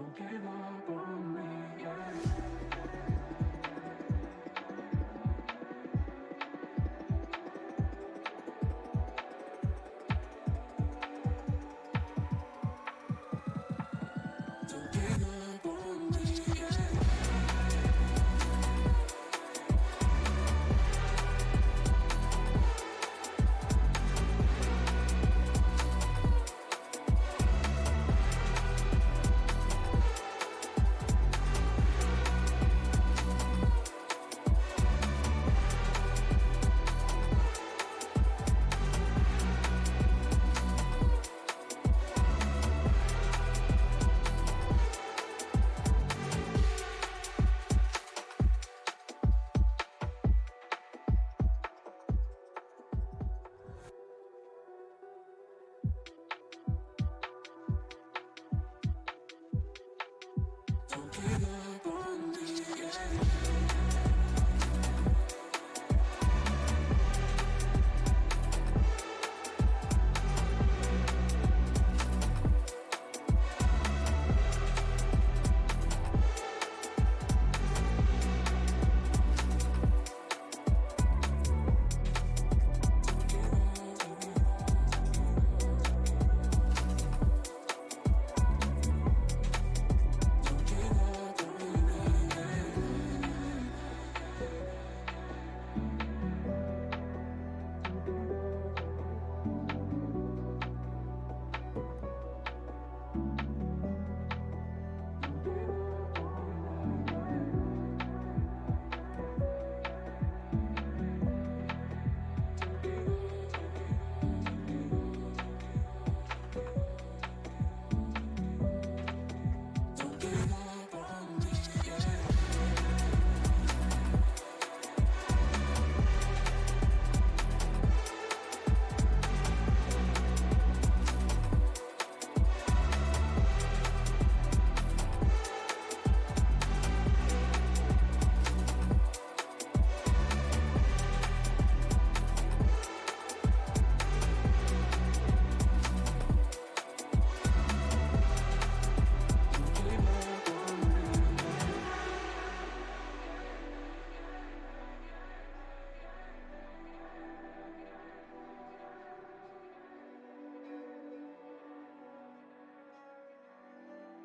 Don't give up on me, yeah.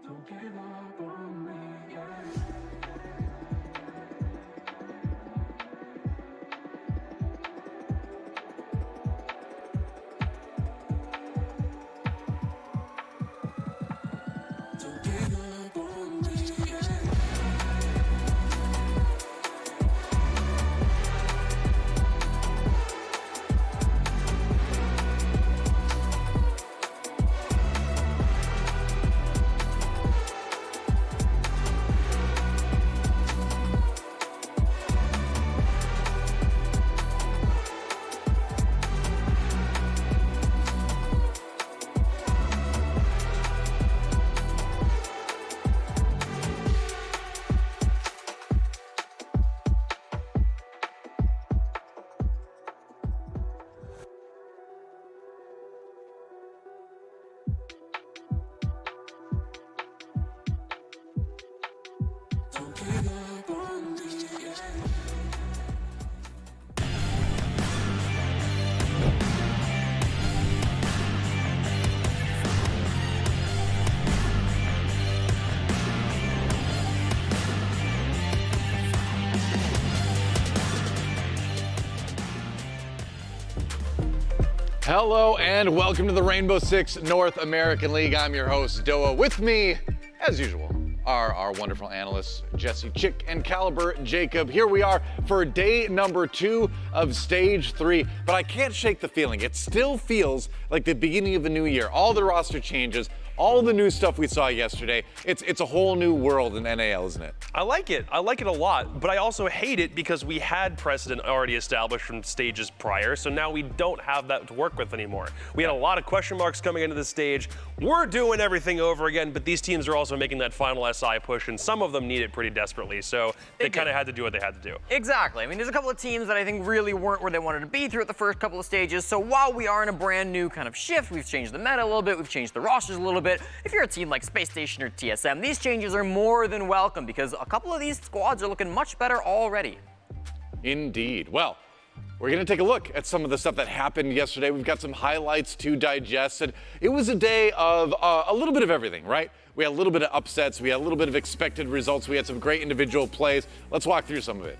Don't give up on me, yeah. Hello and welcome to the Rainbow Six North American League. I'm your host, Doa. With me, as usual, are our wonderful analysts, Jesse, Chick, and Caliber Jacob. Here we are for day number 2 of stage 3, but I can't shake the feeling. It still feels like the beginning of the new year. All the roster changes, all the new stuff we saw yesterday. It's a whole new world in NAL, isn't it? I like it a lot, but I also hate it because we had precedent already established from stages prior, so now we don't have that to work with anymore. We had a lot of question marks coming into the stage. We're doing everything over again, but these teams are also making that final SI push, and some of them need it pretty desperately, so they kind of had to do what they had to do. Exactly. I mean, there's a couple of teams that I think really weren't where they wanted to be throughout the first couple of stages, so while we are in a brand new kind of shift, we've changed the meta a little bit, we've changed the rosters a little little bit. If you're a team like Spacestation or TSM, these changes are more than welcome because a couple of these squads are looking much better already. Indeed. Well, we're going to take a look at some of the stuff that happened yesterday. We've got some highlights to digest, and it was a day of a little bit of everything, right? We had a little bit of upsets, we had a little bit of expected results, we had some great individual plays. Let's walk through some of it.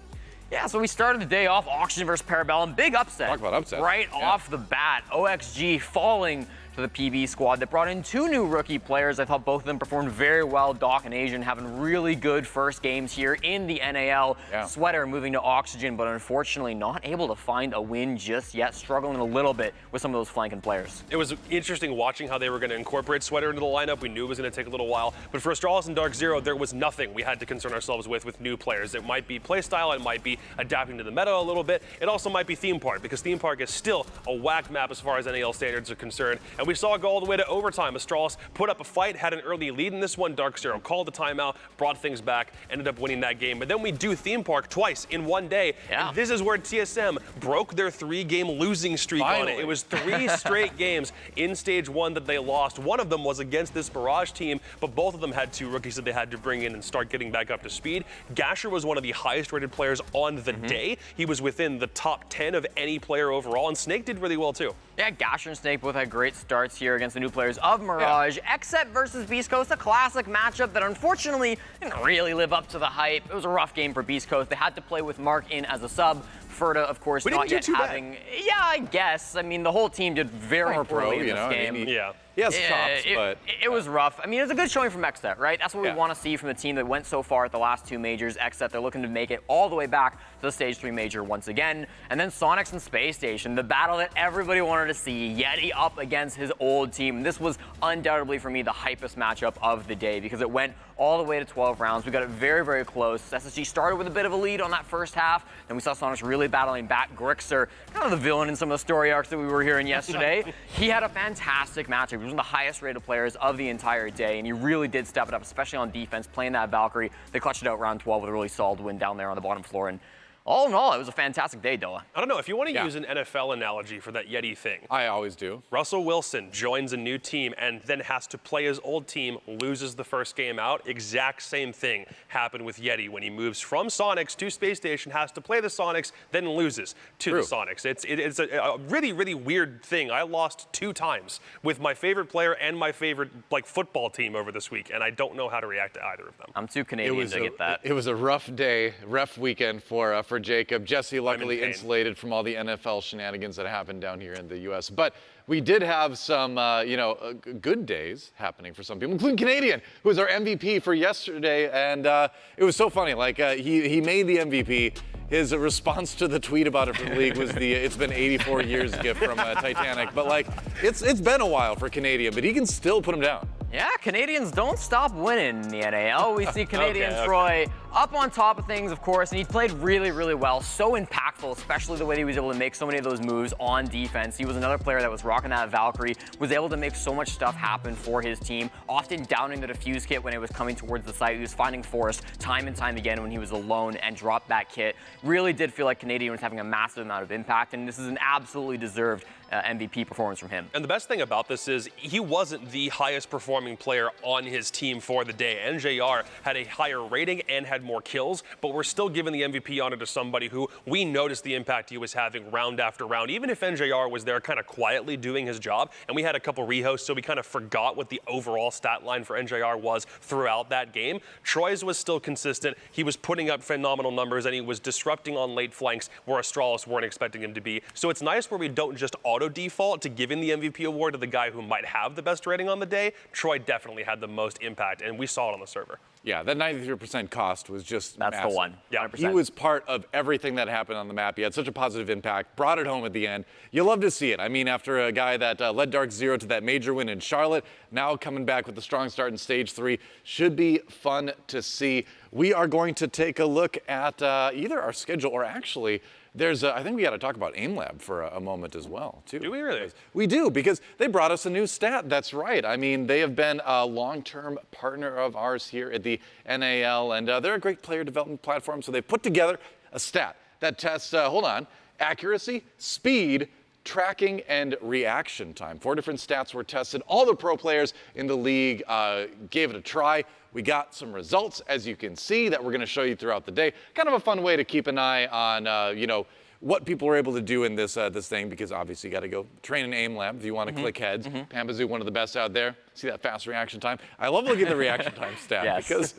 Yeah, so we started the day off Oxygen versus Parabellum. Big upset. Talk about upset. Right off the bat. OXG falling to the PB squad that brought in 2 new rookie players. I thought both of them performed very well. Doc and Asian having really good first games here in the NAL. Yeah. Sweater moving to Oxygen, but unfortunately not able to find a win just yet. Struggling a little bit with some of those flanking players. It was interesting watching how they were going to incorporate Sweater into the lineup. We knew it was going to take a little while. But for Astralis and DarkZero, there was nothing we had to concern ourselves with new players. It might be playstyle, it might be adapting to the meta a little bit. It also might be Theme Park, because Theme Park is still a whack map as far as NAL standards are concerned. And we saw it go all the way to overtime. Astralis put up a fight, had an early lead in this one. DarkZero called the timeout, brought things back, ended up winning that game. But then we do Theme Park twice in one day. Yeah. And this is where TSM broke their 3-game losing streak Finally. on it. It was 3 straight games in stage 1 that they lost. One of them was against this Mirage team, but both of them had 2 rookies that they had to bring in and start getting back up to speed. Gasher was one of the highest rated players on the day. He was within the top 10 of any player overall, and Snake did really well too. Yeah, Gasher and Snake both had great starts here against the new players of Mirage. Xset versus Beastcoast, a classic matchup that unfortunately didn't really live up to the hype. It was a rough game for Beastcoast. They had to play with Mark in as a sub. Ferda, of course, We not didn't do yet too having. Yeah, I guess. I mean, the whole team did very More pro, poorly in you this know, I game. mean, Yeah. He has chops, but It was rough. I mean, it was a good showing from Xset, right? That's what we Yeah. want to see from the team that went so far at the last 2 majors. Xset, they're looking to make it all the way back to the Stage 3 major once again. And then Soniqs and Spacestation, the battle that everybody wanted to see. Yeti up against his old team. This was undoubtedly, for me, the hypest matchup of the day because it went all the way to 12 rounds. We got it very, very close. SSG started with a bit of a lead on that first half. Then we saw Soniqs really battling back. Grixer, kind of the villain in some of the story arcs that we were hearing yesterday. He had a fantastic matchup. He was one of the highest rated players of the entire day, and he really did step it up, especially on defense, playing that Valkyrie. They clutched it out round 12 with a really solid win down there on the bottom floor. And all in all, it was a fantastic day, Doa. I don't know, if you want to Yeah. use an NFL analogy for that Yeti thing, I always do. Russell Wilson joins a new team and then has to play his old team, loses the first game out. Exact same thing happened with Yeti when he moves from Soniqs to Space Station, has to play the Soniqs, then loses to True. the Soniqs. It's a really, really weird thing. I lost 2 times with my favorite player and my favorite football team over this week, and I don't know how to react to either of them. I'm too Canadian to get that. It was a rough day, rough weekend for Jacob. Jesse luckily pain. insulated from all the NFL shenanigans that happened down here in the U.S. But we did have some, good days happening for some people, including Canadian, who was our MVP for yesterday. And it was so funny. He made the MVP. His response to the tweet about it from the league was the "it's been 84 years" gift from Titanic. But it's been a while for Canadian, but he can still put him down. Yeah, Canadians don't stop winning in the NAL. We see Canadian Okay. Troy up on top of things, of course, and he played really, really well. So impactful, especially the way that he was able to make so many of those moves on defense. He was another player that was rocking that Valkyrie, was able to make so much stuff happen for his team, often downing the defuse kit when it was coming towards the site. He was finding Forrest time and time again when he was alone and dropped that kit. Really did feel like Canadian was having a massive amount of impact, and this is an absolutely deserved MVP performance from him. And the best thing about this is he wasn't the highest performing player on his team for the day. NJR had a higher rating and had more kills, but we're still giving the MVP honor to somebody who we noticed the impact he was having round after round. Even if NJR was there kind of quietly doing his job, and we had a couple rehosts, so we kind of forgot what the overall stat line for NJR was throughout that game. Troy's was still consistent. He was putting up phenomenal numbers, and he was disrupting on late flanks where Astralis weren't expecting him to be. So it's nice where we don't just auto-default to giving the MVP award to the guy who might have the best rating on the day. Troy definitely had the most impact, and we saw it on the server. Yeah, that 93% cost was just That's massive. the one. Yeah. 100%. He was part of everything that happened on the map. He had such a positive impact, brought it home at the end. You love to see it. I mean, after a guy that led DarkZero to that major win in Charlotte, now coming back with a strong start in Stage 3, should be fun to see. We are going to take a look at either our schedule or actually there's I think we got to talk about AimLab for a moment as well, too. Do we really? We do, because they brought us a new stat. That's right. I mean, they have been a long-term partner of ours here at the NAL, and they're a great player development platform, so they put together a stat that tests, accuracy, speed, tracking and reaction time. 4 different stats were tested. All the pro players in the league gave it a try. We got some results, as you can see, that we're going to show you throughout the day. Kind of a fun way to keep an eye on, you know, what people were able to do in this this thing, because obviously you got to go train an aim lab if you want to click heads. Pambazoo, one of the best out there. See that fast reaction time? I love looking at the reaction time stat because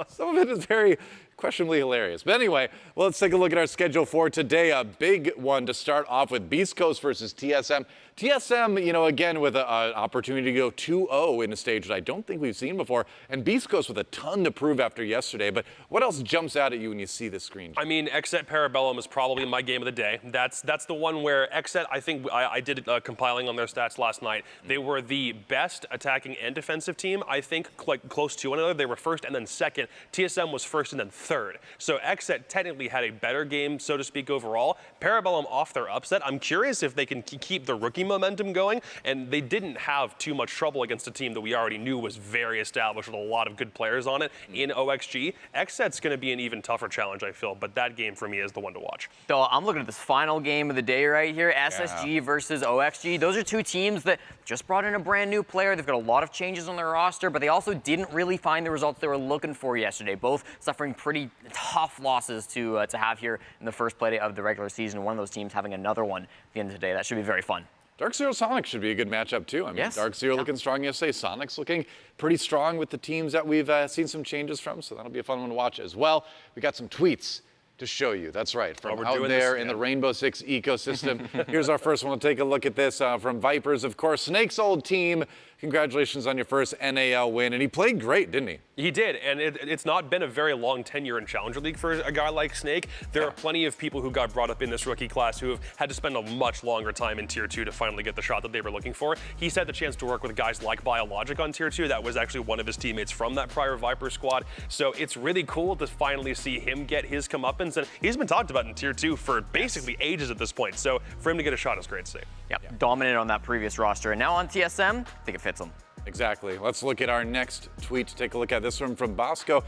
some of it is very questionably hilarious. But anyway, well, let's take a look at our schedule for today. A big one to start off with: Beastcoast versus TSM. TSM, you know, again with an opportunity to go 2-0 in a stage that I don't think we've seen before, and Beastcoast with a ton to prove after yesterday. But what else jumps out at you when you see this screen? I mean, Xset Parabellum is probably my game of the day. That's the one where Xset, I think I did compiling on their stats last night. They were the best attacking and defensive team, I think, like close to one another. They were first and then second. TSM was first and then third. So Xset technically had a better game, so to speak, overall. Parabellum off their upset. I'm curious if they can keep the rookie momentum going, and they didn't have too much trouble against a team that we already knew was very established with a lot of good players on it in OXG. Xset's going to be an even tougher challenge, I feel, but that game for me is the one to watch. So I'm looking at this final game of the day right here, SSG versus OXG. Those are two teams that just brought in a brand new player. They've got a lot of changes on their roster, but they also didn't really find the results they were looking for yesterday. Both suffering pretty tough losses to have here in the first play of the regular season. One of those teams having another one at the end of the day. That should be very fun. DarkZero Soniqs should be a good matchup too. I mean, DarkZero looking strong yesterday. Soniqs looking pretty strong with the teams that we've seen some changes from, so that'll be a fun one to watch as well. We got some tweets to show you. That's right, from out there in the Rainbow Six ecosystem. Here's our first one. We'll take a look at this from Vipers, of course. Snake's old team. Congratulations on your first NAL win. And he played great, didn't he? He did, and it's not been a very long tenure in Challenger League for a guy like Snake. There are plenty of people who got brought up in this rookie class who have had to spend a much longer time in Tier 2 to finally get the shot that they were looking for. He's had the chance to work with guys like Biologic on Tier 2. That was actually one of his teammates from that prior Viper squad. So it's really cool to finally see him get his comeuppance. And he's been talked about in Tier 2 for basically ages at this point. So for him to get a shot is great to see. Yep, dominant on that previous roster. And now on TSM, I think it fits him. Exactly. Let's look at our next tweet to take a look at. This one from Bosco.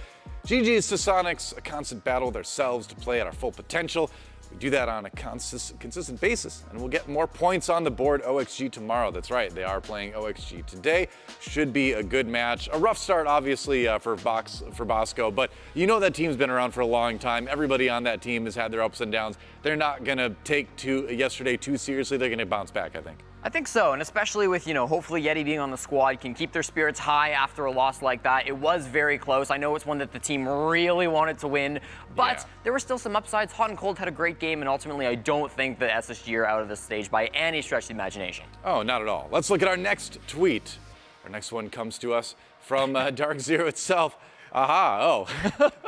GG's to Soniqs, a constant battle with ourselves to play at our full potential. We do that on a consistent basis, and we'll get more points on the board OXG tomorrow. That's right, they are playing OXG today. Should be a good match. A rough start, obviously, for Bosco, but you know that team's been around for a long time. Everybody on that team has had their ups and downs. They're not going to take yesterday too seriously. They're going to bounce back, I think. I think so, and especially with, hopefully Yeti being on the squad can keep their spirits high after a loss like that. It was very close. I know it's one that the team really wanted to win, but there were still some upsides. Hot and Cold had a great game, and ultimately I don't think that SSG are out of this stage by any stretch of the imagination. Oh, not at all. Let's look at our next tweet. Our next one comes to us from DarkZero itself.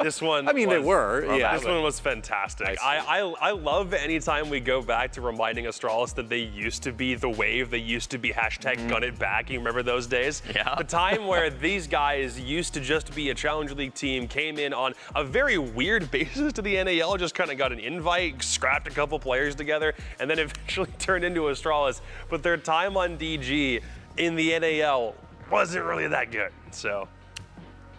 This one. I mean, they were. This one was fantastic. I love anytime we go back to reminding Astralis that they used to be the wave. They used to be hashtag gun it back. You remember those days? Yeah. The time where these guys used to just be a Challenger League team, came in on a very weird basis to the NAL, just kind of got an invite, scrapped a couple players together, and then eventually turned into Astralis. But their time on DG in the NAL wasn't really that good. So.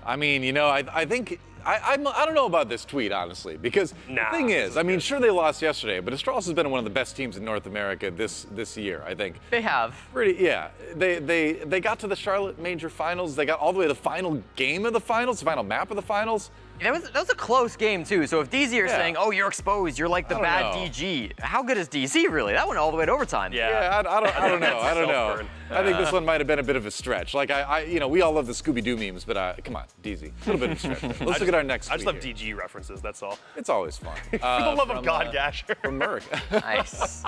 I mean, I think, I don't know about this tweet, honestly, because the thing is, I mean, sure they lost yesterday, but Astralis has been one of the best teams in North America this year, I think. They have. They got to the Charlotte Major Finals. They got all the way to the final game of the finals, the final map of the finals. That was a close game, too. So if DZ are saying, oh, you're exposed, you're like the bad DG, how good is DZ, really? That went all the way to overtime. I don't know. I think this one might have been a bit of a stretch. Like, we all love the Scooby-Doo memes, but come on, DZ. A little bit of a stretch. Let's look at our next tweet. I just love DG references, that's all. It's always fun. For the love of God, Gasher. From Merc. Nice.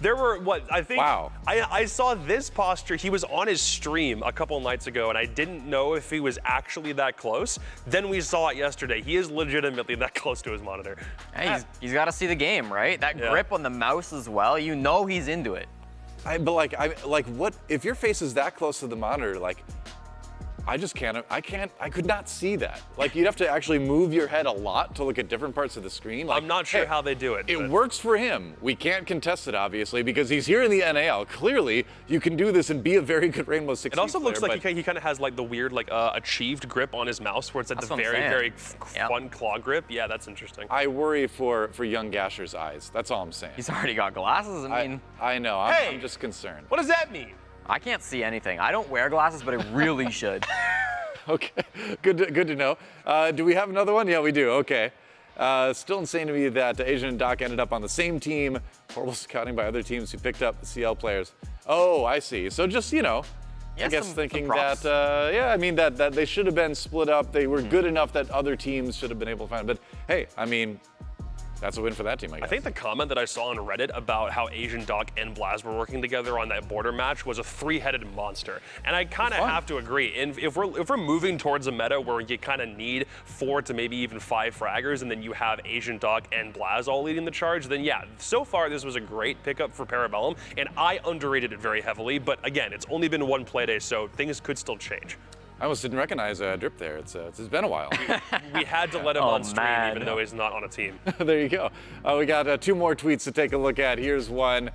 There were, I think, wow. I saw this posture. He was on his stream a couple nights ago, and I didn't know if he was actually that close. Then we saw it yesterday. He is legitimately that close to his monitor. Hey, he's got to see the game, right? That grip on the mouse as well. You know he's into it. But what if your face is that close to the monitor? Like, I just can't, I could not see that. Like, you'd have to actually move your head a lot to look at different parts of the screen. Like, I'm not sure hey, how they do it. It works for him. We can't contest it, obviously, because he's here in the NAL. Clearly, you can do this and be a very good Rainbow Six. It also looks like he kind of has like the weird, like achieved grip on his mouse, where it's at the very fun claw grip. Yeah, that's interesting. I worry for young Gasher's eyes. That's all I'm saying. He's already got glasses. I mean, I know. I'm just concerned. What does that mean? I can't see anything. I don't wear glasses, but I really should. Okay, good to know. Do we have another one? Yeah, we do. Okay. Still insane to me that Asian and Doc ended up on the same team. Horrible scouting by other teams who picked up the CL players. Oh, I see. So just, you know, I guess thinking that, yeah, I mean, that they should have been split up. They were good enough that other teams should have been able to find them. But hey, I mean, that's a win for that team, I guess. I think the comment that I saw on Reddit about how Asian Doc and Blaz were working together on that border match was a three-headed monster. And I kind of have to agree. And if we're moving towards a meta where you kind of need 4 to maybe even 5 fraggers, and then you have Asian Doc and Blaz all leading the charge, then yeah, so far this was a great pickup for Parabellum, and I underrated it very heavily. But again, it's only been one Playday, so things could still change. I almost didn't recognize Drip there. It's been a while. We had to let him on stream, even though he's not on a team. There you go. We got 2 more tweets to take a look at. Here's one.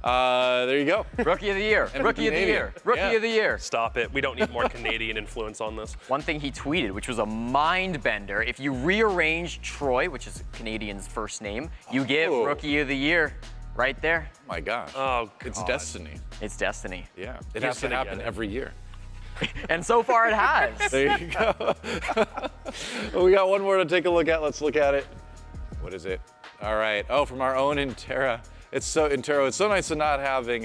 There you go. Rookie of the year. Rookie of the year. Rookie of the year. Stop it. We don't need more Canadian influence on this. One thing he tweeted, which was a mind bender. If you rearrange Troy, which is Canadian's first name, you get Rookie of the Year right there. Oh my gosh. Oh, God. It's destiny. It's destiny. Yeah. It has to happen every year. And so far it has. There you go. Well, we got one more to take a look at. Let's look at it. What is it? All right. Oh, from our own Intera. It's so nice not having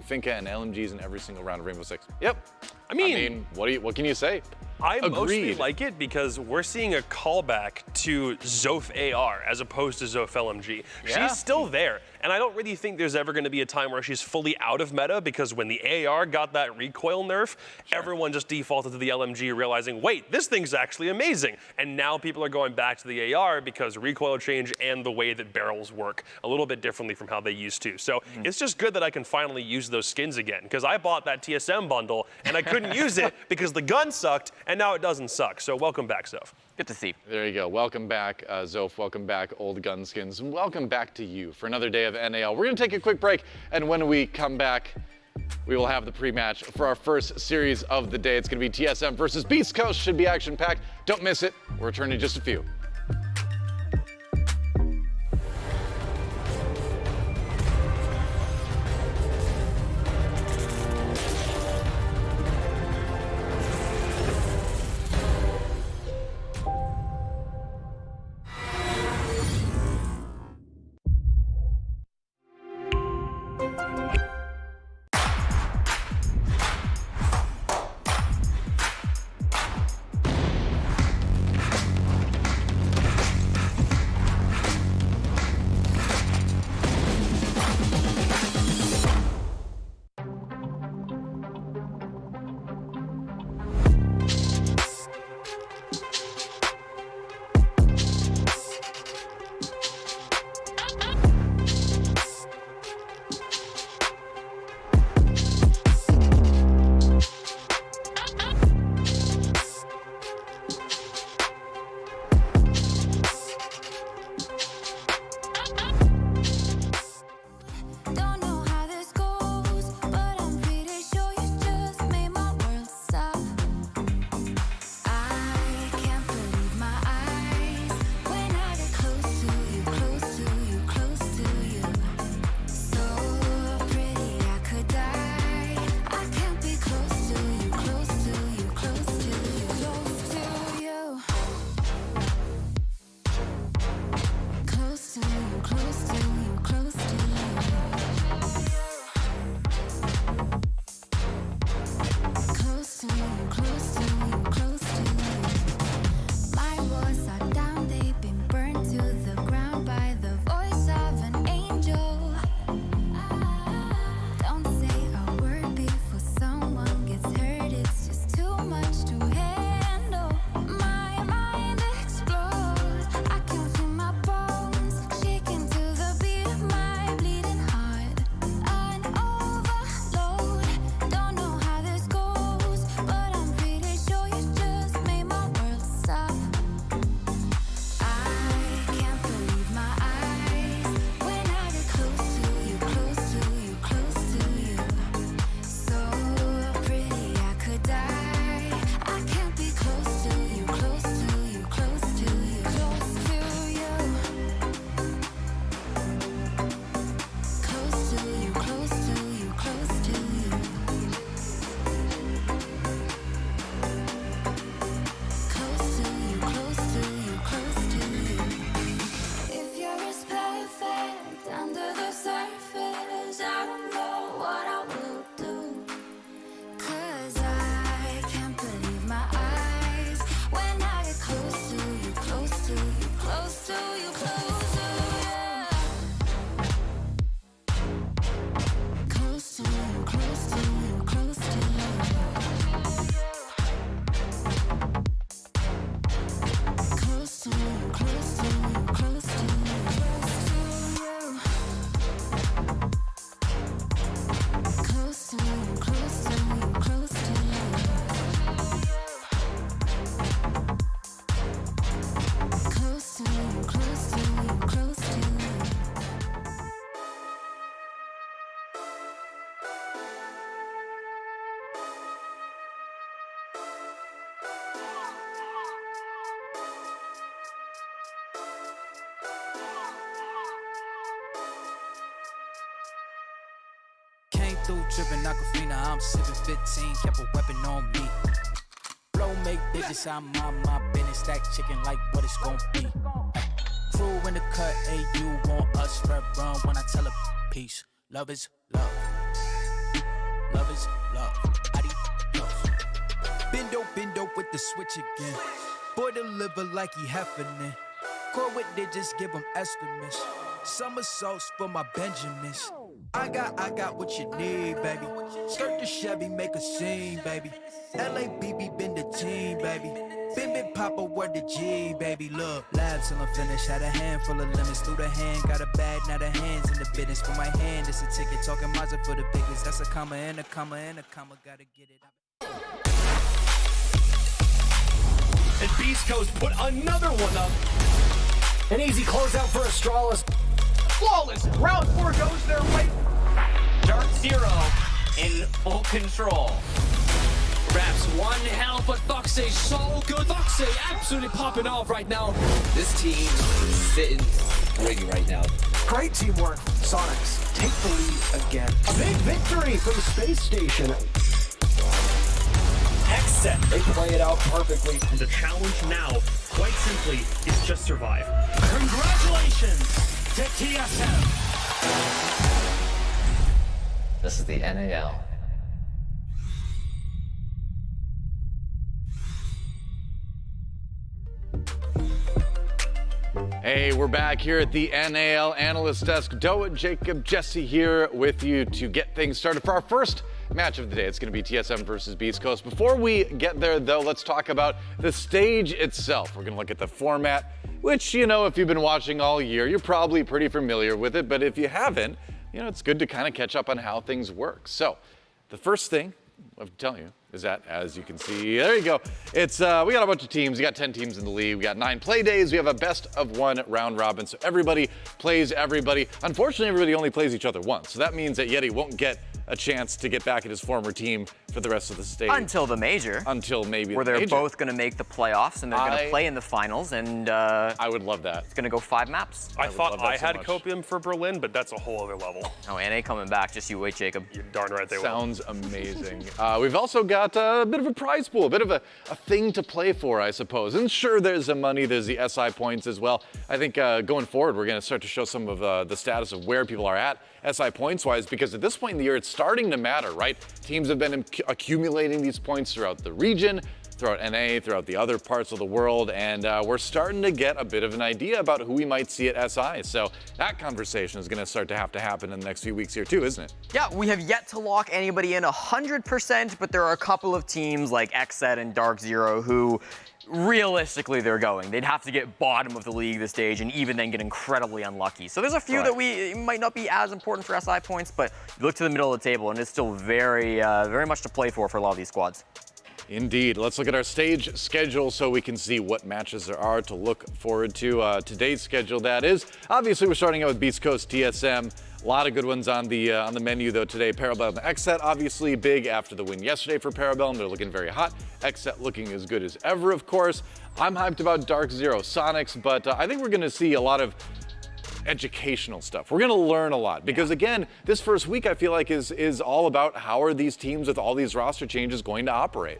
Finca and LMGs in every single round of Rainbow Six. Yep. I mean what can you say? I mostly like it because we're seeing a callback to Zof AR as opposed to Zof LMG. Yeah. She's still there, and I don't really think there's ever going to be a time where she's fully out of meta, because when the AR got that recoil nerf, everyone just defaulted to the LMG, realizing, wait, this thing's actually amazing. And now people are going back to the AR because recoil change and the way that barrels work a little bit differently from how they used to. So it's just good that I can finally use those skins again, because I bought that TSM bundle and I couldn't use it because the gun sucked, and now it doesn't suck. So welcome back, Zof. Good to see. There you go. Welcome back, Zof. Welcome back, Old Gunskins. And welcome back to you for another day of NAL. We're going to take a quick break, and when we come back, we will have the pre-match for our first series of the day. It's going to be TSM versus Beastcoast. Should be action-packed. Don't miss it. We'll return in just a few. Beat Two tripping Aquafina, I'm sipping 15, kept a weapon on me. Flow make digits, I'm on my business, stack chicken like what it's gon' be. Crew in the cut, hey, you want us, red run when I tell a peace. Love is love. Love is love. Adios. Bendo with the switch again. Boy deliver like he happening. Core with digits, give him estimates. Somersaults for my Benjamins. I got what you need, baby. Skirt the Chevy, make a scene, baby. LABB been the team, baby. Bim Papa, word the G, baby. Look, labs till I'm finished. Had a handful of lemons through the hand. Got a bag, now the hands in the business. For my hand, it's a ticket. Talking Mazda for the biggest. That's a comma and a comma and a comma. Gotta get it. And Beastcoast put another one up. An easy closeout for Astralis. Flawless. Round 4 goes their way. DarkZero in full control. Raps one hell, but Foxy so good. Foxy absolutely popping off right now. This team is sitting pretty right now. Great teamwork. Soniqs take the lead again. A big victory from Spacestation. Xset. They play it out perfectly. And the challenge now, quite simply, is just survive. Congratulations to TSM. This is the NAL. Hey, we're back here at the NAL Analyst Desk. Doa, Jacob, Jesse here with you to get things started for our first match of the day. It's going to be TSM versus Beastcoast. Before we get there, though, let's talk about the stage itself. We're going to look at the format, which, you know, if you've been watching all year, you're probably pretty familiar with it. But if you haven't, you know, it's good to kind of catch up on how things work. So the first thing I have to tell you is that, as you can see, there you go. It's we got a bunch of teams. We got 10 teams in the league. We got 9 play days. We have a best of 1 round robin. So everybody plays everybody. Unfortunately, everybody only plays each other once. So that means that Yeti won't get a chance to get back at his former team for the rest of the stage. Until the major. Until maybe where the they're major. both going to make the playoffs and they're going to play in the finals. And I would love that. It's going to go 5 maps. I thought I had much. copium for Berlin, but that's a whole other level. Oh, NA coming back. Just you wait, Jacob. You're darn right they will. Sounds amazing. We've also got a bit of a prize pool, a bit of a thing to play for, I suppose. And sure, there's the money, there's the SI points as well. I think going forward, we're going to start to show some of the status of where people are at SI points-wise, because at this point in the year, it's starting to matter, right? Teams have been accumulating these points throughout the region, throughout NA, throughout the other parts of the world, and we're starting to get a bit of an idea about who we might see at SI. So that conversation is going to start to have to happen in the next few weeks here too, isn't it? Yeah, we have yet to lock anybody in 100%, but there are a couple of teams like Xset and DarkZero who realistically they're going. They'd have to get bottom of the league this stage and even then get incredibly unlucky. So there's a few that it might not be as important for SI points, but you look to the middle of the table and it's still very, very much to play for a lot of these squads. Indeed. Let's look at our stage schedule so we can see what matches there are to look forward to. Today's schedule, that is. Obviously, we're starting out with Beastcoast TSM. A lot of good ones on the menu, though, today. Parabellum Xset, obviously big after the win yesterday for Parabellum. They're looking very hot. Xset looking as good as ever, of course. I'm hyped about DarkZero, Soniqs, but I think we're going to see a lot of educational stuff. We're going to learn a lot because, again, this first week I feel like is all about how are these teams with all these roster changes going to operate.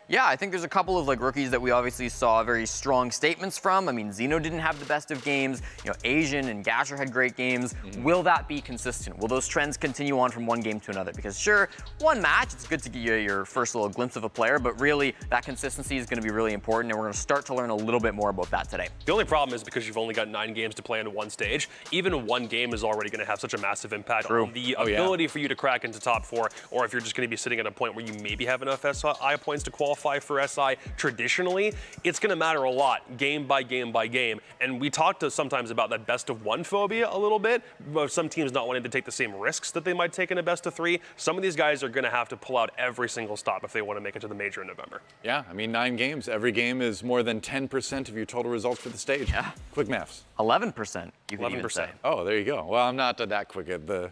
Yeah, I think there's a couple of rookies that we obviously saw very strong statements from. I mean, Zeno didn't have the best of games. You know, Asian and Gasher had great games. Will that be consistent? Will those trends continue on from one game to another? Because sure, one match, it's good to get you your first little glimpse of a player, but really that consistency is going to be really important, and we're going to start to learn a little bit more about that today. The only problem is because you've only got 9 games to play on one stage, even one game is already going to have such a massive impact on the ability for you to crack into top 4, or if you're just going to be sitting at a point where you maybe have enough SI points to qualify for SI. Traditionally, it's going to matter a lot, game by game by game. And we talked sometimes about that best of 1 phobia a little bit, some teams not wanting to take the same risks that they might take in a best of 3. Some of these guys are going to have to pull out every single stop if they want to make it to the major in November. Yeah, I mean, 9 games. Every game is more than 10% of your total results for the stage. Yeah. Quick maths. 11%, you could even say. Oh, there you go. Well, I'm not that quick at the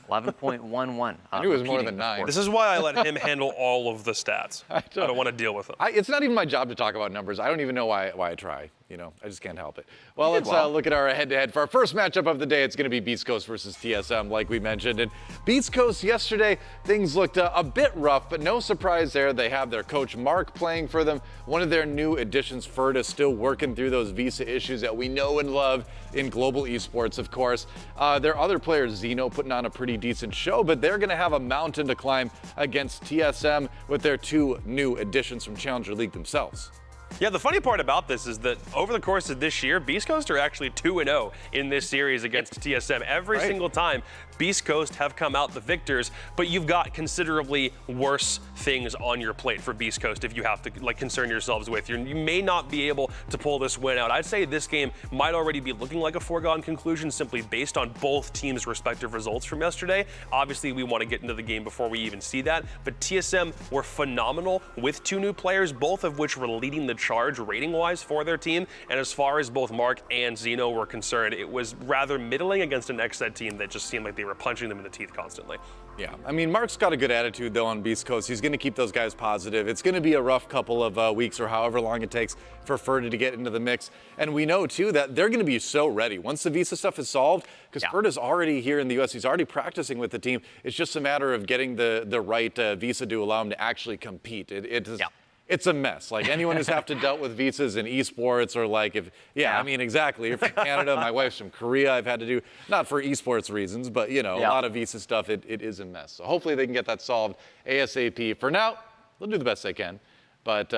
11.11. I knew it was more than 9. This is why I let him handle all of the stats. I don't want to deal with them. It's not even my job to talk about numbers. I don't even know why I try. You know, I just can't help it. Well, let's look at our head-to-head. For our first matchup of the day, it's going to be Beastcoast versus TSM, like we mentioned. And Beastcoast yesterday, things looked a bit rough, but no surprise there. They have their coach Mark playing for them. One of their new additions, Ferda, still working through those visa issues that we know and love in global esports, of course. Their other players, Xeno, putting on a pretty decent show, but they're going to have a mountain to climb against TSM with their two new additions from Challenger League themselves. Yeah, the funny part about this is that over the course of this year, Beastcoast are actually 2-0 in this series against TSM. Every single time, Beastcoast have come out the victors, but you've got considerably worse things on your plate for Beastcoast if you have to concern yourselves with. You may not be able to pull this win out. I'd say this game might already be looking like a foregone conclusion simply based on both teams' respective results from yesterday. Obviously, we want to get into the game before we even see that, but TSM were phenomenal with two new players, both of which were leading the charge rating-wise for their team, and as far as both Mark and Xeno were concerned, it was rather middling against an Xset team that just seemed like they were punching them in the teeth constantly. Yeah, I mean, Mark's got a good attitude, though, on Beastcoast. He's going to keep those guys positive. It's going to be a rough couple of weeks or however long it takes for Ferda to get into the mix. And we know, too, that they're going to be so ready once the visa stuff is solved, because Ferda's already here in the U.S. He's already practicing with the team. It's just a matter of getting the right visa to allow him to actually compete. It's a mess. Like, anyone who's have to dealt with visas in esports or like I mean, exactly. You're from Canada, my wife's from Korea. I've had to do, not for esports reasons, but, you know, a lot of visa stuff, it is a mess. So hopefully they can get that solved ASAP. For now, they'll do the best they can. But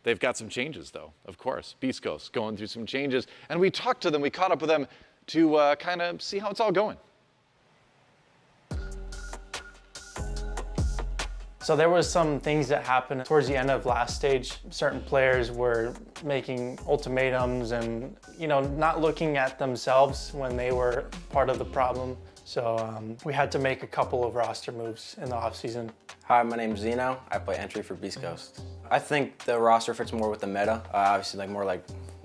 they've got some changes, though, of course. Beastcoast going through some changes. And we talked to them, we caught up with them to kind of see how it's all going. So there was some things that happened towards the end of last stage. Certain players were making ultimatums and, you know, not looking at themselves when they were part of the problem. So we had to make a couple of roster moves in the offseason. Hi, my name's Xeno. I play entry for Beastcoast. I think the roster fits more with the meta. Obviously, more like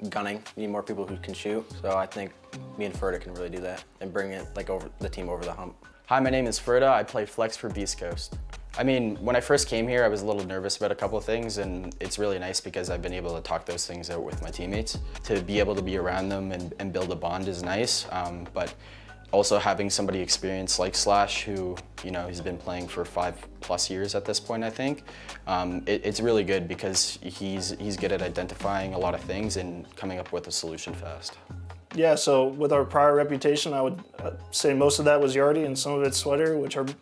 gunning. You need more people who can shoot. So I think me and Ferda can really do that and bring it over the team over the hump. Hi, my name is Ferda. I play flex for Beastcoast. I mean, when I first came here, I was a little nervous about a couple of things, and it's really nice because I've been able to talk those things out with my teammates. To be able to be around them and build a bond is nice, but also having somebody experienced like Slash, who, you know, he's been playing for 5+ years at this point, I think. It's really good because he's good at identifying a lot of things and coming up with a solution fast. Yeah, so with our prior reputation, I would say most of that was Yardy and some of it's Sweater,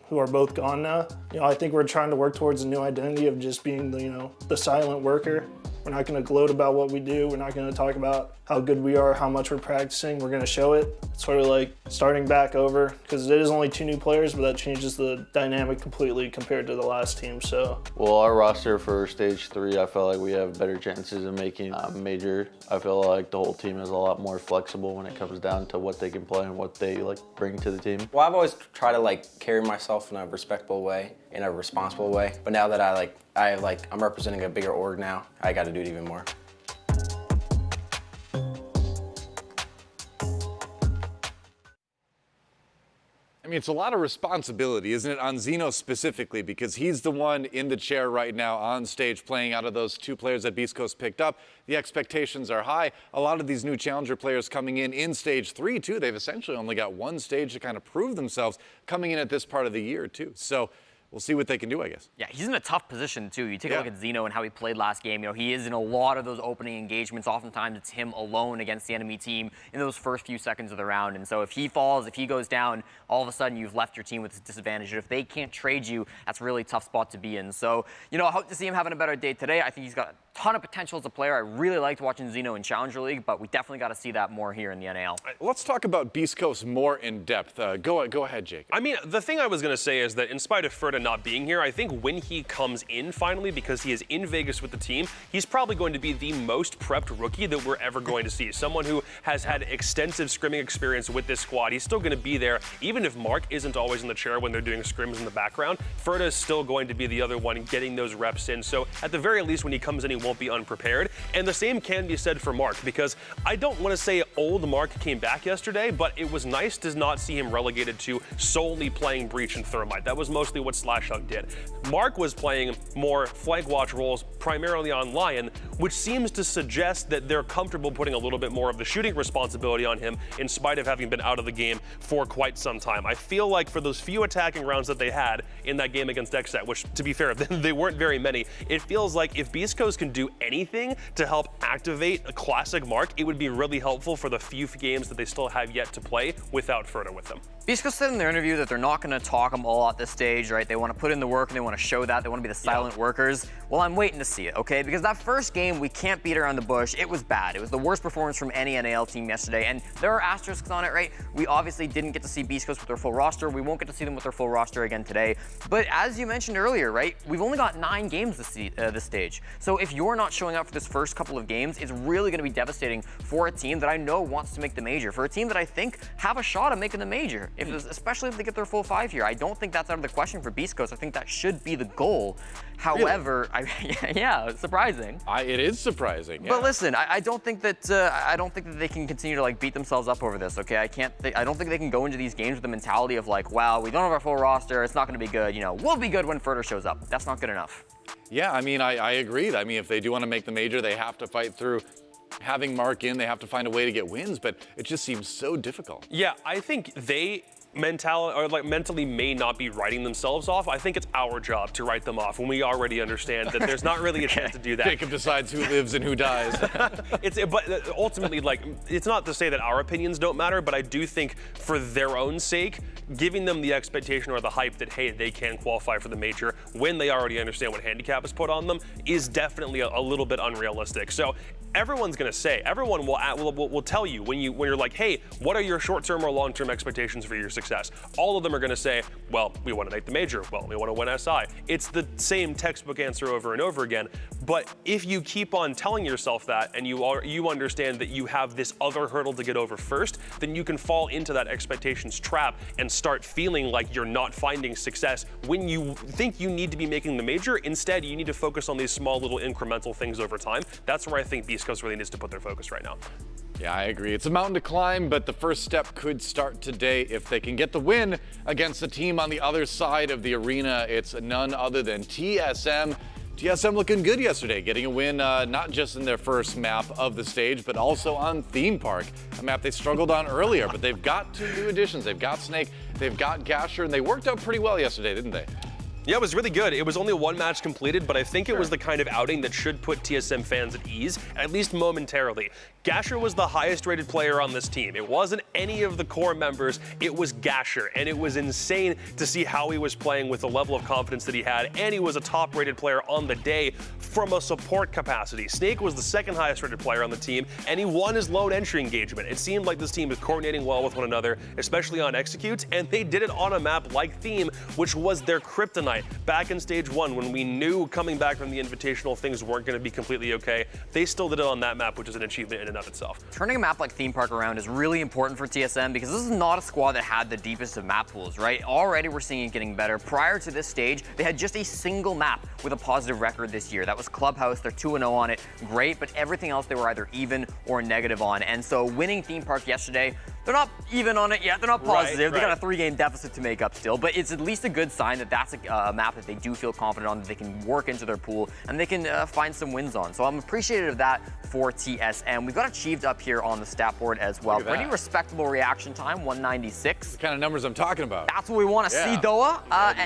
who are both gone now. You know, I think we're trying to work towards a new identity of just being the silent worker. We're not going to gloat about what we do. We're not going to talk about how good we are, how much we're practicing. We're going to show it. It's sort of like starting back over, because it is only 2 new players, but that changes the dynamic completely compared to the last team. So, well, our roster for stage 3, I feel like we have better chances of making major. I feel like the whole team is a lot more flexible when it comes down to what they can play and what they bring to the team. Well, I've always tried to carry myself in a respectable way, in a responsible way. But now that I'm representing a bigger org now, I got to do it even more. I mean, it's a lot of responsibility, isn't it, on Xeno specifically, because he's the one in the chair right now on stage playing out of those 2 players that Beastcoast picked up. The expectations are high. A lot of these new challenger players coming in stage 3, too. They've essentially only got 1 stage to kind of prove themselves coming in at this part of the year, too. So we'll see what they can do, I guess. Yeah, he's in a tough position, too. You take a look at Xeno and how he played last game. You know, he is in a lot of those opening engagements. Oftentimes, it's him alone against the enemy team in those first few seconds of the round. And so if he falls, if he goes down, all of a sudden you've left your team with a disadvantage. And if they can't trade you, that's a really tough spot to be in. So, you know, I hope to see him having a better day today. I think he's got a ton of potential as a player. I really liked watching Xeno in Challenger League, but we definitely got to see that more here in the NAL. Let's talk about Beastcoast more in depth. Go ahead, Jake. I mean, the thing I was going to say is that in spite of Ferda not being here, I think when he comes in finally, because he is in Vegas with the team, he's probably going to be the most prepped rookie that we're ever going to see. Someone who has had extensive scrimming experience with this squad. He's still going to be there, even if Mark isn't always in the chair when they're doing scrims in the background. Ferda is still going to be the other one getting those reps in. So at the very least, when he comes in, he won't be unprepared. And the same can be said for Mark, because I don't want to say old Mark came back yesterday, but it was nice to not see him relegated to solely playing Breach and Thermite. That was mostly what Slashhug did. Mark was playing more flank watch roles, primarily on Lion, which seems to suggest that they're comfortable putting a little bit more of the shooting responsibility on him, in spite of having been out of the game for quite some time. I feel like for those few attacking rounds that they had in that game against Xset, which, to be fair, they weren't very many, it feels like if Beastcoast can do anything to help activate a classic Mark, it would be really helpful for the few games that they still have yet to play without Furta with them. Beastcoast said in their interview that they're not going to talk them all at this stage, right? They want to put in the work and they want to show that. They want to be the silent workers. Well, I'm waiting to see it, okay? Because that first game, we can't beat around the bush. It was bad. It was the worst performance from any NAL team yesterday, and there are asterisks on it, right? We obviously didn't get to see Beastcoast with their full roster. We won't get to see them with their full roster again today. But as you mentioned earlier, right, we've only got 9 games this stage. So if you're not showing up for this first couple of games, it's really going to be devastating for a team that I know wants to make the major, for a team that I think have a shot at making the major, especially if they get their full 5 here. I don't think that's out of the question for Beastcoast. I think that should be the goal. However, yeah, surprising. It is surprising. Yeah. But listen, I don't think that they can continue to like beat themselves up over this. Okay, I don't think they can go into these games with the mentality of like, wow, we don't have our full roster. It's not going to be good. You know, we'll be good when Furta shows up. That's not good enough. Yeah, I mean, I agreed. I mean, if they do want to make the major, they have to fight through having Mark in. They have to find a way to get wins, but it just seems so difficult. Yeah, I think they mentally may not be writing themselves off. I think it's our job to write them off when we already understand that there's not really a chance to do that. Jacob decides who lives and who dies. But ultimately, like, it's not to say that our opinions don't matter, but I do think for their own sake, giving them the expectation or the hype that, hey, they can qualify for the major when they already understand what handicap is put on them is definitely a little bit unrealistic. So everyone's going to say, everyone will tell you when you're like, hey, what are your short-term or long-term expectations for your success? All of them are going to say, well, we want to make the major. Well, we want to win SI. It's the same textbook answer over and over again. But if you keep on telling yourself that and you understand that you have this other hurdle to get over first, then you can fall into that expectations trap and start feeling like you're not finding success when you think you need to be making the major. Instead, you need to focus on these small little incremental things over time. That's where I think Beastcoast really needs to put their focus right now. Yeah, I agree. It's a mountain to climb, but the first step could start today if they can get the win against the team on the other side of the arena. It's none other than TSM. TSM looking good yesterday, getting a win not just in their first map of the stage, but also on Theme Park, a map they struggled on earlier, but they've got 2 new additions. They've got Snake, they've got Gasher, and they worked out pretty well yesterday, didn't they? Yeah, it was really good. It was only 1 match completed, but I think it was the kind of outing that should put TSM fans at ease, at least momentarily. Gasher was the highest rated player on this team. It wasn't any of the core members, it was Gasher, and it was insane to see how he was playing with the level of confidence that he had, and he was a top rated player on the day from a support capacity. Snake was the 2nd highest rated player on the team, and he won his lone entry engagement. It seemed like this team was coordinating well with one another, especially on executes, and they did it on a map like Theme, which was their kryptonite. Back in stage 1, when we knew coming back from the Invitational things weren't going to be completely okay, they still did it on that map, which is an achievement in and of itself. Turning a map like Theme Park around is really important for TSM because this is not a squad that had the deepest of map pools, right? Already we're seeing it getting better. Prior to this stage, they had just a single map with a positive record this year. That was Clubhouse. They're 2-0 on it. Great, but everything else they were either even or negative on. And so winning Theme Park yesterday, they're not even on it yet. They're not positive. They got a 3-game deficit to make up still, but it's at least a good sign that that's a map that they do feel confident on, that they can work into their pool, and they can find some wins on. So I'm appreciative of that for TSM. We've got Achieved up here on the stat board as well. Pretty respectable reaction time, 196. The kind of numbers I'm talking about. That's what we want to see, Doa.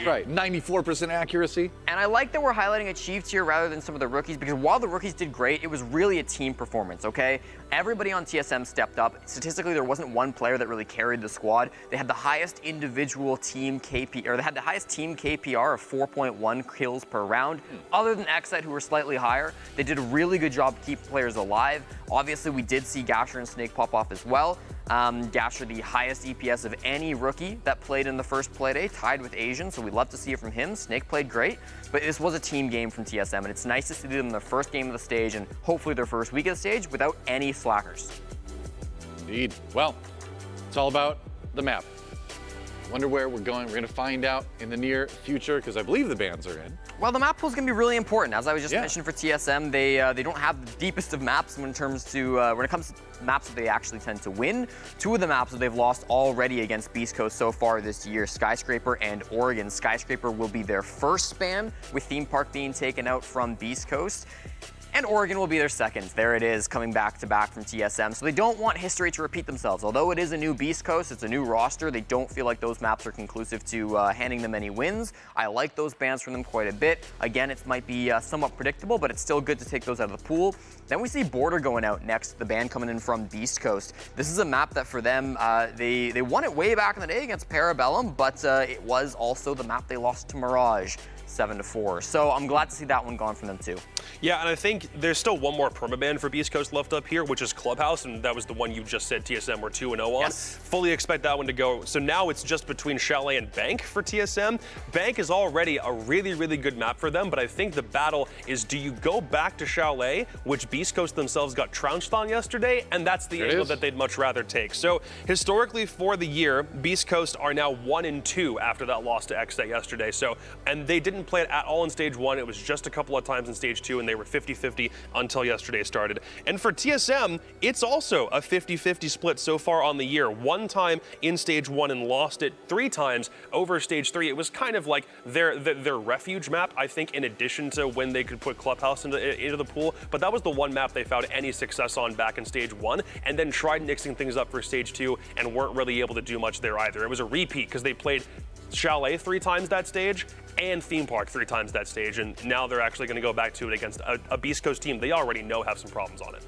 Right, 94% accuracy. And I like that we're highlighting Achieved here rather than some of the rookies, because while the rookies did great, it was really a team performance, okay? Everybody on TSM stepped up. Statistically, there wasn't one player that really carried the squad. They had the highest individual team KP, or they had the highest team KPR of 4.1 kills per round. Other than Xset, who were slightly higher, they did a really good job keeping players alive. Obviously, we did see Gasher and Snake pop off as well. Gasher, the highest EPS of any rookie that played in the first Playday, tied with Asian, so we'd love to see it from him. Snake played great, but this was a team game from TSM, and it's nice to see them in their first game of the stage and hopefully their first week of the stage without any slackers. Indeed. Well, it's all about the map. Wonder where we're going. We're going to find out in the near future because I believe the bans are in. Well, the map pool is going to be really important. As I was just mentioning for TSM, they don't have the deepest of maps when it comes to maps that they actually tend to win. Two of the maps that they've lost already against Beastcoast so far this year, Skyscraper and Oregon. Skyscraper will be their first ban, with Theme Park being taken out from Beastcoast. And Oregon will be their second. There it is, coming back to back from TSM. So they don't want history to repeat themselves. Although it is a new Beastcoast, it's a new roster, they don't feel like those maps are conclusive to handing them any wins. I like those bans from them quite a bit. Again, it might be somewhat predictable, but it's still good to take those out of the pool. Then we see Border going out next, the ban coming in from Beastcoast. This is a map that for them, they won it way back in the day against Parabellum, but it was also the map they lost to Mirage. 7-4. So I'm glad to see that one gone from them too. Yeah, and I think there's still one more permaban for Beastcoast left up here, which is Clubhouse, and that was the one you just said TSM were 2-0 on. Yes. Fully expect that one to go. So now it's just between Chalet and Bank for TSM. Bank is already a really, really good map for them, but I think the battle is, do you go back to Chalet, which Beastcoast themselves got trounced on yesterday, and that's the angle that they'd much rather take. So historically for the year, Beastcoast are now 1-2 after that loss to Xset yesterday. So, and they didn't play it at all in stage 1. It was just a couple of times in stage 2, and they were 50-50 until yesterday started. And for TSM, it's also a 50-50 split so far on the year. One time in stage 1 and lost it 3 times over stage 3. It was kind of like their refuge map, I think, in addition to when they could put Clubhouse into the pool. But that was the one map they found any success on back in stage 1, and then tried mixing things up for stage 2 and weren't really able to do much there either. It was a repeat because they played Chalet 3 times that stage and Theme Park 3 times that stage, and now they're actually going to go back to it against a Beastcoast team they already know have some problems on it.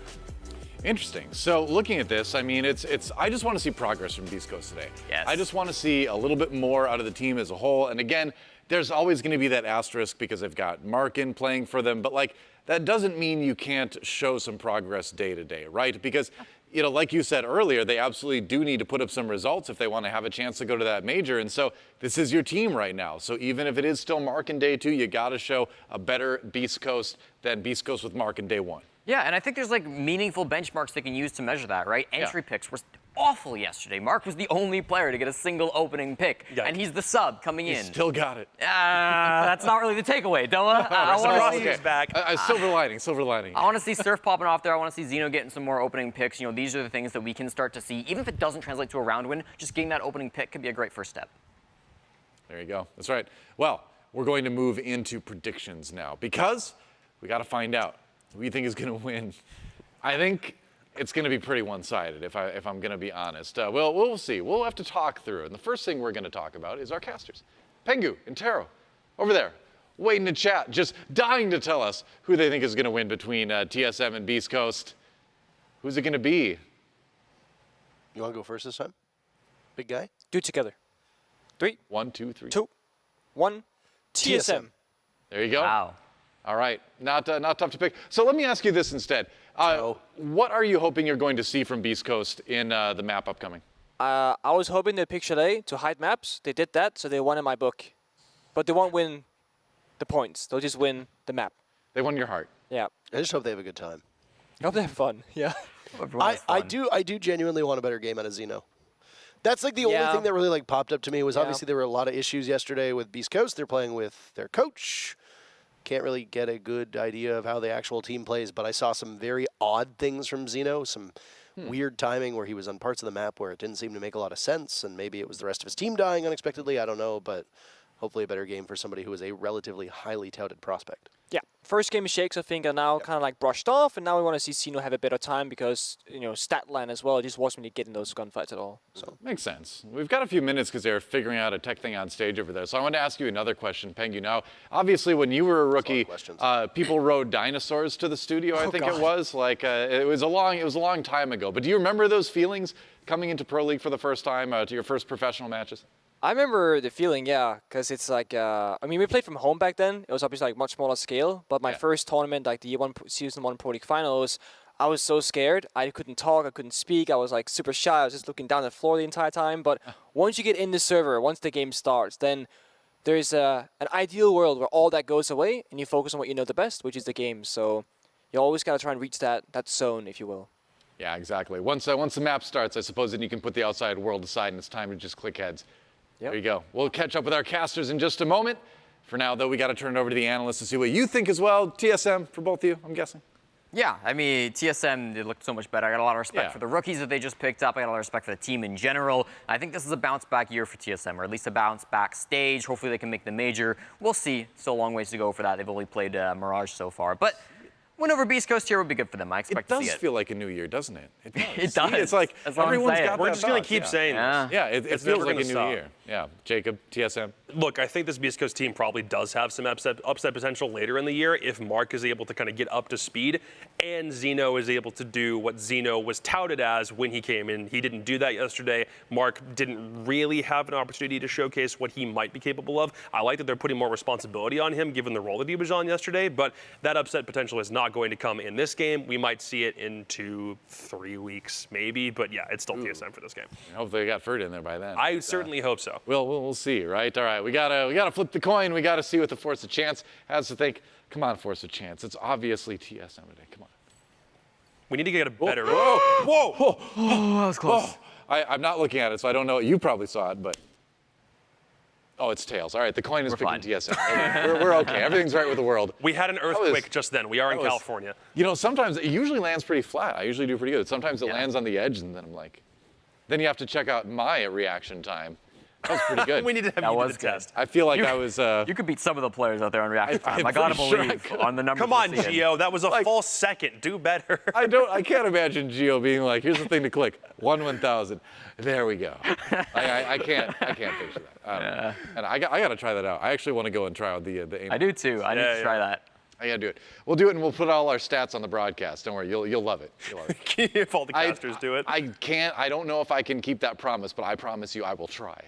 Interesting. So looking at this, I mean, I just want to see progress from Beastcoast today. Yes. I just want to see a little bit more out of the team as a whole. And again, there's always going to be that asterisk because they've got Markin playing for them, but like that doesn't mean you can't show some progress day to day, right? Because you know, like you said earlier, they absolutely do need to put up some results if they want to have a chance to go to that major. And so this is your team right now. So even if it is still Markin day 2, you got to show a better Beastcoast than Beastcoast with Markin day 1. Yeah, and I think there's like meaningful benchmarks they can use to measure that, right? Entry picks were awful yesterday. Mark was the only player to get a single opening pick, and he's the sub coming in. Still got it. That's not really the takeaway, Doa. I want to see he's back. Silver lining, silver lining. I want to see Surf popping off there. I want to see Xeno getting some more opening picks. You know, these are the things that we can start to see. Even if it doesn't translate to a round win, just getting that opening pick could be a great first step. There you go. That's right. Well, we're going to move into predictions now because we got to find out who you think is going to win. I think it's going to be pretty one-sided, if I'm going to be honest. We'll see. We'll have to talk through it. And the first thing we're going to talk about is our casters. Pengu and Taro, over there, waiting to chat, just dying to tell us who they think is going to win between TSM and Beastcoast. Who's it going to be? You want to go first this time? Big guy? Do it together. 3, 1, 2, 3, 2, 1. TSM. There you go. Wow. All right, not tough to pick. So let me ask you this instead. What are you hoping you're going to see from Beastcoast in the map upcoming? I was hoping they'd pick Chalet to hide maps. They did that, so they won in my book. But they won't win the points. They'll just win the map. They won your heart. Yeah. I just hope they have a good time. I hope they have fun. Yeah. I do genuinely want a better game out of Xeno. That's like the only thing that really like popped up to me was obviously there were a lot of issues yesterday with Beastcoast. They're playing with their coach. Can't really get a good idea of how the actual team plays, but I saw some very odd things from Xeno, some weird timing where he was on parts of the map where it didn't seem to make a lot of sense, and maybe it was the rest of his team dying unexpectedly, I don't know, but hopefully a better game for somebody who is a relatively highly touted prospect. Yeah, first game shakes I think are now kind of like brushed off, and now we want to see Xeno have a better time because, you know, Statline as well, it just wasn't really getting those gunfights at all. So Makes sense. We've got a few minutes because they're figuring out a tech thing on stage over there. So I want to ask you another question, Pengu. Now, obviously when you were a rookie, people rode dinosaurs to the studio, I think it was. Like it was a long time ago. But do you remember those feelings coming into Pro League for the first time, to your first professional matches? I remember the feeling, yeah, because it's like, I mean, we played from home back then. It was obviously like much smaller scale, but my first tournament, like the Season 1 Pro League Finals, I was so scared. I couldn't talk, I couldn't speak. I was like super shy. I was just looking down at the floor the entire time. But once you get in the server, once the game starts, then there's an ideal world where all that goes away and you focus on what you know the best, which is the game. So you always got to try and reach that zone, if you will. Yeah, exactly. Once the map starts, I suppose then you can put the outside world aside and it's time to just click heads. There you go. We'll catch up with our casters in just a moment. For now, though, we got to turn it over to the analysts to see what you think as well. TSM for both of you, I'm guessing. Yeah, I mean, TSM, they looked so much better. I got a lot of respect for the rookies that they just picked up. I got a lot of respect for the team in general. I think this is a bounce-back year for TSM, or at least a bounce-back stage. Hopefully they can make the major. We'll see. Still a long ways to go for that. They've only played Mirage so far. But win over Beastcoast here would be good for them. I expect to see it. It does feel like a new year, doesn't it? It does. It does. It's like everyone's got We're that just going to thought. keep saying this. Yeah, it It's feels never like a gonna new stop. year. Yeah, Jacob, TSM. Look, I think this Beastcoast team probably does have some upset potential later in the year if Mark is able to kind of get up to speed and Zeno is able to do what Zeno was touted as when he came in. He didn't do that yesterday. Mark didn't really have an opportunity to showcase what he might be capable of. I like that they're putting more responsibility on him given the role that he was on yesterday, but that upset potential is not going to come in this game. We might see it in 2-3 weeks, maybe, but yeah, it's still TSM for this game. Hopefully they got Ferd in there by then. I certainly hope so. We'll see, right? All right, we gotta flip the coin. We gotta see what the Force of Chance has to think. Come on, Force of Chance. It's obviously TSM today. Come on. We need to get a better. Whoa! Oh, that was close. I'm not looking at it, so I don't know. You probably saw it, but. Oh, it's tails. All right, the coin is picking TSM. We're okay. Everything's right with the world. We had an earthquake just then. We are in California. You know, sometimes it usually lands pretty flat. I usually do pretty good. Sometimes it lands on the edge, and then I'm like, then you have to check out my reaction time. That was pretty good. We need to have you do the test. I feel like I was. You could beat some of the players out there on reaction time. I gotta believe on the numbers. Come on, Gio. That was a full second. Do better. I can't imagine Gio being like, here's the thing to click. 1/1000. There we go. I can't picture that. And I got to try that out. I actually want to go and try out the I do too. I need to try that. I gotta do it. We'll do it, and we'll put all our stats on the broadcast. Don't worry, you'll love it. You'll love it. If all the casters do it. I don't know if I can keep that promise, but I promise you I will try.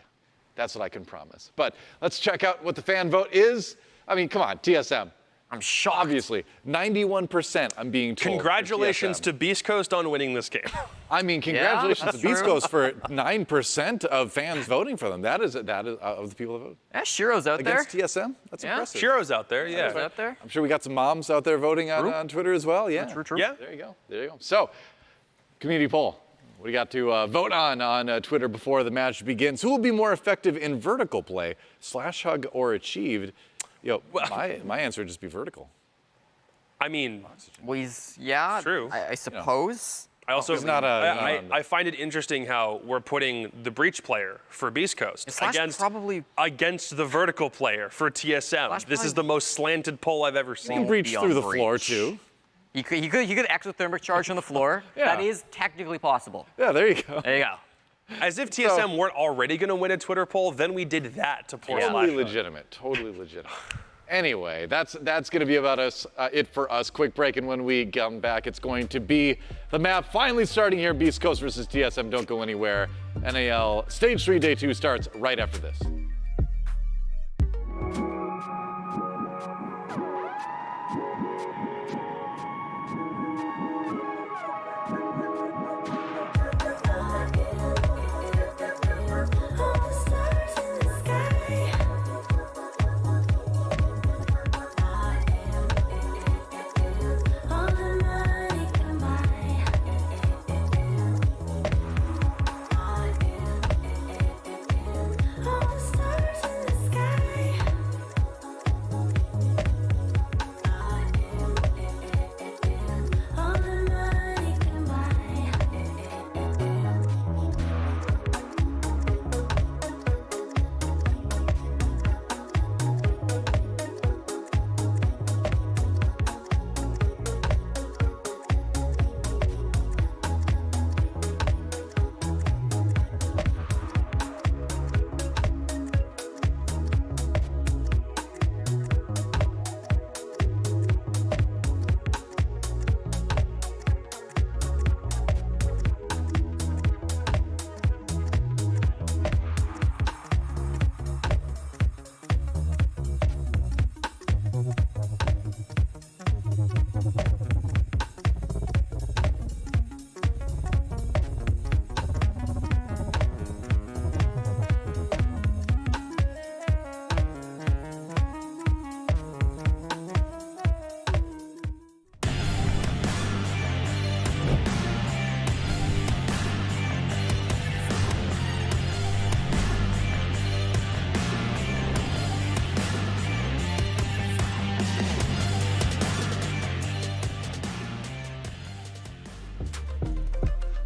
That's what I can promise. But let's check out what the fan vote is. I mean, come on, TSM. I'm shocked. Obviously, 91% I'm being told. Congratulations to Beastcoast on winning this game. I mean, congratulations to Beastcoast for 9% of fans voting for them. That is of the people that voted. Yeah, Shiro's out Against there. TSM? That's impressive. Shiro's out there, yeah. Shiro's out there. I'm sure we got some moms out there voting on Twitter as well. Yeah. True. Yeah. There you go. So, community poll. What do you got to vote on Twitter before the match begins? Who will be more effective in vertical play, slash hug or achieved? My answer would just be vertical. I mean, true. I suppose. I also I find it interesting how we're putting the breach player for Beastcoast against the vertical player for TSM. This is the most slanted poll I've ever seen. You can breach through the floor too. He could exothermic charge on the floor. Yeah. That is technically possible. Yeah, there you go. There you go. As if TSM weren't already going to win a Twitter poll, then we did that to poor Totally legitimate. Anyway, that's going to be about it for us. Quick break, and when we come back, it's going to be the map finally starting here. Beastcoast versus TSM. Don't go anywhere. NAL Stage 3, Day 2 starts right after this. All the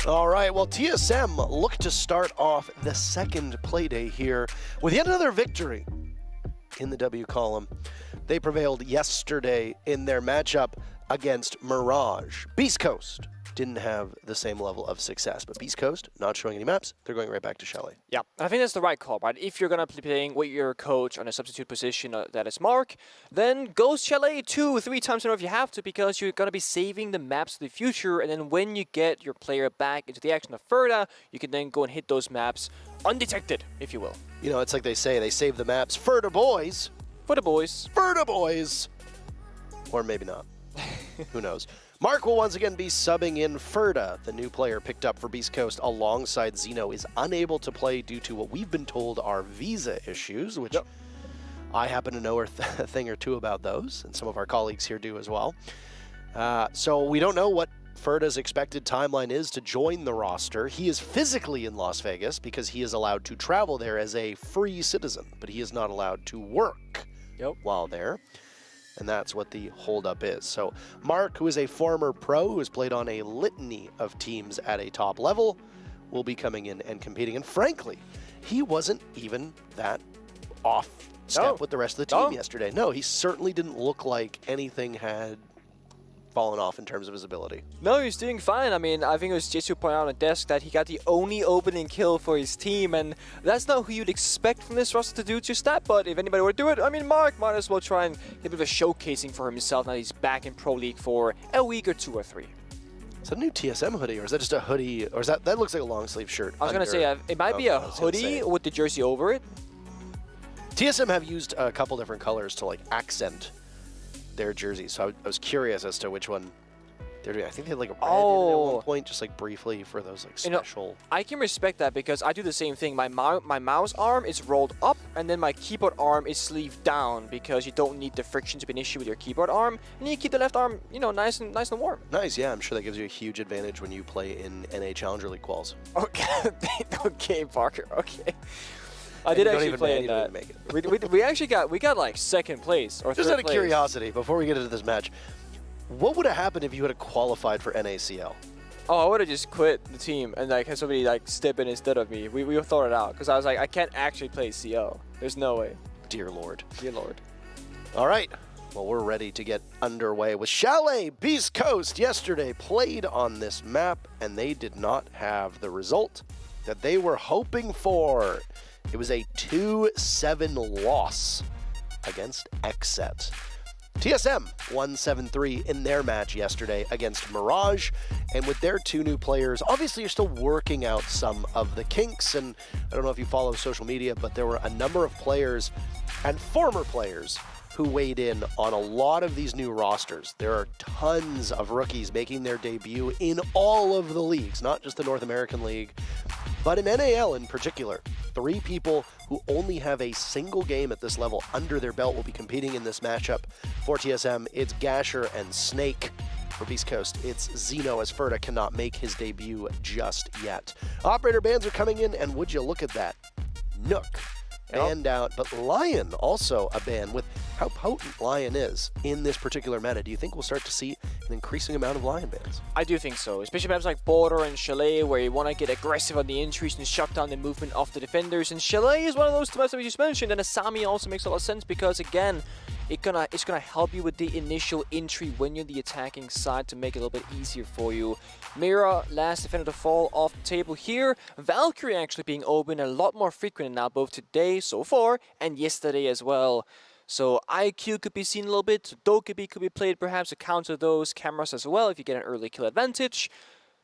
All right, well, TSM look to start off the second Playday here with yet another victory in the W column. They prevailed yesterday in their matchup against Mirage. Beastcoast didn't have the same level of success, but Beastcoast not showing any maps. They're going right back to Chalet. Yeah, I think that's the right call, right? If you're going to be playing with your coach on a substitute position that is Mark, then go Chalet 2-3 times in a row if you have to, because you're going to be saving the maps for the future, and then when you get your player back into the action of Ferda, you can then go and hit those maps undetected, if you will. You know, it's like they say, they save the maps for the boys. For the boys. For the boys. Or maybe not. Who knows? Mark will once again be subbing in. Ferda, the new player picked up for Beastcoast alongside Xeno, is unable to play due to what we've been told are visa issues, which I happen to know a thing or two about those, and some of our colleagues here do as well. So we don't know what Ferda's expected timeline is to join the roster. He is physically in Las Vegas because he is allowed to travel there as a free citizen, but he is not allowed to work while there. And that's what the holdup is. So Mark, who is a former pro, who has played on a litany of teams at a top level, will be coming in and competing. And frankly, he wasn't even that off step with the rest of the team yesterday. No, he certainly didn't look like anything had fallen off in terms of his ability. No, he's doing fine. I mean, I think it was Jitsu pointed out on the desk that he got the only opening kill for his team, and that's not who you'd expect from this roster to do just that, but if anybody would do it, I mean, Mark might as well try and get a bit of a showcasing for himself now he's back in Pro League for a week or 2 or 3. Is that a new TSM hoodie, or is that just a hoodie, or is that looks like a long sleeve shirt? I was going to say, it might be a hoodie with the jersey over it. TSM have used a couple different colors to like accent their jerseys, so I was curious as to which one they're doing. I think they had like a red in it at one point, just like briefly for those like special. You know, I can respect that because I do the same thing. My mouse arm is rolled up, and then my keyboard arm is sleeved down because you don't need the friction to be an issue with your keyboard arm, and you keep the left arm, you know, nice and warm. Nice, yeah. I'm sure that gives you a huge advantage when you play in NA Challenger League quals. Okay, okay, Parker. Okay. I did actually play in that. We actually got like second place or third place. Just out of curiosity, before we get into this match, what would have happened if you had qualified for NACL? Oh, I would have just quit the team and like had somebody like step in instead of me. We thought it out because I was like, I can't actually play CL. There's no way. Dear Lord. Dear Lord. All right. Well, we're ready to get underway with Chalet. Beastcoast yesterday played on this map, and they did not have the result that they were hoping for. It was a 2-7 loss against Xset. TSM won 7-3 in their match yesterday against Mirage, and with their 2 new players, obviously you're still working out some of the kinks, and I don't know if you follow social media, but there were a number of players and former players who weighed in on a lot of these new rosters. There are tons of rookies making their debut in all of the leagues, not just the North American League, but in NAL in particular. 3 people who only have a single game at this level under their belt will be competing in this matchup. For TSM, it's Gasher and Snake. For Beastcoast, it's Xeno, as Ferda cannot make his debut just yet. Operator bans are coming in, and would you look at that? Nook banned out, but Lion also a ban. With how potent Lion is in this particular meta, do you think we'll start to see an increasing amount of Lion bans? I do think so, especially maps like Border and Chalet, where you want to get aggressive on the entries and shut down the movement of the defenders. And Chalet is one of those maps that we just mentioned, and Asami also makes a lot of sense because, again, it's gonna help you with the initial entry when you're the attacking side to make it a little bit easier for you. Mira, last defender to fall off the table here. Valkyrie actually being open a lot more frequent now, both today so far and yesterday as well. So IQ could be seen a little bit, Dokkaebi could be played perhaps to counter those cameras as well if you get an early kill advantage.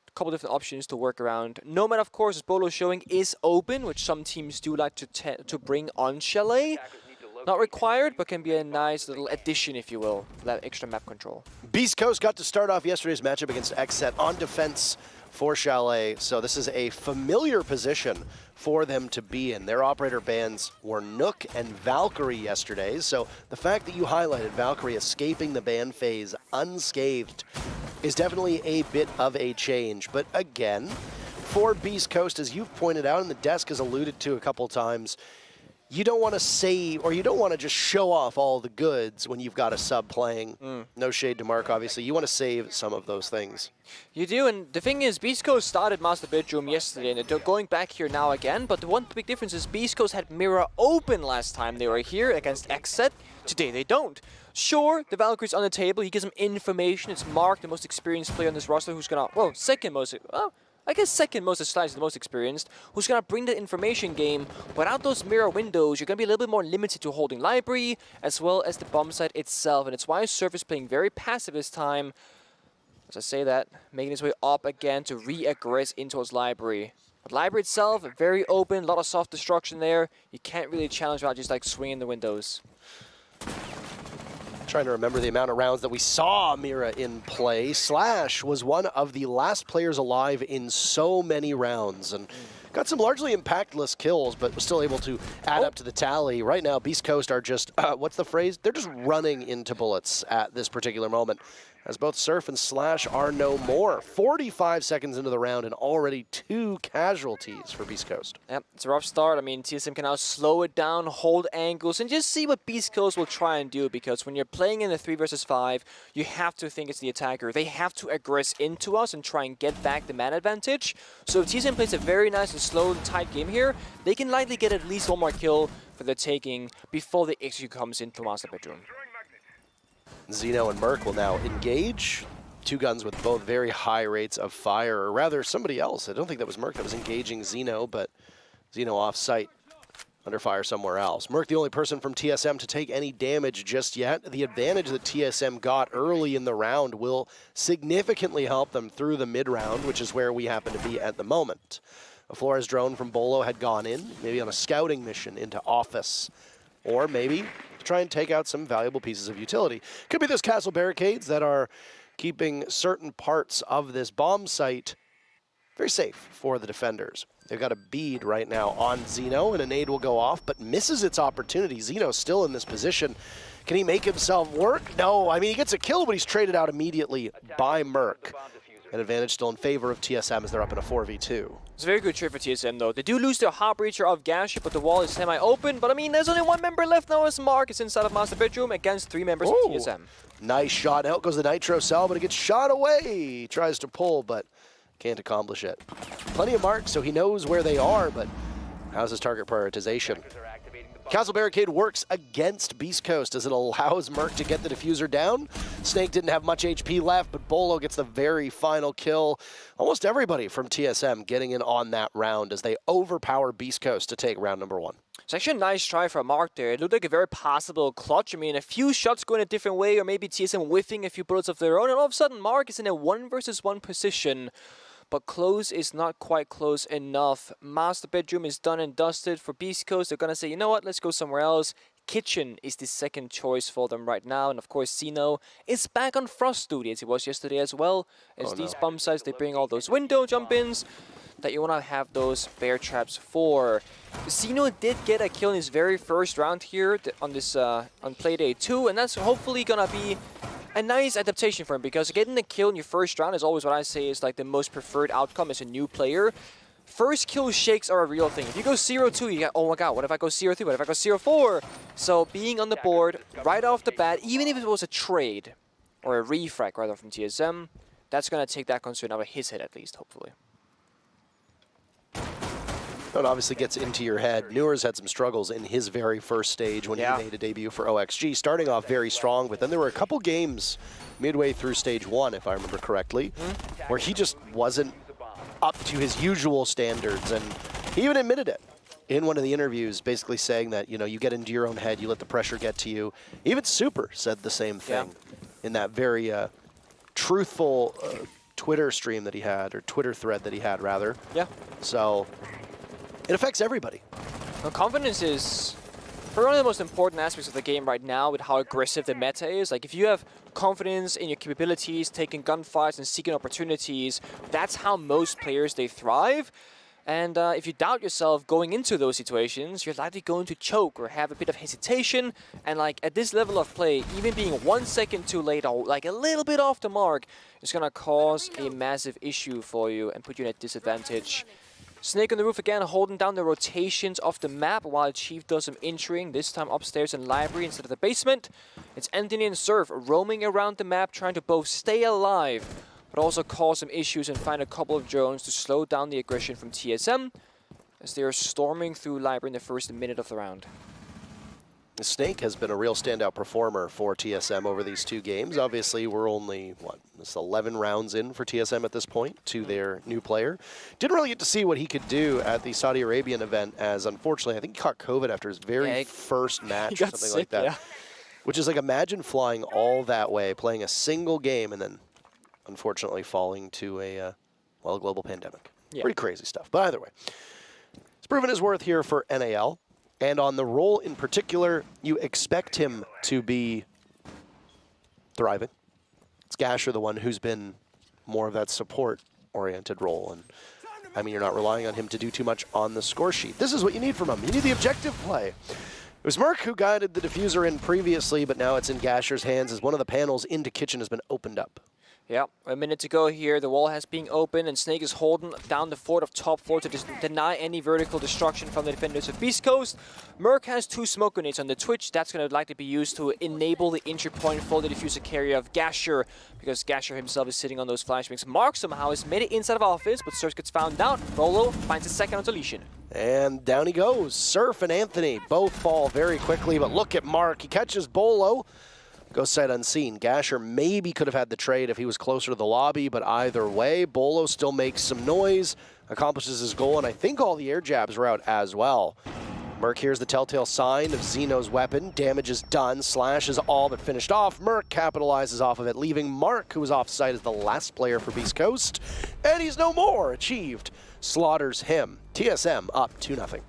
A couple different options to work around. Nomad, of course, as Bolo showing, is open, which some teams do like to bring on Chalet. Not required, but can be a nice little addition, if you will, for that extra map control. Beastcoast got to start off yesterday's matchup against Xset on defense for Chalet, so this is a familiar position for them to be in. Their operator bans were Nook and Valkyrie yesterday, so the fact that you highlighted Valkyrie escaping the ban phase unscathed is definitely a bit of a change. But again, for Beastcoast, as you've pointed out and the desk has alluded to a couple times, you don't want to save, or you don't want to just show off all the goods when you've got a sub playing. No shade to Mark, obviously. You want to save some of those things. You do, and the thing is, Beastcoast started Master Bedroom yesterday, and they're going back here now again, but the one big difference is Beastcoast had Mirror open last time they were here against Xset. Today they don't. Sure, the Valkyrie's on the table, he gives them information. It's Mark, the most experienced player on this roster, who's gonna, well, second most, I guess second most, Astralis the most experienced, who's gonna bring the information game. Without those mirror windows, you're gonna be a little bit more limited to holding library, as well as the bomb site itself, and it's why Surf is playing very passive this time. As I say that, making his way up again to re-aggress into his library. But library itself, very open, a lot of soft destruction there. You can't really challenge without just like swinging the windows. Trying to remember the amount of rounds that we saw Mira in play. Slash was one of the last players alive in so many rounds and got some largely impactless kills, but was still able to add up to the tally. Right now, Beastcoast are just, what's the phrase? They're just running into bullets at this particular moment, as both Surf and Slash are no more. 45 seconds into the round and already 2 casualties for Beastcoast. Yep, it's a rough start. I mean, TSM can now slow it down, hold angles, and just see what Beastcoast will try and do, because when you're playing in a 3 versus 5, you have to think it's the attacker. They have to aggress into us and try and get back the man advantage. So if TSM plays a very nice and slow and tight game here, they can likely get at least one more kill for the taking before the execute comes into Master Bedroom. Xeno and Merc will now engage. 2 guns with both very high rates of fire, or rather somebody else. I don't think that was Merc that was engaging Xeno, but Xeno off-site under fire somewhere else. Merc the only person from TSM to take any damage just yet. The advantage that TSM got early in the round will significantly help them through the mid-round, which is where we happen to be at the moment. A Flores drone from Bolo had gone in, maybe on a scouting mission into office, or maybe try and take out some valuable pieces of utility. Could be those castle barricades that are keeping certain parts of this bomb site very safe for the defenders. They've got a bead right now on Xeno, and a nade will go off, but misses its opportunity. Xeno's still in this position. Can he make himself work? No, I mean, he gets a kill, but he's traded out immediately by Merc. An advantage still in favor of TSM as they're up in a 4v2. It's a very good trade for TSM though. They do lose their hard breacher of Gash, but the wall is semi-open. But I mean, there's only 1 member left now as Mark is inside of Master Bedroom against 3 members of TSM. Nice shot. Out goes the Nitro cell, but it gets shot away. He tries to pull, but can't accomplish it. Plenty of marks, so he knows where they are, but how's his target prioritization? Castle Barricade works against Beastcoast as it allows Merc to get the diffuser down. Snake didn't have much HP left, but Bolo gets the very final kill. Almost everybody from TSM getting in on that round as they overpower Beastcoast to take round number 1. It's actually a nice try for Mark there. It looked like a very possible clutch. I mean, a few shots going a different way, or maybe TSM whiffing a few bullets of their own, and all of a sudden Mark is in a 1 versus 1 position. But close is not quite close enough. Master Bedroom is done and dusted for Beastcoast. They're going to say, you know what, let's go somewhere else. Kitchen is the second choice for them right now. And of course, Xeno is back on Frost Duty as he was yesterday as well. As these bomb sites, they bring all those window jump-ins that you want to have those bear traps for. Xeno did get a kill in his very first round here on this on Playday 2. And that's hopefully going to be a nice adaptation for him, because getting a kill in your first round is always what I say is like the most preferred outcome as a new player. First kill shakes are a real thing. If you go 0-2, you get, oh my god, what if I go 0-3? What if I go 0-4? So being on the board right off the bat, even if it was a trade, or a refrag rather from TSM, that's going to take that concern out of his head at least, hopefully. It obviously gets into your head. Newer's had some struggles in his very first stage when he made a debut for OXG, starting off very strong, but then there were a couple games midway through stage 1, if I remember correctly, where he just wasn't up to his usual standards, and he even admitted it in one of the interviews, basically saying that, you know, you get into your own head, you let the pressure get to you. Even Super said the same thing in that very truthful Twitter stream that he had, or Twitter thread that he had, rather. Yeah. So it affects everybody. Well, confidence is one of the most important aspects of the game right now with how aggressive the meta is. Like, if you have confidence in your capabilities, taking gunfights and seeking opportunities, that's how most players, they thrive. And if you doubt yourself going into those situations, you're likely going to choke or have a bit of hesitation. And like at this level of play, even being 1 second too late or like a little bit off the mark is going to cause a massive issue for you and put you at a disadvantage. Snake on the roof again, holding down the rotations of the map while Chief does some entering, this time upstairs in library instead of the basement. It's Anthony and Surf roaming around the map, trying to both stay alive, but also cause some issues and find a couple of drones to slow down the aggression from TSM as they are storming through library in the first minute of the round. Snake has been a real standout performer for TSM over these 2 games. Obviously, we're only, this 11 rounds in for TSM at this point to their new player. Didn't really get to see what he could do at the Saudi Arabian event, as unfortunately, I think he caught COVID after his very first match or something like that. Yeah. Which is like, imagine flying all that way, playing a single game, and then unfortunately falling to a, global pandemic. Yeah. Pretty crazy stuff. But either way, it's proven his worth here for NAL. And on the role in particular, you expect him to be thriving. It's Gasher, the one who's been more of that support-oriented role. And I mean, you're not relying on him to do too much on the score sheet. This is what you need from him. You need the objective play. It was Merc who guided the diffuser in previously, but now it's in Gasher's hands as one of the panels into Kitchen has been opened up. Yeah, a minute to go here. The wall has been opened, and Snake is holding down the fort of top floor to deny any vertical destruction from the defenders of Beastcoast. Merc has 2 smoke grenades on the Twitch. That's going to likely be used to enable the entry point for the diffuser carrier of Gasher, because Gasher himself is sitting on those flashbangs. Mark somehow has made it inside of office, but Surf gets found out. Rolo finds a second on deletion. And down he goes. Surf and Anthony both fall very quickly, but look at Mark. He catches Bolo. Goes sight unseen. Gasher maybe could have had the trade if he was closer to the lobby, but either way, Bolo still makes some noise, accomplishes his goal, and I think all the air jabs are out as well. Merc here's the telltale sign of Xeno's weapon. Damage is done. Slash is all but finished off. Merc capitalizes off of it, leaving Mark, who was off site as the last player for Beast Coast. And he's no more. Achieved. Slaughters him. TSM up 2-0.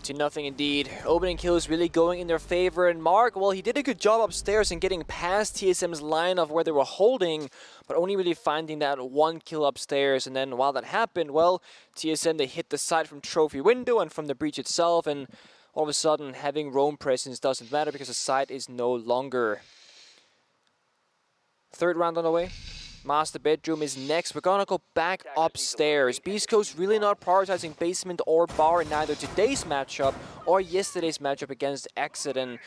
2-0 indeed. Opening kill is really going in their favor, and Mark, well, he did a good job upstairs in getting past TSM's line of where they were holding, but only really finding that 1 kill upstairs. And then while that happened, well, TSM, they hit the side from trophy window and from the breach itself, and all of a sudden having roam presence doesn't matter because the site is no longer. 3rd round on the way. Master bedroom is next. We're gonna go back upstairs. Beastcoast really not prioritizing basement or bar in neither today's matchup or yesterday's matchup against Xset. And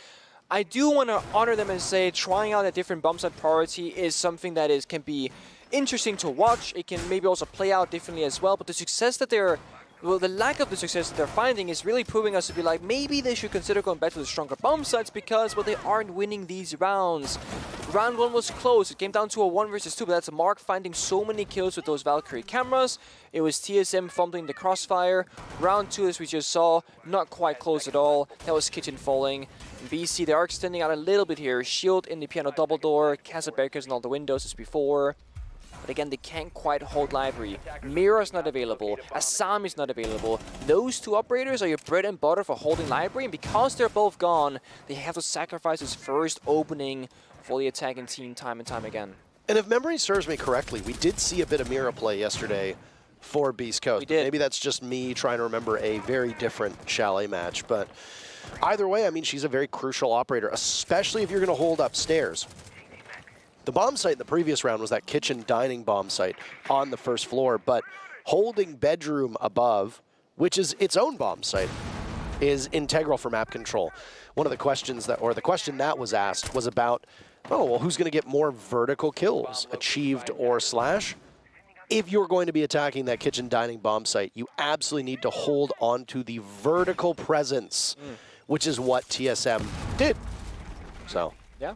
I do want to honor them and say trying out a different bomb site priority is something that can be interesting to watch. It can maybe also play out differently as well. But the success that the lack of the success that they're finding is really proving us to be like, maybe they should consider going back to the stronger bomb sites because, well, they aren't winning these rounds. Round 1 was close. It came down to a 1 versus 2, but that's Mark finding so many kills with those Valkyrie cameras. It was TSM fumbling the crossfire. Round 2, as we just saw, not quite close at all. That was Kitchen falling. BC, they are extending out a little bit here. Shield in the piano double door. Casa barricades in all the windows as before. But again, they can't quite hold library. Mirage not available. Assam is not available. Those 2 operators are your bread and butter for holding library, and because they're both gone, they have to sacrifice this first opening for the attacking team time and time again. And if memory serves me correctly, we did see a bit of Mira play yesterday for Beast Coast. We did. Maybe that's just me trying to remember a very different Chalet match, but either way, I mean, she's a very crucial operator, especially if you're going to hold upstairs. The bomb site in the previous round was that kitchen dining bomb site on the first floor, but holding bedroom above, which is its own bomb site, is integral for map control. One of the questions the question that was asked was about, oh, well, who's going to get more vertical kills, achieved or slash? If you're going to be attacking that kitchen dining bomb site, you absolutely need to hold on to the vertical presence, which is what TSM did. So, yeah.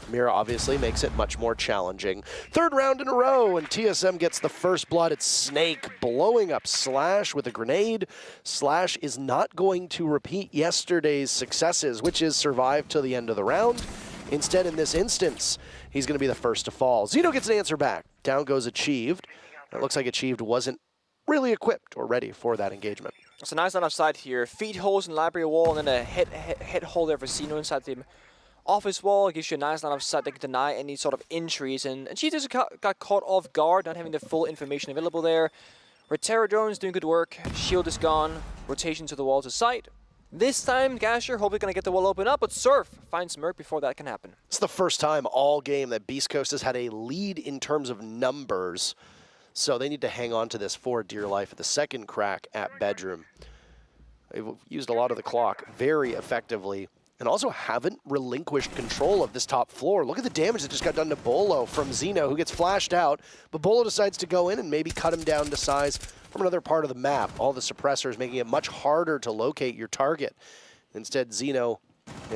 Mira obviously makes it much more challenging. 3rd round in a row, and TSM gets the first blood. It's Snake blowing up Slash with a grenade. Slash is not going to repeat yesterday's successes, which is survive till the end of the round. Instead, in this instance, he's going to be the first to fall. Xeno gets an answer back. Down goes Achieved. It looks like Achieved wasn't really equipped or ready for that engagement. It's a nice line of sight here. Feet holes in library wall, and then a head hole there for Xeno inside the office wall. Gives you a nice line of sight that can deny any sort of entries, and she just got caught off guard, not having the full information available there. Terror drones doing good work. Shield is gone. Rotation to the wall to sight. This time, Gasher hopefully going to get the wall open up, but Surf finds Merc before that can happen. It's the first time all game that Beast Coast has had a lead in terms of numbers. So they need to hang on to this for dear life at the second crack at Bedroom. They've used a lot of the clock very effectively and also haven't relinquished control of this top floor. Look at the damage that just got done to Bolo from Xeno, who gets flashed out, but Bolo decides to go in and maybe cut him down to size from another part of the map. All the suppressors making it much harder to locate your target. Instead, Xeno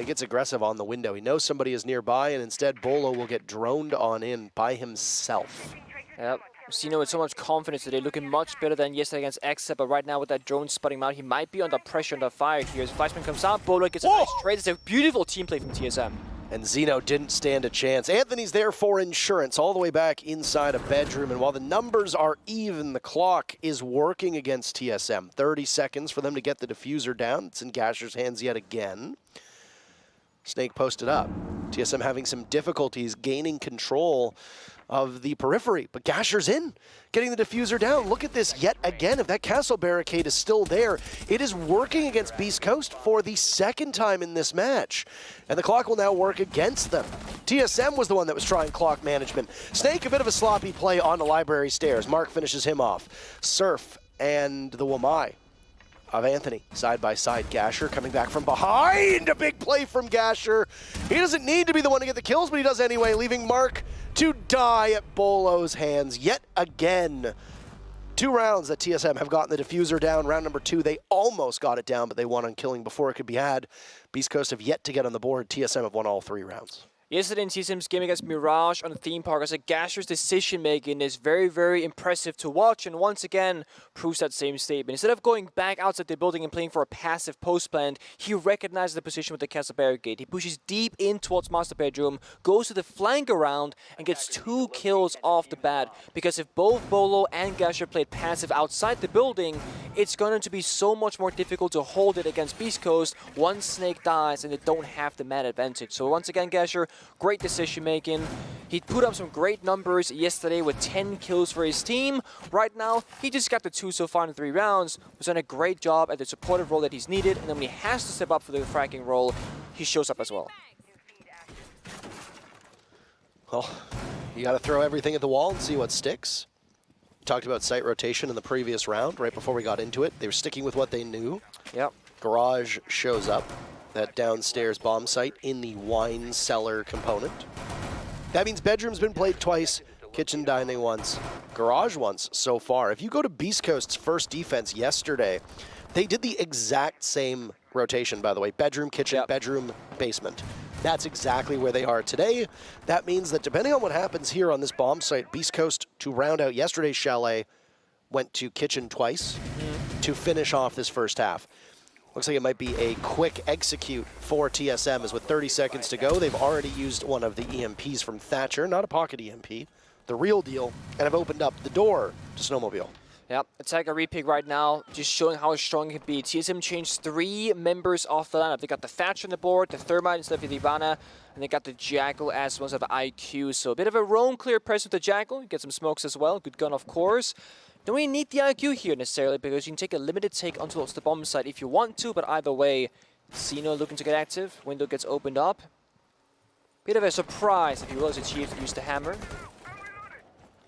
gets aggressive on the window. He knows somebody is nearby, and instead Bolo will get droned on in by himself. Yep. Xeno with so much confidence today, looking much better than yesterday against Xset, but right now with that drone spotting him out, he might be under pressure, under fire here. As Flashman comes out, Bolo gets a nice trade. It's a beautiful team play from TSM. And Xeno didn't stand a chance. Anthony's there for insurance all the way back inside a Bedroom, and while the numbers are even, the clock is working against TSM. 30 seconds for them to get the diffuser down. It's in Gasher's hands yet again. Snake posted up. TSM having some difficulties gaining control of the periphery, but Gasher's in, getting the diffuser down. Look at this yet again. If that castle barricade is still there, it is working against Beastcoast for the second time in this match, and the clock will now work against them. TSM was the one that was trying clock management. Snake, a bit of a sloppy play on the library stairs. Mark finishes him off. Surf and the Wamai of Anthony, side by side. Gasher coming back from behind. A big play from Gasher. He doesn't need to be the one to get the kills, but he does anyway, leaving Mark to die at Bolo's hands yet again. 2 rounds that TSM have gotten the diffuser down. Round number 2, they almost got it down, but they won on killing before it could be had. Beastcoast have yet to get on the board. TSM have won all 3 rounds. Yesterday in TSM's game against Mirage on the theme park, as Gasher's decision-making is very, very impressive to watch, and once again proves that same statement. Instead of going back outside the building and playing for a passive post plant, he recognizes the position with the castle barricade. He pushes deep in towards Master Bedroom, goes to the flank around, and gets 2 kills off the bat. Because if both Bolo and Gasher played passive outside the building, it's going to be so much more difficult to hold it against Beastcoast once Snake dies and they don't have the man advantage. So once again, Gasher, great decision making. He put up some great numbers yesterday with 10 kills for his team. Right now, he just got the 2 so far in 3 rounds. He's done a great job at the supportive role that he's needed, and then when he has to step up for the fracking role, he shows up as well. Well, you got to throw everything at the wall and see what sticks. Talked about site rotation in the previous round, right before we got into it. They were sticking with what they knew. Yep. Garage shows up. That downstairs bomb site in the wine cellar component. That means Bedroom's been played twice, Kitchen Dining once, Garage once so far. If you go to Beastcoast's first defense yesterday, they did the exact same rotation, by the way. Bedroom, kitchen, bedroom, basement. That's exactly where they are today. That means that depending on what happens here on this bomb site, Beastcoast, to round out yesterday's chalet, went to kitchen twice to finish off this first half. Looks like it might be a quick execute for TSM, as with 30 seconds to go, they've already used one of the EMPs from Thatcher, not a pocket EMP, the real deal, and have opened up the door to Snowmobile. Yep, attack a repick right now, just showing how strong it can be. TSM changed 3 members off the lineup. They got the Thatcher on the board, the Thermite instead of the Ivana, and they got the Jackal as well as the IQ. So a bit of a roam clear press with the Jackal, get some smokes as well, good gun of course. Don't really need the IQ here necessarily, because you can take a limited take onto the bomb site if you want to, but either way, Xeno looking to get active, window gets opened up. Bit of a surprise, if you will, as Chief used the hammer.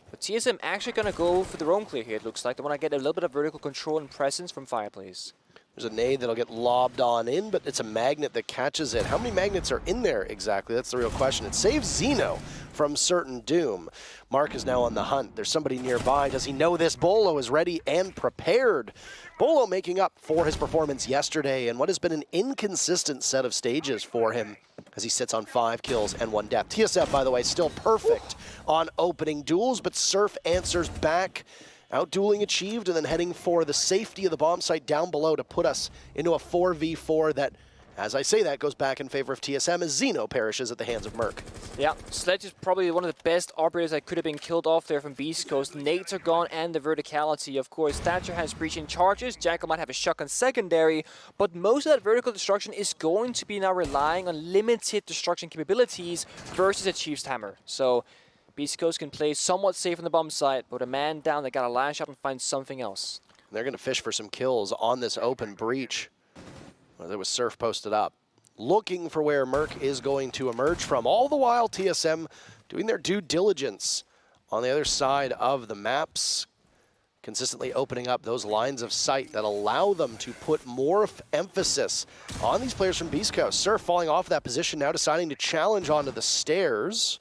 But TSM actually gonna go for the roam clear here, it looks like. They wanna get a little bit of vertical control and presence from Fireplace. There's a nade that'll get lobbed on in, but it's a magnet that catches it. How many magnets are in there exactly? That's the real question. It saves Xeno from certain doom. Mark is now on the hunt. There's somebody nearby. Does he know this? Bolo is ready and prepared. Bolo making up for his performance yesterday and what has been an inconsistent set of stages for him as he sits on 5 kills and 1 death. TSF, by the way, still perfect on opening duels, but Surf answers back. Out-dueling achieved, and then heading for the safety of the bomb site down below to put us into a 4v4 that, as I say that, goes back in favor of TSM as Xeno perishes at the hands of Merc. Yeah, Sledge is probably one of the best operators that could have been killed off there from Beastcoast. Nades are gone and the verticality, of course. Thatcher has breaching charges. Jackal might have a shotgun secondary, but most of that vertical destruction is going to be now relying on limited destruction capabilities versus a Chief's hammer. So Beastcoast can play somewhat safe on the bomb site, but a man down, they got to lash out and find something else. They're going to fish for some kills on this open breach. Well, there was Surf posted up, looking for where Merc is going to emerge from. All the while, TSM doing their due diligence on the other side of the maps, consistently opening up those lines of sight that allow them to put more emphasis on these players from Beastcoast. Surf falling off that position, now deciding to challenge onto the stairs.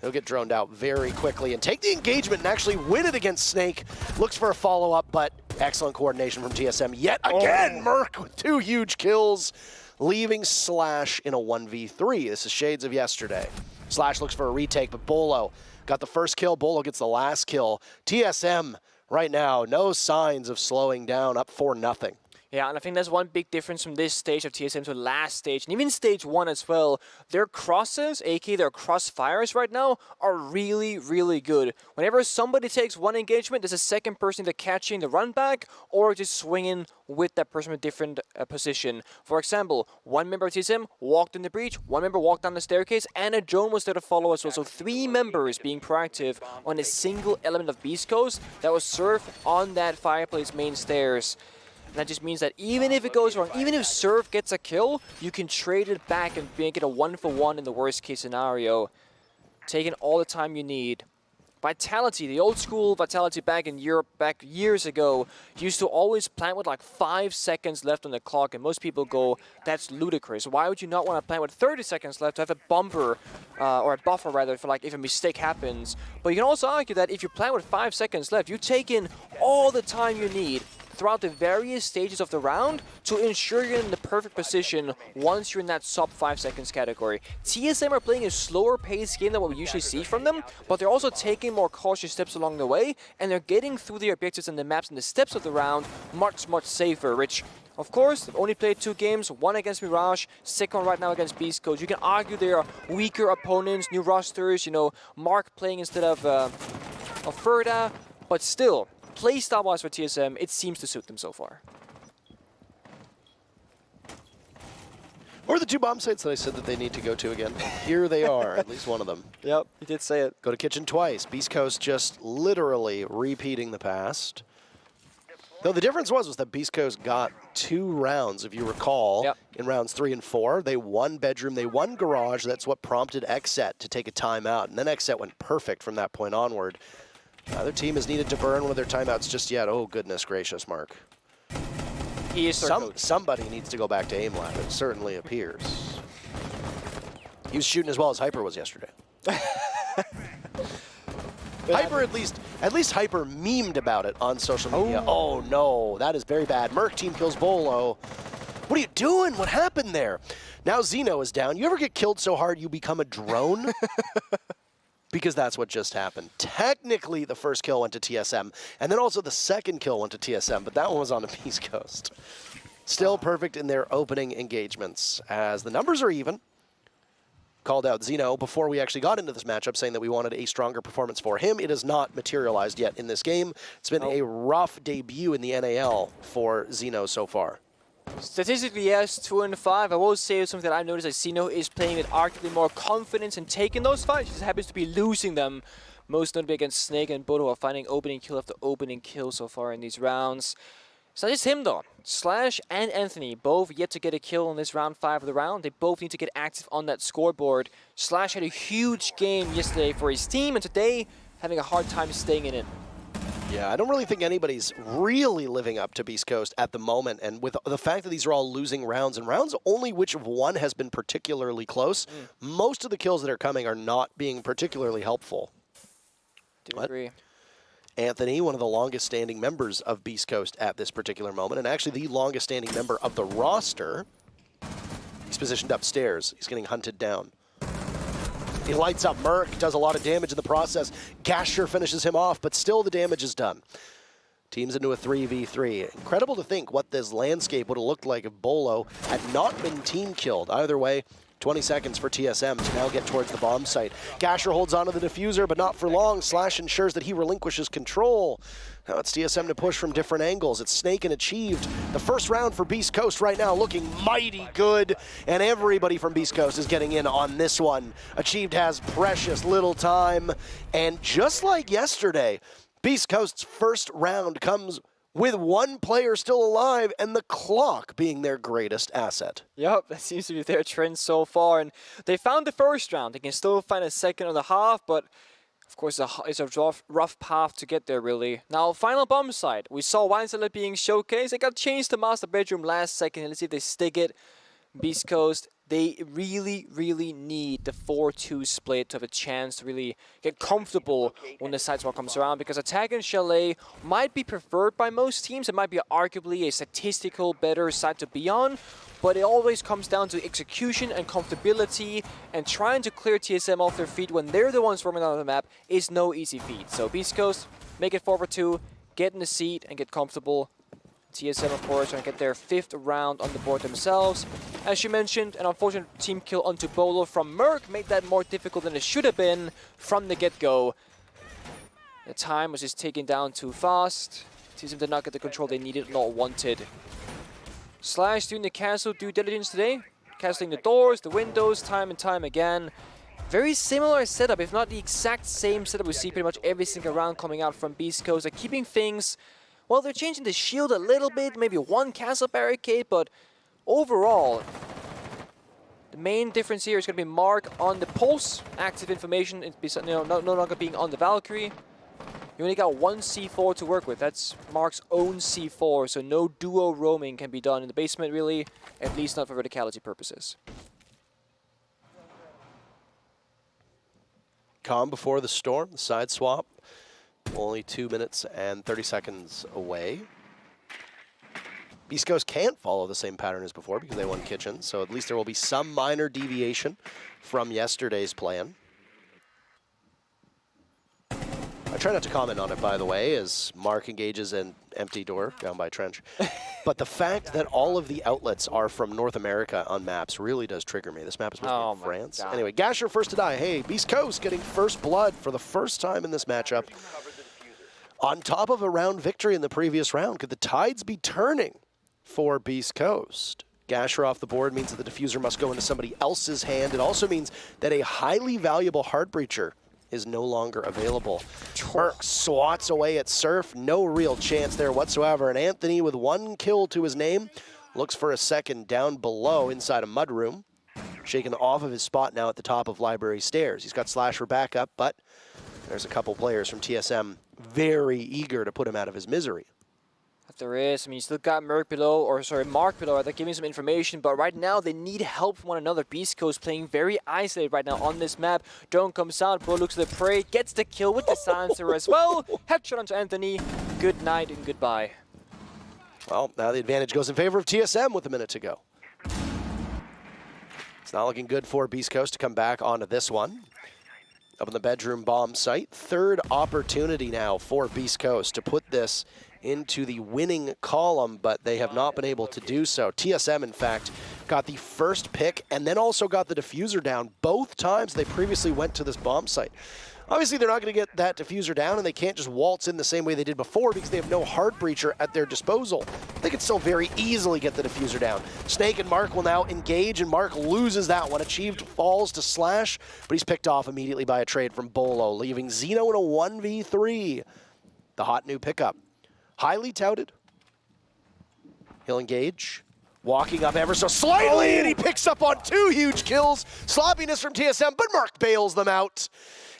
He'll get droned out very quickly and take the engagement and actually win it against Snake. Looks for a follow-up, but excellent coordination from TSM yet again. Merc with 2 huge kills, leaving Slash in a 1v3. This is shades of yesterday. Slash looks for a retake, but Bolo got the first kill. Bolo gets the last kill. TSM right now, no signs of slowing down, up 4-0. Yeah, and I think that's one big difference from this stage of TSM to last stage, and even stage 1 as well. Their crosses, aka their crossfires right now, are really, really good. Whenever somebody takes one engagement, there's a second person either catching the run back or just swinging with that person with a different position. For example, one member of TSM walked in the breach, one member walked down the staircase, and a drone was there to follow as well. So 3 members being proactive on a single element of Beastcoast that was served on that fireplace main stairs. And that just means that even if it goes wrong, even if Surf gets a kill, you can trade it back and make it a 1-for-1 in the worst case scenario. Taking all the time you need. Vitality, the old school Vitality back in Europe, back years ago, used to always plant with like 5 seconds left on the clock, and most people go, that's ludicrous. Why would you not want to plant with 30 seconds left to have a bumper, or a buffer rather, for like if a mistake happens? But you can also argue that if you plant with 5 seconds left, you take in all the time you need throughout the various stages of the round to ensure you're in the perfect position once you're in that sub 5 seconds category. TSM are playing a slower paced game than what we usually see from them, but they're also taking more cautious steps along the way, and they're getting through the objectives and the maps and the steps of the round much, much safer, which of course, they've only played 2 games, one against Mirage, second one right now against Beastcoast. You can argue they are weaker opponents, new rosters, you know, Mark playing instead of Ferda, but still, playstyle-wise for TSM, it seems to suit them so far. Or the 2 bomb sites that I said that they need to go to again. Here they are, at least one of them. Yep, you did say it. Go to kitchen twice. Beastcoast just literally repeating the past. Though the difference was that Beastcoast got 2 rounds, if you recall, in rounds 3 and 4. They won bedroom, they won garage. That's what prompted Xset to take a timeout. And then Xset went perfect from that point onward. Neither team has needed to burn one of their timeouts just yet. Oh, goodness gracious, Mark. He is somebody needs to go back to aim lab, it certainly appears. He was shooting as well as Hyper was yesterday. Hyper at least Hyper memed about it on social media. Oh no, that is very bad. Merc team kills Bolo. What are you doing? What happened there? Now Zeno is down. You ever get killed so hard you become a drone? Because that's what just happened. Technically, the first kill went to TSM, and then also the second kill went to TSM, but that one was on the Beastcoast. Still perfect in their opening engagements, as the numbers are even. Called out Zeno before we actually got into this matchup, saying that we wanted a stronger performance for him. It has not materialized yet in this game. It's been a rough debut in the NAL for Zeno so far. Statistically, yes, 2 and 5. I will say something that I've noticed that Zeno is playing with arguably more confidence in taking those fights. He just happens to be losing them. Most notably against Snake and Bodo are finding opening kill after opening kill so far in these rounds. It's not just him though. Slash and Anthony both yet to get a kill in this round 5 of the round. They both need to get active on that scoreboard. Slash had a huge game yesterday for his team, and today having a hard time staying in it. Yeah, I don't really think anybody's really living up to Beastcoast at the moment, and with the fact that these are all losing rounds, and rounds only which of one has been particularly close, most of the kills that are coming are not being particularly helpful. Do agree. Anthony, one of the longest standing members of Beastcoast at this particular moment, and actually the longest standing member of the roster. He's positioned upstairs. He's getting hunted down. He lights up Merc, does a lot of damage in the process. Gasher finishes him off, but still the damage is done. Teams into a 3v3. Incredible to think what this landscape would have looked like if Bolo had not been team killed. Either way, 20 seconds for TSM to now get towards the bomb site. Gasher holds onto the diffuser, but not for long. Slash ensures that he relinquishes control. Now it's TSM to push from different angles. It's Snake and Achieved. The first round for Beastcoast right now looking mighty good, and everybody from Beastcoast is getting in on this one. Achieved has precious little time, and just like yesterday, Beastcoast's first round comes with one player still alive and the clock being their greatest asset. Yep, that seems to be their trend so far, and they found the first round. They can still find a second and a half, but Of course, it's a rough path to get there, really. Now, final bomb site. We saw Wineseller being showcased. It got changed to Master Bedroom last second. Let's see if they stick it. Beastcoast, they really, really need the 4-2 split to have a chance to really get comfortable when the side swap comes around, because Attack and Chalet might be preferred by most teams. It might be arguably a statistical better side to be on, but it always comes down to execution and comfortability, and trying to clear TSM off their feet when they're the ones roaming on the map is no easy feat. So Beastcoast, make it 4-2, get in the seat and get comfortable. TSM, of course, trying to get their 5th round on the board themselves. As you mentioned, an unfortunate team kill onto Bolo from Merc made that more difficult than it should have been from the get-go. The time was just taken down too fast. TSM did not get the control they needed nor wanted. Slash doing the castle due diligence today. Castling the doors, the windows, time and time again. Very similar setup, if not the exact same setup we see pretty much every single round coming out from Beastcoast. They're keeping things... Well, they're changing the shield a little bit, maybe one castle barricade, but overall, the main difference here is going to be Mark on the pulse. Active information, no longer being on the Valkyrie. You only got one C4 to work with. That's Mark's own C4, so no duo roaming can be done in the basement, really, at least not for verticality purposes. Calm before the storm, the side swap. Only 2 minutes and 30 seconds away. Beastcoast can't follow the same pattern as before because they won Kitchen, so at least there will be some minor deviation from yesterday's plan. I try not to comment on it, by the way, as Mark engages an empty door down by Trench. But the fact that all of the outlets are from North America on maps really does trigger me. This map is supposed to be in France. God. Anyway, Gasher first to die. Hey, Beastcoast getting first blood for the first time in this matchup. On top of a round victory in the previous round, could the tides be turning for Beastcoast? Gasher off the board means that the diffuser must go into somebody else's hand. It also means that a highly valuable Heartbreacher is no longer available. Merc swats away at Surf. No real chance there whatsoever. And Anthony, with 1 kill to his name, looks for a second down below inside a mudroom. Shaken off of his spot now at the top of Library Stairs. He's got Slash for backup, but there's a couple players from TSM very eager to put him out of his misery. There is. I mean, you still got Mark below, they're giving some information, but right now they need help from one another. Beastcoast playing very isolated right now on this map. Drone comes out, Bro looks to the prey, gets the kill with the silencer as well. Headshot onto Anthony. Good night and goodbye. Well, now the advantage goes in favor of TSM with a minute to go. It's not looking good for Beastcoast to come back onto this one. Up in the bedroom bomb site. 3rd opportunity now for Beastcoast to put this into the winning column, but they have not been able to do so. TSM, in fact, got the first pick and then also got the diffuser down both times they previously went to this bomb site. Obviously, they're not going to get that diffuser down, and they can't just waltz in the same way they did before because they have no Heartbreacher at their disposal. They could still very easily get the diffuser down. Snake and Mark will now engage, and Mark loses that one. Achieved falls to Slash, but he's picked off immediately by a trade from Bolo, leaving Xeno in a 1v3. The hot new pickup. Highly touted. He'll engage. Walking up ever so slightly, and he picks up on 2 huge kills. Sloppiness from TSM, but Mark bails them out.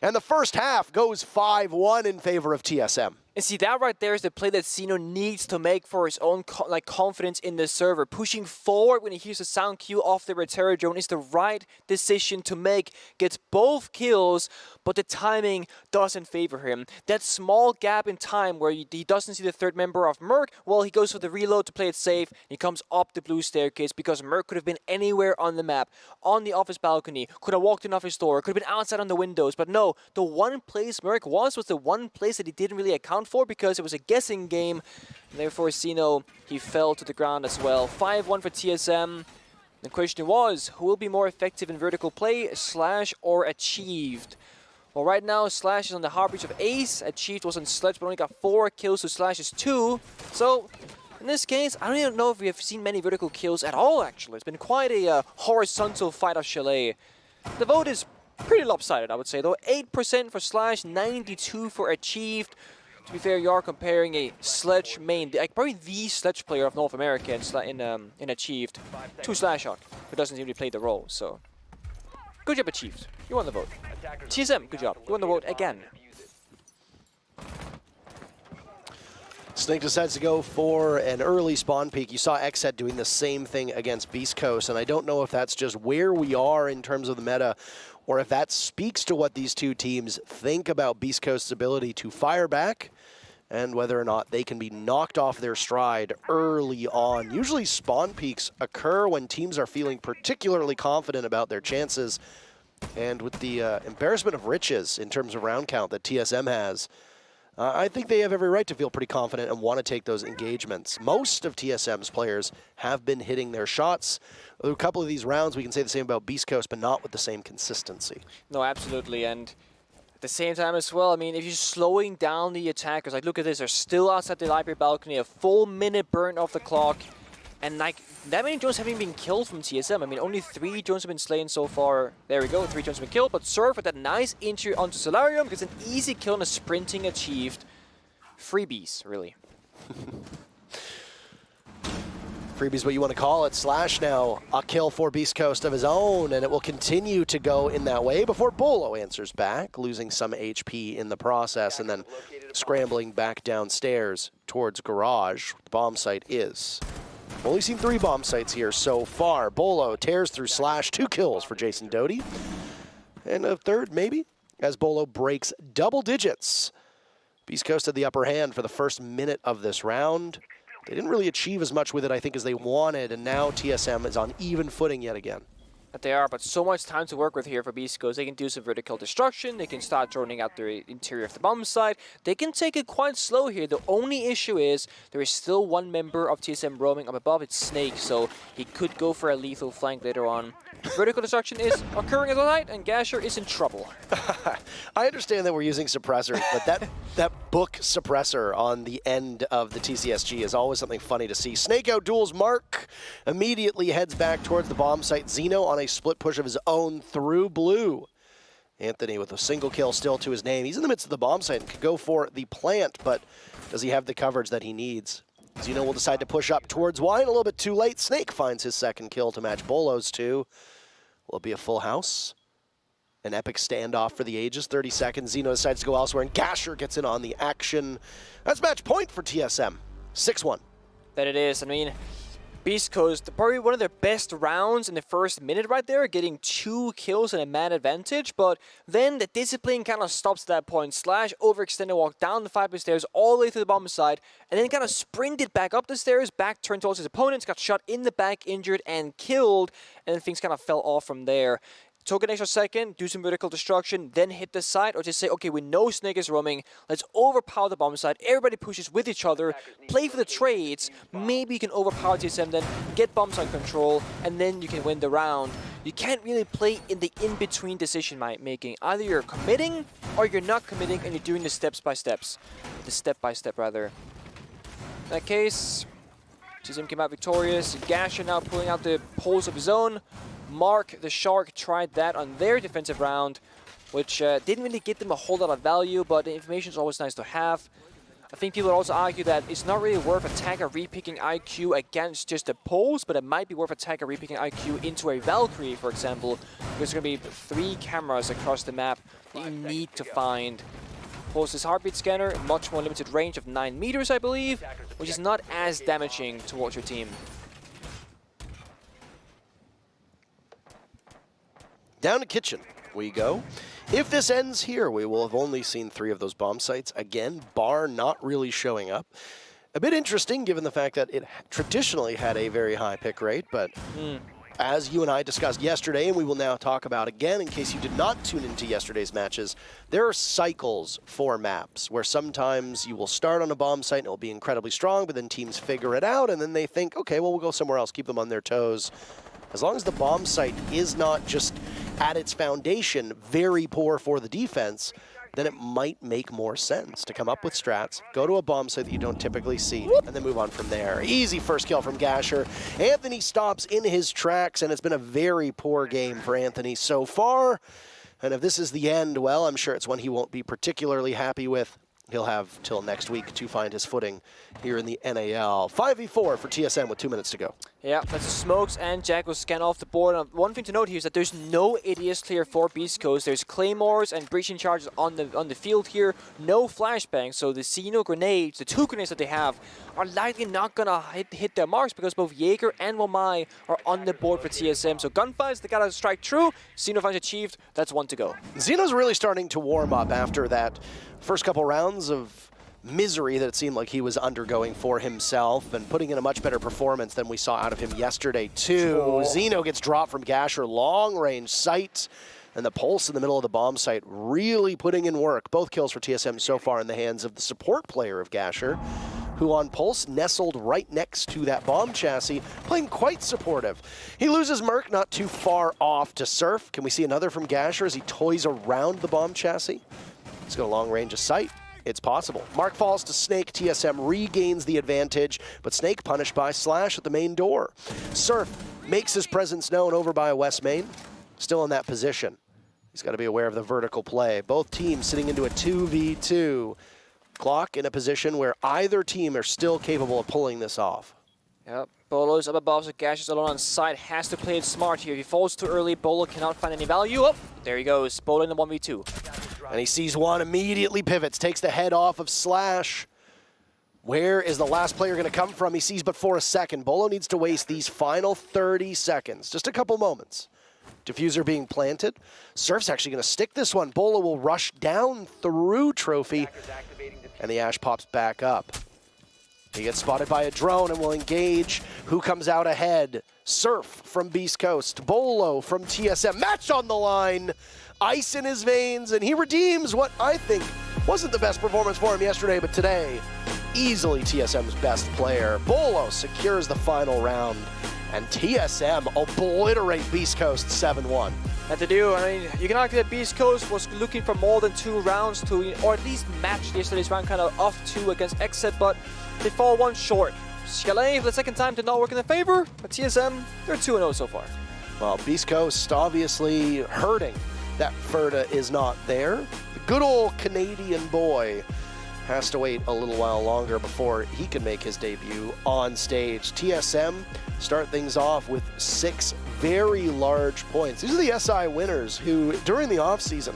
And the first half goes 5-1 in favor of TSM. And see, that right there is the play that Xeno needs to make for his own confidence in the server. Pushing forward when he hears a sound cue off the Retera drone is the right decision to make. Gets both kills, but the timing doesn't favor him. That small gap in time where he doesn't see the 3rd member of Merc, well, he goes for the reload to play it safe. He comes up the blue staircase because Merc could have been anywhere on the map. On the office balcony, could have walked in off his door, could have been outside on the windows. But no, the one place Merc was the one place that he didn't really account for because it was a guessing game. And therefore, Xeno, he fell to the ground as well. 5-1 for TSM. The question was, who will be more effective in vertical play, Slash or Achieved? Well, right now, Slash is on the Heartbreach of Ace. Achieved was on Sledge, but only got 4 kills, so Slash is 2. So, in this case, I don't even know if we have seen many vertical kills at all, actually. It's been quite a horizontal fight of Chalet. The vote is pretty lopsided, I would say, though. 8% for Slash, 92% for Achieved. To be fair, you are comparing a Sledge main, probably the Sledge player of North America in Achieved, to Slashhawk, who doesn't really play the role, so. Good job achieved. You won the vote. TSM, good job. You won the vote again. Snake decides to go for an early spawn peek. You saw Xset doing the same thing against Beastcoast, and I don't know if that's just where we are in terms of the meta, or if that speaks to what these two teams think about Beastcoast's ability to fire back, and whether or not they can be knocked off their stride early on. Usually spawn peaks occur when teams are feeling particularly confident about their chances, and with the embarrassment of riches in terms of round count that TSM has, I think they have every right to feel pretty confident and want to take those engagements. Most of TSM's players have been hitting their shots. A couple of these rounds, we can say the same about Beastcoast, but not with the same consistency. No, absolutely. And at the same time as well, I mean, if you're slowing down the attackers, like look at this, they're still outside the library balcony, a full minute burn off the clock. And like, that many drones haven't been killed from TSM. I mean, only 3 drones have been slain so far. There we go, 3 drones have been killed. But Surf with that nice entry onto Solarium gets an easy kill and a sprinting achieved. Freebies, really. Freebies, what you want to call it. Slash now, a kill for Beastcoast of his own, and it will continue to go in that way before Bolo answers back, losing some HP in the process, and then scrambling back downstairs towards Garage. The bomb site is. Only seen 3 bomb sites here so far. Bolo tears through Slash, 2 kills for Jason Doty. And a third, maybe, as Bolo breaks double digits. Beastcoast had the upper hand for the first minute of this round. They didn't really achieve as much with it, I think, as they wanted, and now TSM is on even footing yet again. That they are, but so much time to work with here for Beastcoast. They can do some vertical destruction, they can start droning out the interior of the bomb site. They can take it quite slow here. The only issue is there is still one member of TSM roaming up above. It's Snake, so he could go for a lethal flank later on. Vertical destruction is occurring at the night, and Gasher is in trouble. I understand that we're using suppressors, but that book suppressor on the end of the TCSG is always something funny to see. Snake outduels Mark, immediately heads back towards the bomb site. Xeno on a split push of his own through blue. Anthony with a single kill still to his name. He's in the midst of the bomb site and could go for the plant, but does he have the coverage that he needs? Xeno will decide to push up towards wine a little bit too late. Snake finds his second kill to match Bolo's 2. Will it be a full house? An epic standoff for the ages. 30 seconds. Xeno decides to go elsewhere, and Gasher gets in on the action. That's match point for TSM. 6-1. That it is. I mean, Beastcoast, probably one of their best rounds in the first minute right there, getting 2 kills and a man advantage, but then the discipline kind of stops at that point. Slash overextended walk down the 5 stairs all the way to the bomb side, and then kind of sprinted back up the stairs, back turned towards his opponents, got shot in the back, injured, and killed, and then things kind of fell off from there. Took an extra second, do some vertical destruction, then hit the site, or just say, okay, we know Snake is roaming, let's overpower the bomb site, everybody pushes with each other, play for the trades, maybe you can overpower TSM, then get bomb site control, and then you can win the round. You can't really play in the in-between decision making. Either you're committing, or you're not committing, and you're doing the step-by-step rather. In that case, TSM came out victorious, Gasher now pulling out the poles of his own. Mark the Shark tried that on their defensive round, which didn't really get them a whole lot of value, but the information is always nice to have. I think people would also argue that it's not really worth attacker repicking IQ against just the poles, but it might be worth attacker repicking IQ into a Valkyrie, for example, because there's going to be 3 cameras across the map that you need to find. Pulse's heartbeat scanner, much more limited range of 9 meters, I believe, which is not as damaging towards your team. Down to kitchen we go. If this ends here, we will have only seen 3 of those bomb sites. Again, bar not really showing up. A bit interesting given the fact that it traditionally had a very high pick rate, but as you and I discussed yesterday, and we will now talk about again in case you did not tune into yesterday's matches, there are cycles for maps where sometimes you will start on a bomb site and it will be incredibly strong, but then teams figure it out and then they think, okay, well, we'll go somewhere else, keep them on their toes. As long as the bomb site is not just at its foundation very poor for the defense, then it might make more sense to come up with strats, go to a bomb site that you don't typically see, and then move on from there. Easy first kill from Gasher. Anthony stops in his tracks, and it's been a very poor game for Anthony so far. And if this is the end, well, I'm sure it's one he won't be particularly happy with. He'll have till next week to find his footing here in the NAL. 5v4 for TSM with 2 minutes to go. Yeah, that's the Smokes and Jackal scan off the board. And one thing to note here is that there's no ADS clear for Beastcoast. There's Claymores and breaching charges on the field here. No flashbangs, so the Xeno grenades, the 2 grenades that they have, are likely not gonna hit their marks because both Jaeger and Wamai are on the board for TSM. So gunfights, they gotta strike true. Xeno finds achieved. That's 1 to go. Xeno's really starting to warm up after that first couple rounds of misery that it seemed like he was undergoing for himself, and putting in a much better performance than we saw out of him yesterday too. Xeno gets dropped from Gasher, long range sight, and the Pulse in the middle of the bomb site really putting in work. Both kills for TSM so far in the hands of the support player of Gasher, who on Pulse nestled right next to that bomb chassis, playing quite supportive. He loses Merc not too far off to Surf. Can we see another from Gasher as he toys around the bomb chassis? He's got a long range of sight. It's possible. Mark falls to Snake. TSM regains the advantage, but Snake punished by Slash at the main door. Surf makes his presence known over by West Main. Still in that position. He's got to be aware of the vertical play. Both teams sitting into a 2v2. Clock in a position where either team are still capable of pulling this off. Yep, Bolo's up above, so Gash is alone on side. Has to play it smart here. If he falls too early, Bolo cannot find any value. Oh, there he goes. Bolo in the 1v2. And he sees one, immediately pivots, takes the head off of Slash. Where is the last player going to come from? He sees but for a second. Bolo needs to waste these final 30 seconds, just a couple moments. Diffuser being planted. Surf's actually going to stick this one. Bolo will rush down through Trophy, and the Ash pops back up. He gets spotted by a drone and will engage. Who comes out ahead? Surf from Beastcoast. Bolo from TSM. Match on the line. Ice in his veins, and he redeems what I think wasn't the best performance for him yesterday, but today, easily TSM's best player. Bolo secures the final round, and TSM obliterate Beastcoast 7-1. Had to do. I mean, you can argue that Beastcoast was looking for more than 2 rounds to, or at least match yesterday's round kind of off 2 against Xset, but they fall 1 short. Chalet for the second time did not work in their favor, but TSM, they're 2-0 so far. Well, Beastcoast obviously hurting that Ferda is not there. The good old Canadian boy has to wait a little while longer before he can make his debut on stage. TSM start things off with 6 very large points. These are the SI winners who, during the offseason,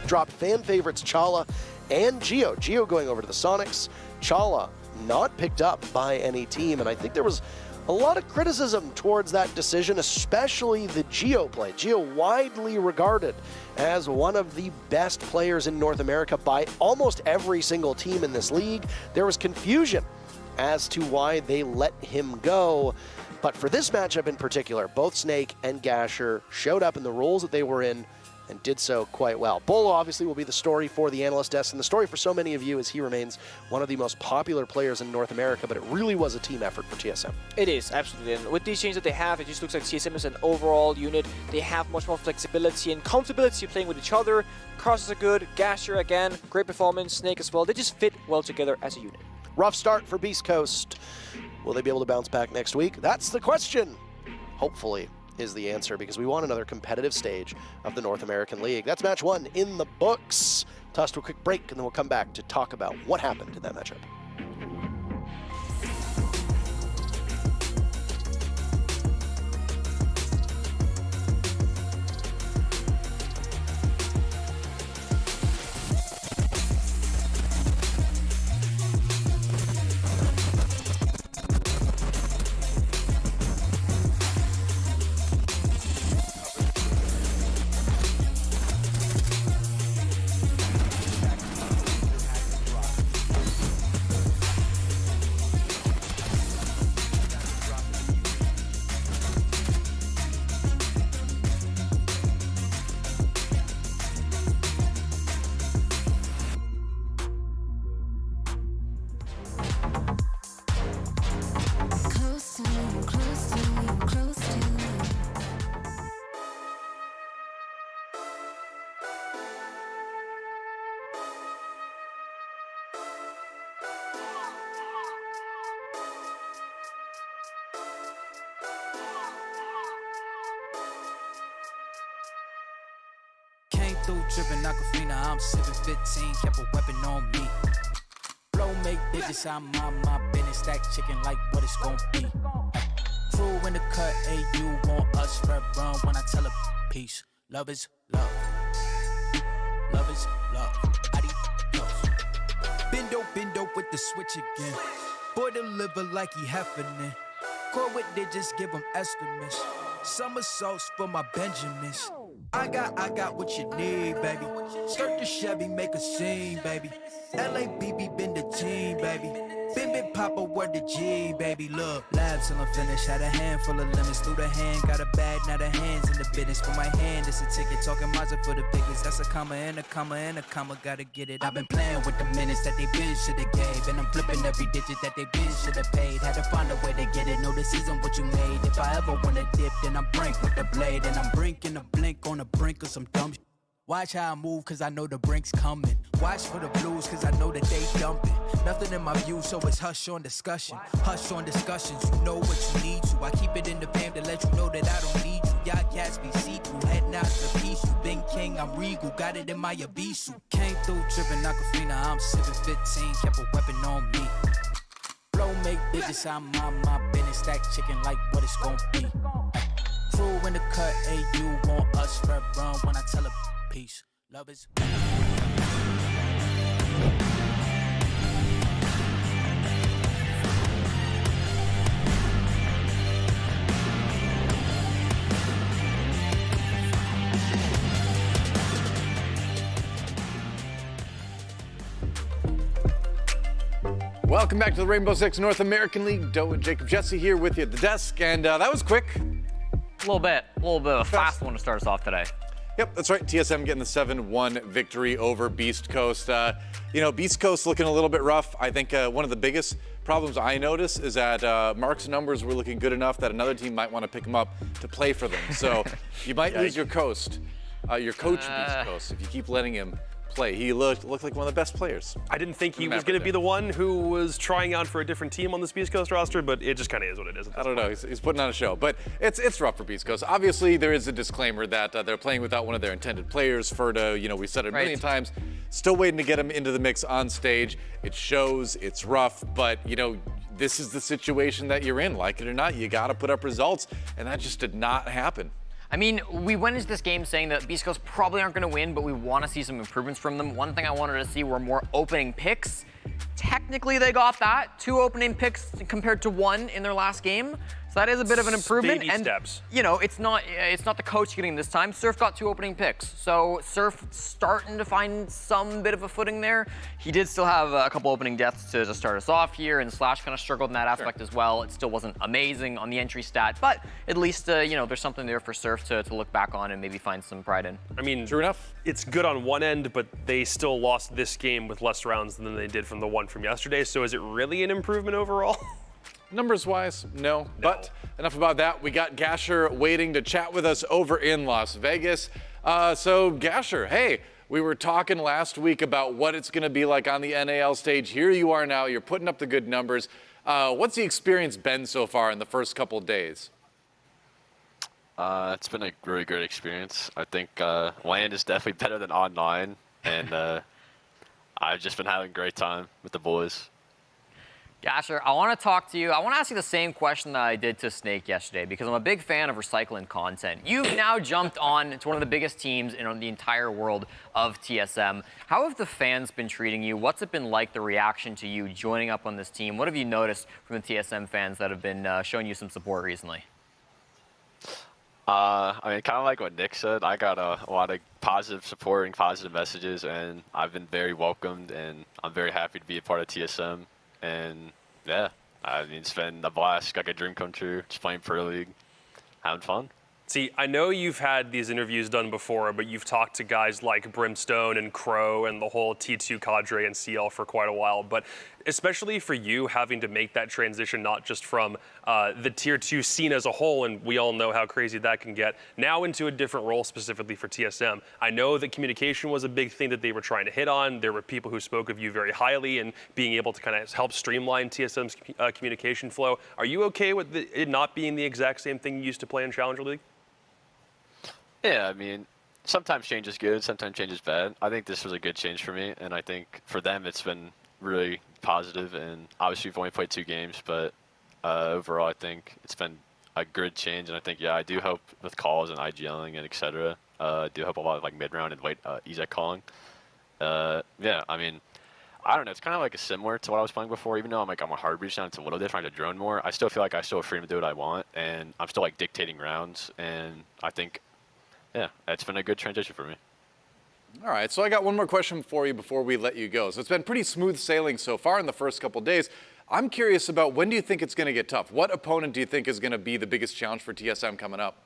dropped fan favorites Chala and Geo. Geo going over to the Soniqs. Chala not picked up by any team, and I think there was a lot of criticism towards that decision, especially the Geo play. Geo widely regarded as one of the best players in North America by almost every single team in this league. There was confusion as to why they let him go. But for this matchup in particular, both Snake and Gasher showed up in the roles that they were in and did so quite well. Bolo obviously will be the story for the analyst desk, and the story for so many of you is he remains one of the most popular players in North America, but it really was a team effort for TSM. It is, absolutely. And with these changes that they have, it just looks like TSM is an overall unit. They have much more flexibility and comfortability playing with each other. Crosses are good. Gasher, again, great performance. Snake as well. They just fit well together as a unit. Rough start for Beastcoast. Will they be able to bounce back next week? That's the question. Hopefully is the answer, because we want another competitive stage of the North American League. That's match 1 in the books. Toss to a quick break, and then we'll come back to talk about what happened in that matchup. Through dripping Aquafina, I'm sipping 15, kept a weapon on me. Blow make digits, I'm on my business, stack chicken like what it's gon' be. Crew in the cut, hey, you want us red run when I tell her peace. Love is love. Love is love. Adios. Bendo with the switch again. Boy deliver like he heffing. Core with digits, give him estimates. Somersaults for my Benjamins. I got what you need, baby. Skirt the Chevy, make a scene, baby. LABB been the team, baby. Bim Papa, word the G, baby. Look, lab till I'm finished. Had a handful of lemons through the hand. Got a bag, now the hands in the business. For my hand, it's a ticket. Talking Mazda for the biggest. That's a comma and a comma and a comma. Gotta get it. I've been playing with the minutes that they been shoulda gave. And I'm flipping every digit that they been shoulda paid. Had to find a way to get it. Know the season what you made. If I ever wanna dip, then I'm brink with the blade. And I'm brinking a blink on the brink of some dumb shit. Watch how I move, cause I know the brink's coming. Watch for the blues, cause I know that they dumping. Nothing in my view, so it's hush on discussion. Hush on discussions, you know what you need to. I keep it in the fam to let you know that I don't need you. Y'all cats be see-through, heading out to peace. You been king, I'm regal, got it in my Abisu. Came through tripping Aquafina, I'm sipping 15, kept a weapon on me. Blow make digits, I'm on my business, stack chicken like what it's gon' be. Crew in the cut, hey, you want us red run when I tell her peace. Love is. Welcome back to the Rainbow Six North American League. Doe and Jacob Jesse here with you at the desk, and that was quick. A little bit of a fast one to start us off today. Yep, that's right. TSM getting the 7-1 victory over Beastcoast. Beastcoast looking a little bit rough. I think one of the biggest problems I noticed is that Mark's numbers were looking good enough that another team might want to pick him up to play for them. So you might lose your coach Beastcoast, if you keep letting him play. He looked like one of the best players. I didn't think he was going to be the one who was trying out for a different team on this Beastcoast roster, but it just kind of is what it is. I don't know. He's putting on a show, but it's rough for Beastcoast. Obviously, there is a disclaimer that they're playing without one of their intended players. Ferda, we said it a million times. Still waiting to get him into the mix on stage. It shows. It's rough, but this is the situation that you're in. Like it or not, you got to put up results, and that just did not happen. I mean, we went into this game saying that Beastcoast probably aren't going to win, but we want to see some improvements from them. One thing I wanted to see were more opening picks. Technically, they got that. 2 opening picks compared to 1 in their last game. So that is a bit of an improvement. Baby steps. It's not the coach getting this time. Surf got 2 opening picks. So Surf starting to find some bit of a footing there. He did still have a couple opening deaths to start us off here, and Slash kind of struggled in that aspect as well. It still wasn't amazing on the entry stat, but at least there's something there for Surf to look back on and maybe find some pride in. I mean, true enough. It's good on one end, but they still lost this game with less rounds than they did from the one from yesterday. So is it really an improvement overall? Numbers-wise, no. But enough about that. We got Gasher waiting to chat with us over in Las Vegas. So Gasher, hey, we were talking last week about what it's going to be like on the NAL stage. Here you are now. You're putting up the good numbers. What's the experience been so far in the first couple of days? It's been a really great experience. I think LAN is definitely better than online, and I've just been having a great time with the boys. Gasher, I want to talk to you. I want to ask you the same question that I did to Snake yesterday, because I'm a big fan of recycling content. You've now jumped on to one of the biggest teams in the entire world of TSM. How have the fans been treating you? What's it been like, the reaction to you joining up on this team? What have you noticed from the TSM fans that have been showing you some support recently? I mean, kind of like what Nick said, I got a lot of positive support and positive messages, and I've been very welcomed, and I'm very happy to be a part of TSM. And yeah, I mean, it's been a blast, got a dream come true, just playing Pro League, having fun. See, I know you've had these interviews done before, but you've talked to guys like Brimstone and Crow and the whole T2 cadre and CL for quite a while. But especially for you having to make that transition, not just from the Tier 2 scene as a whole, and we all know how crazy that can get, now into a different role specifically for TSM. I know that communication was a big thing that they were trying to hit on. There were people who spoke of you very highly and being able to kind of help streamline TSM's communication flow. Are you okay with it not being the exact same thing you used to play in Challenger League? Yeah, I mean, sometimes change is good, sometimes change is bad. I think this was a good change for me, and I think for them it's been really positive, and obviously we've only played 2 games, but overall I think it's been a grid change, and I think, yeah, I do hope with calls and IGLing and etc. I do hope a lot of like mid-round and late EZEC calling. Yeah, I mean, I don't know. It's kind of like similar to what I was playing before. Even though I'm on hard breach now, it's a little different. I drone more. I still feel like I still have freedom to do what I want, and I'm still like dictating rounds. And I think, yeah, it's been a good transition for me. All right, so I got one more question for you before we let you go. So it's been pretty smooth sailing so far in the first couple days. I'm curious about, when do you think it's going to get tough? What opponent do you think is going to be the biggest challenge for TSM coming up?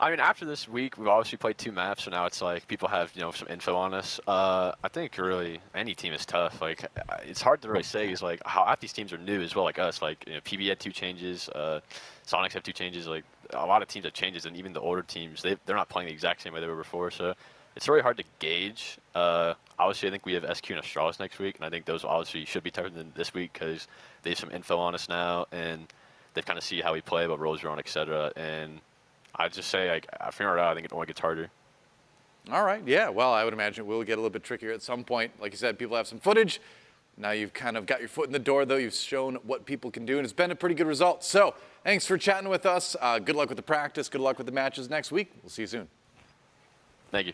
I mean, after this week, we've obviously played 2 maps, so now it's like people have, some info on us. I think really any team is tough. Like, it's hard to really say, is like how half these teams are new as well, like us. Like, PB had 2 changes, Soniqs have 2 changes. Like, a lot of teams have changes, and even the older teams, they're not playing the exact same way they were before. So it's really hard to gauge. Obviously, I think we have SQ and Astralis next week, and I think those obviously should be tougher than this week because they have some info on us now, and they kind of see how we play, what roles we're on, etc. And I'd just say, like, figuring it out, I think it only gets harder. All right, yeah. Well, I would imagine it will get a little bit trickier at some point. Like you said, people have some footage. Now you've kind of got your foot in the door, though. You've shown what people can do, and it's been a pretty good result. So thanks for chatting with us. Good luck with the practice. Good luck with the matches next week. We'll see you soon. Thank you.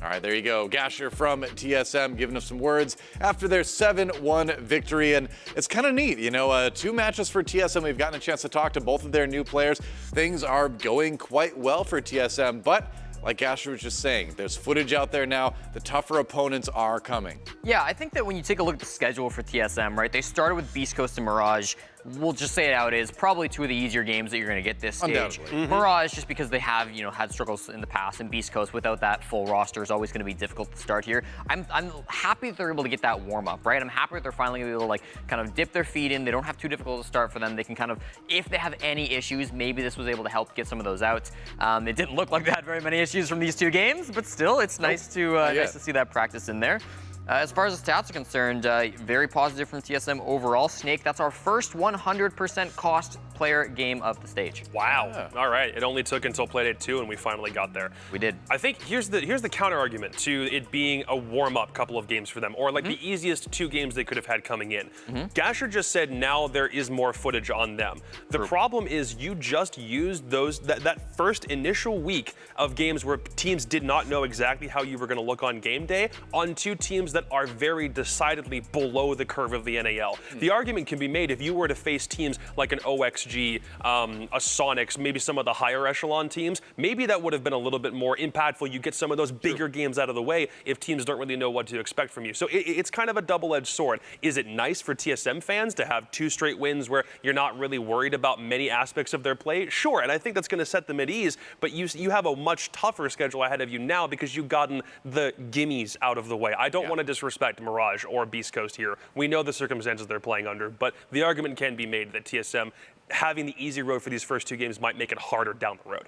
All right, there you go. Gasher from TSM giving us some words after their 7-1 victory. And it's kind of neat, 2 matches for TSM. We've gotten a chance to talk to both of their new players. Things are going quite well for TSM, but like Gasher was just saying, there's footage out there now. The tougher opponents are coming. Yeah, I think that when you take a look at the schedule for TSM, right, they started with Beastcoast and Mirage. We'll just say it how it is. Probably 2 of the easier games that you're going to get this stage. Undoubtedly. Mirage, just because they have, had struggles in the past, and Beastcoast without that full roster is always going to be difficult to start here. I'm happy that they're able to get that warm up, right? I'm happy that they're finally able to kind of dip their feet in. They don't have too difficult to start for them. They can kind of, if they have any issues, maybe this was able to help get some of those out. It didn't look like they had very many issues from these 2 games, but still, it's nice to see that practice in there. As far as the stats are concerned, very positive from TSM overall. Snake, that's our first 100% cost player game of the stage. Wow. Yeah. All right. It only took until Playday 2 and we finally got there. We did. I think here's the counter argument to it being a warm-up couple of games for them, or like the easiest 2 games they could have had coming in. Gasher just said now there is more footage on them. The problem is you just used that first initial week of games where teams did not know exactly how you were going to look on game day on 2 teams that are very decidedly below the curve of the NAL. The argument can be made if you were to face teams like an OXG, a Soniqs, maybe some of the higher echelon teams, maybe that would have been a little bit more impactful. You get some of those bigger games out of the way if teams don't really know what to expect from you. So it's kind of a double-edged sword. Is it nice for TSM fans to have 2 straight wins where you're not really worried about many aspects of their play? Sure, and I think that's going to set them at ease, but you have a much tougher schedule ahead of you now because you've gotten the gimmies out of the way. I don't want to disrespect Mirage or Beastcoast here. We know the circumstances they're playing under, but the argument can be made that TSM having the easy road for these first 2 games might make it harder down the road.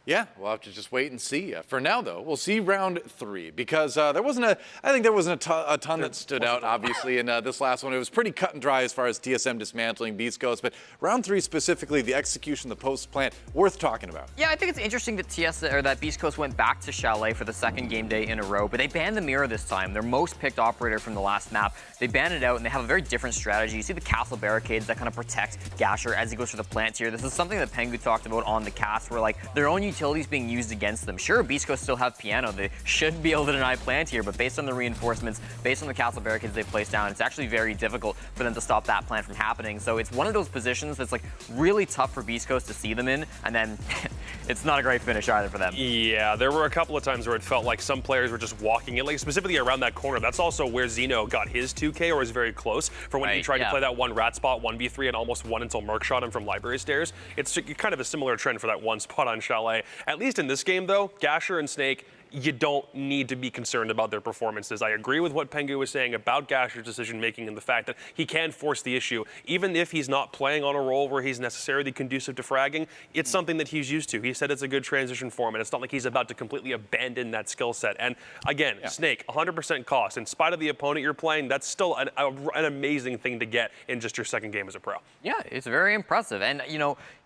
Yeah, we'll have to just wait and see. For now, though, we'll see round 3 because I think there wasn't a ton that stood out, obviously, in this last one. It was pretty cut and dry as far as TSM dismantling Beastcoast, but round 3 specifically, the execution, the post plant, worth talking about. Yeah, I think it's interesting that that Beastcoast went back to Chalet for the 2nd game day in a row, but they banned the mirror this time. Their most picked operator from the last map. They banned it out, and they have a very different strategy. You see the castle barricades that kind of protect Gasher as he goes for the plant here. This is something that Pengu talked about on the cast, where their own utilities being used against them. Sure, Beastcoast still have piano. They should be able to deny plant here, but based on the reinforcements, based on the castle barricades they've placed down, it's actually very difficult for them to stop that plant from happening. So it's one of those positions that's really tough for Beastcoast to see them in, and then it's not a great finish either for them. Yeah, there were a couple of times where it felt like some players were just walking in, specifically around that corner. That's also where Zeno got his 2K, or was very close, for when he tried to play that one rat spot 1v3 and almost won until Merc shot him from library stairs. It's kind of a similar trend for that one spot on Chalet. At least in this game, though, Gasher and Snake, you don't need to be concerned about their performances. I agree with what Pengu was saying about Gasher's decision-making and the fact that he can force the issue. Even if he's not playing on a role where he's necessarily conducive to fragging, it's something that he's used to. He said it's a good transition for him, and it's not like he's about to completely abandon that skill set. And again, Snake, 100% cost. In spite of the opponent you're playing, that's still an amazing thing to get in just your 2nd game as a pro. Yeah, it's very impressive. And,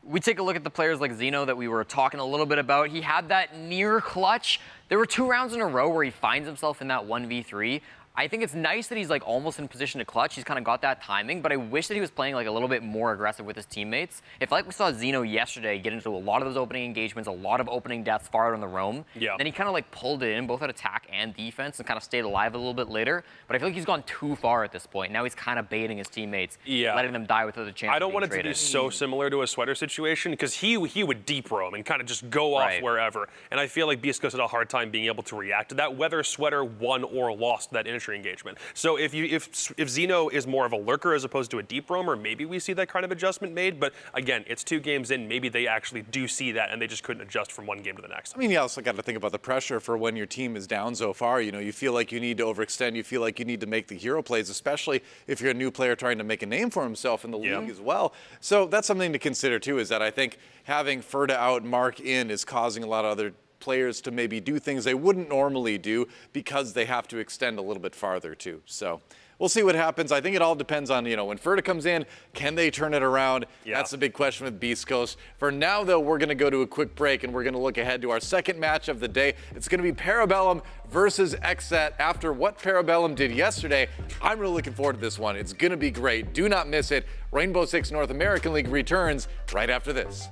we take a look at the players like Zeno that we were talking a little bit about. He had that near clutch. There were 2 rounds in a row where he finds himself in that 1v3. I think it's nice that he's like almost in position to clutch. He's kind of got that timing, but I wish that he was playing like a little bit more aggressive with his teammates. If like we saw Zeno yesterday get into a lot of those opening engagements, a lot of opening deaths far out on the roam, then he kind of like pulled it in both at attack and defense and kind of stayed alive a little bit later. But I feel like he's gone too far at this point. Now he's kind of baiting his teammates, letting them die without a chance. I don't want it traded. to be so similar to a Sweater situation because he would deep roam and kind of just go off wherever. And I feel like Beastcoast had a hard time being able to react to that, whether Sweater won or lost that entry engagement. So if Zeno is more of a lurker as opposed to a deep roamer, maybe we see that kind of adjustment made. But again, it's 2 games in. Maybe they actually do see that and they just couldn't adjust from one game to the next. I mean, you also got to think about the pressure for when your team is down so far. You know, you feel like you need to overextend. You feel like you need to make the hero plays, especially if you're a new player trying to make a name for himself in the league as well. So that's something to consider too, is that I think having Ferda out, Mark in is causing a lot of other players to maybe do things they wouldn't normally do because they have to extend a little bit farther too. So we'll see what happens. I think it all depends on, you know, when Ferda comes in, can they turn it around? That's the big question with Beastcoast. For now, though, we're going to go to a quick break and we're going to look ahead to our second match of the day. It's going to be Parabellum versus Xset. After what Parabellum did yesterday, I'm really looking forward to this one. It's going to be great. Do not miss it. Rainbow Six North American League returns right after this.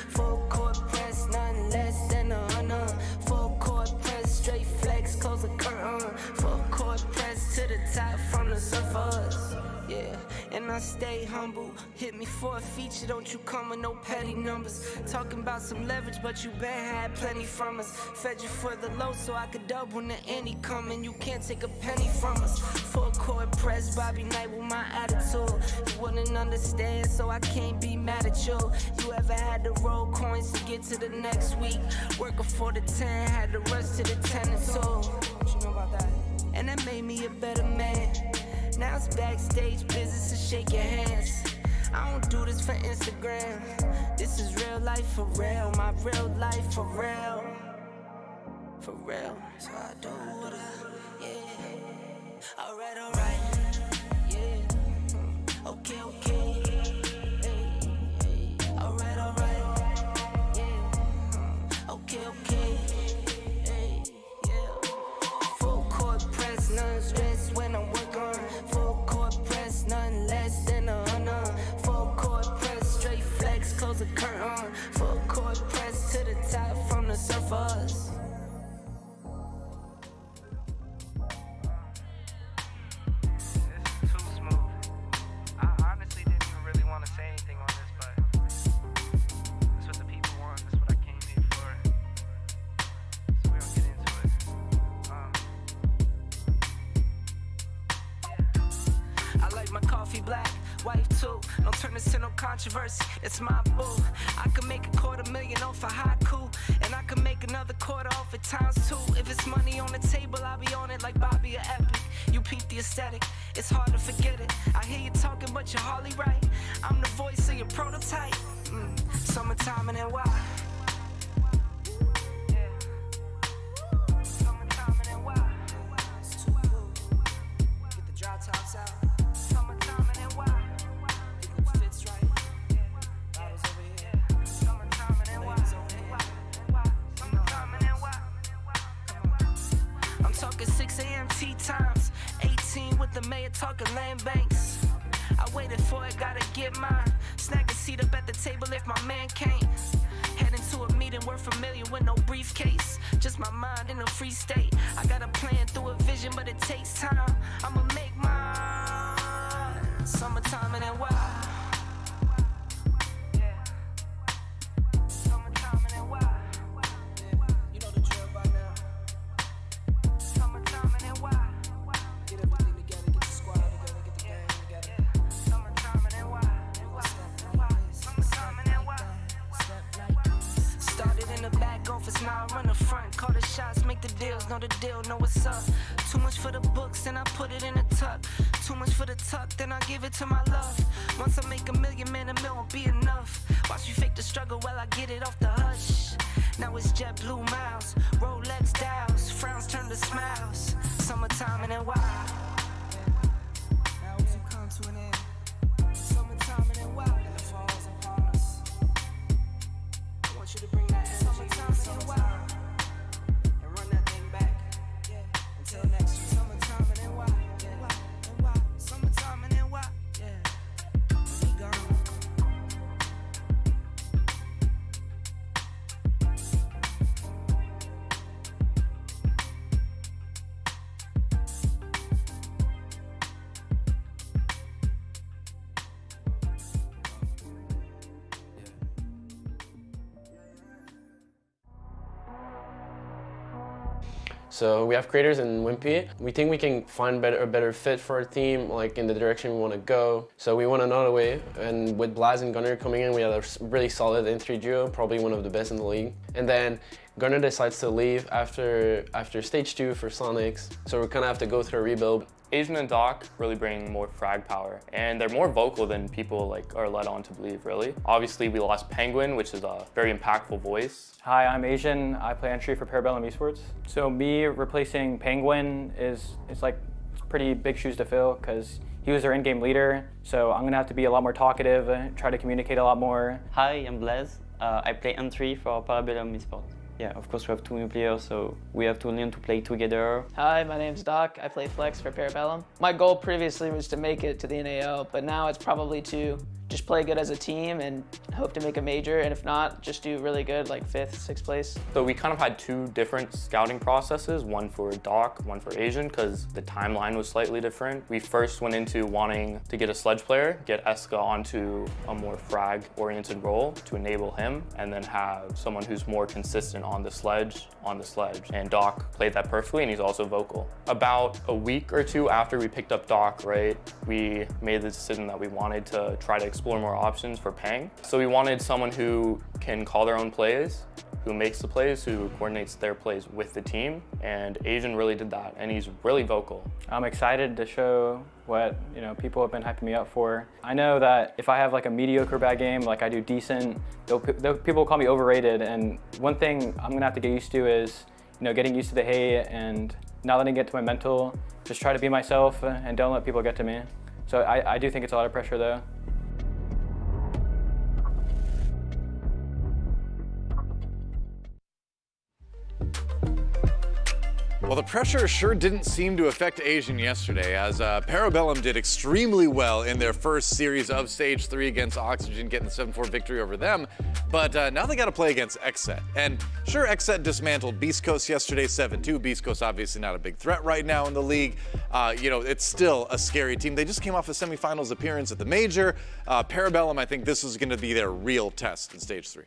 Full court press, nothing less than a honor. Full court press, straight flex, close the curtain. Full court press to the top from the surface. Yeah, and I stay humble. Hit me for a feature, don't you come with no petty numbers. Talking about some leverage, but you been had plenty from us. Fed you for the low so I could double when the any coming. You can't take a penny from us. Full court press, Bobby Knight with my attitude. You wouldn't understand, so I can't be mad at you. You ever had to roll coins to get to the next week? Working for the 10, had to rush to the 10 and 2. What you know about that? And that made me a better man. Now it's backstage business to shake your hands. I don't do this for Instagram. This is real life for real. My real life for real. For real. So I do what alright. Yeah. Okay. Alright. Yeah. Okay. Yeah. Full court press, none stress when I'm working. Full court press, nothing less than a honor. Full court press, straight flex, close the curtain. Full court press to the top from the surface. Black, white too, don't turn this to no controversy, it's my boo. I can make $250,000 off a haiku, and I can make another quarter off at times 2. If it's money on the table, I'll be on it like Bobby or Epic. You peep the aesthetic, it's hard to forget it. I hear you talking, but you're hardly right. I'm the voice of your prototype. Summertime and then why? Summertime and then why? It's too cool. Get the dry tops out. Summertime and then why? It fits right. Bottles over here. Summertime and then why? T times. 18 with the mayor talking land banks. I waited for it, gotta get mine. Snag a seat up at the table if my man can't. Heading to a meeting, we're familiar with no briefcase. Just my mind in a free state. I got a plan through a vision, but it takes time. I'ma make mine. Summertime and then wild. Summertime and then wild. You know the drill by now. Summertime and then wild. Get everything together, get the squad together, get the gang together. Summertime and then wild. Summertime and then wild. Started in the back office, now I run the front. Call the shots, make the deals, know the deal, know what's up. Too much for the books, then I put it in a tuck. Too much for the tuck, then I give it to my love. Once I make $1 million, man, $1 million won't be enough. Watch me fake the struggle while I get it off the hush. Now it's JetBlue miles, Rolex dials, frowns turn to smiles. Summertime and then wild. Now as you come to an end. Summertime and then wild. And the falls upon us. I want you to bring that energy summertime and then wild. And run that thing back. Yeah. Until next year. Summertime and then wild. Summertime and then wild. Yeah. We gone. So we have creators in Wimpy. We think we can find a better fit for our team, like in the direction we want to go. So we went another way, and with Blaz and Gunner coming in, we had a really solid N3 duo, probably one of the best in the league. And then Gunner decides to leave after stage 2 for Soniqs, so we kind of have to go through a rebuild. Asian and Doc really bring more frag power, and they're more vocal than people are led on to believe, really. Obviously, we lost Penguin, which is a very impactful voice. Hi, I'm Asian. I play entry for Parabellum Esports. So me replacing Penguin it's pretty big shoes to fill because he was their in-game leader. So I'm gonna have to be a lot more talkative, try to communicate a lot more. Hi, I'm Blaze. I play entry for Parabellum Esports. Yeah, of course we have 2 new players, so we have to learn to play together. Hi, my name's Doc. I play Flex for Parabellum. My goal previously was to make it to the NAO, but now it's probably to just play good as a team and hope to make a major, and if not, just do really good, like 5th, 6th place. So we kind of had 2 different scouting processes, one for Doc, one for Asian, because the timeline was slightly different. We first went into wanting to get a sledge player, get Eska onto a more frag-oriented role to enable him, and then have someone who's more consistent on the sledge. And Doc played that perfectly, and he's also vocal. About a week or 2 after we picked up Doc, right, we made the decision that we wanted to try to explore more options for Pang. So we wanted someone who can call their own plays, who makes the plays, who coordinates their plays with the team, and Asian really did that, and he's really vocal. I'm excited to show what people have been hyping me up for. I know that if I have like a mediocre bad game, like I do decent, people will call me overrated, and one thing I'm gonna have to get used to is getting used to the hate and not letting it get to my mental. Just try to be myself and don't let people get to me. So I do think it's a lot of pressure though. Well, the pressure sure didn't seem to affect Asian yesterday, as Parabellum did extremely well in their first series of Stage 3 against Oxygen, getting the 7-4 victory over them. But now they got to play against Xset. And sure, Xset dismantled Beastcoast yesterday 7-2. Beastcoast obviously not a big threat right now in the league. It's still a scary team. They just came off a semifinals appearance at the Major. Parabellum, I think this is going to be their real test in Stage 3.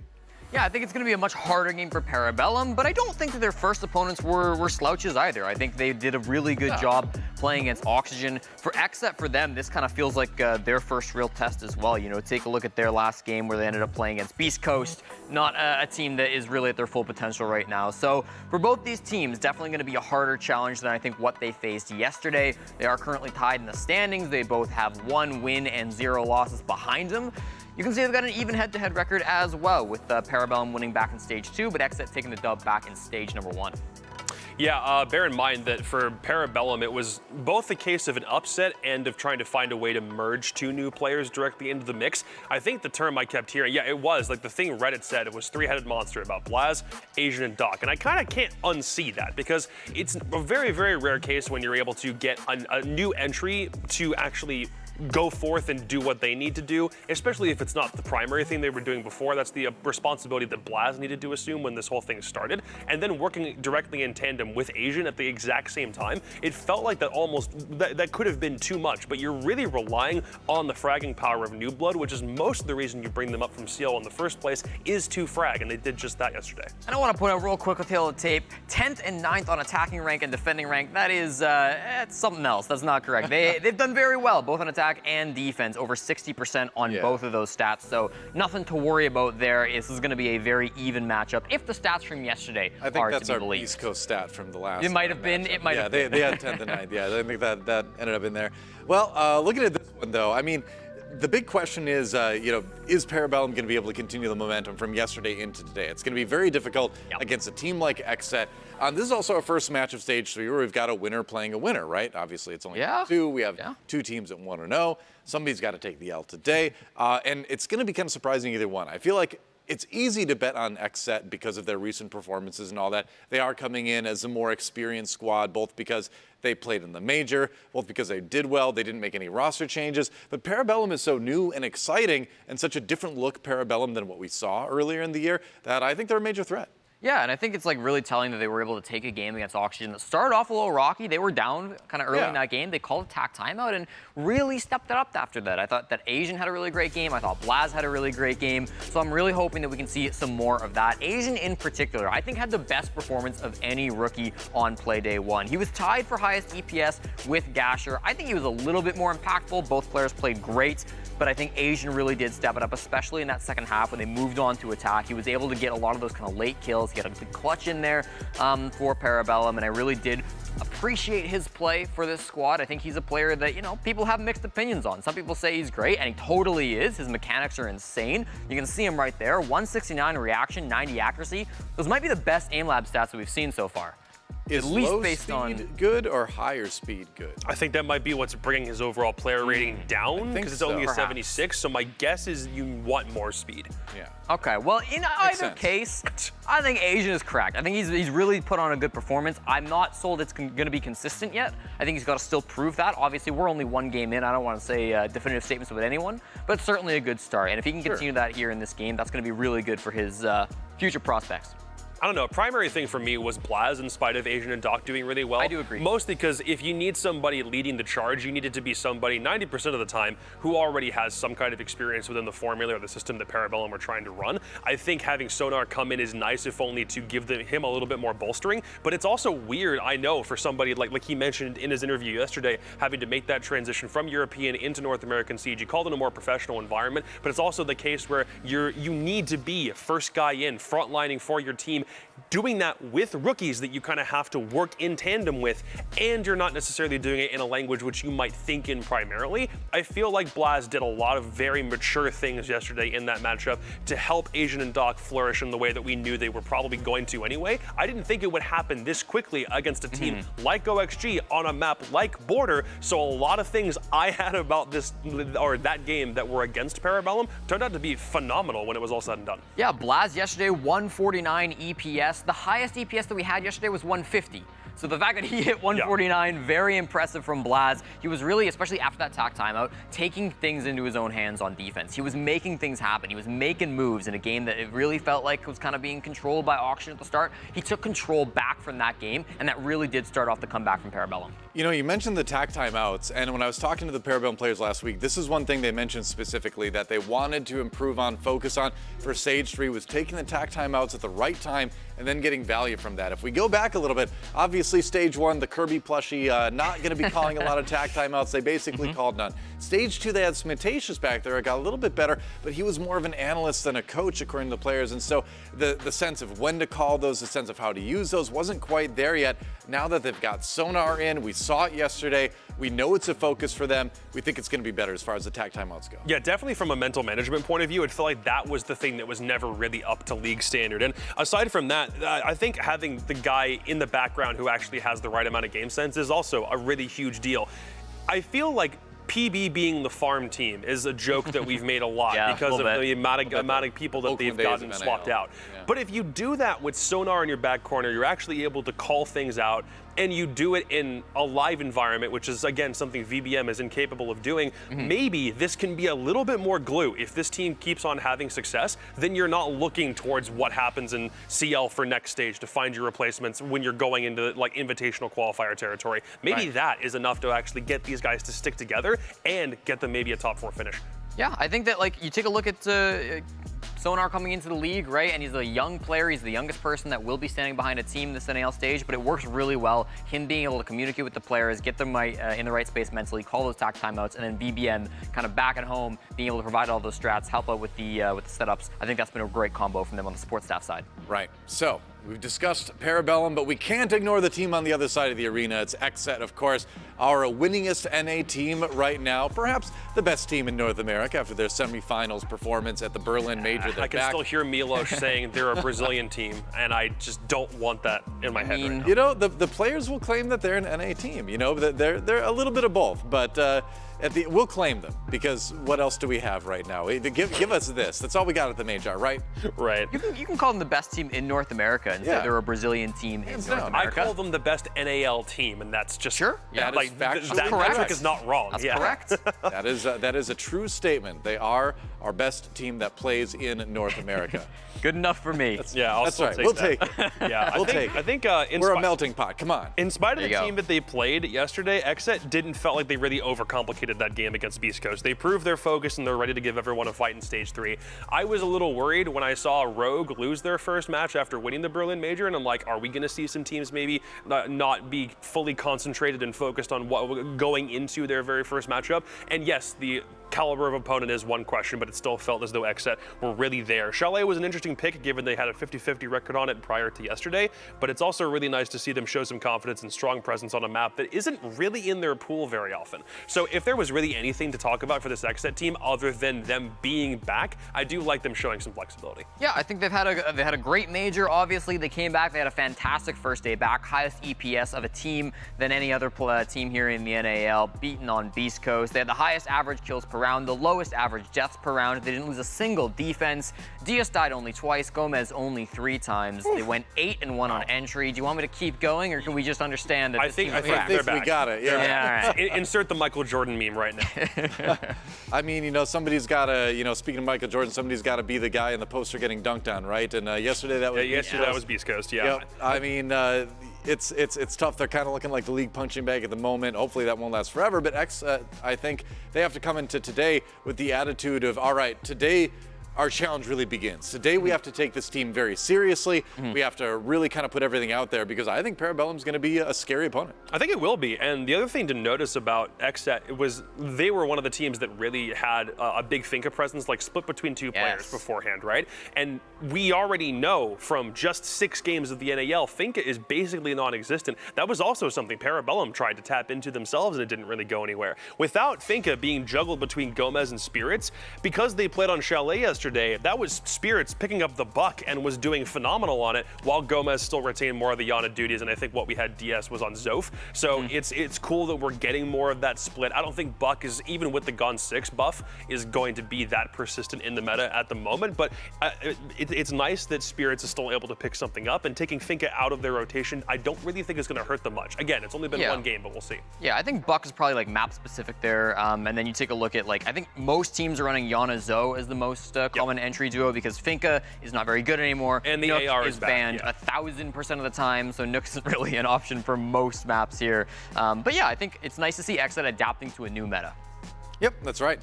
Yeah, I think it's going to be a much harder game for Parabellum, but I don't think that their first opponents were slouches either. I think they did a really good job playing against Oxygen. For Xset, for them, this kind of feels like their first real test as well. Take a look at their last game where they ended up playing against Beastcoast, not a team that is really at their full potential right now. So for both these teams, definitely going to be a harder challenge than I think what they faced yesterday. They are currently tied in the standings. They both have 1 win and 0 losses behind them. You can see they've got an even head-to-head record as well, with Parabellum winning back in Stage 2, but Xset taking the dub back in Stage number 1. Yeah, bear in mind that for Parabellum, it was both the case of an upset and of trying to find a way to merge two new players directly into the mix. I think the term I kept hearing, yeah, it was like the thing Reddit said, it was three-headed monster about Blaz, Asian, and Doc. And I kind of can't unsee that because it's a very, very rare case when you're able to get a new entry to actually go forth and do what they need to do, especially if it's not the primary thing they were doing before. That's the responsibility that Blaz needed to assume when this whole thing started. And then working directly in tandem with Asian at the exact same time, it felt like that that could have been too much, but you're really relying on the fragging power of New Blood, which is most of the reason you bring them up from CL in the first place, is to frag, and they did just that yesterday. And I want to point out real quick with Tail of Tape, 10th and 9th on attacking rank and defending rank. That is it's something else. That's not correct. They've done very well, both on attack and defense, over 60% on both of those stats. So nothing to worry about there. This is going to be a very even matchup if the stats from yesterday I think that's our Beastcoast stat from the last. It might have been. It might have been. They had 10th and 9th. Yeah, I think that ended up in there. Well, looking at this one though, I mean, the big question is, is Parabellum going to be able to continue the momentum from yesterday into today? It's going to be very difficult against a team like Xset. This is also our first match of Stage 3 where we've got a winner playing a winner, right? Obviously, it's only 2. We have 2 teams at 1-0. Somebody's got to take the L today. And it's going to be kind of surprising either one. I feel like it's easy to bet on Xset because of their recent performances and all that. They are coming in as a more experienced squad, both because they played in the major, both because they did well, they didn't make any roster changes. But Parabellum is so new and exciting and such a different look Parabellum than what we saw earlier in the year that I think they're a major threat. Yeah, and I think it's like really telling that they were able to take a game against Oxygen that started off a little rocky. They were down kind of early in that game. They called attack timeout and really stepped it up after that. I thought that Asian had a really great game. I thought Blaz had a really great game. So I'm really hoping that we can see some more of that. Asian in particular, I think had the best performance of any rookie on Playday 1. He was tied for highest EPS with Gasher. I think he was a little bit more impactful. Both players played great. But I think Asian really did step it up, especially in that second half when they moved on to attack. He was able to get a lot of those kind of late kills. He had a good clutch in there for Parabellum, and I really did appreciate his play for this squad. I think he's a player that, people have mixed opinions on. Some people say he's great, and he totally is. His mechanics are insane. You can see him right there. 169 reaction, 90 accuracy. Those might be the best aim lab stats that we've seen so far. Is at least low based speed on good or higher speed good? I think that might be what's bringing his overall player rating down because it's only a 76. So my guess is you want more speed. Yeah. Okay. Well, in either case, I think Asian is correct. I think he's really put on a good performance. I'm not sold it's going to be consistent yet. I think he's got to still prove that. Obviously, we're only one game in. I don't want to say definitive statements with anyone, but it's certainly a good start. And if he can continue that here in this game, that's going to be really good for his future prospects. I don't know. A primary thing for me was Blaz, in spite of Asian and Doc doing really well. I do agree. Mostly because if you need somebody leading the charge, you need it to be somebody 90% of the time who already has some kind of experience within the formula or the system that Parabellum are trying to run. I think having Sonar come in is nice, if only to give him a little bit more bolstering. But it's also weird, I know, for somebody like he mentioned in his interview yesterday, having to make that transition from European into North American Siege. You called it a more professional environment, but it's also the case where you need to be first guy in, frontlining for your team, doing that with rookies that you kind of have to work in tandem with, and you're not necessarily doing it in a language which you might think in primarily. I feel like Blaz did a lot of very mature things yesterday in that matchup to help Asian and Doc flourish in the way that we knew they were probably going to anyway. I didn't think it would happen this quickly against a team like OXG on a map like Border, so a lot of things I had about that game that were against Parabellum turned out to be phenomenal when it was all said and done. Yeah, Blaz yesterday, 149 EPS. The highest EPS that we had yesterday was 150. So the fact that he hit 149, very impressive from Blaz. He was really, especially after that attack timeout, taking things into his own hands on defense. He was making things happen. He was making moves in a game that it really felt like was kind of being controlled by Auction at the start. He took control back from that game, and that really did start off the comeback from Parabellum. You mentioned the attack timeouts, and when I was talking to the Parabellum players last week, this is one thing they mentioned specifically that they wanted to improve on, focus on for Stage 3 was taking the attack timeouts at the right time and then getting value from that. If we go back a little bit, obviously Obviously, stage 1, the Kirby plushie, not going to be calling a lot of tack timeouts. They basically called none. Stage 2, they had Spacestation back there. It got a little bit better, but he was more of an analyst than a coach, according to the players. And so the sense of when to call those, the sense of how to use those wasn't quite there yet. Now that they've got Sonar in, we saw it yesterday. We know it's a focus for them. We think it's going to be better as far as the tack timeouts go. Yeah, definitely from a mental management point of view, it felt like that was the thing that was never really up to league standard. And aside from that, I think having the guy in the background who actually has the right amount of game sense is also a really huge deal. I feel like PB being the farm team is a joke that we've made a lot because of the amount of people that they've gotten swapped out. Yeah. But if you do that with Sonar in your back corner, you're actually able to call things out, and you do it in a live environment, which is, again, something VBM is incapable of doing. Maybe this can be a little bit more glue. If this team keeps on having success, then you're not looking towards what happens in CL for next stage to find your replacements when you're going into like invitational qualifier territory. Maybe that is enough to actually get these guys to stick together and get them maybe a top 4 finish. Yeah, I think that like you take a look at Sonar coming into the league, right? And he's a young player. He's the youngest person that will be standing behind a team this NAL stage, but it works really well. Him being able to communicate with the players, get them in the right space mentally, call those tack timeouts, and then BBM kind of back at home, being able to provide all those strats, help out with the setups. I think that's been a great combo from them on the support staff side. Right. So we've discussed Parabellum, but we can't ignore the team on the other side of the arena. It's Xset, of course, our winningest NA team right now. Perhaps the best team in North America after their semifinals performance at the Berlin Major. I can still hear Milos saying they're a Brazilian team, and I just don't want that in my head right now. You know, the players will claim that they're an NA team. You know, they're a little bit of both, but we'll claim them, because what else do we have right now? Give us this. That's all we got at the Major, right? Right. You can call them the best team in North America and say they're a Brazilian team in North America. I call them the best NAL team, and that's just sure. Yeah, that metric is not wrong. That's correct. That is a true statement. They are our best team that plays in North America. Good enough for me. That's right. We'll take it. Yeah, I think we're a melting pot. Come on. In spite of the team that they played yesterday, Xset didn't felt like they really overcomplicated that game against Beastcoast. They proved their focus and they're ready to give everyone a fight in stage 3. I was a little worried when I saw Rogue lose their first match after winning the Berlin Major, and I'm like, are we going to see some teams maybe not be fully concentrated and focused on what going into their very first matchup? And yes, the caliber of opponent is one question, but it still felt as though Xset were really there. Chalet was an interesting pick given they had a 50-50 record on it prior to yesterday, but it's also really nice to see them show some confidence and strong presence on a map that isn't really in their pool very often. So if there was really anything to talk about for this Xset team other than them being back, I do like them showing some flexibility. Yeah, I think they've had a great major. Obviously, they came back. They had a fantastic first day back, highest EPS of a team than any other team here in the NAL, beaten on Beastcoast. They had the highest average kills per round, the lowest average deaths per round. They didn't lose a single defense. Diaz died only twice, Gomez only 3 times. They went 8-1 on entry. Do you want me to keep going, or can we just understand that I think they're back. We got it. Yeah. All right. Insert the Michael Jordan meme right now. I mean, you know, somebody's got to, speaking of Michael Jordan, somebody's got to be the guy in the poster getting dunked on, right? And yesterday that was that was Beastcoast, yeah. I mean, it's tough. They're kind of looking like the league punching bag at the moment. Hopefully that won't last forever. But I think they have to come into today with the attitude of, all right, today our challenge really begins. Today we have to take this team very seriously. We have to really kind of put everything out there, because I think Parabellum's going to be a scary opponent. I think it will be. And the other thing to notice about Xset was they were one of the teams that really had a big Finka presence, like split between 2 players beforehand, right? And we already know from just 6 games of the NAL, Finka is basically non-existent. That was also something Parabellum tried to tap into themselves, and it didn't really go anywhere. Without Finka being juggled between Gomez and Spirits, because they played on Chalet yesterday, that was Spirits picking up the buck and was doing phenomenal on it, while Gomez still retained more of the Yana duties, and I think what we had DS was on Zof. So it's cool that we're getting more of that split. I don't think Buck is, even with the Gon 6 buff, is going to be that persistent in the meta at the moment, but it's nice that Spirits is still able to pick something up, and taking Finka out of their rotation, I don't really think is going to hurt them much. Again, it's only been 1 game, but we'll see. Yeah, I think Buck is probably like map specific there, and then you take a look at, like, I think most teams are running Yana Zoe as the most common entry duo, because Finka is not very good anymore. And the Nook AR is banned 1000% of the time, so Nook isn't really an option for most maps here. But yeah, I think it's nice to see Xset adapting to a new meta. Yep, that's right.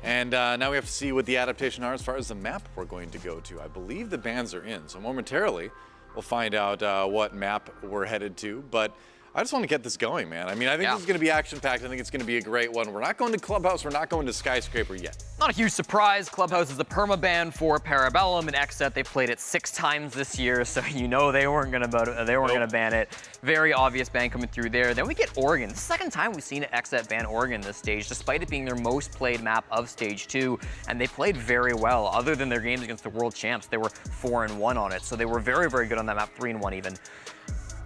And now we have to see what the adaptation are as far as the map we're going to go to. I believe the bans are in, so momentarily we'll find out what map we're headed to. But I just want to get this going, man. I mean, I think this is going to be action-packed. I think it's going to be a great one. We're not going to Clubhouse. We're not going to Skyscraper yet. Not a huge surprise. Clubhouse is a permaban for Parabellum and Xset. They played it 6 times this year, so you know they weren't gonna ban it. Very obvious ban coming through there. Then we get Oregon. The second time we've seen Xset ban Oregon this stage, despite it being their most played map of stage 2, and they played very well. Other than their games against the world champs, they were 4-1 on it, so they were very, very good on that map, 3-1 even.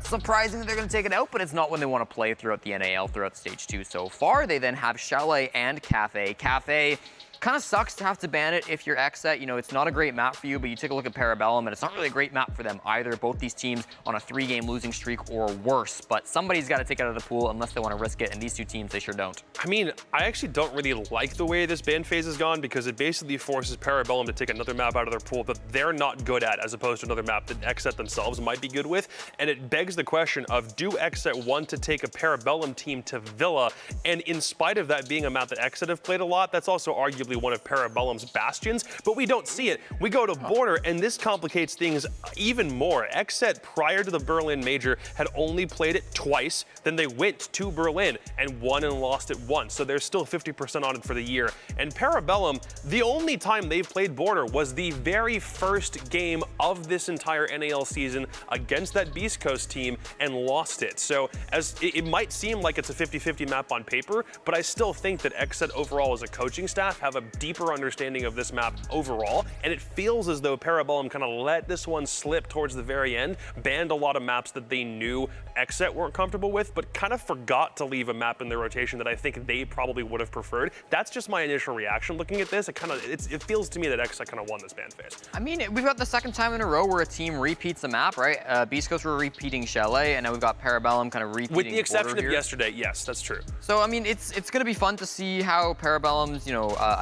Surprising that they're going to take it out, but it's not when they want to play throughout the NAL throughout stage 2 so far. They then have Chalet and Cafe. Cafe kind of sucks to have to ban it if you're Xset. You know, it's not a great map for you, but you take a look at Parabellum, and it's not really a great map for them either. Both these teams on a 3-game losing streak or worse, but somebody's got to take it out of the pool unless they want to risk it, and these two teams, they sure don't. I mean, I actually don't really like the way this ban phase has gone because it basically forces Parabellum to take another map out of their pool that they're not good at, as opposed to another map that Xset themselves might be good with. And it begs the question of, do Xset want to take a Parabellum team to Villa? And in spite of that being a map that Xset have played a lot, that's also arguably one of Parabellum's bastions, but we don't see it. We go to Border, and this complicates things even more. Xset, prior to the Berlin Major, had only played it twice. Then they went to Berlin and won and lost it once, so they're still 50% on it for the year. And Parabellum, the only time they've played Border was the very first game of this entire NAL season against that Beastcoast team and lost it. So as it might seem like it's a 50-50 map on paper, but I still think that Xset overall as a coaching staff have a deeper understanding of this map overall, and it feels as though Parabellum kind of let this one slip towards the very end, banned a lot of maps that they knew Xset weren't comfortable with, but kind of forgot to leave a map in their rotation that I think they probably would have preferred. That's just my initial reaction looking at this. It feels to me that Xset kind of won this ban phase. I mean, we've got the second time in a row where a team repeats a map, right? Beastcoast were repeating Chalet, and now we've got Parabellum kind of repeating With the exception Border of here. yesterday, yes, that's true. So, I mean, it's going to be fun to see how Parabellum's,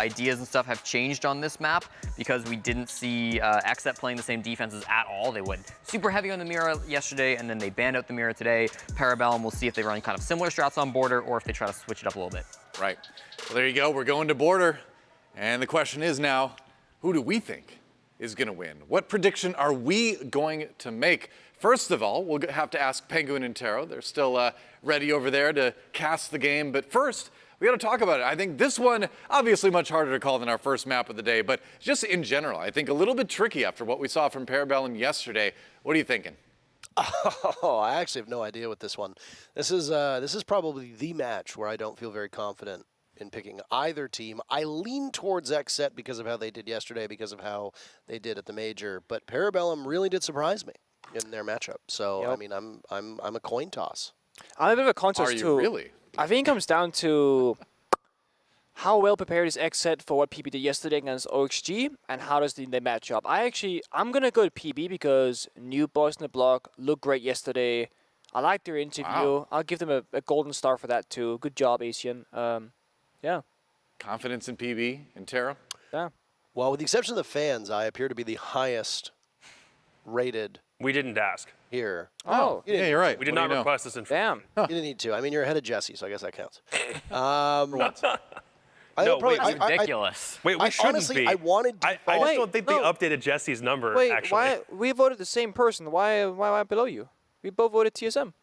ideas and stuff have changed on this map, because we didn't see Xset playing the same defenses at all. They went super heavy on the mirror yesterday, and then they banned out the mirror today. Parabellum, we'll see if they run kind of similar strats on Border or if they try to switch it up a little bit. Right. Well, there you go. We're going to Border. And the question is now, who do we think is going to win? What prediction are we going to make? First of all, we'll have to ask Penguin and Taro. They're still ready over there to cast the game. But first, we got to talk about it. I think this one, obviously much harder to call than our first map of the day, but just in general, I think a little bit tricky after what we saw from Parabellum yesterday. What are you thinking? Oh, I actually have no idea with this one. This is probably the match where I don't feel very confident in picking either team. I lean towards Xset because of how they did yesterday, because of how they did at the Major, but Parabellum really did surprise me in their matchup. So, Yep. I mean, I'm a coin toss. I'm a bit of a contest Are you too. really? I think it comes down to how well prepared is Xset for what PB did yesterday against OXG, and how does they match up. I'm gonna go to PB because new boys in the block looked great yesterday. I liked their interview. Wow. I'll give them a golden star for that too. Good job, Asian. Yeah. Confidence in PB and Taro? Yeah. Well, with the exception of the fans, I appear to be the highest rated We didn't ask. here. Oh. Yeah, you're right. We did What do not you know? request this information. Damn. You didn't need to. I mean, you're ahead of Jesse, so I guess that counts. No, wait, ridiculous. Wait, we shouldn't honestly, be. I wanted to I follow- just don't think no. they updated Jesse's number, Wait, actually. why we voted the same person? Why am I below you? We both voted TSM.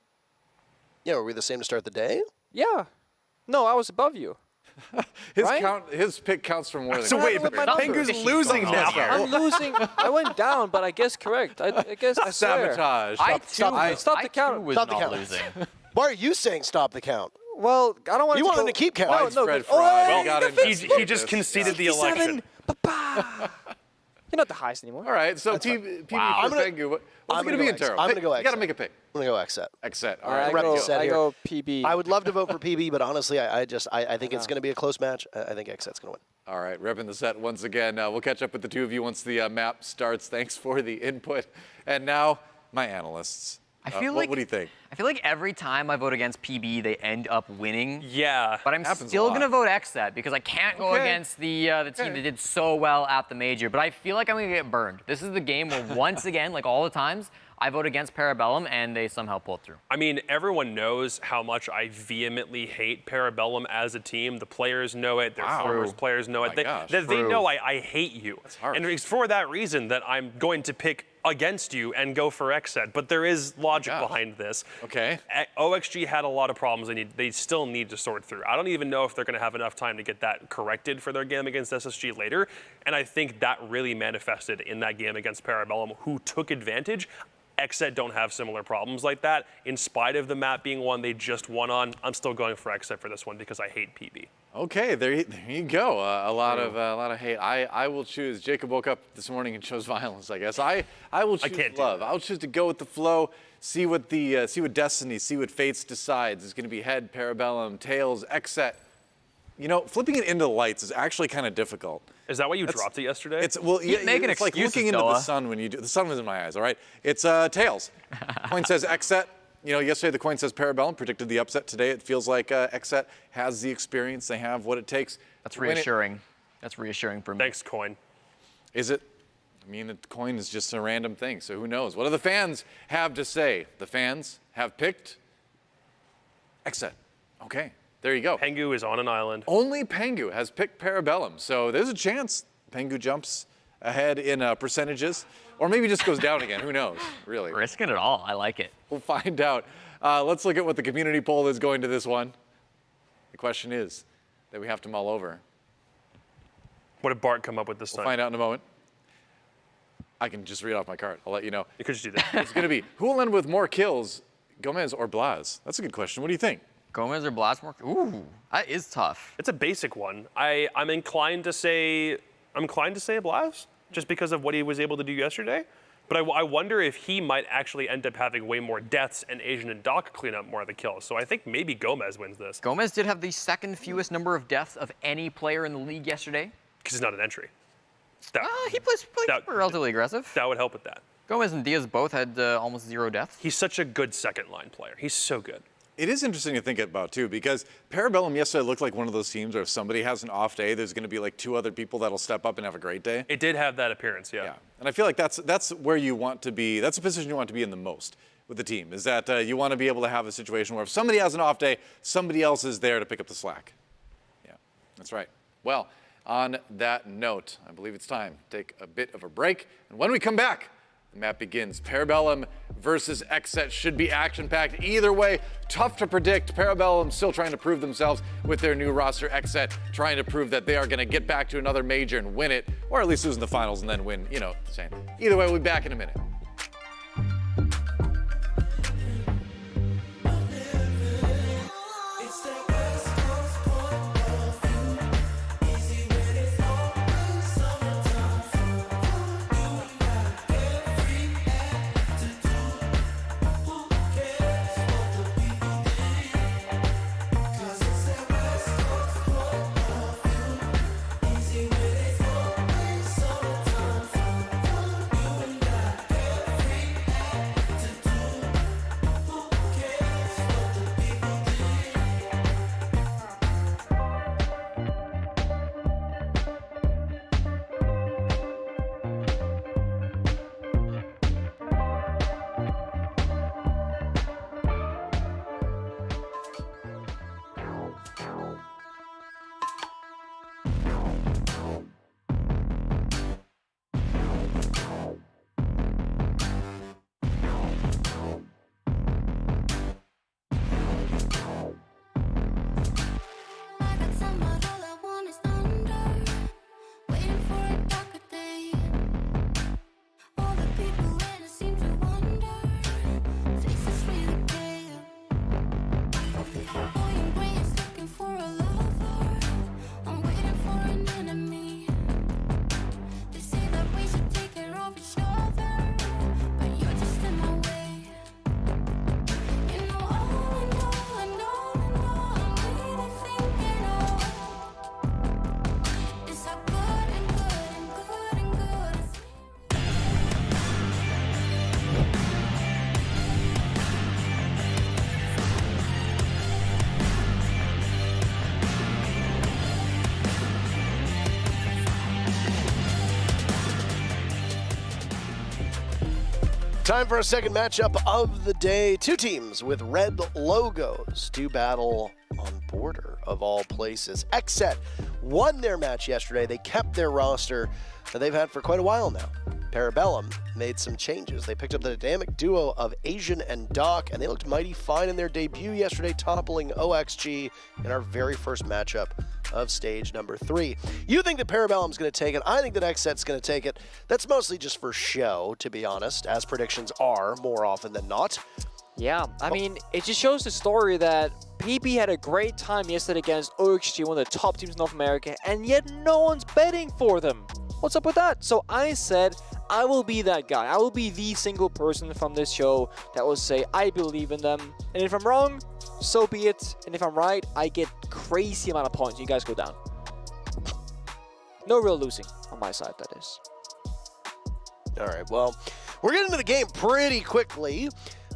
Yeah, were we the same to start the day? Yeah. No, I was above you. His pick counts for more than So wait, with my number. Penguin's losing now. I'm losing. I went down, but I guess correct. I guess I swear. Sabotage. Stop the count. Was Stop the not count. losing. Why are you saying stop the count? Well, I don't want You to want go, them to keep count. Widespread Oh, fraud. hey, We got the into He just this. conceded the election. You're not the highest anymore. All right, so PB for Pengu. What's I'm going to gonna be go in Taro? I'm gonna go You got to Xset. make a pick. I'm going to go Xset. Xset. All I right. go, Set I here. go PB. I would love to vote for PB, but honestly, I think it's going to be a close match. I think Xset's going to win. All right, repping the set once again. We'll catch up with the two of you once the map starts. Thanks for the input. And now, my analysts. I feel like what do you think? I feel like every time I vote against PB, they end up winning. Yeah. But I'm Happens a still lot. gonna vote Xset because I can't go Okay. against the team that did so well at the Major. But I feel like I'm gonna get burned. This is the game where once again, like all the times, I vote against Parabellum, and they somehow pulled through. I mean, everyone knows how much I vehemently hate Parabellum as a team. The players know it. Their former players know it. They know I hate you. That's harsh. And it's for that reason that I'm going to pick against you and go for Xset. But there is logic behind this. Okay. OXG had a lot of problems they still need to sort through. I don't even know if they're going to have enough time to get that corrected for their game against SSG later. And I think that really manifested in that game against Parabellum, who took advantage. Xset don't have similar problems like that. In spite of the map being one they just won on, I'm still going for Xset for this one because I hate PB. Okay, there you go. A lot of hate. I will choose. Jacob woke up this morning and chose violence. I guess I will choose love. I'll choose to go with the flow. See what Destiny, see what Fates decides. It's going to be head, Parabellum, tails, Xset. You know, flipping it into the lights is actually kind of difficult. Is that why you dropped it yesterday? It's like looking into the sun when you do. The sun was in my eyes. All right, it's tails. Coin says Xset. You know, yesterday the coin says Parabellum predicted the upset. Today it feels like Xset has the experience. They have what it takes. That's reassuring. That's reassuring for me. Thanks, coin. Is it? I mean, the coin is just a random thing, so who knows? What do the fans have to say? The fans have picked Xset. Okay. There you go. Pengu is on an island. Only Pengu has picked Parabellum, so there's a chance Pengu jumps ahead in percentages, or maybe just goes down again. Who knows, really? Risking it all. I like it. We'll find out. Let's look at what the community poll is going to this one. The question is that we have to mull over. What did Bart come up with this time? We'll find out in a moment. I can just read off my card. I'll let you know. You could just do that. It's going to be, who will end with more kills, Gomez or Blaz? That's a good question. What do you think? Gomez or Blaz? Ooh, that is tough. It's a basic one. I'm inclined to say Blaz, just because of what he was able to do yesterday. But I wonder if he might actually end up having way more deaths and Asian and Doc clean up more of the kills. So I think maybe Gomez wins this. Gomez did have the second fewest number of deaths of any player in the league yesterday. Because he's not an entry. He plays relatively aggressive. That would help with that. Gomez and Diaz both had almost 0 deaths. He's such a good second line player. He's so good. It is interesting to think about, too, because Parabellum yesterday looked like one of those teams where if somebody has an off day, there's going to be like 2 other people that'll step up and have a great day. It did have that appearance, yeah. And I feel like that's where you want to be. That's the position you want to be in the most with the team, is that you want to be able to have a situation where if somebody has an off day, somebody else is there to pick up the slack. Yeah, that's right. Well, on that note, I believe it's time to take a bit of a break. And when we come back, the map begins. Parabellum versus Xset should be action-packed. Either way, tough to predict. Parabellum still trying to prove themselves with their new roster. Xset trying to prove that they are going to get back to another major and win it, or at least lose in the finals and then win, you know, the same. Either way, we'll be back in a minute. Time for our second matchup of the day. Two teams with red logos to battle on Border of all places. Xset won their match yesterday. They kept their roster that they've had for quite a while now. Parabellum made some changes. They picked up the dynamic duo of Asian and Doc, and they looked mighty fine in their debut yesterday, toppling OXG in our very first matchup of stage number 3. You think that Parabellum's going to take it. I think that Xset's going to take it. That's mostly just for show, to be honest, as predictions are more often than not. Yeah, I mean, it just shows the story that PB had a great time yesterday against OXG, one of the top teams in North America, and yet no one's betting for them. What's up with that? So I said, I will be that guy. I will be the single person from this show that will say, I believe in them. And if I'm wrong, so be it. And if I'm right, I get crazy amount of points. You guys go down. No real losing on my side, that is. All right, well, we're getting into the game pretty quickly.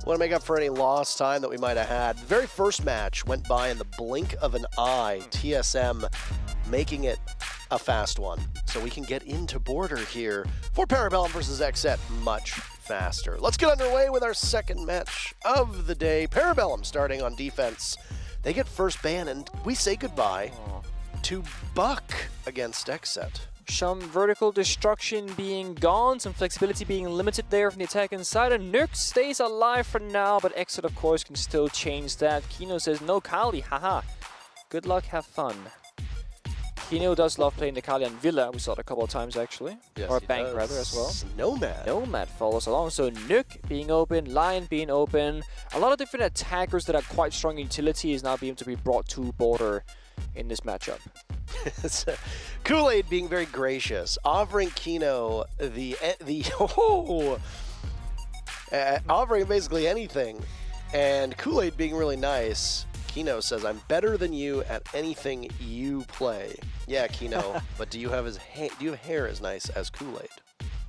Want to make up for any lost time that we might have had. The very first match went by in the blink of an eye. TSM making it a fast one. So we can get into Border here for Parabellum versus Xset much faster. Let's get underway with our second match of the day. Parabellum starting on defense. They get first ban and we say goodbye to Buck against Xset. Some vertical destruction being gone, some flexibility being limited there from the attacking side, and Nuke stays alive for now, but Xset of course can still change that. Kino says no Kali, haha. Good luck, have fun. Kino does love playing the Kali on Villa, we saw it a couple of times actually. Yes, or Bank rather as well. Nomad. Nomad follows along, so Nuke being open, Lion being open. A lot of different attackers that are quite strong utility is now being able to be brought to Border in this matchup. Kool-Aid being very gracious, offering Kino offering basically anything, and Kool-Aid being really nice. Kino says, I'm better than you at anything you play. Yeah, Kino, but do you have hair as nice as Kool-Aid?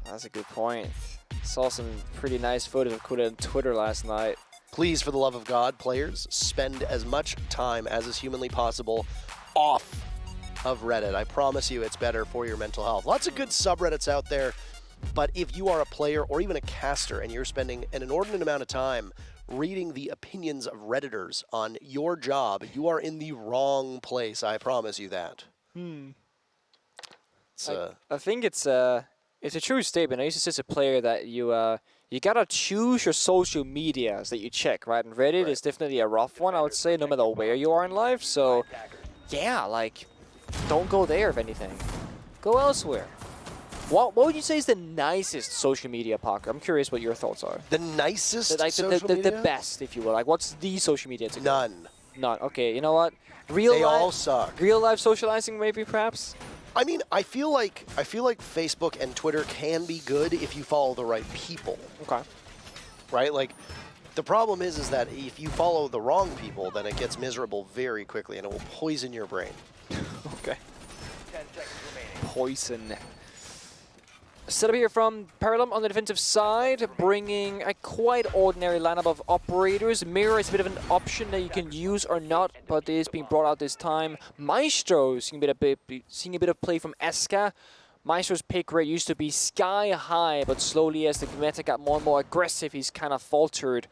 That's a good point. Saw some pretty nice photos of Kool-Aid on Twitter last night. Please, for the love of God, players, spend as much time as is humanly possible off of Reddit. I promise you it's better for your mental health. Lots of good subreddits out there, but if you are a player or even a caster and you're spending an inordinate amount of time reading the opinions of Redditors on your job, you are in the wrong place. I promise you that. I think it's a true statement. I used to say as a player that you gotta choose your social medias that you check, right? And Reddit is definitely a rough one, I would say, no matter where you are in life. So, yeah, like, don't go there if anything. Go elsewhere. What would you say is the nicest social media, Parker? I'm curious what your thoughts are. The nicest social media? media? The best, if you will. Like, what's the social media to go? None. None. Okay, you know what? They all suck. Real life socializing, maybe, perhaps? I mean, I feel like Facebook and Twitter can be good if you follow the right people. Okay. Right? Like, the problem is that if you follow the wrong people, then it gets miserable very quickly, and it will poison your brain. Okay. Poison. Set up here from Parabellum on the defensive side, bringing a quite ordinary lineup of operators. Mirror is a bit of an option that you can use or not, but it is being brought out this time. Maestro seeing a bit of play from Eska. Maestro's pick rate used to be sky high, but slowly as the meta got more and more aggressive, he's kind of faltered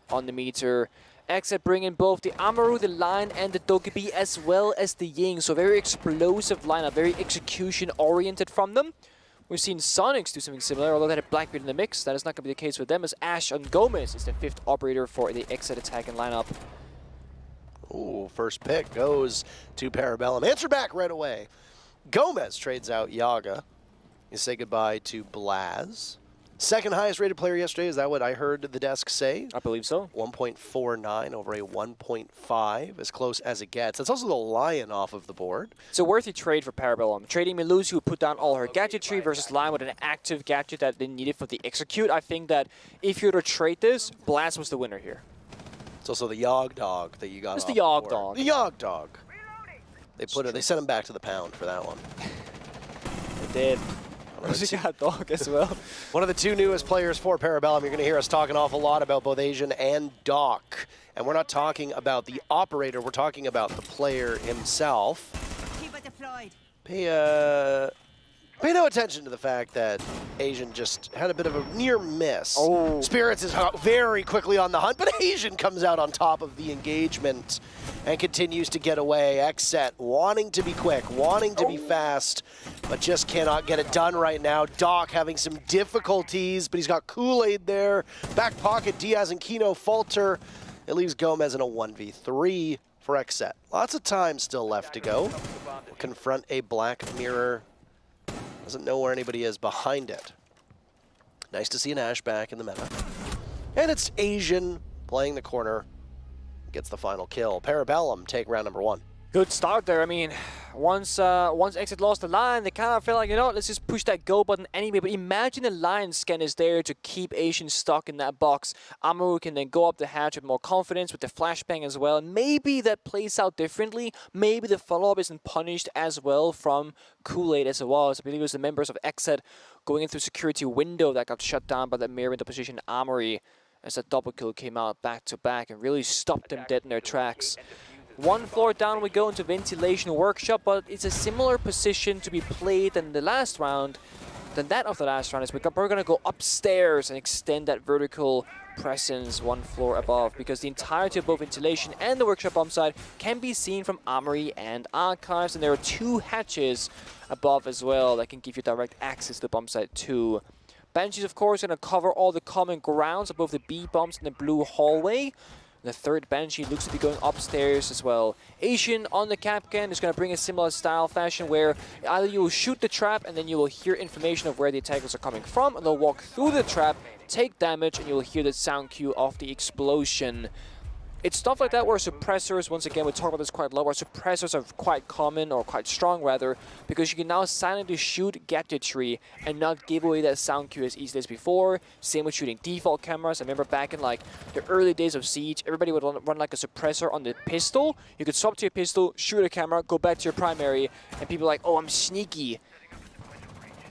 on the meter. Xset bringing both the Amaru, the Lion, and the Dogebi, as well as the Ying. So very explosive lineup, very execution-oriented from them. We've seen Soniqs do something similar, although they had a Blackbeard in the mix. That is not going to be the case with them, as Ash and Gomez is the 5th operator for the Xset attacking lineup. Ooh, first pick goes to Parabellum. Answer back right away. Gomez trades out Yaga. You say goodbye to Blaz. Second highest rated player yesterday, is that what I heard the desk say? I believe so. 1.49 over a 1.5, as close as it gets. That's also the Lion off of the board. It's a worthy trade for Parabellum. Trading Milusi, who put down all her gadgetry, versus Lion with an active gadget that they needed for the execute. I think that if you were to trade this, Blast was the winner here. It's also the Yog Dog that you got. It's the Yog Dog. The Yog Dog. They sent him back to the pound for that one. They did. She got Dog as well. One of the two newest players for Parabellum. You're going to hear us talk an awful lot about both Asian and Doc. And we're not talking about the operator, we're talking about the player himself. Keep it deployed. Pay Pay no attention to the fact that Asian just had a bit of a near miss. Oh. Spirits is very quickly on the hunt, but Asian comes out on top of the engagement and continues to get away. Xset wanting to be quick, wanting to be fast, but just cannot get it done right now. Doc having some difficulties, but he's got Kool-Aid there. Back pocket, Diaz and Kino falter. It leaves Gomez in a 1v3 for Xset. Lots of time still left to go. We'll confront a black mirror. Doesn't know where anybody is behind it. Nice to see an Ash back in the meta. And it's Asian playing the corner. Gets the final kill. Parabellum take round number 1. Good start there. I mean, once Xset lost the line, they kind of felt like, you know, let's just push that go button anyway. But imagine the line scan is there to keep Asian stuck in that box. Amaru can then go up the hatch with more confidence with the flashbang as well. And maybe that plays out differently. Maybe the follow-up isn't punished as well from Kool-Aid as it was. I believe it was the members of Xset going into security window that got shut down by the mirror in the position Amaru as that double kill came out back to back and really stopped them dead in their tracks. One floor down we go into ventilation workshop, but it's a similar position to be played in the last round than that of the last round. Is we're going to go upstairs and extend that vertical presence one floor above, because the entirety of both ventilation and the workshop bomb side can be seen from Armory and Archives, and there are 2 hatches above as well that can give you direct access to the bomb site too. Banshees, of course, going to cover all the common grounds above the B bombs in the blue hallway. The third Banshee looks to be going upstairs as well. Asian on the Capcan is going to bring a similar style fashion where either you will shoot the trap and then you will hear information of where the attackers are coming from, and they'll walk through the trap, take damage, and you'll hear the sound cue of the explosion. It's stuff like that where suppressors, once again, we talk about this quite a lot, where suppressors are quite common, or quite strong rather, because you can now silently shoot gadgetry and not give away that sound cue as easily as before. Same with shooting default cameras. I remember back in like the early days of Siege, everybody would run like a suppressor on the pistol. You could swap to your pistol, shoot a camera, go back to your primary, and people are like, oh, I'm sneaky.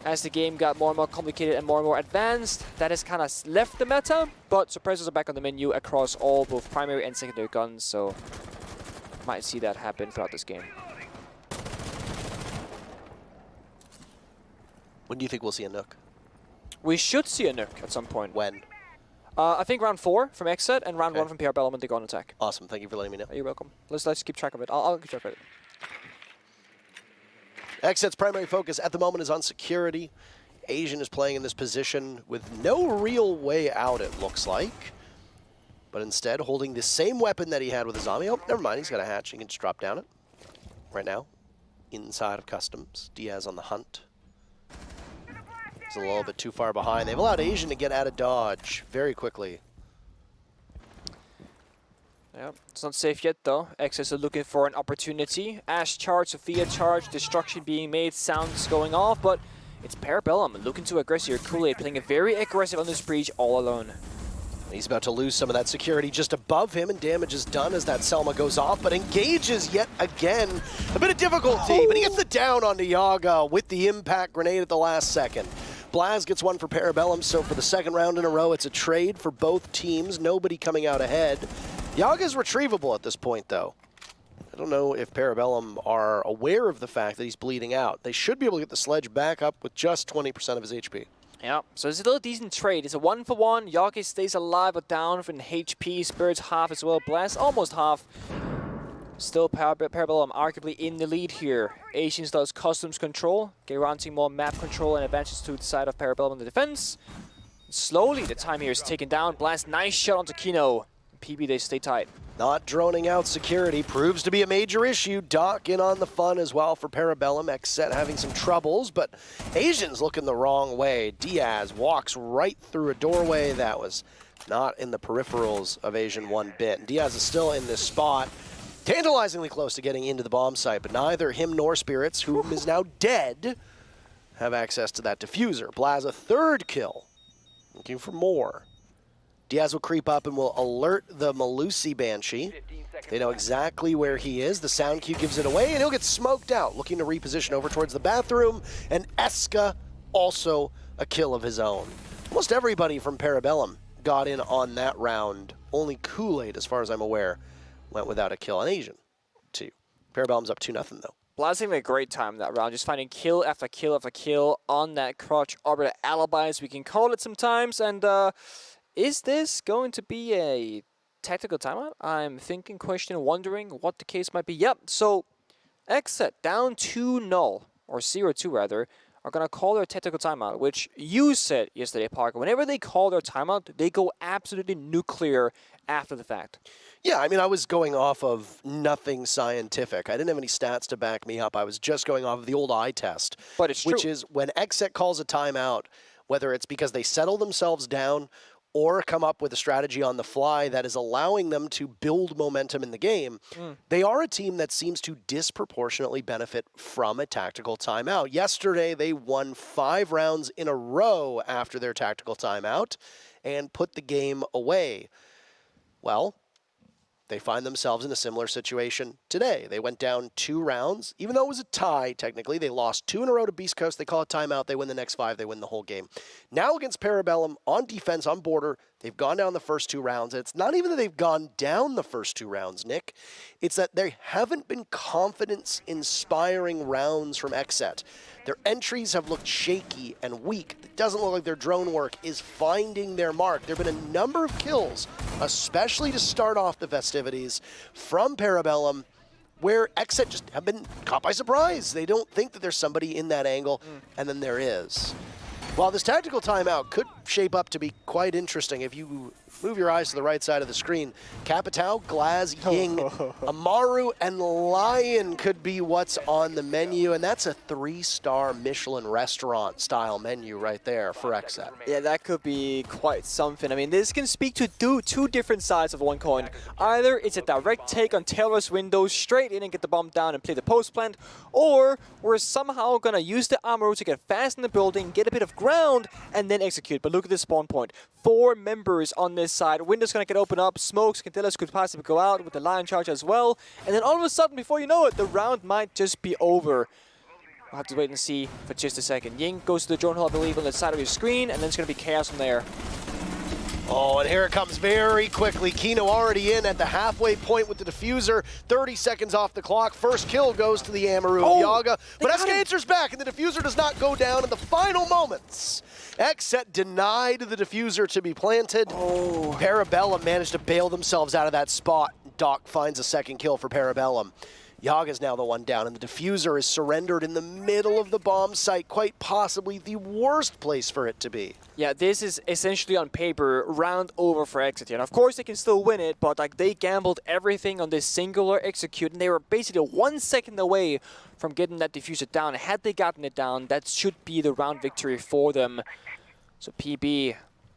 As the game got more and more complicated and more advanced, that has kind of left the meta, but suppressors are back on the menu across all both primary and secondary guns, so might see that happen throughout this game. When do you think we'll see a Nook? We should see a Nook at some point. When? I think round 4 from Xset and round 1 from Parabellum when they go on attack. Awesome, thank you for letting me know. You're welcome. Let's keep track of it. I'll keep track of it. Xset's primary focus at the moment is on security. Asian is playing in this position with no real way out, it looks like. But instead, holding the same weapon that he had with his zombie. Oh, never mind, he's got a hatch. He can just drop down it. Right now, inside of customs. Diaz on the hunt. He's a little bit too far behind. They've allowed Asian to get out of dodge very quickly. Yeah, it's not safe yet though. Xset are looking for an opportunity. Ash charge, Sophia charge, destruction being made, sounds going off, but it's Parabellum looking to aggress here. Kool-Aid playing a very aggressive on this breach all alone. He's about to lose some of that security just above him, and damage is done as that Selma goes off, but engages yet again. A bit of difficulty, but he gets the down onto Yaga with the impact grenade at the last second. Blaz gets one for Parabellum, so for the second round in a row, it's a trade for both teams. Nobody coming out ahead. Yaga's retrievable at this point, though. I don't know if Parabellum are aware of the fact that he's bleeding out. They should be able to get the sledge back up with just 20% of his HP. Yeah, so it's still a decent trade. It's a 1-for-1. Yaga stays alive but down in HP. Spirits half as well. Blast almost half. Still Parabellum arguably in the lead here. Asians does customs control, granting more map control and advantage to the side of Parabellum in the defense. Slowly the time here is taken down. Blast, nice shot onto Kino. PB, they stay tight. Not droning out security proves to be a major issue. Doc in on the fun as well for Parabellum. Xset having some troubles, but Asians looking the wrong way. Diaz walks right through a doorway that was not in the peripherals of Asian one bit. Diaz is still in this spot, tantalizingly close to getting into the bomb site, but neither him nor Spirits, whom is now dead, have access to that diffuser. Blaz a third kill, looking for more. Diaz will creep up and will alert the Malusi Banshee. They know exactly where he is. The sound cue gives it away, and he'll get smoked out, looking to reposition over towards the bathroom. And Eska also a kill of his own. Almost everybody from Parabellum got in on that round. Only Kool-Aid, as far as I'm aware, went without a kill on Asian, too. Parabellum's up 2-0, though. Blaz having a great time that round, just finding kill after kill after kill on that crotch arbiter alibis, we can call it sometimes. And is this going to be a tactical timeout? I'm thinking, questioning, wondering what the case might be. Yep, so Xset down 2-0, or 0-2 rather, are going to call their tactical timeout, which you said yesterday, Parker. Whenever they call their timeout, they go absolutely nuclear after the fact. Yeah, I mean, I was going off of nothing scientific. I didn't have any stats to back me up. I was just going off of the old eye test. But it's which true. is when Xset calls a timeout, whether it's because they settle themselves down or come up with a strategy on the fly that is allowing them to build momentum in the game, they are a team that seems to disproportionately benefit from a tactical timeout. Yesterday, they won 5 rounds in a row after their tactical timeout and put the game away. Well, they find themselves in a similar situation today. They went down 2 rounds. Even though it was a tie, technically, they lost 2 in a row to Beastcoast. They call it timeout. They win the next 5. They win the whole game. Now against Parabellum, on defense, on border, they've gone down the first 2 rounds. And it's not even that they've gone down the first 2 rounds, Nick. It's that there haven't been confidence-inspiring rounds from Xset. Their entries have looked shaky and weak. It doesn't look like their drone work is finding their mark. There have been a number of kills, especially to start off the festivities, from Parabellum, where Xset just have been caught by surprise. They don't think that there's somebody in that angle, and then there is. While this tactical timeout could shape up to be quite interesting, if you move your eyes to the right side of the screen, Capitao, Glaz, Ying, Amaru, and Lion could be what's on the menu, and that's a 3-star Michelin restaurant style menu right there for Xset. Yeah, that could be quite something. I mean, this can speak to two different sides of one coin. Either it's a direct take on Taylor's window, straight in and get the bomb down and play the post plant, or we're somehow gonna use the Amaru to get fast in the building, get a bit of ground, and then execute. But look at this spawn point. 4 members on this side. Window's gonna get opened up. Smokes, Cantillas could possibly go out with the Lion charge as well. And then all of a sudden, before you know it, the round might just be over. We'll have to wait and see for just a second. Ying goes to the drone hole, I believe, on the side of your screen, and then it's gonna be chaos from there. Oh, and here it comes very quickly. Kino already in at the halfway point with the diffuser. 30 seconds off the clock. First kill goes to the Amaru of Yaga. But SK answers back, and the diffuser does not go down in the final moments. Xset denied the diffuser to be planted. Parabellum managed to bail themselves out of that spot. Doc finds a second kill for Parabellum. Yaga's now the one down, and the diffuser is surrendered in the middle of the bomb site, quite possibly the worst place for it to be. Yeah, this is essentially on paper round over for Xset. And of course they can still win it, but like they gambled everything on this singular execute, and they were basically 1 second away from getting that diffuser down. Had they gotten it down, that should be the round victory for them. So PB,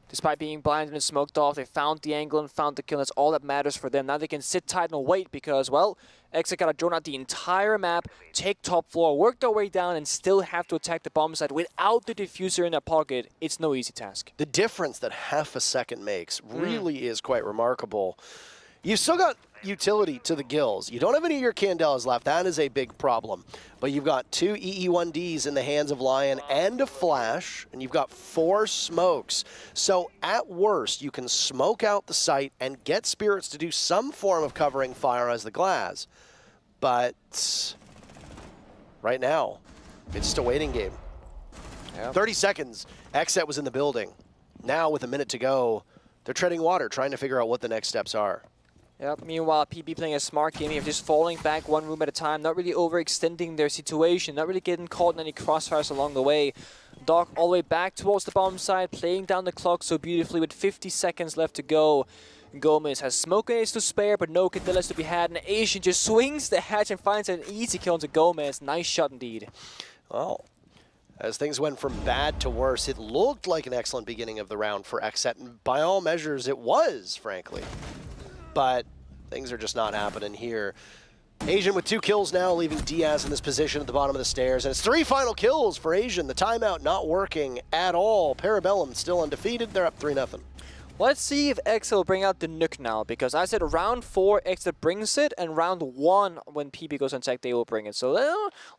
despite being blinded and smoked off, they found the angle and found the kill. That's all that matters for them. Now they can sit tight and wait because, well, Xset got to drone out the entire map, take top floor, work their way down, and still have to attack the bomb site without the diffuser in their pocket. It's no easy task. The difference that half a second makes really is quite remarkable. You've still got utility to the gills. You don't have any of your Candelas left. That is a big problem. But you've got 2 EE1Ds in the hands of Lion and a flash, and you've got 4 smokes. So at worst, you can smoke out the site and get Spirits to do some form of covering fire as the Glaz. But right now, it's just a waiting game. 30 seconds, Xset was in the building. Now with a minute to go, they're treading water, trying to figure out what the next steps are. Yep. Meanwhile, PB playing a smart game of just falling back one room at a time, not really overextending their situation, not really getting caught in any crossfires along the way. Doc all the way back towards the bomb side, playing down the clock so beautifully with 50 seconds left to go. Gomez has smoke grenades to spare, but no Cantillas to be had, and Asian just swings the hatch and finds an easy kill into Gomez. Nice shot indeed. Well, as things went from bad to worse, it looked like an excellent beginning of the round for Xset, and by all measures it was, frankly. But things are just not happening here. Asian with 2 kills now, leaving Diaz in this position at the bottom of the stairs. And it's 3 final kills for Asian. The timeout not working at all. Parabellum still undefeated. They're up 3-0. Let's see if Xset will bring out the nuke now, because I said round 4 Xset brings it, and round 1 when PB goes on tech they will bring it. So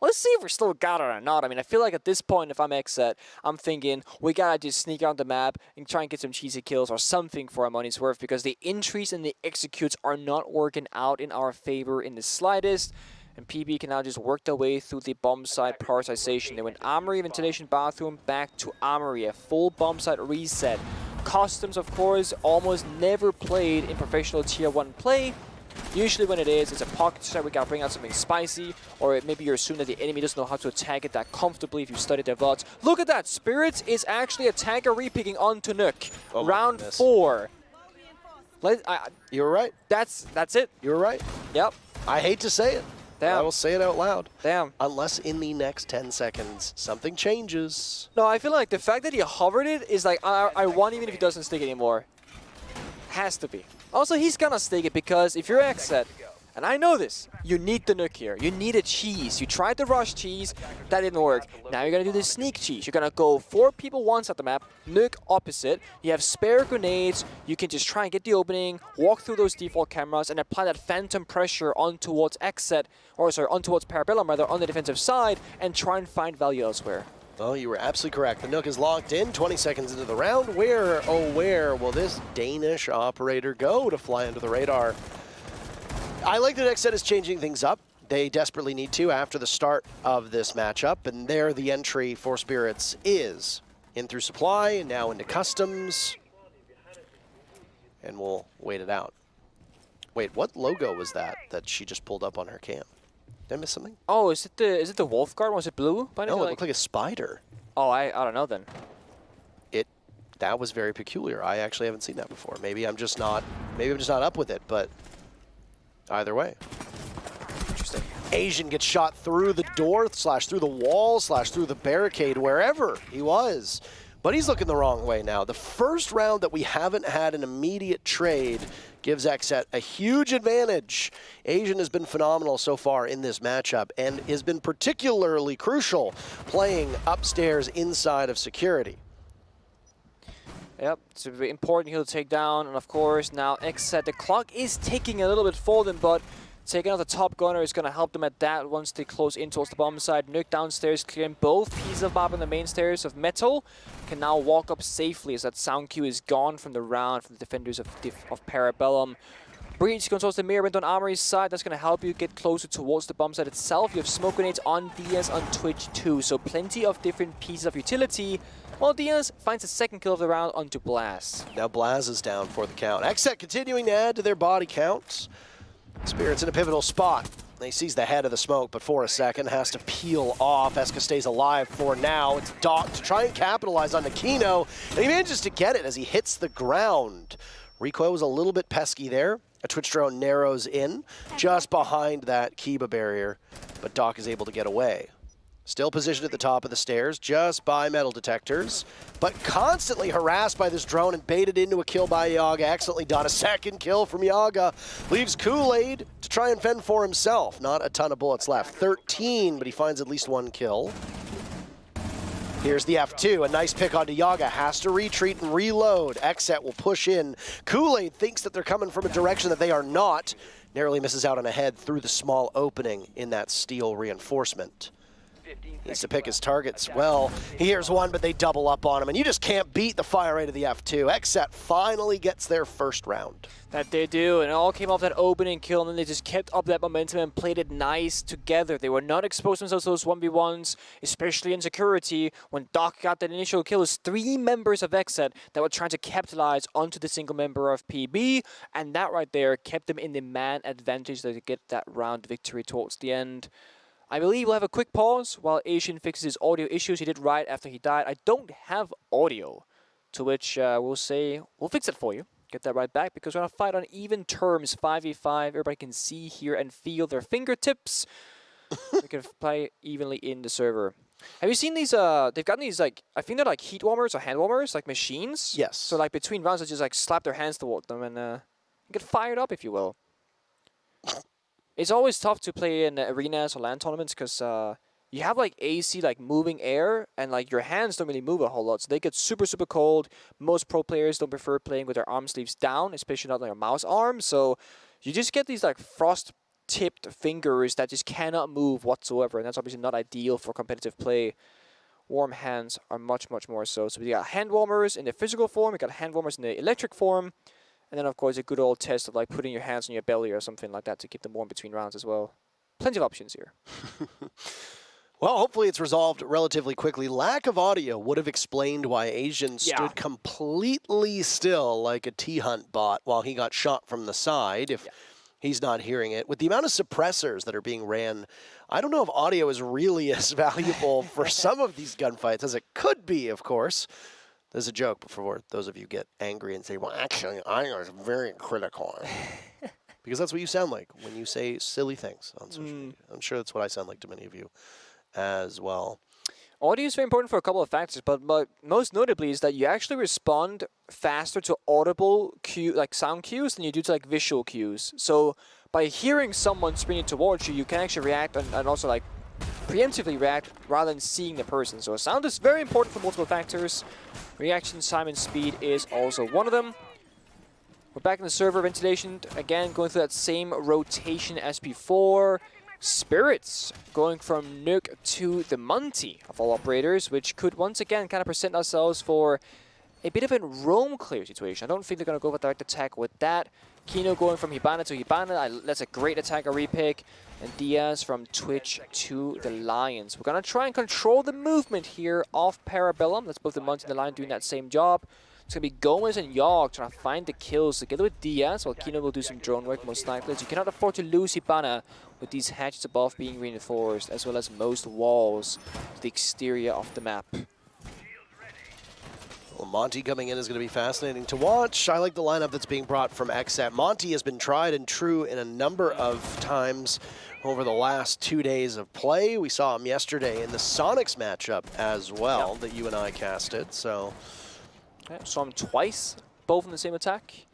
let's see if we still got it or not. I mean, I feel like at this point, if I'm Xset, I'm thinking we gotta just sneak around the map and try and get some cheesy kills or something for our money's worth, because the entries and the executes are not working out in our favor in the slightest. And PB can now just work their way through the bomb site prioritization. They went Armory, Ventilation, Bathroom, back to Armory. A full bomb site reset. Customs, of course, almost never played in professional Tier 1 play. Usually when it is, it's a pocket site, we gotta bring out something spicy, or maybe you assume that the enemy doesn't know how to attack it that comfortably if you studied their VODs. Look at that! Spirits is actually attacker repicking onto Nook. Oh Round 4. You were right. That's it. You were right. Yep. I hate to say it. Damn. I will say it out loud. Damn. Unless in the next 10 seconds, something changes. No, I feel like the fact that he hovered it is like, I want even if he doesn't stick anymore. Has to be. Also, he's gonna stick it because if you're Xset, and I know this, you need the Nook here. You need a cheese. You tried the rush cheese, that didn't work. Now you're gonna do the sneak cheese. You're gonna go 4 people once at the map, Nook opposite. You have spare grenades. You can just try and get the opening, walk through those default cameras, and apply that phantom pressure on towards Xset, or sorry, on towards Parabellum rather, on the defensive side, and try and find value elsewhere. Well, you were absolutely correct. The Nook is locked in, 20 seconds into the round. Where, oh where, will this Danish operator go to fly under the radar? I like that Xset is changing things up. They desperately need to after the start of this matchup, and there the entry for Spirits is. In through supply, and now into customs. And we'll wait it out. Wait, what logo was that she just pulled up on her cam? Did I miss something? Oh, is it the wolf guard? Was it blue? No, it looked like a spider. Oh, I don't know then. That was very peculiar. I actually haven't seen that before. Maybe I'm just not up with it, but either way. Interesting. Asian gets shot through the door, / through the wall, / through the barricade, wherever he was. But he's looking the wrong way now. The first round that we haven't had an immediate trade gives Xset a huge advantage. Asian has been phenomenal so far in this matchup and has been particularly crucial playing upstairs inside of security. Yep, it's a very important hill to take down, and of course now Xset, the clock is ticking a little bit for them, but taking out the top gunner is going to help them at that once they close in towards the bomb side. Nook downstairs clearing both pieces of mob on the main stairs of metal. Can now walk up safely as that sound cue is gone from the round from the defenders of Parabellum. Breach controls the mirror on Armory's side. That's going to help you get closer towards the bomb site itself. You have smoke grenades on Diaz on Twitch too, so plenty of different pieces of utility. While Diaz finds the second kill of the round onto Blaz. Now Blaz is down for the count. Xset continuing to add to their body counts. Spirits in a pivotal spot. He sees the head of the smoke, but for a second has to peel off. Eska stays alive for now. It's Doc to try and capitalize on Nakino, and he manages to get it as he hits the ground. Recoil was a little bit pesky there. A Twitch drone narrows in just behind that Kiba barrier, but Doc is able to get away. Still positioned at the top of the stairs, just by metal detectors, but constantly harassed by this drone and baited into a kill by Yaga. Excellently done. A second kill from Yaga. Leaves Kool-Aid to try and fend for himself. Not a ton of bullets left. 13, but he finds at least one kill. Here's the F2, a nice pick onto Yaga. Has to retreat and reload. Xset will push in. Kool-Aid thinks that they're coming from a direction that they are not. Narrowly misses out on a head through the small opening in that steel reinforcement. Needs to pick his targets well. He hears one, but they double up on him, and you just can't beat the fire rate of the F2. Xset finally gets their first round. That they do, and it all came off that opening kill, and then they just kept up that momentum and played it nice together. They were not exposed themselves to those 1v1s, especially in security. When Doc got that initial kill, it was 3 members of Xset that were trying to capitalize onto the single member of PB, and that right there kept them in the man advantage to get that round victory towards the end. I believe we'll have a quick pause while Asian fixes his audio issues he did right after he died. I don't have audio, to which we'll say, we'll fix it for you. Get that right back, because we're going to fight on even terms, 5v5. Everybody can see, hear, and feel their fingertips. We can play evenly in the server. Have you seen these, they've got these, like, I think they're like heat warmers or hand warmers, like machines? Yes. So, like, between rounds, they just, like, slap their hands toward them and get fired up, if you will. It's always tough to play in arenas or LAN tournaments because you have like AC, like moving air, and like your hands don't really move a whole lot. So they get super, super cold. Most pro players don't prefer playing with their arm sleeves down, especially not like a mouse arm. So you just get these like frost-tipped fingers that just cannot move whatsoever. And that's obviously not ideal for competitive play. Warm hands are much, much more so. So we got hand warmers in the physical form. We got hand warmers in the electric form. And then, of course, a good old test of like putting your hands on your belly or something like that to keep them warm between rounds as well. plenty of options here. Well, hopefully it's resolved relatively quickly. Lack of audio would have explained why Asian stood completely still like a T-Hunt bot while he got shot from the side if he's not hearing it. With the amount of suppressors that are being ran, I don't know if audio is really as valuable for some of these gunfights as it could be, of course. There's a joke before those of you get angry and say, well, actually, I was very critical. Because that's what you sound like when you say silly things on social media. I'm sure that's what I sound like to many of you as well. Audio is very important for a couple of factors, but most notably is that you actually respond faster to audible sound cues than you do to like visual cues. So by hearing someone sprinting towards you, you can actually react and also like preemptively react rather than seeing the person. So sound is very important for multiple factors. Reaction time and speed is also one of them. We're back in the server ventilation again, going through that same rotation as before. Spirits going from Nuke to the Monty of all operators, which could once again kind of present ourselves for a bit of a roam clear situation. I don't think they're going to go for direct attack with that. Kino going from Hibana to Hibana, that's a great attacker repick. And Diaz from Twitch to the Lions. We're going to try and control the movement here of Parabellum. That's both the Monty and the Lion doing that same job. It's going to be Gomez and Yogg trying to find the kills together with Diaz, while Kino will do some drone work most likely. So you cannot afford to lose Hibana with these hatches above being reinforced, as well as most walls to the exterior of the map. Well, Monty coming in is going to be fascinating to watch. I like the lineup that's being brought from Xset. Monty has been tried and true in a number of times over the last 2 days of play. We saw him yesterday in the Soniqs matchup as well that you and I casted. So. Yeah, saw him twice, both in the same attack.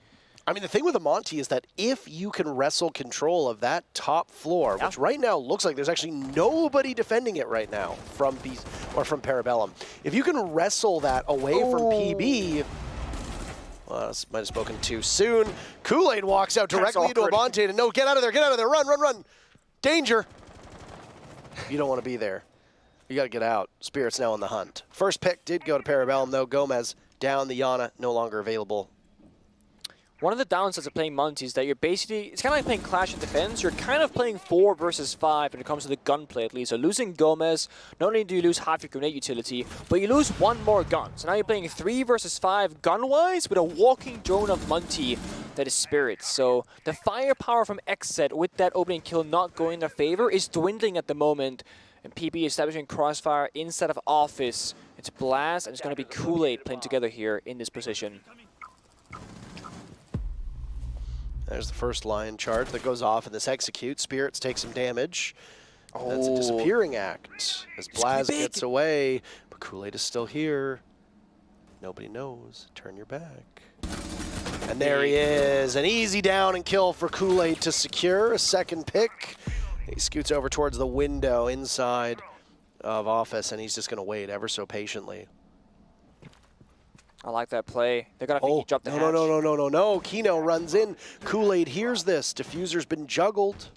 I mean, the thing with a Monty is that if you can wrestle control of that top floor, which right now looks like there's actually nobody defending it right now from Parabellum. If you can wrestle that away from PB, well, I might have spoken too soon. Kool-Aid walks out directly into Abante and no, get out of there, run. Danger. You don't want to be there. You got to get out. Spirit's now on the hunt. First pick did go to Parabellum though. Gomez down, the Yana no longer available. One of the downsides of playing Monty is that you're basically, it's kind of like playing Clash of Defense. You're kind of playing 4 versus 5 when it comes to the gunplay at least. So losing Gomez, not only do you lose half your grenade utility, but you lose 1 more gun. So now you're playing 3 versus 5 gun-wise with a walking drone of Monty that is Spirit. So the firepower from Xset with that opening kill not going in their favor is dwindling at the moment. And PB establishing crossfire inside of Office. It's Blast and it's going to be Kool-Aid playing together here in this position. There's the first Lion charge that goes off in this execute. Spirits take some damage. That's a disappearing act as Blaz gets away, but Kool-Aid is still here. Nobody knows. Turn your back. And there he is. An easy down and kill for Kool-Aid to secure. A second pick. He scoots over towards the window inside of Office, and he's just going to wait ever so patiently. I like that play. They're going to think he dropped the hatch. No. Kino runs in. Kool-Aid hears this. Diffuser's been juggled.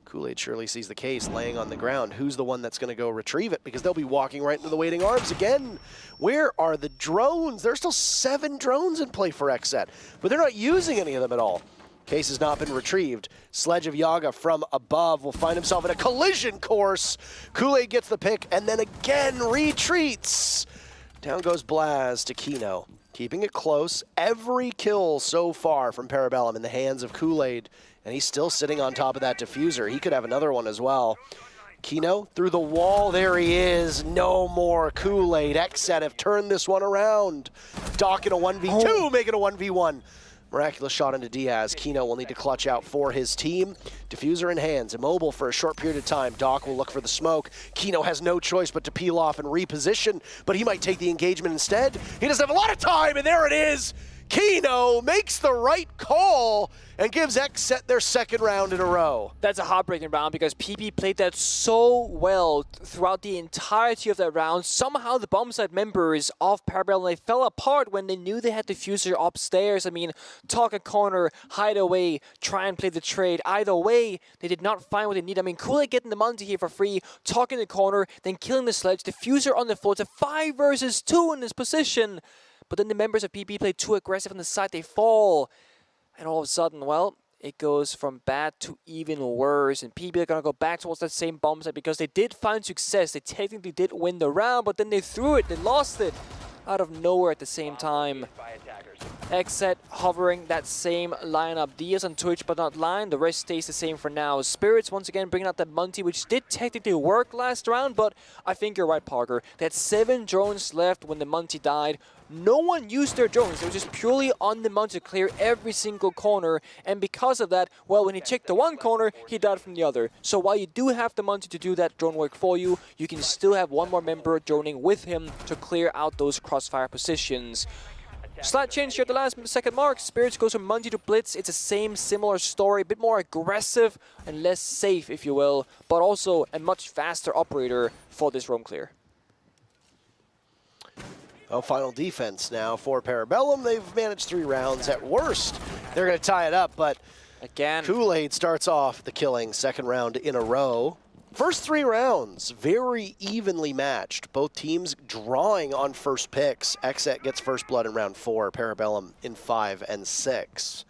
Kool-Aid surely sees the case laying on the ground. Who's the one that's going to go retrieve it? Because they'll be walking right into the waiting arms again. Where are the drones? There's still 7 drones in play for Xset, but they're not using any of them at all. Case has not been retrieved. Sledge of Yaga from above will find himself in a collision course. Kool-Aid gets the pick and then again retreats. Down goes Blaz to Kino. Keeping it close. Every kill so far from Parabellum in the hands of Kool-Aid. And he's still sitting on top of that diffuser. He could have another one as well. Kino through the wall. There he is. No more Kool-Aid. Xset have turned this one around. Doc in a 1v2, make it a 1v1. Miraculous shot into Diaz. Kino will need to clutch out for his team. Diffuser in hands, immobile for a short period of time. Doc will look for the smoke. Kino has no choice but to peel off and reposition, but he might take the engagement instead. He doesn't have a lot of time, and there it is. Kino makes the right call and gives Xset their second round in a row. That's a heartbreaking round because PP played that so well throughout the entirety of that round. Somehow the bombsite members of Parabellum, they fell apart when they knew they had diffuser upstairs. I mean, talk a corner, hide away, try and play the trade. Either way, they did not find what they need. I mean, Kool-Aid getting the Monty here for free, talking the corner, then killing the sledge, diffuser on the floor. It's a 5 versus 2 in this position. But then the members of PP play too aggressive on the side, they fall. And all of a sudden, well, it goes from bad to even worse. And PB are going to go back towards that same bomb site because they did find success. They technically did win the round, but then they threw it. They lost it out of nowhere at the same time. Xset hovering that same lineup. Diaz on Twitch, but not line. The rest stays the same for now. Spirits once again bringing out that Monty, which did technically work last round, but I think you're right, Parker. They had 7 drones left when the Monty died. No one used their drones. They were just purely on the Monty to clear every single corner. And because of that, well, when he checked the one corner, he died from the other. So while you do have the Monty to do that drone work for you, you can still have one more member droning with him to clear out those crossfire positions. Slight change here at the last second mark. Spirits goes from Monty to Blitz. It's the same similar story, a bit more aggressive and less safe, if you will, but also a much faster operator for this roam clear. Well, final defense now for Parabellum. They've managed 3 rounds. At worst, they're going to tie it up, but again, Kool-Aid starts off the killing, second round in a row. First 3 rounds, very evenly matched. Both teams drawing on first picks. Xset gets first blood in round 4, Parabellum in 5 and 6.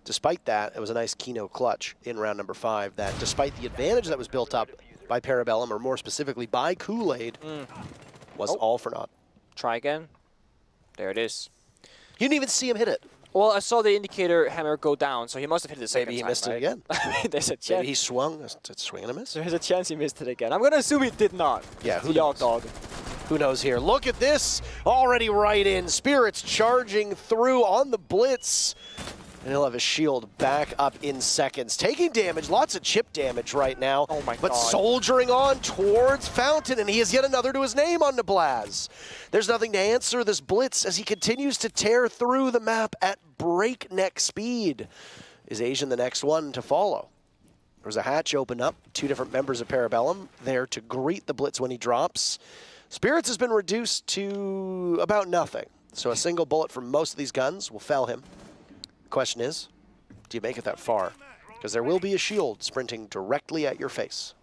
Despite that, it was a nice Kino clutch in round number 5 that, despite the advantage that was built up by Parabellum, or more specifically by Kool-Aid, was all for naught. Try again. There it is. You didn't even see him hit it. Well, I saw the indicator hammer go down, so he must have hit it the second time. Maybe he missed it again. There's a chance. Maybe he swung. It's swing and a miss. There's a chance he missed it again. I'm going to assume he did not. Yeah, who knows? Dog. Who knows here? Look at this. Already right in. Spirits charging through on the blitz. And he'll have his shield back up in seconds. Taking damage, lots of chip damage right now. Oh my but God. Soldiering on towards Fountain, and he has yet another to his name on Nablaz. There's nothing to answer this blitz as he continues to tear through the map at breakneck speed. Is Asian the next one to follow? There's a hatch open up. 2 different members of Parabellum there to greet the blitz when he drops. Spirits has been reduced to about nothing. So a single bullet from most of these guns will fell him. Question is, do you make it that far? Because there will be a shield sprinting directly at your face.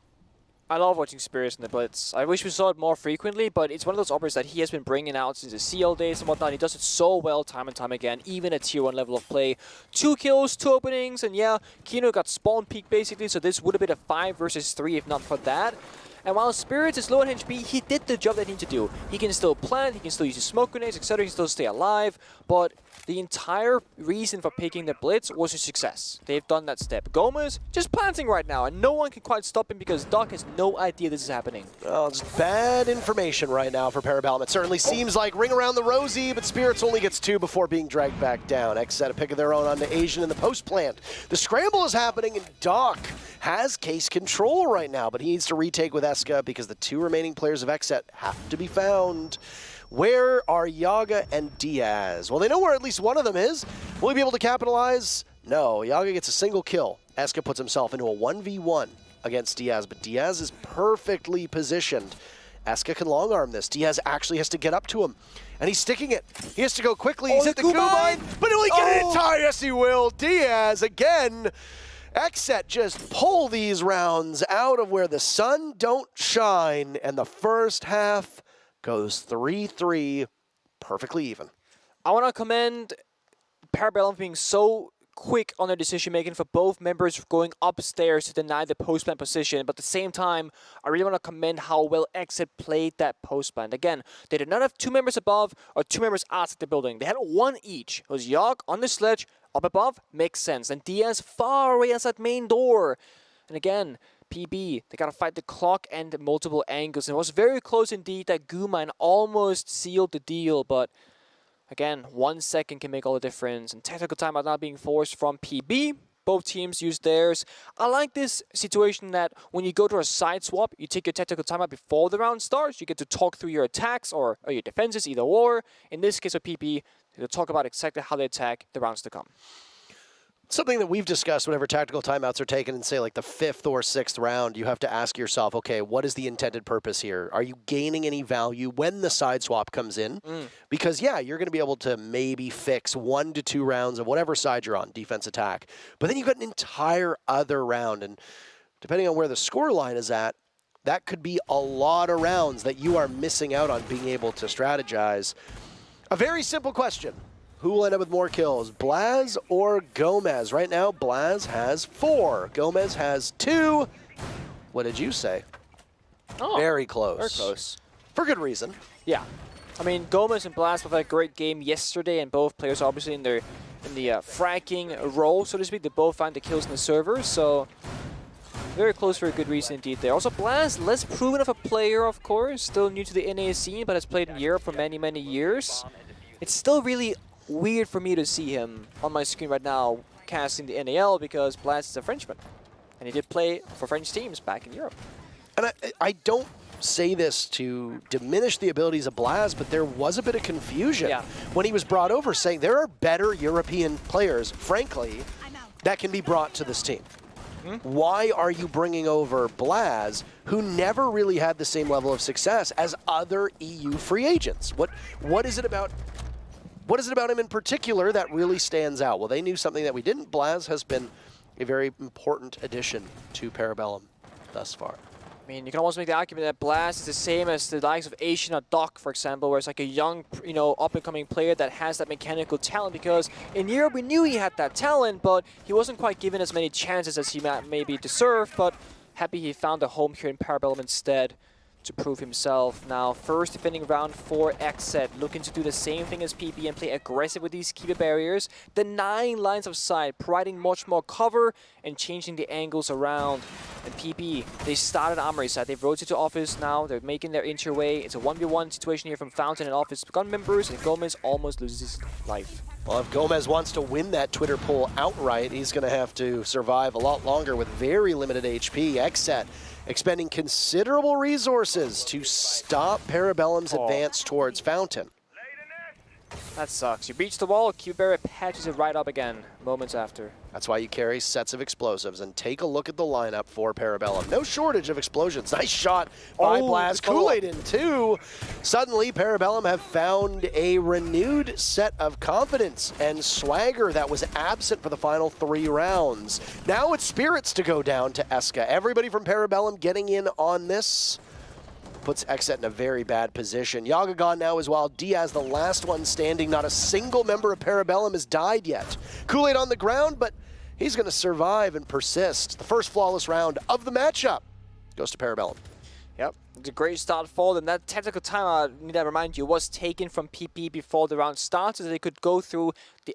I love watching Spirits in the Blitz. I wish we saw it more frequently, but it's one of those operators that he has been bringing out since the CL days and whatnot. He does it so well time and time again, even at tier 1 level of play. 2 kills, 2 openings, and yeah, Kino got spawn peak basically, so this would have been a 5 versus 3 if not for that. And while Spirits is low on HP, he did the job that he needed to do. He can still plant, he can still use his smoke grenades, etc. He can still stay alive, but the entire reason for picking the Blitz was a success. They've done that step. Gomez just planting right now, and no one can quite stop him because Doc has no idea this is happening. Well, it's bad information right now for Parabellum. It certainly seems like ring around the rosy, but Spirits only gets 2 before being dragged back down. Xset a pick of their own on the Asian in the post plant. The scramble is happening, and Doc has case control right now, but he needs to retake with Eska because the 2 remaining players of Xset have to be found. Where are Yaga and Diaz? Well, they know where at least one of them is. Will he be able to capitalize? No, Yaga gets a single kill. Eska puts himself into a 1v1 against Diaz, but Diaz is perfectly positioned. Eska can long arm this. Diaz actually has to get up to him, and he's sticking it. He has to go quickly. He's hit the Gubine, but will he get it in time? Yes, he will. Diaz again. Xset just pull these rounds out of where the sun don't shine, and the first half goes 3-3, perfectly even. I want to commend Parabellum being so quick on their decision-making for both members going upstairs to deny the post-plant position, but at the same time, I really want to commend how well Xset played that post-plant. Again, they did not have 2 members above or 2 members outside the building. They had 1 each. It was Yogg on the sledge, up above, makes sense. And Diaz far away outside main door. And again, PB, they gotta fight the clock and multiple angles. And it was very close indeed that Gumine almost sealed the deal, but again, 1 second can make all the difference. And tactical timeout not being forced from PB. Both teams use theirs. I like this situation that when you go to a side swap, you take your tactical timeout before the round starts. You get to talk through your attacks or your defenses, either or. In this case with PB, they'll talk about exactly how they attack the rounds to come. Something that we've discussed whenever tactical timeouts are taken in, say, like the 5th or 6th round, you have to ask yourself, okay, what is the intended purpose here? Are you gaining any value when the side swap comes in? Because, yeah, you're going to be able to maybe fix 1 to 2 rounds of whatever side you're on, defense, attack. But then you've got an entire other round, and depending on where the score line is at, that could be a lot of rounds that you are missing out on being able to strategize. A very simple question. Who will end up with more kills, Blaz or Gomez? Right now, Blaz has 4. Gomez has 2. What did you say? Oh, very close. Very close. For good reason. Yeah. I mean, Gomez and Blaz both had a great game yesterday, and both players obviously in the fracking role, so to speak. They both find the kills in the servers, so very close for a good reason indeed there. Also, Blaz, less proven of a player, of course, still new to the NA scene, but has played in Europe for many, many years. It's still really weird for me to see him on my screen right now casting the NAL because Blaz is a Frenchman, and he did play for French teams back in Europe. And I don't say this to diminish the abilities of Blaz, but there was a bit of confusion when he was brought over, saying there are better European players, frankly, that can be brought to this team. Why are you bringing over Blaz, who never really had the same level of success as other EU free agents? What is it about? What is it about him in particular that really stands out? Well, they knew something that we didn't. Blaz has been a very important addition to Parabellum thus far. I mean, you can almost make the argument that Blaz is the same as the likes of Asian or Doc, for example, where it's like a young, up-and-coming player that has that mechanical talent, because in Europe we knew he had that talent, but he wasn't quite given as many chances as he maybe deserved, but happy he found a home here in Parabellum instead to prove himself. Now, first defending round for Xset, looking to do the same thing as PP and play aggressive with these keeper barriers, denying lines of sight, providing much more cover and changing the angles around. And PP, they started Armory side, they've rotated to Office now, they're making their interway. It's a 1v1 situation here from Fountain and Office gun members, and Gomez almost loses his life. Well, if Gomez wants to win that Twitter poll outright, he's going to have to survive a lot longer with very limited HP. Xset expending considerable resources to stop Parabellum's advance towards Fountain. That sucks. You breach the wall, Q-Barrier patches it right up again moments after. That's why you carry sets of explosives, and take a look at the lineup for Parabellum. No shortage of explosions. Nice shot by Blaz. Kool-Aid in 2. Suddenly, Parabellum have found a renewed set of confidence and swagger that was absent for the final 3 rounds. Now it's Spirits to go down to Eska. Everybody from Parabellum getting in on this puts Xset in a very bad position. Yaga gone now as well. Diaz, the last one standing. Not a single member of Parabellum has died yet. Kool-Aid on the ground, but he's going to survive and persist. The first flawless round of the matchup goes to Parabellum. Yep, it's a great start for them. That tactical timeout, I need to remind you, was taken from PP before the round started, so they could go through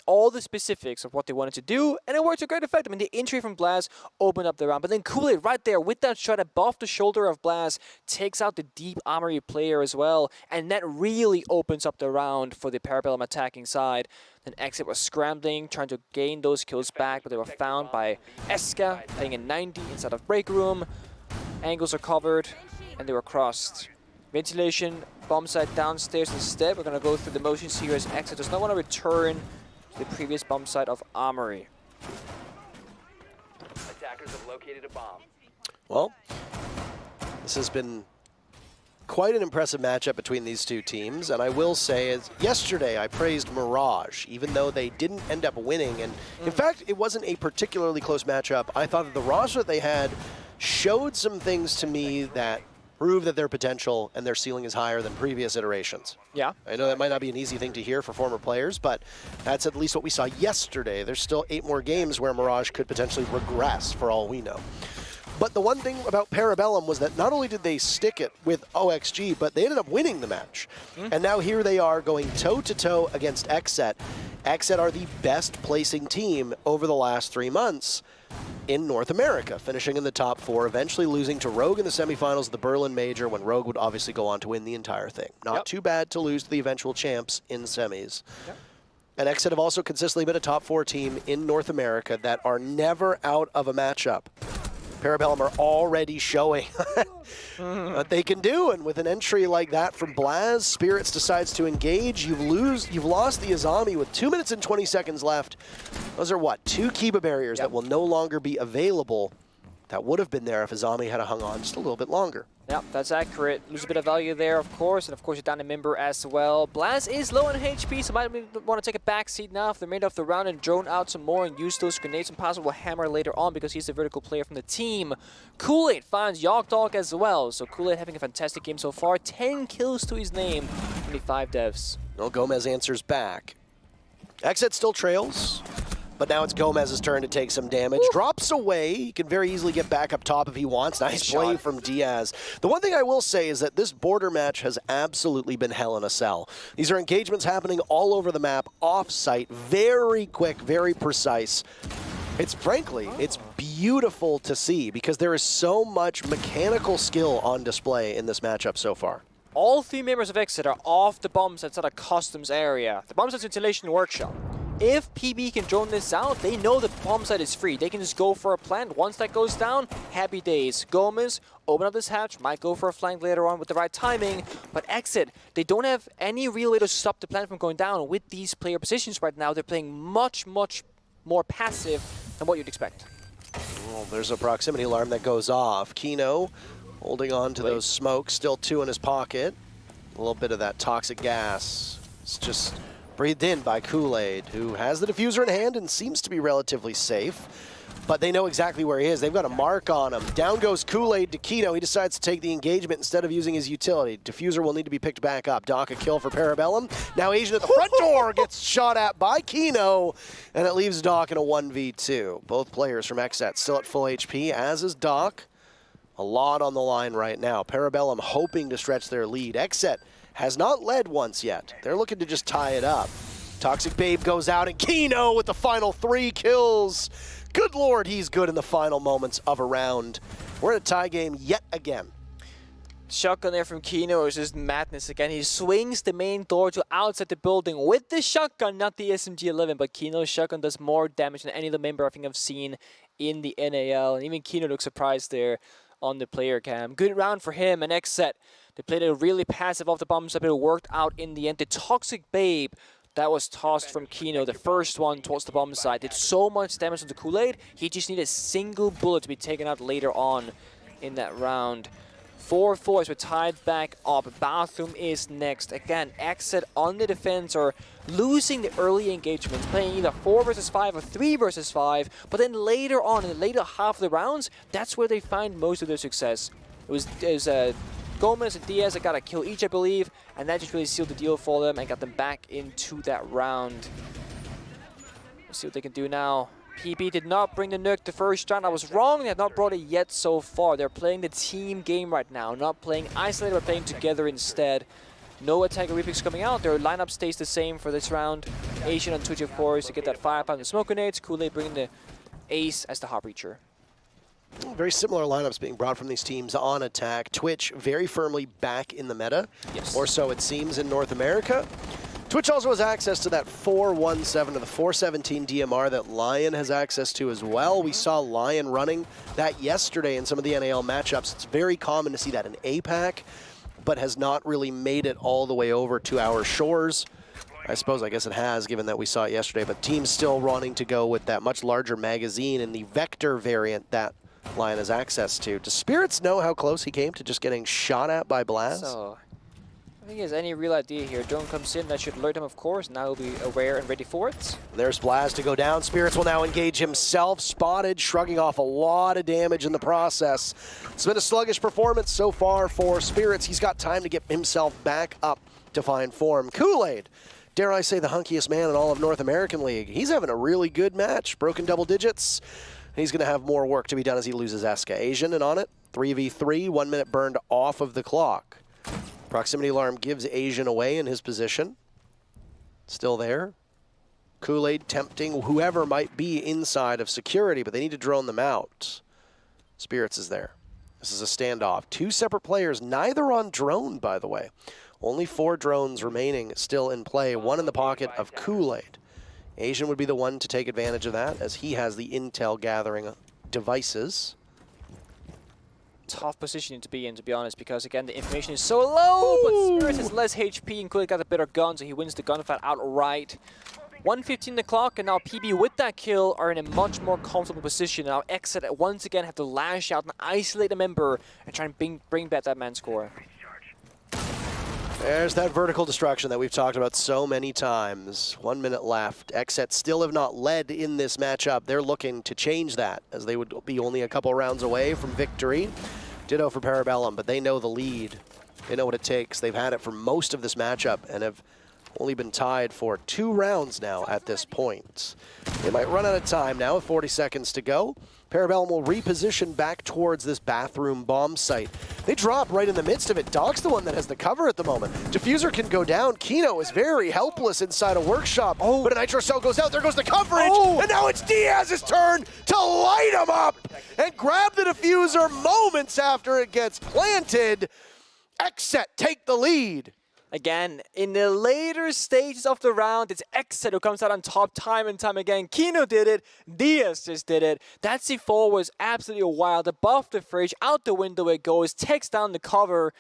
all the specifics of what they wanted to do, and it worked to great effect. I mean, the entry from Blaz opened up the round, but then Kool-Aid right there with that shot above the shoulder of Blaz takes out the deep Armory player as well, and that really opens up the round for the Parabellum attacking side. Then Xset was scrambling, trying to gain those kills back, but they were found by Eska, playing in 90 inside of break room. Angles are covered, and they were crossed. Ventilation, bomb site downstairs instead. We're going to go through the motions here as Xset does not want to return to the previous bomb site of Armory. Attackers have located a bomb. Well, this has been quite an impressive matchup between these two teams, and I will say, as yesterday I praised Mirage, even though they didn't end up winning, and in fact, it wasn't a particularly close matchup. I thought that the roster that they had showed some things to me that prove that their potential and their ceiling is higher than previous iterations. Yeah. I know that might not be an easy thing to hear for former players, but that's at least what we saw yesterday. There's still 8 more games where Mirage could potentially regress, for all we know. But the one thing about Parabellum was that not only did they stick it with OXG, but they ended up winning the match. And now here they are going toe-to-toe against Xset. Xset are the best placing team over the last 3 months in North America, finishing in the top 4, eventually losing to Rogue in the semifinals of the Berlin Major, when Rogue would obviously go on to win the entire thing. Not too bad to lose to the eventual champs in semis. And Xset have also consistently been a top 4 team in North America that are never out of a matchup. Parabellum are already showing what they can do, and with an entry like that from Blaz, Spirits decides to engage. You've lost the Azami with 2 minutes and 20 seconds left. Those are what, 2 Kiba barriers that will no longer be available. That would have been there if Azami had hung on just a little bit longer. Yep, that's accurate. Lose a bit of value there, of course, and of course you're down a member as well. Blaz is low on HP, so might want to take a back seat now for the remainder of the round and drone out some more and use those grenades and possible hammer later on because he's the vertical player from the team. Kool-Aid finds Yogg Dog as well, so Kool-Aid having a fantastic game so far. 10 kills to his name, only 5 devs. Well, Gomez answers back. Xset still trails, but now it's Gomez's turn to take some damage. Drops away. He can very easily get back up top if he wants. Nice play from Diaz. The one thing I will say is that this border match has absolutely been hell in a cell. These are engagements happening all over the map, off-site, very quick, very precise. It's frankly, it's beautiful to see because there is so much mechanical skill on display in this matchup so far. All 3 members of Xset are off the bomb site at a customs area. The bomb site's installation workshop. If PB can drone this out, they know the bomb site is free. They can just go for a plant. Once that goes down, happy days. Gomez, open up this hatch, might go for a flank later on with the right timing, but Xset, they don't have any real way to stop the plant from going down. With these player positions right now, they're playing much, much more passive than what you'd expect. Well, there's a proximity alarm that goes off. Kino holding on to those smokes, still 2 in his pocket. A little bit of that toxic gas. It's just breathed in by Kool-Aid, who has the diffuser in hand and seems to be relatively safe. But they know exactly where he is. They've got a mark on him. Down goes Kool-Aid to Kino. He decides to take the engagement instead of using his utility. Diffuser will need to be picked back up. Doc a kill for Parabellum. Now Asian at the front door gets shot at by Kino, and it leaves Doc in a 1v2. Both players from Xset still at full HP, as is Doc. A lot on the line right now. Parabellum hoping to stretch their lead. Xset has not led once yet. They're looking to just tie it up. Toxic Babe goes out, and Kino with the final 3 kills. Good Lord, he's good in the final moments of a round. We're in a tie game yet again. Shotgun there from Kino is just madness again. He swings the main door to outside the building with the shotgun, not the SMG-11, but Kino's shotgun does more damage than any other member I think I've seen in the NAL. And even Kino looks surprised there on the player cam. Good round for him and Xset. They played it really passive off the bombs, but it worked out in the end. The Toxic Babe that was tossed from Kino, the first one towards the bomb side, did so much damage on the Kool-Aid, he just needed a single bullet to be taken out later on in that round. 4-4 as we're tied back up. Bathroom is next. Again, Xset on the defense are losing the early engagements, playing either 4 versus 5 or 3 versus 5, but then later on, in the later half of the rounds, that's where they find most of their success. It was Gomez and Diaz that got a kill each, I believe, and that just really sealed the deal for them and got them back into that round. Let's see what they can do now. PB did not bring the nuke the first round. I was wrong, they have not brought it yet so far. They're playing the team game right now, not playing isolated, but playing together instead. No attacker repicks coming out. Their lineup stays the same for this round. Asian on Twitch, of course, to get that firepower and the smoke grenades. Kool-Aid bringing the ace as the hot breacher. Very similar lineups being brought from these teams on attack. Twitch very firmly back in the meta, or so it seems in North America. Twitch also has access to that 417 to the 417 DMR that Lion has access to as well. We saw Lion running that yesterday in some of the NAL matchups. It's very common to see that in APAC, but has not really made it all the way over to our shores. I guess it has, given that we saw it yesterday, but teams still wanting to go with that much larger magazine and the Vector variant that Lion has access to. Does Spirits know how close he came to just getting shot at by Blaz? So, I think he has any real idea here. Drone comes in, that should alert him, of course. Now he'll be aware and ready for it. There's Blaz to go down. Spirits will now engage himself. Spotted, shrugging off a lot of damage in the process. It's been a sluggish performance so far for Spirits. He's got time to get himself back up to find form. Kool-Aid, dare I say the hunkiest man in all of North American League. He's having a really good match. Broken double digits. He's going to have more work to be done as he loses Eska. Asian and on it. 3v3, 1 minute burned off of the clock. Proximity alarm gives Asian away in his position. Still there. Kool-Aid tempting whoever might be inside of security, but they need to drone them out. Spirits is there. This is a standoff. 2 separate players, neither on drone, by the way. Only 4 drones remaining still in play, 1 in the pocket of Kool-Aid. Asian would be the one to take advantage of that, as he has the intel gathering devices. Tough position to be in, to be honest, because again, the information is so low, but Spirit has less HP and Kool-Aid got a better gun, so he wins the gunfight outright. 1:15 the clock, and now PB with that kill are in a much more comfortable position. Now Xset once again have to lash out and isolate a member and try and bring back that man score. There's that vertical destruction that we've talked about so many times. 1 minute left. Xset still have not led in this matchup. They're looking to change that, as they would be only a couple rounds away from victory. Ditto for Parabellum, but they know the lead. They know what it takes. They've had it for most of this matchup and have Only been tied for 2 rounds now at this point. They might run out of time now with 40 seconds to go. Parabellum will reposition back towards this bathroom bomb site. They drop right in the midst of it. Dog's the one that has the cover at the moment. Diffuser can go down. Kino is very helpless inside a workshop. But a Nitro Cell goes out. There goes the coverage. And now it's Diaz's turn to light him up and grab the Diffuser moments after it gets planted. Xset take the lead. Again, in the later stages of the round, it's Xset who comes out on top time and time again. Kino did it. Diaz just did it. That C4 was absolutely wild. Above the fridge, out the window it goes, takes down the cover,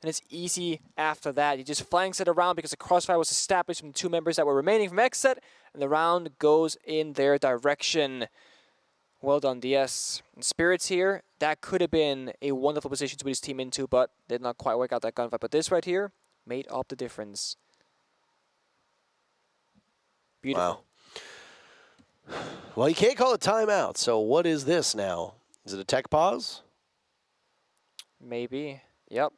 and it's easy after that. He just flanks it around because the crossfire was established from the 2 members that were remaining from Xset, and the round goes in their direction. Well done, Diaz. And Spirits here, that could have been a wonderful position to put his team into, but did not quite work out that gunfight. But this right here made up the difference. Beautiful. Wow. Well, you can't call it timeout, so what is this now? Is it a tech pause? Maybe. Yep.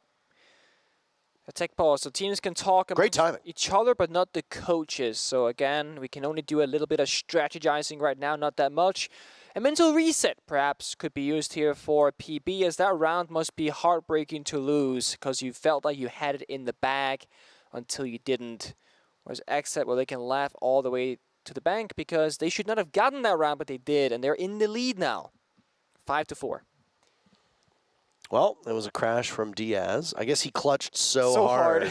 A tech pause. So teams can talk about each other, but not the coaches. So again, we can only do a little bit of strategizing right now, not that much. A mental reset, perhaps, could be used here for PB, as that round must be heartbreaking to lose because you felt like you had it in the bag until you didn't. Whereas Xset, well, they can laugh all the way to the bank because they should not have gotten that round, but they did, and they're in the lead now, 5-4. Well, it was a crash from Diaz. I guess he clutched so hard.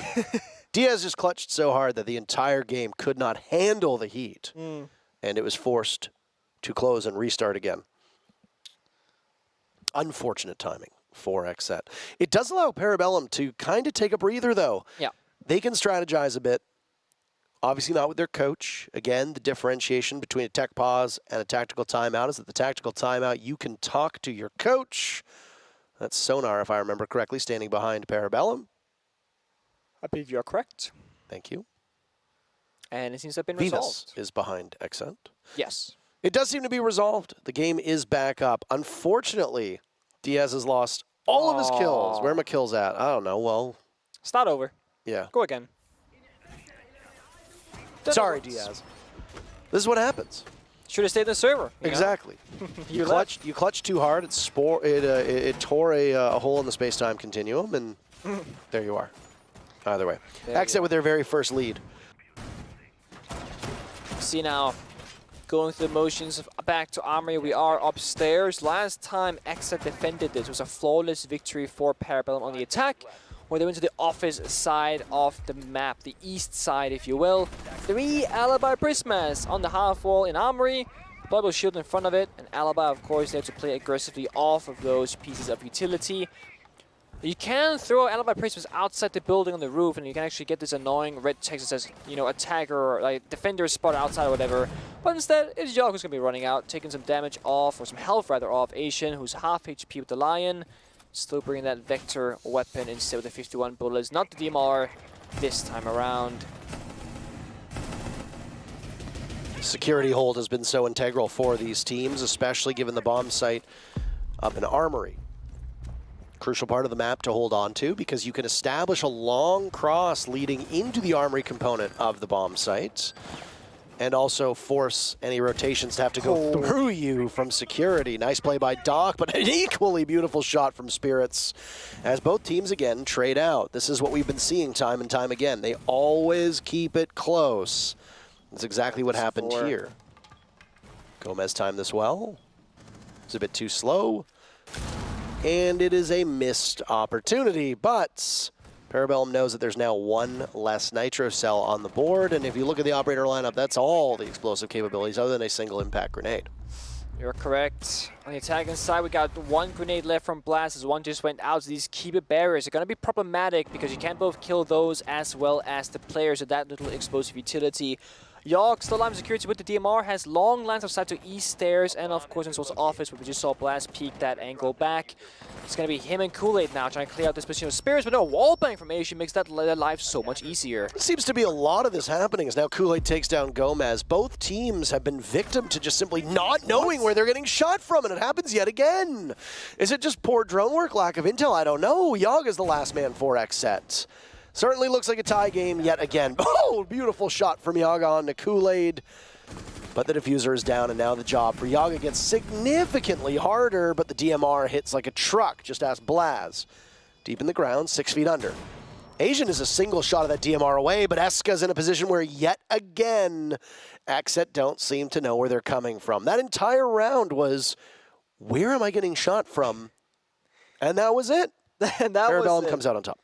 Diaz just clutched so hard that the entire game could not handle the heat, and it was forced to close and restart again. Unfortunate timing for Xset. It does allow Parabellum to kind of take a breather, though. Yeah. They can strategize a bit. Obviously not with their coach. Again, the differentiation between a tech pause and a tactical timeout is that the tactical timeout, you can talk to your coach. That's Sonar, if I remember correctly, standing behind Parabellum. I believe you are correct. Thank you. And it seems to have been Venus resolved. is behind Xset. Yes. It does seem to be resolved. The game is back up. Unfortunately, Diaz has lost all of his kills. Where are my kills at? I don't know. Well, it's not over. Yeah. Go again. Sorry, Diaz. This is what happens. Should have stayed in the server. Exactly. You clutched too hard. It tore a hole in the space-time continuum, and there you are. Either way. Xset with their very first lead. See now, going through the motions of back to Armory, we are upstairs. Last time Xset defended this was a flawless victory for Parabellum on the attack, where they went to the office side of the map, the east side, if you will. 3 Alibi Prismas on the half wall in Armory, Bubble Shield in front of it, and Alibi, of course, they have to play aggressively off of those pieces of utility. You can throw Alibi Prismas outside the building on the roof, and you can actually get this annoying red text that says, you know, attacker or like defender spot outside or whatever. But instead, it's Yogg who's going to be running out, taking some damage off, or some health rather off Asian, who's half HP with the Lion. Still bringing that Vector weapon instead with the 51 bullets. Not the DMR this time around. Security hold has been so integral for these teams, especially given the bomb site up in Armory. Crucial part of the map to hold on to because you can establish a long cross leading into the Armory component of the bomb site and also force any rotations to have to go through you from security. Nice play by Doc, but an equally beautiful shot from Spirits as both teams again trade out. This is what we've been seeing time and time again. They always keep it close. That's exactly what happened here. Gomez timed this well. It's a bit too slow. And it is a missed opportunity, but Parabellum knows that there's now 1 less Nitro Cell on the board, and if you look at the operator lineup, that's all the explosive capabilities other than a single impact grenade. You're correct. On the attacking side, we got 1 grenade left from Blast as 1 just went out. So these keep-it barriers are going to be problematic because you can't both kill those as well as the players with that little explosive utility. Yogg, still alive in security with the DMR, has long lines of sight to east stairs and of course in Soul's office where we just saw Blast peek that angle back. It's going to be him and Kool-Aid now trying to clear out this position of Spirits, but no, wallbang formation makes that life so much easier. It seems to be a lot of this happening as now Kool-Aid takes down Gomez. Both teams have been victim to just simply not knowing where they're getting shot from, and it happens yet again. Is it just poor drone work, lack of intel? I don't know. Yogg is the last man for Xset. Certainly looks like a tie game yet again. Oh, beautiful shot from Yaga on to Kool-Aid. But the diffuser is down, and now the job for Yaga gets significantly harder, but the DMR hits like a truck. Just ask Blaz. Deep in the ground, 6 feet under. Asian is a single shot of that DMR away, but Eska's in a position where yet again, Xset don't seem to know where they're coming from. That entire round was, where am I getting shot from? And that was it. Parabellum comes out on top.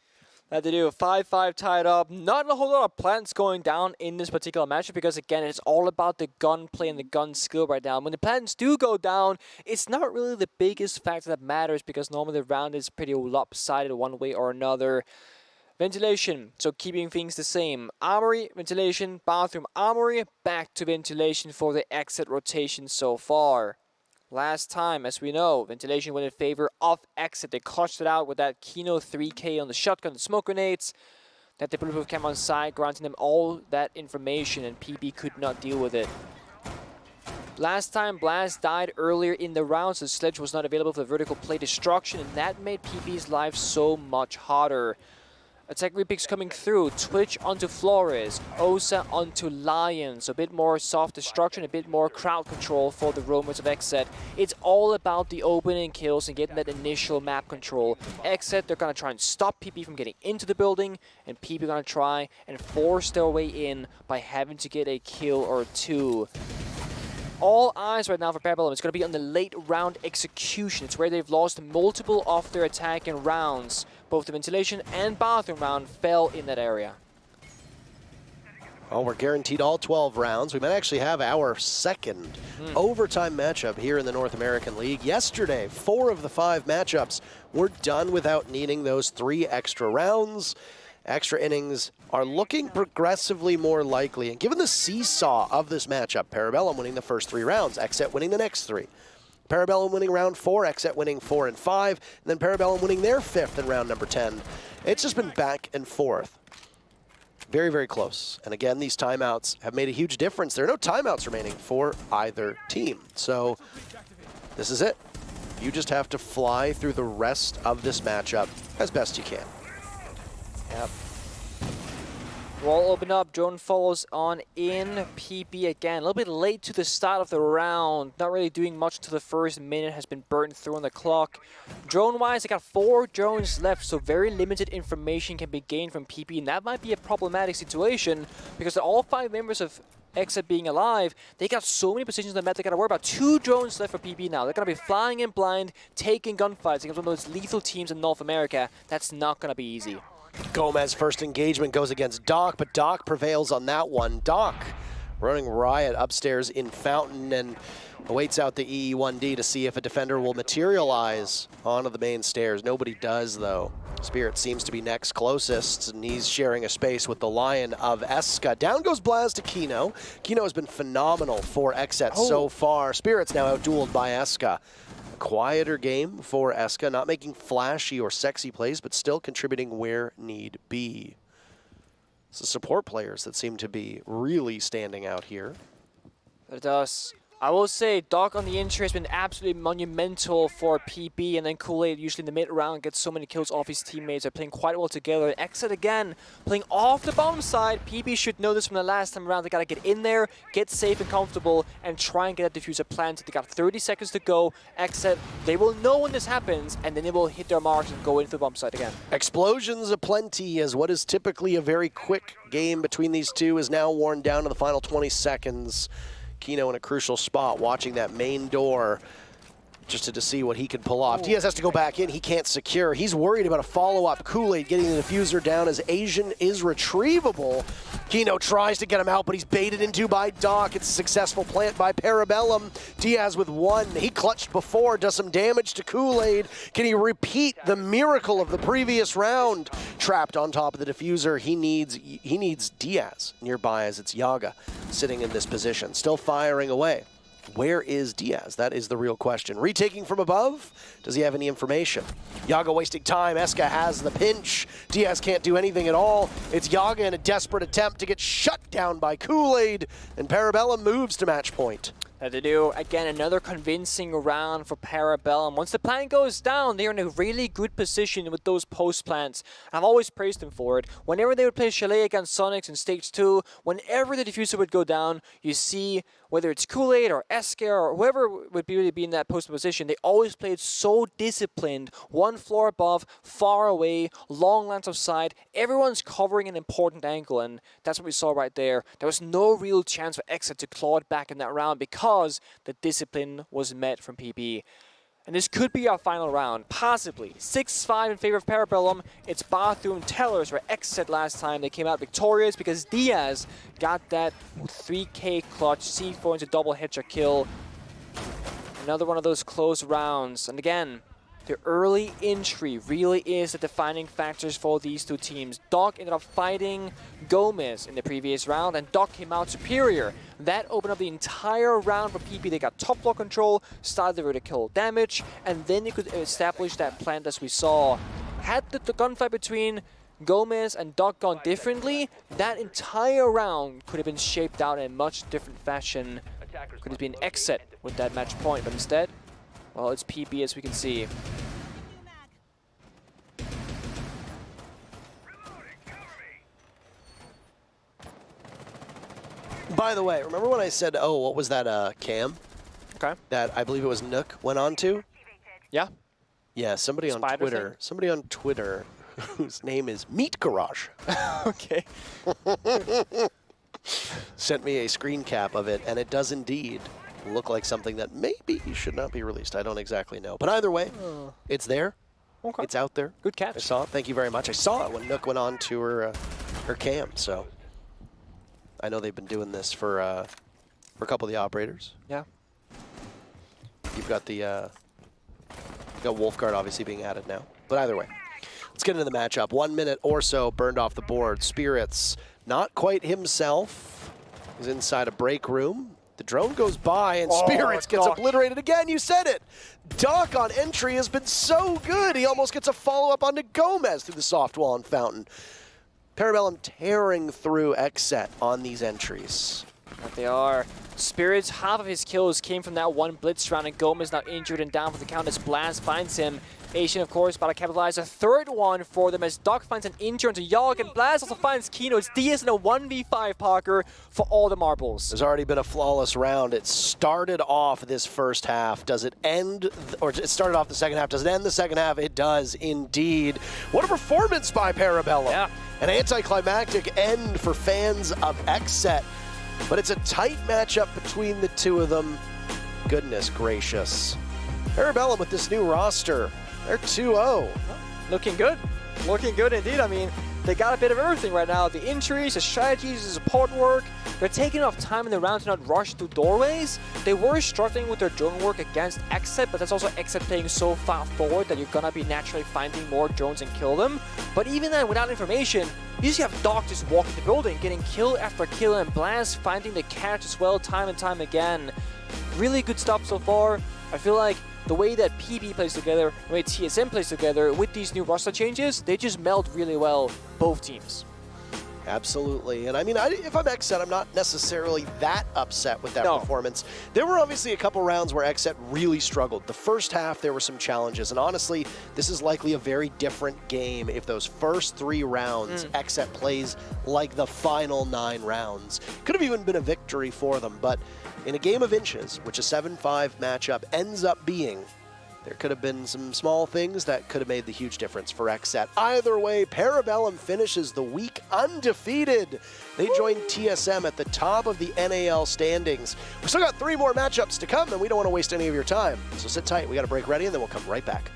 Had to do a 5-5 tied up. Not a whole lot of plants going down in this particular matchup because, again, it's all about the gunplay and the gun skill right now. When the plants do go down, it's not really the biggest factor that matters because normally the round is pretty lopsided one way or another. Ventilation, so keeping things the same. Armory, ventilation, bathroom, armory, back to ventilation for the Xset rotation so far. Last time, as we know, ventilation went in favor of Xset. They clutched it out with that Kino 3K on the shotgun, the smoke grenades. That the bulletproof cam on side, granting them all that information, and PB could not deal with it. Last time, Blast died earlier in the round, so Sledge was not available for the vertical play destruction, and that made PB's life so much harder. Attack repicks coming through. Twitch onto Flores. Osa onto Lions. A bit more soft destruction, a bit more crowd control for the roamers of Xset. It's all about the opening kills and getting that initial map control. Xset, they're going to try and stop PP from getting into the building, and PP are going to try and force their way in by having to get a kill or two. All eyes right now for Parabellum. It's going to be on the late round execution. It's where they've lost multiple of their attacking rounds. Both the ventilation and bathroom round fell in that area. Well, we're guaranteed all 12 rounds. We might actually have our second overtime matchup here in the North American League. Yesterday, 4 of the 5 matchups were done without needing those 3 extra rounds. Extra innings are looking progressively more likely. And given the seesaw of this matchup, Parabellum winning the first 3 rounds, Xset winning the next 3. Parabellum winning round 4, Xset winning 4 and 5, and then Parabellum winning their 5th in round number 10. It's just been back and forth. Very, very close. And again, these timeouts have made a huge difference. There are no timeouts remaining for either team. So this is it. You just have to fly through the rest of this matchup as best you can. Yep. Wall open up, drone follows on in, PP again. A little bit late to the start of the round. Not really doing much until the first minute has been burned through on the clock. Drone-wise, they got 4 drones left, so very limited information can be gained from PP, and that might be a problematic situation because all 5 members of Xset being alive, they got so many positions on the map, they gotta worry about 2 drones left for PP now. They're gonna be flying in blind, taking gunfights against one of those lethal teams in North America. That's not gonna be easy. Gomez first engagement goes against Doc, but Doc prevails on that one. Doc running riot upstairs in Fountain and awaits out the EE1D to see if a defender will materialize onto the main stairs. Nobody does, though. Spirit seems to be next closest, and he's sharing a space with the Lion of Eska. Down goes Blaz to Kino. Kino has been phenomenal for Xset so far. Spirit's now outdueled by Eska. Quieter game for Eska, not making flashy or sexy plays, but still contributing where need be. It's the support players that seem to be really standing out here. It does. I will say, Doc on the intro has been absolutely monumental for PP, and then Kool-Aid usually in the mid-round gets so many kills off his teammates. They're playing quite well together. Xset again, playing off the bomb side. PP should know this from the last time around. They gotta get in there, get safe and comfortable, and try and get a diffuser planted. They got 30 seconds to go. Xset, they will know when this happens, and then they will hit their marks and go into the bomb site again. Explosions aplenty, as what is typically a very quick game between these two is now worn down to the final 20 seconds. Kino in a crucial spot, watching that main door just to see what he can pull off. Diaz has to go back in. He can't secure. He's worried about a follow-up. Kool-Aid getting the diffuser down as Asian is retrievable. Kino tries to get him out, but he's baited into by Doc. It's a successful plant by Parabellum. Diaz with 1. He clutched before, does some damage to Kool-Aid. Can he repeat the miracle of the previous round? Trapped on top of the diffuser. He needs Diaz nearby as it's Yaga sitting in this position. Still firing away. Where is Diaz? That is the real question. Retaking from above? Does he have any information? Yaga wasting time. Eska has the pinch. Diaz can't do anything at all. It's Yaga in a desperate attempt to get shut down by Kool-Aid, and Parabellum moves to match point. That they do. Again, another convincing round for Parabellum. Once the plant goes down, they're in a really good position with those post plants. I've always praised them for it. Whenever they would play Chalet against Soniqs in Stage 2, whenever the diffuser would go down, you see whether it's Kool-Aid or Esker or whoever would really be in that post position, they always played so disciplined. One floor above, far away, long lines of sight. Everyone's covering an important angle, and that's what we saw right there. There was no real chance for Xset to claw it back in that round because the discipline was met from PB. And this could be our final round, possibly. 6-5 in favor of Parabellum. It's Bathroom Tellers for Xset last time. They came out victorious because Diaz got that 3K clutch, C4 into double headshot kill. Another one of those close rounds. And again, the early entry really is the defining factors for these two teams. Doc ended up fighting Gomez in the previous round, and Doc came out superior. That opened up the entire round for PP. They got top block control, started the vertical damage, and then they could establish that plant as we saw. Had the gunfight between Gomez and Doc gone differently, that entire round could have been shaped out in a much different fashion. Could have been Xset with that match point, but instead, well, it's PB as we can see. By the way, remember when I said, oh, what was that cam? Okay. That I believe it was Nook went on to? Yeah. Yeah, somebody on Twitter whose name is Meat Garage. Okay. Sent me a screen cap of it, and it does indeed look like something that maybe should not be released. I don't exactly know. But either way, it's there. Okay. It's out there. Good catch. I saw it. Thank you very much. I saw it when Nook went on to her cam, so I know they've been doing this for a couple of the operators. Yeah. You've got the you got Wolfguard obviously being added now. But either way, let's get into the matchup. 1 minute or so burned off the board. Spirits, not quite himself. He's inside a break room. The drone goes by, and Spirits gets obliterated again. You said it. Doc on entry has been so good. He almost gets a follow-up onto Gomez through the soft wall and fountain. Parabellum tearing through Xset on these entries. But they are. Spirits, half of his kills came from that one blitz round, and Gomez now injured and down for the count as Blast finds him. Asian, of course, about to capitalize a third one for them as Doc finds an injury onto Yogg, and Blast also finds Kino. It's Diaz in a 1v5 Parker for all the marbles. There's already been a flawless round. It started off this first half. Does it end, or it started off the second half. Does it end the second half? It does indeed. What a performance by Parabellum. Yeah. An anticlimactic end for fans of Xset. But it's a tight matchup between the two of them. Goodness gracious. Parabellum with this new roster. They're 2-0. Looking good. Looking good indeed. I mean, they got a bit of everything right now. The injuries, the strategies, the support work. They're taking enough time in the round to not rush through doorways. They were struggling with their drone work against Xset, but that's also Xset playing so far forward that you're going to be naturally finding more drones and kill them. But even then, without information, you just have Doc just walking the building, getting kill after kill, and Blast finding the catch as well time and time again. Really good stuff so far. I feel like the way that PB plays together, the way TSM plays together with these new roster changes, they just meld really well, both teams. Absolutely. And I mean, if I'm Xset, I'm not necessarily that upset with that performance. There were obviously a couple rounds where Xset really struggled. The first half, there were some challenges. And honestly, this is likely a very different game if those first 3 rounds Xset plays like the final 9 rounds. Could have even been a victory for them. But in a game of inches, which a 7-5 matchup ends up being, there could have been some small things that could have made the huge difference for Xset. Either way, Parabellum finishes the week undefeated. They join TSM at the top of the NAL standings. We've still got 3 more matchups to come, and we don't want to waste any of your time. So sit tight. We got a break ready, and then we'll come right back.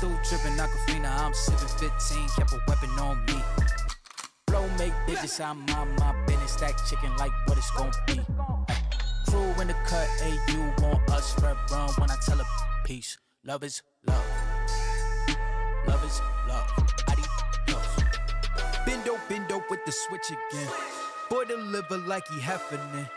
through dripping Aquafina, I'm sipping 15, kept a weapon on me. Flow make digits, I'm on my business, stack chicken like what it's gon' be. Crew in the cut, hey, you want us red run when I tell a peace. Love is love. Love is love. Adios. Bendo with the switch again. Boy deliver like he heffing.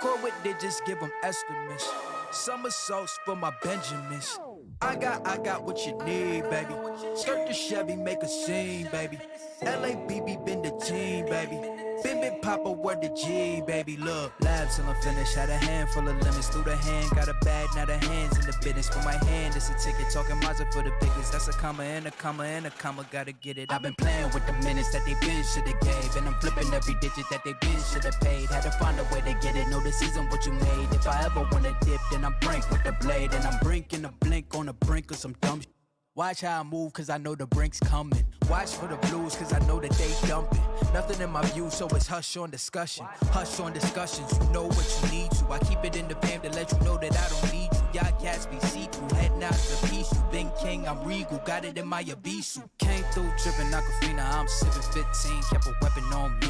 Core with digits, give him estimates. Somersaults for my Benjamins. I got what you need, baby. Skirt the Chevy, make a scene, baby. LABB been the team, baby. Bim Papa, word the G, baby. Look, labs till I'm finished. Had a handful of lemons through the hand. Got a bag, now the hands in the business. For my hand, it's a ticket. Talking Mazda for the biggest. That's a comma and a comma and a comma. Gotta get it. I've been playing with the minutes that they been shoulda gave. And I'm flipping every digit that they been shoulda paid. Had to find a way to get it. Know the season what you made. If I ever wanna dip, then I'm brink with the blade. And I'm brinking a blink on the brink of some dumb shit. Watch how I move, cause I know the brink's coming. Watch for the blues, cause I know that they dumping. Nothing in my view, so it's hush on discussion. Hush on discussions, you know what you need to. I keep it in the fam to let you know that I don't need you. Y'all cats be see-through, head not the piece. You been king, I'm regal, got it in my abisu. Came through dripping Aquafina, I'm sipping 15, kept a weapon on me.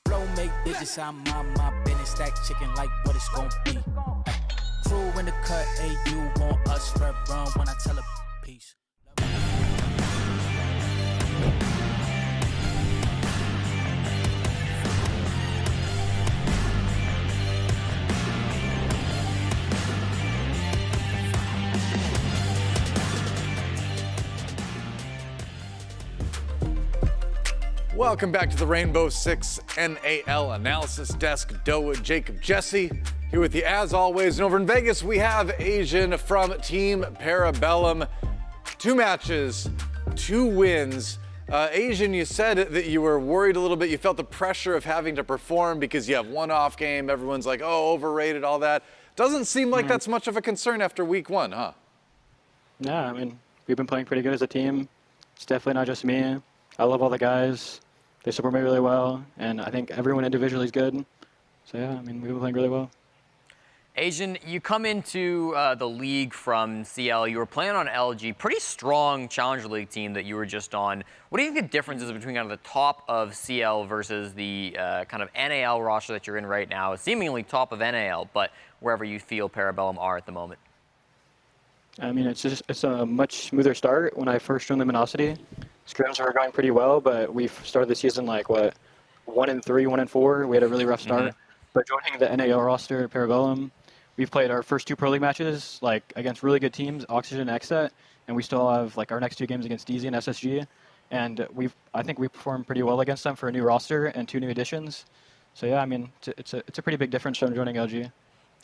Flow make digits, I'm on my business, stack chicken like what it's gon' be. Crew in the cut, hey, you want us red run when I tell a peace. Welcome back to the Rainbow Six NAL Analysis Desk. Doa, Jacob, Jesse here with you as always. And over in Vegas, we have Asian from Team Parabellum. 2 matches, 2 wins. Asian, you said that you were worried a little bit. You felt the pressure of having to perform because you have one off game. Everyone's like, oh, overrated, all that. Doesn't seem like that's much of a concern after week 1, huh? No, I mean, we've been playing pretty good as a team. It's definitely not just me. I love all the guys. They support me really well, and I think everyone individually is good. So yeah, I mean, we've been playing really well. Asian, you come into the league from CL. You were playing on LG, pretty strong Challenger League team that you were just on. What do you think the difference is between kind of the top of CL versus the kind of NAL roster that you're in right now? Seemingly top of NAL, but wherever you feel Parabellum are at the moment. I mean, it's a much smoother start. When I first joined Luminosity, scrims were going pretty well, but we started the season like, 1-3, 1-4. We had a really rough start. But joining the NAL roster, Parabellum, we've played our first 2 Pro League matches like against really good teams, Oxygen and Xset, and we still have like our next 2 games against DZ and SSG. And I think we performed pretty well against them for a new roster and 2 new additions. So yeah, I mean, it's a pretty big difference from joining LG.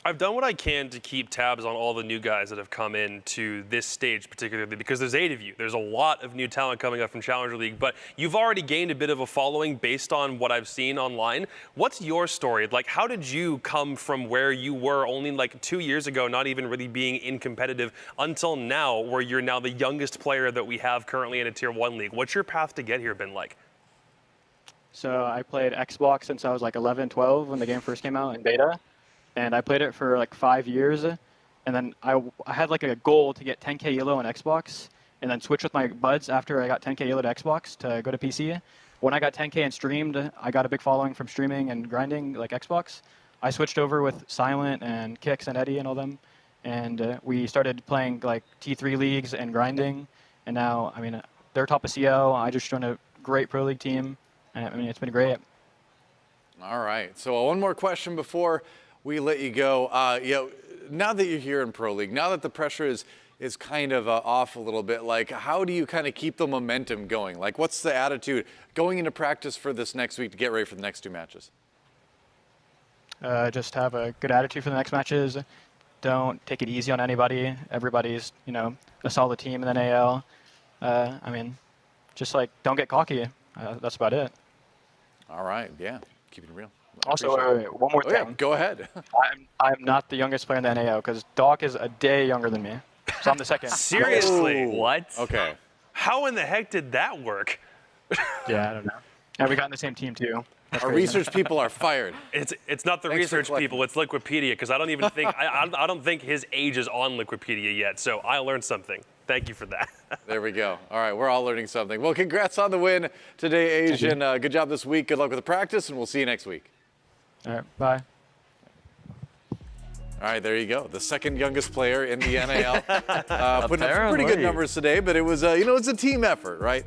I've done what I can to keep tabs on all the new guys that have come in to this stage particularly because there's 8 of you. There's a lot of new talent coming up from Challenger League, but you've already gained a bit of a following based on what I've seen online. What's your story? Like, how did you come from where you were only like 2 years ago, not even really being in competitive, until now where you're now the youngest player that we have currently in a Tier 1 league? What's your path to get here been like? So I played Xbox since I was like 11, 12 when the game first came out in beta. And I played it for like 5 years, and then I had like a goal to get 10K yellow on Xbox, and then switch with my buds after I got 10K yellow to Xbox to go to PC. When I got 10K and streamed, I got a big following from streaming and grinding like Xbox. I switched over with Silent and Kix and Eddie and all them, and we started playing like T3 leagues and grinding. And now, I mean, they're top of CL. I just joined a great Pro League team, and I mean, it's been great. All right. So one more question before we let you go. Now that you're here in Pro League, now that the pressure is kind of off a little bit, like how do you kind of keep the momentum going? Like what's the attitude going into practice for this next week to get ready for the next 2 matches? Just have a good attitude for the next matches. Don't take it easy on anybody. Everybody's, a solid team in the NAL. I mean, just like don't get cocky. That's about it. All right. Yeah. Keeping it real. Also, one more thing. Yeah, go ahead. I'm not the youngest player in the NAL because Doc is a day younger than me. So I'm the second. Seriously? What? Okay. How in the heck did that work? Yeah, I don't know. And we got in the same team too. Our research people are fired. It's not the research people, it's Liquipedia, because I don't even think I don't think his age is on Liquipedia yet. So I learned something. Thank you for that. There we go. All right, we're all learning something. Well, congrats on the win today, Asian. Good job this week. Good luck with the practice, and we'll see you next week. All right, bye. All right, there you go. The second youngest player in the NAL. Putting up some pretty good numbers today, but it was, it's a team effort, right?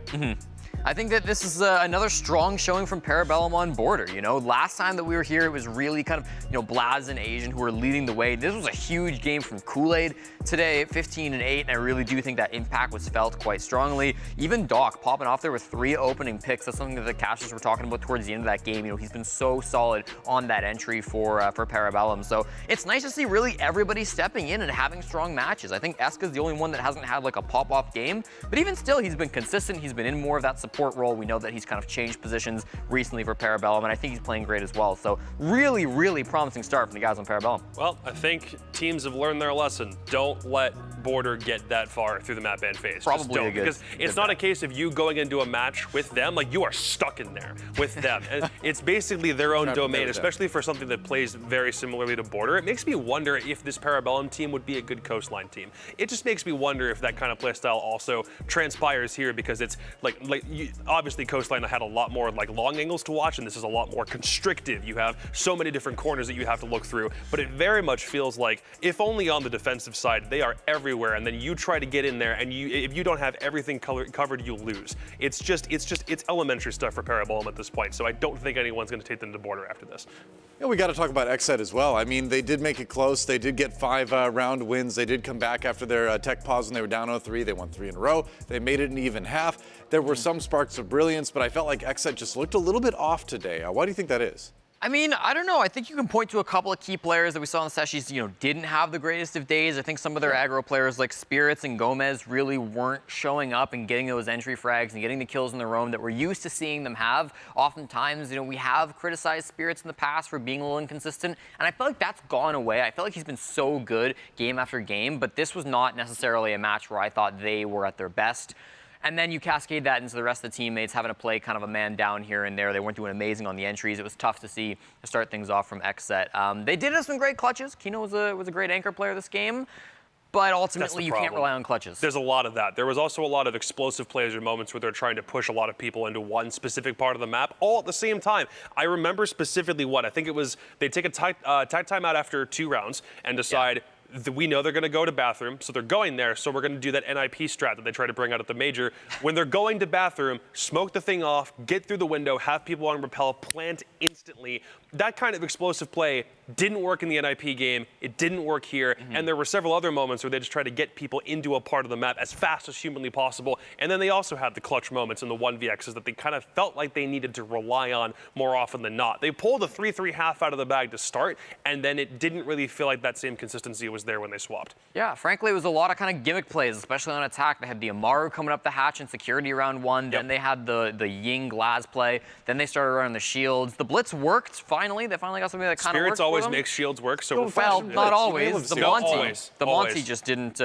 I think that this is another strong showing from Parabellum on border. Last time that we were here, it was really kind of, Blaz and Asian who were leading the way. This was a huge game from Kool-Aid today, 15-8, and I really do think that impact was felt quite strongly. Even Doc popping off there with 3 opening picks. That's something that the casters were talking about towards the end of that game. He's been so solid on that entry for Parabellum. So it's nice to see really everybody stepping in and having strong matches. I think Eska's the only one that hasn't had like a pop-off game, but even still, he's been consistent. He's been in more of that support role. We know that he's kind of changed positions recently for Parabellum, and I think he's playing great as well. So really, really promising start from the guys on Parabellum. Well, I think teams have learned their lesson. Don't let border get that far through the map ban phase. Probably Just don't, a good, because it's not a case of you going into a match with them, like you are stuck in there with them. And it's basically their own domain, especially for something that plays very similarly to border. It makes me wonder if this Parabellum team would be a good coastline team. It just makes me wonder if that kind of play style also transpires here, because it's obviously coastline had a lot more like long angles to watch, and this is a lot more constrictive. You have so many different corners that you have to look through, but it very much feels like, if only on the defensive side, they are everywhere, and then you try to get in there, and if you don't have everything covered, you lose. It's elementary stuff for Parabellum at this point, so I don't think anyone's going to take them to border after this. Yeah, we got to talk about Xset as well. I mean, they did make it close. They did get 5 round wins. They did come back after their tech pause when they were down 0-3. They won 3 in a row. They made it an even half. There were some sparks of brilliance, but I felt like Xset just looked a little bit off today. Why do you think that is? I mean, I don't know. I think you can point to a couple of key players that we saw in the sessions, didn't have the greatest of days. I think some of their aggro players like Spirits and Gomez really weren't showing up and getting those entry frags and getting the kills in the roam that we're used to seeing them have. Oftentimes, we have criticized Spirits in the past for being a little inconsistent, and I feel like that's gone away. I feel like he's been so good game after game, but this was not necessarily a match where I thought they were at their best. And then you cascade that into the rest of the teammates having to play kind of a man down here and there. They weren't doing amazing on the entries. It was tough to see to start things off from Xset. They did have some great clutches. Kino was a great anchor player this game, but ultimately you can't rely on clutches. There's a lot of that. There was also a lot of explosive plays or moments where they're trying to push a lot of people into one specific part of the map all at the same time. I remember specifically I think it was they take a tag timeout after 2 rounds and decide, we know they're going to go to bathroom, so they're going there, so we're going to do that NIP strat that they try to bring out at the major. When they're going to bathroom, smoke the thing off, get through the window, have people on rappel, plant instantly. That kind of explosive play didn't work in the NIP game. It didn't work here, and there were several other moments where they just tried to get people into a part of the map as fast as humanly possible, and then they also had the clutch moments in the 1vx's that they kind of felt like they needed to rely on more often than not. They pulled a 3-3 half out of the bag to start, and then it didn't really feel like that same consistency was there when they swapped. Yeah, frankly, it was a lot of kind of gimmick plays, especially on attack. They had the Amaru coming up the hatch in security round 1. Then they had the Ying Glaz play. Then they started running the shields. The blitz worked finally. They finally got something that kind of worked. Spirits always makes shields work, so we're well, not always. The Monty just didn't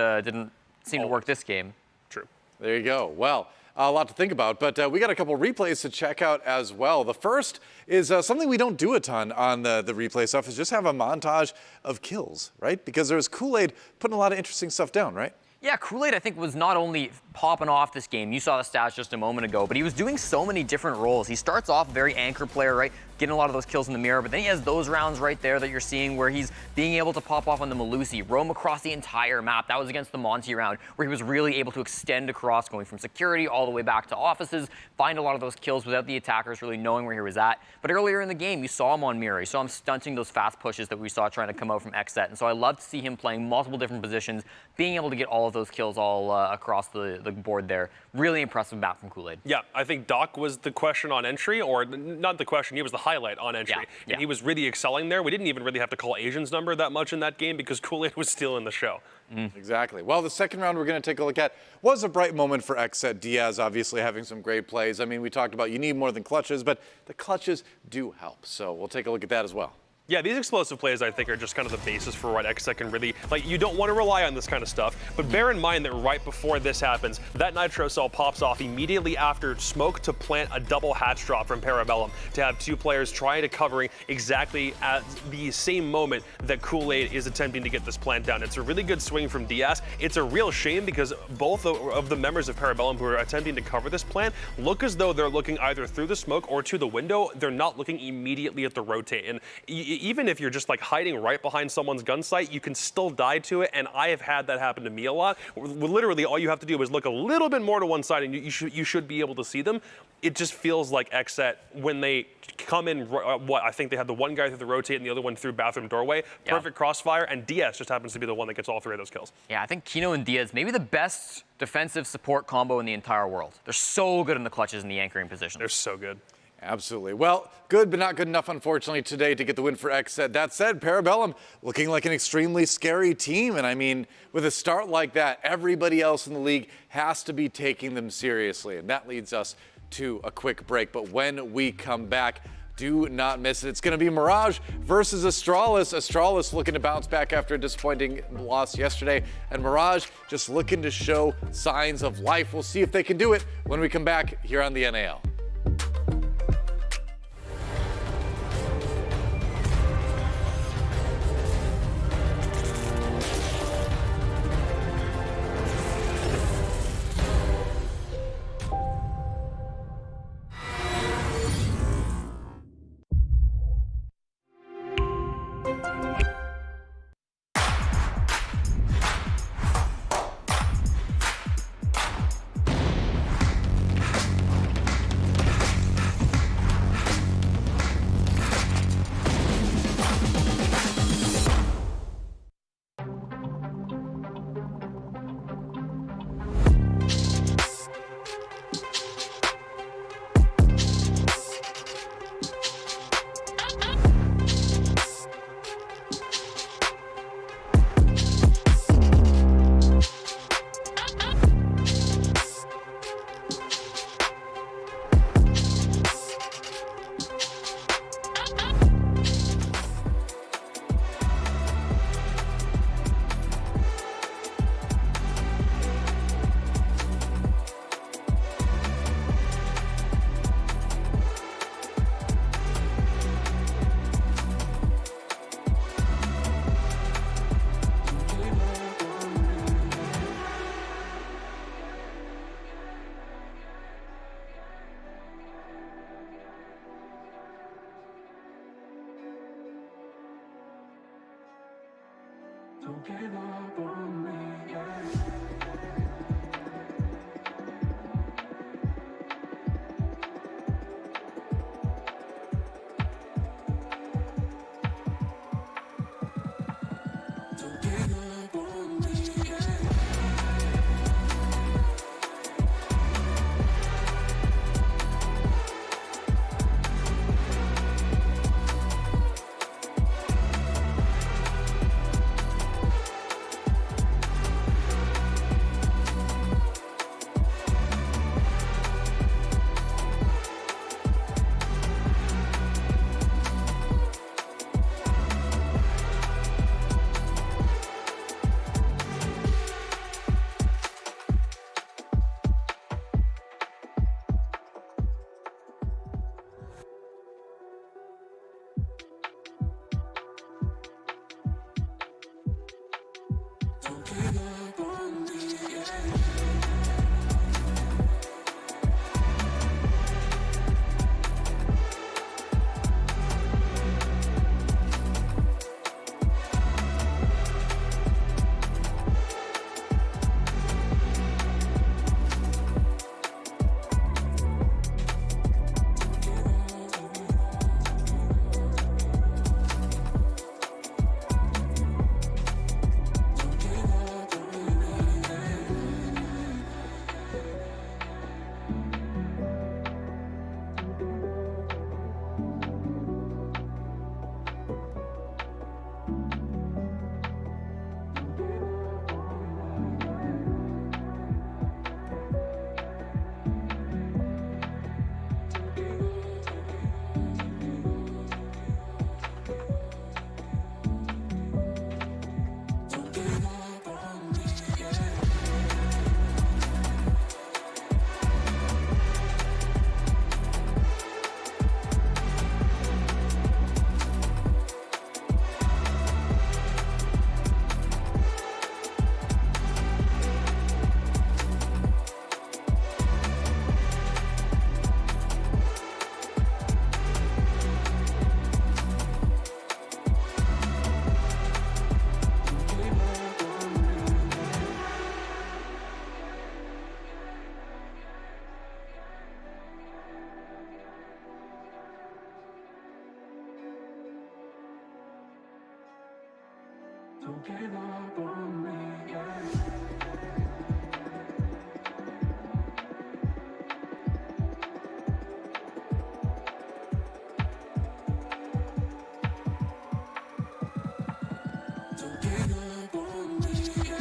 seem to work this game. True. There you go. Well, a lot to think about, but we got a couple replays to check out as well. The first is something we don't do a ton on the replay stuff, is just have a montage of kills, right? Because there's Kool-Aid putting a lot of interesting stuff down, right? Yeah, Kool-Aid, I think, was not only popping off this game. You saw the stats just a moment ago, but he was doing so many different roles. He starts off very anchor player, right? Getting a lot of those kills in the mirror, but then he has those rounds right there that you're seeing where he's being able to pop off on the Malusi, roam across the entire map. That was against the Monty round, where he was really able to extend across, going from security all the way back to offices, find a lot of those kills without the attackers really knowing where he was at. But earlier in the game, you saw him on mirror. You saw him stunting those fast pushes that we saw trying to come out from Xset. And so I love to see him playing multiple different positions, being able to get all of those kills all across the board there. Really impressive map from Kool-Aid. Yeah, I think Doc was the question on entry, or not the question, he was the highlight on entry. And he was really excelling there. We didn't even really have to call Asian's number that much in that game because Kool-Aid was still in the show. Exactly. Well, the second round we're going to take a look at was a bright moment for Xset. Diaz obviously having some great plays. I mean, we talked about you need more than clutches, but the clutches do help. So we'll take a look at that as well. Yeah, these explosive plays, I think, are just kind of the basis for what Xset can really, like, you don't want to rely on this kind of stuff, but bear in mind that right before this happens, that Nitro cell pops off immediately after smoke to plant a double hatch drop from Parabellum to have two players trying to covering exactly at the same moment that Kool-Aid is attempting to get this plant down. It's a really good swing from Diaz. It's a real shame because both of the members of Parabellum who are attempting to cover this plant look as though they're looking either through the smoke or to the window. They're not looking immediately at the rotate. And even if you're just like hiding right behind someone's gun sight, you can still die to it, and I have had that happen to me a lot. Literally, all you have to do is look a little bit more to one side, and you should be able to see them. It just feels like Xset, when they come in, I think they had the one guy through the rotate and the other one through bathroom doorway, perfect crossfire, and Diaz just happens to be the one that gets all three of those kills. Yeah, I think Kino and Diaz, maybe the best defensive support combo in the entire world. They're so good in the clutches and the anchoring position. They're so good. Absolutely. Well, good but not good enough, unfortunately, today to get the win for Xset. That said, Parabellum looking like an extremely scary team. And I mean, with a start like that, everybody else in the league has to be taking them seriously. And that leads us to a quick break. But when we come back, do not miss it. It's going to be Mirage versus Astralis. Astralis looking to bounce back after a disappointing loss yesterday. And Mirage just looking to show signs of life. We'll see if they can do it when we come back here on the NAL. Don't give up on me, yeah. Don't give up on me, yeah. Don't give up on me, yeah. Don't give up on me, yeah.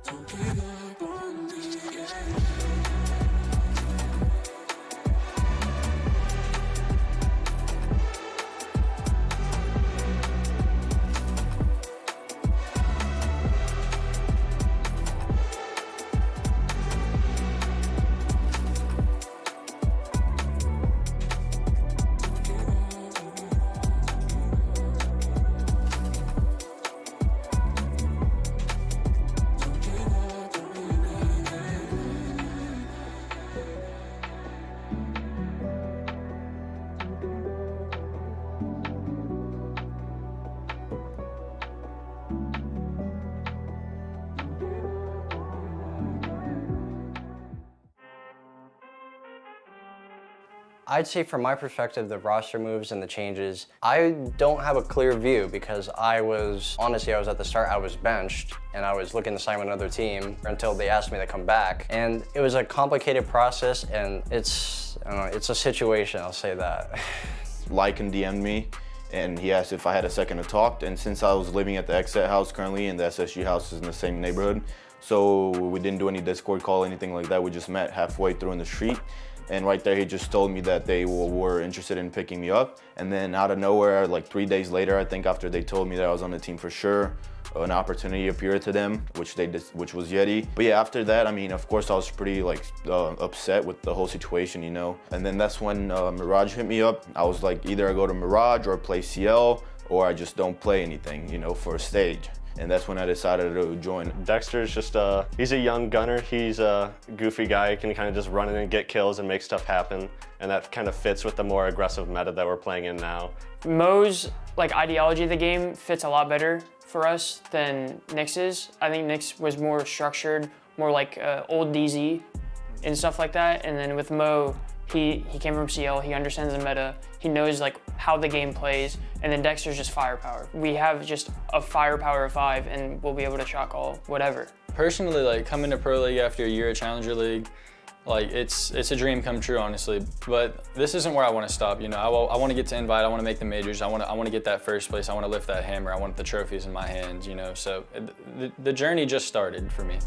Don't give up on me, yeah. I'd say from my perspective, the roster moves and the changes, I don't have a clear view because honestly, I was at the start, I was benched and I was looking to sign with another team until they asked me to come back. And it was a complicated process and it's a situation, I'll say that. Lycan DM'd me and he asked if I had a second to talk. And since I was living at the Xset house currently and the SSG house is in the same neighborhood, so we didn't do any Discord call, anything like that. We just met halfway through in the street. And right there, he just told me that they were interested in picking me up. And then out of nowhere, like 3 days later, I think after they told me that I was on the team for sure, an opportunity appeared to them, which was Yeti. But yeah, after that, I mean, of course, I was pretty upset with the whole situation, you know. And then that's when Mirage hit me up. I was like, either I go to Mirage or play CL, or I just don't play anything, you know, for a stage. And that's when I decided to join. Dexter's just he's a young gunner. He's a goofy guy. He can kind of just run in and get kills and make stuff happen. And that kind of fits with the more aggressive meta that we're playing in now. Mo's ideology of the game fits a lot better for us than Nyx's. I think Nyx was more structured, more like old DZ and stuff like that. And then with Mo, he came from CL, he understands the meta, he knows how the game plays, and then Dexter's just firepower. We have just a firepower of 5 and we'll be able to shot call whatever. Personally, coming to Pro League after a year at Challenger League, it's a dream come true, honestly. But this isn't where I want to stop. You know, I want to get to Invite. I want to make the majors. I want to get that first place. I want to lift that hammer. I want the trophies in my hands. You know, so the journey just started for me.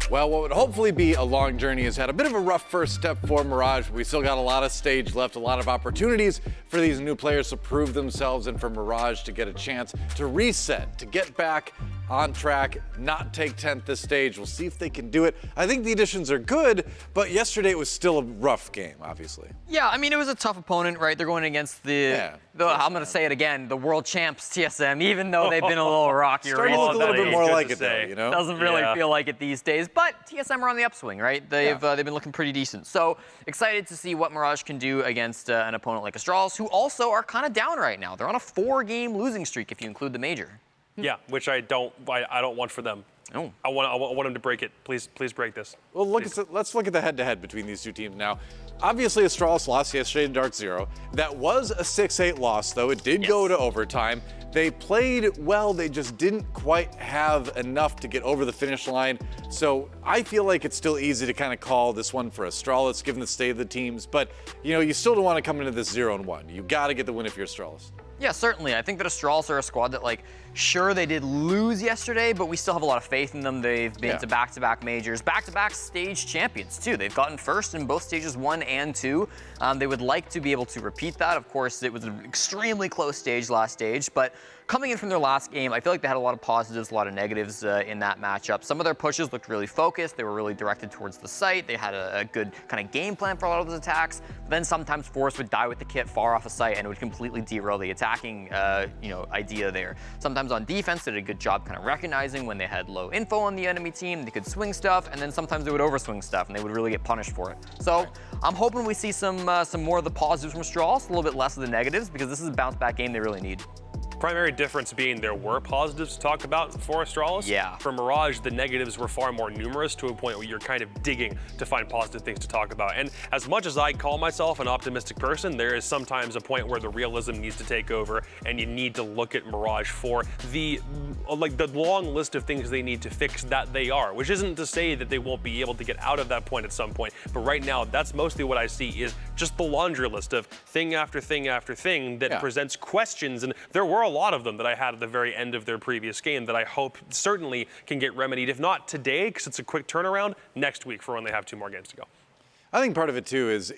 Well, what would hopefully be a long journey has had a bit of a rough first step for Mirage. We still got a lot of stage left, a lot of opportunities for these new players to prove themselves and for Mirage to get a chance to reset, to get back on track, not take 10th this stage. We'll see if they can do it. I think the additions are good, but yesterday it was still a rough game, obviously. Yeah, I mean, it was a tough opponent, right? They're going against I'm going to say it again, the world champs TSM, even though they've been a little rocky. Starting to look a little bit more like it, though, you know? Doesn't really feel like it these days, but TSM are on the upswing, right? They've been looking pretty decent. So excited to see what Mirage can do against an opponent like Astralis, who also are kind of down right now. They're on a 4-game losing streak if you include the major. Yeah, which I don't want for them. Oh. I want them to break it. Please break this. Well, let's look at the head-to-head between these two teams now. Obviously, Astralis lost yesterday to DarkZero. That was a 6-8 loss, though. It did go to overtime. They played well, they just didn't quite have enough to get over the finish line. So I feel like it's still easy to kind of call this one for Astralis, given the state of the teams. But, you know, you still don't want to come into this 0-1. You got to get the win if you're Astralis. Yeah, certainly. I think that Astralis are a squad that Sure, they did lose yesterday, but we still have a lot of faith in them. They've been to back-to-back majors, back-to-back stage champions, too. They've gotten first in both stages 1 and 2. They would like to be able to repeat that. Of course, it was an extremely close stage last stage, but coming in from their last game, I feel like they had a lot of positives, a lot of negatives in that matchup. Some of their pushes looked really focused. They were really directed towards the site. They had a good kind of game plan for a lot of those attacks. But then sometimes Force would die with the kit far off a site, and it would completely derail the attacking idea there. Sometimes on defense, they did a good job kind of recognizing when they had low info on the enemy team. They could swing stuff, and then sometimes they would overswing stuff, and they would really get punished for it. So I'm hoping we see some more of the positives from Astralis, a little bit less of the negatives, because this is a bounce-back game they really need. Primary difference being there were positives to talk about for Astralis. Yeah. For Mirage, the negatives were far more numerous to a point where you're kind of digging to find positive things to talk about. And as much as I call myself an optimistic person, there is sometimes a point where the realism needs to take over, and you need to look at Mirage for the long list of things they need to fix that they are, which isn't to say that they won't be able to get out of that point at some point. But right now, that's mostly what I see is just the laundry list of thing after thing after thing that presents questions. And there were a lot of them that I had at the very end of their previous game that I hope certainly can get remedied, if not today, because it's a quick turnaround, next week for when they have 2 more games to go. I think part of it too is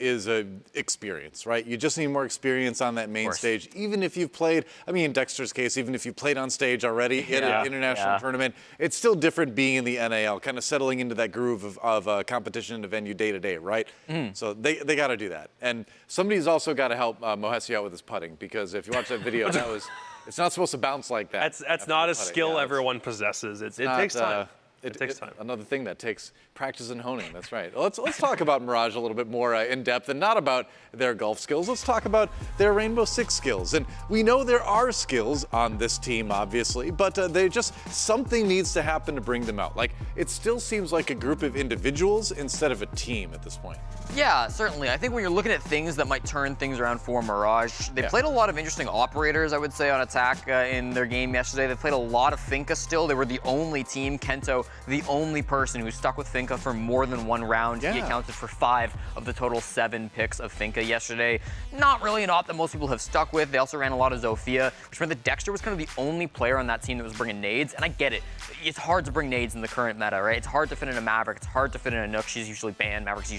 experience, right? You just need more experience on that main stage. Even if you've played, I mean, in Dexter's case, even if you played on stage already in an international tournament, it's still different being in the NAL, kind of settling into that groove of competition in the venue day to day, right? So they got to do that. And somebody's also got to help Mohesi out with his putting, because if you watch that video, it's not supposed to bounce like that. That's not a skill everyone possesses. It takes time. It takes time. Another thing that takes practice and honing. That's right. Let's talk about Mirage a little bit more in depth, and not about their golf skills. Let's talk about their Rainbow Six skills. And we know there are skills on this team, obviously, but something needs to happen to bring them out. Like, it still seems like a group of individuals instead of a team at this point. Yeah, certainly. I think when you're looking at things that might turn things around for Mirage, they played a lot of interesting operators, I would say, on attack in their game yesterday. They played a lot of Finka still. They were the only team, Kento, the only person who stuck with Finka for more than 1 round. He accounted for 5 of the total 7 picks of Finka yesterday. Not really an op that most people have stuck with. They also ran a lot of Zofia, which meant that Dexter was kind of the only player on that team that was bringing nades. And I get it. It's hard to bring nades in the current meta, right? It's hard to fit in a Maverick. It's hard to fit in a Nook. She's usually banned. Maverick's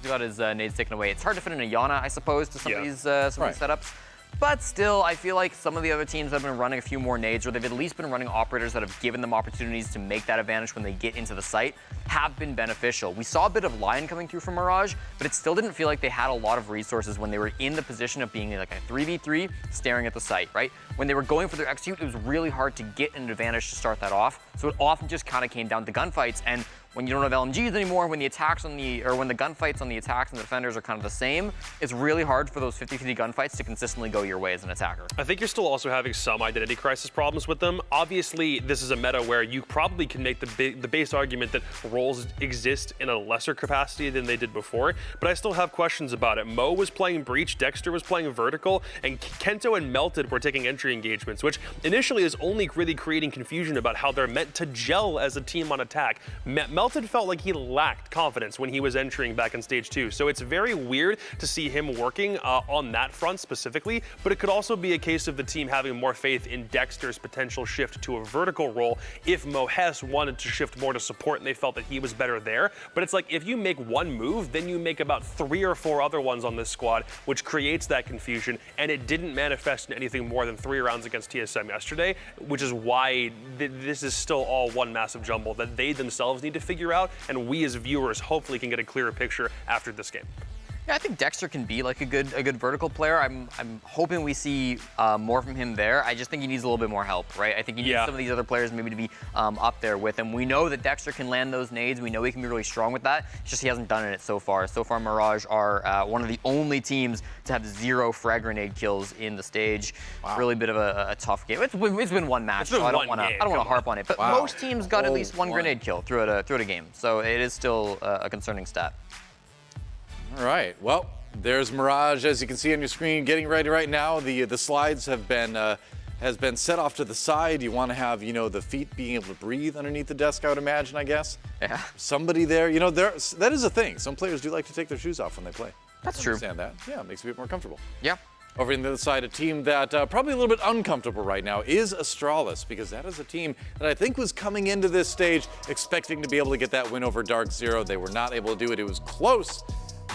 got his nades taken away. It's hard to fit in a Yana, I suppose, to some of these setups. But still, I feel like some of the other teams have been running a few more nades, or they've at least been running operators that have given them opportunities to make that advantage when they get into the site, have been beneficial. We saw a bit of Lion coming through from Mirage, but it still didn't feel like they had a lot of resources when they were in the position of being like a 3v3 staring at the site, right? When they were going for their execute, it was really hard to get an advantage to start that off. So it often just kind of came down to gunfights, and when you don't have LMGs anymore, when the attacks when the gunfights on the attacks and the defenders are kind of the same, it's really hard for those 50-50 gunfights to consistently go your way as an attacker. I think you're still also having some identity crisis problems with them. Obviously, this is a meta where you probably can make the base argument that roles exist in a lesser capacity than they did before, but I still have questions about it. Mo was playing Breach, Dexter was playing Vertical, and Kento and Melted were taking entry engagements, which initially is only really creating confusion about how they're meant to gel as a team on attack. Melted felt like he lacked confidence when he was entering back in stage 2. So it's very weird to see him working on that front specifically, but it could also be a case of the team having more faith in Dexter's potential shift to a vertical role if Mohes wanted to shift more to support and they felt that he was better there. But it's like, if you make one move, then you make about 3 or 4 other ones on this squad, which creates that confusion, and it didn't manifest in anything more than 3 rounds against TSM yesterday, which is why this is still all one massive jumble that they themselves need to figure out, and we as viewers hopefully can get a clearer picture after this game. Yeah, I think Dexter can be like a good vertical player. I'm hoping we see more from him there. I just think he needs a little bit more help, right? I think he needs some of these other players maybe to be up there with him. We know that Dexter can land those nades. We know he can be really strong with that. It's just he hasn't done it so far. So far, Mirage are one of the only teams to have 0 frag grenade kills in the stage. Wow. Really bit of a tough game. It's been one match, so I don't want to harp on it. But most teams got at least one grenade kill throughout a game. So it is still a concerning stat. All right, well, there's Mirage, as you can see on your screen, getting ready right now. The slides have been set off to the side. You want to have, the feet being able to breathe underneath the desk, I would imagine, I guess. Yeah. Somebody there, that is a thing. Some players do like to take their shoes off when they play. That's true. I understand that. Yeah, it makes you a bit more comfortable. Yeah. Over on the other side, a team that probably a little bit uncomfortable right now is Astralis, because that is a team that I think was coming into this stage expecting to be able to get that win over DarkZero. They were not able to do it. It was close,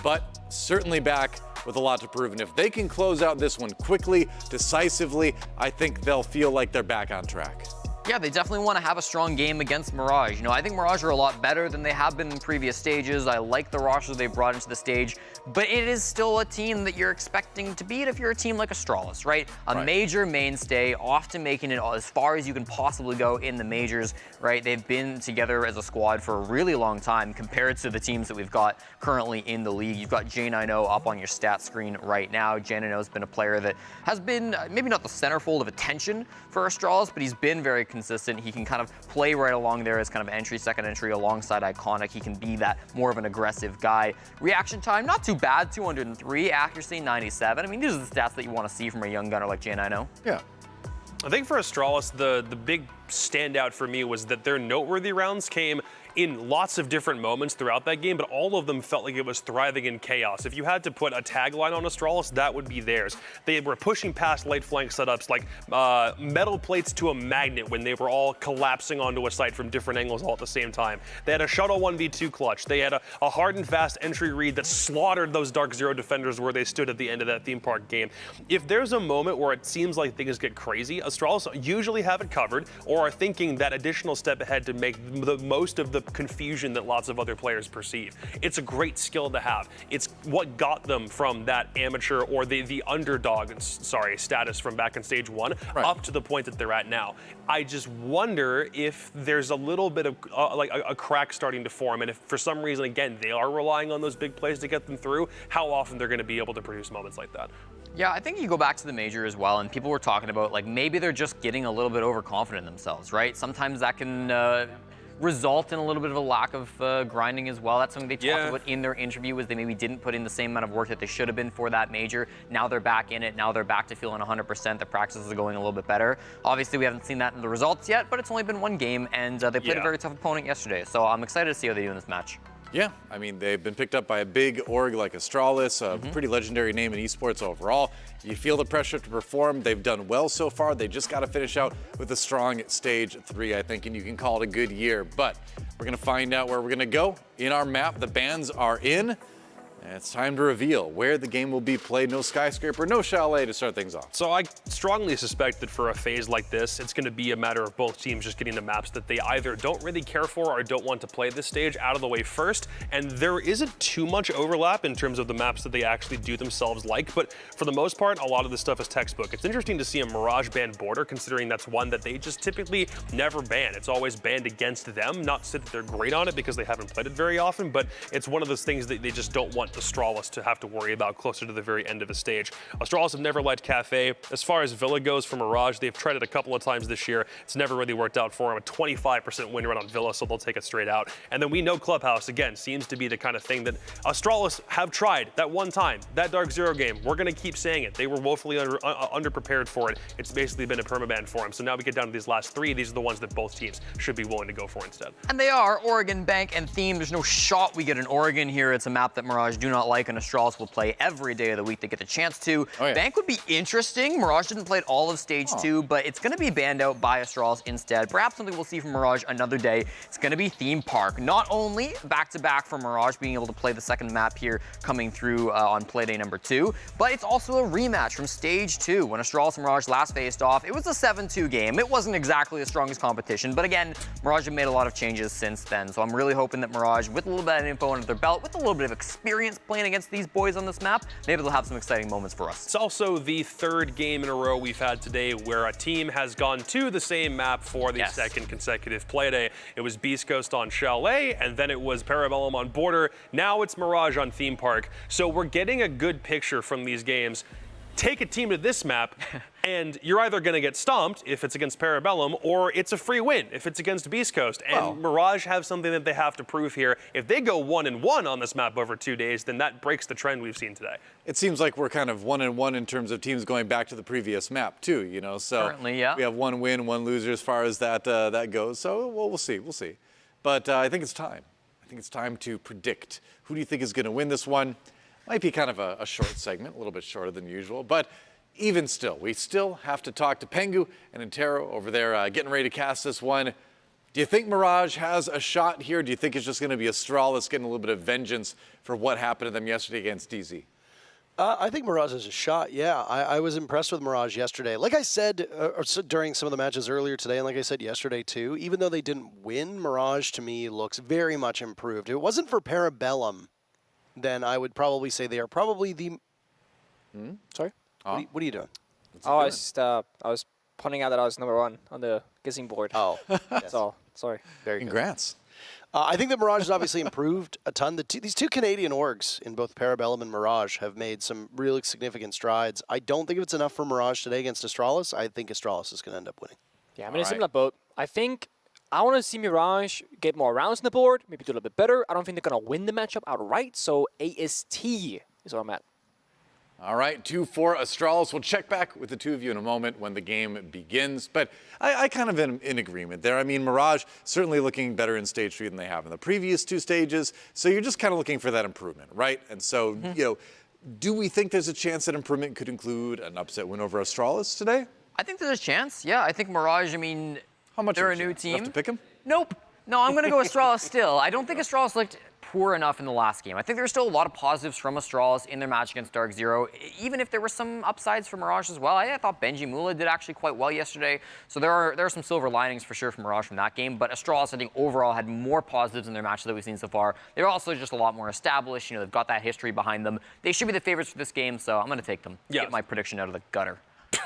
but certainly back with a lot to prove. And if they can close out this one quickly, decisively, I think they'll feel like they're back on track. Yeah, they definitely want to have a strong game against Mirage. You know, I think Mirage are a lot better than they have been in previous stages. I like the roster they brought into the stage, but it is still a team that you're expecting to beat if you're a team like Astralis, right? A major mainstay, often making it as far as you can possibly go in the majors, right? They've been together as a squad for a really long time compared to the teams that we've got currently in the league. You've got J90 up on your stat screen right now. J90 has been a player that has been maybe not the centerfold of attention for Astralis, but he's been very consistent. He can kind of play right along there as kind of entry, second entry alongside Iconic. He can be that more of an aggressive guy. Reaction time, not too bad, 203. Accuracy, 97. I mean, these are the stats that you want to see from a young gunner like J90. Yeah. I think for Astralis, the big standout for me was that their noteworthy rounds came in lots of different moments throughout that game, but all of them felt like it was thriving in chaos. If you had to put a tagline on Astralis, that would be theirs. They were pushing past late flank setups like metal plates to a magnet when they were all collapsing onto a site from different angles all at the same time. They had a shuttle 1v2 clutch. They had a hard and fast entry read that slaughtered those DarkZero defenders where they stood at the end of that theme park game. If there's a moment where it seems like things get crazy, Astralis usually have it covered or are thinking that additional step ahead to make the most of the confusion that lots of other players perceive. It's a great skill to have. It's what got them from that amateur or the underdog, status from back in stage 1 up to the point that they're at now. I just wonder if there's a little bit of like a crack starting to form, and if for some reason, again, they are relying on those big plays to get them through, how often they're going to be able to produce moments like that. Yeah, I think you go back to the major as well, and people were talking about like maybe they're just getting a little bit overconfident in themselves, right? Sometimes that can result in a little bit of a lack of grinding as well. That's something they talked about in their interview, was they maybe didn't put in the same amount of work that they should have been for that major. Now they're back in it. Now they're back to feeling 100%. The practices are going a little bit better. Obviously, we haven't seen that in the results yet, but it's only been one game, and they played a very tough opponent yesterday. So I'm excited to see how they do in this match. Yeah, I mean, they've been picked up by a big org like Astralis, a pretty legendary name in esports overall. You feel the pressure to perform. They've done well so far. They just got to finish out with a strong stage 3, I think, and you can call it a good year. But we're going to find out where we're going to go in our map. The bands are in. And it's time to reveal where the game will be played. No skyscraper, no chalet to start things off. So I strongly suspect that for a phase like this, it's going to be a matter of both teams just getting the maps that they either don't really care for or don't want to play this stage out of the way first. And there isn't too much overlap in terms of the maps that they actually do themselves like, but for the most part, a lot of this stuff is textbook. It's interesting to see a Mirage ban Border, considering that's one that they just typically never ban. It's always banned against them. Not to say that they're great on it because they haven't played it very often, but it's one of those things that they just don't want Astralis to have to worry about closer to the very end of the stage. Astralis have never liked Cafe. As far as Villa goes for Mirage, they've tried it a couple of times this year. It's never really worked out for them. A 25% win rate on Villa, so they'll take it straight out. And then we know Clubhouse, again, seems to be the kind of thing that Astralis have tried that one time, that DarkZero game. We're going to keep saying it. They were woefully underprepared for it. It's basically been a permaban for them. So now we get down to these last 3. These are the ones that both teams should be willing to go for instead. And they are Oregon, Bank, and Theme. There's no shot we get an Oregon here. It's a map that Mirage do not like, and Astralis will play every day of the week they get the chance to. Bank would be interesting. Mirage didn't play all of stage 2, but it's going to be banned out by Astralis instead. Perhaps something we'll see from Mirage another day. It's going to be Theme Park. Not only back-to-back for Mirage being able to play the second map here coming through on Playday number 2, but it's also a rematch from stage 2 when Astralis and Mirage last faced off. It was a 7-2 game. It wasn't exactly the strongest competition, but again, Mirage have made a lot of changes since then. So I'm really hoping that Mirage, with a little bit of info under their belt, with a little bit of experience playing against these boys on this map, maybe they'll have some exciting moments for us. It's also the 3rd game in a row we've had today where a team has gone to the same map for the second consecutive Playday. It was Beastcoast on Chalet, and then it was Parabellum on Border. Now it's Mirage on Theme Park. So we're getting a good picture from these games. Take a team to this map, and you're either going to get stomped if it's against Parabellum, or it's a free win if it's against Beastcoast. And Mirage have something that they have to prove here. If they go 1-1 on this map over 2 days, then that breaks the trend we've seen today. It seems like we're kind of 1-1 in terms of teams going back to the previous map too, you know. So currently, yeah, we have 1 win, 1 loser as far as that that goes. So we'll see. But I think it's time. I think it's time to predict. Who do you think is going to win this one? Might be kind of a short segment, a little bit shorter than usual, but even still, we still have to talk to Pengu and Intero over there getting ready to cast this one. Do you think Mirage has a shot here? Do you think it's just going to be Astralis getting a little bit of vengeance for what happened to them yesterday against DZ? I think Mirage has a shot, yeah. I was impressed with Mirage yesterday. Like I said during some of the matches earlier today, and like I said yesterday too, even though they didn't win, Mirage to me looks very much improved. If it wasn't for Parabellum, then I would probably say they are probably the... Sorry? What are you doing? I was pointing out that I was #1 on the guessing board. Oh, that's all. Sorry. Very Congrats. I think that Mirage has obviously improved a ton. These two Canadian orgs in both Parabellum and Mirage have made some really significant strides. I don't think it's enough for Mirage today against Astralis. I think Astralis is going to end up winning. Yeah, I'm in a similar boat. I think I want to see Mirage get more rounds on the board, maybe do a little bit better. I don't think they're going to win the matchup outright, so AST is where I'm at. All right, 2-4 Astralis. We'll check back with the two of you in a moment when the game begins. But I kind of am in agreement there. I mean, Mirage certainly looking better in Stage 3 than they have in the previous two stages. So you're just kind of looking for that improvement, right? And so, you know, do we think there's a chance that improvement could include an upset win over Astralis today? I think there's a chance. Yeah, I think Mirage, I mean, how much they're a new team. Enough to pick them? Nope. No, I'm going to go Astralis still. I don't think Astralis looked poor enough in the last game. I think there's still a lot of positives from Astralis in their match against DarkZero, even if there were some upsides for Mirage as well. I thought Benji Mula did actually quite well yesterday, so there are some silver linings for sure from Mirage from that game, but Astralis, I think, overall had more positives in their matches that we've seen so far. They're also just a lot more established. You know, they've got that history behind them. They should be the favorites for this game, so I'm going to take them. Get my prediction out of the gutter.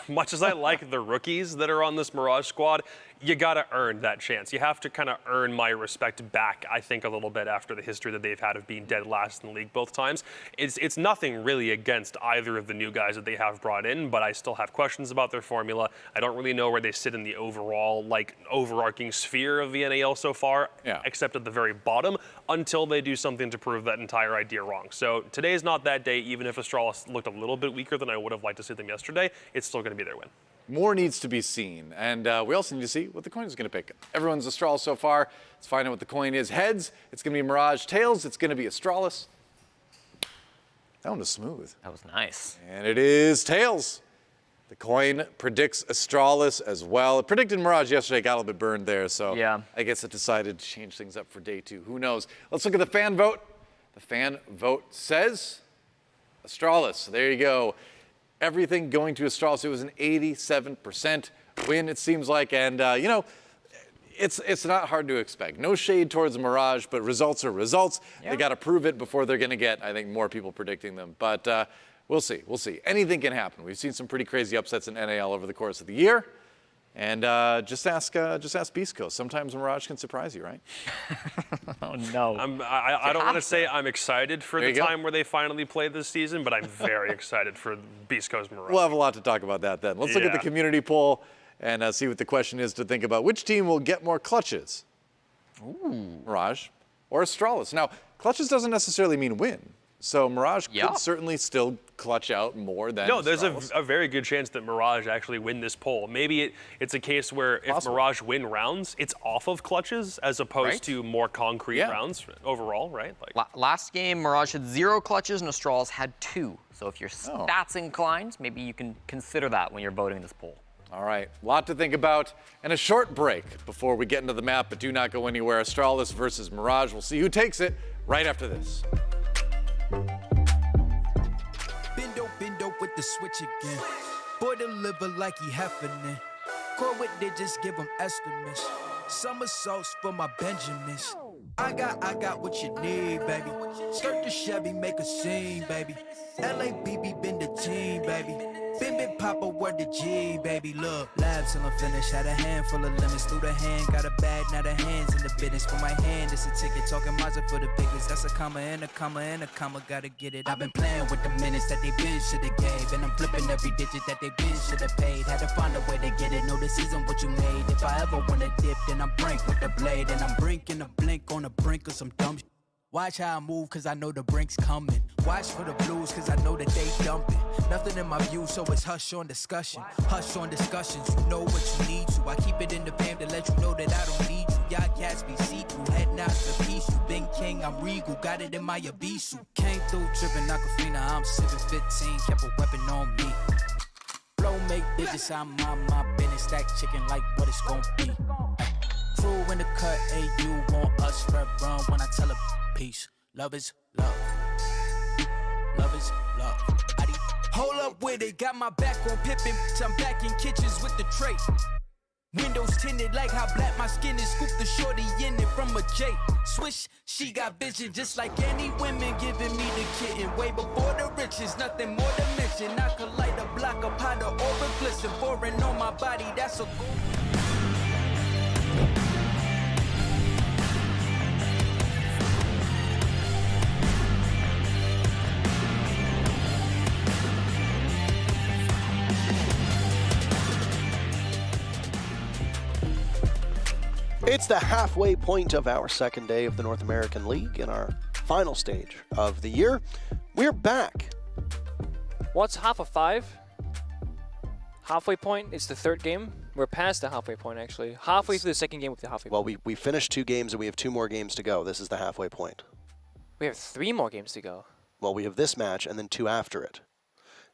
Much as I like the rookies that are on this Mirage squad, you gotta earn that chance. You have to kind of earn my respect back, I think, a little bit after the history that they've had of being dead last in the league both times. It's nothing really against either of the new guys that they have brought in, but I still have questions about their formula. I don't really know where they sit in the overall, like, overarching sphere of the NAL so far, except at the very bottom, until they do something to prove that entire idea wrong. So today's not that day. Even if Astralis looked a little bit weaker than I would have liked to see them yesterday, it's still going to be their win. More needs to be seen, and we also need to see what the coin is going to pick. Everyone's Astralis so far. Let's find out what the coin is. Heads, it's going to be Mirage. Tails, it's going to be Astralis. That one was smooth. That was nice. And it is Tails. The coin predicts Astralis as well. It predicted Mirage yesterday, got a little bit burned there, so I guess it decided to change things up for day 2. Who knows? Let's look at the fan vote. The fan vote says Astralis. There you go. Everything going to Astralis. It was an 87% win, it seems like. And, you know, it's not hard to expect. No shade towards Mirage, but results are results. They got to prove it before they're going to get, I think, more people predicting them. But we'll see. We'll see. Anything can happen. We've seen some pretty crazy upsets in NAL over the course of the year. And just ask Beastcoast. Sometimes Mirage can surprise you, right? Oh, no. I don't want to say I'm excited for the time where they finally play this season, but I'm very excited for Beastcoast Mirage. We'll have a lot to talk about that then. Let's look at the community poll and see what the question is to think about. Which team will get more clutches? Ooh. Mirage or Astralis? Now, clutches doesn't necessarily mean win. So Mirage could certainly still clutch out more than there's Astralis. a very good chance that Mirage actually win this poll. Maybe it's a case where if Mirage win rounds, it's off of clutches as opposed to more concrete rounds overall, right? Like last game, Mirage had 0 clutches and Astralis had 2. So if you're stats inclined, maybe you can consider that when you're voting this poll. All right, a lot to think about, and a short break before we get into the map, but do not go anywhere. Astralis versus Mirage. We'll see who takes it right after this. Bendo with the switch again. Boy deliver like he heffing. Core with they just give him estimates. Somersaults for my Benjamins. I got what you need, baby. Skirt the Chevy, make a scene, baby. LABB been the team, baby. Bim Papa word the G, baby. Look, labs till I'm finished. Had a handful of lemons through the hand. Got a bag, now the hands in the business. For my hand, it's a ticket. Talking Mazda for the biggest. That's a comma and a comma and a comma. Gotta get it. I've been playing with the minutes that they been shoulda gave. And I'm flipping every digit that they been shoulda paid. Had to find a way to get it. No, this isn't what you made. If I ever wanna dip, then I'm brink with the blade. And I'm brinking a blink on the brink of some dumb shit. Watch how I move, cause I know the brink's coming. Watch for the blues, cause I know that they dumping. Nothing in my view, so it's hush on discussion. Hush on discussions, you know what you need to. I keep it in the fam to let you know that I don't need you. Y'all cats be see-through, heading out to peace. You been king, I'm regal, got it in my abyssal. Came through dripping Aquafina, I'm sipping 15, kept a weapon on me. Flow make digits, I'm on my business, stack chicken like what it's gon' be. Crew in the cut, hey, you want us, red run when I tell a peace. Love is love. Love is love. Hold up with it, got my back on Pippin. I'm back in kitchens with the tray. Windows tinted like how black my skin is. Scoop the shorty in it from a J. Swish, she got vision just like any women giving me the kitten. Way before the riches, nothing more to mention. I could light a block of powder or a glisten. Foreign on my body, that's a goal. It's the halfway point of our second day of the North American League in our final stage of the year. We're back. What's half of 5? Halfway point, it's the third game. We're past the halfway point, actually. Halfway through the second game with the halfway point. Well, we finished 2 games and we have 2 more games to go. This is the halfway point. We have 3 more games to go. Well, we have this match and then 2 after it.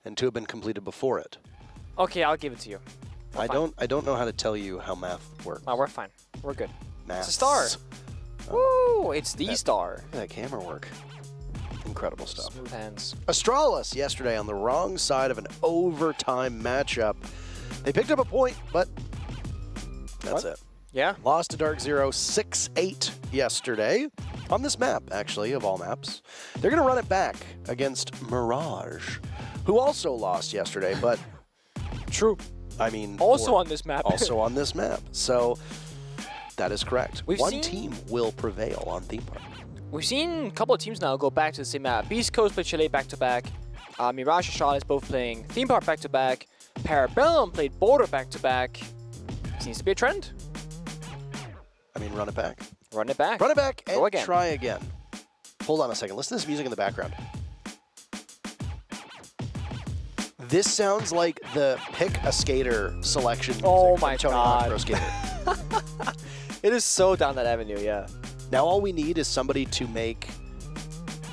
And 2 have been completed before it. Okay, I'll give it to you. I don't know how to tell you how math works. No, we're fine. We're good. Maths. It's a star. Woo! It's the star. Look at that camera work. Incredible stuff. Smooth hands. Astralis yesterday on the wrong side of an overtime matchup. They picked up a point, but that's it. Yeah. Lost to DarkZero 6-8 yesterday on this map, actually, of all maps. They're going to run it back against Mirage, who also lost yesterday, but true. I mean, also on this map. Also on this map. So that is correct. We've One seen- team will prevail on Theme Park. We've seen a couple of teams now go back to the same map. Beastcoast played Chile back-to-back. Mirage and Astralis both playing Theme Park back-to-back. Parabellum played Border back-to-back. Seems to be a trend. I mean, run it back. Run it back. Run it back and Go again. try again. Hold on a second. Listen to this music in the background. This sounds like the Pick a Skater selection music Oh from my Tony Hawk God. Pro Skater. It is so down that avenue, yeah. Now all we need is somebody to make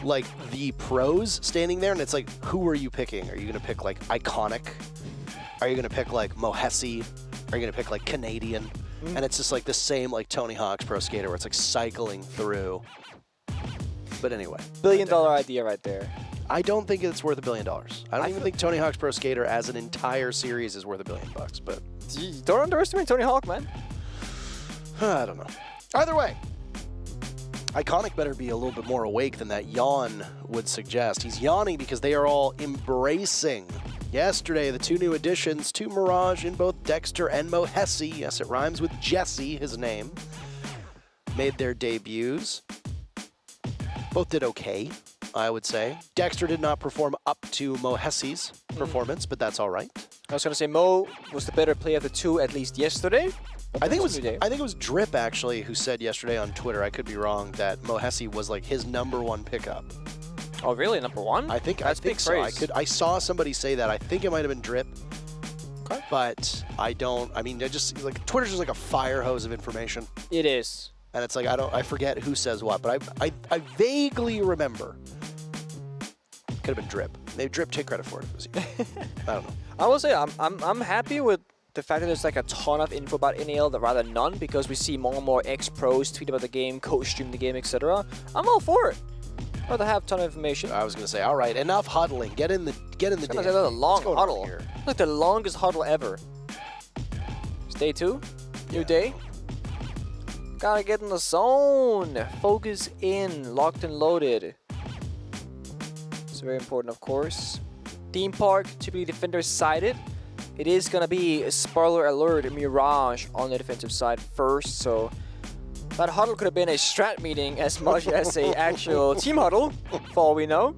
like the pros standing there, and it's like, who are you picking? Are you gonna pick like Iconic? Are you gonna pick like Mohesi? Are you gonna pick like Canadian? And it's just like the same like Tony Hawk's Pro Skater where it's like cycling through. But anyway. $1 billion idea right there. I don't think it's worth $1 billion. I don't even think Tony Hawk's Pro Skater as an entire series is worth $1 billion, but Don't underestimate Tony Hawk, man. I don't know. Either way, Iconic better be a little bit more awake than that yawn would suggest. He's yawning because they are all embracing. Yesterday, the 2 new additions to Mirage in both Dexter and Mohesi, yes, it rhymes with Jesse, his name, made their debuts. Both did okay, I would say. Dexter did not perform up to Mohesi's performance, but that's all right. I was going to say Mo was the better player of the 2 at least yesterday. I think it was Drip actually who said yesterday on Twitter, I could be wrong, that Mohesi was like his #1 pickup. Oh really, #1? I think big so. praise. I saw somebody say that. I think it might have been Drip. Okay. But I just like Twitter's just like a fire hose of information. It is. And it's like I forget who says what, but I vaguely remember. Could have been Drip. Maybe Drip, take credit for it if it was you. I don't know. I will say I'm happy with the fact that there's like a ton of info about NAL that rather none, because we see more and more ex-pros tweet about the game, coach stream the game, etc. I'm all for it. I'd rather have a ton of information. I was gonna say, all right, enough huddling. Get in the game. That's a long huddle. Like the longest huddle ever. It's day 2, new day. Gotta get in the zone. Focus in, locked and loaded. It's very important, of course. Theme Park, typically defenders sided. It is gonna be, spoiler alert, Mirage on the defensive side first, so that huddle could have been a strat meeting as much as a actual team huddle, for all we know.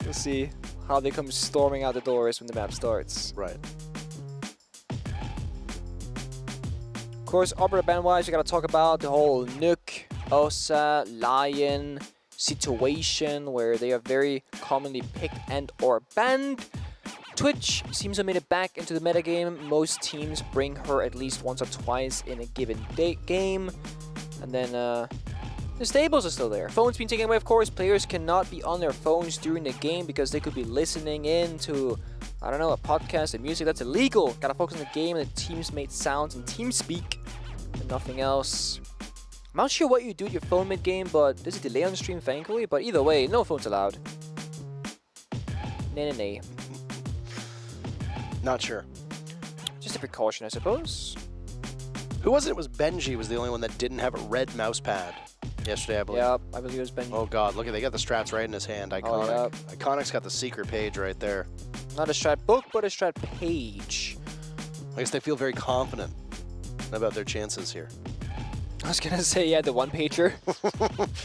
We'll see how they come storming out the doors when the map starts. Right. Of course, upper band-wise, we gotta talk about the whole Nook, Osa, Lion situation, where they are very commonly picked and or banned. Twitch seems to have made it back into the metagame. Most teams bring her at least once or twice in a given game. And then The stables are still there. Phones being taken away, of course. Players cannot be on their phones during the game because they could be listening in to, I don't know, a podcast and music. That's illegal. Gotta focus on the game and the teams made sounds and team speak and nothing else. I'm not sure what you do with your phone mid-game, but there's a delay on stream, thankfully. But either way, no phones allowed. Nay. Not sure. Just a precaution, I suppose. Who was it? It was Benji was the only one that didn't have a red mouse pad yesterday, I believe. Yeah, I believe it was Benji. Oh God, look at they got the strats right in his hand. Iconic. Oh, yeah. Iconic's got the secret page right there. Not a strat book, but a strat page. I guess they feel very confident about their chances here. I was gonna say, yeah, the one-pager.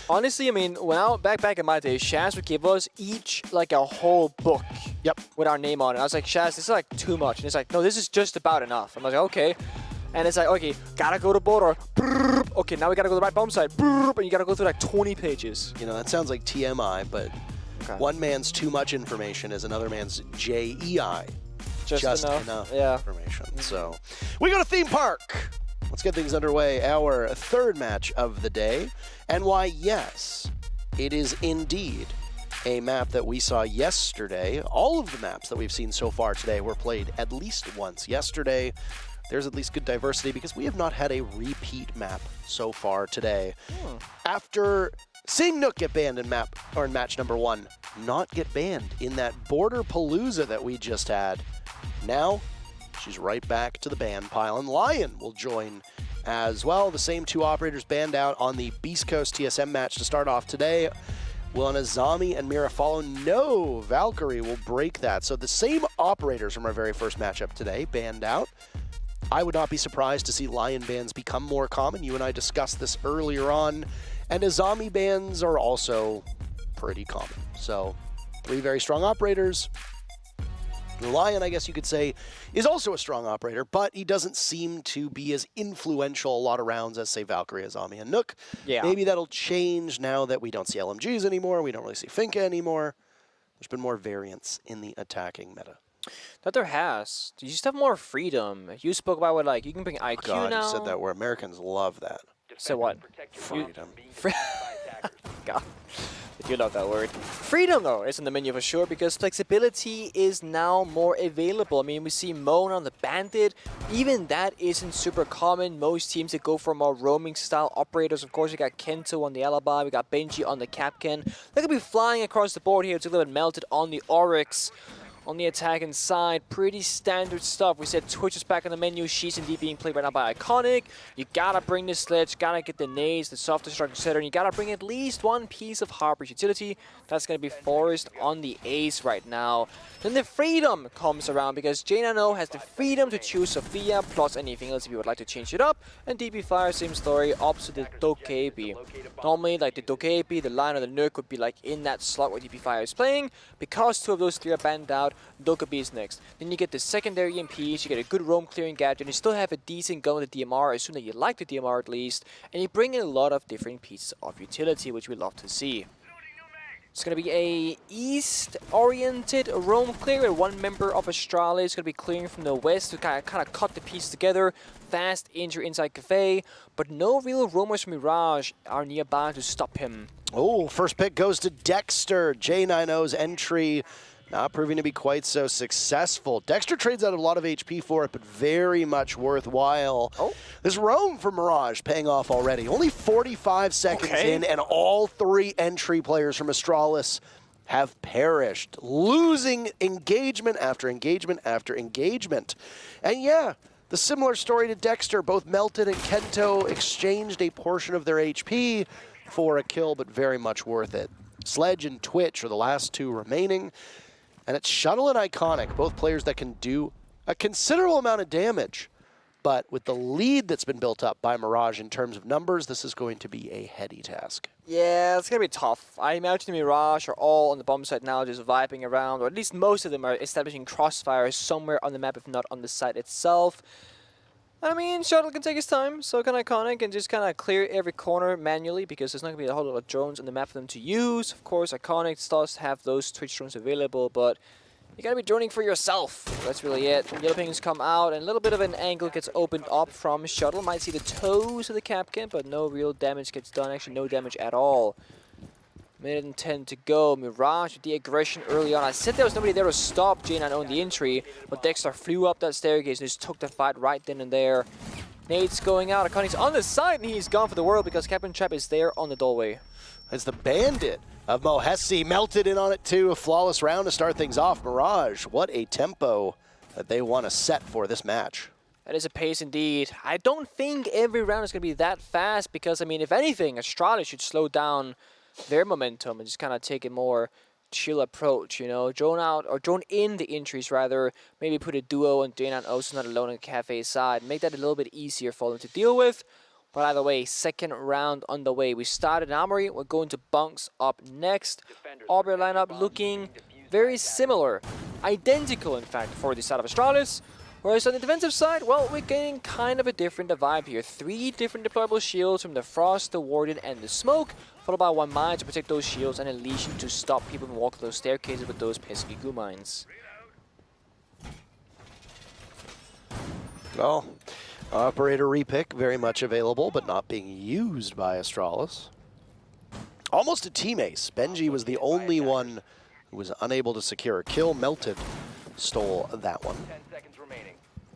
Honestly, I mean, when I back in my day, Shaz would give us each like a whole book. Yep. With our name on it. I was like, Shaz, this is like too much. And it's like, no, this is just about enough. I'm like, okay. And it's like, okay, gotta go to board or brrr, okay, now we gotta go to the right bomb side. Brrr, and you gotta go through like 20 pages. You know, that sounds like TMI, but one man's too much information is another man's JEI. Just enough information. So we go to theme park. Let's get things underway. Our third match of the day. And why, yes, it is indeed a map that we saw yesterday. All of the maps that we've seen so far today were played at least once yesterday. There's at least good diversity because we have not had a repeat map so far today. After seeing Nook get banned in match number 1, not get banned in that border palooza that we just had. Now, she's right back to the ban pile, and Lion will join as well. The same two operators banned out on the Beastcoast TSM match to start off today. Will Azami and Mira follow? No, Valkyrie will break that. So the same operators from our very first matchup today banned out. I would not be surprised to see Lion bans become more common. You and I discussed this earlier on. And Azami bans are also pretty common. So 3 very strong operators. Lion, I guess you could say, is also a strong operator, but he doesn't seem to be as influential a lot of rounds as, say, Valkyrie, Azami, and Nook. Yeah. Maybe that'll change now that we don't see LMGs anymore, we don't really see Finka anymore. There's been more variance in the attacking meta. That there has. You just have more freedom. You spoke about what, like, you can bring IQ God, now. you said that word. Americans love that. So what? Freedom. God. I do love that word. Freedom, though, is in the menu for sure because flexibility is now more available. I mean, we see Moan on the Bandit. Even that isn't super common. Most teams that go for more roaming style operators. Of course, we got Kento on the Alibi. We got Benji on the Capcan. They could be flying across the board here. It's a little bit melted on the Oryx. On the attacking side, pretty standard stuff. We said Twitch is back on the menu. She's indeed being played right now by Iconic. You gotta bring the sledge, gotta get the nades, the soft destruct, etc. And you gotta bring at least one piece of Harper's utility. That's gonna be Forest on the ace right now. Then the freedom comes around because J9O has the freedom to choose Sophia plus anything else if you would like to change it up. And DP Fire, same story, opposite the Dokebi. Normally, like the Dokebi, the Lion, or the Nurk would be like in that slot where DP Fire is playing. Because 2 of those 3 are banned out, Dokebi is next. Then you get the secondary EMPs, you get a good roam clearing gadget, and you still have a decent gun with the DMR, assume that you like the DMR at least, and you bring in a lot of different pieces of utility, which we love to see. It's going to be a east-oriented roam clear, and 1 member of Astralis is going to be clearing from the west to kind of cut the pieces together. Fast injury inside Cafe, but no real roamers from Mirage are nearby to stop him. Oh, first pick goes to Dexter. J9O's entry not proving to be quite so successful. Dexter trades out a lot of HP for it, but very much worthwhile. This roam for Mirage paying off already. Only 45 seconds in, and all 3 entry players from Astralis have perished, losing engagement after engagement after engagement. And yeah, the similar story to Dexter. Both Melted and Kento exchanged a portion of their HP for a kill, but very much worth it. Sledge and Twitch are the last 2 remaining. And it's Shuttle and Iconic, both players that can do a considerable amount of damage. But with the lead that's been built up by Mirage in terms of numbers, this is going to be a heady task. Yeah, it's going to be tough. I imagine the Mirage are all on the bomb site now, just vibing around, or at least most of them are establishing crossfires somewhere on the map, if not on the site itself. I mean, Shuttle can take his time, so can Iconic, and just kind of clear every corner manually, because there's not going to be a whole lot of drones on the map for them to use. Of course, Iconic does have those Twitch drones available, but You gotta be droning for yourself. That's really it. Yellow pings come out, and a little bit of an angle gets opened up from Shuttle. Might see the toes of the Capcan, but no real damage gets done. Actually, no damage at all. Minute and 10 to go. Mirage with the aggression early on. I said there was nobody there to stop J9 on the entry, but Dexter flew up that staircase and just took the fight right then and there. Nade's going out. Iconics on the side, and he's gone for the world because Captain Trap is there on the doorway. As the Bandit of Mohesi melted in on it too. A flawless round to start things off. Mirage, what a tempo that they want to set for this match. That is a pace indeed. I don't think every round is going to be that fast because, I mean, if anything, Astralis should slow down their momentum and just kind of take a more chill approach, you know, drone out or drone in the entries rather, maybe put a duo on J9 also not alone on the cafe side, make that a little bit easier for them to deal with. But either way, second round on the way. We started in Armory, we're going to Bunks up next. Aubrey lineup looking very similar, identical in fact for the side of Astralis. Whereas on the defensive side, well, we're getting kind of a different vibe here. 3 different deployable shields from the Frost, the Warden, and the Smoke, followed by 1 mine to protect those shields and a lesion to stop people from walking those staircases with those pesky goo mines. Well, operator repick very much available, but not being used by Astralis. Almost a team ace. Benji was the only one who was unable to secure a kill. Melted stole that one.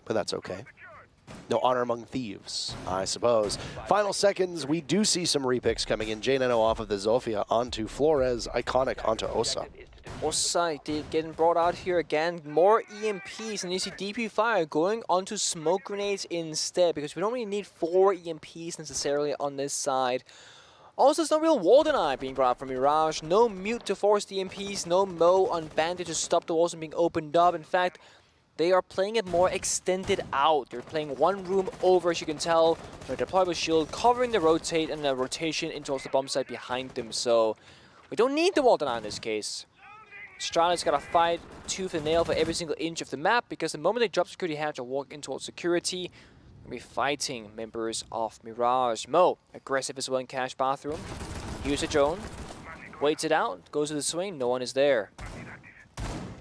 But that's okay. No honor among thieves, I suppose. Final seconds, we do see some repicks coming in. J9 off of the Zofia onto Flores, Iconic onto Osa. Osa getting brought out here again. More EMPs, and you see DP Fire going onto smoke grenades instead because we don't really need 4 EMPs necessarily on this side. Also, there's no real Warden Eye being brought out from Mirage. No Mute to force the EMPs. No Mo on Bandit to stop the walls from being opened up. In fact, they are playing it more extended out. They're playing 1 room over, as you can tell. With a deployable shield covering the rotate and a rotation in towards the bomb site behind them. So we don't need the Warden Eye in this case. Astralis gotta fight tooth and nail for every single inch of the map because the moment they drop security hatch or walk in towards security, they'll be fighting members of Mirage. Mo, aggressive as well in Cash Bathroom. Here's a drone. Waits it out, goes to the swing, no one is there.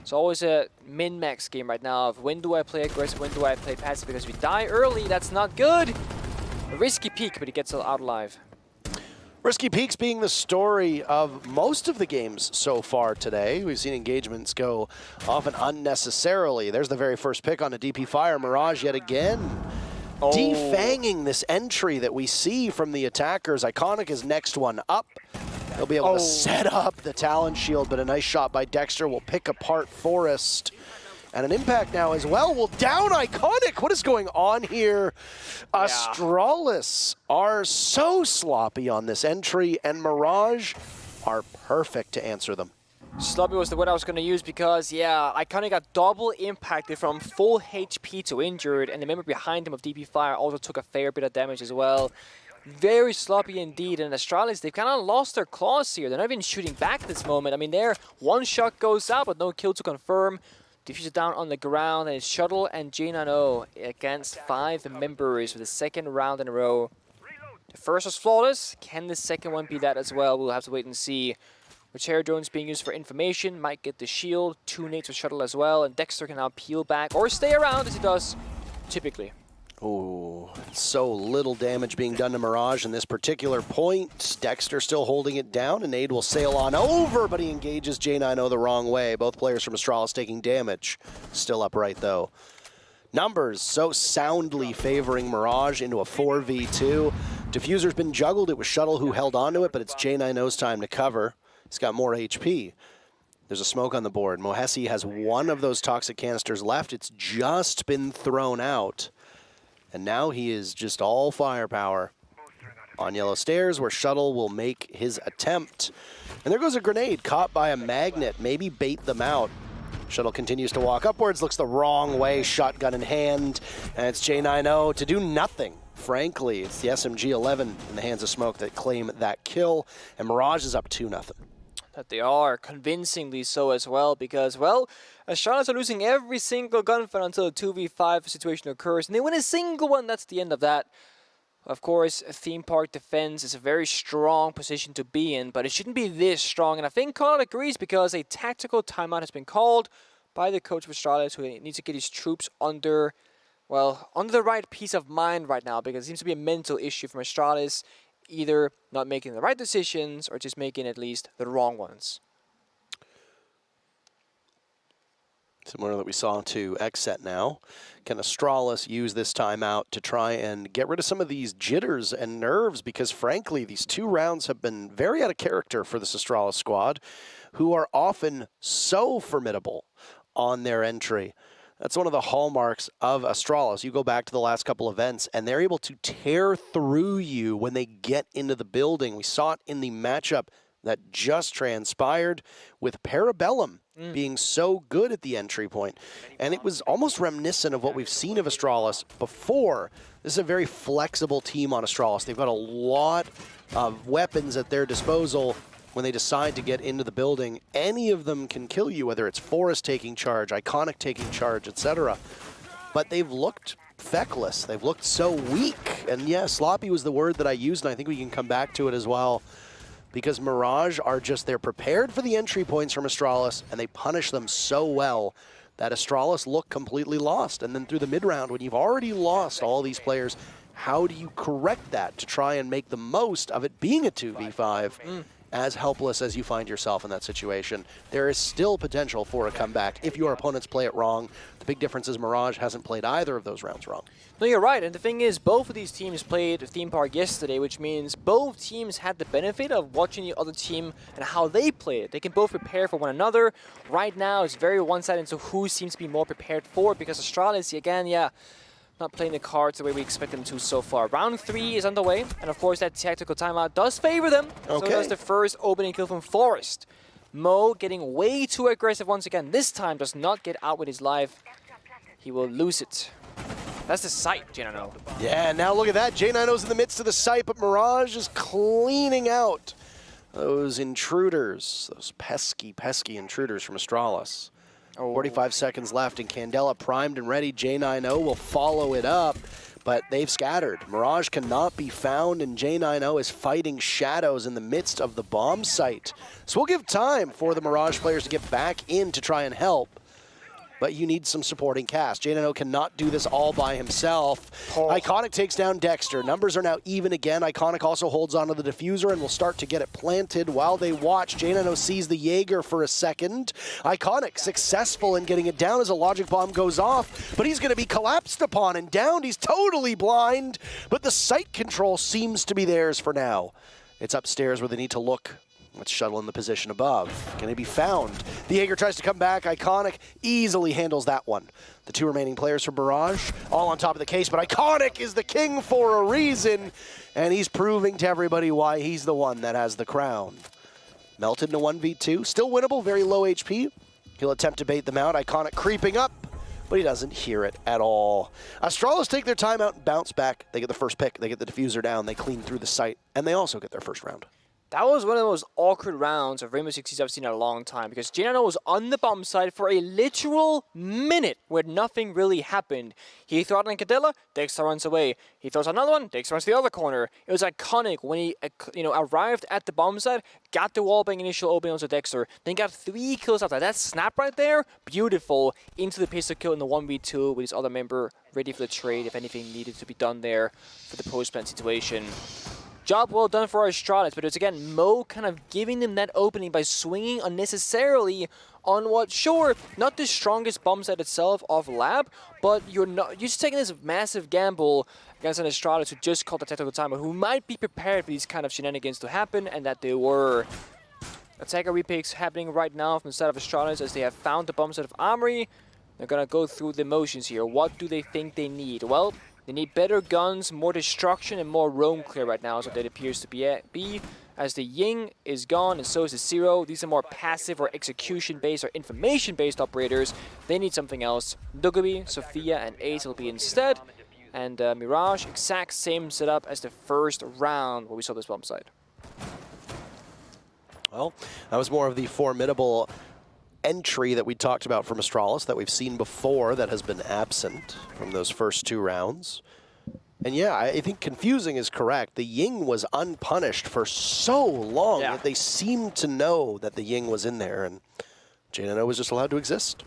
It's always a min-max game right now of when do I play aggressive, when do I play passive, because if we die early, that's not good. A risky peek, but he gets out alive. Risky peaks being the story of most of the games so far today. We've seen engagements go often unnecessarily. There's the very first pick on a DP Fire. Mirage yet again. Defanging this entry that we see from the attackers. Iconic is next one up. They'll be able to set up the Talon Shield, but a nice shot by Dexter will pick apart Forest. And an impact now as well will down Iconic. What is going on here? Yeah. Astralis are so sloppy on this entry, and Mirage are perfect to answer them. Sloppy was the word I was going to use because, yeah, Iconic got double impacted from full HP to injured, and the member behind him of DP Fire also took a fair bit of damage as well. Very sloppy indeed, and Astralis, they've kind of lost their claws here. They're not even shooting back at this moment. I mean, their 1 shot goes out, but no kill to confirm. Diffuser down on the ground, and it's Shuttle and J9 against 5 members for the 2nd round in a row. The first was flawless. Can the second one be that as well? We'll have to wait and see. Repair drones being used for information, might get the shield. 2 nades for Shuttle as well, and Dexter can now peel back or stay around as he does typically. Oh, so little damage being done to Mirage in this particular point. Dexter still holding it down, and Nade will sail on over, but he engages J9 the wrong way. Both players from Astralis taking damage. Still upright, though. Numbers so soundly favoring Mirage into a 4v2. Diffuser's been juggled. It was Shuttle who held onto it, but it's J9's time to cover. He's got more HP. There's a smoke on the board. Mohesi has 1 of those toxic canisters left. It's just been thrown out. And now he is just all firepower on yellow stairs where Shuttle will make his attempt. And there goes a grenade caught by a magnet, maybe bait them out. Shuttle continues to walk upwards, looks the wrong way, shotgun in hand, and it's J9 to do nothing. Frankly, it's the SMG-11 in the hands of Smoke that claim that kill, and Mirage is up 2-0. That they are, convincingly so as well, because, well, Astralis are losing every single gunfight until a 2v5 situation occurs, and they win a single one, that's the end of that. Of course, a theme park defense is a very strong position to be in, but it shouldn't be this strong, and I think Colin agrees because a tactical timeout has been called by the coach of Astralis, who needs to get his troops under the right peace of mind right now, because it seems to be a mental issue from Astralis, either not making the right decisions or just making at least the wrong ones. Similar that we saw to Xset now. Can Astralis use this timeout to try and get rid of some of these jitters and nerves? Because frankly, these 2 rounds have been very out of character for this Astralis squad, who are often so formidable on their entry. That's one of the hallmarks of Astralis. You go back to the last couple events, and they're able to tear through you when they get into the building. We saw it in the matchup that just transpired with Parabellum being so good at the entry point. And it was almost reminiscent of what we've seen of Astralis before. This is a very flexible team on Astralis. They've got a lot of weapons at their disposal. When they decide to get into the building, any of them can kill you, whether it's Forest taking charge, Iconic taking charge, etc. But they've looked feckless. They've looked so weak. And yeah, sloppy was the word that I used, and I think we can come back to it as well. Because Mirage are just, they're prepared for the entry points from Astralis, and they punish them so well that Astralis look completely lost. And then through the mid-round, when you've already lost all these players, how do you correct that to try and make the most of it being a 2v5? As helpless as you find yourself in that situation, there is still potential for a comeback if your opponents play it wrong. The big difference is Mirage hasn't played either of those rounds wrong. No, you're right. And the thing is, both of these teams played Theme Park yesterday, which means both teams had the benefit of watching the other team and how they play it. They can both prepare for one another. Right now, it's very one-sided into who seems to be more prepared for it, because Astralis, again, not playing the cards the way we expect them to so far. Round 3 is underway, and of course that tactical timeout does favor them. Okay. So does the first opening kill from Forest. Mo getting way too aggressive once again. This time does not get out with his life. He will lose it. That's the site, J9O. Yeah, now look at that. J9O's in the midst of the site, but Mirage is cleaning out those intruders, those pesky intruders from Astralis. 45 seconds left, and Candela primed and ready. J9O will follow it up, but they've scattered. Mirage cannot be found, and J9O is fighting shadows in the midst of the bomb site. So we'll give time for the Mirage players to get back in to try and help. But you need some supporting cast. J9O cannot do this all by himself. Iconic takes down Dexter. Numbers are now even again. Iconic also holds onto the diffuser and will start to get it planted while they watch. J9O sees the Jaeger for a second. Iconic successful in getting it down as a logic bomb goes off, but he's going to be collapsed upon and downed. He's totally blind, but the site control seems to be theirs for now. It's upstairs where they need to look. Let's shuttle in the position above. Can it be found? The Jaeger tries to come back. Iconic easily handles that one. The 2 remaining players from Mirage, all on top of the case, but Iconic is the king for a reason, and he's proving to everybody why he's the one that has the crown. Melted in a 1v2, still winnable, very low HP. He'll attempt to bait them out. Iconic creeping up, but he doesn't hear it at all. Astralis take their time out and bounce back. They get the first pick, they get the diffuser down, they clean through the site, and they also get their first round. That was one of the most awkward rounds of Rainbow Six Siege I've seen in a long time, because J9O was on the bomb side for a literal minute where nothing really happened. He throws on Cadilla, Dexter runs away. He throws another one, Dexter runs to the other corner. It was Iconic when he arrived at the bomb side, got the wallbang initial opening onto Dexter, then got 3 kills after that snap right there. Beautiful. Into the pistol kill in the 1v2 with his other member ready for the trade if anything needed to be done there for the post-plant situation. Job well done for Astralis, but it's again Mo kind of giving them that opening by swinging unnecessarily on what, sure, not the strongest bomb set itself off lab, but you're just taking this massive gamble against an Astralis who just called the tactical timer, who might be prepared for these kind of shenanigans to happen, and that they were. Attacker repicks happening right now from the side of Astralis as they have found the bomb set of Armory. They're gonna go through the motions here. What do they think they need? Well, they need better guns, more destruction, and more roam clear right now, so that appears to be. As the Ying is gone, and so is the Zero. These are more passive or execution-based or information-based operators. They need something else. Dugabi, Sophia, and Ace will be instead. And Mirage, exact same setup as the first round where we saw this bomb site. Well, that was more of the formidable entry that we talked about from Astralis that we've seen before that has been absent from those first 2 rounds. And yeah, I think confusing is correct. The Ying was unpunished for so long that they seemed to know that the Ying was in there, and J9O was just allowed to exist.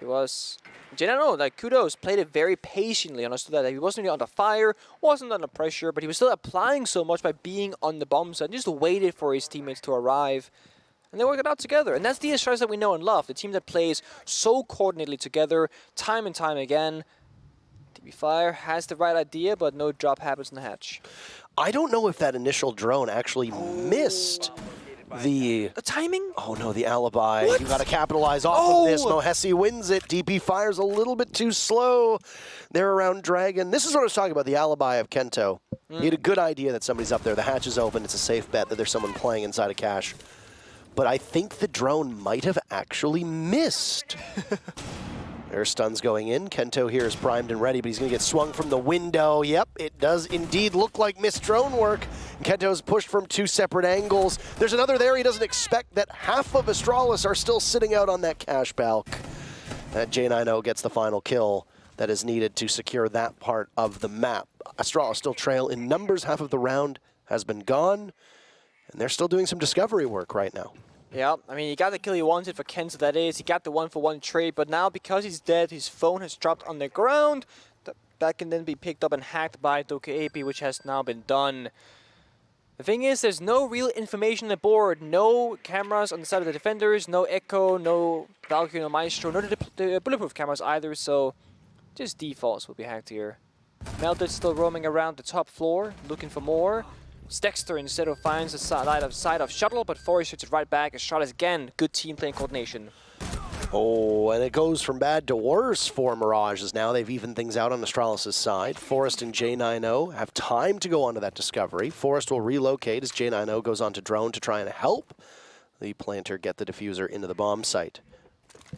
It was... I don't know, like, kudos, played it very patiently, understood that he wasn't really under fire, wasn't under pressure, but he was still applying so much by being on the bomb side, just waited for his teammates to arrive, and they worked it out together. And that's the Astralis that we know and love, the team that plays so coordinately together, time and time again. DB has the right idea, but no drop happens in the hatch. I don't know if that initial drone actually missed the timing? Oh no, the alibi. You got to capitalize off of this. Mohesi wins it. DP fires a little bit too slow. They're around Dragon. This is what I was talking about, the alibi of Kento. He had a good idea that somebody's up there. The hatch is open. It's a safe bet that there's someone playing inside a cache. But I think the drone might have actually missed. There's stuns going in. Kento here is primed and ready, but he's going to get swung from the window. Yep, it does indeed look like missed drone work. Kento's pushed from 2 separate angles. There's another there. He doesn't expect that half of Astralis are still sitting out on that cache balk. That J90 gets the final kill that is needed to secure that part of the map. Astralis still trail in numbers. Half of the round has been gone, and they're still doing some discovery work right now. Yeah, I mean, he got the kill he wanted for Kento, that is. He got the 1-for-1 trade, but now because he's dead, his phone has dropped on the ground. That can then be picked up and hacked by DarkZero, which has now been done. The thing is, there's no real information on the board. No cameras on the side of the defenders, no Echo, no Valkyrie, no Maestro, no the bulletproof cameras either, so just defaults will be hacked here. Melted still roaming around the top floor, looking for more. Dexter instead of finds the side of Shuttle, but Forrest shoots it right back. Astralis again, good team playing coordination. Oh, and it goes from bad to worse for Mirages now. They've evened things out on Astralis' side. Forrest and J90 have time to go onto that discovery. Forrest will relocate as J90 goes onto drone to try and help the planter get the diffuser into the bomb site.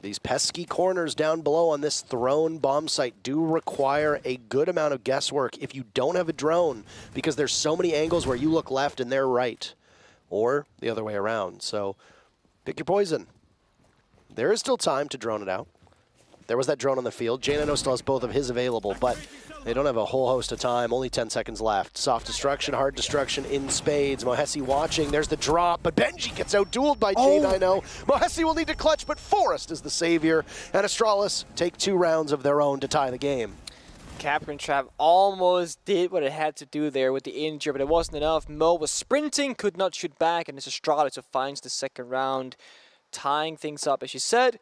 These pesky corners down below on this thrown bomb site do require a good amount of guesswork if you don't have a drone, because there's so many angles where you look left and they're right, or the other way around. So pick your poison. There is still time to drone it out. There was that drone on the field. J90 still has both of his available, but they don't have a whole host of time. Only 10 seconds left. Soft destruction, hard destruction in spades. Mohesi watching. There's the drop, but Benji gets out-dueled by J90. Mohesi will need to clutch, but Forrest is the savior. And Astralis take 2 rounds of their own to tie the game. Captain Trap almost did what it had to do there with the injury, but it wasn't enough. Mo was sprinting, could not shoot back, and it's Astralis who finds the second round, tying things up, as you said.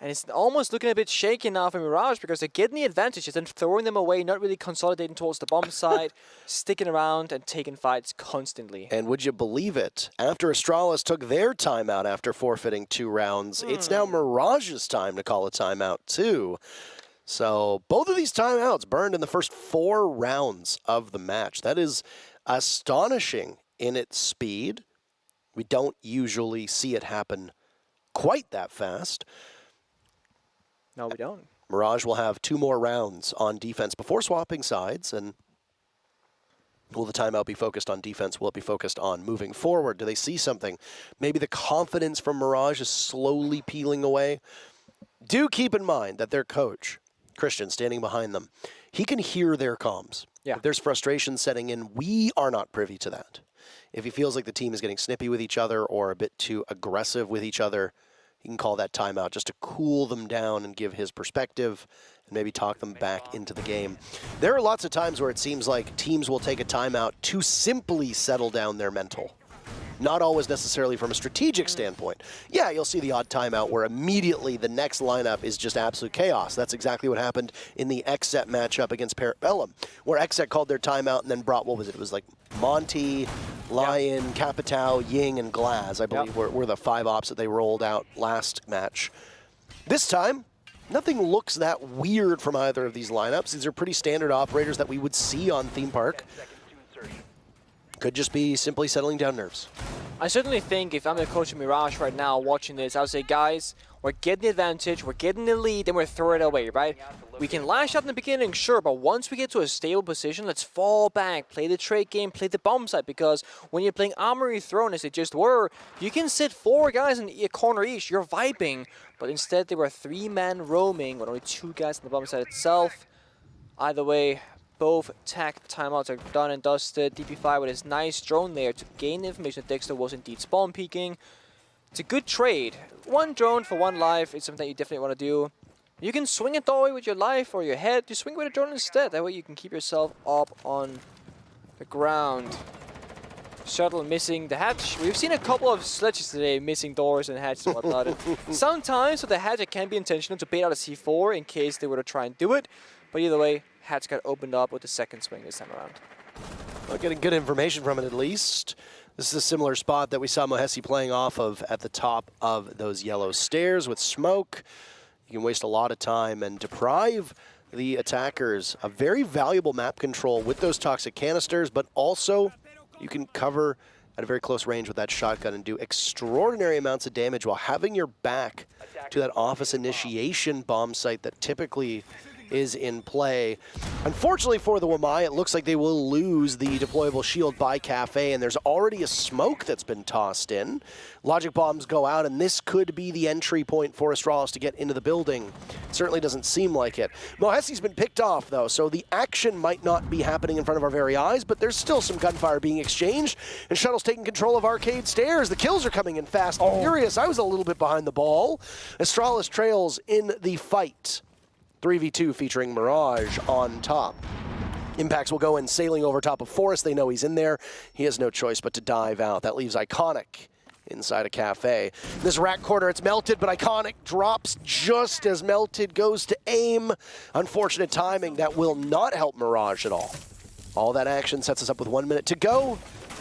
And it's almost looking a bit shaky now for Mirage because they're getting the advantages and throwing them away, not really consolidating towards the bomb side, sticking around and taking fights constantly. And would you believe it? After Astralis took their timeout after forfeiting 2 rounds, it's now Mirage's time to call a timeout too. So both of these timeouts burned in the first 4 rounds of the match. That is astonishing in its speed. We don't usually see it happen quite that fast. No, we don't. Mirage will have 2 more rounds on defense before swapping sides. And will the timeout be focused on defense? Will it be focused on moving forward? Do they see something? Maybe the confidence from Mirage is slowly peeling away. Do keep in mind that their coach, Christian, standing behind them, he can hear their comms. Yeah. If there's frustration setting in, we are not privy to that. If he feels like the team is getting snippy with each other or a bit too aggressive with each other, he can call that timeout just to cool them down and give his perspective and maybe talk them back into the game. There are lots of times where it seems like teams will take a timeout to simply settle down their mental. Not always necessarily from a strategic standpoint. Yeah, you'll see the odd timeout where immediately the next lineup is just absolute chaos. That's exactly what happened in the Xset matchup against Parabellum, where Xset called their timeout and then brought, what was it? It was like Monty, Lion, Capitao, Ying, and Glaz, I believe, were the 5 ops that they rolled out last match. This time, nothing looks that weird from either of these lineups. These are pretty standard operators that we would see on Theme Park. Could just be simply settling down nerves. I certainly think if I'm the coach of Mirage right now watching this, I would say, guys, we're getting the advantage, we're getting the lead, and we're throwing it away, right? We can lash out in the beginning, sure, but once we get to a stable position, let's fall back, play the trade game, play the bomb side, because when you're playing Armory Throne, as they just were, you can sit 4 guys in a corner each, you're vibing, but instead they were 3-man roaming with only 2 guys on the bomb side itself. Either way, both tech timeouts are done and dusted. DP5 with his nice drone there to gain information that Dexter was indeed spawn peeking. It's a good trade. 1 drone for 1 life is something that you definitely want to do. You can swing it all the way with your life or your head. You swing with a drone instead. That way you can keep yourself up on the ground. Shuttle missing the hatch. We've seen a couple of sledges today missing doors and hatches and whatnot. And sometimes with the hatch it can be intentional to bait out a C4 in case they were to try and do it. But either way, hatch got opened up with the second swing this time around. Well, getting good information from it at least. This is a similar spot that we saw Mohesi playing off of at the top of those yellow stairs with smoke. You can waste a lot of time and deprive the attackers of very valuable map control with those toxic canisters, but also you can cover at a very close range with that shotgun and do extraordinary amounts of damage while having your back to that office initiation bomb site that typically is in play. Unfortunately for the Wamai, it looks like they will lose the deployable shield by Cafe, and there's already a smoke that's been tossed in. Logic bombs go out, and this could be the entry point for Astralis to get into the building. It certainly doesn't seem like it. Mohesi's been picked off, though, so the action might not be happening in front of our very eyes, but there's still some gunfire being exchanged, and Shuttle's taking control of Arcade Stairs. The kills are coming in fast and furious. I was a little bit behind the ball. Astralis trails in the fight. 3v2 featuring Mirage on top. Impacts will go in sailing over top of Forest. They know he's in there. He has no choice but to dive out. That leaves Iconic inside a Cafe. This rack corner, it's Melted, but Iconic drops just as Melted goes to aim. Unfortunate timing. That will not help Mirage at all. All that action sets us up with 1 minute to go.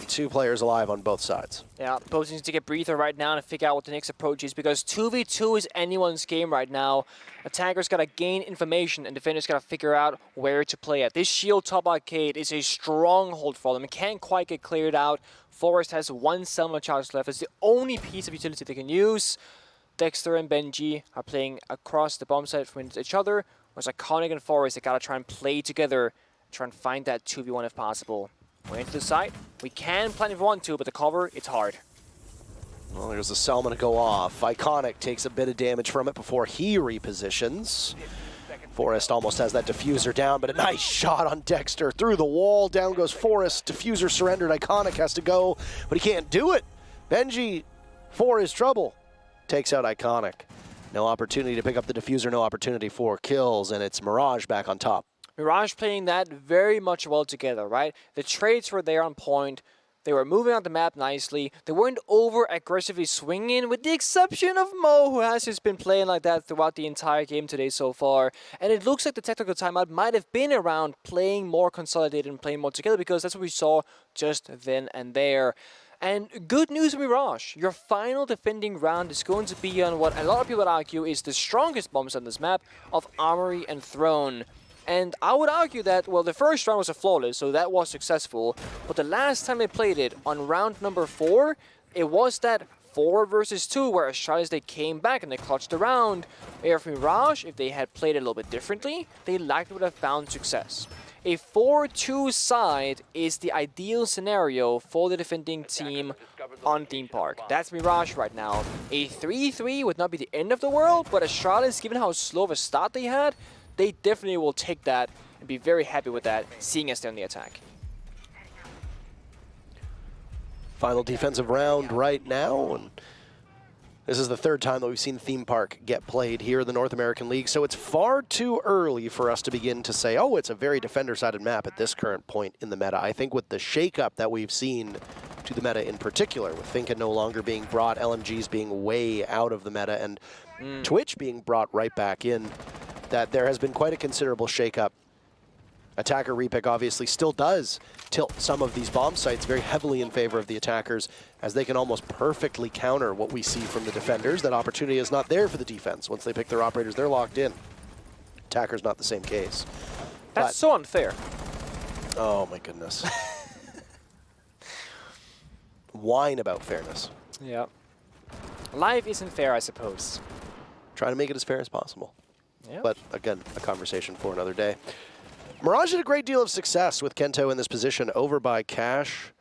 2 players alive on both sides. Yeah, both needs to get breather right now and figure out what the next approach is, because 2v2 is anyone's game right now. Attackers gotta gain information and defenders gotta figure out where to play at. This shield top arcade is a stronghold for them. It can't quite get cleared out. Forest has 1 Selma charge left. It's the only piece of utility they can use. Dexter and Benji are playing across the bomb site from each other, whereas Iconic and Forest, they gotta try and play together, try and find that 2v1 if possible. We're into the site. We can plan if we want to, but the cover, it's hard. Well, there's the Selma to go off. Iconic takes a bit of damage from it before he repositions. Forest almost has that diffuser down, but a nice shot on Dexter. Through the wall, down goes Forest. Diffuser surrendered. Iconic has to go, but he can't do it. Benji, for his trouble, takes out Iconic. No opportunity to pick up the diffuser, no opportunity for kills, and it's Mirage back on top. Mirage playing that very much well together, right? The trades were there on point. They were moving out the map nicely. They weren't over-aggressively swinging, with the exception of Mo, who has just been playing like that throughout the entire game today so far. And it looks like the technical timeout might have been around playing more consolidated and playing more together, because that's what we saw just then and there. And good news, Mirage. Your final defending round is going to be on what a lot of people would argue is the strongest bombs on this map of Armory and Throne. And I would argue that, well, the first round was a flawless, so that was successful. But the last time they played it, on round number 4, it was that 4 versus 2, where Astralis, they came back and they clutched the round. Where for Mirage, if they had played it a little bit differently, they likely would have found success. A 4-2 side is the ideal scenario for the defending team on Theme Park. That's Mirage right now. A 3-3 would not be the end of the world, but Astralis, given how slow of a start they had, they definitely will take that and be very happy with that, seeing as they're on the attack. Final defensive round right now, and this is the 3rd time that we've seen Theme Park get played here in the North American League, so it's far too early for us to begin to say, oh, it's a very defender-sided map at this current point in the meta. I think with the shakeup that we've seen to the meta in particular, with Finka no longer being brought, LMGs being way out of the meta, and Twitch being brought right back in, that there has been quite a considerable shakeup. Attacker repick obviously still does tilt some of these bomb sites very heavily in favor of the attackers, as they can almost perfectly counter what we see from the defenders. That opportunity is not there for the defense. Once they pick their operators, they're locked in. Attacker's not the same case. That's so unfair. Oh my goodness. Whine about fairness. Yeah. Life isn't fair, I suppose. Try to make it as fair as possible. Yep. But again, a conversation for another day. Mirage had a great deal of success with Kento in this position over by Cash.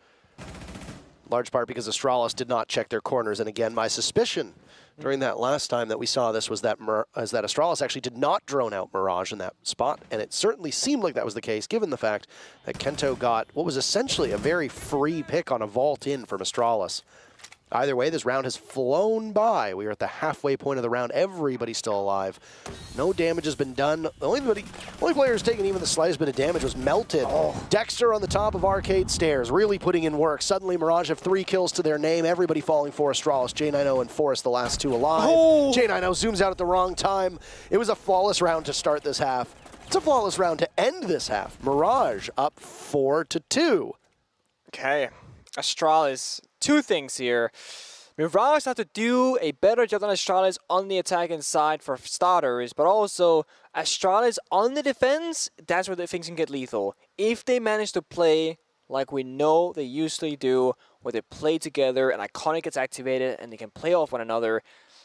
Large part because Astralis did not check their corners. And again, my suspicion during that last time that we saw this was that Astralis actually did not drone out Mirage in that spot. And it certainly seemed like that was the case, given the fact that Kento got what was essentially a very free pick on a vault in from Astralis. Either way, this round has flown by. We are at the halfway point of the round. Everybody's still alive. No damage has been done. The only player who's taken even the slightest bit of damage was Melted. Dexter on the top of Arcade Stairs, really putting in work. Suddenly, Mirage have 3 kills to their name. Everybody falling for Astralis. J90 and Forrest, the last 2 alive. J90 zooms out at the wrong time. It was a flawless round to start this half. It's a flawless round to end this half. Mirage up 4-2. Okay, Astralis, 2 things here. Mirage have to do a better job than Astralis on the attacking side for starters, but also Astralis on the defense, that's where the things can get lethal. If they manage to play like we know they usually do, where they play together and Iconic gets activated and they can play off one another,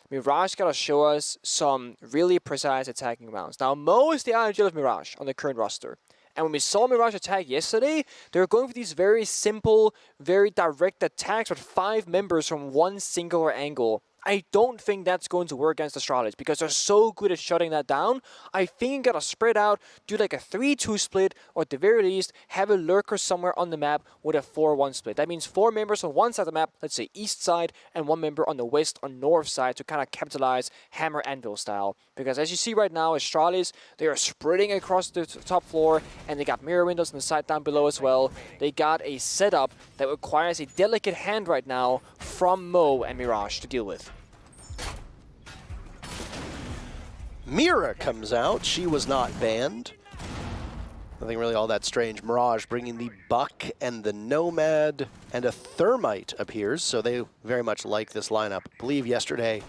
Mirage gotta show us some really precise attacking rounds. Now, Mo is the ideal of Mirage on the current roster. And when we saw Mirage attack yesterday, they were going for these very simple, very direct attacks with 5 members from one singular angle. I don't think that's going to work against Astralis because they're so good at shutting that down. I think you gotta spread out, do like a 3-2 split, or at the very least, have a lurker somewhere on the map with a 4-1 split. That means 4 members on one side of the map, let's say east side, and 1 member on the west or north side to kind of capitalize hammer anvil style. Because as you see right now, Astralis, they are spreading across the top floor, and they got mirror windows on the side down below as well. They got a setup that requires a delicate hand right now from Mo and Mirage to deal with. Mira comes out. She was not banned. Nothing really all that strange. Mirage bringing the Buck and the Nomad, and a Thermite appears, so they very much like this lineup. I believe yesterday,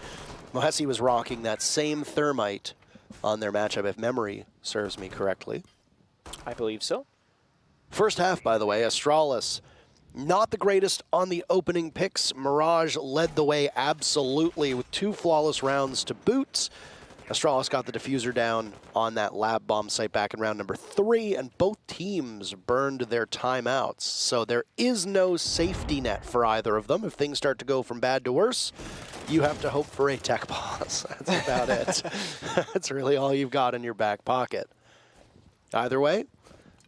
Mohesi was rocking that same Thermite on their matchup, if memory serves me correctly. I believe so. First half, by the way, Astralis, not the greatest on the opening picks. Mirage led the way absolutely with 2 flawless rounds to boot. Astralis got the diffuser down on that lab bomb site back in round number 3, and both teams burned their timeouts. So there is no safety net for either of them. If things start to go from bad to worse, you have to hope for a tech pause. That's about it. That's really all you've got in your back pocket. Either way,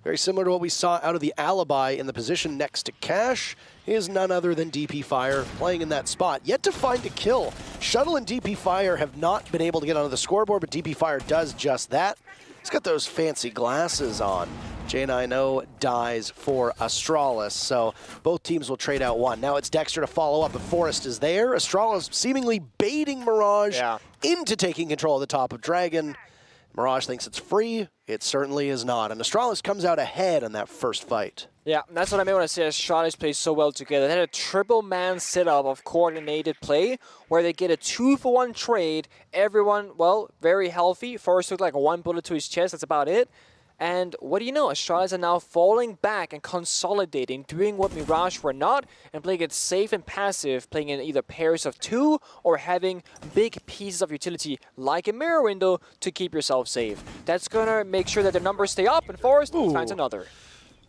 very similar to what we saw out of the Alibi in the position next to Cash, is none other than DP Fire playing in that spot. Yet to find a kill. Shuttle and DP Fire have not been able to get onto the scoreboard, but DP Fire does just that. He's got those fancy glasses on. J90 dies for Astralis, so both teams will trade out 1. Now it's Dexter to follow up. The Forest is there. Astralis seemingly baiting Mirage into taking control of the top of Dragon. Mirage thinks it's free. It certainly is not. And Astralis comes out ahead in that first fight. Yeah, that's what I mean when I say Astralis play so well together. They had a triple man setup of coordinated play where they get a 2-for-1 trade. Everyone, well, very healthy. Forrest took like 1 bullet to his chest. That's about it. And what do you know? Astralis are now falling back and consolidating, doing what Mirage were not, and playing it safe and passive, playing in either pairs of 2 or having big pieces of utility like a mirror window to keep yourself safe. That's going to make sure that the numbers stay up, and Forrest finds another.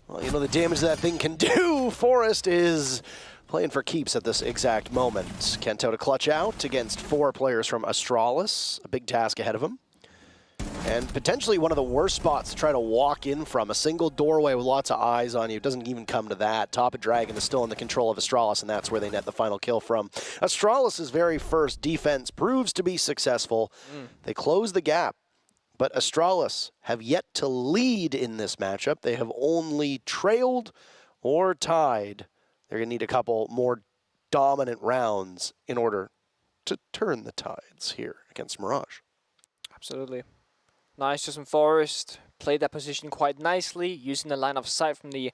Well, you know the damage that thing can do. Forrest is playing for keeps at this exact moment. Kento to clutch out against 4 players from Astralis. A big task ahead of him. And potentially one of the worst spots to try to walk in from. A single doorway with lots of eyes on you. Doesn't even come to that. Top of Dragon is still in the control of Astralis, and that's where they net the final kill from. Astralis' very first defense proves to be successful. They close the gap, but Astralis have yet to lead in this matchup. They have only trailed or tied. They're going to need a couple more dominant rounds in order to turn the tides here against Mirage. Absolutely. Nice just from Forrest. Played that position quite nicely, using the line of sight from the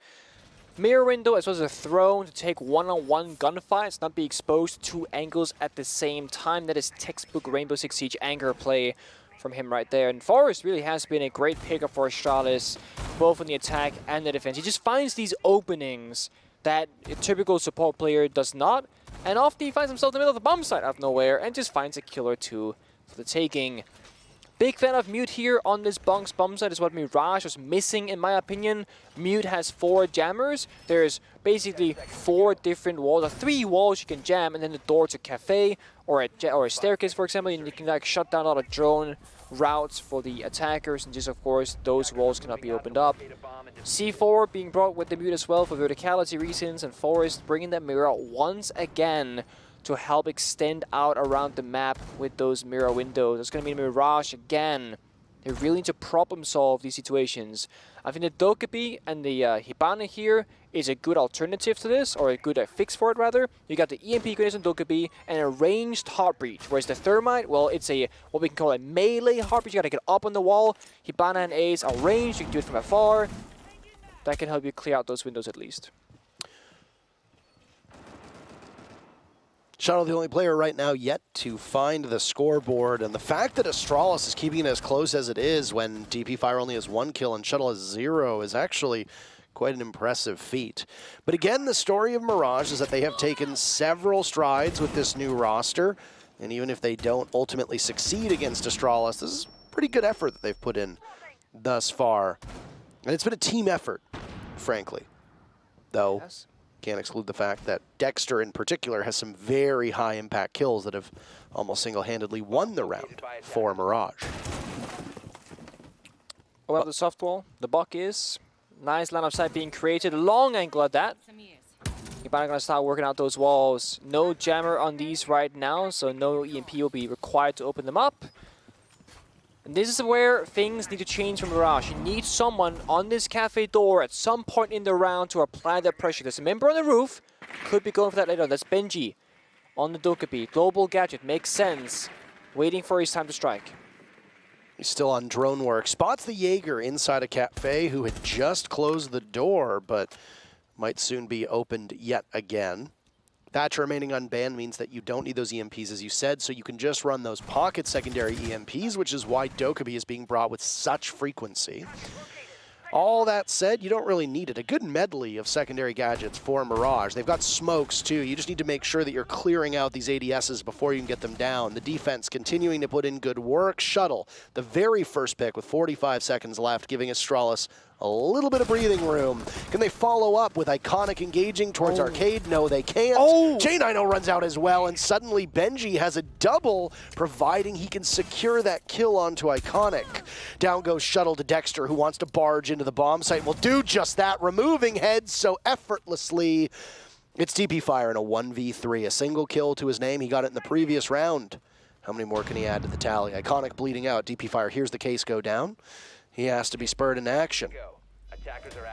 mirror window as well as a throne to take one-on-one gunfights, not be exposed to 2 angles at the same time. That is textbook Rainbow Six Siege anger play from him right there. And Forrest really has been a great pickup for Astralis, both on the attack and the defense. He just finds these openings that a typical support player does not, and often he finds himself in the middle of the bomb site out of nowhere and just finds a kill or 2 for the taking. Big fan of Mute here on this Bonk's bomb site is what Mirage was missing in my opinion. Mute has 4 jammers. There's basically 4 different walls, or 3 walls you can jam, and then the door to cafe or a staircase, for example, and you can like shut down a lot of drone routes for the attackers, and just of course those walls cannot be opened up. C4 being brought with the Mute as well for verticality reasons, and Forrest bringing that mirror once again to help extend out around the map with those mirror windows. It's going to be Mirage again. They really need to problem solve these situations. I think the Dokkaebi and the Hibana here is a good alternative to this, or a good fix for it rather. You got the EMP grenades on Dokkaebi and a ranged Heartbreach, whereas the Thermite, well, it's a what we can call a melee Heartbreach. You gotta get up on the wall. Hibana and Ace are ranged, you can do it from afar. That can help you clear out those windows at least. Shuttle, the only player right now yet to find the scoreboard, and the fact that Astralis is keeping it as close as it is when DP Fire only has 1 kill and Shuttle has 0 is actually quite an impressive feat. But again, the story of Mirage is that they have taken several strides with this new roster, and even if they don't ultimately succeed against Astralis, this is a pretty good effort that they've put in thus far. And it's been a team effort, frankly, though. Yes. Can't exclude the fact that Dexter in particular has some very high impact kills that have almost single-handedly won the round for Mirage. Well, the soft wall, the buck is. Nice line of sight being created, long angle at that. Hibana gonna start working out those walls. No jammer on these right now, so no EMP will be required to open them up. And this is where things need to change for Mirage. You need someone on this cafe door at some point in the round to apply that pressure. There's a member on the roof, could be going for that later on. That's Benji on the Dokkaebi. Global gadget, makes sense. Waiting for his time to strike. He's still on drone work. Spots the Jaeger inside a cafe who had just closed the door, but might soon be opened yet again. Thatcher remaining unbanned means that you don't need those EMPs, as you said, so you can just run those pocket secondary EMPs, which is why Dokkaebi is being brought with such frequency. All that said, you don't really need it. A good medley of secondary gadgets for Mirage. They've got smokes, too. You just need to make sure that you're clearing out these ADSs before you can get them down. The defense continuing to put in good work. Shuttle, the very first pick with 45 seconds left, giving Astralis a little bit of breathing room. Can they follow up with Iconic engaging towards Arcade? No, they can't. J9O runs out as well, and suddenly Benji has a double, providing he can secure that kill onto Iconic. Down goes Shuttle to Dexter, who wants to barge into the bomb site. Will do just that, removing heads so effortlessly. It's DP Fire in a 1v3, a single kill to his name. He got it in the previous round. How many more can he add to the tally? Iconic bleeding out. DP Fire hears the case go down. He has to be spurred into action.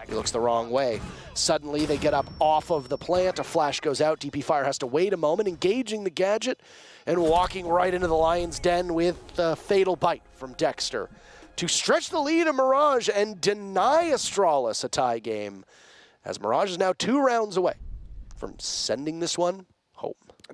He looks the wrong way. Suddenly, they get up off of the plant. A flash goes out. DP Fire has to wait a moment, engaging the gadget and walking right into the lion's den with the fatal bite from Dexter to stretch the lead of Mirage and deny Astralis a tie game, as Mirage is now 2 rounds away from sending this one home.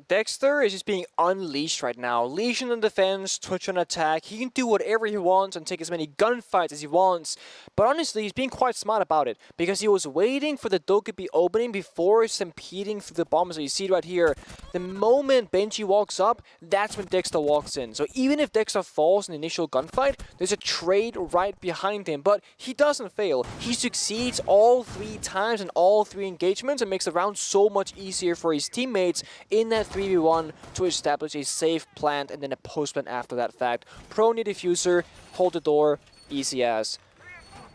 Dexter is just being unleashed right now. Legion on defense, Twitch on attack. He can do whatever he wants and take as many gunfights as he wants. But honestly, he's being quite smart about it, because he was waiting for the Dokkaebi opening before stampeding through the bombs. So you see right here, the moment Benji walks up, that's when Dexter walks in. So even if Dexter falls in the initial gunfight, there's a trade right behind him. But he doesn't fail. He succeeds all 3 times in all 3 engagements and makes the round so much easier for his teammates in that 3v1 to establish a safe plant and then a post plant after that fact. Pro near diffuser, hold the door, easy as.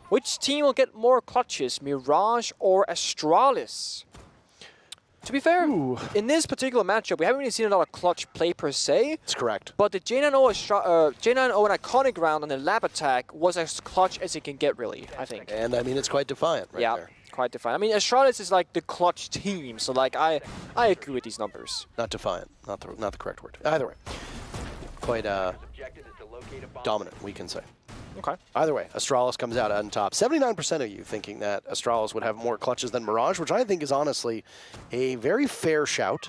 Which team will get more clutches, Mirage or Astralis? To be fair, in this particular matchup, we haven't really seen a lot of clutch play per se. That's correct. But the J9O and Iconic round on the lab attack was as clutch as it can get, really, I think. And I mean, it's quite defiant right there. Quite defiant. I mean, Astralis is like the clutch team, so like I agree with these numbers. Not defiant, not the correct word. Either way, quite dominant, we can say. Okay. Either way, Astralis comes out on top. 79% of you thinking that Astralis would have more clutches than Mirage, which I think is honestly a very fair shout.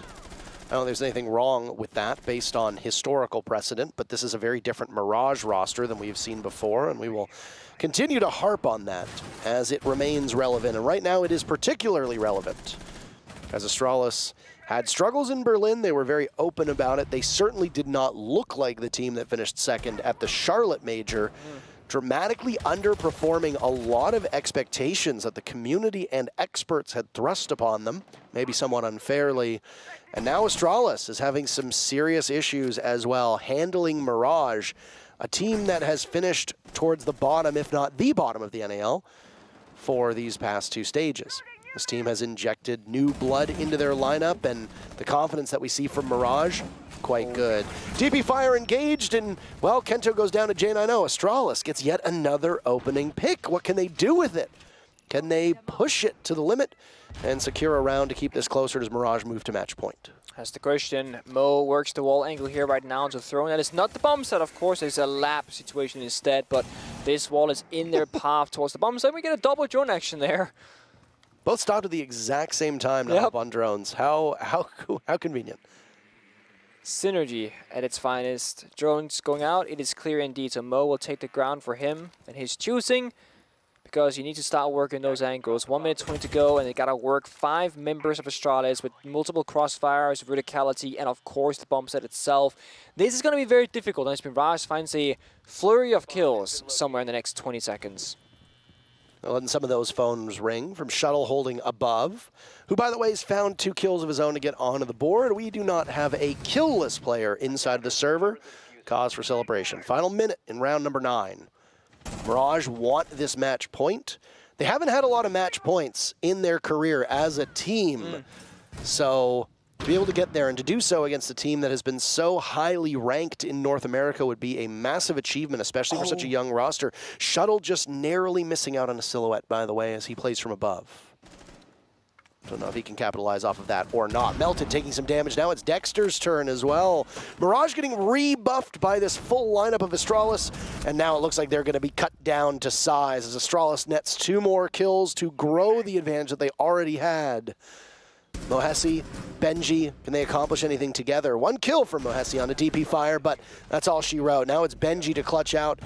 I don't think there's anything wrong with that based on historical precedent, but this is a very different Mirage roster than we've seen before, and we will continue to harp on that as it remains relevant. And right now it is particularly relevant, as Astralis had struggles in Berlin. They were very open about it. They certainly did not look like the team that finished second at the Charlotte Major, dramatically underperforming a lot of expectations that the community and experts had thrust upon them, maybe somewhat unfairly. And now Astralis is having some serious issues as well, handling Mirage, a team that has finished towards the bottom, if not the bottom of the NAL for these past 2 stages. This team has injected new blood into their lineup, and the confidence that we see from Mirage, quite good. DP Fire engaged, and, well, Kento goes down to J90. Astralis gets yet another opening pick. What can they do with it? Can they push it to the limit and secure a round to keep this closer? Does Mirage move to match point? That's the question. Mo works the wall angle here right now to throw. That is not the bomb set, of course. It's a lap situation instead, but this wall is in their path towards the bomb set. We get a double drone action there. Both stopped at the exact same time to hop on drones. How convenient. Synergy at its finest. Drones going out. It is clear indeed. So Mo will take the ground for him and his choosing, because you need to start working those angles. 1 minute 20 to go, and they gotta work 5 members of Astralis with multiple crossfires, verticality, and of course the bomb set itself. This is gonna be very difficult unless Mirage finds a flurry of kills somewhere in the next 20 seconds. Well, and some of those phones ring from Shuttle holding above, who, by the way, has found 2 kills of his own to get onto the board. We do not have a kill-less player inside of the server. Cause for celebration. Final minute in round number 9. Mirage want this match point. They haven't had a lot of match points in their career as a team. So to be able to get there and to do so against a team that has been so highly ranked in North America would be a massive achievement, especially for such a young roster. Shuttle just narrowly missing out on a silhouette, by the way, as he plays from above. Don't know if he can capitalize off of that or not. Melted taking some damage. Now it's Dexter's turn as well. Mirage getting rebuffed by this full lineup of Astralis, and now it looks like they're going to be cut down to size as Astralis nets 2 more kills to grow the advantage that they already had. Mohesi, Benji, can they accomplish anything together? 1 kill from Mohesi on a DP Fire, but that's all she wrote. Now it's Benji to clutch out.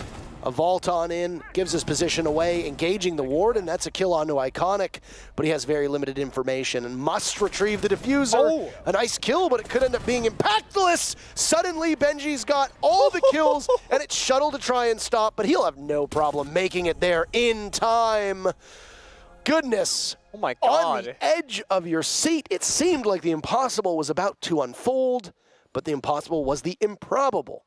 A vault on in, gives his position away, engaging the ward, and that's a kill onto Iconic, but he has very limited information and must retrieve the diffuser. A nice kill, but it could end up being impactless. Suddenly, Benji's got all the kills, and it's Shuttle to try and stop, but he'll have no problem making it there in time. Goodness. Oh my God. On the edge of your seat, it seemed like the impossible was about to unfold, but the impossible was the improbable,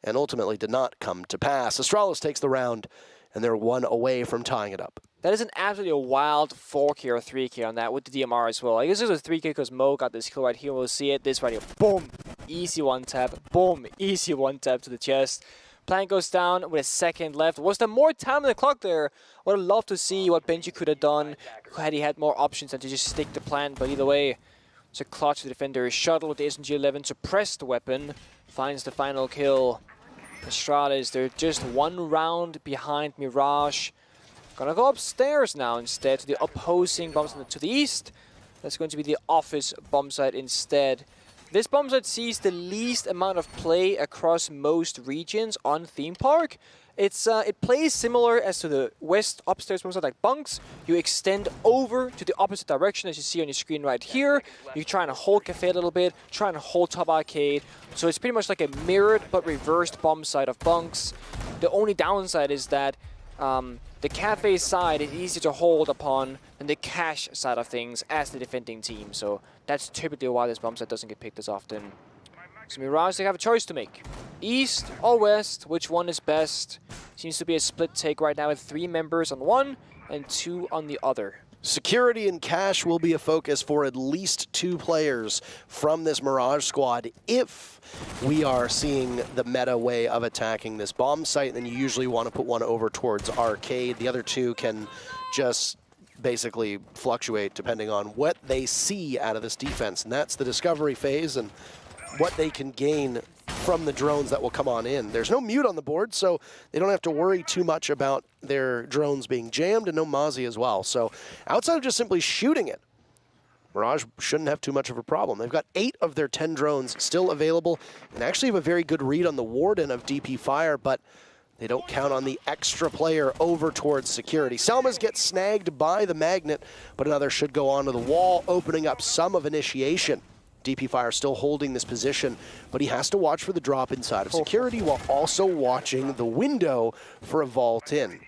and ultimately did not come to pass. Astralis takes the round, and they're 1 away from tying it up. That is an absolutely wild 4K or 3K on that with the DMR as well. I guess it was a 3K because Mo got this kill right here. We'll see it. This right here. Boom. Easy 1-tap. Boom. Easy 1-tap to the chest. Plan goes down with a second left. Was there more time on the clock there? Would have loved to see what Benji could have done had he had more options than to just stick the plan. But either way, it's a clutch to the defender. Shuttle with the SMG-11 suppressed the weapon. Finds the final kill. Astralis, they're just 1 round behind Mirage. Gonna go upstairs now instead to the opposing bomb site to the east. That's going to be the office bomb site instead. This bomb site sees the least amount of play across most regions on Theme Park. It plays similar as to the west upstairs bomb site like bunks. You extend over to the opposite direction as you see on your screen right here. You try and hold cafe a little bit, try and hold top arcade. So it's pretty much like a mirrored but reversed bomb site of bunks. The only downside is that the cafe side is easier to hold upon than the cash side of things as the defending team. So that's typically why this bomb site doesn't get picked as often. So Mirage, they have a choice to make. East or west, which one is best? Seems to be a split take right now with 3 members on one and 2 on the other. Security and cash will be a focus for at least 2 players from this Mirage squad if we are seeing the meta way of attacking this bomb site. Then you usually want to put one over towards arcade. The other 2 can just basically fluctuate depending on what they see out of this defense. And that's the discovery phase and what they can gain from the drones that will come on in. There's no mute on the board, so they don't have to worry too much about their drones being jammed, and no Mozzie as well. So outside of just simply shooting it, Mirage shouldn't have too much of a problem. They've got 8 of their 10 drones still available, and actually have a very good read on the Warden of DP Fire, but they don't count on the extra player over towards security. Selmas gets snagged by the magnet, but another should go onto the wall, opening up some of initiation. DP Fire still holding this position, but he has to watch for the drop inside of security while also watching the window for a vault in.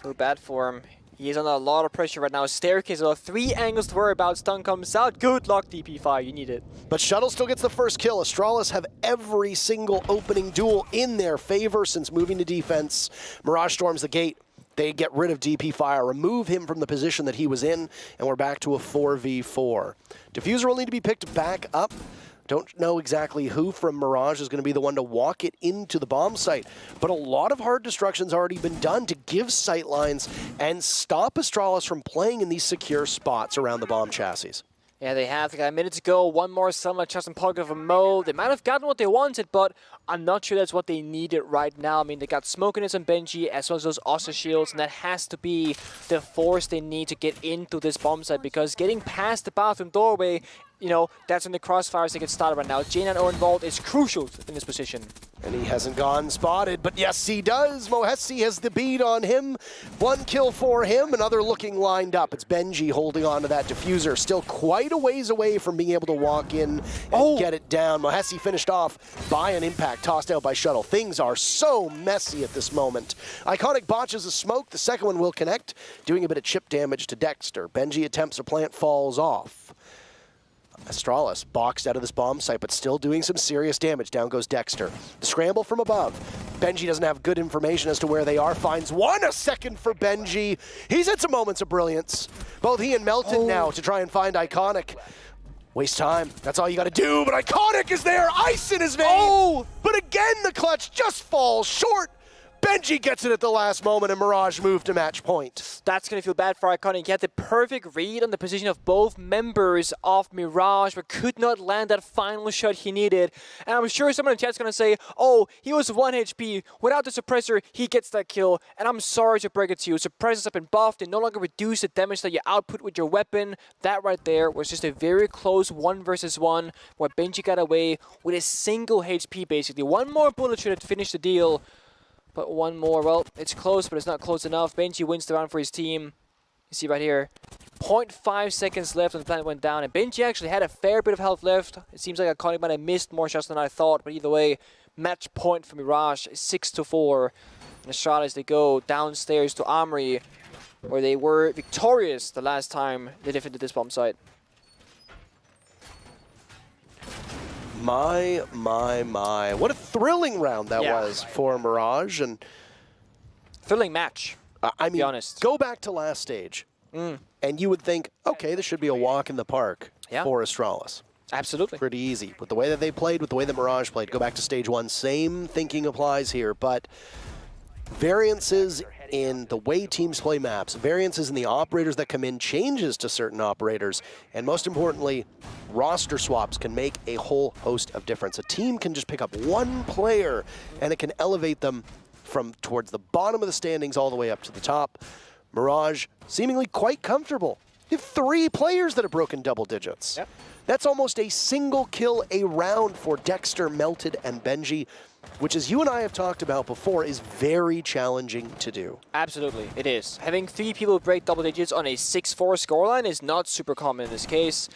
So bad for him. He is under a lot of pressure right now. Staircase, 3 angles to worry about. Stun comes out. Good luck, DP Fire. You need it. But Shuttle still gets the first kill. Astralis have every single opening duel in their favor since moving to defense. Mirage storms the gate. They get rid of DP Fire, remove him from the position that he was in, and we're back to a 4v4. Diffuser will need to be picked back up. Don't know exactly who from Mirage is going to be the one to walk it into the bomb site, but a lot of hard destruction's already been done to give sight lines and stop Astralis from playing in these secure spots around the bomb chassis. Yeah, they have. They got a minute to go. One more Sunlight Chest and pocket of a Mo. They might have gotten what they wanted, but I'm not sure that's what they needed right now. I mean, they got Smokiness and Benji as well as those Oster Shields, and that has to be the force they need to get into this bomb site, because getting past the bathroom doorway, you know, that's when the crossfires they get started right now. J9 involved is crucial in this position. And he hasn't gone spotted, but yes, he does. Mohesi has the bead on him. 1 kill for him, another looking lined up. It's Benji holding on to that diffuser. Still quite a ways away from being able to walk in and get it down. Mohesi finished off by an impact, tossed out by Shuttle. Things are so messy at this moment. Iconic botches a smoke. The second one will connect, doing a bit of chip damage to Dexter. Benji attempts a plant, falls off. Astralis boxed out of this bomb site, but still doing some serious damage. Down goes Dexter. The scramble from above. Benji doesn't have good information as to where they are. Finds one. A second for Benji. He's had some moments of brilliance. Both he and Melton now to try and find Iconic. Waste time. That's all you got to do, but Iconic is there. Ice in his veins. But again, the clutch just falls short. Benji gets it at the last moment, and Mirage moved to match point. That's going to feel bad for Iconic. He had the perfect read on the position of both members of Mirage, but could not land that final shot he needed. And I'm sure someone in chat's going to say, oh, he was 1 HP. Without the suppressor, he gets that kill. And I'm sorry to break it to you. Suppressors have been buffed. They no longer reduce the damage that you output with your weapon. That right there was just a very close 1 versus 1, where Benji got away with a single HP, basically. One more bullet should have finished the deal. But one more, well, it's close, but it's not close enough. Benji wins the round for his team. You see right here, 0.5 seconds left when the planet went down. And Benji actually had a fair bit of health left. It seems like Iconic might have missed more shots than I thought. But either way, match point for Mirage, 6-4. And Astralis, they go downstairs to Armory, where they were victorious the last time they defended this bomb site. My. What a thrilling round that was for Mirage. And thrilling match, I mean, to be honest. Go back to last stage, and you would think, okay, this should be a walk in the park for Astralis. Absolutely. Pretty easy. With the way that they played, with the way that Mirage played, go back to stage 1, same thinking applies here, but variances in the way teams play maps, variances in the operators that come in, changes to certain operators, and most importantly, roster swaps can make a whole host of difference. A team can just pick up one player and it can elevate them from towards the bottom of the standings all the way up to the top. Mirage seemingly quite comfortable. You have 3 players that have broken double digits. Yep. That's almost a single kill a round for Dexter, Melted, and Benji, which, as you and I have talked about before, is very challenging to do. Absolutely, it is. Having 3 people break double digits on a 6-4 scoreline is not super common in this case.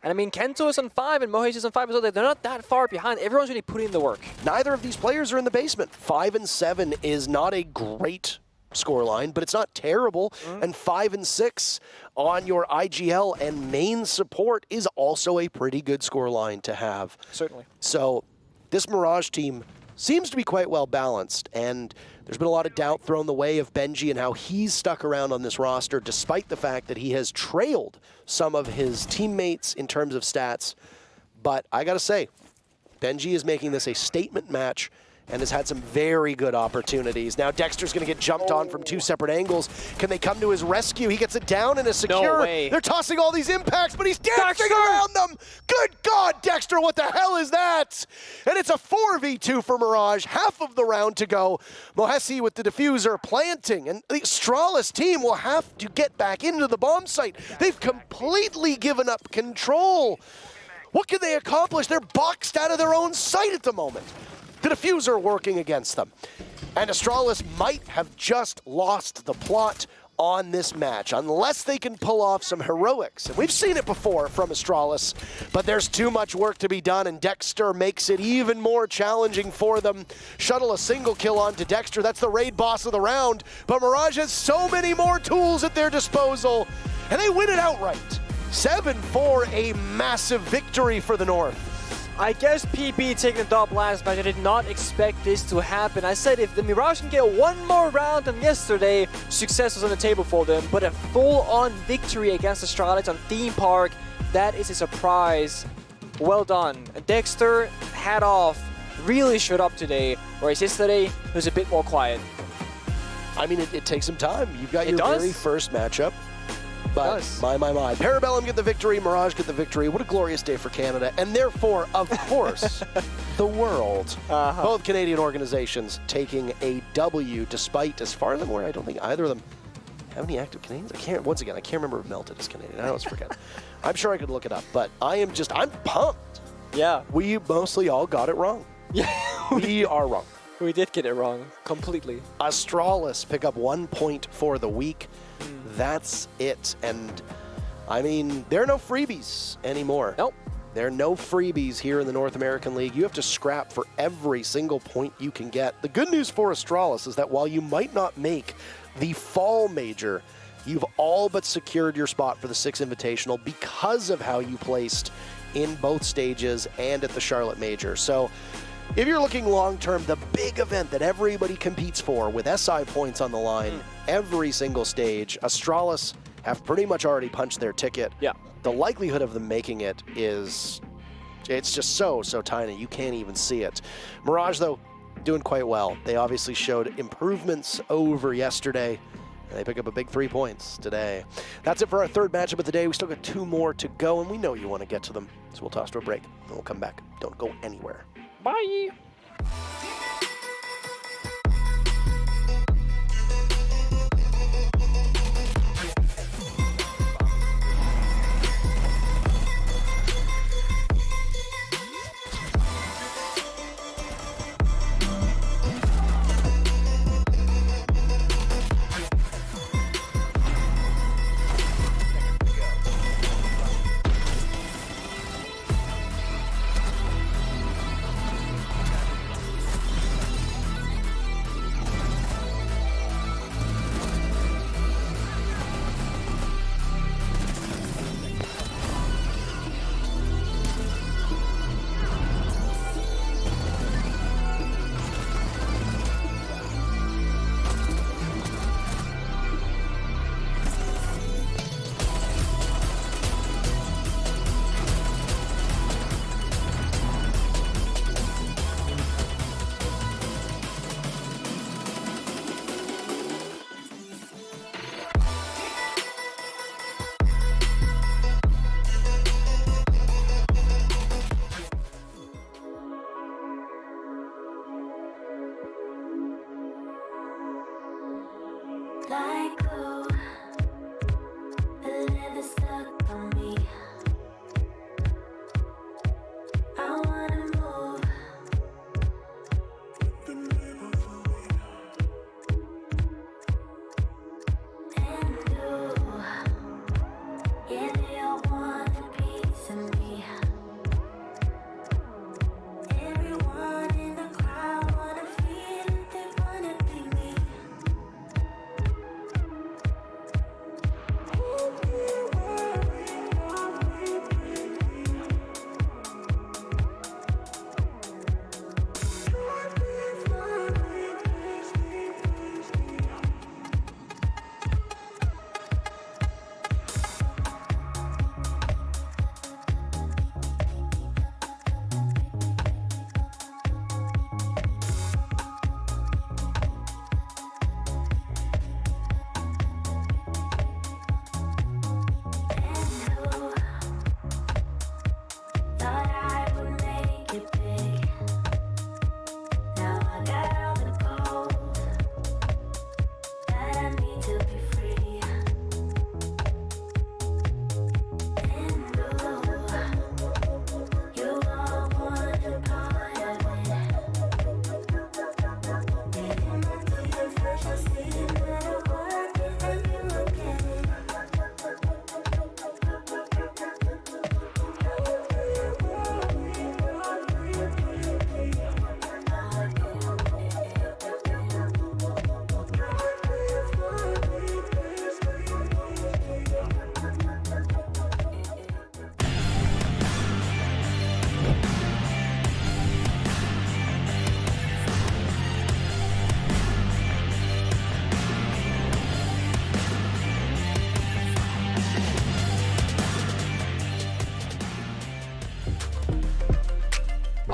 And I mean, Kento is on 5 and Mohes is on 5 as well. They're not that far behind. Everyone's really putting in the work. Neither of these players are in the basement. 5 and 7 is not a great scoreline, but it's not terrible. And 5 and 6 on your IGL and main support is also a pretty good scoreline to have. Certainly. So this Mirage team seems to be quite well balanced, and there's been a lot of doubt thrown the way of Benji and how he's stuck around on this roster, despite the fact that he has trailed some of his teammates in terms of stats. But I gotta say, Benji is making this a statement match and has had some very good opportunities. Now Dexter's gonna get jumped on from 2 separate angles. Can they come to his rescue? He gets it down and is secure. No way. They're tossing all these impacts, but he's dancing around them. Good God, Dexter, what the hell is that? And it's a 4v2 for Mirage, half of the round to go. Mohesi with the diffuser planting, and the Astralis team will have to get back into the bomb site. They've completely given up control. What can they accomplish? They're boxed out of their own site at the moment. The diffuser working against them. And Astralis might have just lost the plot on this match, unless they can pull off some heroics. And we've seen it before from Astralis, but there's too much work to be done, and Dexter makes it even more challenging for them. Shuttle a single kill onto Dexter. That's the raid boss of the round, but Mirage has so many more tools at their disposal, and they win it outright. 7-4, a massive victory for the North. I guess PB taking the dub last match. I did not expect this to happen. I said if the Mirage can get one more round than yesterday, success was on the table for them. But a full-on victory against Astralis on Theme Park, that is a surprise. Well done. Dexter, hat off, really showed up today, whereas yesterday he was a bit more quiet. I mean, it takes some time. You've got your very first matchup. But my. Parabellum get the victory, Mirage get the victory. What a glorious day for Canada. And therefore, of course, the world. Both Canadian organizations taking a W, despite, as far as I'm aware, I don't think either of them have any active Canadians. I can't remember if Melted is Canadian. I always forget. I'm sure I could look it up, but I'm pumped. Yeah. We mostly all got it wrong. Yeah. We are wrong. We did get it wrong, completely. Astralis pick up 1 point for the week. That's it. And, I mean, there are no freebies anymore. Nope. There are no freebies here in the North American League. You have to scrap for every single point you can get. The good news for Astralis is that while you might not make the fall major, you've all but secured your spot for the Six Invitational because of how you placed in both stages and at the Charlotte Major. So, if you're looking long-term, the big event that everybody competes for with SI points on the line, every single stage, Astralis have pretty much already punched their ticket. Yeah. The likelihood of them making it is, it's just so tiny. You can't even see it. Mirage, though, doing quite well. They obviously showed improvements over yesterday. And they pick up a big 3 points today. That's it for our third matchup of the day. We still got 2 more to go, and we know you want to get to them. So we'll toss to a break, and we'll come back. Don't go anywhere. Bye.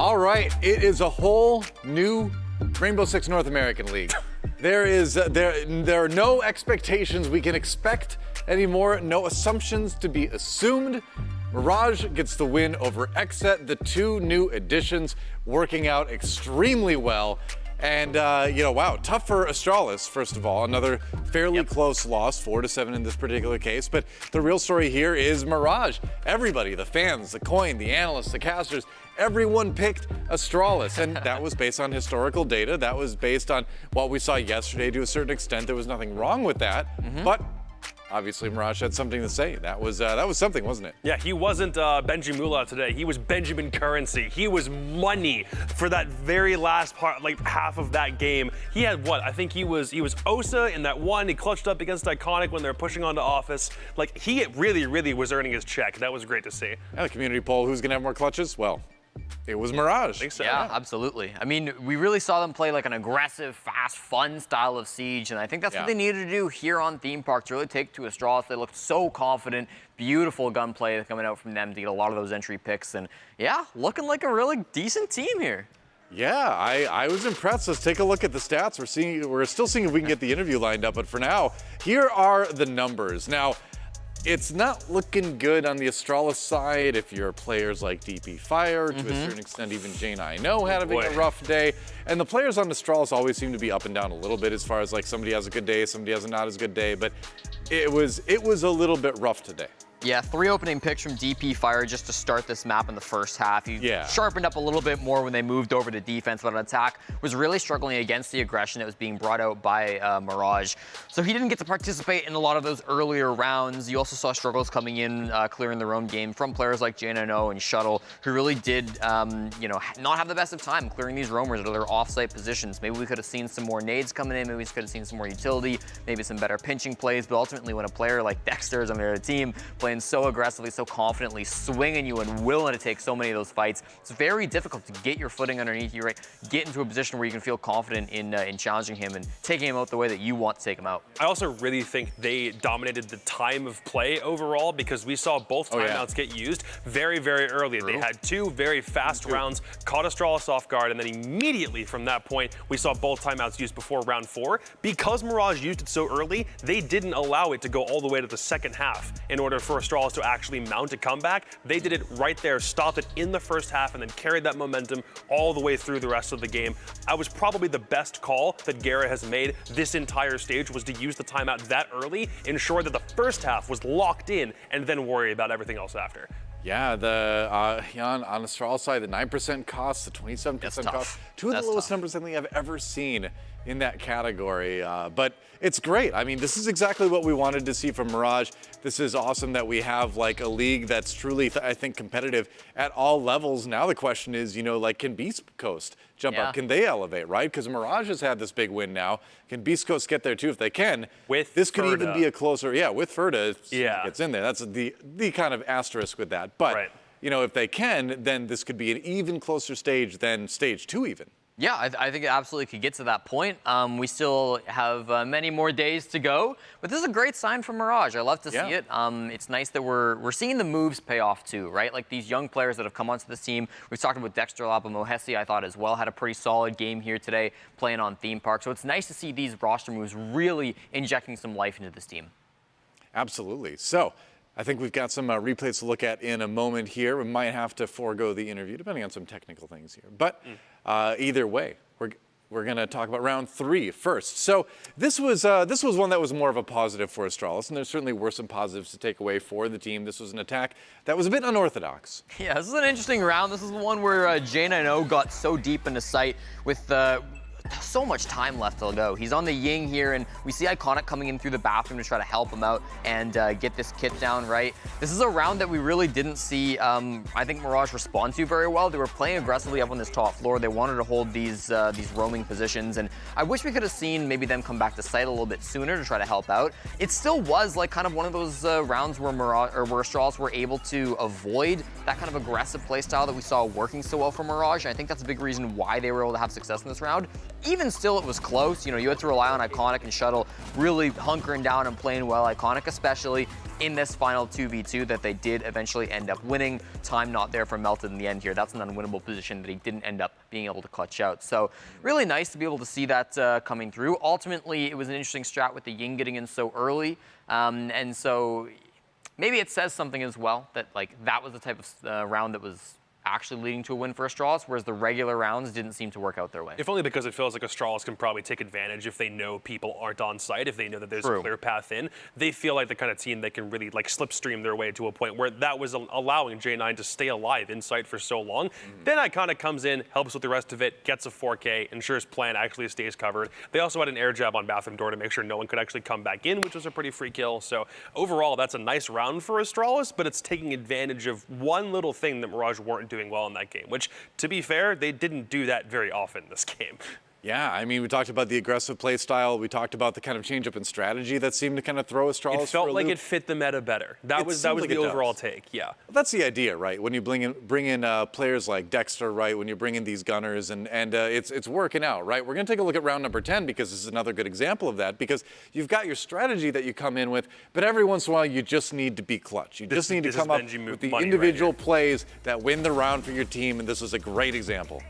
All right, it is a whole new Rainbow Six North American League. There are no expectations we can expect anymore, no assumptions to be assumed. Mirage gets the win over Xset, the two new additions working out extremely well. And, wow, tough for Astralis, first of all. Another fairly close loss, 4-7 in this particular case. But the real story here is Mirage. Everybody, the fans, the coin, the analysts, the casters, everyone picked Astralis. And that was based on historical data. That was based on what we saw yesterday to a certain extent. There was nothing wrong with that. But obviously, Mirage had something to say. That was something, wasn't it? Yeah, he wasn't Benji Moolah today. He was Benjamin Currency. He was money for that very last part, like half of that game. He had what? I think he was Osa in that one. He clutched up against Iconic when they were pushing onto Office. Like, he really, really was earning his check. That was great to see. Yeah, the community poll, who's gonna have more clutches? Well, it was Mirage. I think so. Yeah, absolutely. I mean, we really saw them play like an aggressive, fast, fun style of Siege, and I think that's what they needed to do here on Theme Park to really take to Astralis. They looked so confident, beautiful gunplay coming out from them to get a lot of those entry picks, and yeah, looking like a really decent team here. Yeah, I was impressed. Let's take a look at the stats. We're still seeing if we can get the interview lined up, but for now, here are the numbers. Now, it's not looking good on the Astralis side if you're players like DP Fire, to a certain extent even Jane I know having a rough day. And the players on Astralis always seem to be up and down a little bit as far as like somebody has a good day, somebody has a not as good day, but it was a little bit rough today. Yeah, 3 opening picks from DP Fire just to start this map in the first half. He sharpened up a little bit more when they moved over to defense, but on attack was really struggling against the aggression that was being brought out by Mirage. So he didn't get to participate in a lot of those earlier rounds. You also saw struggles coming in, clearing their own game from players like JNNO and Shuttle, who really did, not have the best of time clearing these roamers out of their off-site positions. Maybe we could have seen some more nades coming in. Maybe we could have seen some more utility, maybe some better pinching plays. But ultimately, when a player like Dexter is on their team playing so aggressively, so confidently, swinging you and willing to take so many of those fights, it's very difficult to get your footing underneath you, right? Get into a position where you can feel confident in challenging him and taking him out the way that you want to take him out. I also really think they dominated the time of play overall because we saw both timeouts get used very, very early. They had 2 very fast rounds, caught Astralis off guard, and then immediately from that point, we saw both timeouts used before round 4. Because Mirage used it so early, they didn't allow it to go all the way to the second half in order for Astralis to actually mount a comeback. They did it right there, stopped it in the first half, and then carried that momentum all the way through the rest of the game. I was probably the best call that Gara has made this entire stage was to use the timeout that early, ensure that the first half was locked in, and then worry about everything else after. Yeah, on Astralis side, the 9% cost, the 27% cost, 2 of the lowest numbers I think I've ever seen in that category. But it's great. I mean, this is exactly what we wanted to see from Mirage. This is awesome that we have like a league that's truly, I think, competitive at all levels. Now the question is, can Beastcoast jump up? Can they elevate, right? Because Mirage has had this big win now. Can Beastcoast get there too? If they can, this could even be a closer, with Ferda, it's in there. That's the kind of asterisk with that. But, if they can, then this could be an even closer stage than stage 2 even. Yeah, I think it absolutely could get to that point. We still have many more days to go, but this is a great sign for Mirage. I love to see it. It's nice that we're seeing the moves pay off too, right? Like these young players that have come onto this team. We've talked about Dexter Lapa Mohesi, I thought as well, had a pretty solid game here today playing on Theme Park. So it's nice to see these roster moves really injecting some life into this team. Absolutely. So I think we've got some replays to look at in a moment here. We might have to forego the interview, depending on some technical things here. But either way, we're going to talk about round 3 first. So this was one that was more of a positive for Astralis, and there certainly were some positives to take away for the team. This was an attack that was a bit unorthodox. Yeah, this is an interesting round. This is the one where Jane got so deep into sight with so much time left to go. He's on the Ying here, and we see Iconic coming in through the bathroom to try to help him out and get this kit down right. This is a round that we really didn't see, I think, Mirage respond to very well. They were playing aggressively up on this top floor. They wanted to hold these roaming positions, and I wish we could have seen maybe them come back to site a little bit sooner to try to help out. It still was like kind of one of those rounds where where Astralis were able to avoid that kind of aggressive play style that we saw working so well for Mirage. And I think that's a big reason why they were able to have success in this round. even still, it was close. You know, you had to rely on Iconic and Shuttle really hunkering down and playing well. Iconic especially in this final 2v2 that they did eventually end up winning. Time not there for Melted in the end here. That's an unwinnable position that he didn't end up being able to clutch out. So really nice to be able to see that coming through. Ultimately, it was an interesting strat with the Ying getting in so early. And so maybe it says something as well that like that was the type of round that was actually leading to a win for Astralis, whereas the regular rounds didn't seem to work out their way. If only because it feels like Astralis can probably take advantage if they know people aren't on site, if they know that there's a clear path in. They feel like the kind of team that can really like slipstream their way to a point where that was allowing J9 to stay alive in site for so long. Then Iconic comes in, helps with the rest of it, gets a 4K, ensures plan actually stays covered. They also had an air jab on bathroom door to make sure no one could actually come back in, which was a pretty free kill. So overall, that's a nice round for Astralis, but it's taking advantage of one little thing that Mirage weren't doing well in that game, which, to be fair, they didn't do that very often this game. Yeah, I mean, we talked about the aggressive play style. We taled about the kind of change up in strategy that seemed to kind of throw Astralis. It felt like it fit the meta better. That was the overall take. Yeah. Well, that's the idea, right? When you bring in players like Dexter, right? When you bring in these gunners, and it's working out, right? We're gonna take a look at round number 10 because this is another good example of that. Because you've got your strategy that you come in with, but every once in a while you just need to be clutch. You just need to come up with the individual plays that win the round for your team, and this is a great example.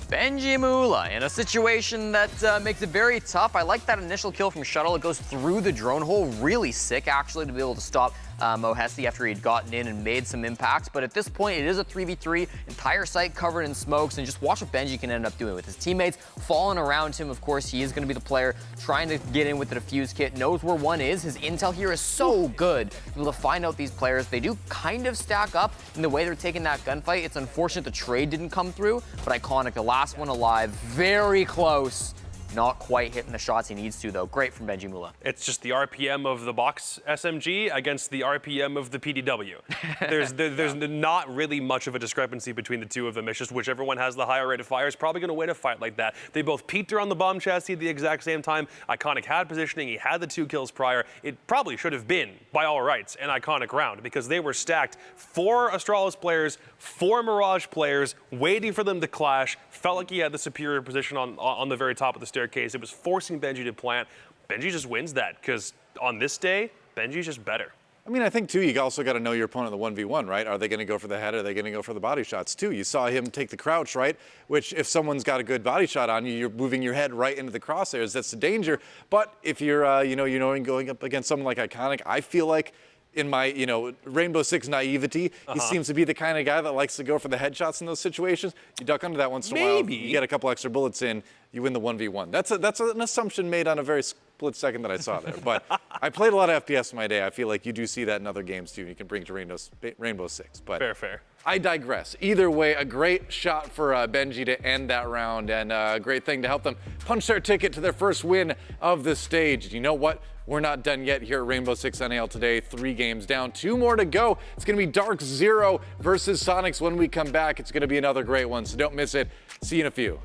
Benji Mula in a situation that makes it very tough. I like that initial kill from Shuttle. It goes through the drone hole. Really sick, actually, to be able to stop Mohesi after he'd gotten in and made some impacts. But at this point, it is a 3v3. Entire site covered in smokes. And just watch what Benji can end up doing with his teammates falling around him. Of course, he is going to be the player trying to get in with the defuse kit. Knows where one is. His intel here is so good to be able to find out these players. They do kind of stack up in the way they're taking that gunfight. It's unfortunate the trade didn't come through. But Iconic, the last one alive, very close. Not quite hitting the shots he needs to, though. Great from Benji Mula. It's just the RPM of the box SMG against the RPM of the PDW. There's not really much of a discrepancy between the two of them. It's just whichever one has the higher rate of fire is probably going to win a fight like that. They both peeked around the bomb chassis at the exact same time. Iconic had positioning. He had the 2 kills prior. It probably should have been, by all rights, an Iconic round because they were stacked 4 Astralis players, 4 Mirage players, waiting for them to clash. Felt like he had the superior position on the very top of the staircase. It was forcing Benji to plant. Benji just wins that because on this day, Benji's just better. I mean, I think, too, you also got to know your opponent in the 1v1, right? Are they going to go for the head? Are they going to go for the body shots, too? You saw him take the crouch, right? Which, if someone's got a good body shot on you, you're moving your head right into the crosshairs. That's the danger. But if you're, going up against someone like Iconic, I feel like in my, Rainbow Six naivety, he seems to be the kind of guy that likes to go for the headshots in those situations. You duck under that once in a while, you get a couple extra bullets in, you win the 1v1. That's an assumption made on a very split second that I saw there. But I played a lot of FPS in my day. I feel like you do see that in other games too. You can bring to Rainbow Six. But fair. I digress. Either way, a great shot for Benji to end that round, and a great thing to help them punch their ticket to their first win of the stage. You know what? We're not done yet here at Rainbow Six NAL today. 3 games down, 2 more to go. It's going to be DarkZero versus Soniqs when we come back. It's going to be another great one, so don't miss it. See you in a few.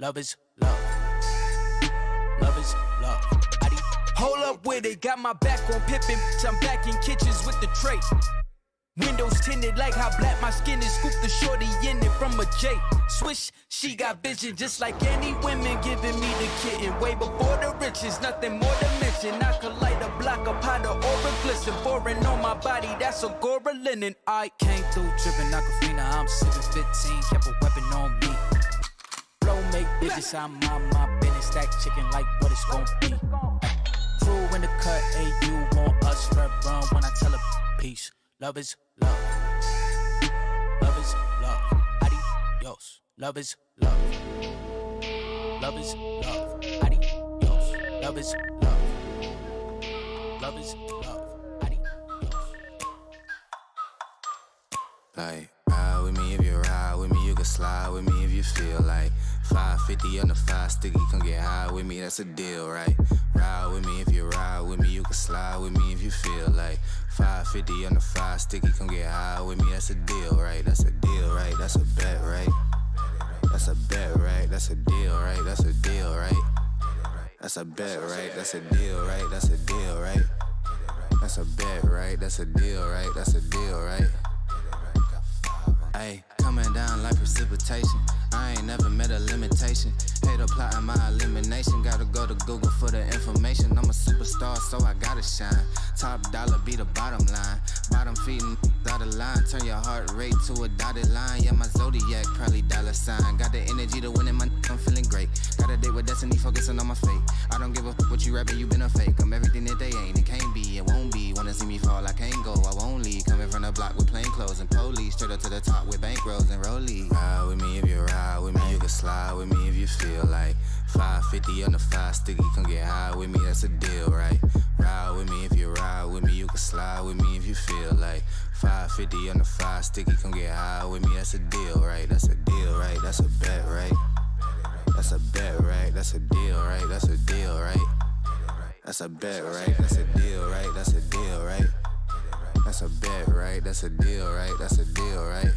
Love is love. Love is love. Hold up with it, got my back on Pippin. I'm back in kitchens with the tray. Windows tinted like how black my skin is. Scoop the shorty in it from a J. Swish, she got vision just like any women giving me the kitten. Way before the riches, nothing more to mention. I could light a block of powder or a glisten. Foreign on my body, that's Agora linen. I came through dripping Aquafina, I'm sipping 15, kept a weapon on me. Flow make bitches, I'm on my business. Stack chicken like what it's gon' be. Crew in the cut, hey, you want us red run when I tell her peace. Love is love. Love is love. Adios. Love is love. Love is love. Adios. Love is love. Love is love. Like, ride with me if you ride with me, you can slide with me if you feel like 550 on the 5 sticky, come get high with me, that's a deal, right? Ride with me if you ride with me, you can slide with me if you feel like 550 on the 5 sticky, come get high with me, that's a deal, right? That's a deal, right? That's a bet, right? That's a bet, right? That's a deal, right? That's a deal, right? That's a bet, right? That's a deal, right? That's a deal, right? That's a bet, right? That's a deal, right? That's a deal, right? Ayy, coming down like precipitation. I ain't never met a limitation. Hate plotting my elimination. Gotta go to Google for the information. I'm a superstar, so I gotta shine. Top dollar be the bottom line. Bottom feeding out of line. Turn your heart rate to a dotted line. Yeah, my zodiac probably dollar sign. Got the energy to win in my I'm feeling great. Got a date with destiny, focusing on my fate. I don't give a what you rapping, you been a fake. I'm everything that they ain't. It can't be, it won't be. Wanna see me fall, I can't go, I won't leave. Coming from the block with plain clothes and police. Straight up to the top with bankrolls and rollies. Ride with me if you ride with me, you can slide with me if you feel like 550 on the 5 sticky, come get high with me, that's a deal, right? Ride with me if you ride with me, you can slide with me if you feel like 550 on the 5 sticky, come get high with me, that's a deal, right? That's a deal, right? That's a bet, right? That's a bet, right? That's a deal, right? That's a deal, right? That's a bet, right? That's a deal, right? That's a deal, right? That's a bet, right? That's a deal, right? That's a deal, right?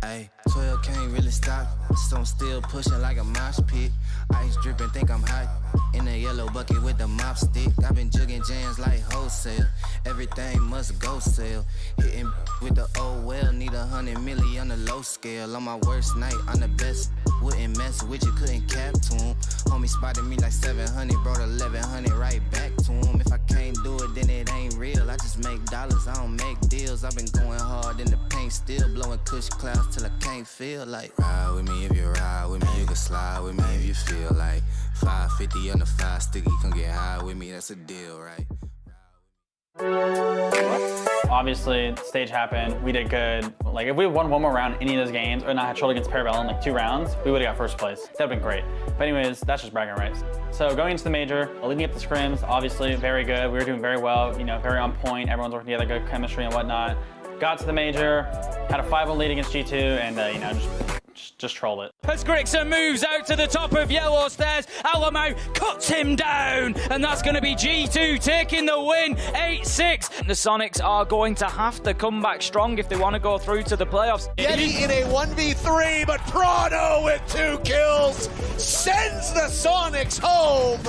Ayy, 12 can't really stop, so I'm still pushing like a mosh pit. Ice dripping, think I'm hot. In the yellow bucket with the mop stick. I've been jugging jams like wholesale. Everything must go sell. Hitting with the old well, need 100 milli on the low scale. On my worst night, I'm the best. Wouldn't mess with you, couldn't cap to him. Homie spotted me like 700, brought 1100 right back to him. If I can't do it, then it ain't real. I just make dollars, I don't make deals. I've been going hard in the paint, still blowing kush clouds till I can't feel like. Ride with me if you ride with me, you can slide with me if you feel like 550 on the 5 sticky, come get high with me, that's a deal, right? Obviously, stage happened. We did good. Like, if we won one more round in any of those games, or not had trolled against Parabellum, like 2 rounds, we would have got first place. That'd been great. But anyways, that's just bragging rights. So going into the major, leading up the scrims, obviously very good. We were doing very well. You know, very on point. Everyone's working together, good chemistry and whatnot. Got to the major, had a 5-1 lead against G2, and you know, just trolled it. As Grixon moves out to the top of yellow stairs, Alamo cuts him down, and that's going to be G2 taking the win, 8-6. The Soniqs are going to have to come back strong if they want to go through to the playoffs. Yeti in a 1v3, but Prado with 2 kills sends the Soniqs home.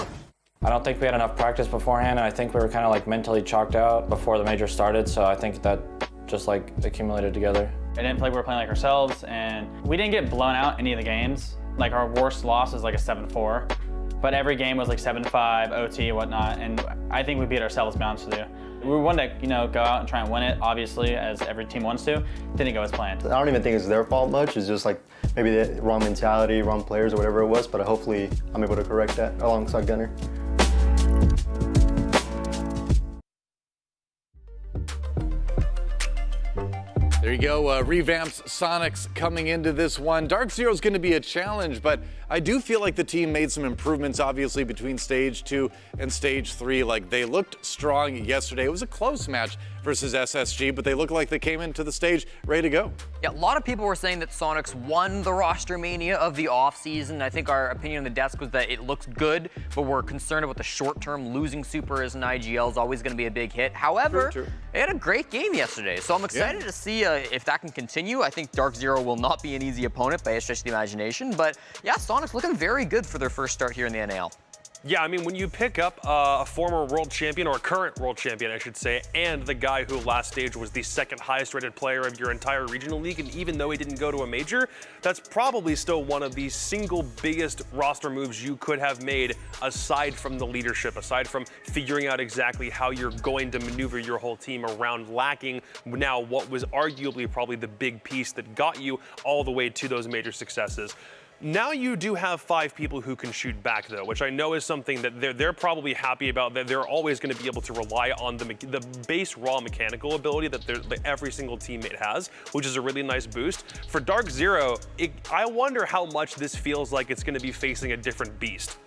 I don't think we had enough practice beforehand, and I think we were kind of like mentally chalked out before the major started, so I think that just like accumulated together. I didn't play, we were playing like ourselves, and we didn't get blown out any of the games. Like our worst loss is like a 7-4, but every game was like 7-5, OT, whatnot, and I think we beat ourselves, to be honest with you. We wanted to, you know, go out and try and win it, obviously, as every team wants to. Didn't go as planned. I don't even think it's their fault much. It's just like maybe the wrong mentality, wrong players, or whatever it was, but hopefully I'm able to correct that alongside Gunner. There you go, revamped Soniqs coming into this one. DarkZero is going to be a challenge, but I do feel like the team made some improvements, obviously, between stage 2 and stage 3. Like, they looked strong yesterday. It was a close match versus SSG, but they looked like they came into the stage ready to go. Yeah, a lot of people were saying that Soniqs won the roster mania of the offseason. I think our opinion on the desk was that it looks good, but we're concerned about the short term. Losing Supers and IGL is always going to be a big hit. However, they had a great game yesterday, so I'm excited to see if that can continue. I think DarkZero will not be an easy opponent by a stretch of the imagination, but yeah, Soniqs looking very good for their first start here in the NAL. Yeah, I mean, when you pick up a former world champion, or a current world champion, I should say, and the guy who last stage was the second highest rated player of your entire regional league, and even though he didn't go to a major, that's probably still one of the single biggest roster moves you could have made, aside from the leadership, aside from figuring out exactly how you're going to maneuver your whole team around lacking now what was arguably probably the big piece that got you all the way to those major successes. Now you do have 5 people who can shoot back, though, which I know is something that they're probably happy about. That they're always going to be able to rely on the base raw mechanical ability that every single teammate has, which is a really nice boost. For DarkZero, I wonder how much this feels like it's going to be facing a different beast.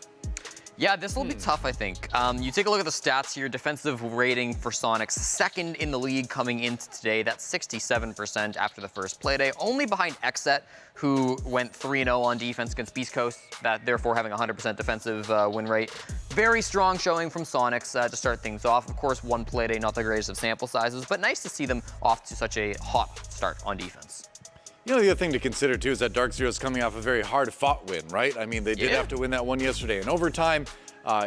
Yeah, this will be tough, I think. You take a look at the stats here. Defensive rating for Soniqs, second in the league coming into today. That's 67% after the first Playday, only behind Xset, who went 3-0 on defense against Beastcoast, that therefore having a 100% defensive win rate. Very strong showing from Soniqs to start things off. Of course, one Playday, not the greatest of sample sizes, but nice to see them off to such a hot start on defense. You know, the other thing to consider, too, is that DarkZero is coming off a very hard-fought win, right? I mean, they did have to win that one yesterday in overtime.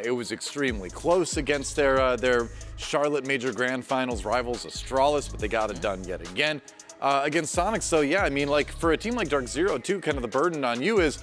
It was extremely close against their Charlotte Major Grand Finals rivals, Astralis, but they got it done yet again. Against Soniqs, so yeah, I mean, like, for a team like DarkZero, too, kind of the burden on you is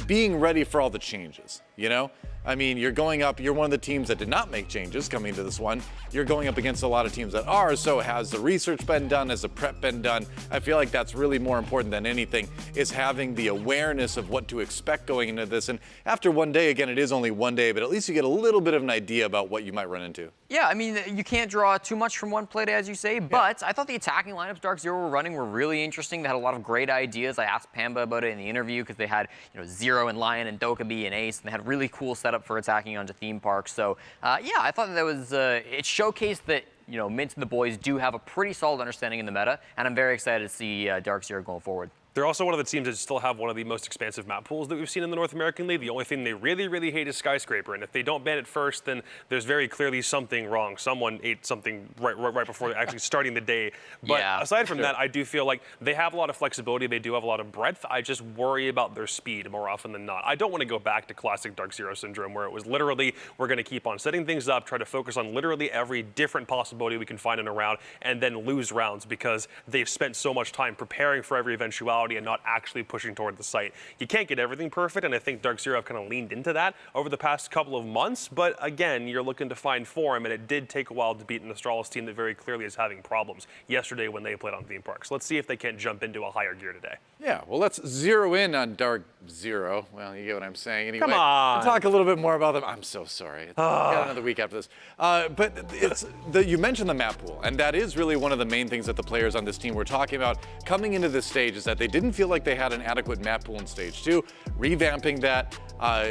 being ready for all the changes, you know? I mean, you're going up, you're one of the teams that did not make changes coming into this one. You're going up against a lot of teams that are, so has the research been done? Has the prep been done? I feel like that's really more important than anything, is having the awareness of what to expect going into this. And after one day, again, it is only one day, but at least you get a little bit of an idea about what you might run into. Yeah, I mean, you can't draw too much from one Playday, as you say, but I thought the attacking lineups DarkZero were running were really interesting. They had a lot of great ideas. I asked Pamba about it in the interview because they had, you know, Zero and Lion and Dokkaebi and Ace, and they had really cool setup for attacking onto theme parks. So yeah, I thought that was it showcased that, you know, Mint and the boys do have a pretty solid understanding in the meta, and I'm very excited to see DarkZero going forward. They're also one of the teams that still have one of the most expansive map pools that we've seen in the North American League. The only thing they really, really hate is Skyscraper, and if they don't ban it first, then there's very clearly something wrong. Someone ate something right before actually starting the day. But aside from that, I do feel like they have a lot of flexibility. They do have a lot of breadth. I just worry about their speed more often than not. I don't want to go back to classic DarkZero syndrome, where it was literally, we're going to keep on setting things up, try to focus on literally every different possibility we can find in a round, and then lose rounds because they've spent so much time preparing for every eventuality and not actually pushing toward the site. You can't get everything perfect, and I think DarkZero have kind of leaned into that over the past couple of months, but again, you're looking to find form, and it did take a while to beat an Astralis team that very clearly is having problems yesterday when they played on theme parks. Let's see if they can't jump into a higher gear today. Yeah, well, let's zero in on DarkZero. Well, you get what I'm saying. Anyway, come on. We'll talk a little bit more about them. I'm so sorry. Got another week after this. But you mentioned the map pool, and that is really one of the main things that the players on this team were talking about coming into this stage, is that they didn't feel like they had an adequate map pool in stage 2. Revamping that,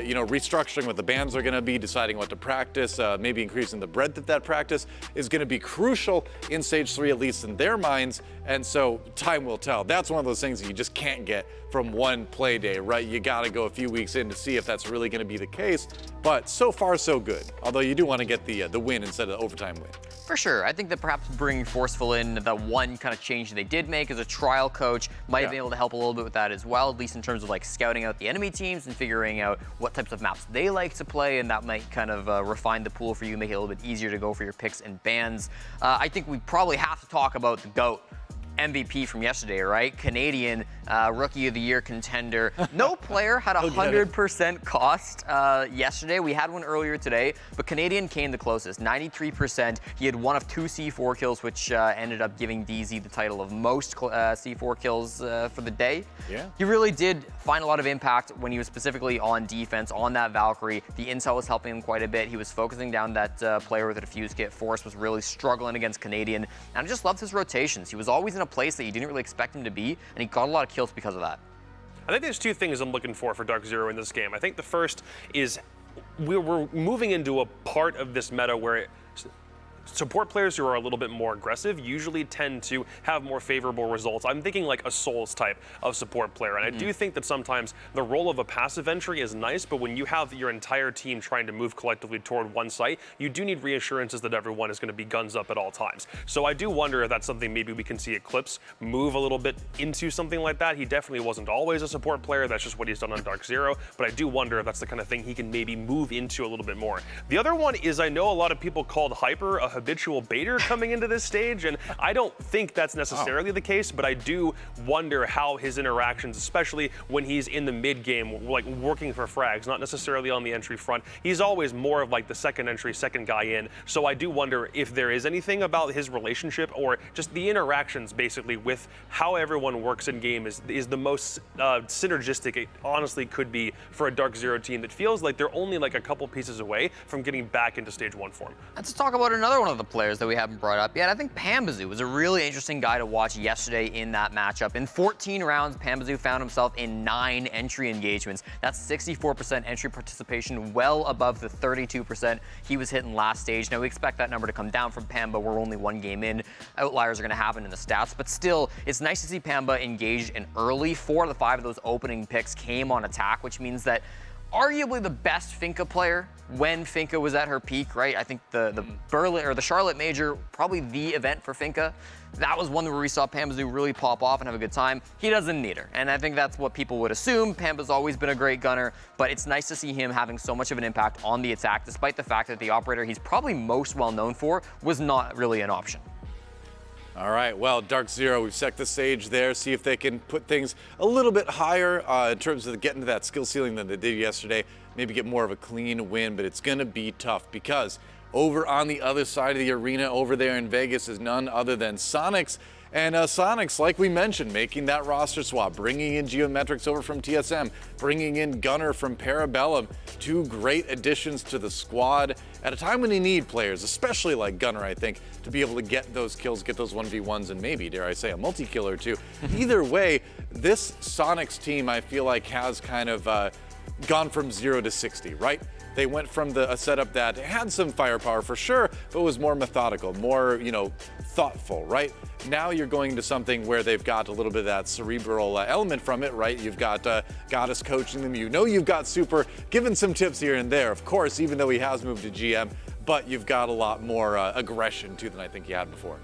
you know, restructuring what the bans are going to be, deciding what to practice, maybe increasing the breadth of that practice is going to be crucial in stage 3, at least in their minds. And so time will tell. That's one of those things that you just can't get from one play day, right? You got to go a few weeks in to see if that's really going to be the case. But so far, so good. Although you do want to get the win instead of the overtime win. For sure. I think that perhaps bringing Forceful in, the one kind of change they did make as a trial coach, might have been able to help a little bit with that as well, at least in terms of like scouting out the enemy teams and figuring out what types of maps they like to play, and that might kind of refine the pool for you, make it a little bit easier to go for your picks and bans. I think we probably have to talk about the GOAT. MVP from yesterday, right? Canadian Rookie of the Year contender. No player had 100% cost yesterday. We had one earlier today, but Canadian came the closest, 93%. He had one of 2 C4 kills, which ended up giving DZ the title of most C4 kills for the day. Yeah. He really did find a lot of impact when he was specifically on defense, on that Valkyrie. The intel was helping him quite a bit. He was focusing down that player with a defuse kit. Force was really struggling against Canadian, and I just loved his rotations. He was always in a place that you didn't really expect him to be, and he got a lot of kills because of that. I think there's 2 things I'm looking for DarkZero in this game. I think the first is we're moving into a part of this meta where support players who are a little bit more aggressive usually tend to have more favorable results. I'm thinking like a Souls type of support player, and I do think that sometimes the role of a passive entry is nice, but when you have your entire team trying to move collectively toward one site, you do need reassurances that everyone is going to be guns up at all times. So I do wonder if that's something maybe we can see Eclipse move a little bit into something like that. He definitely wasn't always a support player. That's just what he's done on DarkZero, but I do wonder if that's the kind of thing he can maybe move into a little bit more. The other one is I know a lot of people called Hyper a habitual baiter coming into this stage, and I don't think that's necessarily the case, but I do wonder how his interactions, especially when he's in the mid game, like working for frags, not necessarily on the entry front. He's always more of like the second entry, second guy in. So I do wonder if there is anything about his relationship or just the interactions basically with how everyone works in game is the most synergistic it honestly could be for a DarkZero team that feels like they're only like a couple pieces away from getting back into stage 1 form. Let's talk about another one of the players that we haven't brought up yet. I think Pambazoo was a really interesting guy to watch yesterday in that matchup. In 14 rounds, Pambazoo found himself in 9 entry engagements. That's 64% entry participation, well above the 32% he was hitting last stage. Now we expect that number to come down from Pamba. We're only 1 game in. Outliers are going to happen in the stats, but still, it's nice to see Pamba engaged in early. 4 of the 5 of those opening picks came on attack, which means that arguably the best Finka player when Finka was at her peak, right? I think the Berlin or the Charlotte Major, probably the event for Finka. That was one where we saw Pambazoo really pop off and have a good time. He doesn't need her, and I think that's what people would assume. Pamba's always been a great gunner, but it's nice to see him having so much of an impact on the attack, despite the fact that the operator he's probably most well known for was not really an option. All right, well, DarkZero, we've set the stage there, see if they can put things a little bit higher in terms of getting to that skill ceiling than they did yesterday, maybe get more of a clean win, but it's going to be tough because over on the other side of the arena, over there in Vegas, is none other than Soniqs. And Soniqs, like we mentioned, making that roster swap, bringing in Geometrics over from TSM, bringing in Gunner from Parabellum. 2 great additions to the squad at a time when you need players, especially like Gunner, I think, to be able to get those kills, get those 1v1s, and maybe, dare I say, a multi-kill or 2. Either way, this Soniqs team, I feel like, has kind of gone from 0 to 60, right? They went from a setup that had some firepower for sure, but was more methodical, more, thoughtful, right? Now you're going to something where they've got a little bit of that cerebral element from it, right? You've got Goddess coaching them. You've got Super giving some tips here and there, of course, even though he has moved to GM, but you've got a lot more aggression too than I think you had before.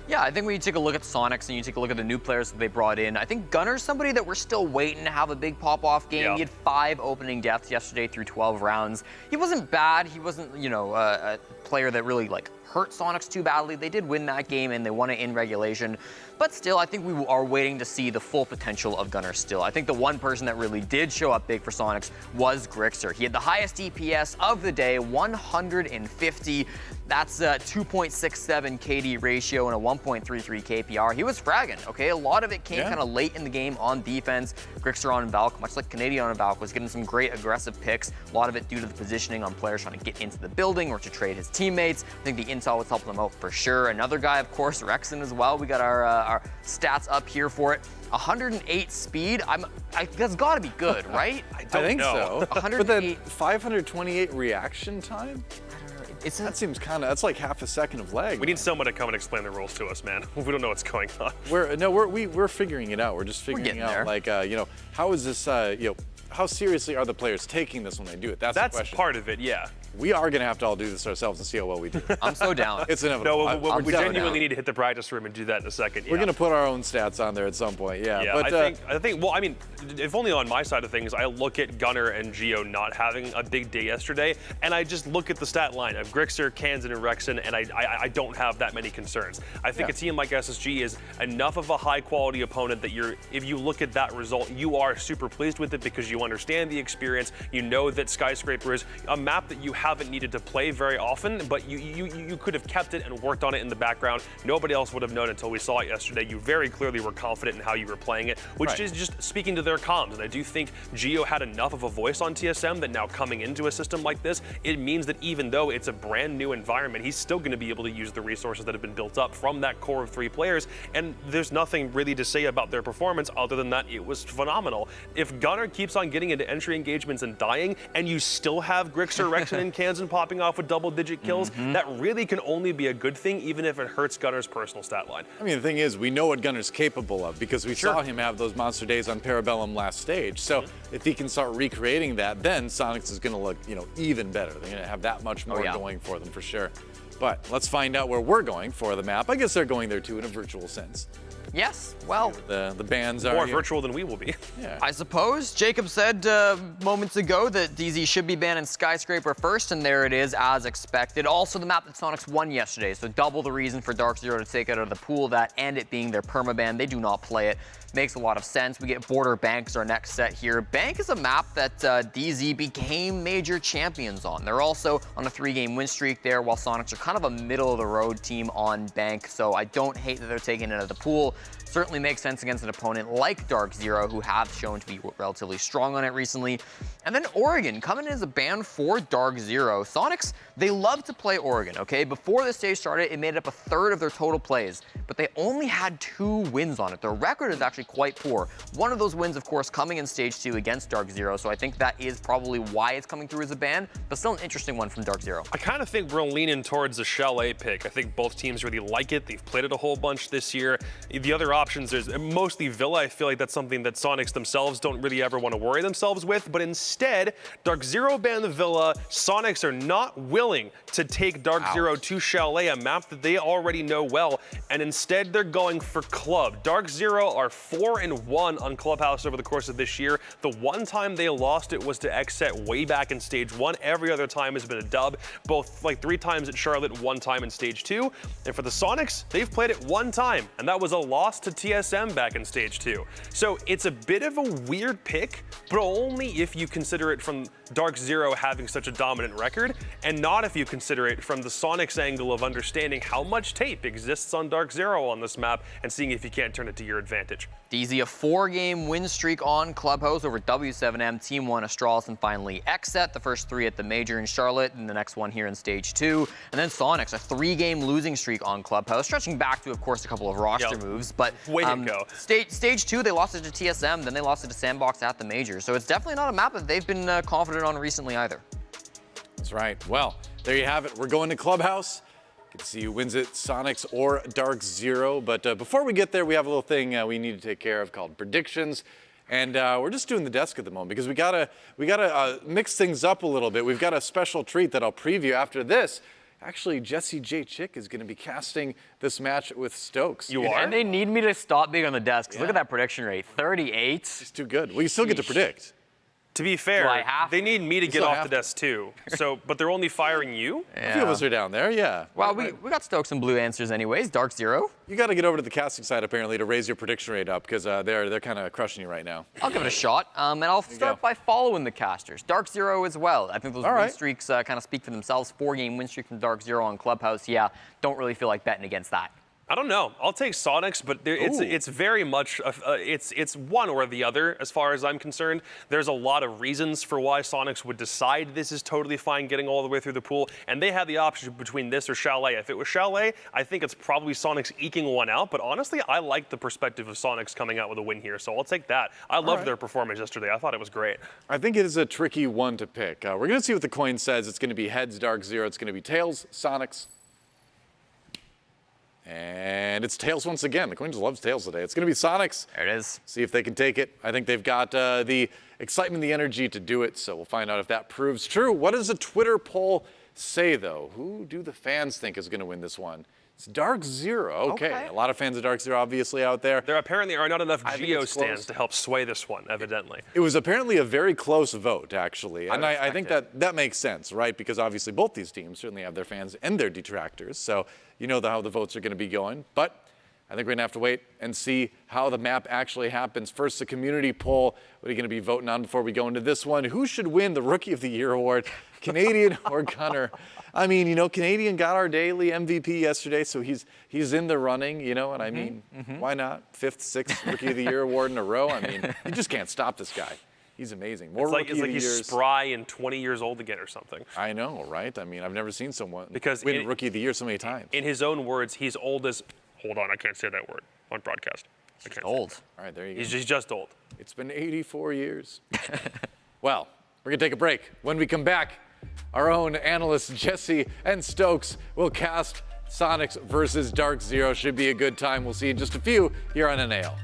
Yeah, I think when you take a look at Soniqs and you take a look at the new players that they brought in, I think Gunner's somebody that we're still waiting to have a big pop-off game. He had 5 opening deaths yesterday through 12 rounds. He wasn't bad. He wasn't, a player that really, hurt Soniqs too badly. They did win that game and they won it in regulation. But still, I think we are waiting to see the full potential of Gunner still. I think the one person that really did show up big for Soniqs was Grixer. He had the highest DPS of the day, 150. That's a 2.67 KD ratio and a 1.33 KPR. He was fragging, okay? A lot of it came kind of late in the game on defense. Grixer on Valk, much like Canadian on Valk, was getting some great aggressive picks. A lot of it due to the positioning on players trying to get into the building or to trade his teammates. I think the intel was helping them out for sure. Another guy, of course, Rexon as well. We got our stats up here for it. 108 speed. That's got to be good, right? I think so. 108. But then 528 reaction time? That seems that's like half a second of lag. We need someone to come and explain the rules to us, man. We don't know what's going on. We're figuring it out. We're just figuring out, how is this, how seriously are the players taking this when they do it? That's the question. Part of it, yeah. We are going to have to all do this ourselves and see how well we do. I'm so down. It's inevitable. No, we genuinely need to hit the practice room and do that in a second. We're going to put our own stats on there at some point, yeah. But I think, well, I mean, if only on my side of things, I look at Gunner and Geo not having a big day yesterday, and I just look at the stat line of Grixer, Kansan, and Rexon, and I don't have that many concerns. I think a team like SSG is enough of a high-quality opponent that if you look at that result, you are super pleased with it because you understand the experience. You know that Skyscraper is a map that you haven't needed to play very often, but you could have kept it and worked on it in the background. Nobody else would have known until we saw it yesterday. You very clearly were confident in how you were playing it, which is just speaking to their comms. And I do think Geo had enough of a voice on TSM that now coming into a system like this, it means that even though it's a brand new environment, he's still going to be able to use the resources that have been built up from that core of 3 players. And there's nothing really to say about their performance other than that it was phenomenal. If Gunner keeps on getting into entry engagements and dying, and you still have Grixer, Rexon, and Kansan popping off with double-digit kills, that really can only be a good thing, even if it hurts Gunner's personal stat line. I mean, the thing is, we know what Gunner's capable of because we saw him have those monster days on Parabellum last stage. So if he can start recreating that, then Soniqs is going to look, even better. They're going to have that much more going for them for sure. But let's find out where we're going for the map. I guess they're going there too in a virtual sense. Yes, well, the bands are more virtual than we will be. Yeah. I suppose. Jacob said moments ago that DZ should be banned in Skyscraper first, and there it is, as expected. Also, the map that Soniqs won yesterday, so double the reason for DarkZero to take it out of the pool, that and it being their permaban. They do not play it. Makes a lot of sense. We get Border Bank as our next set here. Bank is a map that DZ became major champions on. They're also on a 3-game win streak there, while Soniqs are kind of a middle-of-the-road team on Bank, so I don't hate that they're taking it out of the pool. Certainly makes sense against an opponent like DarkZero, who have shown to be relatively strong on it recently. And then Oregon coming in as a ban for DarkZero. Soniqs, they love to play Oregon, okay? Before the stage started, it made up a third of their total plays, but they only had 2 wins on it. Their record is actually quite poor. One of those wins, of course, coming in stage 2 against DarkZero, so I think that is probably why it's coming through as a ban, but still an interesting one from DarkZero. I kind of think we're leaning towards the Chalet pick. I think both teams really like it. They've played it a whole bunch this year. The other options, there's mostly Villa. I feel like that's something that Soniqs themselves don't really ever want to worry themselves with, but instead, DarkZero banned the Villa. Soniqs are not willing to take DarkZero to Chalet, a map that they already know well, and instead they're going for Club. DarkZero are 4-1 on Clubhouse over the course of this year. The one time they lost it was to Xset way back in stage 1. Every other time has been a dub, both like 3 times at Charlotte, 1 time in stage 2. And for the Soniqs, they've played it 1 time, and that was a loss to TSM back in stage 2. So it's a bit of a weird pick, but only if you consider it from DarkZero having such a dominant record, and not if you consider it from the Soniqs angle of understanding how much tape exists on DarkZero on this map and seeing if you can't turn it to your advantage. DZ, a 4-game win streak on Clubhouse over W7M, Team 1, Astralis, and finally Xset. The first 3 at the major in Charlotte, and the next one here in stage 2. And then Soniqs, a 3-game losing streak on Clubhouse, stretching back to, of course, a couple of roster moves. But way to go. Stage 2, they lost it to TSM, then they lost it to Sandbox at the major. So it's definitely not a map that they've been confident on recently either. That's right. Well, there you have it. We're going to Clubhouse. Get to see who wins it, Soniqs or DarkZero. But before we get there, we have a little thing we need to take care of called predictions. And we're just doing the desk at the moment because we gotta mix things up a little bit. We've got a special treat that I'll preview after this. Actually, Jesse J. Chick is going to be casting this match with Stokes. You are? And they need me to stop being on the desk. Look at that prediction rate, 38. It's too good. Well, you still get to predict. To be fair, they need me to get off the desk too. So, but they're only firing you? A few of us are down there, yeah. Well, we got Stokes and blue answers anyways. DarkZero. You got to get over to the casting side apparently to raise your prediction rate up because they're kind of crushing you right now. I'll give it a shot, and I'll start by following the casters. DarkZero as well. I think those win streaks kind of speak for themselves. 4-game win streak from DarkZero on Clubhouse. Yeah, don't really feel like betting against that. I don't know. I'll take Soniqs, but it's very much it's one or the other as far as I'm concerned. There's a lot of reasons for why Soniqs would decide this is totally fine getting all the way through the pool, and they have the option between this or Chalet. If it was Chalet, I think it's probably Soniqs eking one out, but honestly, I like the perspective of Soniqs coming out with a win here, so I'll take that. I loved their performance yesterday. I thought it was great. I think it is a tricky one to pick. We're going to see what the coin says. It's going to be heads, DarkZero. It's going to be tails, Soniqs. And it's tails once again. The coin just loves tails today. It's going to be Soniqs. There it is. See if they can take it. I think they've got the excitement, the energy to do it, so we'll find out if that proves true. What does a Twitter poll say, though? Who do the fans think is going to win this one? It's DarkZero. Okay. A lot of fans of DarkZero obviously out there. There apparently are not enough Geo stands to help sway this one, evidently. It was apparently a very close vote, actually. And I think that makes sense, right? Because obviously both these teams certainly have their fans and their detractors. So you know how the votes are going to be going. But I think we're going to have to wait and see how the map actually happens. First, the community poll. What are you going to be voting on before we go into this one? Who should win the Rookie of the Year award, Canadian or Gunner? I mean, Canadian got our daily MVP yesterday, so he's in the running, and I mean, why not? 5th, 6th Rookie of the Year award in a row. I mean, you just can't stop this guy. He's amazing. It's like he's spry and 20 years old again or something. I know, right? I mean, I've never seen someone win Rookie of the Year so many times. In his own words, he's old as... Hold on, I can't say that word on broadcast. He's old. All right, there you go. He's just old. It's been 84 years. Well, we're going to take a break. When we come back, our own analysts Jesse and Stokes will cast Soniqs versus DarkZero. Should be a good time. We'll see in just a few here on NAL.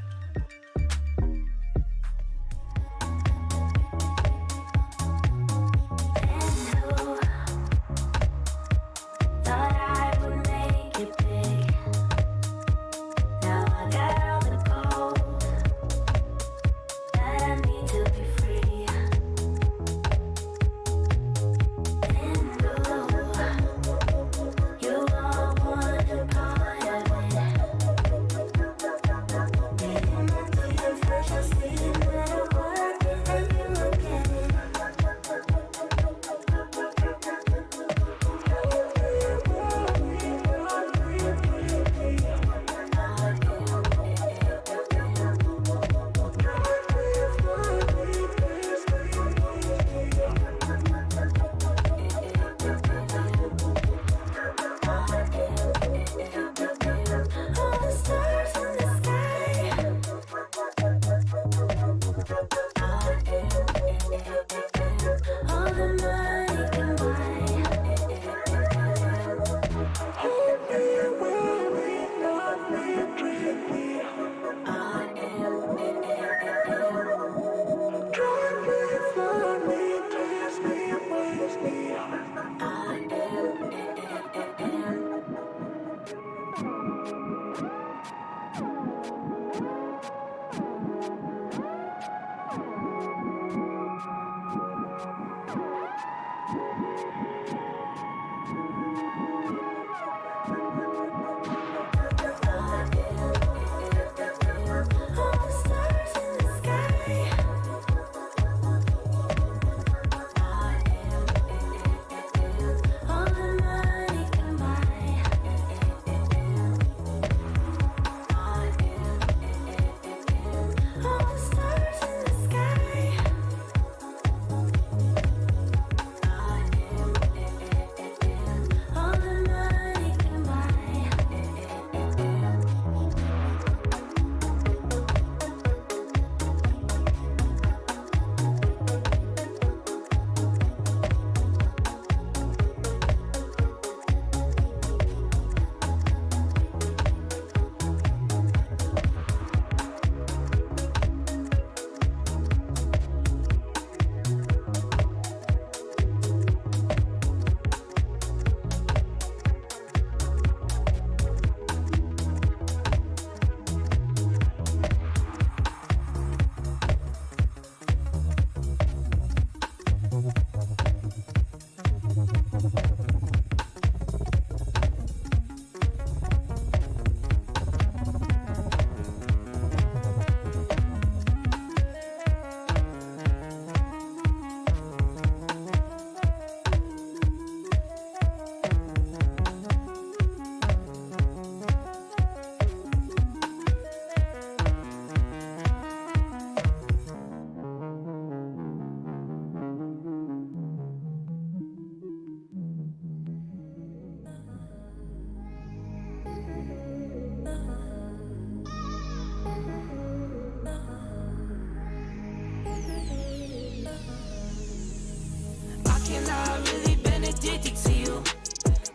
addicted to you.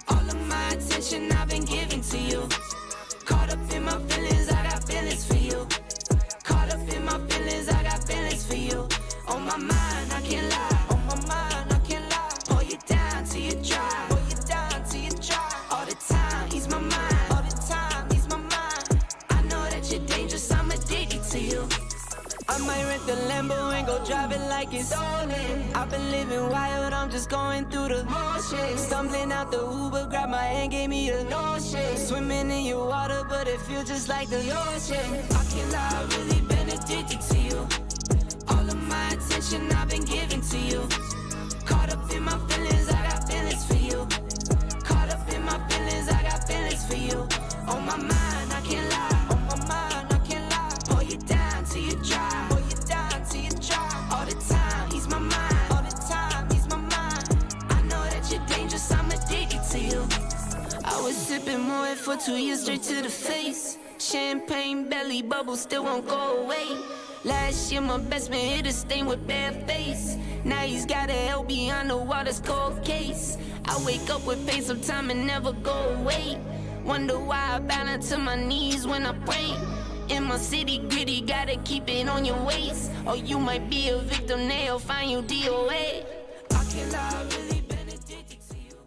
All of my attention I've been giving to you. Caught up in my feelings, I got feelings for you. Caught up in my feelings, I got feelings for you. On my mind, I can't lie. On my mind, I can't lie. Pull you down till you dry. Pull you down till you dry. All the time, ease my mind. All the time, ease my mind. I know that you're dangerous, I'm addicted to you. I might rent the Lambo and go drive it like it's stolen. I've been living wild, I'm just going through the motions. Stumbling out the Uber, grab my hand, gave me a notion. Swimming in your water, but it feels just like the ocean. I can't lie, I've really been addicted to you. All of my attention I've been giving to you. Caught up in my feelings, I got feelings for you. Caught up in my feelings, I got feelings for you. On my mind, I can't lie. On my mind, I can't lie. Pull you down till you dry. Pull you down till you dry. All the time, ease my mind. All the time, ease my mind. I know that you're dangerous, I'm addicted to you. I was sipping more for 2 years straight to the face. Champagne belly bubbles still won't go away. Last year my best man hit a stain with bare face. Now he's got a hell behind the wall, that's cold case. I wake up with pain sometime and never go away. Wonder why I bow down to my knees when I pray. In my city gritty, gotta keep it on your waist. Or you might be a victim, they'll find you DOA. I can't lie, I really been addicted to you.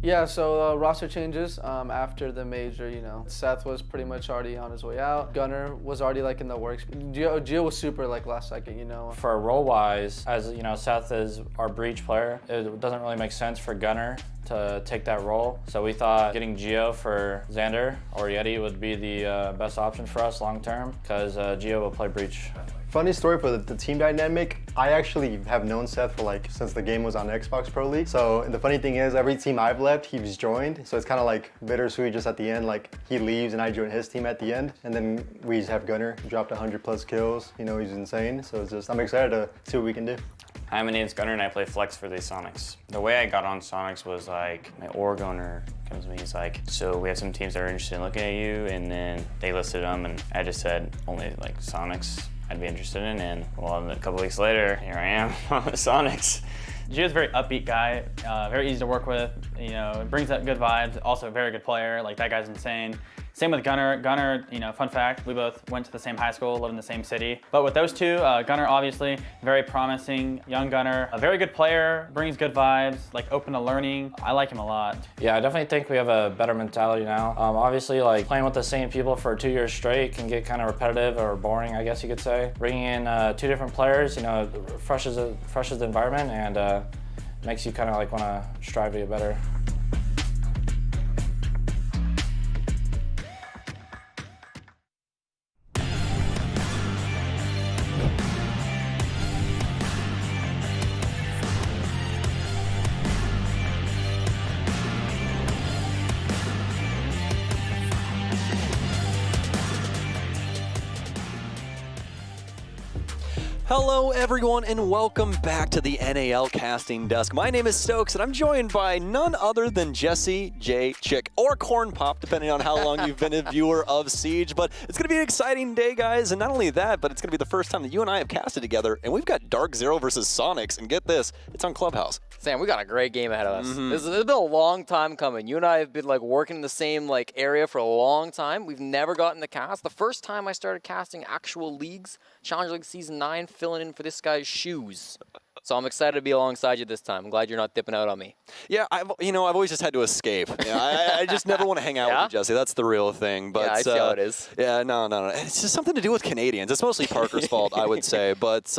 Yeah, so roster changes after the major, you know. Seth was pretty much already on his way out. Gunnar was already like in the works. Gio was super like last second, you know. For role-wise, as you know, Seth is our breach player. It doesn't really make sense for Gunnar to take that role. So we thought getting Gio for Xander or Yeti would be the best option for us long term, because Gio will play breach. Funny story for the team dynamic, I actually have known Seth for like since the game was on Xbox Pro League. So the funny thing is, every team I've left, he's joined. So it's kind of like bittersweet just at the end, like he leaves and I join his team at the end. And then we just have Gunnar, dropped 100+ kills. You know, he's insane. So it's just, I'm excited to see what we can do. Hi, my name's Gunnar and I play flex for the Soniqs. The way I got on Soniqs was like, my org owner comes to me, he's like, so we have some teams that are interested in looking at you, and then they listed them and I just said only like Soniqs I'd be interested in, and well, a couple weeks later, here I am on the Soniqs. Gio's a very upbeat guy, very easy to work with, you know, brings up good vibes, also a very good player, like that guy's insane. Same with Gunnar. Gunnar, you know, fun fact, we both went to the same high school, live in the same city. But with those two, Gunnar obviously, very promising, young Gunnar, a very good player, brings good vibes, like open to learning. I like him a lot. Yeah, I definitely think we have a better mentality now. Obviously, like playing with the same people for 2 years straight can get kind of repetitive or boring, I guess you could say. Bringing in 2 different players, you know, refreshes the environment and makes you kind of like want to strive to get better. Hello everyone and welcome back to the NAL Casting Desk. My name is Stokes and I'm joined by none other than Jesse J. Chick, or Corn Pop, depending on how long you've been a viewer of Siege. But it's going to be an exciting day, guys, and not only that, but it's going to be the first time that you and I have casted together, and we've got DarkZero versus Soniqs, and get this, it's on Clubhouse. Sam, we got a great game ahead of us. This has been a long time coming. You and I have been like working in the same like area for a long time. We've never gotten to cast. The first time I started casting actual leagues, Challenge League Season 9, filling in for this guy's shoes. So I'm excited to be alongside you this time. I'm glad you're not dipping out on me. Yeah, I've always just had to escape. I just never want to hang out with you, Jesse. That's the real thing. But, yeah, I see how it is. Yeah, no. It's just something to do with Canadians. It's mostly Parker's fault, I would say. But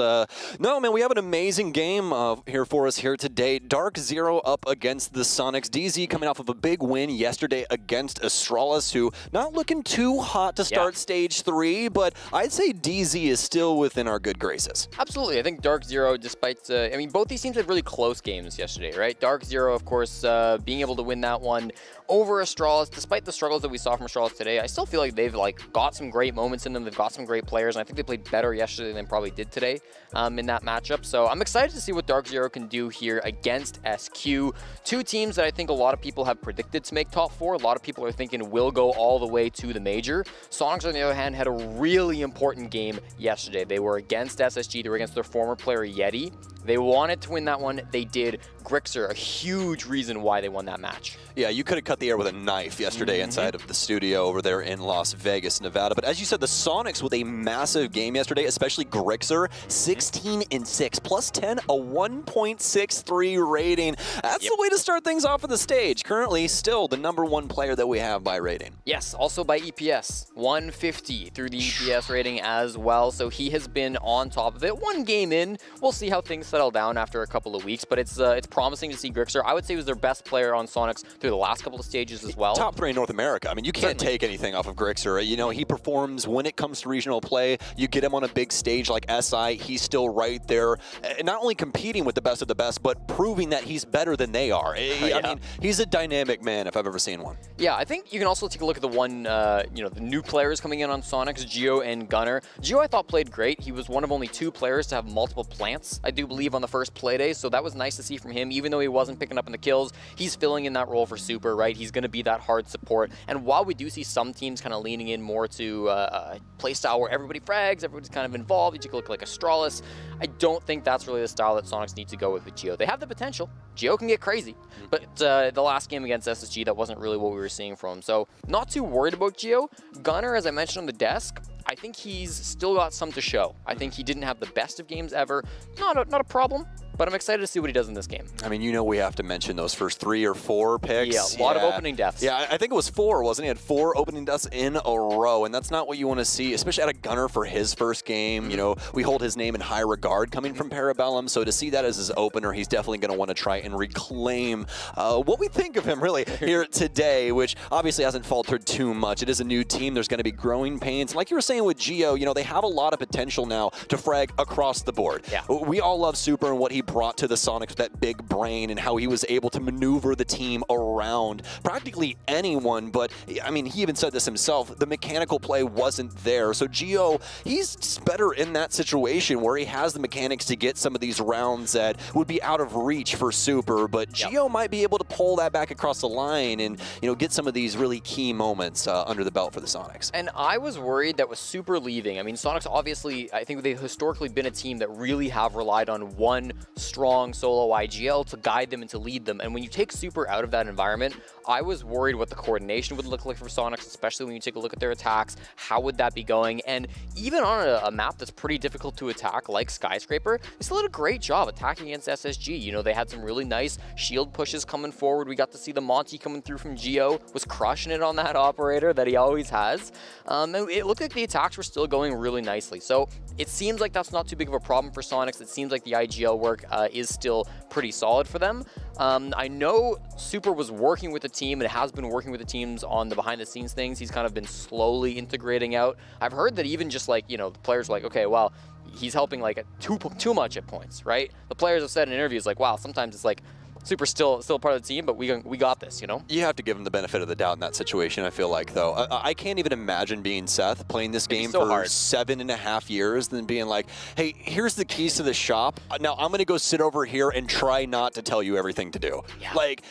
no, man, we have an amazing game here for us here today. DarkZero up against the Soniqs. DZ coming off of a big win yesterday against Astralis, who not looking too hot to start Stage 3, but I'd say DZ is still within our good graces. Absolutely. I think DarkZero, despite I mean, both these teams had really close games yesterday, right? DarkZero, of course, being able to win that one over Astralis, despite the struggles that we saw from Astralis today. I still feel like they've got some great moments in them. They've got some great players, and I think they played better yesterday than probably did today in that matchup. So I'm excited to see what DarkZero can do here against SQ. Two teams that I think a lot of people have predicted to make top 4. A lot of people are thinking will go all the way to the major. Soniqs, on the other hand, had a really important game yesterday. They were against SSG. They were against their former player, Yeti. They wanted to win that one. They did. Grixer, a huge reason why they won that match. Yeah, you could have cut the air with a knife yesterday inside of the studio over there in Las Vegas, Nevada. But as you said, the Soniqs with a massive game yesterday, especially Grixer, 16-6, plus 10, a 1.63 rating. That's the way to start things off on the stage. Currently, still the #1 player that we have by rating. Yes, also by EPS, 150 through the EPS rating as well. So he has been on top of it. One game in, we'll see how things settle down after a couple of weeks. But it's promising to see Grixer. I would say he was their best player on Soniqs through the last couple of stages as well. Top 3 in North America. I mean, you can't take anything off of Grixer. You know, he performs when it comes to regional play. You get him on a big stage like SI, he's still right there. Not only competing with the best of the best, but proving that he's better than they are. I mean, he's a dynamic man if I've ever seen one. Yeah, I think you can also take a look at the one, the new players coming in on Soniqs, Gio and Gunnar. Gio, I thought, played great. He was one of only 2 players to have multiple plants, I do believe, believe, on the first Playday, so that was nice to see from him. Even though he wasn't picking up in the kills, he's filling in that role for Super, right? He's going to be that hard support. And while we do see some teams kind of leaning in more to a playstyle where everybody frags, everybody's kind of involved, you take a look like Astralis, I don't think that's really the style that Soniqs need to go with Geo. They have the potential. Geo can get crazy, but the last game against SSG, that wasn't really what we were seeing from him. So not too worried about Geo. Gunner, as I mentioned on the desk, I think he's still got some to show. I think he didn't have the best of games ever. Not a problem, but I'm excited to see what he does in this game. I mean, you know we have to mention those first 3 or 4 picks. Yeah, a lot of opening deaths. Yeah, I think it was 4, wasn't he? He had 4 opening deaths in a row, and that's not what you want to see, especially at a Gunner for his first game. You know, we hold his name in high regard coming from Parabellum, so to see that as his opener, he's definitely going to want to try and reclaim what we think of him, really, here today, which obviously hasn't faltered too much. It is a new team. There's going to be growing pains. Like you were saying with Geo, you know, they have a lot of potential now to frag across the board. Yeah. We all love Super and what he brought to the Soniqs with that big brain and how he was able to maneuver the team around practically anyone. But, I mean, he even said this himself, the mechanical play wasn't there. So Geo, he's better in that situation where he has the mechanics to get some of these rounds that would be out of reach for Super. But Geo might be able to pull that back across the line and, you know, get some of these really key moments under the belt for the Soniqs. And I was worried that with Super leaving, I mean, Soniqs obviously, I think they've historically been a team that really have relied on one strong solo IGL to guide them and to lead them. And when you take Super out of that environment, I was worried what the coordination would look like for Soniqs, especially when you take a look at their attacks. How would that be going? And even on a map that's pretty difficult to attack, like Skyscraper, they still did a great job attacking against SSG. You know, they had some really nice shield pushes coming forward. We got to see the Monty coming through from Geo, was crushing it on that operator that he always has. And it looked like the attacks were still going really nicely. So it seems like that's not too big of a problem for Soniqs. It seems like the IGL work is still pretty solid for them. I know Super was working with the team and has been working with the teams on the behind the scenes things. He's kind of been slowly integrating out. I've heard that even just like, you know, the players are like, okay, well, he's helping like too much at points, right? The players have said in interviews like, wow, sometimes it's like, Super's still part of the team, but we got this, you know? You have to give him the benefit of the doubt in that situation, I feel like, though. I can't even imagine being Seth, playing this game for 7.5 years, then being like, hey, here's the keys to the shop. Now I'm going to go sit over here and try not to tell you everything to do. Yeah. Like,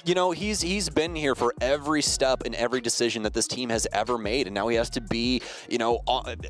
you know, he's been here for every step and every decision that this team has ever made, and now he has to be, you know,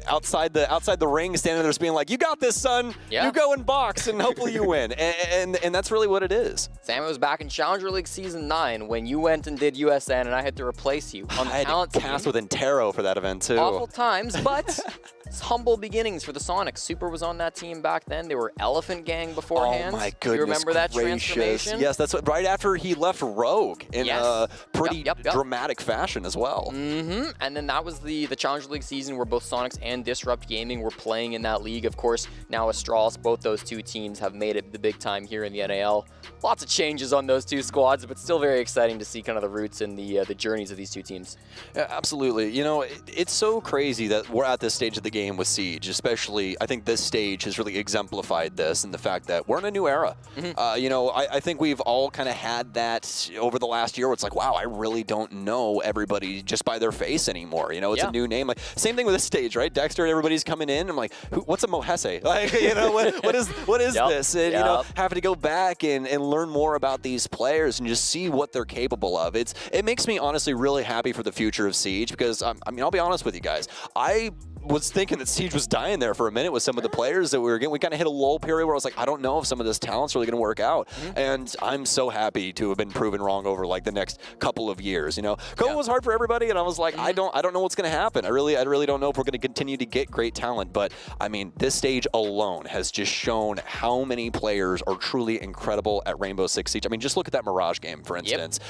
outside the ring, standing there just being like, you got this, son. Yeah. You go and box, and hopefully you win. And that's really what it is. Sam, it was back in Challenger League Season 9 when you went and did USN and I had to replace you on the talent team. I had to cast with Intero for that event, too. Awful times, but it's humble beginnings for the Soniqs. Super was on that team back then. They were Elephant Gang beforehand. Oh, my goodness. You remember that gracious. transformation? Yes, that's what, right after he left Rogue in a pretty dramatic fashion as well. Mm-hmm. And then that was the Challenger League season where both Soniqs and Disrupt Gaming were playing in that league. Of course, now Astralis, both those two teams have made it the big time here in the NAL. Lots of changes on those two squads, but still very exciting to see kind of the roots and the journeys of these two teams. Yeah, absolutely. You know, it's so crazy that we're at this stage of the game with Siege, especially I think this stage has really exemplified this and the fact that we're in a new era. Mm-hmm. You know, I think we've all kind of had that over the last year where it's like, wow, I really don't know everybody just by their face anymore. You know, it's a new name. Like, same thing with this stage, right? Dexter and everybody's coming in. I'm like, what's a Mohese? Like, you know, what is this? And, you know, having to go back and learn more about these players and just see what they're capable of. It makes me honestly really happy for the future of Siege because, I mean, I'll be honest with you guys. I was thinking that Siege was dying there for a minute with some of the players that we were getting. We kind of hit a lull period where I was like, I don't know if some of this talent's really going to work out. Mm-hmm. And I'm so happy to have been proven wrong over like the next couple of years. You know, COVID was hard for everybody, and I was like, I don't know what's going to happen. I really don't know if we're going to continue to get great talent. But I mean, this stage alone has just shown how many players are truly incredible at Rainbow Six Siege. I mean, just look at that Mirage game, for instance.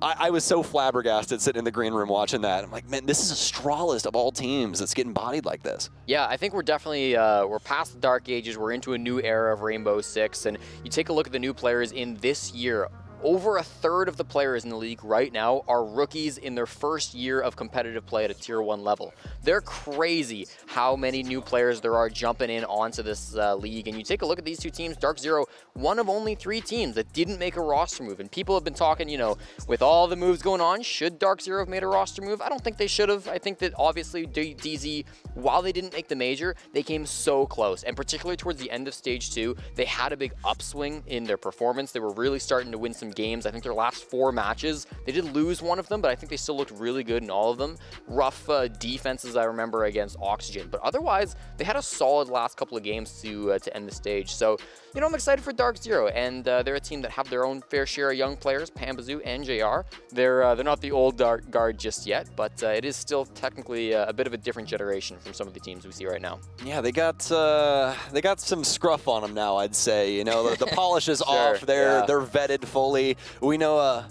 I was so flabbergasted sitting in the green room watching that. I'm like, man, this is Astralis of all teams that's getting bodied like this. Yeah, I think we're definitely we're past the dark ages. We're into a new era of Rainbow Six, and you take a look at the new players in this year. over a third of the players in the league right now are rookies in their first year of competitive play at a Tier 1 level. They're crazy how many new players there are jumping in onto this league. And you take a look at these two teams, DarkZero, one of only 3 teams that didn't make a roster move. And people have been talking, you know, with all the moves going on, should DarkZero have made a roster move? I don't think they should have. I think that obviously DZ, while they didn't make the major, they came so close. And particularly towards the end of Stage 2, they had a big upswing in their performance. They were really starting to win some games. I think their last 4 matches, they did lose one of them, but I think they still looked really good in all of them. Rough defenses, I remember, against Oxygen. But otherwise, they had a solid last couple of games to end the stage. So, you know, I'm excited for DarkZero, and they're a team that have their own fair share of young players, Pambazoo and JR. They're not the old guard just yet, but it is still technically a bit of a different generation from some of the teams we see right now. Yeah, they got some scruff on them now, I'd say. You know, the polish is off. They're vetted fully. We know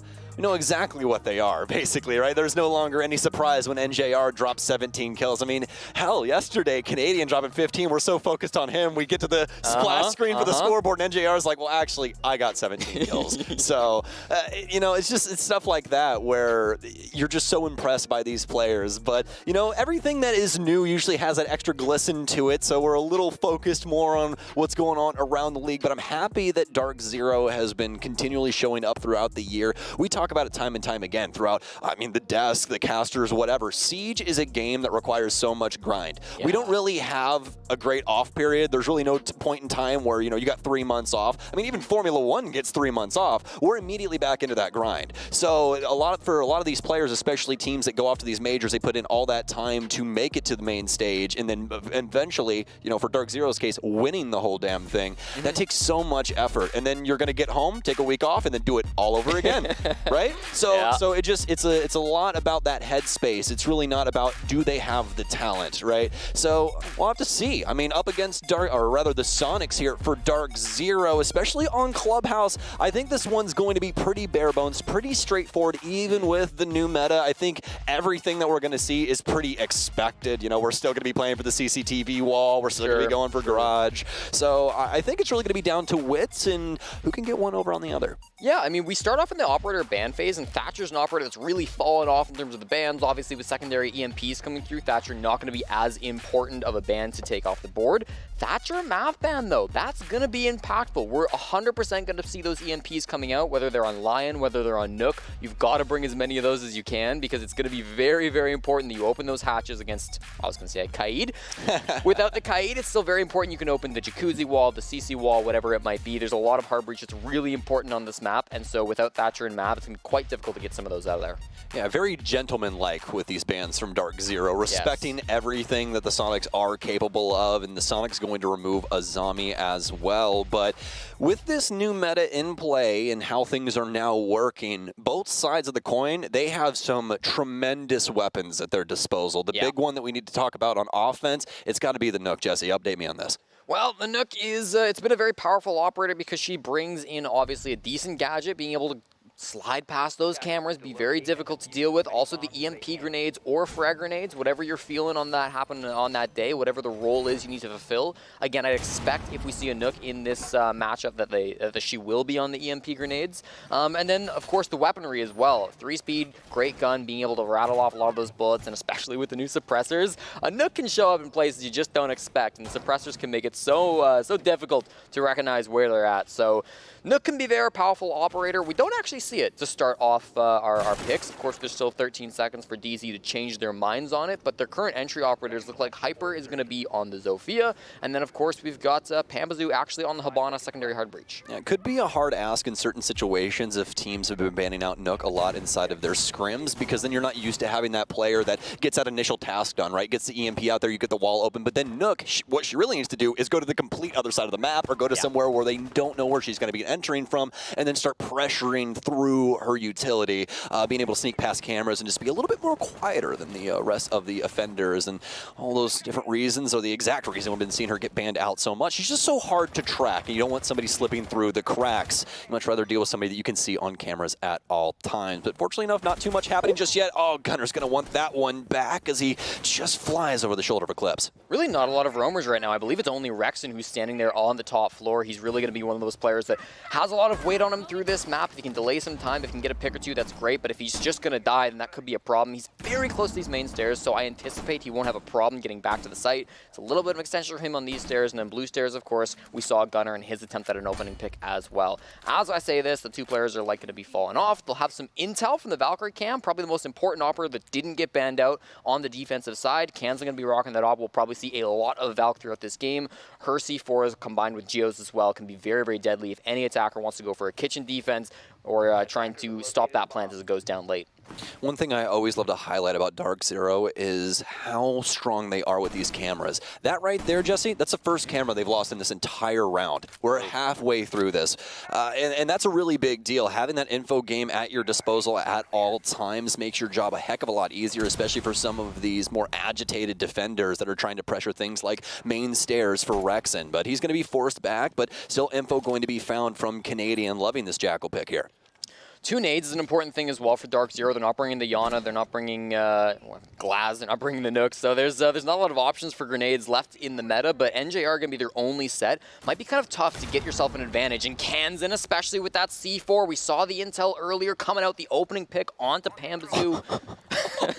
exactly what they are, basically, right? There's no longer any surprise when NJR drops 17 kills. I mean, hell, yesterday, Canadian dropping 15. We're so focused on him. We get to the splash screen for the scoreboard, and NJR is like, well, actually, I got 17 kills. So, you know, it's stuff like that where you're just so impressed by these players. But, you know, everything that is new usually has that extra glisten to it, so we're a little focused more on what's going on around the league. But I'm happy that DarkZero has been continually showing up throughout the year. We talk about it time and time again throughout, I mean, the desk, the casters, whatever. Siege is a game that requires so much grind. We don't really have a great off period. There's really no point in time where, you know, you got 3 months off. I mean, even Formula 1 gets 3 months off. We're immediately back into that grind. So for a lot of these players, especially teams that go off to these majors, they put in all that time to make it to the main stage, and then eventually, you know, for DarkZero's case, winning the whole damn thing. That takes so much effort. And then you're going to get home, take a week off, and then do it all over again, right? So it's a lot about that headspace. It's really not about do they have the talent, right? So we'll have to see. I mean, up against the Soniqs here for DarkZero, especially on Clubhouse. I think this one's going to be pretty bare bones, pretty straightforward, even with the new meta. I think everything that we're going to see is pretty expected. You know, we're still going to be playing for the CCTV wall. We're still going to be going for Garage. So I think it's really going to be down to wits and who can get one over on the other. Yeah, I mean, we start off in the operator ban phase, and Thatcher's an operator that's really fallen off in terms of the bans. Obviously, with secondary EMPs coming through, Thatcher not going to be as important of a ban to take off the board. Thatcher Mav ban, though, that's going to be impactful. We're 100% going to see those EMPs coming out, whether they're on Lion, whether they're on Nook. You've got to bring as many of those as you can, because it's going to be very, very important that you open those hatches against, I was going to say, Kaid. Without the Kaid, it's still very important you can open the Jacuzzi wall, the CC wall, whatever it might be. There's a lot of hard breach that's really important on this map, and so without Thatcher and Mav, it's going to be quite difficult to get some of those out of there. Yeah, very gentleman-like with these bans from DarkZero, respecting everything that the Soniqs are capable of, and the Soniqs going to remove Azami as well. But with this new meta in play and how things are now working, both sides of the coin, they have some tremendous weapons at their disposal. The big one that we need to talk about on offense, it's got to be the Nook. Jesse, update me on this. Well, the Nook is, it's been a very powerful operator because she brings in, obviously, a decent gadget, being able to slide past those cameras, be very difficult to deal with. Also, the EMP grenades or frag grenades, whatever you're feeling on that happen on that day, whatever the role is you need to fulfill. Again, I expect if we see a Nook in this matchup that she will be on the EMP grenades. And then, of course, the weaponry as well. 3-speed, great gun, being able to rattle off a lot of those bullets, and especially with the new suppressors, a Nook can show up in places you just don't expect, and the suppressors can make it so difficult to recognize where they're at. So Nook can be a very powerful operator. We don't actually see it to start off our picks. Of course, there's still 13 seconds for DZ to change their minds on it, but their current entry operators look like Hyper is going to be on the Zofia, and then, of course, we've got Pambazoo actually on the Hibana secondary hard breach. Yeah, it could be a hard ask in certain situations if teams have been banning out Nook a lot inside of their scrims, because then you're not used to having that player that gets that initial task done, right? Gets the EMP out there, you get the wall open, but then Nook, what she really needs to do is go to the complete other side of the map or go to somewhere where they don't know where she's going to be entering from, and then start pressuring through through her utility, being able to sneak past cameras and just be a little bit more quieter than the rest of the offenders, and all those different reasons are the exact reason we've been seeing her get banned out so much. She's just so hard to track, and you don't want somebody slipping through the cracks. You'd much rather deal with somebody that you can see on cameras at all times. But fortunately enough, not too much happening just yet. Oh, Gunner's going to want that one back as he just flies over the shoulder of Eclipse. Really not a lot of roamers right now. I believe it's only Rexon who's standing there on the top floor. He's really going to be one of those players that has a lot of weight on him through this map. If he can delay some time, if he can get a pick or two, that's great. But if he's just going to die, then that could be a problem. He's very close to these main stairs, so I anticipate he won't have a problem getting back to the site. It's a little bit of extension for him on these stairs, and then blue stairs, of course, we saw Gunner and his attempt at an opening pick as well. As I say this, the two players are likely to be falling off. They'll have some intel from the Valkyrie cam, probably the most important operator that didn't get banned out on the defensive side. Cam's going to be rocking that op. We'll probably see a lot of Valk throughout this game. Her C4s combined with Geo's as well can be very, very deadly if any attacker wants to go for a kitchen defense or trying to stop that plant as it goes down late. One thing I always love to highlight about DarkZero is how strong they are with these cameras. That right there, Jesse, that's the first camera they've lost in this entire round. We're halfway through this. And that's a really big deal. Having that info game at your disposal at all times makes your job a heck of a lot easier, especially for some of these more agitated defenders that are trying to pressure things like main stairs for Rexon. But he's going to be forced back, but still info going to be found from Canadian. Loving this Jackal pick here. Two nades is an important thing as well for DarkZero. They're not bringing the Yana, they're not bringing Glaz, they're not bringing the Nooks. So there's not a lot of options for grenades left in the meta, but NJR are going to be their only set. Might be kind of tough to get yourself an advantage in Kansan, especially with that C4. We saw the intel earlier coming out, the opening pick onto Pambazoo.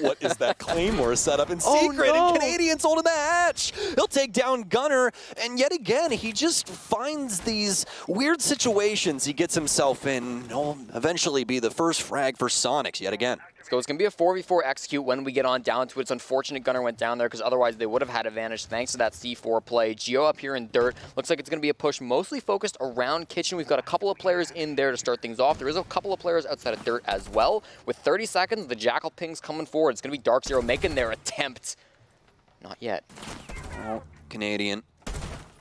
What is that Claymore setup in secret? No. And Canadian's holding the hatch. He'll take down Gunner, and yet again, he just finds these weird situations he gets himself in. He'll eventually be the first frag for Soniqs yet again. So it's going to be a 4v4 execute when we get on down to it. It's unfortunate Gunner went down there because otherwise they would have had advantage thanks to that C4 play. Geo up here in dirt. Looks like it's going to be a push mostly focused around kitchen. We've got a couple of players in there to start things off. There is a couple of players outside of dirt as well. With 30 seconds, the Jackal ping's coming forward. It's going to be DarkZero making their attempt. Not yet. Oh, Canadian.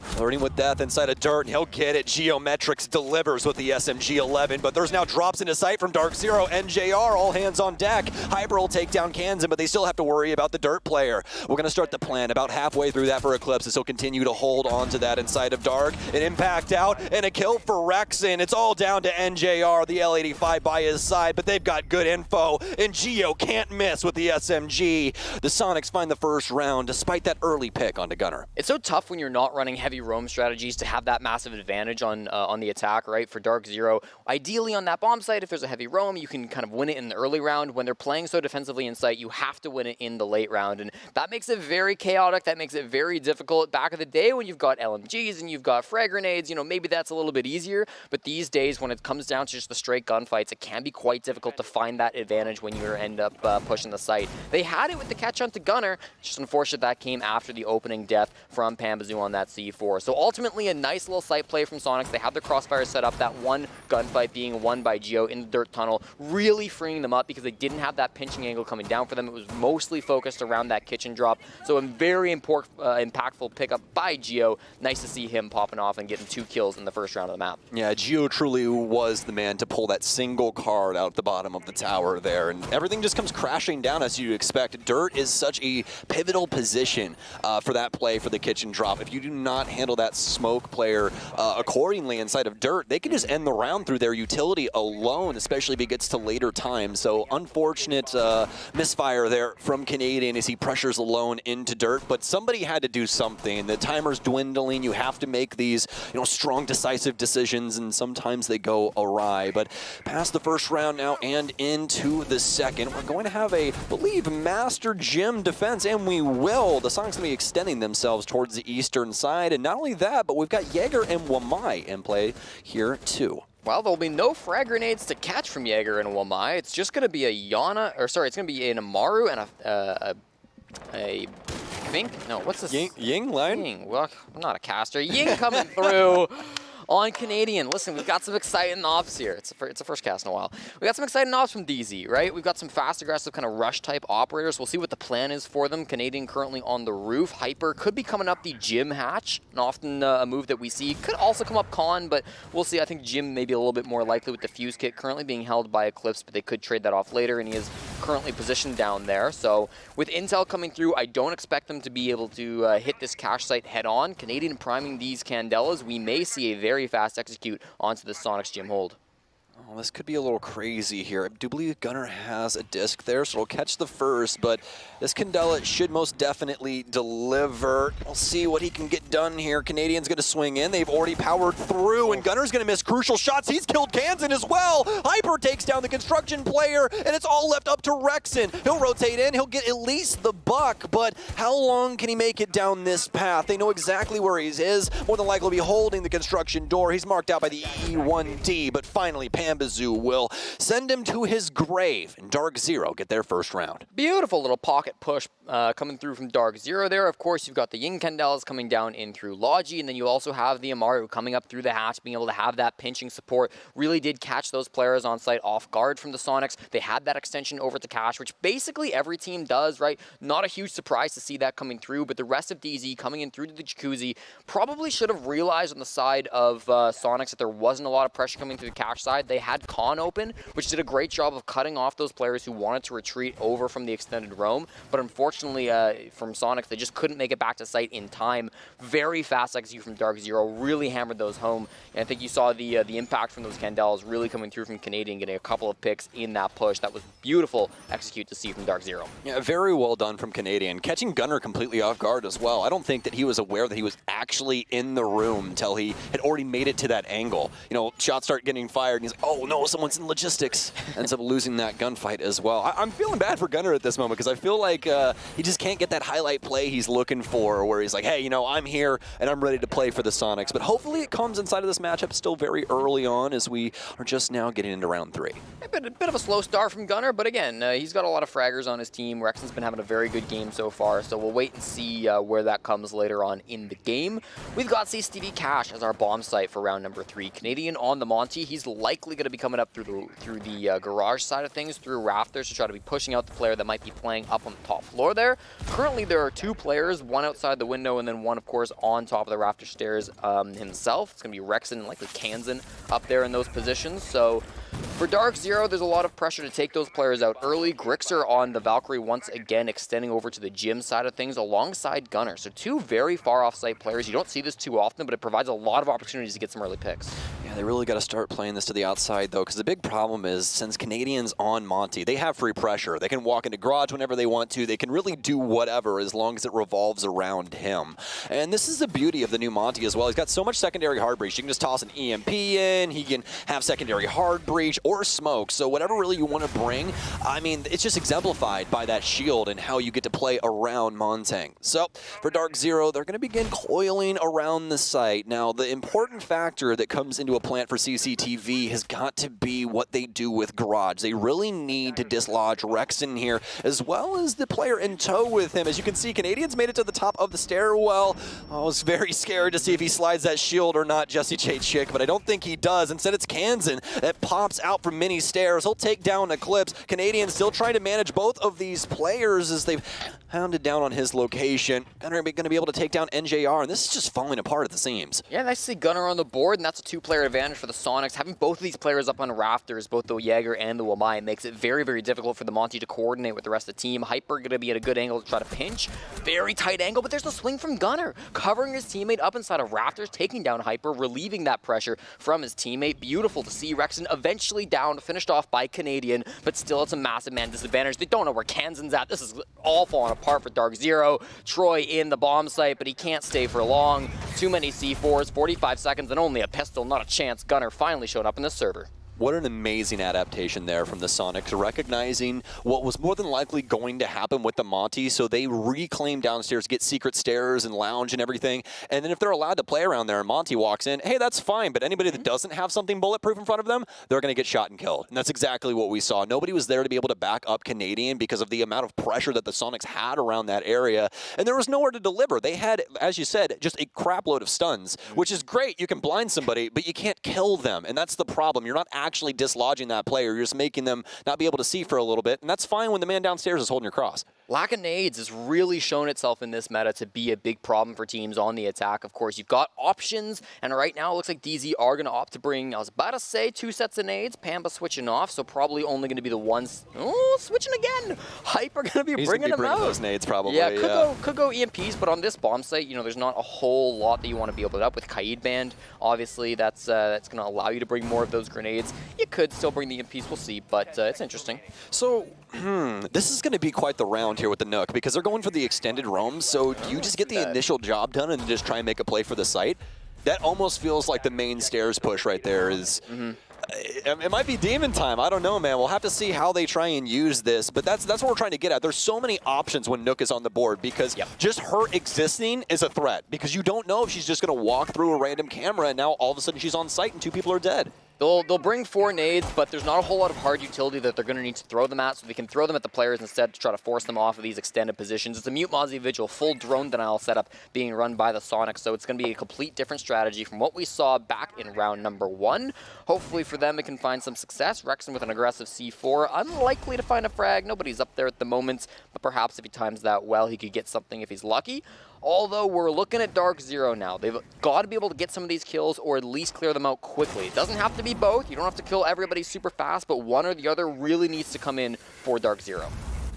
Flirting with death inside of dirt, and he'll get it. Geometrics delivers with the SMG-11, but there's now drops into sight from DarkZero. NJR, all hands on deck. Hyper will take down Kansan, but they still have to worry about the dirt player. We're going to start the plan about halfway through that for Eclipse, as he'll continue to hold on to that inside of Dark. An impact out, and a kill for Rexon. It's all down to NJR, the L85 by his side, but they've got good info, and Geo can't miss with the SMG. The Soniqs find the first round, despite that early pick onto Gunner. It's so tough when you're not running heavy roam strategies to have that massive advantage on the attack, right? For DarkZero, ideally on that bomb site, if there's a heavy roam, you can kind of win it in the early round. When they're playing so defensively in sight, you have to win it in the late round, and that makes it very chaotic. That makes it very difficult. Back in the day when you've got LMGs and you've got frag grenades, you know, maybe that's a little bit easier, but these days when it comes down to just the straight gunfights, it can be quite difficult to find that advantage when you end up pushing the site. They had it with the catch on to Gunner, just unfortunate that came after the opening death from Pambazoo on that C4. So ultimately a nice little site play from Soniqs. They have the crossfire set up, that one gunfight being won by Geo in the dirt tunnel, really freeing them up because they didn't have that pinching angle coming down for them. It was mostly focused around that kitchen drop. So a very impactful pickup by Geo. Nice to see him popping off and getting 2 kills in the first round of the map. Yeah, Geo truly was the man to pull that single card out the bottom of the tower there, and everything just comes crashing down as you expect. Dirt is such a pivotal position for that play for the kitchen drop. If you do not handle that smoke player accordingly inside of dirt, they can just end the round through their utility alone, especially if it gets to later times. So unfortunate misfire there from Canadian as he pressures alone into dirt, but somebody had to do something. The timer's dwindling. You have to make these, you know, strong, decisive decisions, and sometimes they go awry. But past the first round now and into the second, we're going to have a, I believe, Master Gym defense, and we will. The Soniqs going to be extending themselves towards the eastern side, and not only that, but we've got Jaeger and Wamai in play here too. Well, there'll be no frag grenades to catch from Jaeger and Wamai. It's just going to be a Yana, or sorry, it's going to be an Amaru and a Fink? No, what's this? Ying line? Ying. Well, I'm not a caster. Ying coming through on Canadian. Listen, we've got some exciting ops here. It's a first cast in a while. We got some exciting ops from DZ, right? We've got some fast, aggressive kind of rush type operators. We'll see what the plan is for them. Canadian currently on the roof. Hyper could be coming up the Gym hatch, and often a move that we see. Could also come up Con, but we'll see. I think Gym may be a little bit more likely with the Fuse kit currently being held by Eclipse, but they could trade that off later, and he is currently positioned down there. So with intel coming through, I don't expect them to be able to hit this cache site head on. Canadian priming these Candelas, we may see a very fast execute onto the Soniqs Gym hold. Oh, this could be a little crazy here. I do believe Gunnar has a disc there, so it'll catch the first, but this Candela should most definitely deliver. We'll see what he can get done here. Canadian's going to swing in. They've already powered through, and Gunnar's going to miss crucial shots. He's killed Kansan as well. Hyper takes down the construction player, and it's all left up to Rexen. He'll rotate in. He'll get at least the buck, but how long can he make it down this path? They know exactly where he is. More than likely be holding the construction door. He's marked out by the E1D, but finally Pambazoo will send him to his grave, and DarkZero get their first round. Beautiful little pocket push coming through from DarkZero there. Of course, you've got the Ying Candelas coming down in through Logi, and then you also have the Amaru coming up through the hatch, being able to have that pinching support. Really did catch those players on site off guard from the Soniqs. They had that extension over to cache, which basically every team does, right? Not a huge surprise to see that coming through, but the rest of DZ coming in through to the Jacuzzi probably should have realized on the side of Soniqs that there wasn't a lot of pressure coming through the cache side. They had Con open, which did a great job of cutting off those players who wanted to retreat over from the extended roam, but unfortunately from Soniqs, they just couldn't make it back to site in time. Very fast execute from DarkZero, really hammered those home, and I think you saw the impact from those Candelas really coming through from Canadian, getting a couple of picks in that push. That was beautiful execute to see from DarkZero. Yeah, very well done from Canadian. Catching Gunnar completely off guard as well. I don't think that he was aware that he was actually in the room until he had already made it to that angle. You know, shots start getting fired, and he's like, oh no, someone's in logistics. Ends up losing that gunfight as well. I'm feeling bad for Gunnar at this moment because I feel like he just can't get that highlight play he's looking for, where he's like, hey, you know, I'm here and I'm ready to play for the Soniqs. But hopefully it comes inside of this matchup still very early on as we are just now getting into round 3. A bit of a slow start from Gunnar, but again, he's got a lot of fraggers on his team. Rexen's been having a very good game so far, so we'll wait and see where that comes later on in the game. We've got CCTV Cache as our bomb site for round number 3. Canadian on the Monty. He's likely going to be coming up through the garage side of things, through rafters, to try to be pushing out the player that might be playing up on the top floor there. Currently, there are 2 players, one outside the window and then one, of course, on top of the rafter stairs himself. It's going to be Rexen and likely Kansan up there in those positions. So for DarkZero, there's a lot of pressure to take those players out early. Grixer on the Valkyrie once again extending over to the Gym side of things alongside Gunnar. So 2 very far off-site players. You don't see this too often, but it provides a lot of opportunities to get some early picks. Yeah, they really got to start playing this to the outside, though, because the big problem is, since Canadian's on Monty, they have free pressure. They can walk into garage whenever they want to. They can really do whatever as long as it revolves around him. And this is the beauty of the new Monty as well. He's got so much secondary hard breach. You can just toss an EMP in. He can have secondary hard breach or smoke. So whatever really you want to bring, I mean, it's just exemplified by that shield and how you get to play around Montang. So for DarkZero, they're going to begin coiling around the site. Now, the important factor that comes into a plant for CCTV has got to be what they do with garage. They really need to dislodge Rexen here, as well as the player in tow with him. As you can see, Canadians made it to the top of the stairwell. I was very scared to see if he slides that shield or not, Jesse J. Chick, but I don't think he does. Instead, it's Kansan that pops out from many stairs. He'll take down Eclipse. Canadians still trying to manage both of these players as they've hounded down on his location. Gunnar going to be able to take down NJR, and this is just falling apart at the seams. Yeah, nice to see Gunnar on the board, and that's a 2-player advantage for the Soniqs. Having both of these players up on rafters, both the Jaeger and the Wamai, makes it very, very difficult for the Monty to coordinate with the rest of the team. Hyper going to be at a good angle to try to pinch. Very tight angle, but there's the swing from Gunnar, covering his teammate up inside of rafters, taking down Hyper, relieving that pressure from his teammate. Beautiful to see. Rexen eventually down, finished off by Canadian, but still it's a massive man disadvantage. They don't know where Kansan's at. This is all falling apart for DarkZero. Troy in the bomb site, but he can't stay for long. Too many C4s, 45 seconds, and only a pistol. Not a chance. Gunnar finally showed up in the server. What an amazing adaptation there from the Soniqs, recognizing what was more than likely going to happen with the Monty, so they reclaim downstairs, get secret stairs and lounge and everything, and then if they're allowed to play around there and Monty walks in, hey, that's fine, but anybody that doesn't have something bulletproof in front of them, they're going to get shot and killed. And that's exactly what we saw. Nobody was there to be able to back up Canadian because of the amount of pressure that the Soniqs had around that area, and there was nowhere to deliver. They had, as you said, just a crap load of stuns, which is great. You can blind somebody, but you can't kill them, and that's the problem. You're not actually dislodging that player. You're just making them not be able to see for a little bit, and that's fine when the man downstairs is holding your cross. Lack of nades has really shown itself in this meta to be a big problem for teams on the attack. Of course, you've got options, and right now it looks like DZ are going to opt to bring, I was about to say, 2 sets of nades. Pamba switching off, so probably only going to be the ones. Oh, switching again. Hype are going to be bringing them out. Those nades probably. Yeah, could go EMPs, but on this bomb site, there's not a whole lot that you want to be able to up with Kaid Band. Obviously, that's going to allow you to bring more of those grenades. You could still bring the EMPs, we'll see, but it's interesting. So, this is going to be quite the round here with the Nook, because they're going for the extended roam, so do you just get the initial job done and just try and make a play for the site? That almost feels like the main stairs push right there is... It might be demon time. I don't know, man. We'll have to see how they try and use this, but that's what we're trying to get at. There's so many options when Nook is on the board because just her existing is a threat because you don't know if she's just going to walk through a random camera and now all of a sudden she's on site and 2 people are dead. They'll bring 4 nades, but there's not a whole lot of hard utility that they're going to need to throw them at, so they can throw them at the players instead to try to force them off of these extended positions. It's a Mute Mozzie Vigil, full drone denial setup being run by the Soniqs, so it's going to be a complete different strategy from what we saw back in round number 1. Hopefully for them, it can find some success. Rexon with an aggressive C4, unlikely to find a frag. Nobody's up there at the moment, but perhaps if he times that well, he could get something if he's lucky. Although we're looking at DarkZero now. They've got to be able to get some of these kills or at least clear them out quickly. It doesn't have to be both. You don't have to kill everybody super fast, but one or the other really needs to come in for DarkZero.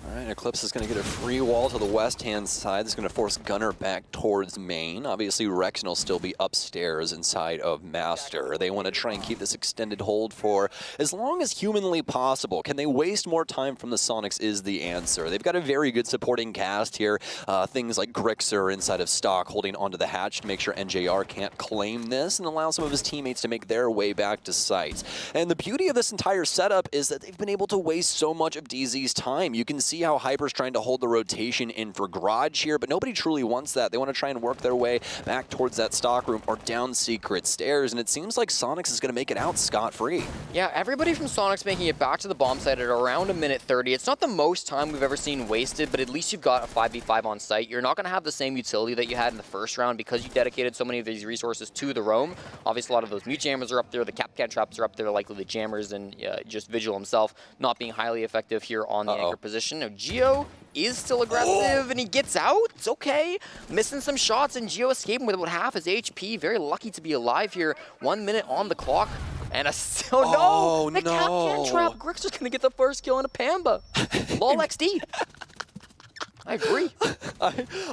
All right, Eclipse is going to get a free wall to the west-hand side. That's going to force Gunner back towards main. Obviously, Rexon will still be upstairs inside of Master. They want to try and keep this extended hold for as long as humanly possible. Can they waste more time from the Soniqs is the answer. They've got a very good supporting cast here. Things like Grixer inside of stock holding onto the hatch to make sure NJR can't claim this and allow some of his teammates to make their way back to site. And the beauty of this entire setup is that they've been able to waste so much of DZ's time. You can see how Hyper's trying to hold the rotation in for Garage here, but nobody truly wants that. They want to try and work their way back towards that stock room or down secret stairs, and it seems like Soniqs is going to make it out scot-free. Yeah, everybody from Soniqs making it back to the bomb site at around 1:30. It's not the most time we've ever seen wasted, but at least you've got a 5v5 on site. You're not going to have the same utility that you had in the first round because you dedicated so many of these resources to the roam. Obviously, a lot of those mute jammers are up there, the Capcan traps are up there, likely the jammers, and just Vigil himself not being highly effective here on the anchor position. Now, Geo is still aggressive, and he gets out. It's okay. Missing some shots, and Geo escaping with about half his HP. Very lucky to be alive here. 1 minute on the clock. And the Capcan trap. Grixer's going to get the first kill on a Pamba. LOL XD. I agree.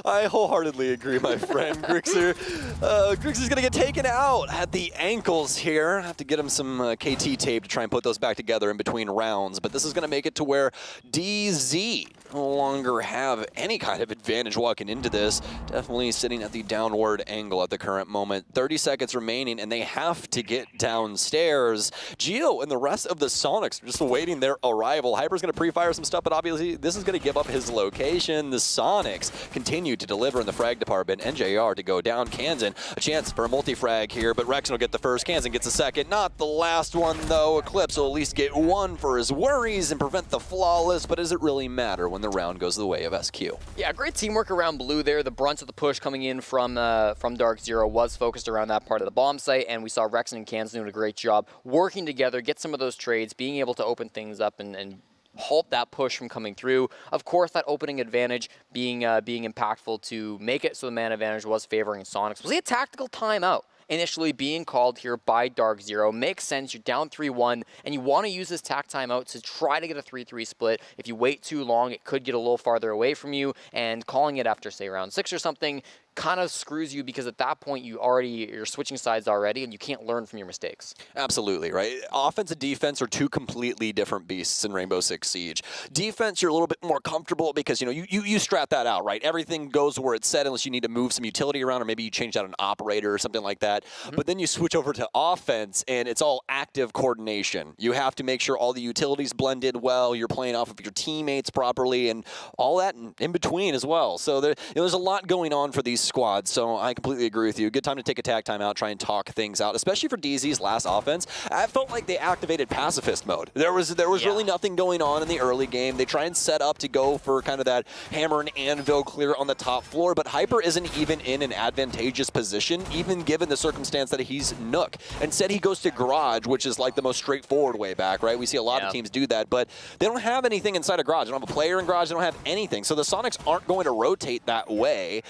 I wholeheartedly agree, my friend. Grixer's gonna get taken out at the ankles here. I have to get him some KT tape to try and put those back together in between rounds, but this is gonna make it to where DZ no longer have any kind of advantage walking into this. Definitely sitting at the downward angle at the current moment. 30 seconds remaining, and they have to get downstairs. Geo and the rest of the Soniqs are just awaiting their arrival. Hyper's gonna pre-fire some stuff, but obviously this is gonna give up his location. The Soniqs continue to deliver in the frag department. NJR to go down. Kansan, a chance for a multi-frag here, but Rexon will get the first. Kansan gets the second. Not the last one, though. Eclipse will at least get one for his worries and prevent the flawless, but does it really matter when the round goes the way of SQ? Yeah, great teamwork around Blue there. The brunt of the push coming in from DarkZero was focused around that part of the bomb site, and we saw Rexon and Kansan doing a great job working together, get some of those trades, being able to open things up and halt that push from coming through. Of course, that opening advantage being impactful to make it so the man advantage was favoring Soniqs. Was he a tactical timeout? Initially being called here by DarkZero. Makes sense. You're down 3-1, and you want to use this tac timeout to try to get a 3-3 split. If you wait too long, it could get a little farther away from you, and calling it after, say, round 6 or something kind of screws you because at that point you're switching sides already and you can't learn from your mistakes. Absolutely, right? Offense and defense are two completely different beasts in Rainbow Six Siege. Defense, you're a little bit more comfortable because, you strat that out, right? Everything goes where it's set unless you need to move some utility around or maybe you change out an operator or something like that. But then you switch over to offense and it's all active coordination. You have to make sure all the utilities blended well, you're playing off of your teammates properly and all that in between as well. So there's a lot going on for these squads, so I completely agree with you. Good time to take a tag time out, try and talk things out, especially for DZ's last offense. I felt like they activated pacifist mode. There was really nothing going on in the early game. They try and set up to go for kind of that hammer and anvil clear on the top floor, but Hyper isn't even in an advantageous position, even given the circumstance that he's Nook. Instead, he goes to Garage, which is like the most straightforward way back, right? We see a lot of teams do that, but they don't have anything inside of Garage. They don't have a player in Garage. They don't have anything. So the Soniqs aren't going to rotate that way.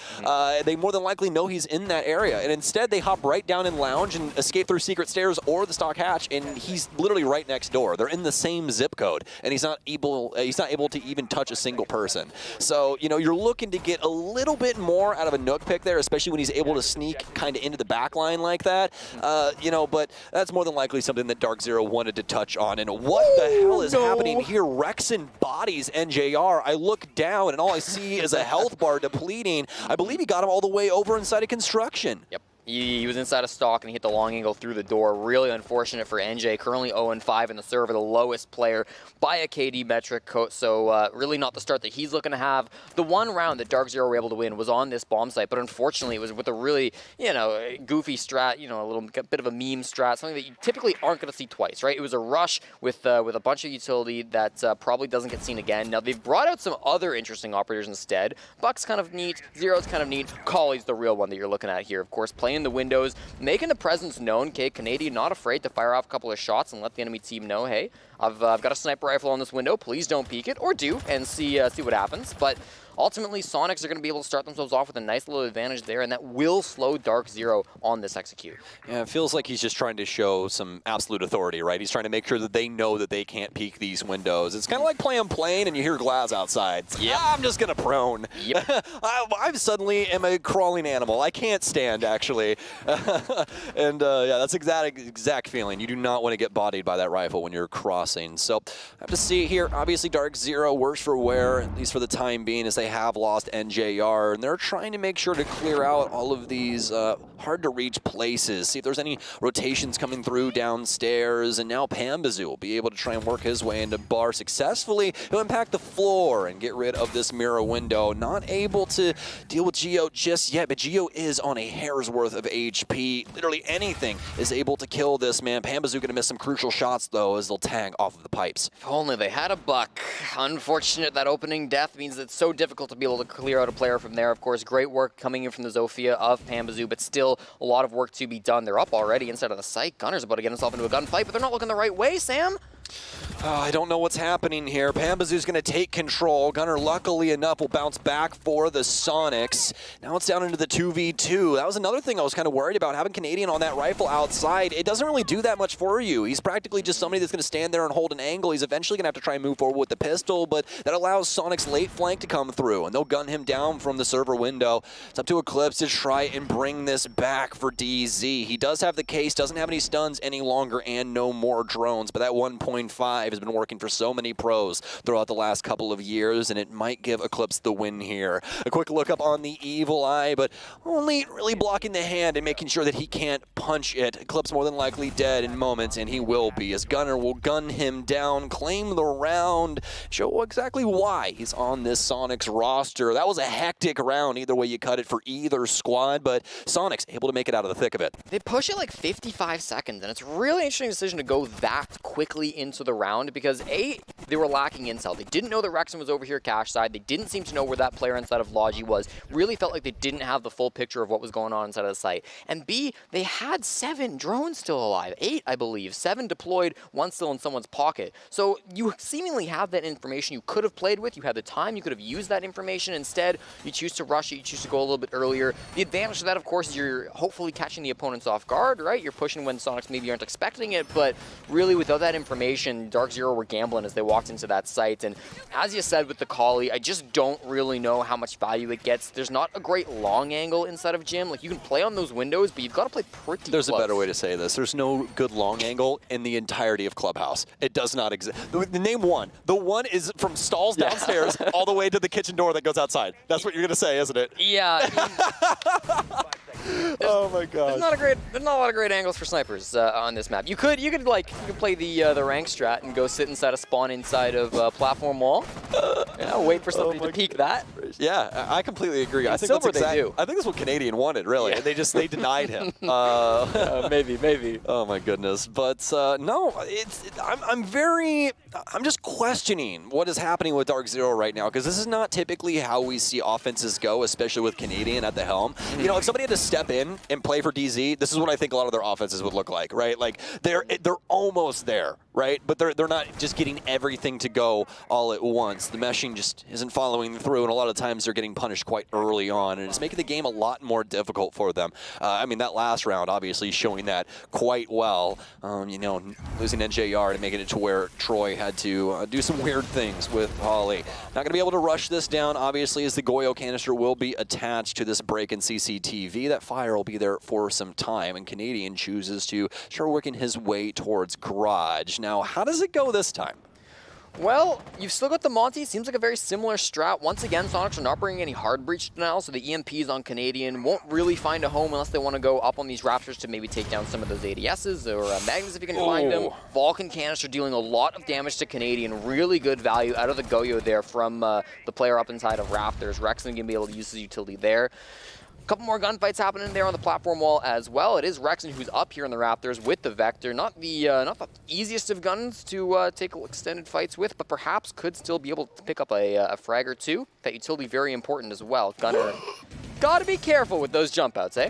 They more than likely know he's in that area, and instead they hop right down in Lounge and escape through secret stairs or the stock hatch, and he's literally right next door. They're in the same zip code, and he's not able to even touch a single person. So, you're looking to get a little bit more out of a Nook pick there, especially when he's able to sneak kind of into the back line like that. But that's more than likely something that DarkZero wanted to touch on. And what the hell is happening here? Rexon bodies NJR. I look down, and all I see is a health bar depleting. I believe he got him all the way over inside of construction. Yep. He was inside a stock and he hit the long angle through the door. Really unfortunate for NJ. Currently 0-5 in the server, the lowest player by a KD metric. So really not the start that he's looking to have. The one round that DarkZero were able to win was on this bomb site, but unfortunately it was with a really, goofy strat, a bit of a meme strat, something that you typically aren't going to see twice, right? It was a rush with a bunch of utility that probably doesn't get seen again. Now they've brought out some other interesting operators instead. Buck's kind of neat, Zero's kind of neat, Collie's the real one that you're looking at here, of course, playing the windows, making the presence known. Okay, Canadian not afraid to fire off a couple of shots and let the enemy team know, hey, I've got a sniper rifle on this window. Please don't peek it, or do, and see what happens. But ultimately, Soniqs are going to be able to start themselves off with a nice little advantage there, and that will slow DarkZero on this execute. Yeah, it feels like he's just trying to show some absolute authority, right? He's trying to make sure that they know that they can't peek these windows. It's kind of like playing plane and you hear glass outside. Yeah, I'm just going to prone. Yep. I suddenly am a crawling animal. I can't stand, actually. And yeah, that's exact feeling. You do not want to get bodied by that rifle when you're crossing. So I have to see here. Obviously, DarkZero, worse for wear, at least for the time being, as they have lost NJR, and they're trying to make sure to clear out all of these hard-to-reach places, see if there's any rotations coming through downstairs, and now Pambazoo will be able to try and work his way into bar successfully. He'll impact the floor and get rid of this mirror window. Not able to deal with Geo just yet, but Geo is on a hair's worth of HP. Literally anything is able to kill this man. Pambazoo going to miss some crucial shots, though, as they'll tag off of the pipes. If only they had a buck. Unfortunate that opening death means it's so difficult to be able to clear out a player from there. Of course, great work coming in from the Zofia of Pambazoo, but still a lot of work to be done. They're up already inside of the site. Gunner's about to get himself into a gunfight, but they're not looking the right way, Sam. I don't know what's happening here. Pambazoo's going to take control. Gunner, luckily enough, will bounce back for the Soniqs. Now it's down into the 2v2. That was another thing I was kind of worried about, having Canadian on that rifle outside. It doesn't really do that much for you. He's practically just somebody that's going to stand there and hold an angle. He's eventually going to have to try and move forward with the pistol, but that allows Soniqs' late flank to come through, and they'll gun him down from the server window. It's up to Eclipse to try and bring this back for DZ. He does have the case, doesn't have any stuns any longer, and no more drones, but that 1.5 has been working for so many pros throughout the last couple of years, and it might give Eclipse the win here. A quick look up on the Evil Eye, but only really blocking the hand and making sure that he can't punch it. Eclipse more than likely dead in moments, and he will be, as Gunner will gun him down, claim the round, show exactly why he's on this Soniqs roster. That was a hectic round, either way you cut it for either squad, but Soniqs able to make it out of the thick of it. They push it like 55 seconds, and it's a really interesting decision to go that quickly into the round because A, they were lacking intel. They didn't know that Rexon was over here cache side. They didn't seem to know where that player inside of Logi was. Really felt like they didn't have the full picture of what was going on inside of the site. And B, they had 7 drones still alive. 8, I believe. 7 deployed, 1 still in someone's pocket. So you seemingly have that information you could have played with. You had the time. You could have used that information. Instead, you choose to rush it. You choose to go a little bit earlier. The advantage of that, of course, is you're hopefully catching the opponents off guard, right? You're pushing when Soniqs maybe aren't expecting it, but really without that information, DarkZero were gambling as they walked walked into that site. And as you said with the Collie, I just don't really know how much value it gets. There's not a great long angle inside of Gym. Like, you can play on those windows, but you've got to play pretty There's close. a better way to say this. There's no good long angle in the entirety of Clubhouse. It does not exist. Name one. The one is from stalls downstairs all the way to the kitchen door that goes outside. That's what you're going to say, isn't it? Yeah. Oh my god. There's not a lot of great angles for snipers on this map. You could play the rank strat and go sit inside a spawn inside of platform wall. Wait for somebody to peek that. Yeah, I completely agree. I think Silver that's they do. I think that's what Canadian wanted, really. Yeah. They denied him. Maybe. Oh my goodness. But no, I'm just questioning what is happening with DarkZero right now, because this is not typically how we see offenses go, especially with Canadian at the helm. You know, if somebody had to step in and play for DZ, this is what I think a lot of their offenses would look like, right? Like they're almost there, right? But they're not just getting everything to go all at once. The meshing just isn't following through, and a lot of times they're getting punished quite early on, and it's making the game a lot more difficult for them. I mean, that last round obviously showing that quite well. You know, losing NJR and making it to where Troy had to do some weird things with Holly. Not going to be able to rush this down, obviously, as the Goyo canister will be attached to this break in CCTV. That fire will be there for some time, and Canadian chooses to start working his way towards Garage. Now, how does it go this time? Well, you've still got the Monty. Seems like a very similar strat. Once again, Soniqs are not bringing any hard breach now, so the EMPs on Canadian won't really find a home unless they want to go up on these Raptors to maybe take down some of those ADSs or Magnus if you can find them. Vulcan canister dealing a lot of damage to Canadian. Really good value out of the Goyo there from the player up inside of Raptors. Rexon going to be able to use his utility there. Couple more gunfights happening there on the platform wall as well. It is Rexon who's up here in the Raptors with the Vector. Not the easiest of guns to take extended fights with, but perhaps could still be able to pick up a frag or two. That utility very important as well. Gunner, gotta be careful with those jump outs, eh?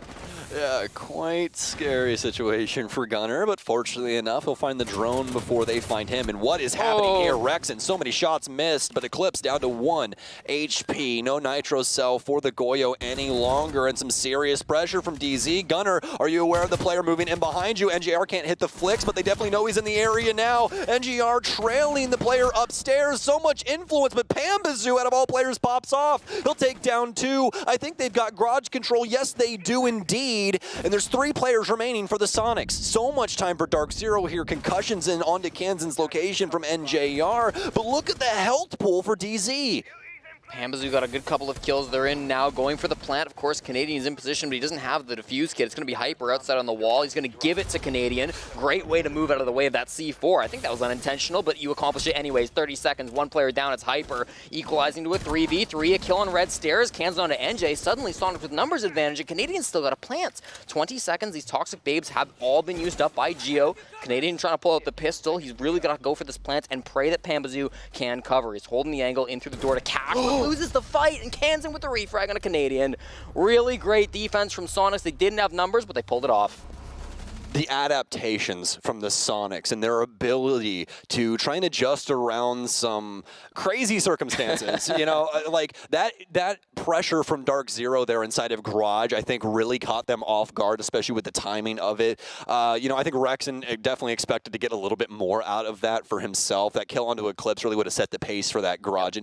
Yeah, quite scary situation for Gunner, but fortunately enough, he'll find the drone before they find him. And what is happening here? Rexon, so many shots missed, but Eclipse down to 1 HP. No Nitro Cell for the Goyo any longer, and some serious pressure from DZ. Gunner, are you aware of the player moving in behind you? NJR can't hit the flicks, but they definitely know he's in the area now. NGR trailing the player upstairs. So much influence, but Pambazoo, out of all players, pops off. He'll take down 2. I think they've got garage control. Yes, they do indeed. And there's 3 players remaining for the Soniqs. So much time for DarkZero here. Concussions in onto Kansan's location from NJR. But look at the health pool for DZ. Pambazoo got a good couple of kills. They're in now, going for the plant. Of course, Canadian's in position, but he doesn't have the defuse kit. It's going to be Hyper outside on the wall. He's going to give it to Canadian. Great way to move out of the way of that C4. I think that was unintentional, but you accomplish it anyways. 30 seconds, 1 player down. It's Hyper, equalizing to a 3v3. A kill on red stairs. Cans on to NJ. Suddenly, Sonic with numbers advantage, and Canadian's still got a plant. 20 seconds. These Toxic Babes have all been used up by Geo. Canadian trying to pull out the pistol. He's really got to go for this plant and pray that Pambazoo can cover. He's holding the angle in through the door to Cash. Loses the fight, and Kansan with the refrag on a Canadian. Really great defense from Soniqs. They didn't have numbers, but they pulled it off. The adaptations from the Soniqs and their ability to try and adjust around some crazy circumstances, you know, like that pressure from DarkZero there inside of Garage, I think really caught them off guard, especially with the timing of it. You know, I think Rexon definitely expected to get a little bit more out of that for himself. That kill onto Eclipse really would have set the pace for that Garage,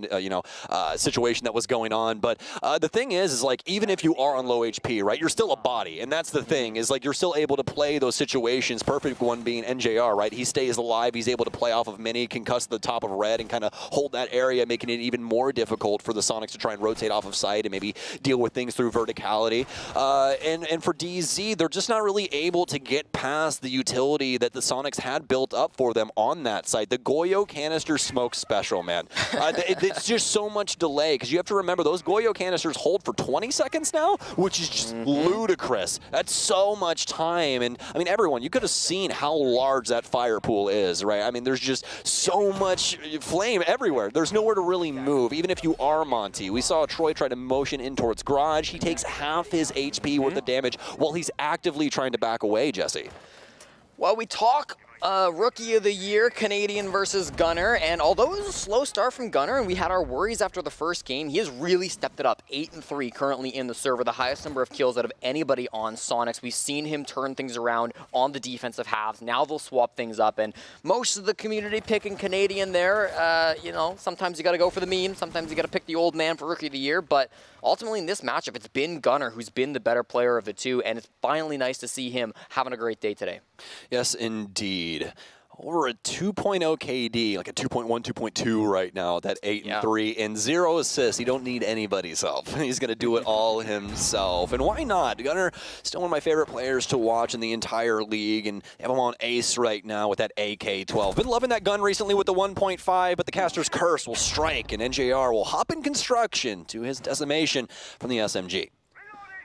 situation that was going on. But the thing is like, even if you are on low HP, right, you're still a body, and that's the thing, is like you're still able to play those situations. Perfect one being NJR, right? He stays alive. He's able to play off of mini, concuss the top of red, and kind of hold that area, making it even more difficult for the Soniqs to try and rotate off of sight and maybe deal with things through verticality. And for DZ, they're just not really able to get past the utility that the Soniqs had built up for them on that side. The Goyo canister smoke special, man. It's just so much delay, because you have to remember those Goyo canisters hold for 20 seconds now, which is just ludicrous. That's so much time. And I mean, everyone, you could have seen how large that fire pool is, right? I mean, there's just so much flame everywhere. There's nowhere to really move, even if you are Monty. We saw Troy try to motion in towards Garage. He takes half his HP worth of damage while he's actively trying to back away, Jesse. Well, we talk Rookie of the Year, Canadian versus Gunner, and although it was a slow start from Gunner and we had our worries after the first game, he has really stepped it up. 8-3 currently in the server, the highest number of kills out of anybody on Soniqs. We've seen him turn things around on the defensive halves. Now they'll swap things up, and most of the community picking Canadian there. You know, sometimes you got to go for the meme, sometimes you got to pick the old man for Rookie of the Year, but ultimately in this matchup, it's been Gunner who's been the better player of the two, and it's finally nice to see him having a great day today. Yes, indeed. Over a 2.0 KD, like a 2.1, 2.2 right now, that 8-3, and 0 assists. You don't need anybody's help. He's going to do it all himself. And why not? Gunner, still one of my favorite players to watch in the entire league, and have him on ace right now with that AK-12. Been loving that gun recently with the 1.5, but the caster's curse will strike, and NJR will hop in construction to his decimation from the SMG.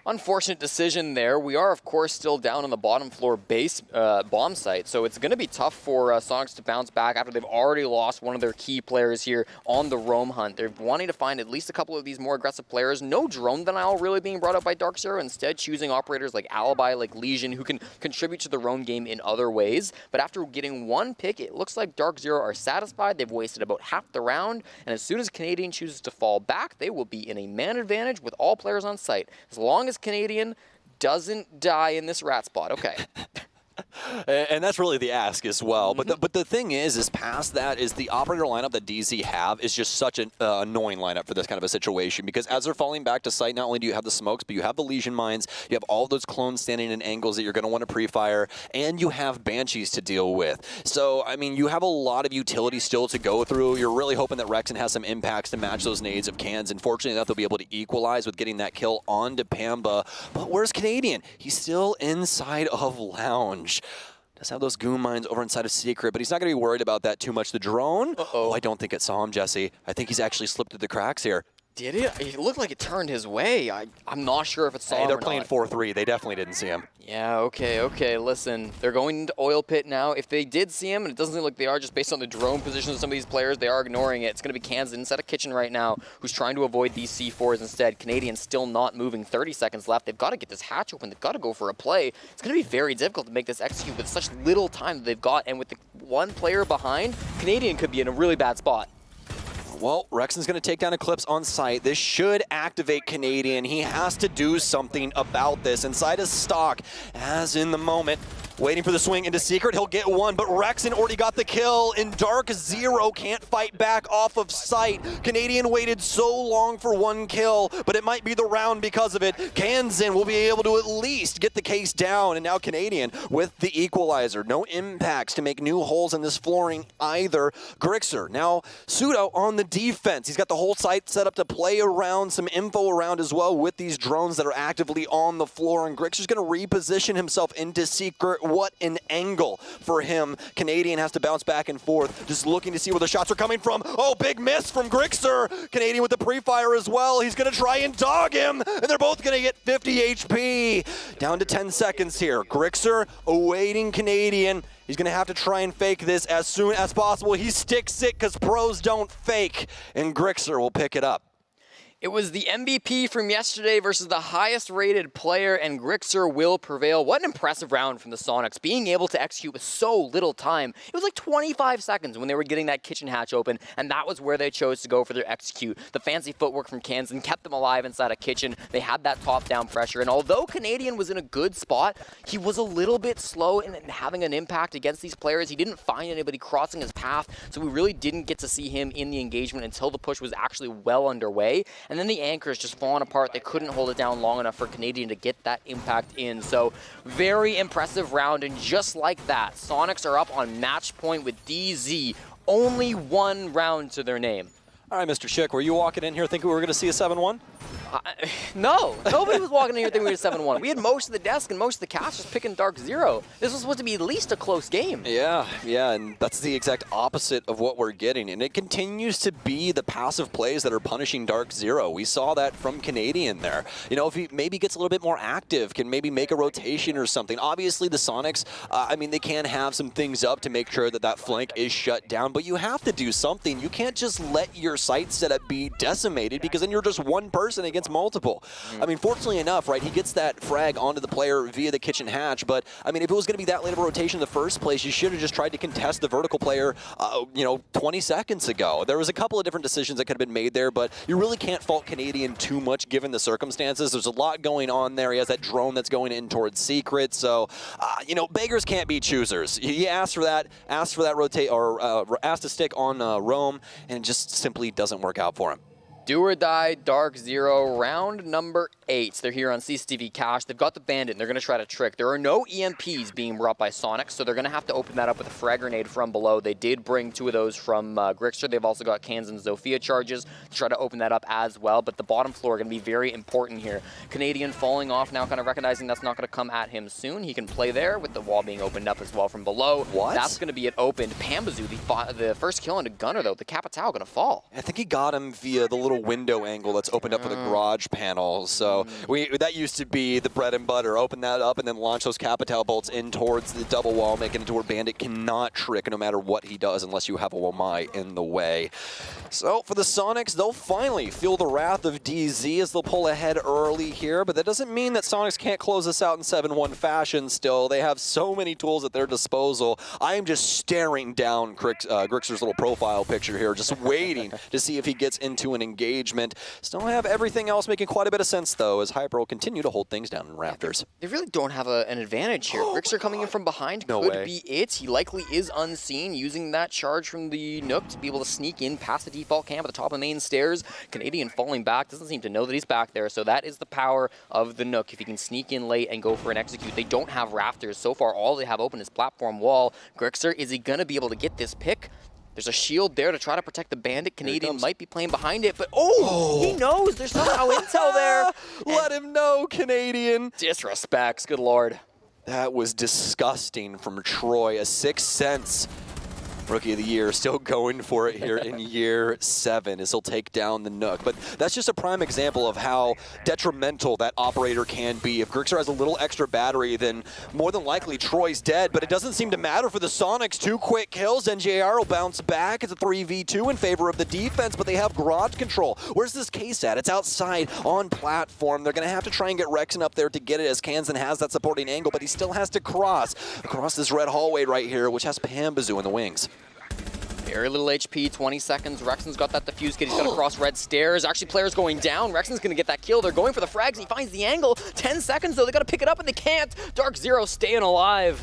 Unfortunate decision there. We are, of course, still down on the bottom floor base bomb site, so it's going to be tough for Soniqs to bounce back after they've already lost one of their key players here on the roam hunt. They're wanting to find at least a couple of these more aggressive players. No drone denial really being brought up by DarkZero, instead choosing operators like Alibi, like Legion, who can contribute to the roam game in other ways. But after getting one pick, it looks like DarkZero are satisfied. They've wasted about half the round, and as soon as Canadian chooses to fall back, they will be in a man advantage with all players on site. As long as Canadian doesn't die in this rat spot. Okay. And that's really the ask as well. But the thing is past that is the operator lineup that DZ have is just such an annoying lineup for this kind of a situation, because as they're falling back to site, not only do you have the smokes, but you have the Legion mines, you have all those clones standing in angles that you're going to want to pre-fire, and you have Banshees to deal with. So, I mean, you have a lot of utility still to go through. You're really hoping that Rexon has some impacts to match those nades of cans. Unfortunately, that they'll be able to equalize with getting that kill onto Pamba. But where's Canadian? He's still inside of Lounge. Does have those goon mines over inside of Secret, but he's not going to be worried about that too much. The drone? Oh, I don't think it saw him, Jesse. I think he's actually slipped through the cracks here. Did it? It looked like it turned his way. I'm not sure if it saw him they're or playing 4-3. They definitely didn't see him. Yeah, okay. Listen, they're going into Oil Pit now. If they did see him, and it doesn't look like they are just based on the drone positions of some of these players, they are ignoring it. It's going to be Kansas inside of Kitchen right now, who's trying to avoid these C4s instead. Canadian still not moving. 30 seconds left. They've got to get this hatch open. They've got to go for a play. It's going to be very difficult to make this execute with such little time that they've got, and with the one player behind, Canadian could be in a really bad spot. Well, Rexon's going to take down Eclipse on site. This should activate Canadian. He has to do something about this. Inside his stock, as in the moment, waiting for the swing into Secret. He'll get one, but Rexon already got the kill, and DarkZero can't fight back off of sight. Canadian waited so long for one kill, but it might be the round because of it. Kansan will be able to at least get the case down, and now Canadian with the equalizer. No impacts to make new holes in this flooring either. Grixer, now Pseudo on the defense. He's got the whole site set up to play around, some info around as well with these drones that are actively on the floor, and Grixer's going to reposition himself into Secret. What an angle for him. Canadian has to bounce back and forth, just looking to see where the shots are coming from. Oh, big miss from Grixer. Canadian with the pre-fire as well. He's going to try and dog him, and they're both going to get 50 HP. Down to 10 seconds here. Grixer awaiting Canadian. He's going to have to try and fake this as soon as possible. He sticks it because pros don't fake, and Grixer will pick it up. It was the MVP from yesterday versus the highest rated player, and Grixer will prevail. What an impressive round from the Soniqs, being able to execute with so little time. It was like 25 seconds when they were getting that kitchen hatch open, and that was where they chose to go for their execute. The fancy footwork from Kansan kept them alive inside a kitchen. They had that top-down pressure, and although Canadian was in a good spot, he was a little bit slow in having an impact against these players. He didn't find anybody crossing his path, so we really didn't get to see him in the engagement until the push was actually well underway. And then the anchors just falling apart. They couldn't hold it down long enough for Canadian to get that impact in. So very impressive round, and just like that, Soniqs are up on match point with DZ. Only one round to their name. All right, Mr. Schick, were you walking in here thinking we were going to see a 7-1? No, nobody was walking in here thinking we were 7-1. We had most of the desk and most of the cast just picking DarkZero. This was supposed to be at least a close game. Yeah, and that's the exact opposite of what we're getting. And it continues to be the passive plays that are punishing DarkZero. We saw that from Canadian there. You know, if he maybe gets a little bit more active, can maybe make a rotation or something. Obviously, the Soniqs, I mean, they can have some things up to make sure that that flank is shut down, but you have to do something. You can't just let your site setup be decimated, because then you're just one person against against multiple. I mean, fortunately enough, right, he gets that frag onto the player via the kitchen hatch, but I mean, if it was going to be that late of a rotation in the first place, you should have just tried to contest the vertical player, 20 seconds ago. There was a couple of different decisions that could have been made there, but you really can't fault Canadian too much given the circumstances. There's a lot going on there. He has that drone that's going in towards Secret, so, beggars can't be choosers. He asked for that rotate, or asked to stick on Rome, and it just simply doesn't work out for him. Do or die, DarkZero, round number 8. They're here on CCTV Cash. They've got the Bandit, and they're going to try to trick. There are no EMPs being brought by Soniqs, so they're going to have to open that up with a frag grenade from below. They did bring 2 of those from Grixter. They've also got Cans and Zofia charges to try to open that up as well, but the bottom floor going to be very important here. Canadian falling off now, kind of recognizing that's not going to come at him soon. He can play there with the wall being opened up as well from below. What? That's going to be it opened. Pambazu, the first kill into Gunner, though. The Capitao going to fall. I think he got him via the little window angle that's opened up for the garage panel. So that used to be the bread and butter. Open that up and then launch those Capitao bolts in towards the double wall, making it to where Bandit cannot trick no matter what he does unless you have a Wamai in the way. So for the Soniqs, they'll finally feel the wrath of DZ as they'll pull ahead early here, but that doesn't mean that Soniqs can't close this out in 7-1 fashion still. They have so many tools at their disposal. I am just staring down Grixer's little profile picture here, just waiting to see if he gets into an engagement. Still have everything else making quite a bit of sense, though, as Hyper will continue to hold things down in Raptors. They really don't have an advantage here. Grixer coming in from behind could be it. He likely is unseen, using that charge from the Nook to be able to sneak in past the default camp at the top of the main stairs. Canadian falling back, doesn't seem to know that he's back there, so that is the power of the Nook. If he can sneak in late and go for an execute, they don't have Rafters. So far, all they have open is platform wall. Grixer, is he going to be able to get this pick? There's a shield there to try to protect the Bandit. Canadian might be playing behind it, but he knows there's somehow intel there. Let him know, Canadian. Disrespects, good lord. That was disgusting from Troy. A 6 cents. Rookie of the Year, still going for it here in year 7 as he'll take down the Nook. But that's just a prime example of how detrimental that operator can be. If Grixer has a little extra battery, then more than likely Troy's dead, but it doesn't seem to matter for the Soniqs. 2 quick kills, NJR will bounce back. It's a 3v2 in favor of the defense, but they have garage control. Where's this case at? It's outside on platform. They're going to have to try and get Rexen up there to get it as Kansan has that supporting angle, but he still has to cross across this red hallway right here, which has Pambazu in the wings. Very little HP, 20 seconds. Rexen's got that defuse kit. He's going to cross red stairs. Actually, players going down. Rexen's going to get that kill. They're going for the frags. He finds the angle. 10 seconds, though. They got to pick it up, and they can't. DarkZero staying alive.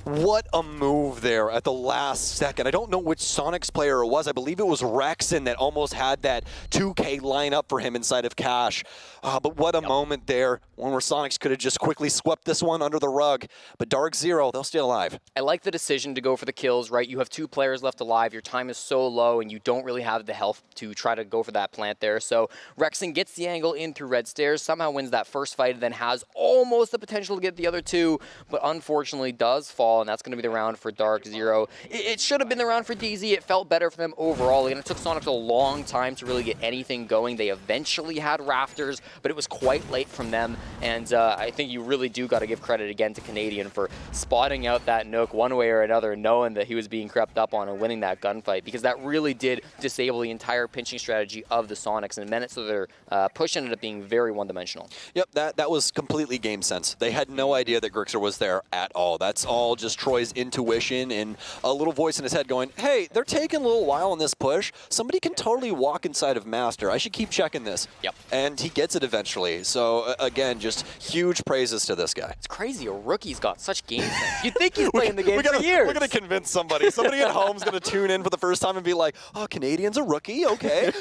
What a move there at the last second. I don't know which Soniqs player it was. I believe it was Rexen that almost had that 2K lineup for him inside of Cash. But what a moment there, one where Soniqs could have just quickly swept this one under the rug. But DarkZero, they'll stay alive. I like the decision to go for the kills, right? You have 2 players left alive. Your time is so low, and you don't really have the health to try to go for that plant there. So Rexen gets the angle in through red stairs, somehow wins that first fight, and then has almost the potential to get the other 2, but unfortunately does fall, and that's going to be the round for DarkZero. It should have been the round for DZ. It felt better for them overall, and it took Soniqs a long time to really get anything going. They eventually had Rafters, but it was quite late from them, and I think you really do got to give credit again to Canadian for spotting out that Nook one way or another, knowing that he was being crept up on and winning that gunfight, because that really did disable the entire pinching strategy of the Soniqs, and meant it so their push ended up being very one-dimensional. Yep, that was completely game sense. They had no idea that Grixer was there at all. That's all just Troy's intuition and a little voice in his head going, hey, they're taking a little while on this push. Somebody can totally walk inside of Master. I should keep checking this. Yep. And he gets it eventually. So again, just huge praises to this guy. It's crazy. A rookie's got such game sense. You'd think he's playing the game for years. We're going to convince somebody. Somebody at home's going to tune in for the first time and be like, oh, Canadian's a rookie? Okay.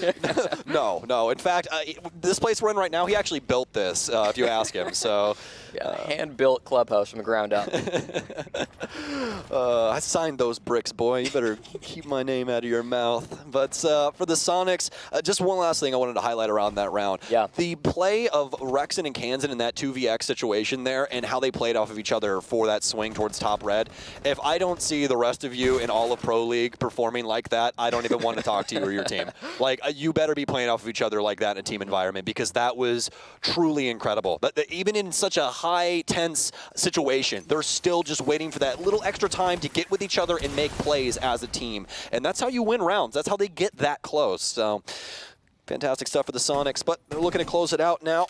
No. In fact, this place we're in right now, he actually built this, if you ask him. So, hand-built clubhouse from the ground up. I signed those bricks, boy. You better keep my name out of your mouth. But for the Soniqs, just one last thing I wanted to highlight around that round. Yeah. The play of Rexen and Kansan in that 2vx situation there and how they played off of each other for that swing towards top red. If I don't see the rest of you in all of Pro League performing like that, I don't even want to talk to you or your team. Like, you better be playing off of each other like that in a team environment, because that was truly incredible. But even in such a high, tense situation, they're still just waiting for that little extra time to get with each other and make plays as a team. And that's how you win rounds. That's how they get that close. So Fantastic stuff for the Soniqs, but they're looking to close it out now.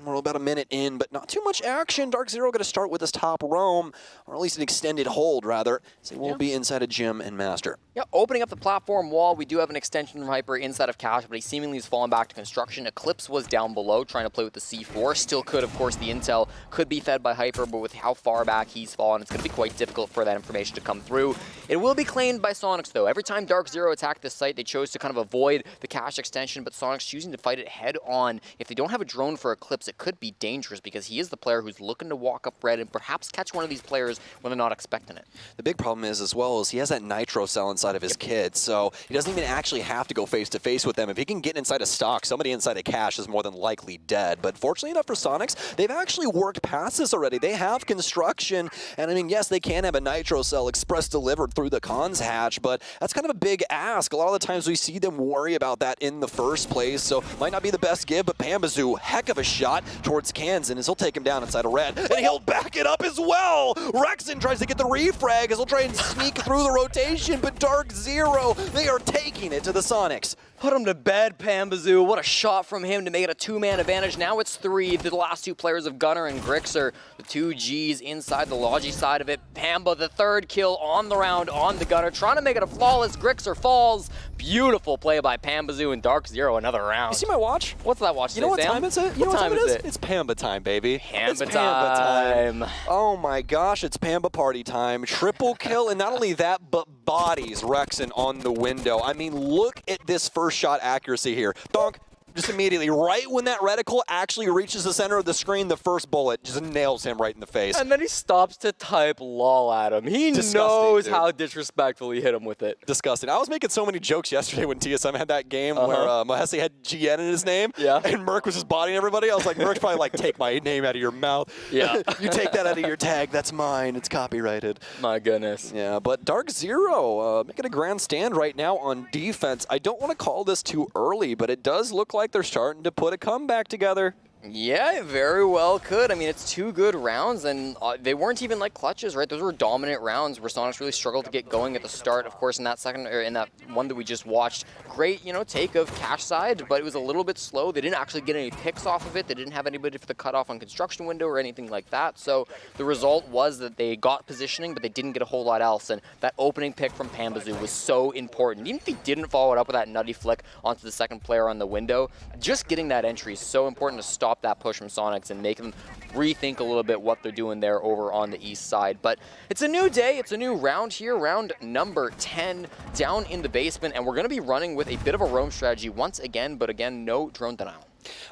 We're about a minute in, but not too much action. DarkZero going to start with this top roam, or at least an extended hold, rather. So they will be inside of Gym and Master. Yeah, opening up the platform wall. We do have an extension from Hyper inside of Cash, but he seemingly has fallen back to construction. Eclipse was down below, trying to play with the C4. Still could, of course, the intel could be fed by Hyper, but with how far back he's fallen, it's going to be quite difficult for that information to come through. It will be claimed by Soniqs, though. Every time DarkZero attacked this site, they chose to kind of avoid the Cash extension, but Soniqs choosing to fight it head on. If they don't have a drone for Eclipse, it could be dangerous because he is the player who's looking to walk up red and perhaps catch one of these players when they're not expecting it. The big problem is, as well, is he has that nitro cell inside of his kid, so he doesn't even actually have to go face-to-face with them. If he can get inside a stock, somebody inside a Cash is more than likely dead. But fortunately enough for Soniqs, they've actually worked past this already. They have construction, and I mean, yes, they can have a nitro cell express delivered through the cons hatch, but that's kind of a big ask. A lot of the times we see them worry about that in the first place, so might not be the best give, but Pambazoo, heck of a shot towards Kansan as he'll take him down inside of red, and he'll back it up as well. Rexon tries to get the refrag as he'll try and sneak through the rotation, but DarkZero, they are taking it to the Soniqs. Put him to bed, Pambazoo. What a shot from him to make it a two-man advantage. Now it's 3. The last 2 players of Gunner and Grixer, the 2 Gs inside the Logi side of it. Pamba, the 3rd kill on the round on the Gunner, trying to make it a flawless. Grixer falls. Beautiful play by Pambazoo and DarkZero, another round. You see my watch? What's that watch? You know what Sam? time it's it? You know what time it is? It's Pamba time, baby. Pamba it's time. Oh my gosh, it's Pamba party time. Triple kill, and not only that, but bodies Rexon on the window. I mean, look at this first shot accuracy here. Donk, just immediately, right when that reticle actually reaches the center of the screen, the first bullet just nails him right in the face. And then he stops to type lol at him. He knows how disrespectful he hit him with it. Disgusting. I was making so many jokes yesterday when TSM had that game where Mahesi had GN in his name, and Merc was just bodying everybody. I was like, Merc's probably like, take my name out of your mouth. Yeah. You take that out of your tag, that's mine. It's copyrighted. My goodness. Yeah, but DarkZero making a grand stand right now on defense. I don't want to call this too early, but it does look like they're starting to put a comeback together. Yeah, it very well could. I mean, it's 2 good rounds, and they weren't even like clutches, right? Those were dominant rounds where Soniqs really struggled to get going at the start. Of course, in that second, or in that one that we just watched, great, take of Cash side, but it was a little bit slow. They didn't actually get any picks off of it. They didn't have anybody for the cutoff on construction window or anything like that. So the result was that they got positioning, but they didn't get a whole lot else. And that opening pick from Pambazoo was so important. Even if he didn't follow it up with that nutty flick onto the second player on the window, just getting that entry is so important to stop that push from Soniqs and make them rethink a little bit what they're doing there over on the east side. But it's a new day, it's a new round here, round number 10 down in the basement, and we're going to be running with a bit of a roam strategy once again, but again, no drone denial.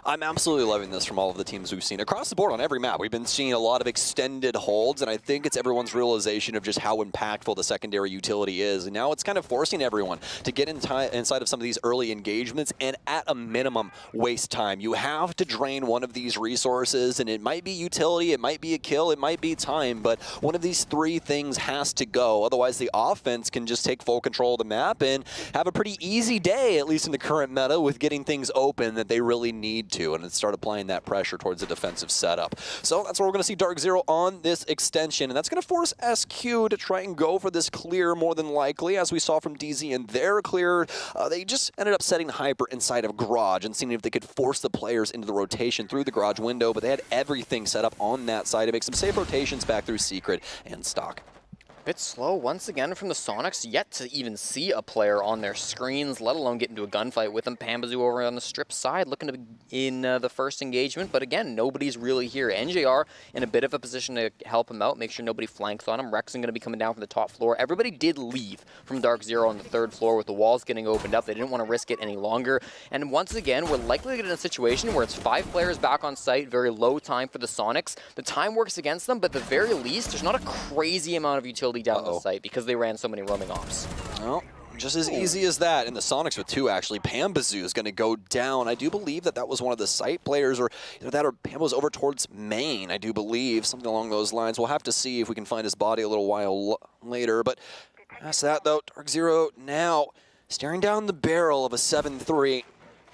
I'm absolutely loving this from all of the teams we've seen. Across the board on every map, we've been seeing a lot of extended holds, and I think it's everyone's realization of just how impactful the secondary utility is. And now it's kind of forcing everyone to get inside of some of these early engagements and at a minimum waste time. You have to drain one of these resources, and it might be utility, it might be a kill, it might be time, but one of these 3 things has to go. Otherwise, the offense can just take full control of the map and have a pretty easy day, at least in the current meta, with getting things open that they really need to, and start applying that pressure towards the defensive setup. So that's where we're going to see DarkZero on this extension, and that's going to force SQ to try and go for this clear more than likely, as we saw from DZ and their clear. They just ended up setting Hyper inside of Garage and seeing if they could force the players into the rotation through the Garage window, but they had everything set up on that side to make some safe rotations back through Secret and Stock. Bit slow once again from the Soniqs, yet to even see a player on their screens, let alone get into a gunfight with them. Pambazoo over on the strip side looking to be in the first engagement, but again, nobody's really here. NJR in a bit of a position to help him out, make sure nobody flanks on him. Rexon going to be coming down from the top floor. Everybody did leave from DarkZero on the 3rd floor with the walls getting opened up. They didn't want to risk it any longer. And once again, we're likely to get in a situation where it's 5 players back on site, very low time for the Soniqs. The time works against them, but at the very least, there's not a crazy amount of utility down the site because they ran so many roaming ops. Well, just as easy as that. And the Soniqs with 2, actually. Pambazoo is going to go down. I do believe that that was one of the site players, or either that or Pamba was over towards main, I do believe. Something along those lines. We'll have to see if we can find his body a little while later. But past that, though, DarkZero now staring down the barrel of a 7-3.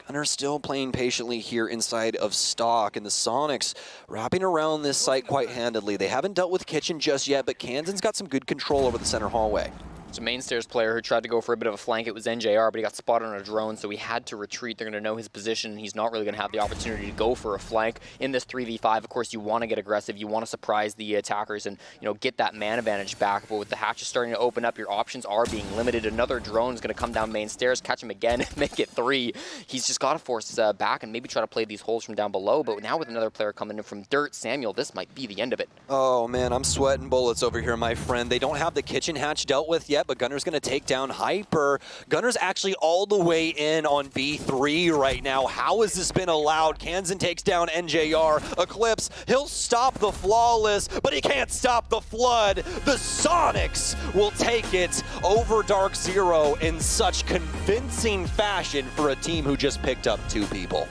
Gunner still playing patiently here inside of Stock, and the Soniqs wrapping around this site quite handedly. They haven't dealt with Kitchen just yet, but Kansan's got some good control over the center hallway. It's a main stairs player who tried to go for a bit of a flank. It was NJR, but he got spotted on a drone, so he had to retreat. They're going to know his position, and he's not really going to have the opportunity to go for a flank. In this 3v5, of course, you want to get aggressive. You want to surprise the attackers and, you know, get that man advantage back. But with the hatches starting to open up, your options are being limited. Another drone is going to come down main stairs, catch him again, make it 3. He's just got to force back and maybe try to play these holes from down below. But now with another player coming in from dirt, Samuel, this might be the end of it. Oh man, I'm sweating bullets over here, my friend. They don't have the kitchen hatch dealt with yet, but Gunner's going to take down Hyper. Gunner's actually all the way in on B3 right now. How has this been allowed? Kansan takes down NJR. Eclipse, he'll stop the Flawless, but he can't stop the Flood. The Soniqs will take it over DarkZero in such convincing fashion for a team who just picked up 2 people.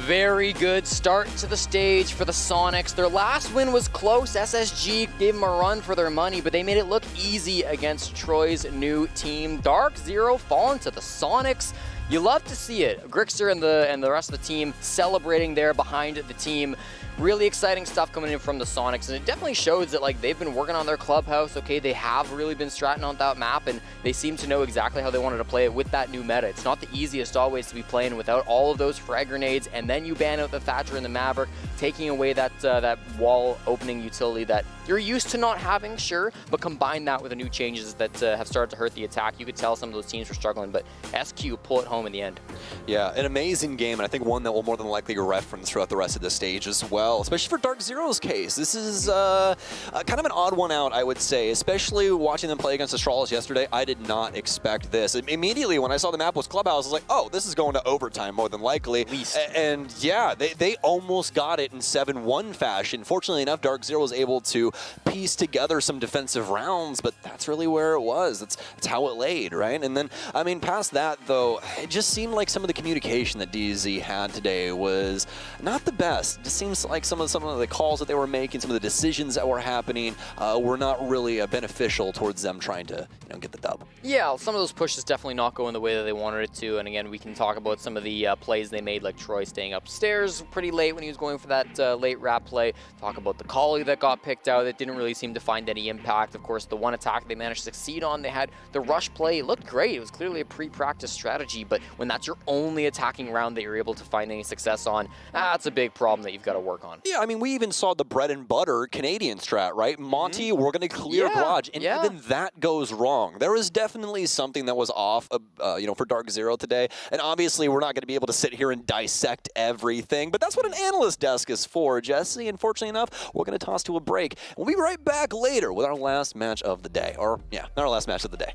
Very good start to the stage for the Soniqs. Their last win was close. SSG gave them a run for their money, but they made it look easy against Troy's new team. DarkZero falling to the Soniqs. You love to see it. Grixer and the rest of the team celebrating there behind the team. Really exciting stuff coming in from the Soniqs, and it definitely shows that, like, they've been working on their clubhouse. Okay, they have really been stratting on that map, and they seem to know exactly how they wanted to play it with that new meta. It's not the easiest always to be playing without all of those frag grenades, and then you ban out the Thatcher and the Maverick, taking away that that wall opening utility that you're used to not having, sure, but combine that with the new changes that have started to hurt the attack. You could tell some of those teams were struggling, but SQ pull it home in the end. Yeah, an amazing game, and I think one that will more than likely reference throughout the rest of the stage as well, especially for DarkZero's case. This is kind of an odd one out, I would say, especially watching them play against Astralis yesterday. I did not expect this. Immediately when I saw the map was Clubhouse, I was like, oh, this is going to overtime more than likely. And yeah, they almost got it in 7-1 fashion. Fortunately enough, DarkZero was able to piece together some defensive rounds, but that's really where it was. That's how it laid, right? And then, I mean, past that, though, it just seemed like some of the communication that DZ had today was not the best. It just seems like some of the calls that they were making, some of the decisions that were happening were not really beneficial towards them trying to, you know, get the dub. Yeah, some of those pushes definitely not going the way that they wanted it to. And again, we can talk about some of the plays they made, like Troy staying upstairs pretty late when he was going for that late wrap play. Talk about the Collie that got picked out that didn't really seem to find any impact. Of course, the one attack they managed to succeed on, they had the rush play. It looked great. It was clearly a pre-practice strategy, but when that's your only attacking round that you're able to find any success on, that's a big problem that you've got to work on. Yeah, I mean, we even saw the bread and butter Canadian strat, right? Monty, we're going to clear garage, and even that goes wrong. There was definitely something that was off, you know, for DarkZero today, and obviously we're not going to be able to sit here and dissect everything, but that's what an analyst desk is for, Jesse. Unfortunately enough, we're going to toss to a break. We'll be right back later with our last match of the day, or yeah, our last match of the day.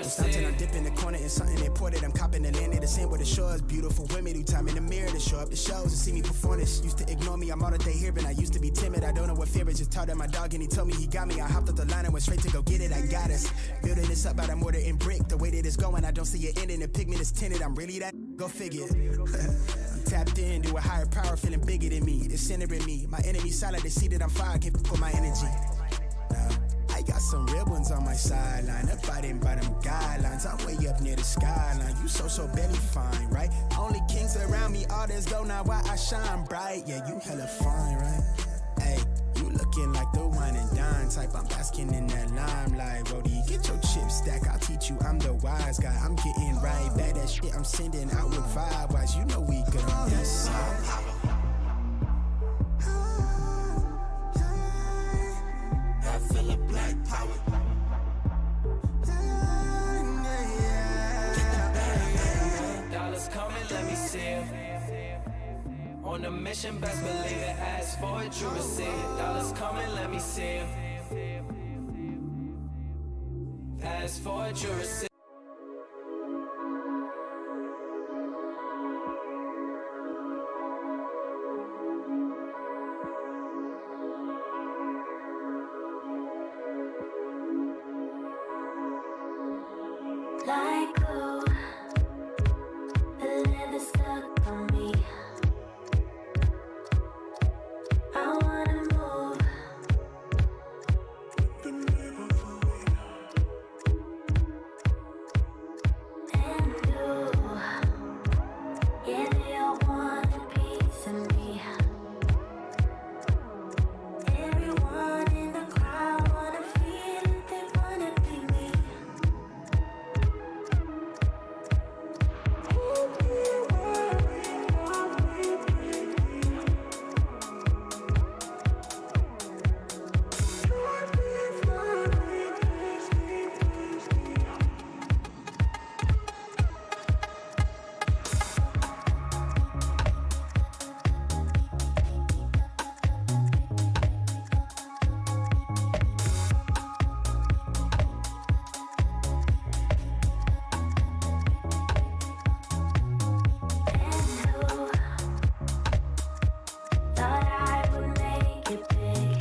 Something I dip in the corner and something imported. I'm copping the land, they the same with the shores. Beautiful women who time in the mirror to show up the shows and see me perform this. Used to ignore me, I'm all that they hear, but I used to be timid. I don't know what fear is, just taught at my dog and he told me he got me. I hopped up the line and went straight to go get it. I got us. Building this up out of mortar and brick. The way that it's going, I don't see it ending. The pigment is tinted, I'm really that. Go figure. tapped in to a higher power, feeling bigger than me. The center in me. My enemy silent, they see that I'm fire, can't put my energy. Nah, I got some real ones on my sideline, abiding by them guidelines. I'm way up near the skyline. You so barely fine, right? Only kings around me, all this go now why I shine bright. Yeah, you hella fine, right? Hey, you looking like the wine and dine type. I'm basking in that limelight. Brody, get your chip stack. I'll teach you. I'm the wise guy. I'm getting right back that shit I'm sending out with vibe wise. You know we good on this side. I feel a black power. Dollars coming, let me see it. On a mission, best believe it. Ask for it, you receive it. Dollars coming, let me see it. Ask for it, you receive it. Like glue, the leather stuck on me. I wanna move. And you, yeah, they all want a piece of me. Everyone in the crowd wanna feel it, they wanna be me. Thought I would make it big.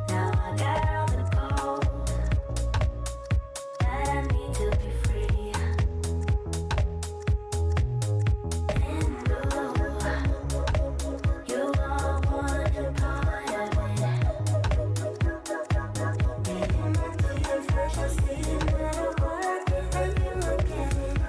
Now I got all the gold that I need to be free. And you all want a part of it. Maybe my dear fresh, I see it better work and you look at it.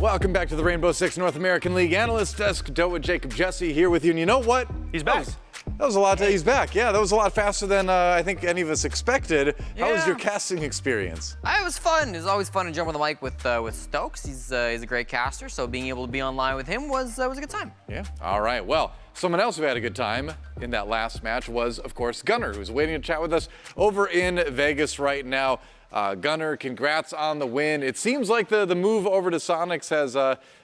Welcome back to the Rainbow Six North American League Analyst Desk. Doa Jacob Jesse here with you. And you know what? He's back. That was a lot. He's back. Yeah, that was a lot faster than I think any of us expected. How was Yeah. your casting experience? It was fun. It was always fun to jump on the mic with Stokes. He's a great caster, so being able to be online with him was a good time. Yeah. All right. Well, someone else who had a good time in that last match was, of course, Gunner, who's waiting to chat with us over in Vegas right now. Gunner, congrats on the win. It seems like the move over to Soniqs has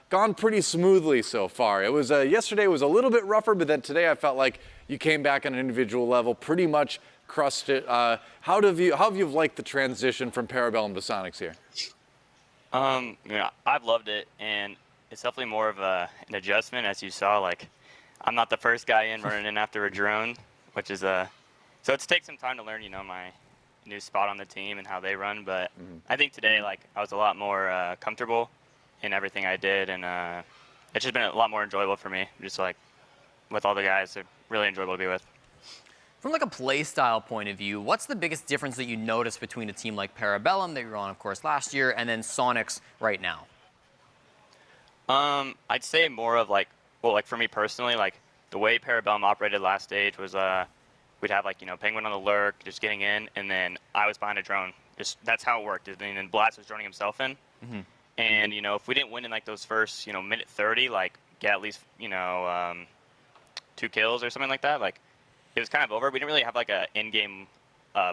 gone pretty smoothly so far. It was yesterday was a little bit rougher, but then today I felt like you came back on an individual level, pretty much crushed it. How have you liked the transition from Parabellum to Soniqs here? I've loved it, and it's definitely more of an adjustment, as you saw. Like, I'm not the first guy in running in after a drone, which is so it's taken some time to learn, my new spot on the team and how they run. But I think today, like, I was a lot more comfortable in everything I did, and it's just been a lot more enjoyable for me. Just like with all the guys, they're really enjoyable to be with. From like a play style point of view, what's the biggest difference that you notice between a team like Parabellum that you were on, of course, last year, and then Soniqs right now? I'd say more of like, well, like for me personally, like the way Parabellum operated last stage was we'd have like, Penguin on the lurk, just getting in, and then I was behind a drone. Just that's how it worked. And then Blast was droning himself in. Mm-hmm. And, if we didn't win in like those first, minute 30, like get at least, 2 kills or something like that, like it was kind of over. We didn't really have like a in-game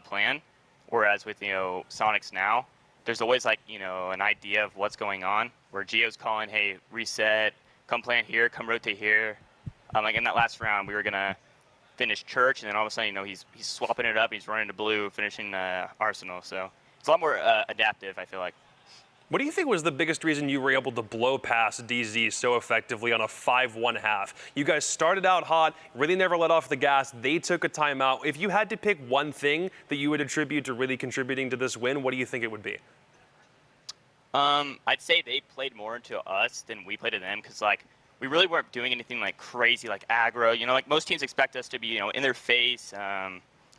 plan. Whereas with, Soniqs now, there's always like, an idea of what's going on, where Gio's calling, hey, reset, come plant here, come rotate here. Like in that last round, we were going to finish Church, and then all of a sudden, he's swapping it up, he's running to blue, finishing Arsenal. So it's a lot more adaptive, I feel like. What do you think was the biggest reason you were able to blow past DZ so effectively on a 5-1 half? You guys started out hot, really never let off the gas. They took a timeout. If you had to pick one thing that you would attribute to really contributing to this win, what do you think it would be? I'd say they played more into us than we played to them, because like we really weren't doing anything like crazy, like aggro. You know, like most teams expect us to be, you know, in their face,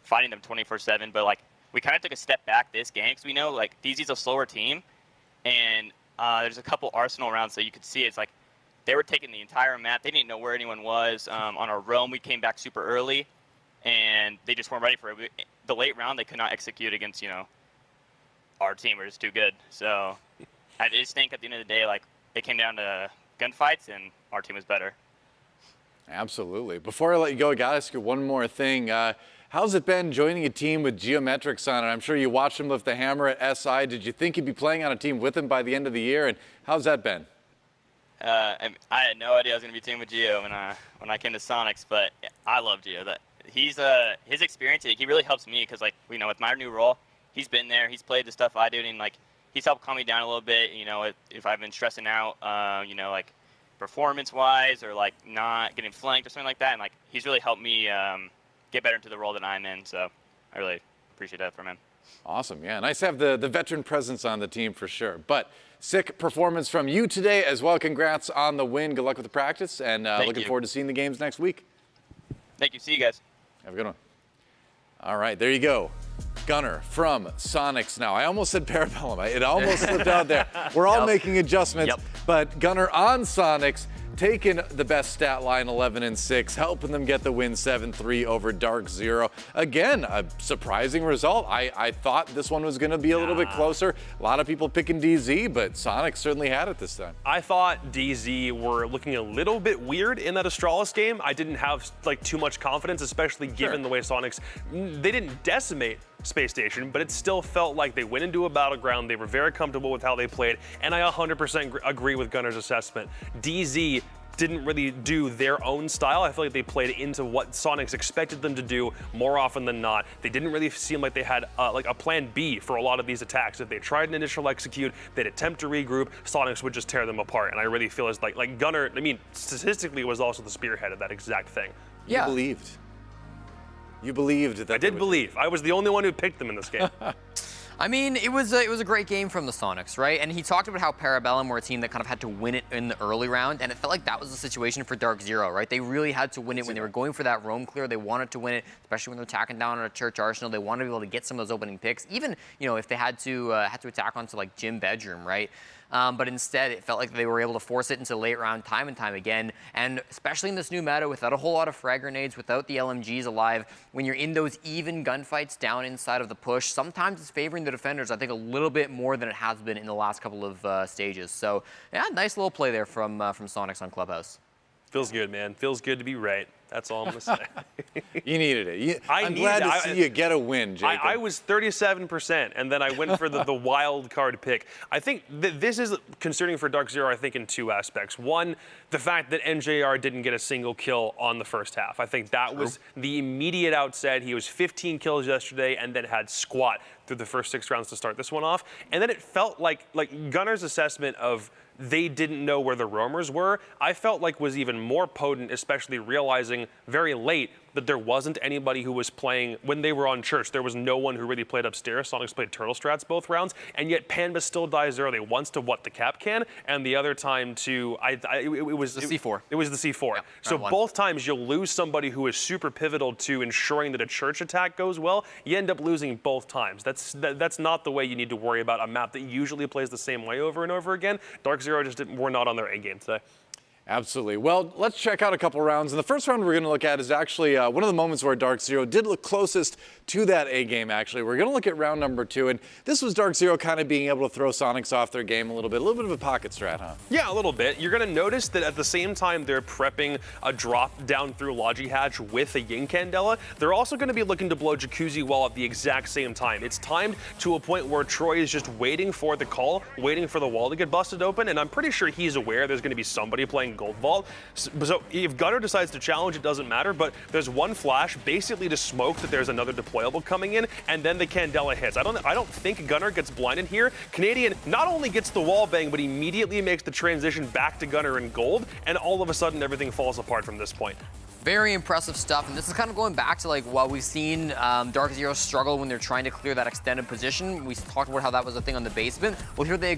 fighting them 24/7. But like we kind of took a step back this game because we know like DZ's a slower team. And there's a couple Arsenal rounds that you could see. It's like they were taking the entire map. They didn't know where anyone was. On our roam, we came back super early, and they just weren't ready for it. The late round, they could not execute against, you know, our team. We're just too good. So I just think at the end of the day, like, it came down to gunfights, and our team was better. Absolutely. Before I let you go, I got to ask you one more thing. How's it been joining a team with Geometrics on it? I'm sure you watched him lift the hammer at SI. Did you think you'd be playing on a team with him by the end of the year? And how's that been? I had no idea I was going to be teaming with Geo when I came to Soniqs, but I love Geo. He's his experience, he really helps me because, like, you know, with my new role, he's been there. He's played the stuff I do, and like he's helped calm me down a little bit. You know, if I've been stressing out, you know, like performance-wise or like not getting flanked or something like that, and like he's really helped me get better into the role that I'm in, so I really appreciate that from him. Awesome, yeah. Nice to have the veteran presence on the team for sure. But sick performance from you today as well. Congrats on the win. Good luck with the practice, and looking forward to seeing the games next week. Thank you. See you guys. Have a good one. All right, there you go. Gunner from Soniqs now. I almost said Parabellum. It almost slipped out there. We're all making adjustments, but Gunner on Soniqs, taking the best stat line 11-6, helping them get the win 7-3 over DarkZero. Again, a surprising result. I thought this one was going to be a little bit closer. A lot of people picking DZ, but Soniqs certainly had it this time. I thought DZ were looking a little bit weird in that Astralis game. I didn't have like too much confidence, especially given the way Soniqs, they didn't decimate Spacestation, but it still felt like they went into a battleground. They were very comfortable with how they played, and I 100% agree with Gunner's assessment. DZ didn't really do their own style. I feel like they played into what Soniqs expected them to do more often than not. They didn't really seem like they had like a plan B for a lot of these attacks. If they tried an initial execute, they'd attempt to regroup, Soniqs would just tear them apart. And I really feel as like Gunner, I mean, statistically was also the spearhead of that exact thing. You believed. You believed that. I did believe. I was the only one who picked them in this game. I mean, it was a great game from the Soniqs, right? And he talked about how Parabellum were a team that kind of had to win it in the early round, and it felt like that was the situation for DarkZero, right? They really had to win it when they were going for that roam clear. They wanted to win it, especially when they're attacking down on a church arsenal. They wanted to be able to get some of those opening picks, even, you know, if they had to attack onto like gym bedroom, right? But instead, it felt like they were able to force it into late round time and time again. And especially in this new meta, without a whole lot of frag grenades, without the LMGs alive, when you're in those even gunfights down inside of the push, sometimes it's favoring the defenders, I think, a little bit more than it has been in the last couple of stages. So, yeah, nice little play there from Soniqs on Clubhouse. Feels good, man. Feels good to be right. That's all I'm going to say. You needed it. I'm glad to see you get a win, Jacob. I was 37%, and then I went for the wild card pick. I think this is concerning for DarkZero, I think, in two aspects. One, the fact that NJR didn't get a single kill on the first half. I think that was the immediate outset. He was 15 kills yesterday and then had squat through the first 6 rounds to start this one off. And then it felt like Gunner's assessment of they didn't know where the roamers were, I felt like was even more potent, especially realizing very late that there wasn't anybody who was playing when they were on church. There was no one who really played upstairs. Soniqs played turtle strats both rounds, and yet Panba still dies early. Once to what the cap can, and the other time to it was the C4. It was the C4. Yeah, so both times you'll lose somebody who is super pivotal to ensuring that a church attack goes well. You end up losing both times. That's not the way you need to worry about a map that usually plays the same way over and over again. DarkZero just were not on their A game today. Absolutely. Well, let's check out a couple rounds. And the first round we're going to look at is actually one of the moments where DarkZero did look closest to that A game, actually. We're going to look at round number 2. And this was DarkZero kind of being able to throw Soniqs off their game a little bit of a pocket strat, huh? Yeah, a little bit. You're going to notice that at the same time they're prepping a drop down through Logi Hatch with a Yin Candela, they're also going to be looking to blow Jacuzzi Wall at the exact same time. It's timed to a point where Troy is just waiting for the call, waiting for the wall to get busted open. And I'm pretty sure he's aware there's going to be somebody playing gold vault. So if Gunnar decides to challenge, it doesn't matter, but there's one flash basically to smoke that there's another deployable coming in, and then the Candela hits. I don't think Gunnar gets blinded here. Canadian not only gets the wall bang, but immediately makes the transition back to Gunnar in gold, and all of a sudden everything falls apart from this point. Very impressive stuff, and this is kind of going back to like what we've seen DarkZero struggle when they're trying to clear that extended position. We talked about how that was a thing on the basement. Well, here they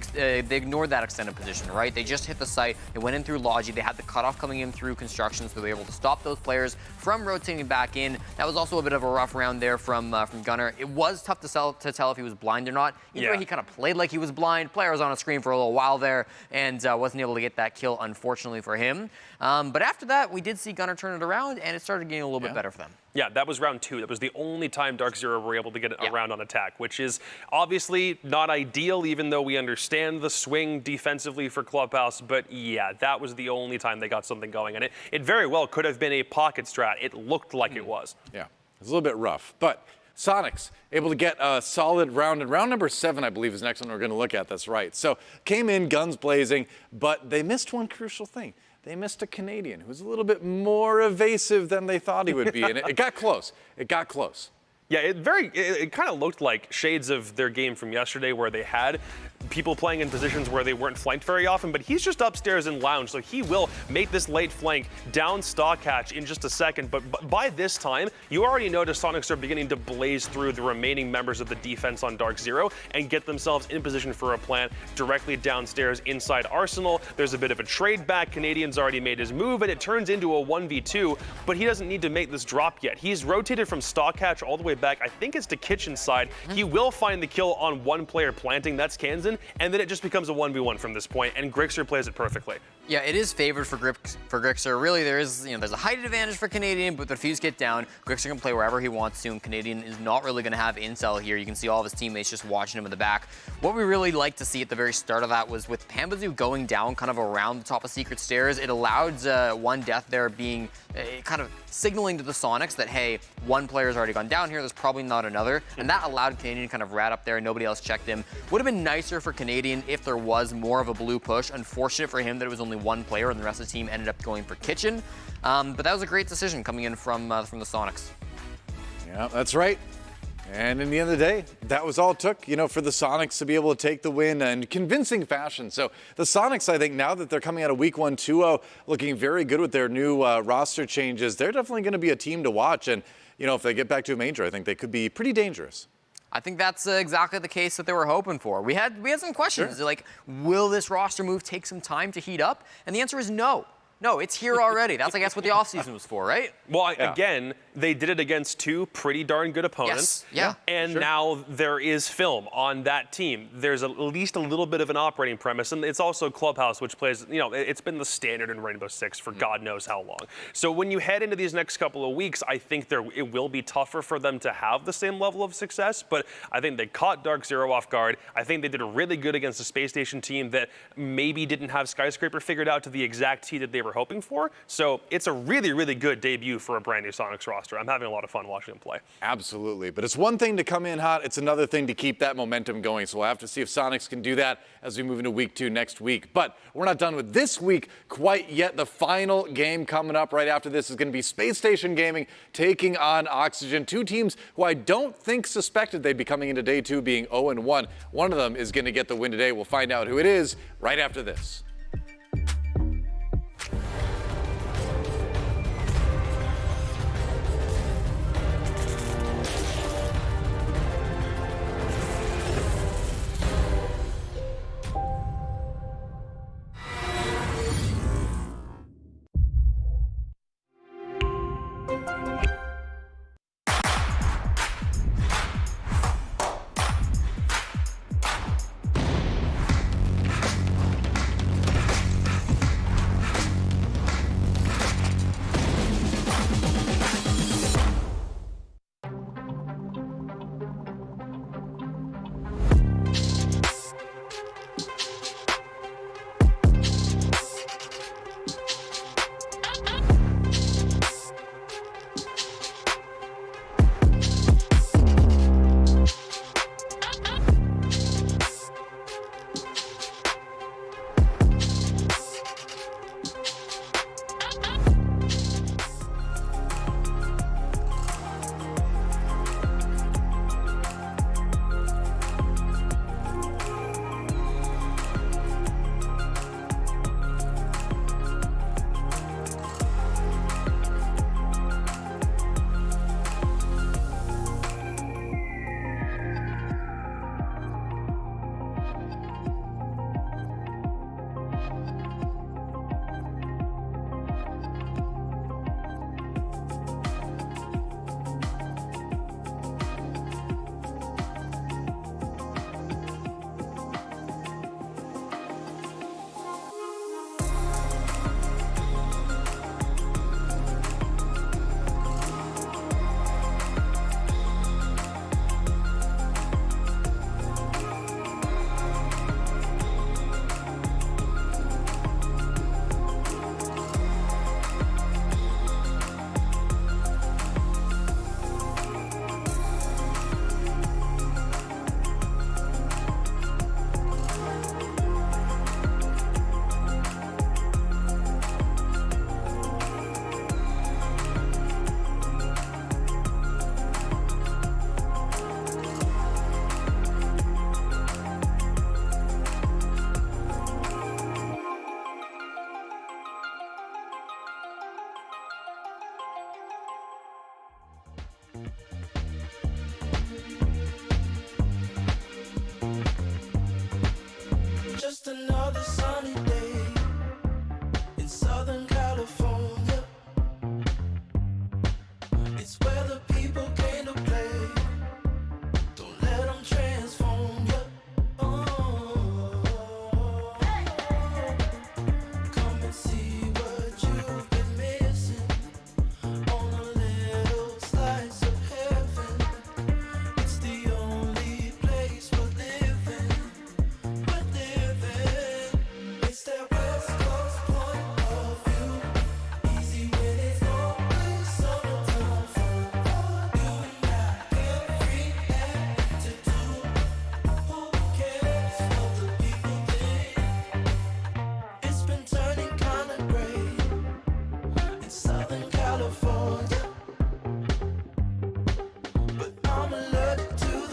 ignored that extended position, right? They just hit the site. They went in through Logi. They had the cutoff coming in through construction, so they were able to stop those players from rotating back in. That was also a bit of a rough round there from Gunnar. It was tough to tell if he was blind or not. Either way, he kind of played like he was blind. Player was on a screen for a little while there and wasn't able to get that kill, unfortunately for him. But after that, we did see Gunnar turn it around, and it started getting a little bit better for them. Yeah, that was round 2. That was the only time DarkZero were able to get a round on attack, which is obviously not ideal, even though we understand the swing defensively for Clubhouse. But yeah, that was the only time they got something going. And it very well could have been a pocket strat. It looked like it was. Yeah, it was a little bit rough. But Soniqs able to get a solid round. And round number 7, I believe, is the next one we're going to look at. That's right. So came in guns blazing, but they missed one crucial thing. They missed a Canadian who was a little bit more evasive than they thought he would be. And it got close. It got close. Yeah, it kind of looked like shades of their game from yesterday where they had people playing in positions where they weren't flanked very often, but he's just upstairs in lounge, so he will make this late flank down stock hatch in just a second. But by this time, you already notice Soniqs are beginning to blaze through the remaining members of the defense on DarkZero and get themselves in position for a plant directly downstairs inside Arsenal. There's a bit of a trade back. Canadian's already made his move, and it turns into a 1v2, but he doesn't need to make this drop yet. He's rotated from stock hatch all the way back. I think it's to kitchen side. He will find the kill on one player planting. That's Kansan. And then it just becomes a 1v1 from this point, and Grixer plays it perfectly. Yeah, it is favored for Grixer. Really, there's a height advantage for Canadian, but the fuse get down. Grixer can play wherever he wants to, and Canadian is not really going to have intel here. You can see all of his teammates just watching him in the back. What we really like to see at the very start of that was with Pambazoo going down kind of around the top of Secret Stairs, it allowed one death there being kind of signaling to the Soniqs that, hey, one player's already gone down here, there's probably not another, and that allowed Canadian to kind of rat up there, nobody else checked him. Would have been nicer for Canadian if there was more of a blue push. Unfortunate for him that it was only one player and the rest of the team ended up going for kitchen, but that was a great decision coming in from the Soniqs. Yeah, that's right. And in the end of the day, that was all it took, for the Soniqs to be able to take the win in convincing fashion. So the Soniqs, I think, now that they're coming out of week 1 2-0, looking very good with their new roster changes, they're definitely going to be a team to watch. And, if they get back to a major, I think they could be pretty dangerous. I think that's exactly the case that they were hoping for. We had some questions, Sure. Like, will this roster move take some time to heat up? And the answer is no. No, it's here already. That's, I guess, what the offseason was for, right? Well, again, they did it against 2 pretty darn good opponents. Yes. Yeah. And now there is film on that team. There's at least a little bit of an operating premise, and it's also Clubhouse, which plays, it's been the standard in Rainbow Six for God knows how long. So when you head into these next couple of weeks, I think it will be tougher for them to have the same level of success, but I think they caught DarkZero off guard. I think they did really good against a Space Station team that maybe didn't have Skyscraper figured out to the exact T that they were hoping for. So it's a really, really good debut for a brand new Soniqs roster. I'm having a lot of fun watching them play. Absolutely. But it's one thing to come in hot. It's another thing to keep that momentum going. So we'll have to see if Soniqs can do that as we move into week 2 next week. But we're not done with this week quite yet. The final game coming up right after this is going to be Space Station Gaming taking on Oxygen. 2 teams who I don't think suspected they'd be coming into day 2 being 0-1. One of them is going to get the win today. We'll find out who it is right after this.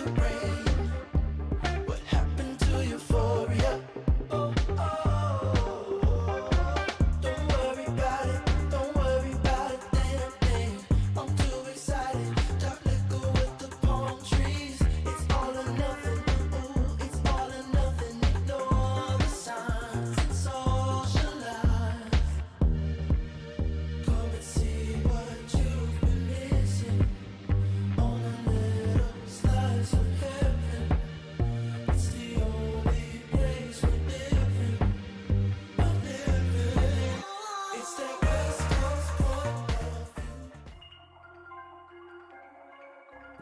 the rain? What happened to euphoria? Oh, oh. Don't worry about it, don't worry about it, thing. I'm too excited. Dark liquor with the palm trees. It's all or nothing. Ooh, it's all or nothing. Ignore the signs and socialize. Come and see what you've been missing on a little slice of heaven. It's the only place we're living. It's that West Coast point of view.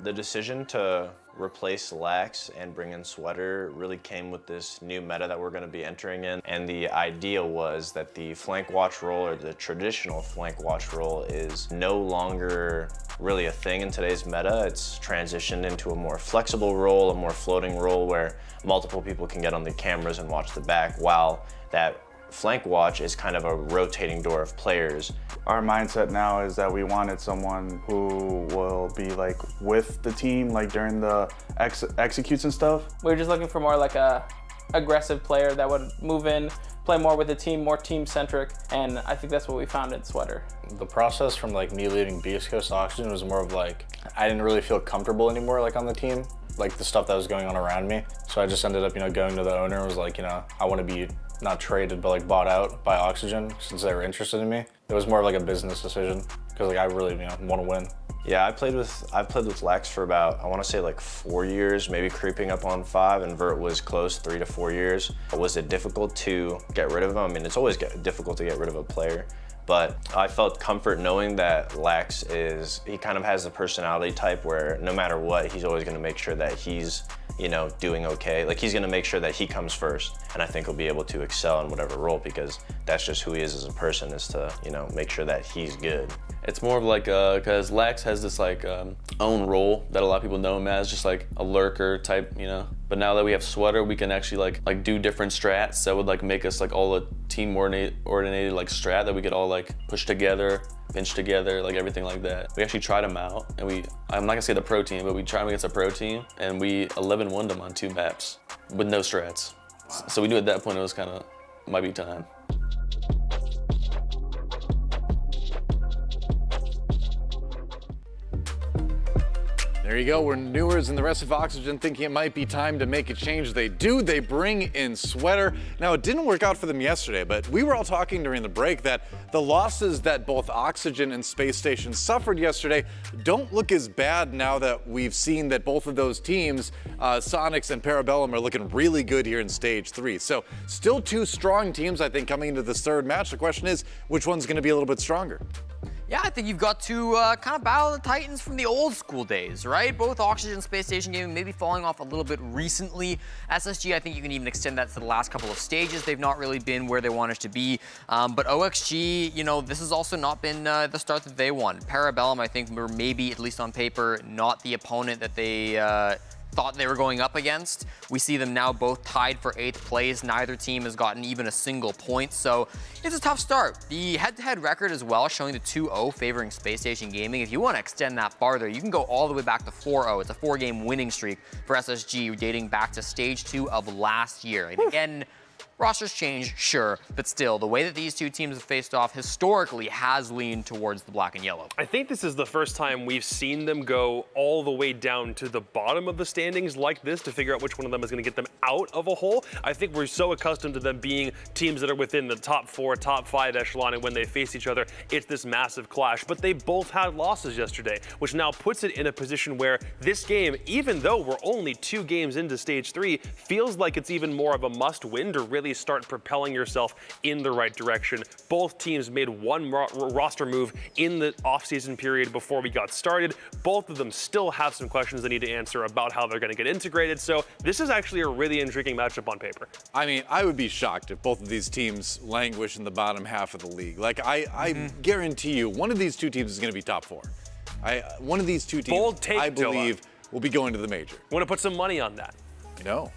The decision to replace Lax and bring in Sweater really came with this new meta that we're going to be entering in. And the idea was that the flank watch role, or the traditional flank watch role, is no longer really a thing in today's meta. It's transitioned into a more flexible role, a more floating role where multiple people can get on the cameras and watch the back, while that flank watch is kind of a rotating door of players. Our mindset now is that we wanted someone who will be like with the team, like during the executes and stuff. We were just looking for more like a aggressive player that would move in, play more with the team, more team-centric, and I think that's what we found in Sweater. The process from like me leaving Beastcoast to Oxygen was more of like, I didn't really feel comfortable anymore like on the team, like the stuff that was going on around me. So I just ended up, going to the owner and was like, I want to be not traded, but like bought out by Oxygen since they were interested in me. It was more of like a business decision because like I really, want to win. Yeah, I've played with Lax for about, I want to say like 4 years, maybe creeping up on 5, and Vert was close 3 to 4 years. Was it difficult to get rid of him? I mean, it's always difficult to get rid of a player, but I felt comfort knowing that Lax he kind of has the personality type where no matter what, he's always going to make sure that he's, doing okay. Like, he's going to make sure that he comes first, and I think he'll be able to excel in whatever role because that's just who he is as a person, is to, make sure that he's good. It's more of like, because Lax has this like own role that a lot of people know him as, just like a lurker type, But now that we have Sweater, we can actually like do different strats that would like make us like all a team coordinated like strat that we could all like push together, pinch together, like everything like that. We actually tried them out, and I'm not gonna say the pro team, but we tried them against a pro team, and we 11-1'd them on 2 maps with no strats. So we knew at that point it was might be time. There you go, we're Newers and the rest of Oxygen thinking it might be time to make a change. They do, they bring in Sweater. Now, it didn't work out for them yesterday, but we were all talking during the break that the losses that both Oxygen and Spacestation suffered yesterday don't look as bad now that we've seen that both of those teams, Soniqs and Parabellum, are looking really good here in Stage 3. So, still 2 strong teams, I think, coming into this third match. The question is, which one's gonna be a little bit stronger? Yeah, I think you've got to kind of battle the Titans from the old school days, right? Both Oxygen and Space Station gaming maybe falling off a little bit recently. SSG, I think you can even extend that to the last couple of stages. They've not really been where they wanted to be. But OXG, this has also not been the start that they won. Parabellum, I think, were maybe, at least on paper, not the opponent that they thought they were going up against. We see them now both tied for 8th place. Neither team has gotten even a single point, so it's a tough start. The head-to-head record as well, showing the 2-0 favoring Space Station Gaming. If you want to extend that farther, you can go all the way back to 4-0. It's a 4-game winning streak for SSG, dating back to Stage 2 of last year. And again, rosters change, sure, but still, the way that these two teams have faced off historically has leaned towards the black and yellow. I think this is the first time we've seen them go all the way down to the bottom of the standings like this to figure out which one of them is going to get them out of a hole. I think we're so accustomed to them being teams that are within the top 4, top 5 echelon, and when they face each other, it's this massive clash. But they both had losses yesterday, which now puts it in a position where this game, even though we're only 2 games into Stage 3, feels like it's even more of a must-win to really start propelling yourself in the right direction. Both teams made one roster move in the off-season period before we got started. Both of them still have some questions they need to answer about how they're going to get integrated. So this is actually a really intriguing matchup on paper. I mean, I would be shocked if both of these teams languish in the bottom half of the league. Like, I guarantee you, one of these 2 teams is going to be top 4. One of these 2 teams, Bold take, I believe, will be going to the major. Want to put some money on that? No.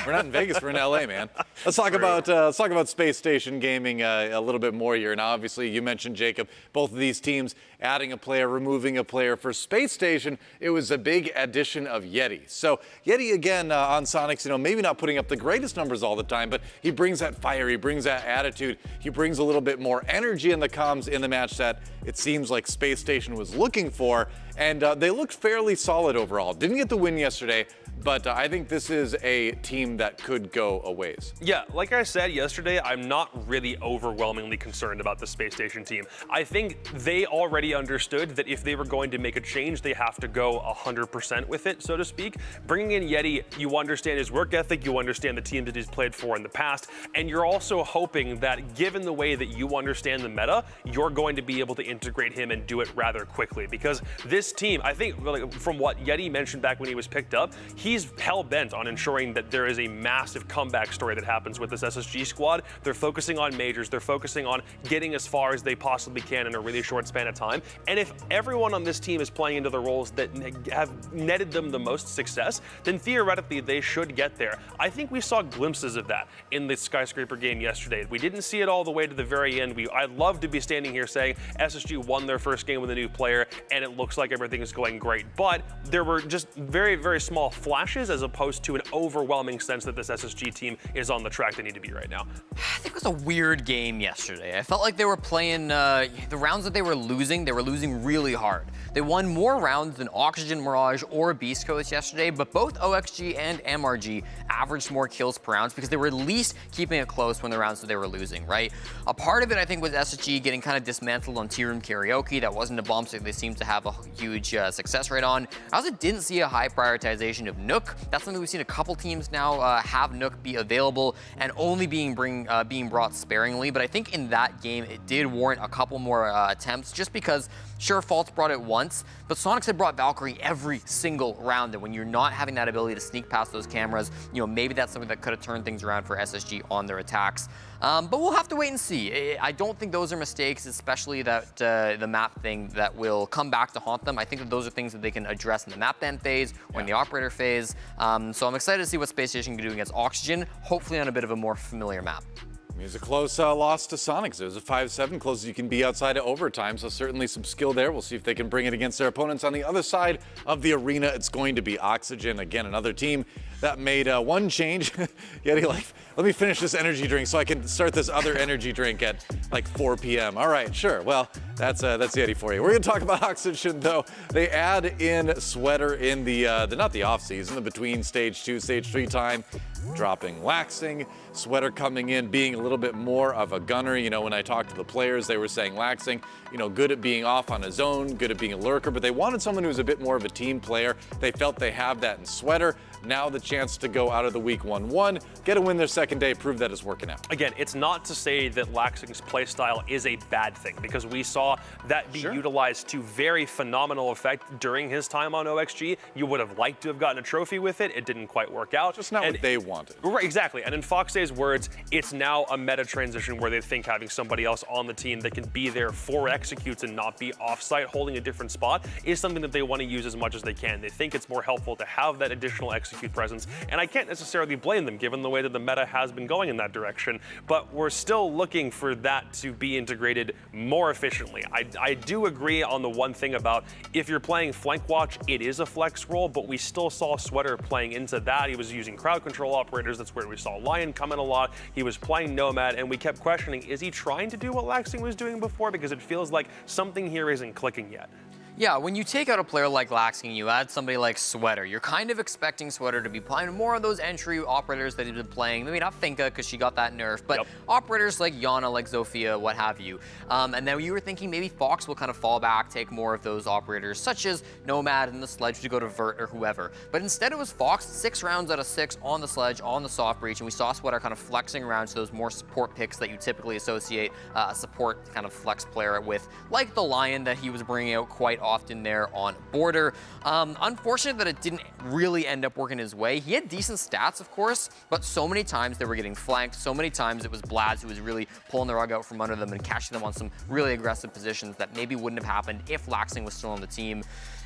We're not in Vegas. We're in LA, man. Let's talk about Space Station Gaming a little bit more here. Now, obviously, you mentioned, Jacob, both of these teams adding a player, removing a player. For Space Station, it was a big addition of Yeti. So Yeti again on Soniqs, maybe not putting up the greatest numbers all the time, but he brings that fire, he brings that attitude, he brings a little bit more energy in the comms in the match that it seems like Space Station was looking for, and they looked fairly solid overall. Didn't get the win yesterday, but I think this is a team that could go a ways. Yeah, like I said yesterday, I'm not really overwhelmingly concerned about the Space Station team. I think they already understood that if they were going to make a change, they have to go 100% with it, so to speak. Bringing in Yeti, you understand his work ethic, you understand the team that he's played for in the past, and you're also hoping that given the way that you understand the meta, you're going to be able to integrate him and do it rather quickly. Because this team, I think, from what Yeti mentioned back when he was picked up, he's hell-bent on ensuring that there is a massive comeback story that happens with this SSG squad. They're focusing on majors. They're focusing on getting as far as they possibly can in a really short span of time. And if everyone on this team is playing into the roles that have netted them the most success, then theoretically they should get there. I think we saw glimpses of that in the Skyscraper game yesterday. We didn't see it all the way to the very end. I'd love to be standing here saying SSG won their first game with a new player and it looks like everything is going great. But there were just very, very small flashes as opposed to an overwhelming sense that this SSG team is on the track they need to be right now. I think it was a weird game yesterday. I felt like they were playing, the rounds that they were losing really hard. They won more rounds than Oxygen, Mirage, or Beastcoast yesterday, but both OXG and MRG averaged more kills per round because they were at least keeping it close when the rounds that they were losing, right? A part of it, I think, was SSG getting kind of dismantled on Tea Room Karaoke. That wasn't a bomb stick they seem to have a huge success rate on. I also didn't see a high prioritization of Nook. That's something we've seen a couple teams now have Nook be available and only being brought sparingly, but I think in that game it did warrant a couple more attempts just because sure, Faults brought it once, but Soniqs had brought Valkyrie every single round, and when you're not having that ability to sneak past those cameras, maybe that's something that could have turned things around for SSG on their attacks. But we'll have to wait and see. I don't think those are mistakes, especially that the map thing that will come back to haunt them. I think that those are things that they can address in the map ban phase or in the operator phase. So I'm excited to see what Space Station can do against Oxygen, hopefully on a bit of a more familiar map. It was a close loss to Soniqs. It was a 5-7, close as you can be outside of overtime, so certainly some skill there. We'll see if they can bring it against their opponents. On the other side of the arena, it's going to be Oxygen. Again, another team that made one change. Yeti like, let me finish this energy drink so I can start this other energy drink at like 4 p.m. All right, sure. Well, that's Yeti for you. We're going to talk about Oxygen, though. They add in Sweater in not the off-season, the between Stage 2, Stage 3 time, dropping Laxing. Sweater coming in, being a little bit more of a gunner. When I talked to the players, they were saying Laxing, good at being off on his own, good at being a lurker, but they wanted someone who was a bit more of a team player. They felt they have that in Sweater. Now the chance to go out of the week 1-1, get a win their second day, prove that it's working out. Again, it's not to say that Laxing's playstyle is a bad thing, because we saw that be utilized to very phenomenal effect during his time on OXG. You would have liked to have gotten a trophy with it. It didn't quite work out. Just not what they wanted. Right, exactly. And in Foxday's words, it's now a meta transition where they think having somebody else on the team that can be there for executes and not be offsite holding a different spot is something that they want to use as much as they can. They think it's more helpful to have that additional execute presence, and I can't necessarily blame them given the way that the meta has been going in that direction, but we're still looking for that to be integrated more efficiently. I do agree on the one thing about if you're playing flank watch, it is a flex role, but we still saw Sweater playing into that. He was using crowd control operators. That's where we saw Lion come in a lot. He was playing Nomad, and we kept questioning, is he trying to do what Laxing was doing before? Because it feels like something here isn't clicking yet. Yeah, when you take out a player like Laxing and you add somebody like Sweater, you're kind of expecting Sweater to be playing more of those entry operators that he's been playing. Maybe not Finka because she got that nerf, but operators like Yana, like Zofia, what have you. And then you were thinking maybe Fox will kind of fall back, take more of those operators, such as Nomad and the Sledge to go to Vert or whoever. But instead it was Fox, 6 rounds out of 6 on the Sledge, on the soft breach, and we saw Sweater kind of flexing around to those more support picks that you typically associate a support kind of flex player with, like the Lion that he was bringing out quite often there on Border. Unfortunate that it didn't really end up working his way. He had decent stats, of course, but so many times they were getting flanked. So many times it was Blaz who was really pulling the rug out from under them and catching them on some really aggressive positions that maybe wouldn't have happened if Laxing was still on the team.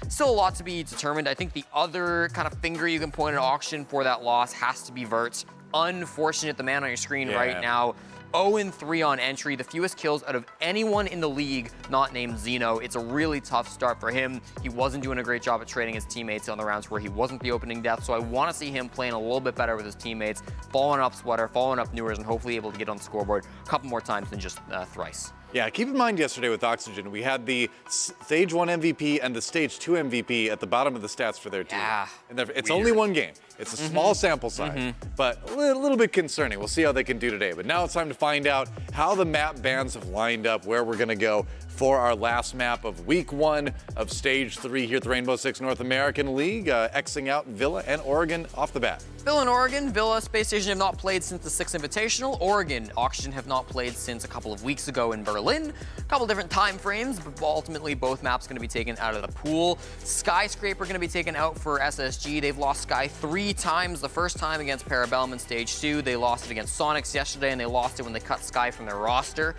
Still a lot to be determined. I think the other kind of finger you can point at Auction for that loss has to be Vert's. Unfortunate, the man on your screen right now, 0-3 on entry, the fewest kills out of anyone in the league not named Zeno. It's a really tough start for him. He wasn't doing a great job at trading his teammates on the rounds where he wasn't the opening death, so I want to see him playing a little bit better with his teammates, following up Sweater, following up Newers, and hopefully able to get on the scoreboard a couple more times than just thrice. Yeah, keep in mind yesterday with Oxygen, we had the Stage 1 MVP and the Stage 2 MVP at the bottom of the stats for their team. Yeah. And it's only one game. It's a small sample size, but a little bit concerning. We'll see how they can do today. But now it's time to find out how the map bans have lined up, where we're going to go for our last map of Week 1 of Stage 3 here at the Rainbow Six North American League, Xing out Villa and Oregon off the bat. Villa and Oregon, Villa, Spacestation have not played since the 6th Invitational. Oregon, Oxygen have not played since a couple of weeks ago in Berlin. A couple different time frames, but ultimately both maps going to be taken out of the pool. Skyscraper going to be taken out for SSG. They've lost Sky 3 times. The first time against Parabellum in Stage 2. They lost it against Soniqs yesterday, and they lost it when they cut Sky from their roster.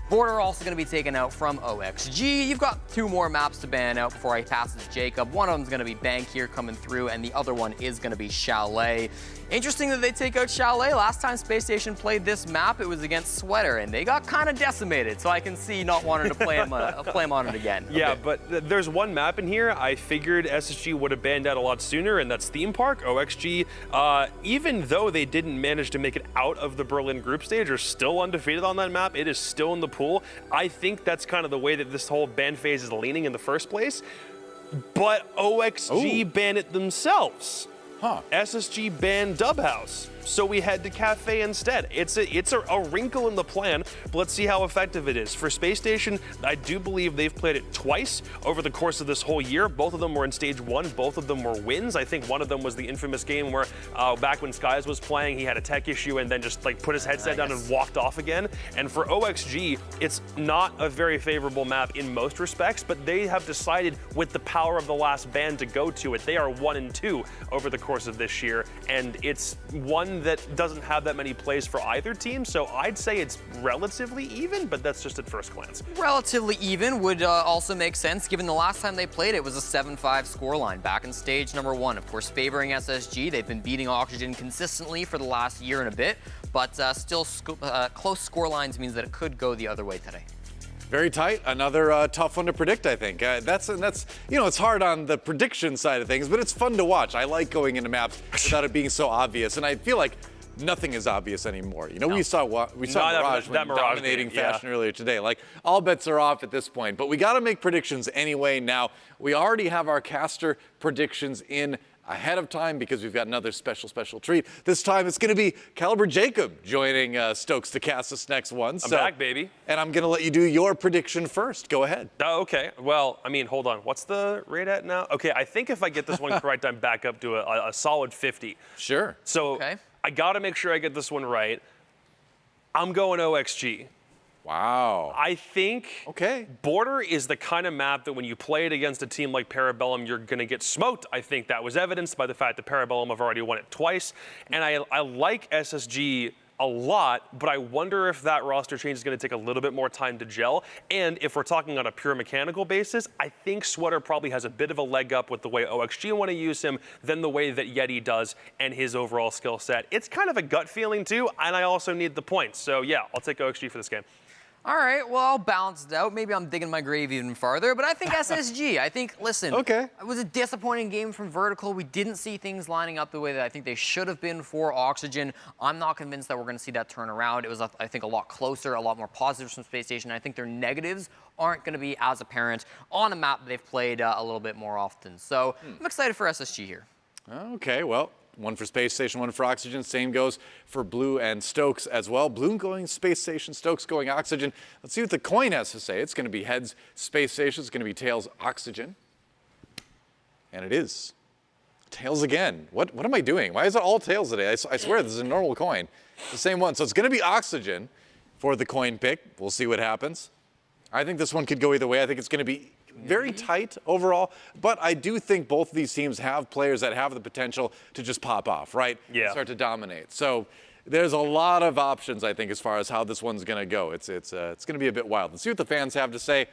Border also going to be taken out from OXG. You've got 2 more maps to ban out before I pass it to Jacob. One of them is going to be Bank here coming through, and the other one is going to be Chalet. Interesting that they take out Chalet. Last time Space Station played this map, it was against Sweater, and they got kind of decimated, so I can see not wanting to play him on it again. Yeah, but there's one map in here I figured SSG would have banned out a lot sooner, and that's Theme Park. OXG, even though they didn't manage to make it out of the Berlin group stage, are still undefeated on that map. It is still in the pool. I think that's kind of the way that this whole ban phase is leaning in the first place. But OXG ban it themselves. SSG banned Dubhouse, so we head to Cafe instead. It's a wrinkle in the plan, but let's see how effective it is. For Space Station, I do believe they've played it twice over the course of this whole year. Both of them were in Stage 1. Both of them were wins. I think one of them was the infamous game where back when Skies was playing, he had a tech issue and then just like put his headset down and walked off again. And for OXG, it's not a very favorable map in most respects, but they have decided with the power of the last ban to go to it. They are 1-2 over the course of this year, and it's one that doesn't have that many plays for either team, so I'd say it's relatively even, but that's just at first glance. Relatively even would also make sense, given the last time they played it was a 7-5 scoreline back in Stage number 1. Of course, favoring SSG. They've been beating Oxygen consistently for the last year and a bit, but still close scorelines means that it could go the other way today. Very tight. Another tough one to predict, I think. That's you know, it's hard on the prediction side of things, but it's fun to watch. I like going into maps without it being so obvious, and I feel like nothing is obvious anymore. You know, we saw Mirage in dominating fashion earlier today. Like, all bets are off at this point, but we got to make predictions anyway. Now, we already have our caster predictions in ahead of time because we've got another special treat. This time it's going to be Caliber Jacob joining Stokes to cast this next one. I'm back, baby. And I'm going to let you do your prediction first. Go ahead. Oh, okay. Well, I mean, hold on. What's the rate at now? Okay, I think if I get this one correct, I'm back up to a solid 50. Sure. So I got to make sure I get this one right. I'm going OXG. Wow. I think Border is the kind of map that when you play it against a team like Parabellum, you're going to get smoked. I think that was evidenced by the fact that Parabellum have already won it twice. And I like SSG a lot, but I wonder if that roster change is going to take a little bit more time to gel. And if we're talking on a pure mechanical basis, I think Sweater probably has a bit of a leg up with the way OXG want to use him than the way that Yeti does and his overall skill set. It's kind of a gut feeling too, and I also need the points. So yeah, I'll take OXG for this game. All right, well, I'll balance it out. Maybe I'm digging my grave even farther, but I think SSG. I think, listen, it was a disappointing game from Vertical. We didn't see things lining up the way that I think they should have been for Oxygen. I'm not convinced that we're going to see that turn around. It was, I think, a lot closer, a lot more positives from Space Station. I think their negatives aren't going to be as apparent on a map they've played a little bit more often. So I'm excited for SSG here. Okay, well, one for Space Station, one for Oxygen. Same goes for Blue and Stokes as well. Blue going Space Station, Stokes going Oxygen. Let's see what the coin has to say. It's going to be heads Space Station. It's going to be tails Oxygen. And it is tails again. What am I doing? Why is it all tails today? I swear this is a normal coin. It's the same one. So it's going to be Oxygen for the coin pick. We'll see what happens. I think this one could go either way. I think it's going to be very tight overall, but I do think both of these teams have players that have the potential to just pop off, right? Yeah. Start to dominate. So there's a lot of options, I think, as far as how this one's going to go. It's going to be a bit wild. Let's see what the fans have to say.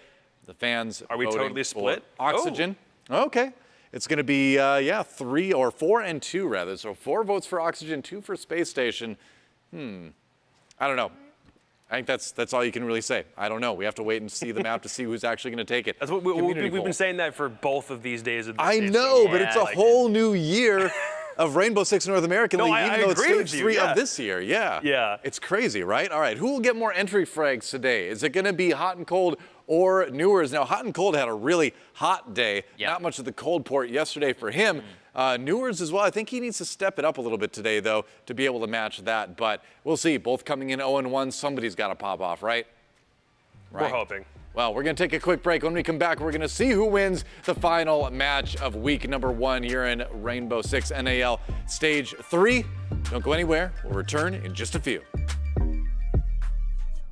The fans Are we voting totally split? for Oxygen. Oh. Okay. It's going to be, 3 or 4 and 2, rather. So 4 votes for Oxygen, 2 for Space Station. I don't know. I think that's all you can really say. I don't know. We have to wait and see the map to see who's actually going to take it. That's what we've been saying that for both of these days of the I stage, know, so but it's a whole new year of Rainbow Six North American No, League, I even though it's agree with stage you, 3 yeah. of this year. Yeah. Yeah. It's crazy, right? All right, who will get more entry frags today? Is it going to be Hot and Cold or Newers? Now, Hot and Cold had a really hot day. Not much of the cold port yesterday for him. Newers as well. I think he needs to step it up a little bit today, though, to be able to match that. But we'll see. Both coming in 0-1. Somebody's got to pop off, right? We're hoping. Well, we're going to take a quick break. When we come back, we're going to see who wins the final match of week number 1 here in Rainbow Six NAL Stage 3. Don't go anywhere. We'll return in just a few.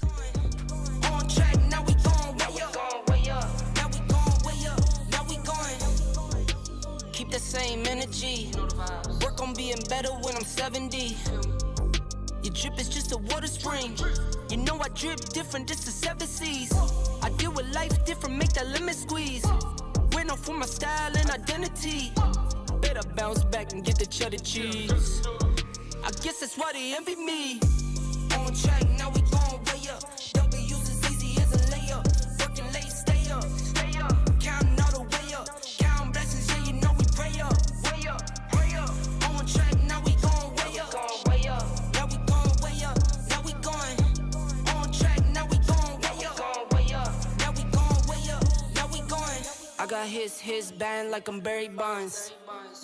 On track, now we going way up. Now we going way up. Now we going. Keep the same energy. Work on being better when I'm 70. Your drip is just a water spring. You know I drip different, just the 7 seas. I deal with life different, make that lemon squeeze. We're known for my style and identity. Better bounce back and get the cheddar cheese. I guess that's why they envy me. On track, now we going way up. W's as easy as a layup. Working late, stay up. Counting all the way up. Counting blessings, yeah, you know we pray up. Way up, pray up. On track, now we going way up. Now we going way up. Now we going. On track, now we going way up. Now we going way up. Now we going. I got his band like I'm Barry Bonds.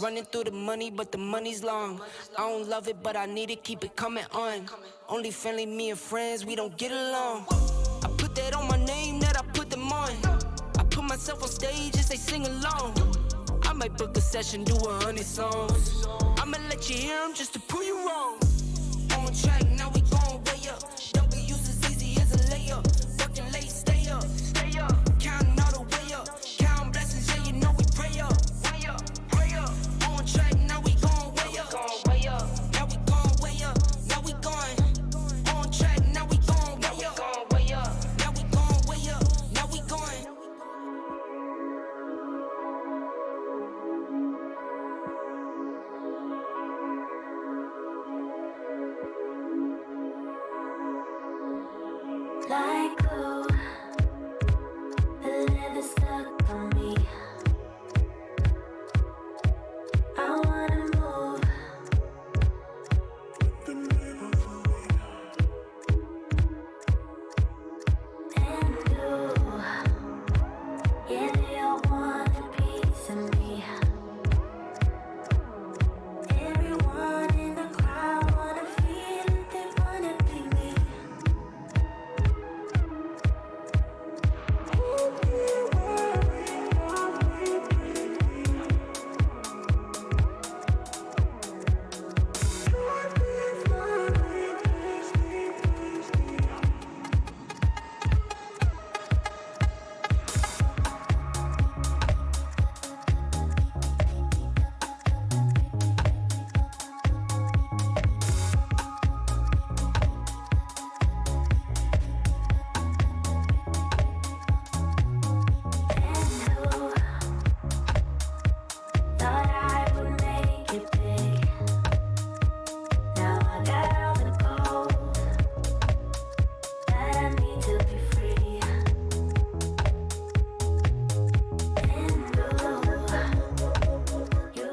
Running through the money, but the money's long. I don't love it, but I need it, keep it coming on. Only friendly, me and friends, we don't get along. I put that on my name, that I put them on. I put myself on stage as they sing along. I might book a session, do 100 songs. I'ma let you hear them just to prove you wrong. On track, now we going way up. W's as easy as a layup. Working late, stay up. Counting all the way up. Counting blessings, yeah, you know we pray up. Pray up. On track, now we going way up. Now we going way up. Now we going. On track, now we going way up. Now we going way up. Now we going. Like glue, the leather stuck on me. I wanna move. And do. Yeah, they all want a piece of me. Everyone in the crowd wanna feel it, they wanna be me. Thought I would make it big. Now I got all the gold that I need to be free. And you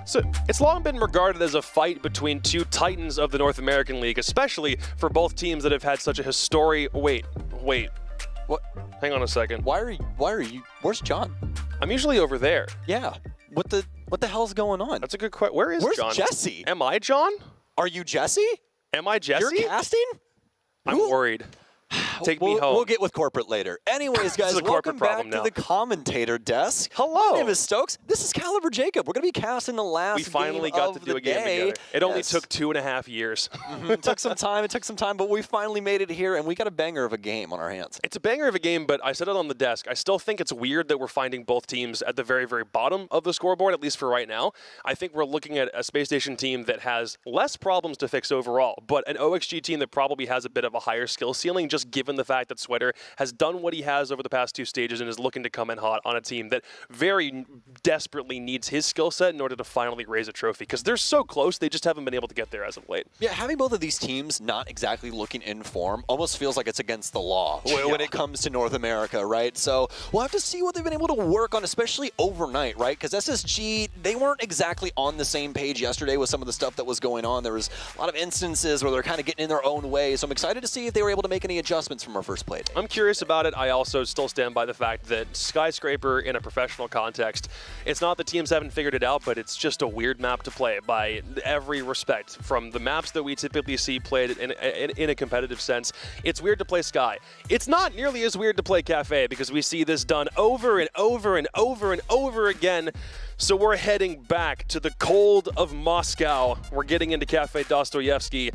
So it's long been regarded as a fight between two titans of the North American League, especially for both teams that have had such a history. Wait. What? Hang on a second. Why are you? Where's John? I'm usually over there. Yeah. What the hell's going on? That's a good question. Where's John? Jesse? Am I John? Are you Jesse? Am I Jesse? You're casting? I'm worried. Take me home. We'll get with corporate later. Anyways, guys, is a welcome corporate back problem to now. the commentator desk. Hello. My name is Stokes. This is Caliber Jacob. We're going to be casting the last We finally game got to of do the a game day. together. It only Yes. took 2.5 years. It took some time, but we finally made it here, and we got a banger of a game on our hands. It's a banger of a game, but I said it on the desk. I still think it's weird that we're finding both teams at the very, very bottom of the scoreboard, at least for right now. I think we're looking at a Space Station team that has less problems to fix overall, but an OXG team that probably has a bit of a higher skill ceiling, just given the fact that Sweater has done what he has over the past 2 stages and is looking to come in hot on a team that very desperately needs his skill set in order to finally raise a trophy, because they're so close, they just haven't been able to get there as of late. Yeah, having both of these teams not exactly looking in form almost feels like it's against the law when it comes to North America, right? So we'll have to see what they've been able to work on, especially overnight, right? Because SSG, they weren't exactly on the same page yesterday with some of the stuff that was going on. There was a lot of instances where they're kind of getting in their own way, so I'm excited to see if they were able to make any adjustments from our first play. I'm curious about it. I also still stand by the fact that Skyscraper in a professional context, it's not the teams haven't figured it out, but it's just a weird map to play by every respect. From the maps that we typically see played in a competitive sense, it's weird to play Sky. It's not nearly as weird to play Cafe because we see this done over and over and over and over again. So we're heading back to the cold of Moscow. We're getting into Cafe Dostoyevsky,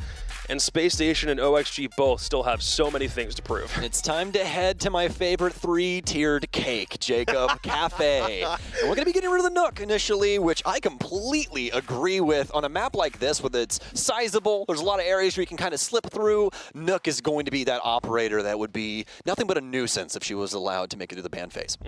and Space Station and OXG both still have so many things to prove. It's time to head to my favorite 3-tiered cake, Jacob, Cafe. And we're going to be getting rid of the Nook initially, which I completely agree with. On a map like this, with it's sizable, there's a lot of areas where you can kind of slip through. Nook is going to be that operator that would be nothing but a nuisance if she was allowed to make it to the ban phase.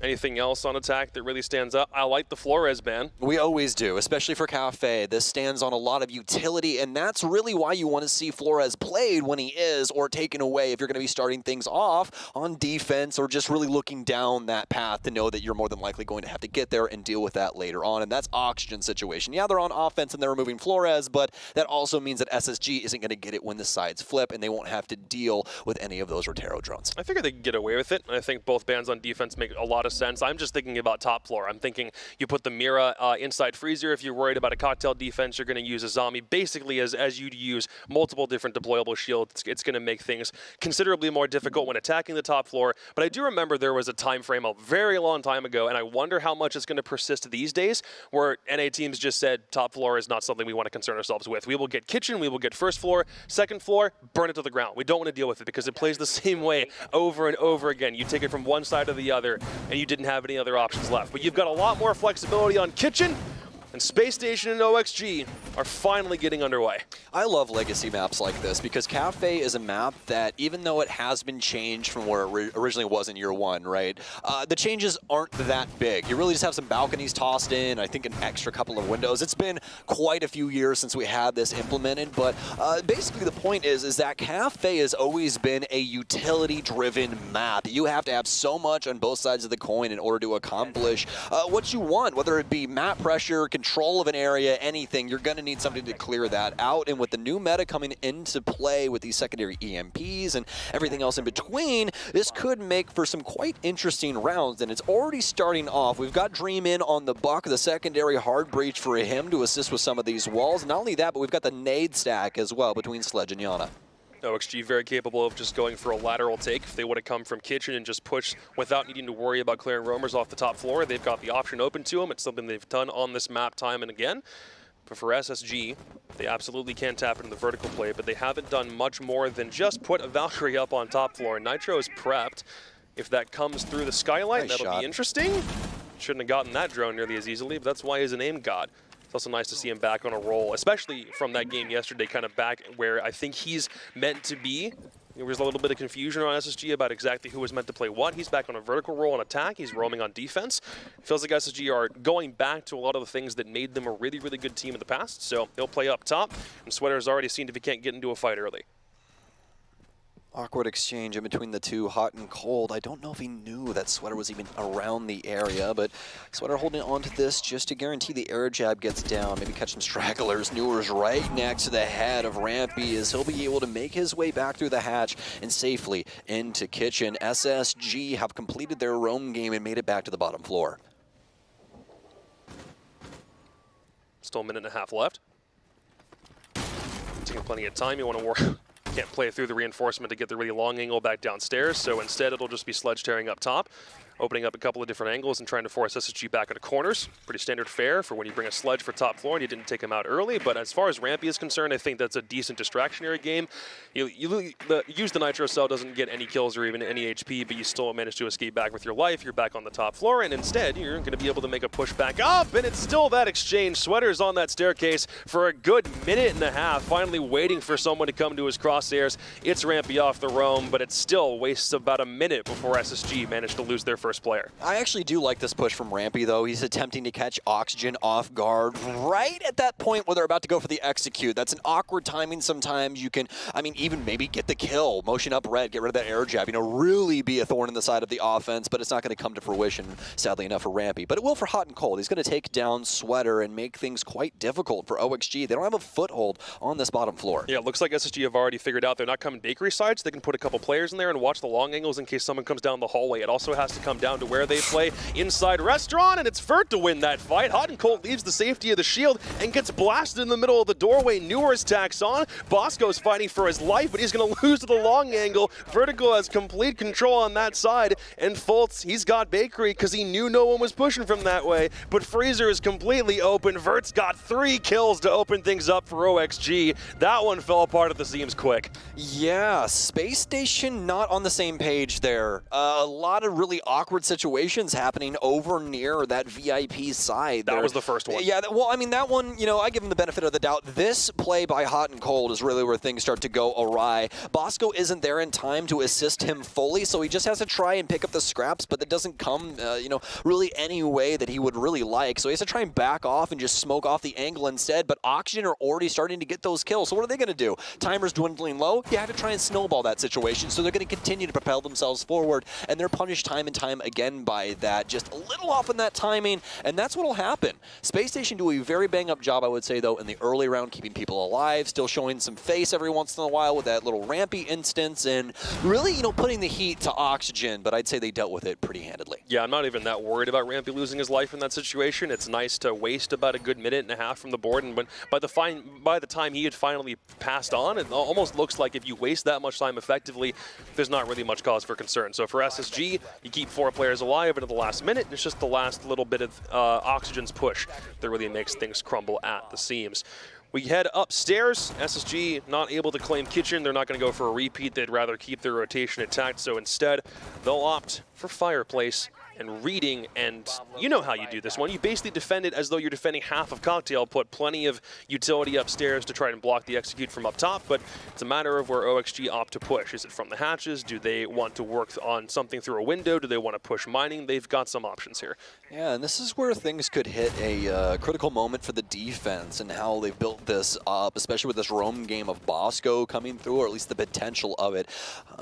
Anything else on attack that really stands up? I like the Flores ban. We always do, especially for Cafe. This stands on a lot of utility, and that's really why you want to see Flores played when he is, or taken away if you're going to be starting things off on defense, or just really looking down that path to know that you're more than likely going to have to get there and deal with that later on. And that's Oxygen's situation. Yeah, they're on offense and they're removing Flores, but that also means that SSG isn't going to get it when the sides flip, and they won't have to deal with any of those Rotero drones. I figure they can get away with it. I think both bans on defense make a lot of sense. I'm just thinking about top floor. I'm thinking you put the Mira inside freezer. If you're worried about a cocktail defense, you're going to use a zombie basically as you'd use multiple different deployable shields. It's going to make things considerably more difficult when attacking the top floor. But I do remember there was a time frame a very long time ago, and I wonder how much it's going to persist these days, where NA teams just said top floor is not something we want to concern ourselves with. We will get kitchen, we will get first floor, second floor, burn it to the ground. We don't want to deal with it because it plays the same way over and over again. You take it from one side to the other, and you didn't have any other options left. But you've got a lot more flexibility on kitchen, and Space Station and OXG are finally getting underway. I love legacy maps like this because Cafe is a map that, even though it has been changed from where it originally was in year one, right? The changes aren't that big. You really just have some balconies tossed in, I think an extra couple of windows. It's been quite a few years since we had this implemented, but basically the point is that Cafe has always been a utility-driven map. You have to have so much on both sides of the coin in order to accomplish what you want, whether it be map pressure, control of an area, anything. You're going to need something to clear that out, and with the new meta coming into play with these secondary EMPs and everything else in between, this could make for some quite interesting rounds, and it's already starting off. We've got Dream in on the buck, the secondary hard breach for him to assist with some of these walls. Not only that, but we've got the nade stack as well between Sledge and Yana. OXG very capable of just going for a lateral take. If they would have come from kitchen and just pushed without needing to worry about clearing roamers off the top floor, they've got the option open to them. It's something they've done on this map time and again. But for SSG, they absolutely can tap into the vertical play, but they haven't done much more than just put a Valkyrie up on top floor. Nitro is prepped. If that comes through the skylight, that'll be interesting. Shouldn't have gotten that drone nearly as easily, but that's why he's an aim god. It's also nice to see him back on a roll, especially from that game yesterday, kind of back where I think he's meant to be. There was a little bit of confusion on SSG about exactly who was meant to play what. He's back on a vertical roll on attack. He's roaming on defense. It feels like SSG are going back to a lot of the things that made them a really, really good team in the past. So he'll play up top, and Sweater's already seen if he can't get into a fight early. Awkward exchange in between the two, hot and cold. I don't know if he knew that Sweater was even around the area, but Sweater holding on to this just to guarantee the air jab gets down, maybe catch some stragglers. Newer's right next to the head of Rampy as he'll be able to make his way back through the hatch and safely into kitchen. SSG have completed their roam game and made it back to the bottom floor. Still a minute and a half left. Taking plenty of time. You want to can't play through the reinforcement to get the really long angle back downstairs, so instead it'll just be sledge tearing up top, opening up a couple of different angles and trying to force SSG back into corners. Pretty standard fare for when you bring a sledge for top floor and you didn't take him out early, but as far as Rampy is concerned, I think that's a decent distractionary game. You use the Nitro Cell, doesn't get any kills or even any HP, but you still manage to escape back with your life. You're back on the top floor, and instead you're going to be able to make a push back up, and it's still that exchange. Sweater's on that staircase for a good minute and a half, finally waiting for someone to come to his crosshairs. It's Rampy off the roam, but it still wastes about a minute before SSG managed to lose their first player. I actually do like this push from Rampy, though. He's attempting to catch Oxygen off guard right at that point where they're about to go for the execute. That's an awkward timing sometimes. You can, I mean, even maybe get the kill, motion up red, get rid of that air jab, you know, really be a thorn in the side of the offense, but it's not going to come to fruition, sadly enough, for Rampy. But it will for Hot and Cold. He's going to take down Sweater and make things quite difficult for OXG. They don't have a foothold on this bottom floor. Yeah, it looks like SSG have already figured out they're not coming bakery side, so they can put a couple players in there and watch the long angles in case someone comes down the hallway. It also has to come down to where they play inside restaurant, and it's Vert to win that fight. Hot and Cold leaves the safety of the shield and gets blasted in the middle of the doorway. Newers tacks on. Bosco's fighting for his life, but he's going to lose to the long angle. Vertigo has complete control on that side, and Fultz, he's got bakery because he knew no one was pushing from that way, but Freezer is completely open. Vert's got 3 kills to open things up for OXG. That one fell apart at the seams quick. Yeah, Space Station not on the same page there. A lot of really awkward situations happening over near that VIP side. That was the first one. Yeah, well, I mean, that one, you know, I give him the benefit of the doubt. This play by Hot and Cold is really where things start to go awry. Bosco isn't there in time to assist him fully, so he just has to try and pick up the scraps, but that doesn't come, you know, really any way that he would really like. So he has to try and back off and just smoke off the angle instead, but Oxygen are already starting to get those kills. So what are they going to do? Timer's dwindling low. You have to try and snowball that situation, so they're going to continue to propel themselves forward, and they're punished time and time again by that. Just a little off in that timing, and that's what will happen. Space Station do a very bang-up job, I would say, though, in the early round, keeping people alive, still showing some face every once in a while with that little Rampy instance, and really, you know, putting the heat to Oxygen, but I'd say they dealt with it pretty handedly. Yeah, I'm not even that worried about Rampy losing his life in that situation. It's nice to waste about a good minute and a half from the board, and when by the time he had finally passed on, it almost looks like if you waste that much time effectively, there's not really much cause for concern. So for SSG, you keep 4 players alive into the last minute, and it's just the last little bit of Oxygen's push that really makes things crumble at the seams. We head upstairs. SSG not able to claim kitchen. They're not going to go for a repeat. They'd rather keep their rotation intact, so instead they'll opt for fireplace and reading, and you know how you do this one. You basically defend it as though you're defending half of Cocktail, put plenty of utility upstairs to try and block the execute from up top, but it's a matter of where OXG opt to push. Is it from the hatches? Do they want to work on something through a window? Do they want to push mining? They've got some options here. Yeah, and this is where things could hit a critical moment for the defense and how they've built this up, especially with this roam game of Bosco coming through, or at least the potential of it,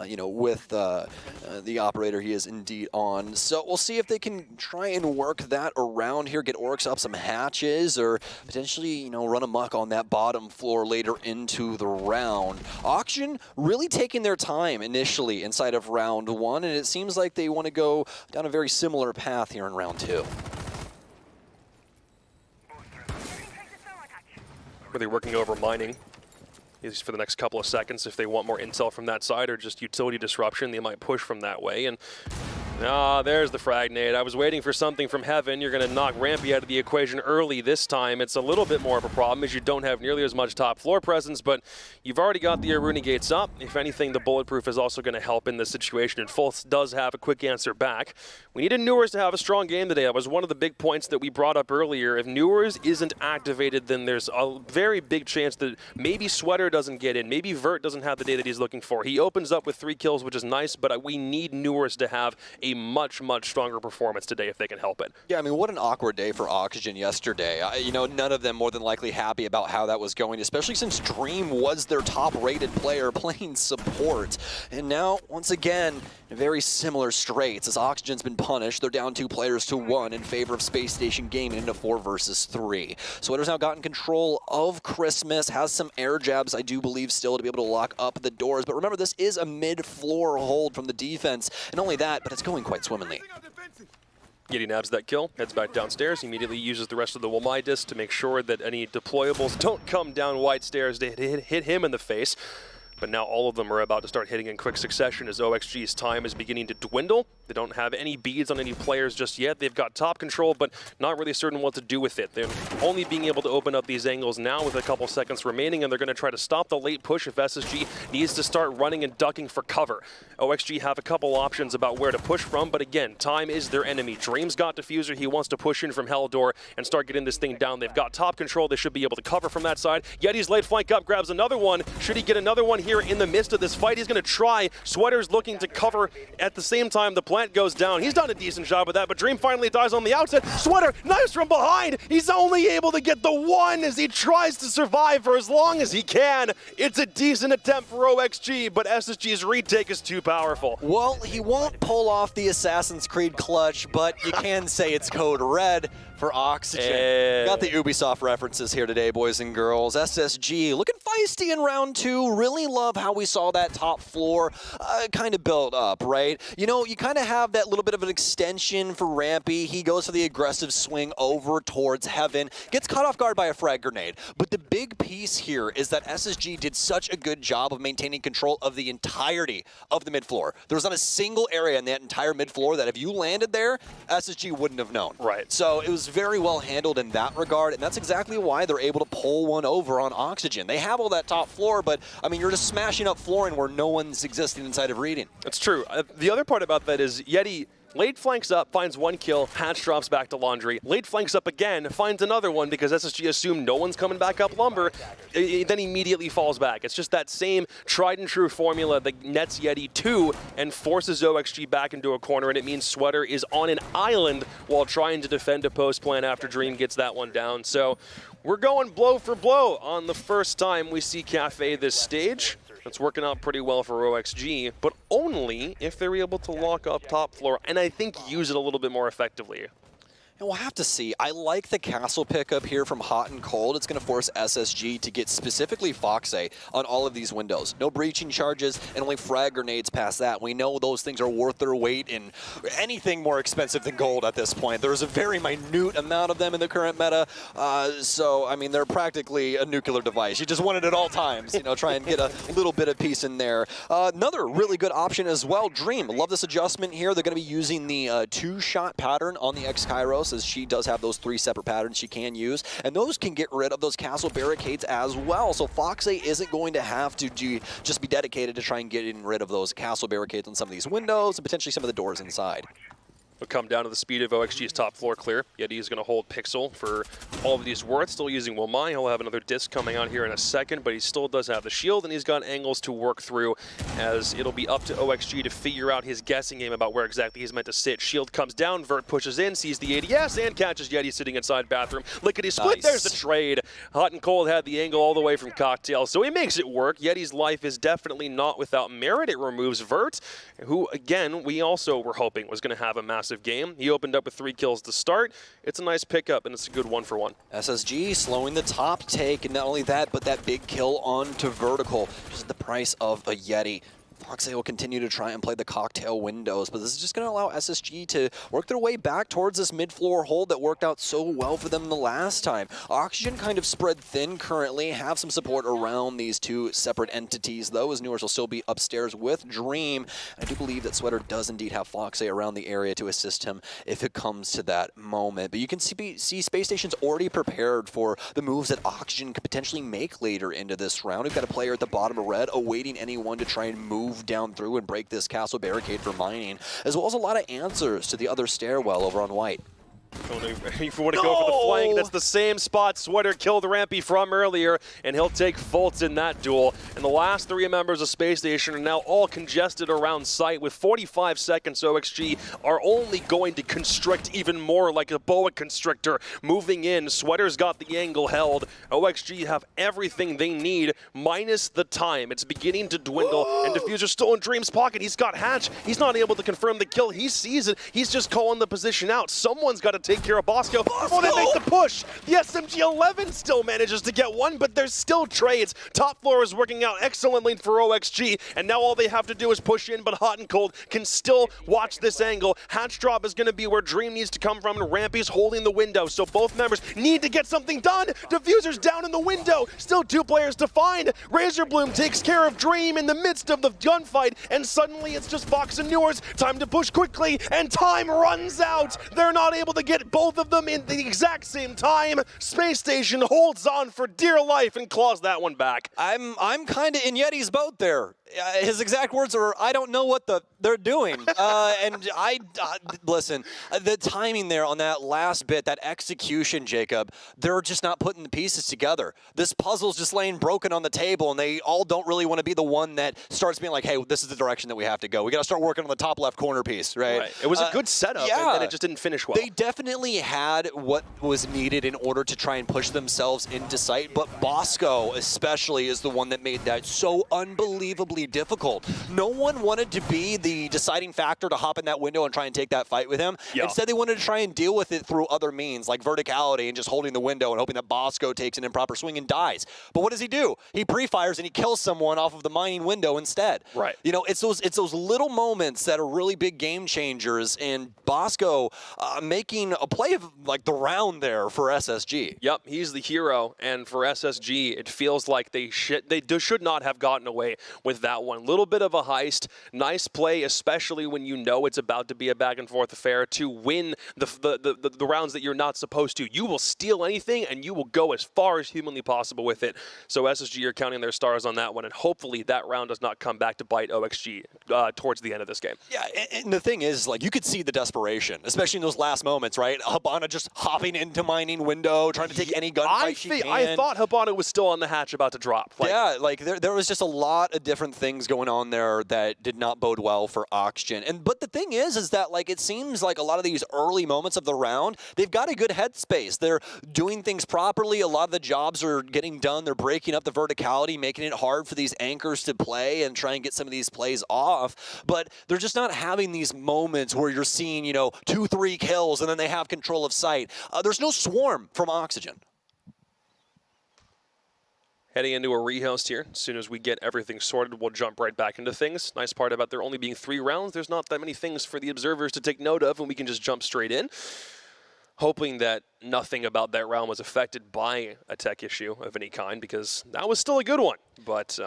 you know, with the operator he is indeed on. So we'll see if they can try and work that around here, get Oryx up some hatches, or potentially, you know, run amok on that bottom floor later into the round. Oxygen really taking their time initially inside of round 1, and it seems like they want to go down a very similar path here in round 2. Were they working over mining? At least for the next couple of seconds, if they want more intel from that side or just utility disruption, they might push from that way. And there's the frag nade. I was waiting for something from heaven. You're going to knock Rampy out of the equation early this time. It's a little bit more of a problem as you don't have nearly as much top floor presence, but you've already got the Aruni gates up. If anything, the bulletproof is also going to help in this situation, and Fultz does have a quick answer back. We needed Newers to have a strong game today. That was one of the big points that we brought up earlier. If Newers isn't activated, then there's a very big chance that maybe Sweater doesn't get in. Maybe Vert doesn't have the day that he's looking for. He opens up with 3 kills, which is nice, but we need Newers to have a much stronger performance today if they can help it. Yeah, I mean, what an awkward day for Oxygen yesterday. You know, none of them more than likely happy about how that was going, especially since Dream was their top-rated player playing support. And now, once again, very similar straits. As Oxygen's been punished, they're down 2 players to 1 in favor of Space Station gaming into 4 versus 3. Sweater's now gotten control of Christmas, has some air jabs, I do believe, still to be able to lock up the doors. But remember, this is a mid-floor hold from the defense. And not only that, but it's going quite swimmingly. Yeti nabs that kill, heads back downstairs, he immediately uses the rest of the Wamai disc to make sure that any deployables don't come down wide stairs to hit him in the face. but now all of them are about to start hitting in quick succession as OXG's time is beginning to dwindle. They don't have any beads on any players just yet. They've got top control, but not really certain what to do with it. They're only being able to open up these angles now with a couple seconds remaining, and they're going to try to stop the late push if SSG needs to start running and ducking for cover. OXG have a couple options about where to push from, but again, time is their enemy. Dream's got Diffuser. He wants to push in from Helldoor and start getting this thing down. They've got top control. They should be able to cover from that side. Yeti's late flank up, grabs another one. Should he get another one here in the midst of this fight? He's going to try. Sweater's looking to cover. At the same time, the plant goes down. He's done a decent job with that, but Dream finally dies on the outset. Sweater, knives from behind. He's only able to get the one as he tries to survive for as long as he can. It's a decent attempt for OXG, but SSG's retake is too powerful. Well, he won't pull off the Assassin's Creed clutch, but you can say it's code red for Oxygen. Got the Ubisoft references here today, boys and girls. SSG looking feisty in round 2. Really love how we saw that top floor kind of build up, right? You know, you kind of have that little bit of an extension for Rampy. He goes for the aggressive swing over towards Heaven. Gets caught off guard by a frag grenade. But the big piece here is that SSG did such a good job of maintaining control of the entirety of the mid floor. There was not a single area in that entire mid floor that if you landed there, SSG wouldn't have known. Right. So it was very well handled in that regard, and that's exactly why they're able to pull one over on Oxygen. They have all that top floor, but I mean, you're just smashing up flooring where no one's existing inside of reading. That's true. The other part about that is Yeti late flanks up, finds one kill, Hatch drops back to Laundry. Late flanks up again, finds another one because SSG assumed no one's coming back up Lumber, then immediately falls back. It's just that same tried and true formula that nets Yeti 2 and forces OXG back into a corner, and it means Sweater is on an island while trying to defend a post plan after Dream gets that one down. So we're going blow for blow on the first time we see Cafe this stage. It's working out pretty well for OXG, but only if they're able to lock up top floor and I think use it a little bit more effectively. And we'll have to see. I like the castle pickup here from Hot and Cold. It's going to force SSG to get specifically Foxay on all of these windows. No breaching charges and only frag grenades past that. We know those things are worth their weight in anything more expensive than gold at this point. There's a very minute amount of them in the current meta. So, I mean, they're practically a nuclear device. You just want it at all times. You know, try and get a little bit of peace in there. Another really good option as well, Dream. Love this adjustment here. They're going to be using the two-shot pattern on the X-Kairos, as she does have those 3 separate patterns she can use, and those can get rid of those castle barricades as well. So Foxay isn't going to have to just be dedicated to try and getting rid of those castle barricades on some of these windows and potentially some of the doors inside. It'll come down to the speed of OXG's top floor clear. Yeti is going to hold Pixel for all of these worth. Still using Wilmai. He'll have another disc coming out here in a second, but he still does have the shield, and he's got angles to work through as it'll be up to OXG to figure out his guessing game about where exactly he's meant to sit. Shield comes down, Vert pushes in, sees the ADS, and catches Yeti sitting inside bathroom. Lickety-split, Nice. There's the trade. Hot and Cold had the angle all the way from Cocktail, so he makes it work. Yeti's life is definitely not without merit. It removes Vert, who, again, we also were hoping was going to have a massive game. He opened up with 3 kills to start. It's a nice pickup, and it's a good 1-for-1. SSG slowing the top take, and not only that, but that big kill onto Vertical, just at the price of a Yeti. Foxay will continue to try and play the cocktail windows, but this is just going to allow SSG to work their way back towards this mid-floor hold that worked out so well for them the last time. Oxygen kind of spread thin currently, have some support around these 2 separate entities, though, as Newers will still be upstairs with Dream. I do believe that Sweater does indeed have Foxay around the area to assist him if it comes to that moment. But you can see Space Station's already prepared for the moves that Oxygen could potentially make later into this round. We've got a player at the bottom of red awaiting anyone to try and move down through and break this castle barricade for mining, as well as a lot of answers to the other stairwell over on white. If you want to go for the flank, that's the same spot Sweater killed Rampy from earlier, and he'll take Fultz in that duel. And the last 3 members of Space Station are now all congested around site. With 45 seconds, OXG are only going to constrict even more like a boa constrictor. Moving in, Sweater's got the angle held. OXG have everything they need, minus the time. It's beginning to dwindle, and Diffuser's still in Dream's pocket. He's got Hatch. He's not able to confirm the kill. He sees it. He's just calling the position out. Someone's got to take care of Bosco before they make the push. The SMG-11 still manages to get one, but there's still trades. Top floor is working out excellently for OXG, and now all they have to do is push in, but Hot and Cold can still watch this angle. Hatch drop is going to be where Dream needs to come from, and Rampy's holding the window, so both members need to get something done. Diffuser's down in the window. Still 2 players to find. Razorbloom takes care of Dream in the midst of the gunfight, and suddenly it's just Vox and Newers. Time to push quickly, and time runs out. They're not able to get both of them in the exact same time. Space Station holds on for dear life and claws that one back. I'm kind of in Yeti's boat there. His exact words are, I don't know what they're doing. And listen, the timing there on that last bit, that execution, Jacob, they're just not putting the pieces together. This puzzle's just laying broken on the table, and they all don't really want to be the one that starts being like, hey, this is the direction that we have to go. We got to start working on the top left corner piece, right? It was a good setup, and then it just didn't finish well. They definitely had what was needed in order to try and push themselves into sight, but Bosco especially is the one that made that so unbelievably difficult. No one wanted to be the deciding factor to hop in that window and try and take that fight with him. Yeah. Instead, they wanted to try and deal with it through other means, like verticality and just holding the window and hoping that Bosco takes an improper swing and dies. But what does he do? He pre-fires and he kills someone off of the mining window instead. Right. You know, it's those little moments that are really big game changers, and Bosco making a play of like the round there for SSG. Yep, he's the hero, and for SSG, it feels like they should not have gotten away with that one. Little bit of a heist, nice play, especially when you know it's about to be a back and forth affair to win the rounds that you're not supposed to. You will steal anything, and you will go as far as humanly possible with it. So SSG are counting their stars on that one, and hopefully that round does not come back to bite OXG towards the end of this game. Yeah, and the thing is, like, you could see the desperation, especially in those last moments, right? Habana just hopping into mining window, trying to take any gunfight she can. I thought Habana was still on the hatch about to drop. Yeah, like there was just a lot of different things going on there that did not bode well for Oxygen. But the thing is that like it seems like a lot of these early moments of the round, they've got a good headspace. They're doing things properly. A lot of the jobs are getting done. They're breaking up the verticality, making it hard for these anchors to play and try and get some of these plays off. But they're just not having these moments where you're seeing, you know, 2-3 kills and then they have control of sight. There's no swarm from Oxygen. Heading into a rehost here. As soon as we get everything sorted, we'll jump right back into things. Nice part about there only being 3 rounds, there's not that many things for the observers to take note of, and we can just jump straight in. Hoping that nothing about that round was affected by a tech issue of any kind, because that was still a good one. But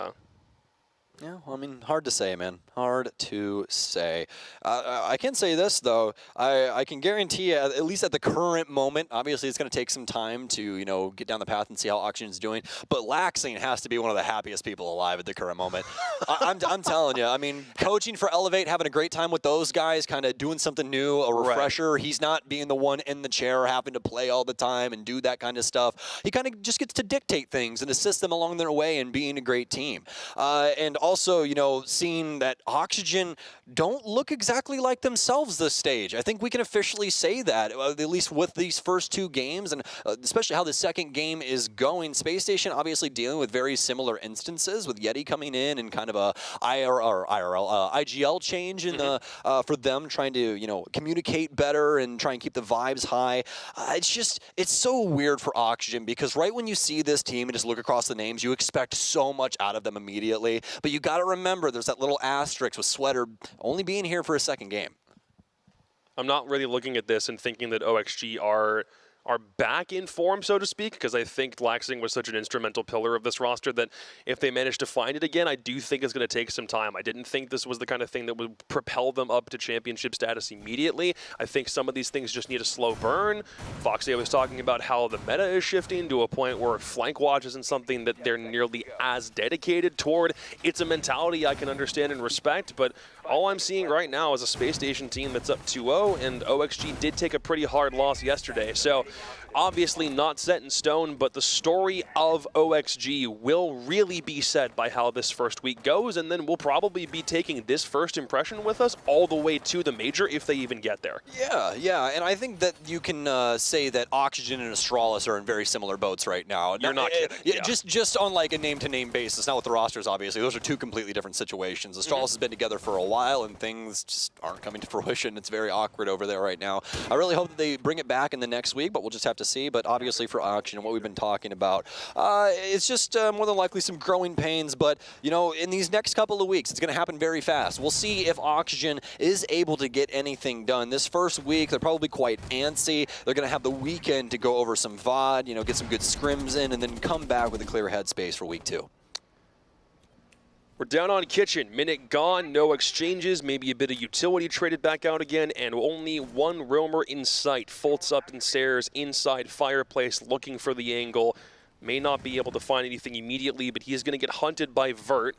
yeah, well, I mean, hard to say, man. Hard to say. I can say this, though. I can guarantee, at least at the current moment, obviously it's going to take some time to, you know, get down the path and see how Oxygen's doing, but Laxing has to be one of the happiest people alive at the current moment. I'm telling you. I mean, coaching for Elevate, having a great time with those guys, kind of doing something new, a refresher. Right. He's not being the one in the chair having to play all the time and do that kind of stuff. He kind of just gets to dictate things and assist them along their way and being a great team. And also, you know, seeing that Oxygen don't look exactly like themselves this stage. I think we can officially say that, at least with these first 2 games, and especially how the second game is going. Space Station obviously dealing with very similar instances, with Yeti coming in and kind of a IGL change in the for them, trying to, you know, communicate better and try and keep the vibes high. It's so weird for Oxygen, because right when you see this team and just look across the names, you expect so much out of them immediately, but you got to remember there's that little asterisk with Sweater only being here for a second game. I'm not really looking at this and thinking that OXG are back in form, so to speak, because I think Laxing was such an instrumental pillar of this roster that if they manage to find it again, I do think it's going to take some time. I didn't think this was the kind of thing that would propel them up to championship status immediately. I think some of these things just need a slow burn. Foxy was talking about how the meta is shifting to a point where flank watch isn't something that they're nearly as dedicated toward. It's a mentality I can understand and respect, but all I'm seeing right now is a Space Station team that's up 2-0, and OXG did take a pretty hard loss yesterday. So obviously not set in stone, but the story of OXG will really be set by how this first week goes, and then we'll probably be taking this first impression with us all the way to the major if they even get there. Yeah, and I think that you can say that Oxygen and Astralis are in very similar boats right now. You're not kidding. Yeah. Just on like a name-to-name basis, not with the rosters, obviously. Those are 2 completely different situations. Astralis has been together for a while. while, and things just aren't coming to fruition. It's very awkward over there right now. I really hope that they bring it back in the next week, but we'll just have to see. But obviously for Auction and what we've been talking about, it's just more than likely some growing pains. But, you know, in these next couple of weeks, it's going to happen very fast. We'll see if Oxygen is able to get anything done. This first week, they're probably quite antsy. They're going to have the weekend to go over some VOD, you know, get some good scrims in, and then come back with a clear headspace for week 2. We're down on Kitchen. Minute gone, no exchanges, maybe a bit of utility traded back out again, and only one roamer in sight. Fultz up in stairs, inside fireplace, looking for the angle. May not be able to find anything immediately, but he is going to get hunted by Vert.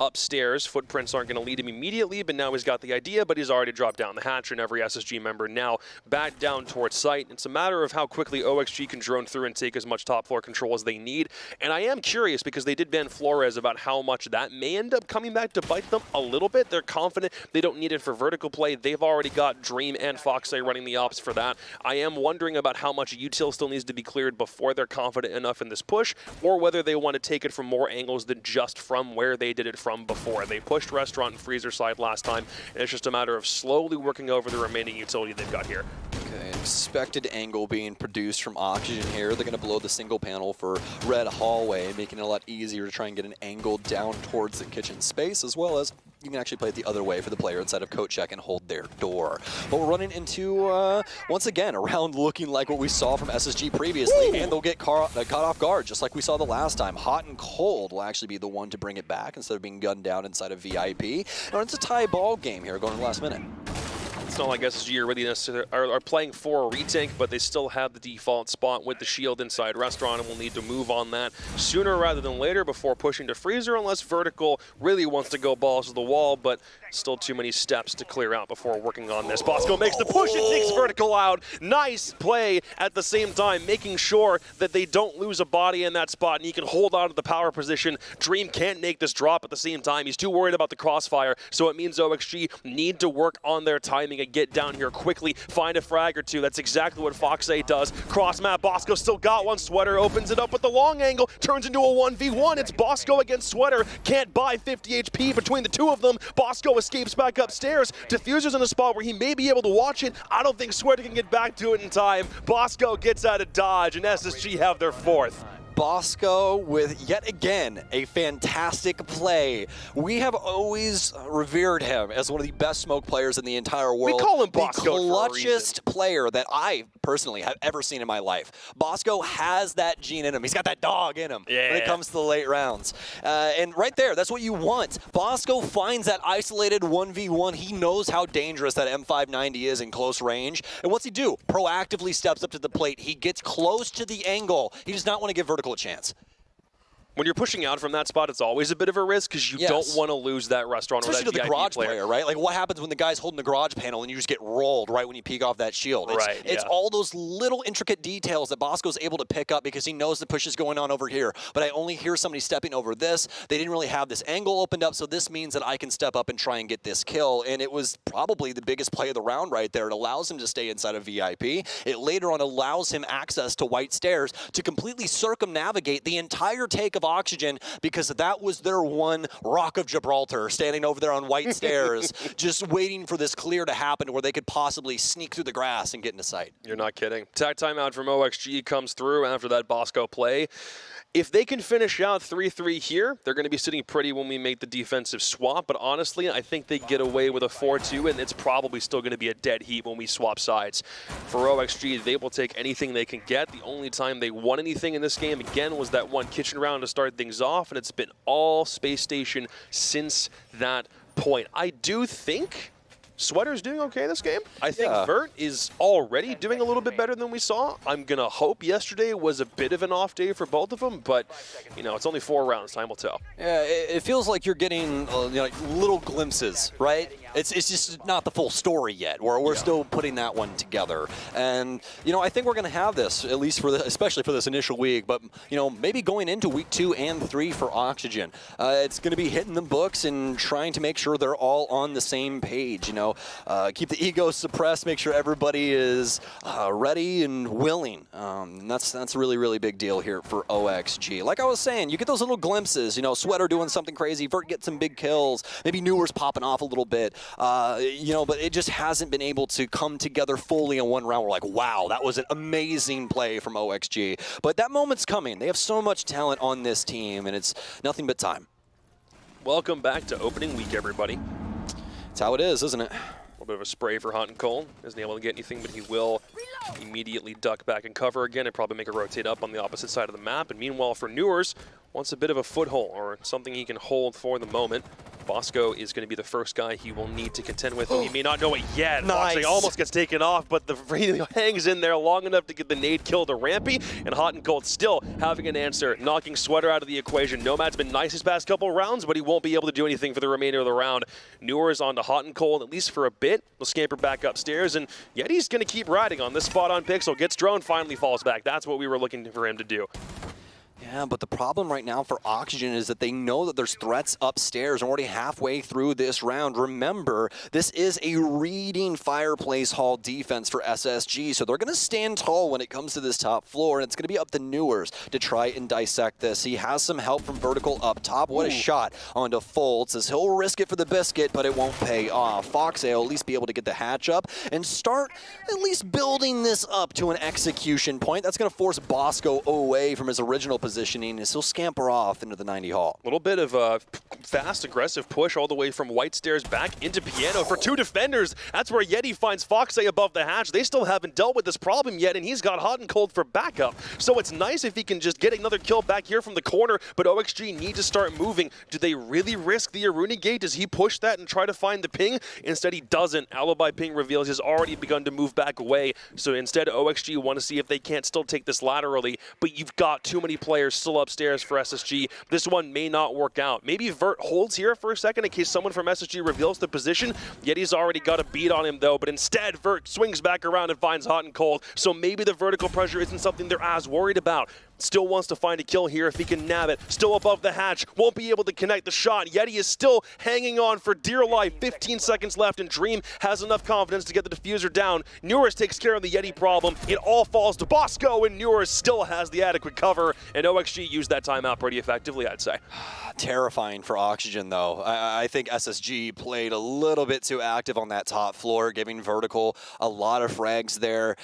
Upstairs, footprints aren't going to lead him immediately, but now he's got the idea, but he's already dropped down the hatch, and every SSG member now back down towards site. It's a matter of how quickly OXG can drone through and take as much top floor control as they need. And I am curious, because they did ban Flores, about how much that may end up coming back to bite them a little bit. They're confident they don't need it for vertical play. They've already got Dream and Foxay running the ops for that. I am wondering about how much util still needs to be cleared before they're confident enough in this push, or whether they want to take it from more angles than just from where they did it from before. They pushed Restaurant and Freezer side last time, and it's just a matter of slowly working over the remaining utility they've got here. Okay, an expected angle being produced from Oxygen here. They're going to blow the single panel for Red Hallway, making it a lot easier to try and get an angle down towards the kitchen space, as well as you can actually play it the other way for the player inside of coat check and hold their door. But we're running into, once again, a round looking like what we saw from SSG previously, and they'll get caught off guard, just like we saw the last time. Hot and Cold will actually be the one to bring it back instead of being gunned down inside of VIP. Now it's a tie ball game here going to the last minute. It's not like SSG are really necessarily are playing for a retake, but they still have the default spot with the shield inside Restaurant, and will need to move on that sooner rather than later before pushing to Freezer, unless Vertical really wants to go balls to the wall, but still too many steps to clear out before working on this. Bosco makes the push and takes Vertical out. Nice play at the same time, making sure that they don't lose a body in that spot, and he can hold on to the power position. Dream can't make this drop at the same time. He's too worried about the crossfire, so it means OXG need to work on their timing and get down here quickly, find a frag or two. That's exactly what Foxay does. Cross map, Bosco still got one. Sweater opens it up with the long angle, turns into a 1v1. It's Bosco against Sweater. Can't buy 50 HP between the two of them. Bosco escapes back upstairs. Diffuser's in a spot where he may be able to watch it. I don't think Sweater can get back to it in time. Bosco gets out of dodge, and SSG have their fourth. Bosco with, yet again, a fantastic play. We have always revered him as one of the best smoke players in the entire world. We call him Bosco the clutchest player that I personally have ever seen in my life. Bosco has that gene in him. He's got that dog in him when it comes to the late rounds. And right there, that's what you want. Bosco finds that isolated 1v1. He knows how dangerous that M590 is in close range. And what's he do? Proactively steps up to the plate. He gets close to the angle. He does not want to give Vertical a chance. When you're pushing out from that spot, it's always a bit of a risk because you don't want to lose that Restaurant especially or that to the VIP garage player. player, right? Like what happens when the guy's holding the garage panel and you just get rolled right when you peek off that shield? It's all those little intricate details that Bosco's able to pick up because he knows the push is going on over here. But I only hear somebody stepping over this. They didn't really have this angle opened up, so this means that I can step up and try and get this kill. And it was probably the biggest play of the round right there. It allows him to stay inside of VIP. It later on allows him access to White Stairs to completely circumnavigate the entire take of Oxygen, because that was their one Rock of Gibraltar, standing over there on White Stairs, just waiting for this clear to happen where they could possibly sneak through the grass and get into sight. You're not kidding. Tag timeout from OXG comes through after that Bosco play. If they can finish out 3-3 here, they're going to be sitting pretty when we make the defensive swap, but honestly, I think they get away with a 4-2, and it's probably still going to be a dead heat when we swap sides. For OXG, they will take anything they can get. The only time they won anything in this game, again, was that one kitchen round to start things off, and it's been all Space Station since that point. I do think Sweater's doing okay this game. I think Vert is already doing a little bit better than we saw. I'm going to hope yesterday was a bit of an off day for both of them, but, you know, it's only 4 rounds. Time will tell. Yeah, it feels like you're getting like little glimpses, right? It's just not the full story yet. We're still putting that one together. And, you know, I think we're going to have this, at least for especially for this initial week, but, you know, maybe going into week 2 and 3 for Oxygen. It's going to be hitting the books and trying to make sure they're all on the same page, you know. Keep the ego suppressed, make sure everybody is ready and willing. And that's a really, really big deal here for OXG. Like I was saying, you get those little glimpses, you know, Sweater doing something crazy, Vert gets some big kills, maybe Newer's popping off a little bit, you know, but it just hasn't been able to come together fully in one round. We're like, wow, that was an amazing play from OXG. But that moment's coming. They have so much talent on this team, and it's nothing but time. Welcome back to opening week, everybody. That's how it is, isn't it? A little bit of a spray for Hot and Cold. Isn't able to get anything, but he will immediately duck back and cover again and probably make a rotate up on the opposite side of the map. And meanwhile, for Newers, wants a bit of a foothold or something he can hold for the moment. Bosco is going to be the first guy he will need to contend with, and he may not know it yet. Nice. Foxy almost gets taken off, but the he hangs in there long enough to get the nade kill to Rampy, and Hot and Cold still having an answer, knocking Sweater out of the equation. Nomad's been nice his past couple rounds, but he won't be able to do anything for the remainder of the round. Newer is on to Hot and Cold, at least for a bit. We'll scamper back upstairs, and Yeti's going to keep riding on this spot on Pixel. Gets drone, finally falls back. That's what we were looking for him to do. Yeah, but the problem right now for Oxygen is that they know that there's threats upstairs already halfway through this round. Remember, this is a reading fireplace hall defense for SSG, so they're going to stand tall when it comes to this top floor, and it's going to be up to Newers to try and dissect this. He has some help from Vertical up top. What a shot onto Folds, as he'll risk it for the biscuit, but it won't pay off. Foxy will at least be able to get the hatch up and start at least building this up to an execution point. That's going to force Bosco away from his original positioning, as he'll scamper off into the 90 hall. A little bit of a fast, aggressive push all the way from White Stairs back into Piano for 2 defenders. That's where Yeti finds Foxy above the hatch. They still haven't dealt with this problem yet, and he's got Hot and Cold for backup. So it's nice if he can just get another kill back here from the corner, but OXG need to start moving. Do they really risk the Aruni gate? Does he push that and try to find the ping? Instead, he doesn't. Alibi ping reveals he's already begun to move back away. So instead, OXG want to see if they can't still take this laterally, but you've got too many players still upstairs for SSG. This one may not work out. Maybe Vert holds here for a second in case someone from SSG reveals the position. Yeti's already got a beat on him though, but instead Vert swings back around and finds Hot and Cold. So maybe the vertical pressure isn't something they're as worried about. Still wants to find a kill here if he can nab it. Still above the hatch. Won't be able to connect the shot. Yeti is still hanging on for dear life. 15 seconds left, and Dream has enough confidence to get the diffuser down. Newers takes care of the Yeti problem. It all falls to Bosco, and Newers still has the adequate cover. And OXG used that timeout pretty effectively, I'd say. Terrifying for Oxygen, though. I think SSG played a little bit too active on that top floor, giving Vertical a lot of frags there.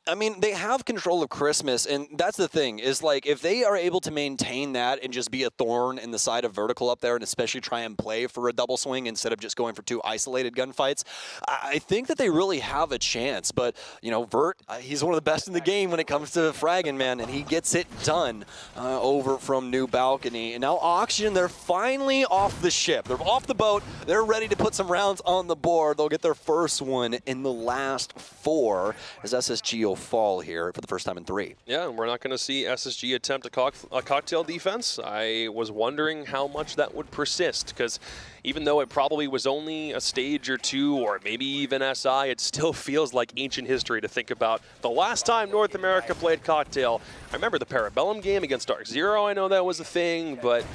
I mean, they have control of Christmas, and that's the thing, is like, if they are able to maintain that and just be a thorn in the side of Vertical up there, and especially try and play for a double swing instead of just going for 2 isolated gunfights, I think that they really have a chance. But, you know, Vert, he's one of the best in the game when it comes to fragging, man, and he gets it done over from New Balcony. And now Oxygen, they're finally off the ship. They're off the boat. They're ready to put some rounds on the board. They'll get their first one in the last 4 as SSG will fall here for the first time in 3. Yeah, and we're not going to see SSG attempt a cocktail defense. I was wondering how much that would persist, because even though it probably was only a stage or 2 or maybe even SI, it still feels like ancient history to think about the last time North America played cocktail. I remember the Parabellum game against DarkZero. I know that was a thing, but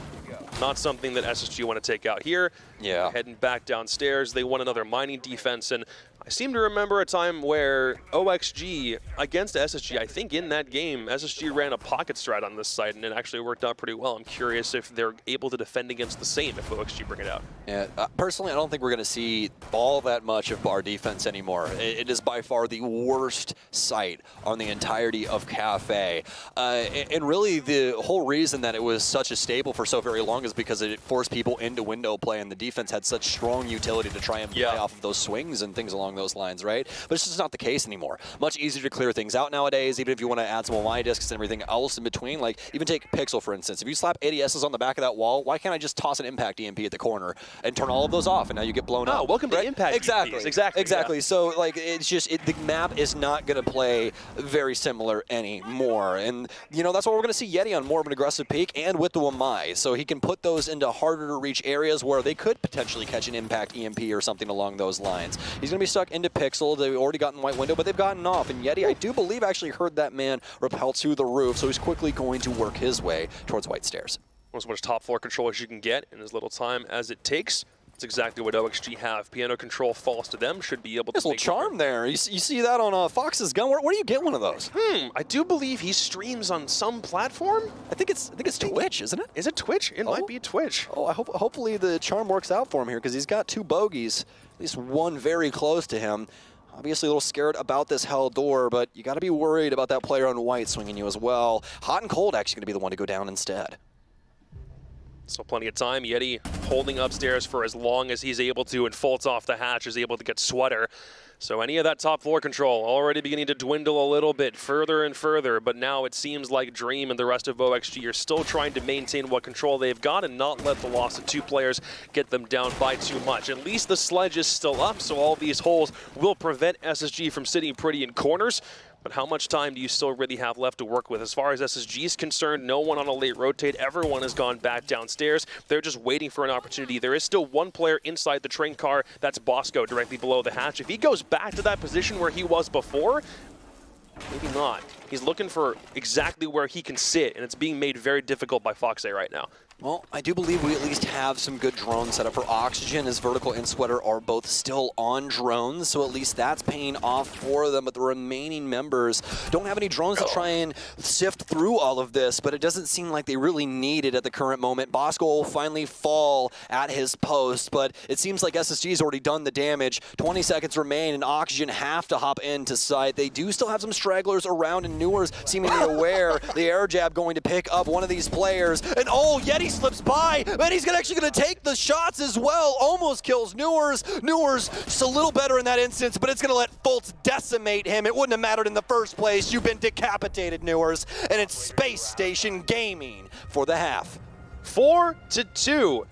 not something that SSG want to take out here. Yeah. Heading back downstairs, they won another mining defense, and I seem to remember a time where OXG against SSG, I think in that game, SSG ran a pocket strat on this side, and it actually worked out pretty well. I'm curious if they're able to defend against the same if OXG bring it out. Yeah, personally, I don't think we're going to see all that much of bar defense anymore. It is by far the worst site on the entirety of Cafe. And really, the whole reason that it was such a staple for so very long is because it forced people into window play, and the defense had such strong utility to try and play off of those swings and things along those lines, right? But it's just not the case anymore. Much easier to clear things out nowadays, even if you want to add some OMI discs and everything else in between. Like, even take Pixel, for instance. If you slap ADSs on the back of that wall, why can't I just toss an Impact EMP at the corner and turn all of those off, and now you get blown up? Welcome to Impact Exactly. EMPs. Exactly. Yeah. So, like, it's just, the map is not going to play very similar anymore. And, you know, that's why we're going to see Yeti on more of an aggressive peak and with the Wamai. So he can put those into harder to reach areas where they could potentially catch an Impact EMP or something along those lines. He's going to be stuck into Pixel. They've already gotten White Window, but they've gotten off. And Yeti, I do believe, actually heard that man rappel to the roof. So he's quickly going to work his way towards White Stairs. As much top floor control as you can get in as little time as it takes. That's exactly what OXG have. Piano control falls to them. Should be able to. There's a little charm there. You see that on Fox's gun. Where do you get one of those? I do believe he streams on some platform. I think it's Twitch, isn't it? Is it Twitch? It might be Twitch. Oh, hopefully the charm works out for him here because he's got 2 bogeys, at least one very close to him. Obviously a little scared about this hell door, but you got to be worried about that player on white swinging you as well. Hot and Cold actually going to be the one to go down instead. Still plenty of time. Yeti holding upstairs for as long as he's able to and faults off the hatch, is able to get Sweater. So any of that top floor control already beginning to dwindle a little bit further and further, but now it seems like Dream and the rest of OXG are still trying to maintain what control they've got and not let the loss of 2 players get them down by too much. At least the sledge is still up, so all these holes will prevent SSG from sitting pretty in corners. But how much time do you still really have left to work with? As far as SSG is concerned, no one on a late rotate. Everyone has gone back downstairs. They're just waiting for an opportunity. There is still one player inside the train car. That's Bosco directly below the hatch. If he goes back to that position where he was before, maybe not. He's looking for exactly where he can sit, and it's being made very difficult by Foxay right now. Well, I do believe we at least have some good drones set up for Oxygen, as Vertical and Sweater are both still on drones, so at least that's paying off for them, but the remaining members don't have any drones to try and sift through all of this, but it doesn't seem like they really need it at the current moment. Bosco will finally fall at his post, but it seems like SSG's already done the damage. 20 seconds remain, and Oxygen have to hop into sight. They do still have some stragglers around, and Newer's seemingly aware. The air jab going to pick up one of these players, and oh, Yeti slips by, and he's actually going to take the shots as well. Almost kills Newers. Newers just a little better in that instance, but it's going to let Fultz decimate him. It wouldn't have mattered in the first place. You've been decapitated, Newers, and it's Space Station Gaming for the half. 4-2.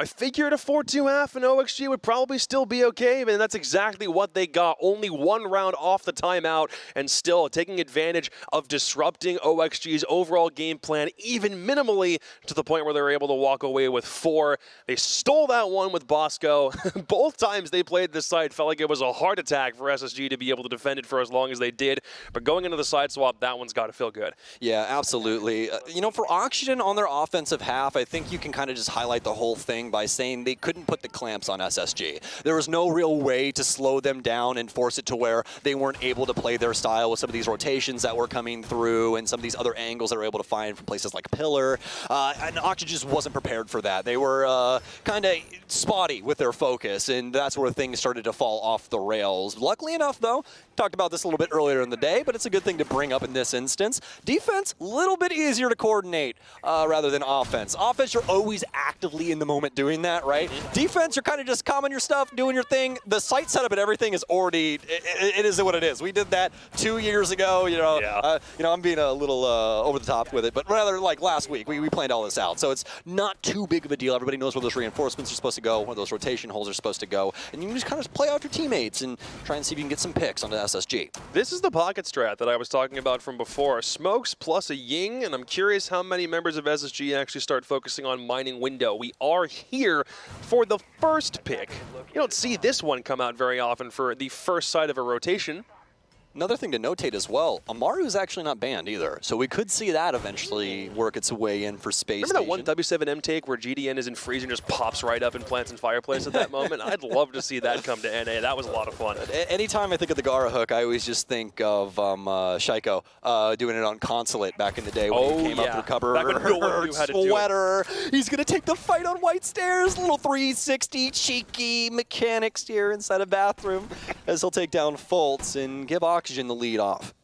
I figured a 4-2 half and OXG would probably still be okay, and that's exactly what they got. Only 1 round off the timeout, and still taking advantage of disrupting OXG's overall game plan, even minimally, to the point where they were able to walk away with 4. They stole that one with Bosco. Both times they played this side, felt like it was a heart attack for SSG to be able to defend it for as long as they did, but going into the side swap, that one's got to feel good. Yeah, absolutely. You know, for Oxygen on their offensive half, I think you can kind of just highlight the whole thing by saying they couldn't put the clamps on SSG. There was no real way to slow them down and force it to where they weren't able to play their style with some of these rotations that were coming through and some of these other angles that they were able to find from places like Pillar. And Oxygen just wasn't prepared for that. They were kind of spotty with their focus, and that's where things started to fall off the rails. Luckily enough, though, talked about this a little bit earlier in the day, but it's a good thing to bring up in this instance. Defense, a little bit easier to coordinate rather than offense. Offense, you're always actively in the moment doing that, right? Defense, you're kind of just calming your stuff, doing your thing. The site setup and everything is already, it is what it is. We did that 2 years ago, you know. I'm being a little over the top with it, but rather like last week, we planned all this out. So it's not too big of a deal. Everybody knows where those reinforcements are supposed to go, where those rotation holes are supposed to go, and you can just kind of play out your teammates and try and see if you can get some picks onto SSG. This is the pocket strat that I was talking about from before. Smokes plus a Ying, and I'm curious how many members of SSG actually start focusing on mining window. We are here for the first pick. You don't see this one come out very often for the first side of a rotation. Another thing to notate as well, Amaru is actually not banned either, so we could see that eventually work its way in for Space Remember Station. that one W7M take where GDN is in freeze and just pops right up and plants in Fireplace at that moment? I'd love to see that come to NA. That was a lot of fun. Anytime I think of the Gara hook, I always just think of Shaiko doing it on Consulate back in the day when he came up through cover. Back when no one knew how to do it. Sweater. He's going to take the fight on White Stairs. Little 360 cheeky mechanics here inside a bathroom as he'll take down Fultz and give Oxygen the lead off.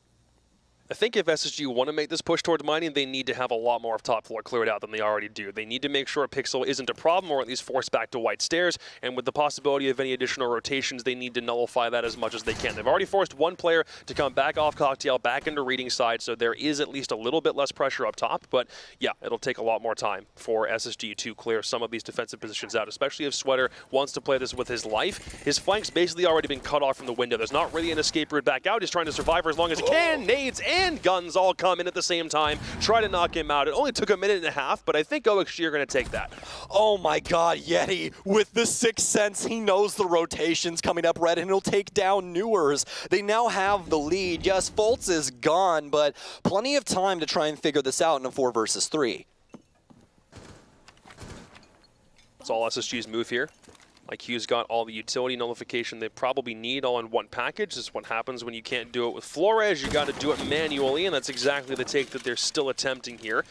I think if SSG want to make this push towards mining, they need to have a lot more of top floor cleared out than they already do. They need to make sure Pixel isn't a problem, or at least force back to white stairs, and with the possibility of any additional rotations, they need to nullify that as much as they can. They've already forced one player to come back off Cocktail, back into reading side, so there is at least a little bit less pressure up top, but yeah, it'll take a lot more time for SSG to clear some of these defensive positions out, especially if Sweater wants to play this with his life. His flank's basically already been cut off from the window. There's not really an escape route back out. He's trying to survive for as long as he can. Nades and guns all come in at the same time, try to knock him out. It only took a minute and a half, but I think OXG are going to take that. Oh my god, Yeti with the sixth sense. He knows the rotations coming up red, and he'll take down Newers. They now have the lead. Yes, Fultz is gone, but plenty of time to try and figure this out in a 4 versus 3. That's all SSG's move here. IQ's got all the utility nullification they probably need all in one package. This is what happens when you can't do it with Flores. You got to do it manually, and that's exactly the take that they're still attempting here.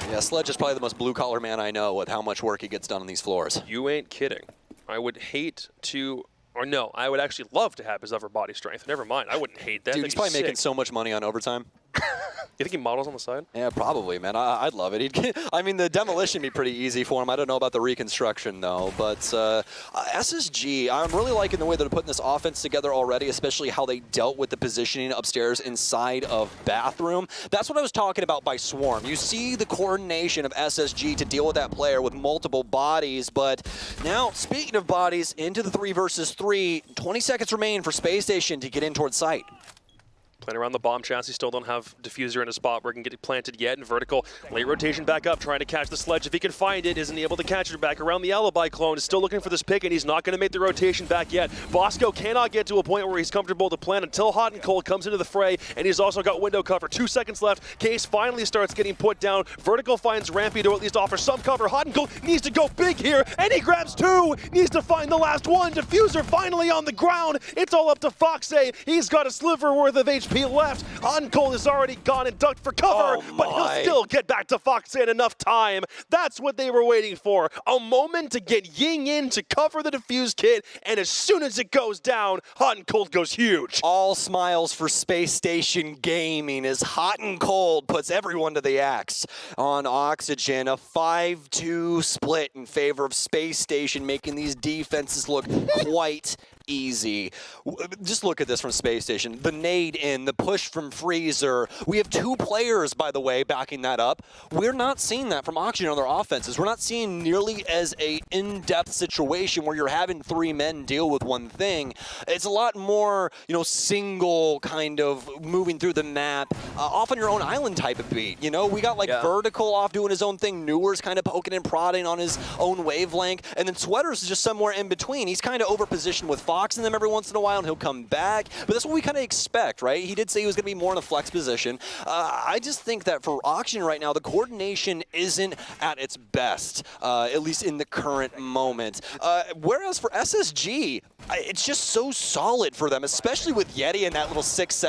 Yeah, Sledge is probably the most blue-collar man I know with how much work he gets done on these floors. You ain't kidding. I would hate to, or no, I would actually love to have his upper body strength. Never mind, I wouldn't hate that. Dude, he's probably making so much money on overtime. You think he models on the side? Yeah, probably, man. I'd love it. I mean, the demolition would be pretty easy for him. I don't know about the reconstruction, though. But SSG, I'm really liking the way they're putting this offense together already, especially how they dealt with the positioning upstairs inside of Bathroom. That's what I was talking about by Swarm. You see the coordination of SSG to deal with that player with multiple bodies. But now, speaking of bodies, into the 3 versus 3, 20 seconds remain for Spacestation to get in towards site. Playing around the bomb chassis, still don't have diffuser in a spot where it can get it planted yet. And Vertical, late rotation back up, trying to catch the Sledge. If he can find it, isn't able to catch it back around the Alibi clone. Is still looking for this pick, and he's not going to make the rotation back yet. Bosco cannot get to a point where he's comfortable to plant until Hot and Cold comes into the fray, and he's also got window cover. 2 seconds left. Case finally starts getting put down. Vertical finds Rampy to at least offer some cover. Hot and Cold needs to go big here, and he grabs 2. Needs to find the last one. Diffuser finally on the ground. It's all up to Foxay. He's got a sliver worth of HP left. Uncole is already gone and ducked for cover, but he'll still get back to Foxay in enough time. That's what they were waiting for. A moment to get Ying in to cover the defuse kit, and as soon as it goes down, Hot and Cold goes huge. All smiles for Space Station Gaming as Hot and Cold puts everyone to the axe. On Oxygen, a 5-2 split in favor of Space Station, making these defenses look quite easy. Just look at this from Space Station. The nade in, the push from Freezer. We have 2 players, by the way, backing that up. We're not seeing that from Oxygen on their offenses. We're not seeing nearly as a in-depth situation where you're having 3 men deal with one thing. It's a lot more, you know, single kind of moving through the map, off on your own island type of beat. You know, we got like Vertical off doing his own thing, Newers kind of poking and prodding on his own wavelength, and then Sweaters is just somewhere in between. He's kind of over-positioned with Fox in them every once in a while, and he'll come back. But that's what we kind of expect, right? He did say he was going to be more in a flex position. I just think that for Oxygen right now, the coordination isn't at its best, at least in the current moment. Whereas for SSG, it's just so solid for them, especially with Yeti and that little sixth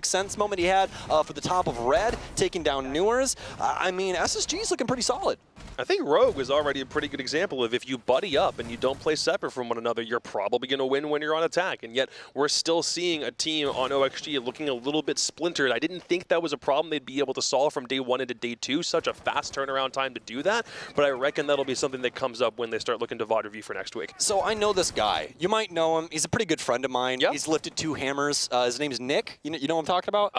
sense moment he had for the top of red, taking down Newers. I mean, SSG's looking pretty solid. I think Rogue is already a pretty good example of if you buddy up and you don't play separate from one another, you're probably going to win when you're on attack. And yet we're still seeing a team on OXG looking a little bit splintered. I didn't think that was a problem they'd be able to solve from day 1 into day 2. Such a fast turnaround time to do that. But I reckon that'll be something that comes up when they start looking to VOD review for next week. So I know this guy. You might know him. He's a pretty good friend of mine. Yep. He's lifted 2 hammers. His name is Nick. You know what I'm talking about?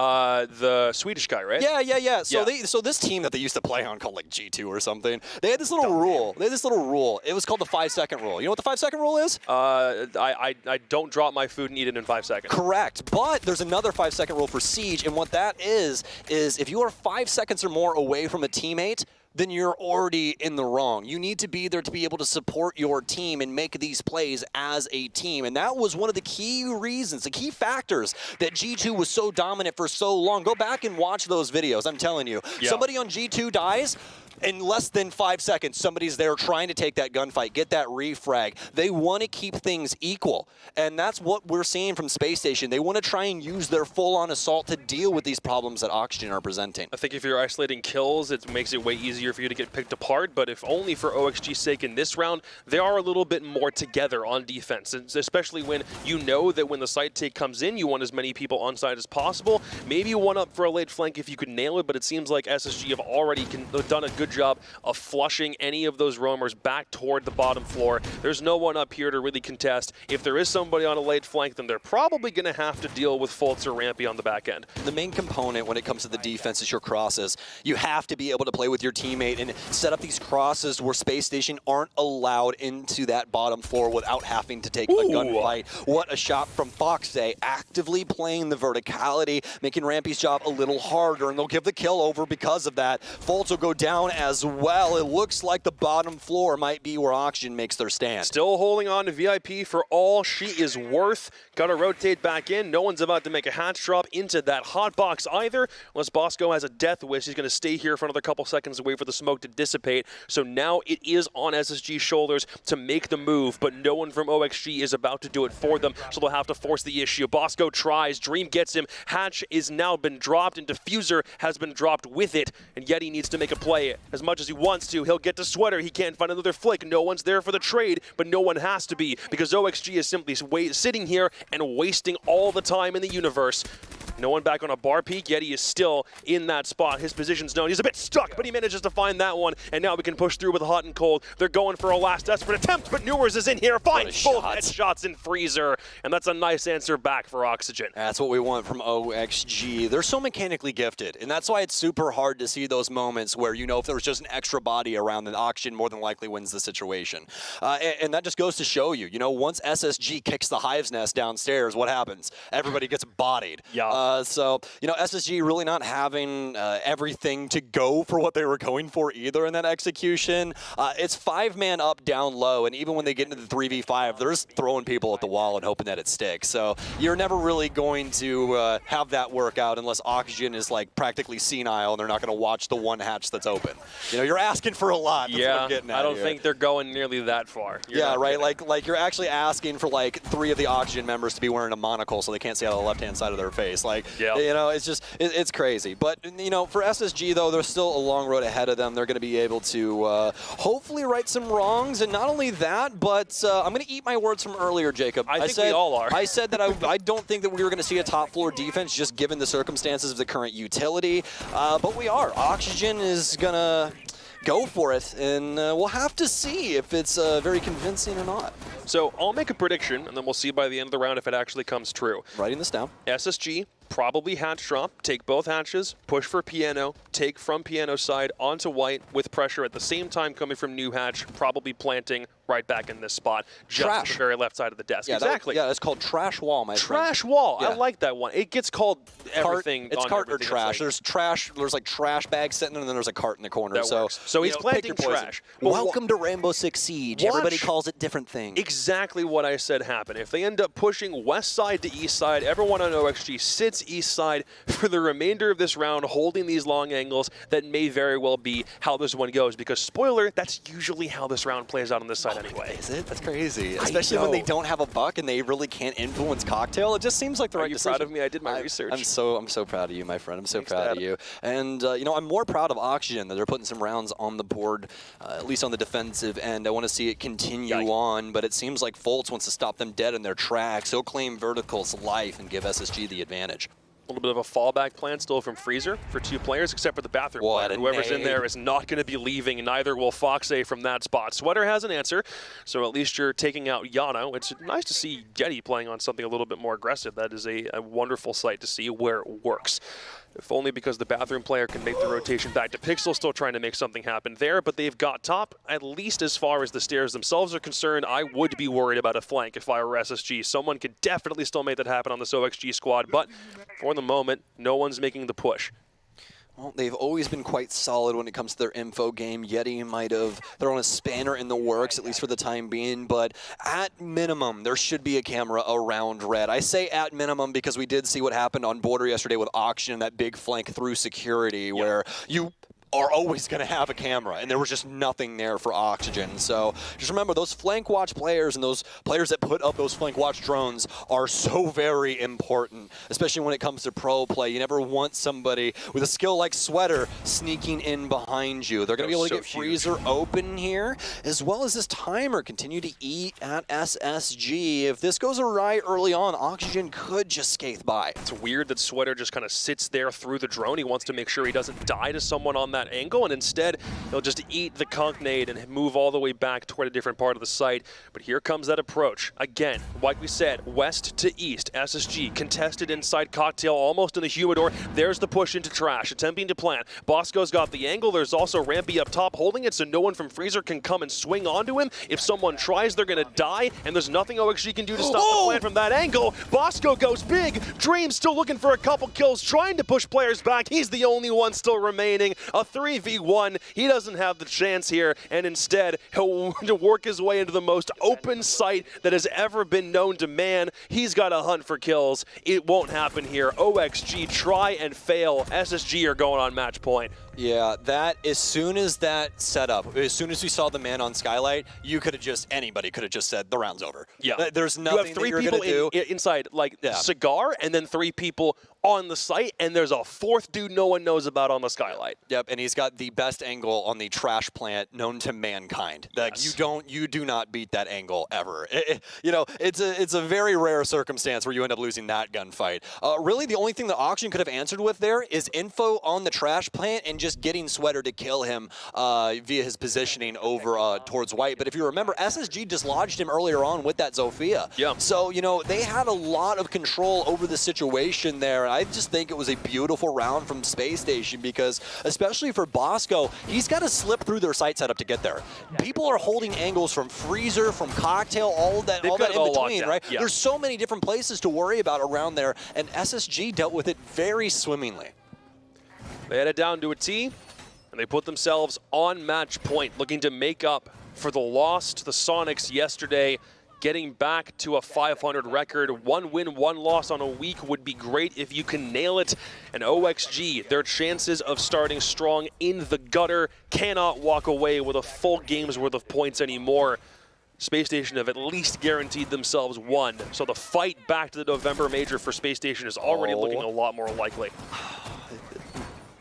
The Swedish guy, right? Yeah. So this team that they used to play on called like G2 or something, they had this little rule. They had this little rule. It was called the 5-second rule. You know what the 5-second rule is? I don't drop my food and eat it in 5 seconds. Correct. But there's another 5-second rule for Siege, and what that is if you are 5 seconds or more away from a teammate, then you're already in the wrong. You need to be there to be able to support your team and make these plays as a team. And that was one of the key reasons, the key factors that G2 was so dominant for so long. Go back and watch those videos, I'm telling you. Yeah. Somebody on G2 dies, in less than 5 seconds, somebody's there trying to take that gunfight, get that refrag. They want to keep things equal, and that's what we're seeing from Space Station. They want to try and use their full-on assault to deal with these problems that Oxygen are presenting. I think if you're isolating kills, it makes it way easier for you to get picked apart, but if only for OXG's sake in this round, they are a little bit more together on defense, especially when you know that when the site take comes in, you want as many people on site as possible. Maybe one up for a late flank if you could nail it, but it seems like SSG have already done a good job of flushing any of those roamers back toward the bottom floor. There's no one up here to really contest. If there is somebody on a late flank, then they're probably going to have to deal with Fultz or Rampy on the back end. The main component when it comes to the defense is your crosses. You have to be able to play with your teammate and set up these crosses where Space Station aren't allowed into that bottom floor without having to take a gunfight. What a shot from Foxay, actively playing the verticality, making Rampy's job a little harder, and they'll give the kill over because of that. Fultz will go down as well. It looks like the bottom floor might be where Oxygen makes their stand. Still holding on to VIP for all she is worth. Got to rotate back in. No one's about to make a hatch drop into that hot box either, unless Bosco has a death wish. He's going to stay here for another couple seconds and wait for the smoke to dissipate. So now it is on SSG's shoulders to make the move, but no one from OXG is about to do it for them, so they'll have to force the issue. Bosco tries. Dream gets him. Hatch is now been dropped, and Diffuser has been dropped with it, and Yeti needs to make a play. As much as he wants to, he'll get to Sweater. He can't find another flick. No one's there for the trade, but no one has to be, because OXG is simply sitting here and wasting all the time in the universe. No one back on a bar peak. Yeti is still in that spot. His position's known. He's a bit stuck, but he manages to find that one, and now we can push through with a hot and cold. They're going for a last desperate attempt, but Newers is in here. Finds both headshots in Freezer, and that's a nice answer back for Oxygen. That's what we want from OXG. They're so mechanically gifted, and that's why it's super hard to see those moments where, you know, if there was just an extra body around, then Oxygen more than likely wins the situation. And that just goes to show you, you know, once SSG kicks the Hive's Nest downstairs, what happens? Everybody gets bodied. Yeah. So, you know, SSG really not having everything to go for what they were going for either in that execution. It's 5-man up, down low, and even when they get into the 3v5, they're just throwing people at the wall and hoping that it sticks. So you're never really going to have that work out unless Oxygen is like practically senile and they're not going to watch the one hatch that's open. You know, you're asking for a lot. That's what I'm getting at I don't here. think they're going nearly that far. Yeah, right. Like you're actually asking for like 3 of the Oxygen members to be wearing a monocle so they can't see out of the left-hand side of their face. Like, you know, it's just, it's crazy. But, you know, for SSG, though, there's still a long road ahead of them. They're going to be able to hopefully right some wrongs. And not only that, but I'm going to eat my words from earlier, Jacob. I think we all are. I said that I don't think that we were going to see a top floor defense just given the circumstances of the current utility. But we are. Oxygen is going to go for it, and we'll have to see if it's very convincing or not. So I'll make a prediction, and then we'll see by the end of the round if it actually comes true. Writing this down. SSG, probably hatch drop, take both hatches, push for Piano, take from Piano side onto White with pressure at the same time coming from New Hatch, probably planting right back in this spot, just at the very left side of the desk. Yeah, exactly. It's called trash wall, my friend. Trash wall. Yeah. I like that one. It gets called everything. It's on cart or everything. trash. There's trash. There's like trash bags sitting, and then there's a cart in the corner. That works. So he's planting trash. But welcome to Rainbow Six Siege. Everybody calls it different things. Exactly what I said happened. If they end up pushing west side to east side, everyone on OXG sits east side for the remainder of this round, holding these long angles. That may very well be how this one goes, because spoiler, that's usually how this round plays out on this side anyway. Is it? That's crazy. Especially when they don't have a buck and they really can't influence Cocktail. It just seems like the right decision. Are you proud of me? I did my research. I'm so proud of you, my friend. I'm so proud of you. And you know, I'm more proud of Oxygen that they're putting some rounds on the board, at least on the defensive end. I want to see it continue on, but it seems like Fultz wants to stop them dead in their tracks. He'll claim Vertical's life and give SSG the advantage. A little bit of a fallback plan still from Freezer for 2 players, except for the bathroom player. Whoever's in there is not going to be leaving, and neither will Foxay from that spot. Sweater has an answer, so at least you're taking out Yano. It's nice to see Yeti playing on something a little bit more aggressive. That is a wonderful sight to see where it works. If only because the bathroom player can make the rotation back to Pixel, still trying to make something happen there, but they've got top. At least as far as the stairs themselves are concerned, I would be worried about a flank if I were SSG. Someone could definitely still make that happen on this OXG squad, but for the moment, no one's making the push. Well, they've always been quite solid when it comes to their info game. Yeti might have thrown a spanner in the works, at least for the time being, but at minimum, there should be a camera around Red. I say at minimum because we did see what happened on Border yesterday with Auction, that big flank through security where you are always going to have a camera, and there was just nothing there for Oxygen. So just remember, those flank watch players and those players that put up those flank watch drones are so very important, especially when it comes to pro play. You never want somebody with a skill like Sweater sneaking in behind you. They're going to be able to get Freezer open here, as well as this timer continue to eat at SSG. If this goes awry early on, Oxygen could just skate by. It's weird that Sweater just kind of sits there through the drone. He wants to make sure he doesn't die to someone on that angle, and instead he'll just eat the conk nade and move all the way back toward a different part of the site. But here comes that approach. Again, like we said, west to east, SSG contested inside Cocktail, almost in the humidor. There's the push into Trash, attempting to plant. Bosco's got the angle. There's also Rampy up top holding it, so no one from Freezer can come and swing onto him. If someone tries, they're gonna die, and there's nothing OXG can do to stop the plant from that angle. Bosco goes big. Dream still looking for a couple kills, trying to push players back. He's the only one still remaining. A 3v1. He doesn't have the chance here, and instead he'll work his way into the most open site that has ever been known to man. He's got to hunt for kills. It won't happen here. OXG try and fail. SSG are going on match point. Yeah, that, as soon as that setup, as soon as we saw the man on Skylight, you could have just, anybody could have just said, the round's over. Yeah. There's nothing you have 3 that you're people going to do. inside, like, Cigar, and then 3 people on the site, and there's a 4th dude no one knows about on the Skylight. Yep, and he's got the best angle on the trash plant known to mankind. Like, you do not beat that angle ever. You know, it's a very rare circumstance where you end up losing that gunfight. Really, the only thing that Auction could have answered with there is info on the trash plant and just getting Sweater to kill him via his positioning over towards White. But if you remember, SSG dislodged him earlier on with that Zofia. Yeah. So, you know, they had a lot of control over the situation there. I just think it was a beautiful round from Space Station because, especially for Bosco, he's got to slip through their site setup to get there. People are holding angles from Freezer, from Cocktail, all that in between, right? Yeah. There's so many different places to worry about around there, and SSG dealt with it very swimmingly. They headed down to a T, and they put themselves on match point, looking to make up for the loss to the Soniqs yesterday. Getting back to a 500 record, 1 win, 1 loss on a week would be great if you can nail it. And OXG, their chances of starting strong in the gutter, cannot walk away with a full game's worth of points anymore. Space Station have at least guaranteed themselves 1. So the fight back to the November major for Space Station is already looking a lot more likely.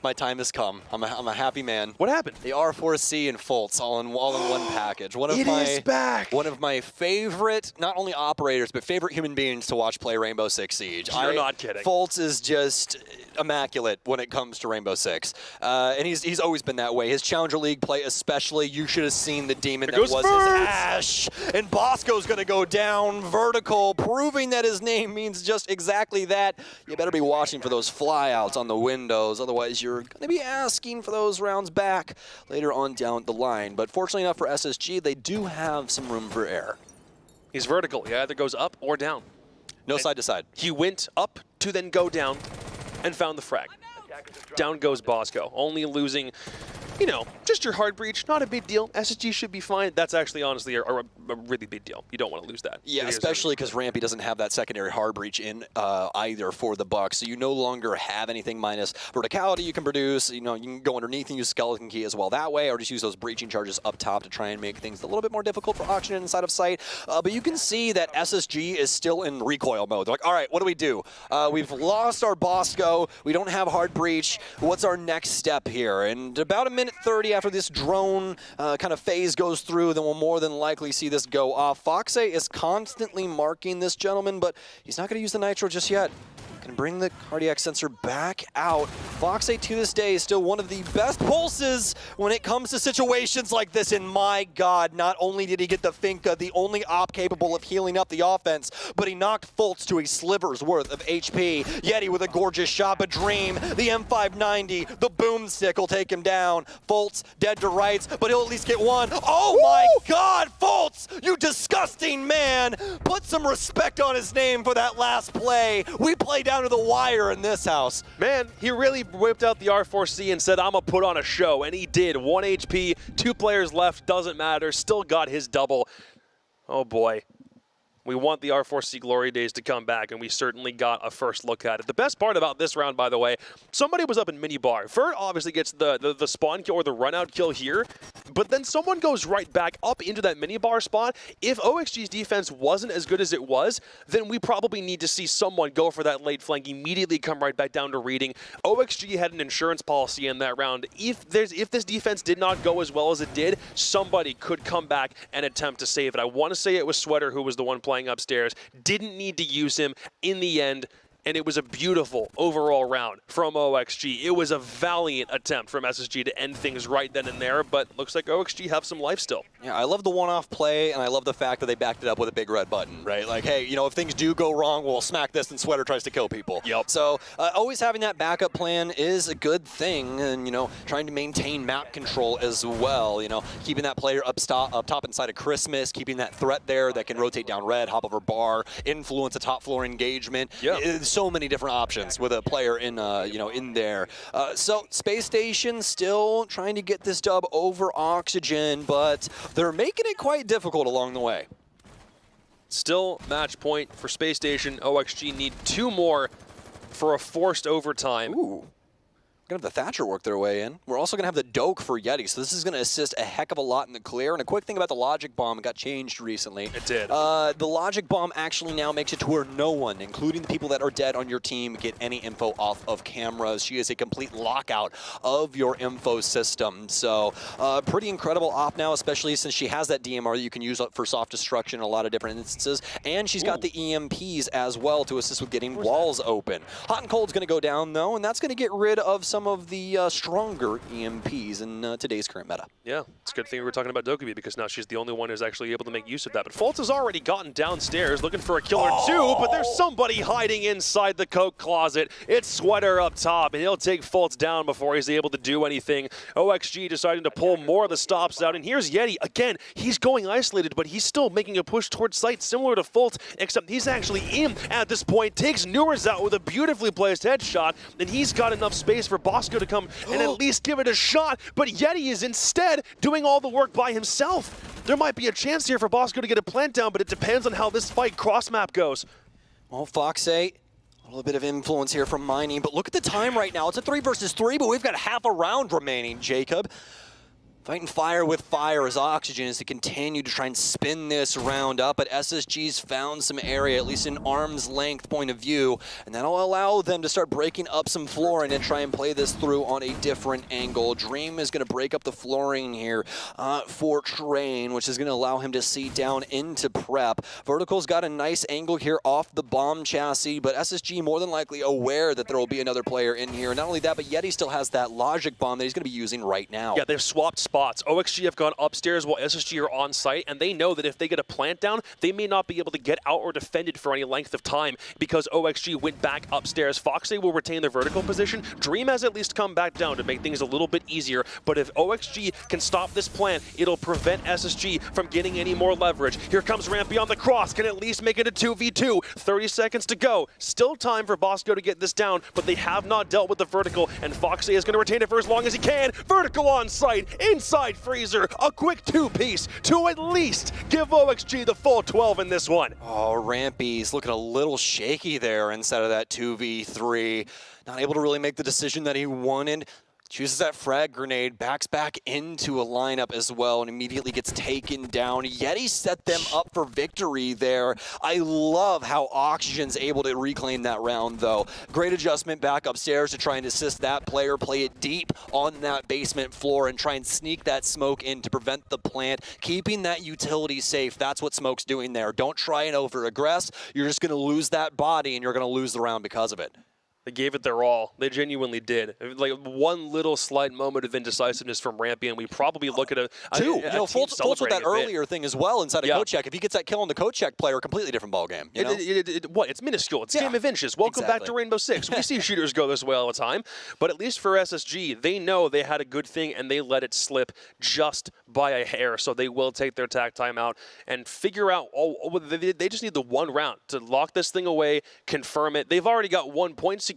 My time has come. I'm a happy man. What happened? The R4C and Fultz all in one package. One of my favorite, not only operators, but favorite human beings to watch play Rainbow Six Siege. You're not kidding. Fultz is just immaculate when it comes to Rainbow Six. And he's always been that way. His Challenger League play especially, you should have seen the demon that was his Ash. And Bosco's going to go down vertical, proving that his name means just exactly that. You better be watching for those flyouts on the windows, otherwise you're going to be asking for those rounds back later on down the line. But fortunately enough for SSG, they do have some room for error. He's vertical. He either goes up or down. No side to side. He went up to then go down and found the frag. Down goes Bosco, only losing, you know, just your hard breach, not a big deal. SSG should be fine. That's actually, honestly, a really big deal. You don't want to lose that. Yeah, especially because Rampy doesn't have that secondary hard breach in either for the Bucks. So you no longer have anything minus verticality you can produce. You know, you can go underneath and use Skeleton Key as well that way, or just use those breaching charges up top to try and make things a little bit more difficult for Auction inside of sight. But you can see that SSG is still in recoil mode. They're like, all right, what do we do? We've lost our Bosco. We don't have hard breach. What's our next step here? And about a minute 30 after this drone kind of phase goes through, then we'll more than likely see this go off. Foxe is constantly marking this gentleman, but he's not going to use the nitro just yet. Can bring the cardiac sensor back out. Foxe to this day is still one of the best pulses when it comes to situations like this. And my God, not only did he get the Finka, the only op capable of healing up the offense, but he knocked Fultz to a sliver's worth of HP. Yeti with a gorgeous shot, but Dream, the M590, the boomstick will take him down. Fultz dead to rights, but he'll at least get one. Oh my God, Fultz, you disgusting man. Put some respect on his name for that last play. We play down to the wire in this house. Man, he really whipped out the R4C and said, I'm going to put on a show. And he did. 1 HP, 2 players left, doesn't matter. Still got his double. Oh boy. We want the R4C Glory Days to come back, and we certainly got a first look at it. The best part about this round, by the way, somebody was up in minibar. Vert obviously gets the spawn kill or the run-out kill here, but then someone goes right back up into that minibar spot. If OXG's defense wasn't as good as it was, then we probably need to see someone go for that late flank, immediately come right back down to reading. OXG had an insurance policy in that round. If this defense did not go as well as it did, somebody could come back and attempt to save it. I want to say it was Sweater who was the one playing upstairs. Didn't need to use him in the end, and it was a beautiful overall round from OXG. It was a valiant attempt from SSG to end things right then and there, but looks like OXG have some life still. Yeah, I love the one-off play, and I love the fact that they backed it up with a big red button, right? Like, hey, you know, if things do go wrong, we'll smack this, and Sweater tries to kill people. Yep. So always having that backup plan is a good thing, and, you know, trying to maintain map control as well, you know, keeping that player up top inside of Christmas, keeping that threat there that can rotate down red, hop over bar, influence a top floor engagement. Yeah. So many different options with a player in, you know, in there. So Space Station still trying to get this dub over Oxygen, but they're making it quite difficult along the way. Still match point for Space Station. OXG need 2 more for a forced overtime. Ooh. We're going to have the Thatcher work their way in. We're also going to have the Doke for Yeti, so this is going to assist a heck of a lot in the clear. And a quick thing about the Logic Bomb, it got changed recently. It did. The Logic Bomb actually now makes it to where no one, including the people that are dead on your team, get any info off of cameras. She is a complete lockout of your info system. So pretty incredible op now, especially since she has that DMR that you can use for soft destruction in a lot of different instances. And she's got the EMPs as well to assist with getting walls open. Hot and Cold's going to go down, though, and that's going to get rid of some of the stronger EMPs in today's current meta. Yeah, it's a good thing we were talking about Dokkaebi because now she's the only one who's actually able to make use of that. But Fultz has already gotten downstairs looking for a kill or two, but there's somebody hiding inside the coke closet. It's Sweater up top, and he'll take Fultz down before he's able to do anything. OXG deciding to pull more of the stops out, and here's Yeti. Again, he's going isolated, but he's still making a push towards site similar to Fultz, except he's actually in at this point, takes Newers out with a beautifully placed headshot, and he's got enough space for Bosco to come and at least give it a shot, but Yeti is instead doing all the work by himself. There might be a chance here for Bosco to get a plant down, but it depends on how this fight cross-map goes. Well, Fox 8, a little bit of influence here from Mining, but look at the time right now. It's a 3 versus 3, but we've got half a round remaining, Jacob. Fighting fire with fire as Oxygen is to continue to try and spin this round up, but SSG's found some area, at least an arm's length point of view, and that'll allow them to start breaking up some flooring and try and play this through on a different angle. Dream is going to break up the flooring here for Train, which is going to allow him to see down into prep. Vertical's got a nice angle here off the bomb chassis, but SSG more than likely aware that there will be another player in here. Not only that, but Yeti still has that Logic Bomb that he's going to be using right now. Yeah, they've swapped spots. OXG have gone upstairs while SSG are on site, and they know that if they get a plant down, they may not be able to get out or defend it for any length of time because OXG went back upstairs. Foxy will retain their vertical position. Dream has at least come back down to make things a little bit easier, but if OXG can stop this plant, it'll prevent SSG from getting any more leverage. Here comes Rampy on the cross, can at least make it a 2v2. 30 seconds to go. Still time for Bosco to get this down, but they have not dealt with the vertical, and Foxy is going to retain it for as long as he can. Vertical on site, inside Freezer, a quick 2-piece to at least give OXG the full 12 in this one. Oh, Rampy's looking a little shaky there instead of that 2v3. Not able to really make the decision that he wanted. Chooses that frag grenade, backs back into a lineup as well, and immediately gets taken down. Yeti set them up for victory there. I love how Oxygen's able to reclaim that round, though. Great adjustment back upstairs to try and assist that player, play it deep on that basement floor, and try and sneak that smoke in to prevent the plant. Keeping that utility safe, that's what Smoke's doing there. Don't try and over-aggress. You're just going to lose that body, and you're going to lose the round because of it. They gave it their all. They genuinely did. Like one little slight moment of indecisiveness from Rampy, and we probably look at a you know, Fultz with that earlier bit. thing as well inside of coach check. If he gets that kill on the coach check player, completely different ballgame. You know? It's minuscule. It's game of inches. Welcome back to Rainbow Six. We see shooters go this way all the time, but at least for SSG, they know they had a good thing and they let it slip just by a hair. So they will take their tack time out and figure out. They just need the one round to lock this thing away, confirm it. They've already got 1 point secured.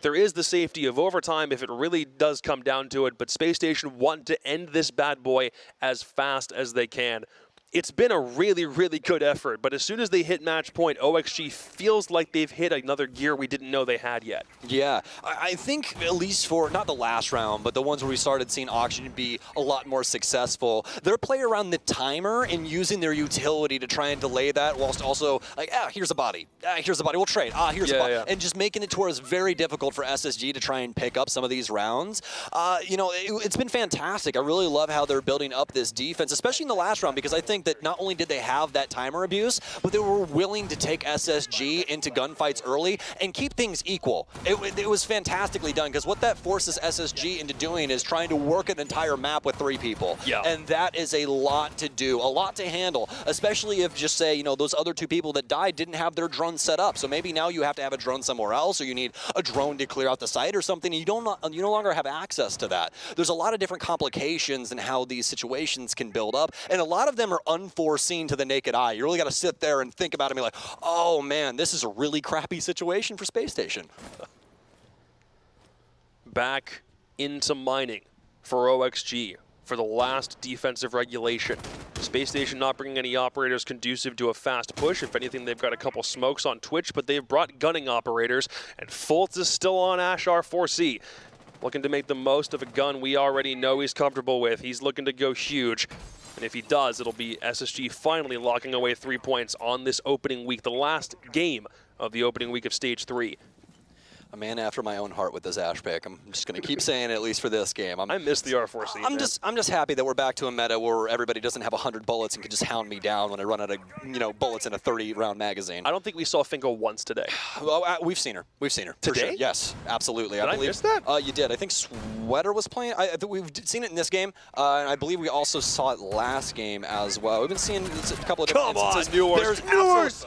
There is the safety of overtime if it really does come down to it, but Space Station want to end this bad boy as fast as they can. It's been a really, really good effort, but as soon as they hit match point, OXG feels like they've hit another gear we didn't know they had yet. Yeah, I think at least for, not the last round, but the ones where we started seeing Oxygen be a lot more successful, they're playing around the timer and using their utility to try and delay that, whilst also like, here's a body, here's a body, we'll trade, here's a body, and just making it to where it's very difficult for SSG to try and pick up some of these rounds. You know, it's been fantastic. I really love how they're building up this defense, especially in the last round, because I think that not only did they have that timer abuse, but they were willing to take SSG into gunfights early and keep things equal. It was fantastically done, because what that forces SSG into doing is trying to work an entire map with 3 people. Yeah. And that is a lot to do, a lot to handle, especially if, just say, you know, those other 2 people that died didn't have their drone set up. So maybe now you have to have a drone somewhere else, or you need a drone to clear out the site or something, and you no longer have access to that. There's a lot of different complications in how these situations can build up, and a lot of them are unforeseen to the naked eye. You really got to sit there and think about it and be like, oh man, this is a really crappy situation for Space Station. Back into mining for OXG for the last defensive regulation. Space Station not bringing any operators conducive to a fast push. If anything, they've got a couple smokes on Twitch, but they've brought gunning operators, and Fultz is still on Ash R4C. Looking to make the most of a gun we already know he's comfortable with. He's looking to go huge. And if he does, it'll be SSG finally locking away 3 points on this opening week, the last game of the opening week of Stage 3. A man after my own heart with this Ash pick. I'm just going to keep saying it, at least for this game. I miss the R4C. I'm just happy that we're back to a meta where everybody doesn't have 100 bullets and can just hound me down when I run out of, you know, bullets in a 30-round magazine. I don't think we saw Finko once today. Well, we've seen her. We've seen her. Today? For sure. Yes, absolutely. Did I believe miss that? You did. I think Sweater was playing. I think we've seen it in this game, and I believe we also saw it last game as well. We've been seeing a couple of different instances. There's Newers!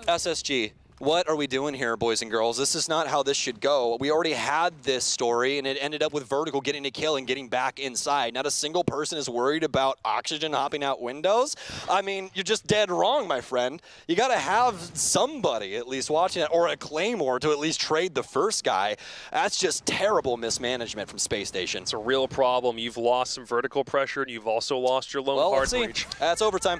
SSG. What are we doing here, boys and girls? This is not how this should go. We already had this story, and it ended up with Vertical getting a kill and getting back inside. Not a single person is worried about Oxygen hopping out windows. I mean, you're just dead wrong, my friend. You got to have somebody at least watching it, or a Claymore to at least trade the first guy. That's just terrible mismanagement from Space Station. It's a real problem. You've lost some vertical pressure, and you've also lost your lone hard breach. That's overtime.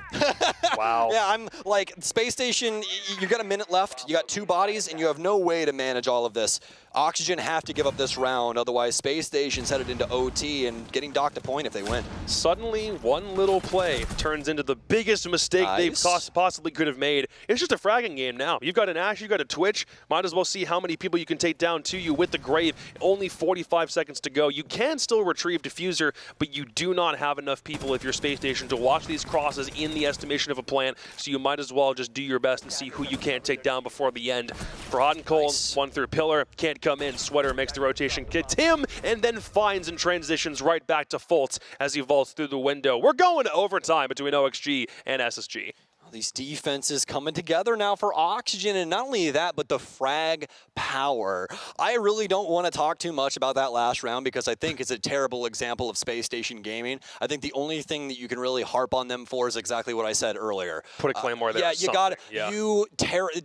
Wow. Yeah, I'm like, Space Station, you got a minute left. You got 2 bodies, and you have no way to manage all of this. Oxygen have to give up this round, otherwise Space Station's headed into OT and getting docked a point if they win. Suddenly, one little play turns into the biggest mistake they've possibly could have made. It's just a fragging game now. You've got an Ash, you've got a Twitch. Might as well see how many people you can take down to you with the Grave. Only 45 seconds to go. You can still retrieve Diffuser, but you do not have enough people if you're Space Station to watch these crosses in the estimation of a plan, so you might as well just do your best and see who you can't take down before the end. For Hot and Cold, one through Pillar, can't come in. Sweater makes the rotation, gets him, and then finds and transitions right back to Fultz as he vaults through the window. We're going to overtime between OXG and SSG. These defenses coming together now for Oxygen, and not only that, but the frag power. I really don't want to talk too much about that last round because I think it's a terrible example of Space Station gaming. I think the only thing that you can really harp on them for is exactly what I said earlier. Put a Claymore there. Yeah, you got it. Yeah. You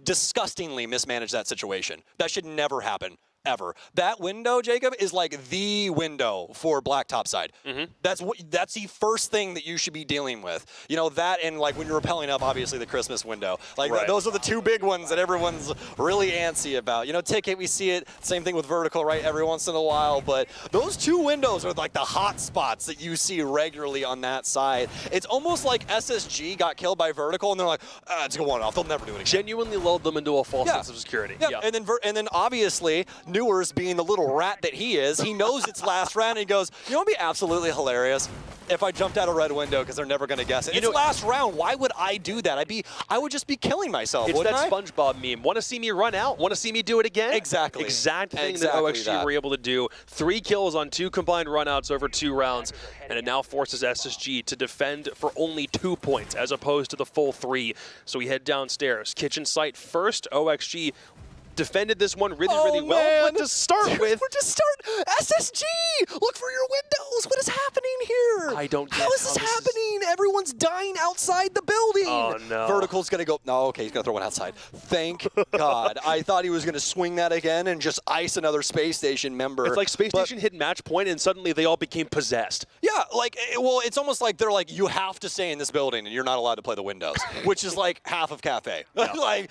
disgustingly mismanaged that situation. That should never happen. Ever. That window, Jacob, is like the window for black topside. That's the first thing that you should be dealing with. You know, that and like when you're rappelling up, obviously the Christmas window. Like those are the 2 big ones that everyone's really antsy about. You know, Ticket, we see it, same thing with Vertical, right, every once in a while, but those 2 windows are like the hot spots that you see regularly on that side. It's almost like SSG got killed by Vertical and they're like, it's going off, they'll never do it again. Genuinely lulled them into a false sense of security. Yeah. And then obviously, Newers, being the little rat that he is, he knows it's last round and he goes, you know what would be absolutely hilarious? If I jumped out a red window because they're never going to guess it. It's last round. Why would I do that? I would just be killing myself, it's wouldn't that I? SpongeBob meme. Want to see me run out? Want to see me do it again? Exactly. Exact thing that OXG were able to do. 3 kills on 2 combined runouts over 2 rounds, and it now forces SSG to defend for only 2 points as opposed to the full 3. So we head downstairs. Kitchen site first. OXG defended this one really well, but to start with... SSG! Look for your windows! What is happening here? I don't get how is this happening? Everyone's dying outside the building! Oh, no. Vertical's gonna go... No, okay, he's gonna throw one outside. Thank God. I thought he was gonna swing that again and just ice another Space Station member. It's like Space Station hit match point and suddenly they all became possessed. Yeah, Yeah, like, well, it's almost like they're like, you have to stay in this building and you're not allowed to play the windows, which is like half of Cafe. Like,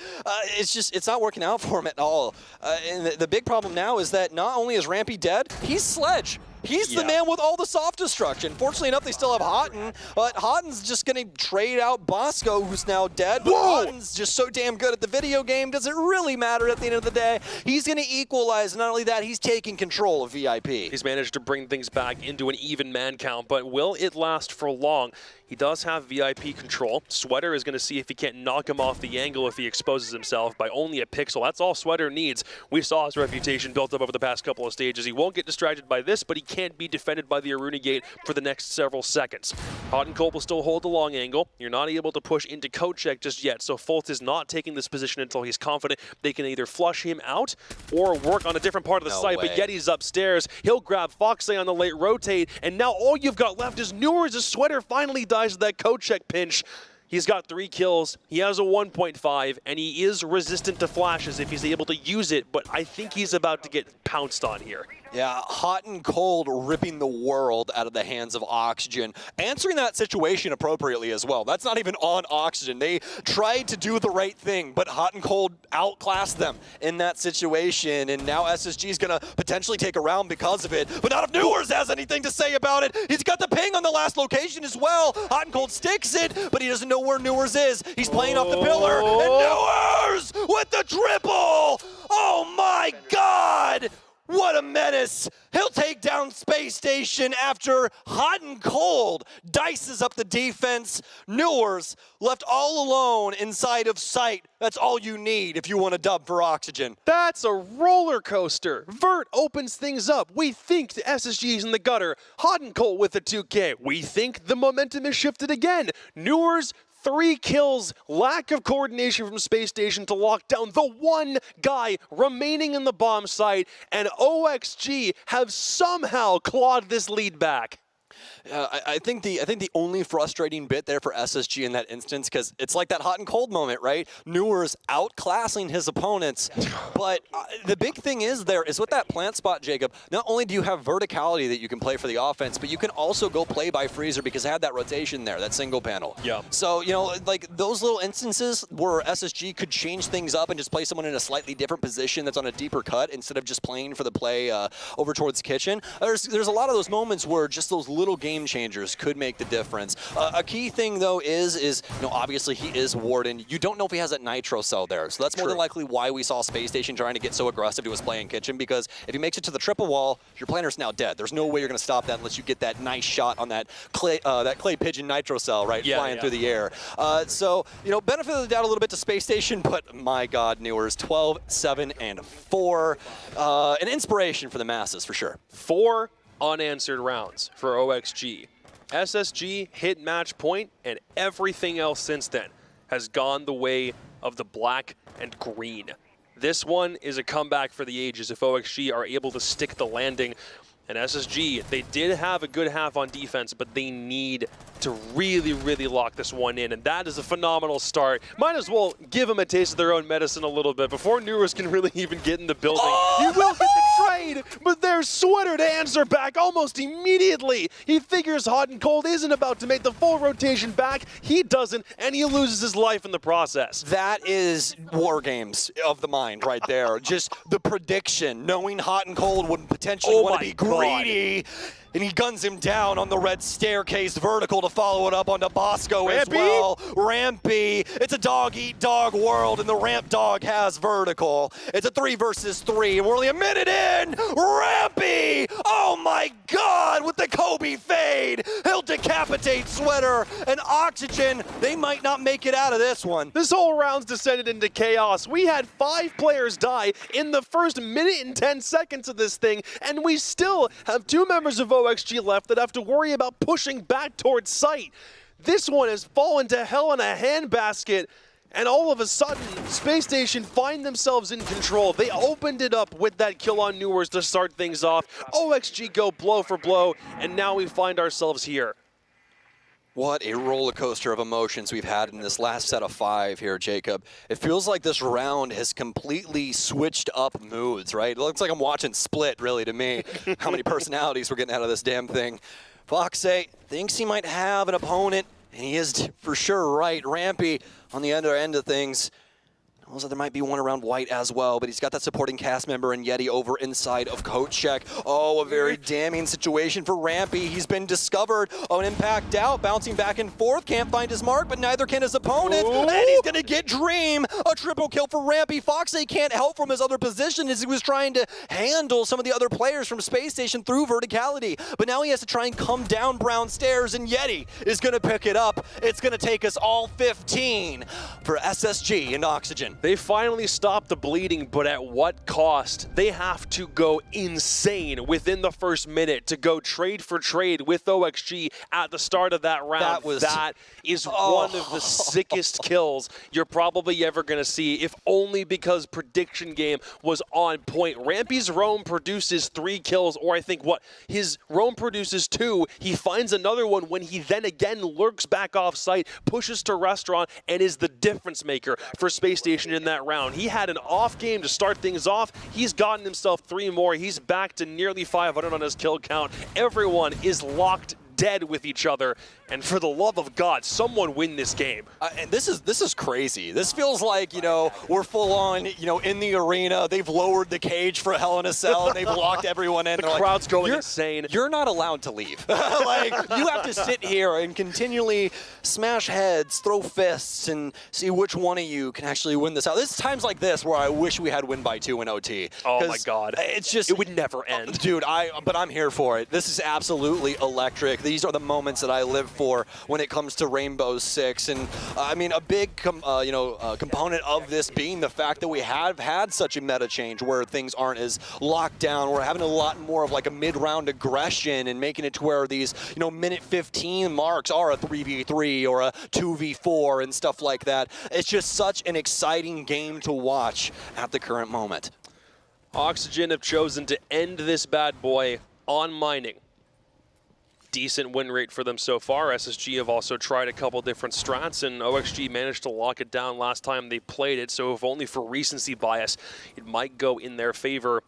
it's not working out for him at all. And the big problem now is that not only is Rampy dead, he's Sledge. He's the man with all the soft destruction. Fortunately enough, they still have Houghton, but Houghton's just going to trade out Bosco, who's now dead. But Houghton's just so damn good at the video game, does it really matter at the end of the day? He's going to equalize. Not only that, he's taking control of VIP. He's managed to bring things back into an even man count, but will it last for long? He does have VIP control. Sweater is going to see if he can't knock him off the angle if he exposes himself by only a pixel. That's all Sweater needs. We saw his reputation built up over the past couple of stages. He won't get distracted by this, but he can't be defended by the Aruna Gate for the next several seconds. Hot and Cold will still hold the long angle. You're not able to push into code check just yet, so Fultz is not taking this position until he's confident they can either flush him out or work on a different part of the site. But Yeti's upstairs. He'll grab Foxley on the late rotate, and now all you've got left is Newers. As Sweater finally dies to that code check pinch. He's got 3 kills, he has a 1.5, and he is resistant to flashes if he's able to use it, but I think he's about to get pounced on here. Yeah, Hot and Cold ripping the world out of the hands of Oxygen. Answering that situation appropriately as well. That's not even on Oxygen. They tried to do the right thing, but Hot and Cold outclassed them in that situation, and now SSG is going to potentially take a round because of it, but not if Newers has anything to say about it. He's got the ping on the last location as well. Hot and Cold sticks it, but he doesn't know where Newers is. He's playing off the pillar, and Newers with the triple! Oh my God! What a menace! He'll take down Space Station after Hot and Cold dices up the defense. Newers left all alone inside of sight. That's all you need if you want a dub for Oxygen. That's a roller coaster. Vert opens things up. We think the SSG's in the gutter. Hot and Cold with the 2K. We think the momentum is shifted again. Newers 3 kills, lack of coordination from Space Station to lock down the one guy remaining in the bomb site, and OXG have somehow clawed this lead back. I think the only frustrating bit there for SSG in that instance, because it's like that Hot and Cold moment, right? Newers outclassing his opponents, but the big thing is with that plant spot, Jacob, not only do you have verticality that you can play for the offense, but you can also go play by Freezer because I had that rotation there, that single panel. Yeah. So, you know, like those little instances where SSG could change things up and just play someone in a slightly different position that's on a deeper cut instead of just playing for the play over towards Kitchen. There's a lot of those moments where just those little game changers could make the difference. A key thing though is you know, obviously he is Warden. You don't know if he has that nitro cell there, so that's more than likely why we saw Space Station trying to get so aggressive to his play in Kitchen, because if he makes it to the triple wall, your planner's now dead. There's no way you're going to stop that unless you get that nice shot on that clay pigeon nitro cell, right, flying through the air. So, you know, benefit of the doubt a little bit to Space Station, but my God, Newers 12, 7, and 4. An inspiration for the masses for sure. 4 unanswered rounds for OXG. SSG hit match point, and everything else since then has gone the way of the black and green. This one is a comeback for the ages if OXG are able to stick the landing. And SSG, they did have a good half on defense, but they need to really, really lock this one in, and that is a phenomenal start. Might as well give them a taste of their own medicine a little bit before Newers can really even get in the building. He will get the trade, but there's Sweater to answer back almost immediately. He figures Hot and Cold isn't about to make the full rotation back. He doesn't, and he loses his life in the process. That is war games of the mind right there. Just the prediction, knowing Hot and Cold would potentially want to be greedy. And he guns him down on the red staircase vertical to follow it up onto Bosco as well. Rampy. It's a dog-eat-dog world, and the ramp dog has vertical. It's a 3 versus 3, and we're only a minute in. Rampy! Oh my God, with the Kobe fade. He'll decapitate Sweater, and Oxygen, they might not make it out of this one. This whole round's descended into chaos. We had 5 players die in the first minute and 10 seconds of this thing, and we still have 2 members of OXG left that have to worry about pushing back towards site. This one has fallen to hell in a handbasket, and all of a sudden, Space Station find themselves in control. They opened it up with that kill on Newers to start things off. OXG go blow for blow, and now we find ourselves here. What a roller coaster of emotions we've had in this last set of 5 here, Jacob. It feels like this round has completely switched up moods, right? It looks like I'm watching Split, really, to me. How many personalities we're getting out of this damn thing. Foxay thinks he might have an opponent, and he is for sure right. Rampy on the other end of things. Also, there might be one around white as well, but he's got that supporting cast member and Yeti over inside of Coach Check. Oh, a very damning situation for Rampy. He's been discovered. Oh, an impact out, bouncing back and forth. Can't find his mark, but neither can his opponent. Ooh. And he's going to get Dream. A triple kill for Rampy. Foxay can't help from his other position as he was trying to handle some of the other players from Space Station through verticality. But now he has to try and come down brown stairs, and Yeti is going to pick it up. It's going to take us all 15 for SSG and Oxygen. They finally stopped the bleeding, but at what cost? They have to go insane within the first minute to go trade for trade with OXG at the start of that round. That is one of the sickest kills you're probably ever going to see, if only because prediction game was on point. Rampy's roam produces 3 kills, or I think his roam produces 2. He finds another one when he then again lurks back off site, pushes to restaurant, and is the difference maker for Space Station in that round. He had an off game to start things off. He's gotten himself 3 more. He's back to nearly 500 on his kill count. Everyone is locked dead with each other, and for the love of God, someone win this game. And this is crazy. This feels like, we're full on, in the arena. They've lowered the cage for Hell in a Cell, and they've locked everyone in. The crowd's going insane. You're not allowed to leave. Like, you have to sit here and continually smash heads, throw fists, and see which one of you can actually win this out. There's times like this where I wish we had win by 2 in OT. Oh my God. It's just, it would never end. Dude, but I'm here for it. This is absolutely electric. These are the moments that I live for when it comes to Rainbow Six. And I mean, a big component of this being the fact that we have had such a meta change where things aren't as locked down. We're having a lot more of like a mid-round aggression and making it to where these, minute 15 marks are a 3v3 or a 2v4 and stuff like that. It's just such an exciting game to watch at the current moment. Oxygen have chosen to end this bad boy on mining. Decent win rate for them so far. SSG have also tried a couple different strats, and OXG managed to lock it down last time they played it, so if only for recency bias, it might go in their favor.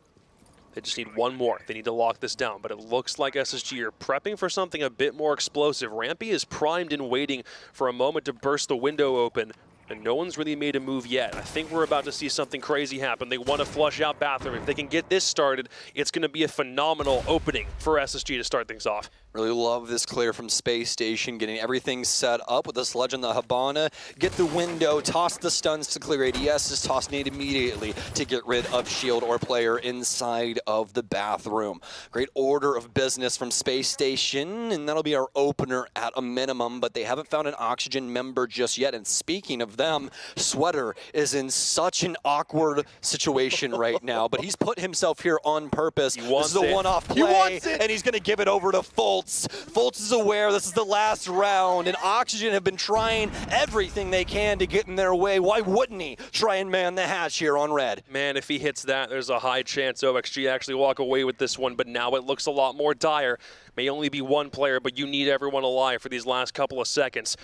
They just need one more. They need to lock this down, but it looks like SSG are prepping for something a bit more explosive. Rampy is primed and waiting for a moment to burst the window open, and no one's really made a move yet. I think we're about to see something crazy happen. They want to flush out bathroom. If they can get this started, it's going to be a phenomenal opening for SSG to start things off. Really love this clear from Space Station, getting everything set up with the sledge and the Habana. Get the window, toss the stuns to clear ADS, just toss nade immediately to get rid of shield or player inside of the bathroom. Great order of business from Space Station, and that'll be our opener at a minimum, but they haven't found an Oxygen member just yet. And speaking of them, Sweater is in such an awkward situation right now, but he's put himself here on purpose. This is a one-off play, and he's going to give it over to Fultz. Fultz is aware this is the last round, and Oxygen have been trying everything they can to get in their way. Why wouldn't he try and man the hatch here on red? Man, if he hits that, there's a high chance OXG actually walk away with this one, but now it looks a lot more dire. May only be one player, but you need everyone alive for these last couple of seconds.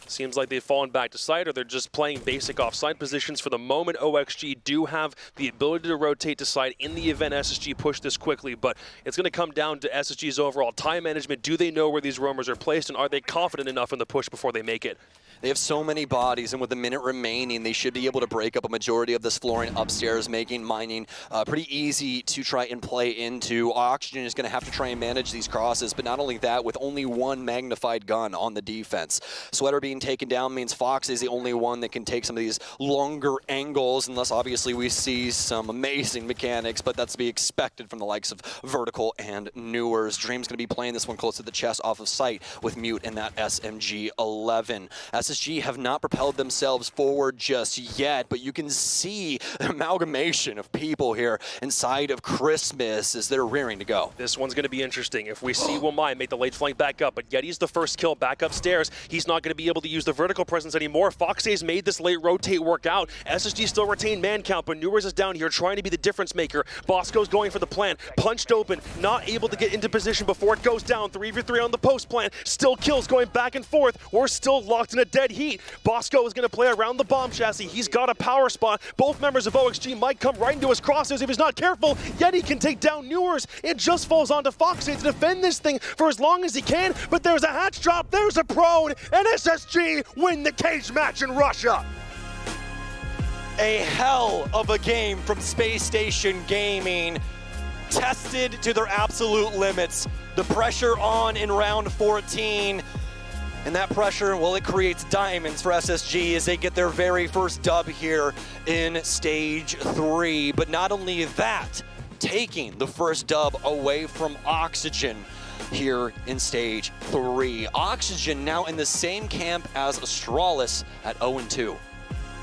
Seems like they've fallen back to site, or they're just playing basic off-site positions. For the moment, OXG do have the ability to rotate to site in the event SSG push this quickly, but it's going to come down to SSG's overall time management. Do they know where these roamers are placed, and are they confident enough in the push before they make it? They have so many bodies, and with a minute remaining, they should be able to break up a majority of this flooring upstairs, making mining pretty easy to try and play into. Oxygen is going to have to try and manage these crosses, but not only that, with only one magnified gun on the defense. Sweater being taken down means Fox is the only one that can take some of these longer angles, unless obviously we see some amazing mechanics, but that's to be expected from the likes of Vertical and Newers. Dream's going to be playing this one close to the chest off of sight with Mute and that SMG-11. SSG have not propelled themselves forward just yet, but you can see an amalgamation of people here inside of Christmas as they're rearing to go. This one's going to be interesting. If we see Wamai make the late flank back up, but Yeti's the first kill back upstairs, he's not going to be able to use the vertical presence anymore. Foxay's made this late rotate work out. SSG still retain man count, but Newers is down here trying to be the difference maker. Bosco's going for the plan, punched open, not able to get into position before it goes down. 3v3 on the post plan, still kills going back and forth. We're still locked in a dead heat. Bosco is going to play around the bomb chassis. He's got a power spot. Both members of OXG might come right into his crosshairs if he's not careful. Yeti can take down Newers. It just falls onto Foxy to defend this thing for as long as he can, but there's a hatch drop, there's a prone, and SSG win the cage match in Russia. A hell of a game from Space Station Gaming. Tested to their absolute limits. The pressure on in round 14. And that pressure, well, it creates diamonds for SSG as they get their very first dub here in Stage 3. But not only that, taking the first dub away from Oxygen here in Stage 3. Oxygen now in the same camp as Astralis at 0-2.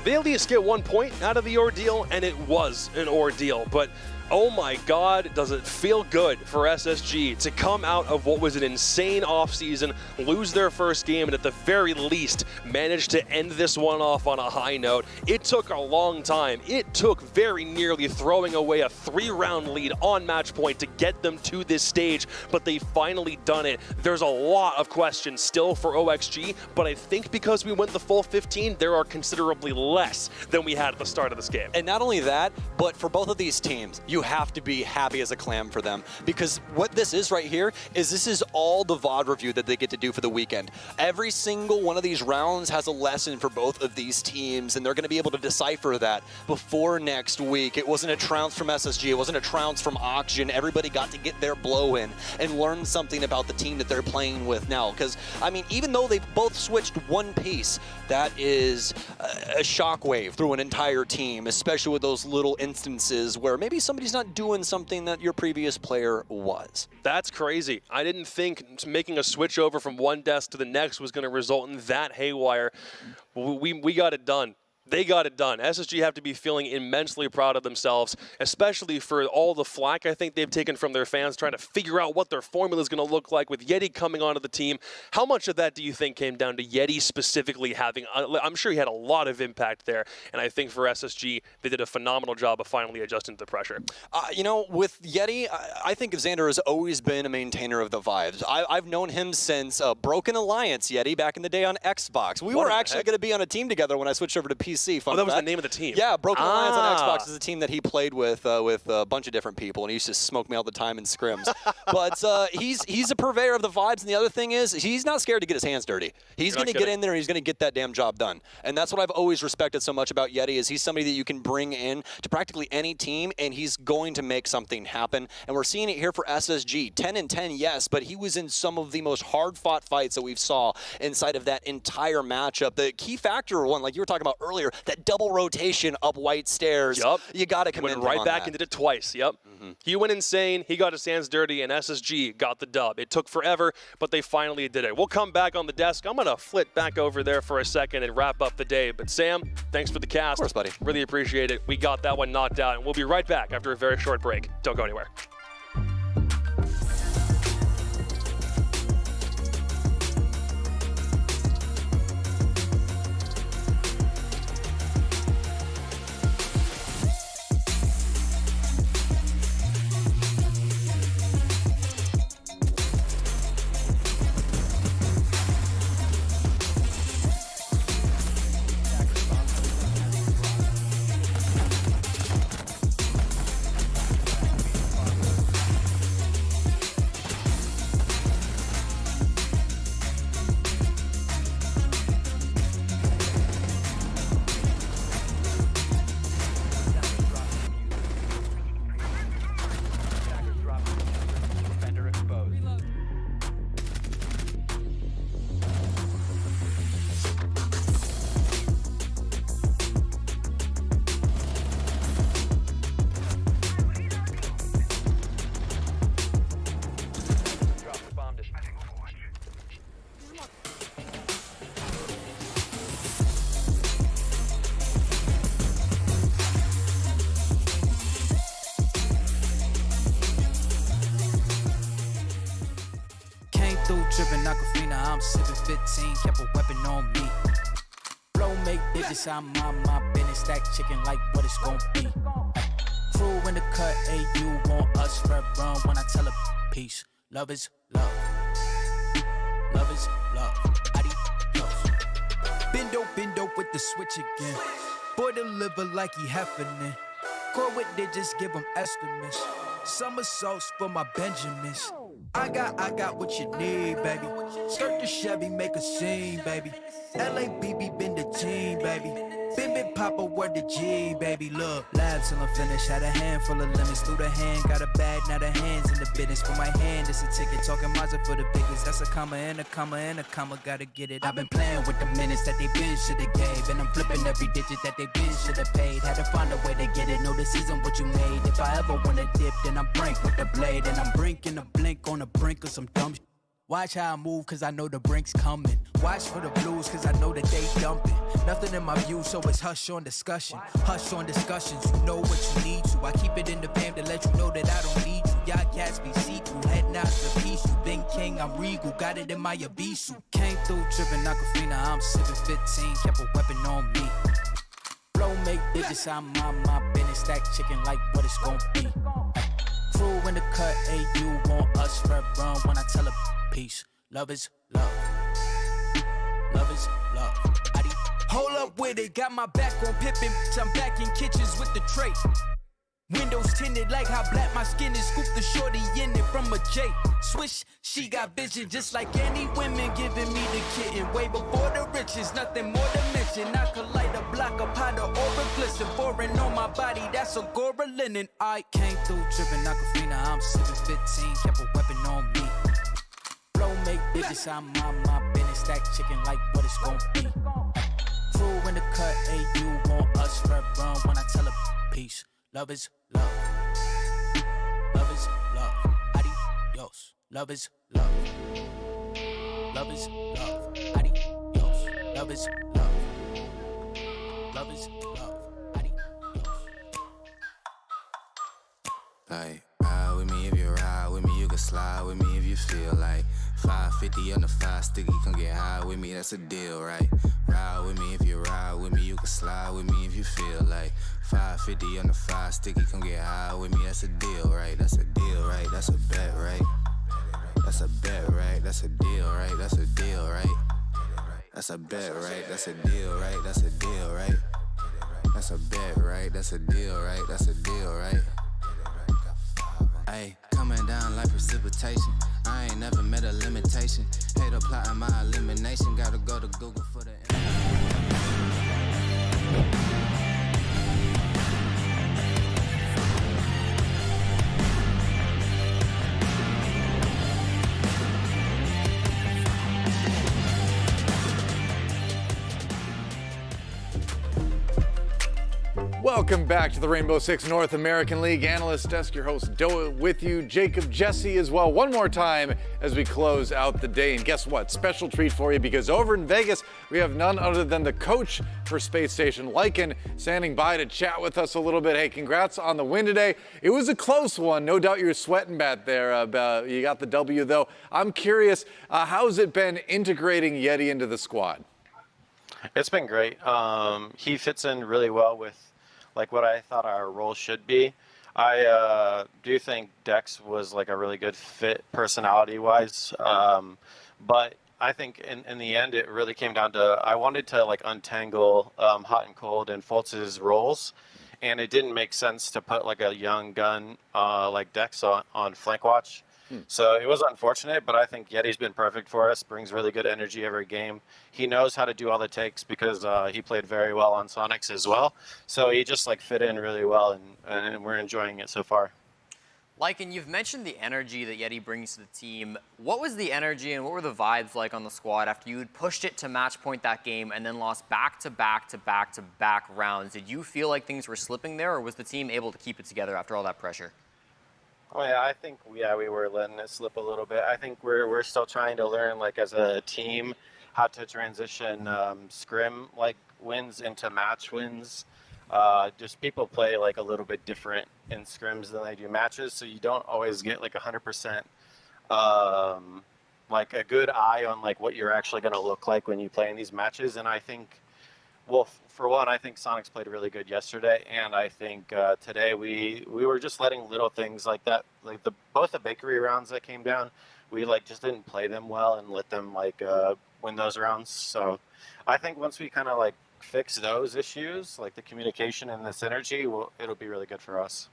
They at least get 1 point out of the ordeal, and it was an ordeal. But oh my God, does it feel good for SSG to come out of what was an insane offseason, lose their first game, and at the very least manage to end this one off on a high note. It took a long time. It took very nearly throwing away a 3-round lead on match point to get them to this stage, but they finally done it. There's a lot of questions still for OXG, but I think because we went the full 15, there are considerably less than we had at the start of this game. And not only that, but for both of these teams, you have to be happy as a clam for them, because what this is right here is this is all the VOD review that they get to do for the weekend. Every single one of these rounds has a lesson for both of these teams, and they're going to be able to decipher that before next week. It wasn't a trounce from SSG, it wasn't a trounce from Oxygen. Everybody got to get their blow in and learn something about the team that they're playing with now, because I mean, even though they've both switched one piece, that is a shockwave through an entire team, especially with those little instances where maybe somebody's not doing something that your previous player was. That's crazy. I didn't think making a switch over from one desk to the next was going to result in that haywire. We got it done. They got it done. SSG have to be feeling immensely proud of themselves, especially for all the flack I think they've taken from their fans trying to figure out what their formula is going to look like with Yeti coming onto the team. How much of that do you think came down to Yeti specifically having, I'm sure he had a lot of impact there, and I think for SSG, they did a phenomenal job of finally adjusting to the pressure. You know, with Yeti, I think Xander has always been a maintainer of the vibes. I've known him since Broken Alliance Yeti back in the day on Xbox. We were actually going to be on a team together when I switched over to PC. Oh, that was the name of the team? Yeah, Broken Alliance on Xbox is a team that he played with a bunch of different people, and he used to smoke me all the time in scrims. But he's a purveyor of the vibes, and the other thing is he's not scared to get his hands dirty. He's going to get in there, and he's going to get that damn job done. And that's what I've always respected so much about Yeti, is he's somebody that you can bring in to practically any team, and he's going to make something happen. And we're seeing it here for SSG. 10-10, yes, but he was in some of the most hard-fought fights that we've saw inside of that entire matchup. The key factor one, like you were talking about earlier, that double rotation up white stairs. Yep. You got to commend him right on back that. and did it twice. Yep. He went insane. He got his hands dirty, and SSG got the dub. It took forever, but they finally did it. We'll come back on the desk. I'm going to flit back over there for a second and wrap up the day. But Sam, thanks for the cast. Of course, buddy. Really appreciate it. We got that one knocked out, and we'll be right back after a very short break. Don't go anywhere. Trippin' Aquafina, I'm sippin' 15, kept a weapon on me. Flow make digits, I'm on my business, stack chicken like what it's gon' be. Crew in the cut, hey, you want us, red run when I tell a peace. Love is love. Love is love. Adios. bend dope with the switch again. Boy deliver like he heffing. Core with digits, give him estimates. Somersaults for my Benjamins. I got what you need, baby. Skirt the Chevy, make a scene, baby. LABB been the team, baby. Bim Papa, word the G, baby. Look, lab till I'm finished. Had a handful of lemons through the hand. Got a bag, now the hands in the business. For my hand, it's a ticket. Talking Mazda for the biggest. That's a comma and a comma and a comma. Gotta get it. I've been playing with the minutes that they been shoulda gave. And I'm flipping every digit that they been shoulda paid. Had to find a way to get it. Know the season what you made. If I ever wanna dip, then I'm brink with the blade. And I'm brinking a blink on the brink of some dumb shit. Watch how I move, cause I know the brink's coming. Watch for the blues, cause I know that they dumping. Nothing in my view, so it's hush on discussion. Hush on discussions, you know what you need to. I keep it in the fam to let you know that I don't need you. Y'all cats be see-through, head not the piece. You been king, I'm regal, got it in my Abisu. Came through tripping Aquafina, I'm sipping 15, kept a weapon on me. Flow make digits, I'm on my business, stack chicken like what it's gon' be. Crew in the cut, hey, you want us red run when I tell a peace. Love is love. Love is love. Hold up with it, got my back on Pippin. I'm back in kitchens with the tray. Windows tinted like how black my skin is. Scoop the shorty in it from a J. Swish, she got vision just like any women giving me the kitten. Way before the riches, nothing more to mention. I could light a block, a powder, or a glisten. Foreign on my body, that's a Gora linen. I came through tripping Aquafina, I'm sipping 15, kept a weapon on me. Flow make digits, I'm on my business, stack chicken like what it's gon' be. Crew in the cut, hey, you want us red run when I tell a peace. Love is love. Love is love. Adios. Love is love. Love is love. Adios. Love is love. Love is love. Like, ride with me if you ride with me, you can slide with me if you feel like 550 on the 5 sticky, come get high with me, that's a deal, right? Ride with me if you ride with me, you can slide with me if you feel like 550 on the 5 sticky, come get high with me, that's a deal, right? That's a deal, right? That's a bet, right? That's a bet, right? That's a deal, right? That's a deal, right? That's a bet, right? That's a deal, right? That's a deal, right? That's a bet, right? That's a deal, right? That's a deal, right? Ayy, coming down like precipitation. I ain't never met a limitation. Hate applying my elimination. Gotta go to Google for the Welcome back to the Rainbow Six North American League Analyst Desk. Your host Doa with you, Jacob, Jesse as well. One more time as we close out the day. And guess what? Special treat for you, because over in Vegas, we have none other than the coach for Spacestation, Lycan, standing by to chat with us a little bit. Hey, congrats on the win today. It was a close one. No doubt you're sweating back there. You got the W, though. I'm curious, how's it been integrating Yeti into the squad? It's been great. He fits in really well with like what I thought our role should be. I do think Dex was like a really good fit personality-wise, but I think in the end it really came down to I wanted to like untangle Hot and Cold and Fultz's roles, and it didn't make sense to put like a young gun like Dex on flank watch. So it was unfortunate, but I think Yeti's been perfect for us, brings really good energy every game. He knows how to do all the takes because he played very well on Soniqs as well. So he just like fit in really well, and we're enjoying it so far. Lycan, you've mentioned the energy that Yeti brings to the team. What was the energy and what were the vibes like on the squad after you had pushed it to match point that game and then lost back-to-back rounds? Did you feel like things were slipping there, or was the team able to keep it together after all that pressure? Oh yeah, I think we were letting it slip a little bit. I think we're still trying to learn like as a team how to transition scrim like wins into match wins. Just people play like a little bit different in scrims than they do matches, so you don't always get like 100% like a good eye on like what you're actually going to look like when you play in these matches. And I think, well, for one, I think Soniqs played really good yesterday, and I think today we were just letting little things like that, like both the bakery rounds that came down, we like just didn't play them well and let them like win those rounds. So I think once we kind of like fix those issues, like the communication and the synergy, it'll be really good for us.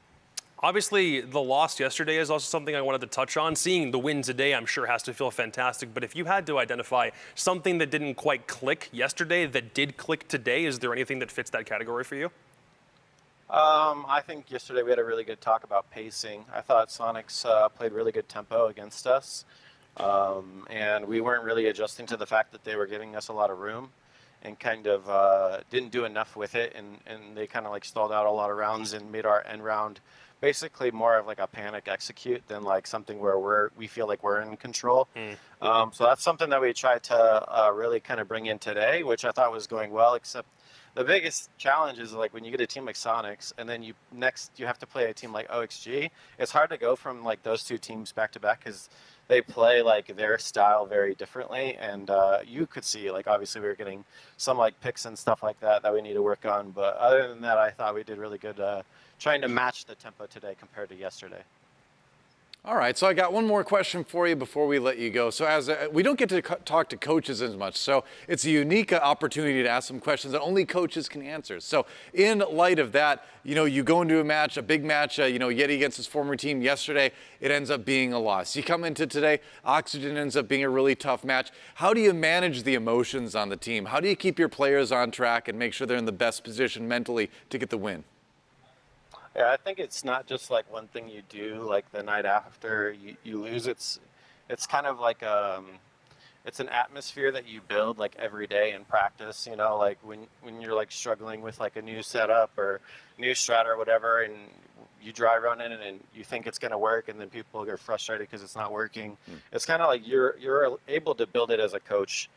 Obviously, the loss yesterday is also something I wanted to touch on. Seeing the win today, I'm sure, has to feel fantastic. But if you had to identify something that didn't quite click yesterday that did click today, is there anything that fits that category for you? I think yesterday we had a really good talk about pacing. I thought Soniqs played really good tempo against us. And we weren't really adjusting to the fact that they were giving us a lot of room and kind of didn't do enough with it. And they kind of like stalled out a lot of rounds and made our end round basically more of like a panic execute than like something where we feel like we're in control. So that's something that we tried to really kind of bring in today, which I thought was going well, except the biggest challenge is like when you get a team like Soniqs and then you have to play a team like OXG. It's hard to go from like those two teams back to back because they play like their style very differently, and you could see like obviously we were getting some like picks and stuff like that we need to work on, but other than that I thought we did really good trying to match the tempo today compared to yesterday. All right, so I got one more question for you before we let you go. So we don't get to talk to coaches as much, so it's a unique opportunity to ask some questions that only coaches can answer. So in light of that, you go into a match, a big match, Yeti against his former team yesterday, it ends up being a loss. You come into today, Oxygen ends up being a really tough match. How do you manage the emotions on the team? How do you keep your players on track and make sure they're in the best position mentally to get the win? Yeah, I think it's not just like one thing you do like the night after you lose. It's kind of like it's an atmosphere that you build like every day in practice, like when you're like struggling with like a new setup or new strat or whatever, and you dry run in and you think it's going to work and then people get frustrated because it's not working. It's kind of like you're able to build it as a coach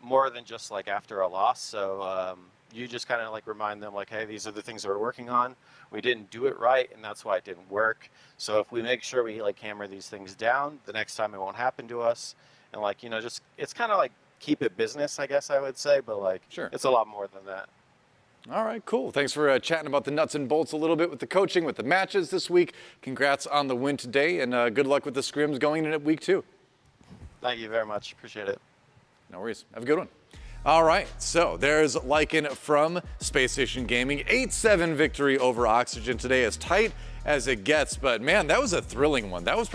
more than just like after a loss. So you just kind of like remind them like, hey, these are the things that we're working on. We didn't do it right, and that's why it didn't work. So if we make sure we like hammer these things down, the next time it won't happen to us. And like, just it's kind of like keep it business, I guess I would say, but like it's a lot more than that. All right, cool. Thanks for chatting about the nuts and bolts a little bit with the coaching, with the matches this week. Congrats on the win today, and good luck with the scrims going into week 2. Thank you very much. Appreciate it. No worries. Have a good one. All right, so there's Lycan from Spacestation Gaming. 8-7 victory over Oxygen today, as tight as it gets. But man, that was a thrilling one. That was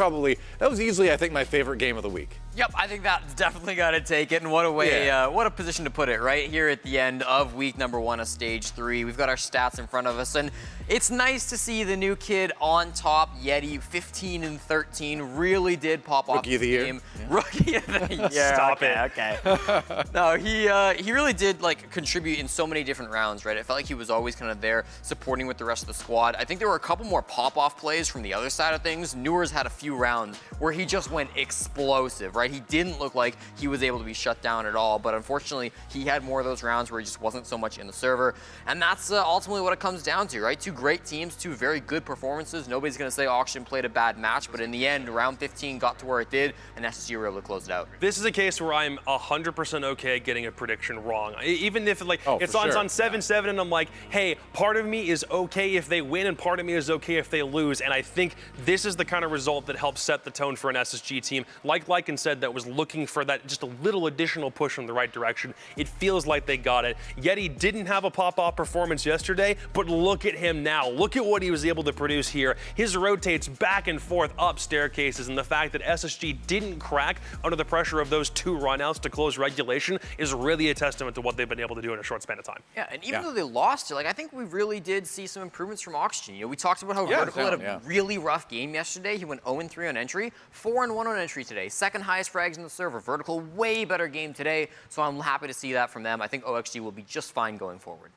easily, I think, my favorite game of the week. Yep, I think that's definitely got to take it, and what a way, what a position to put it right here at the end of week number 1 of stage 3. We've got our stats in front of us, and it's nice to see the new kid on top. Yeti, 15-13, really did pop off Rookie of the year. game. Yeah. Rookie of the year. Stop it. Okay. No, he really did like contribute in so many different rounds, right? I felt like he was always kind of there supporting with the rest of the squad. I think there were a couple more pop-off plays from the other side of things. Newer's had a few rounds where he just went explosive, right? He didn't look like he was able to be shut down at all, but unfortunately, he had more of those rounds where he just wasn't so much in the server, and that's ultimately what it comes down to, right? Two great teams, two very good performances. Nobody's going to say Auction played a bad match, but in the end, round 15 got to where it did, and SSG were able to close it out. This is a case where I'm 100% okay getting a prediction wrong. Even if like it's on 7-7 and I'm like, hey, part of me is okay if they win and part of me is okay if they lose, and I think this is the kind of result that helps set the tone for an SSG team. Like Lycan said, that was looking for that just a little additional push in the right direction. It feels like they got it. Yeti didn't have a pop-off performance yesterday, but look at him now. Look at what he was able to produce here. His rotates back and forth up staircases, and the fact that SSG didn't crack under the pressure of those 2 runouts to close regulation is really a testament to what they've been able to do in a short span of time. Yeah, and even though they lost, like I think we really did see some improvements from Oxygen. We talked about how Vertical had a really rough game yesterday. He went 0-3 on entry, 4-1 on entry today. Second highest frags in the server. Vertical, way better game today, so I'm happy to see that from them. I think OXG will be just fine going forward.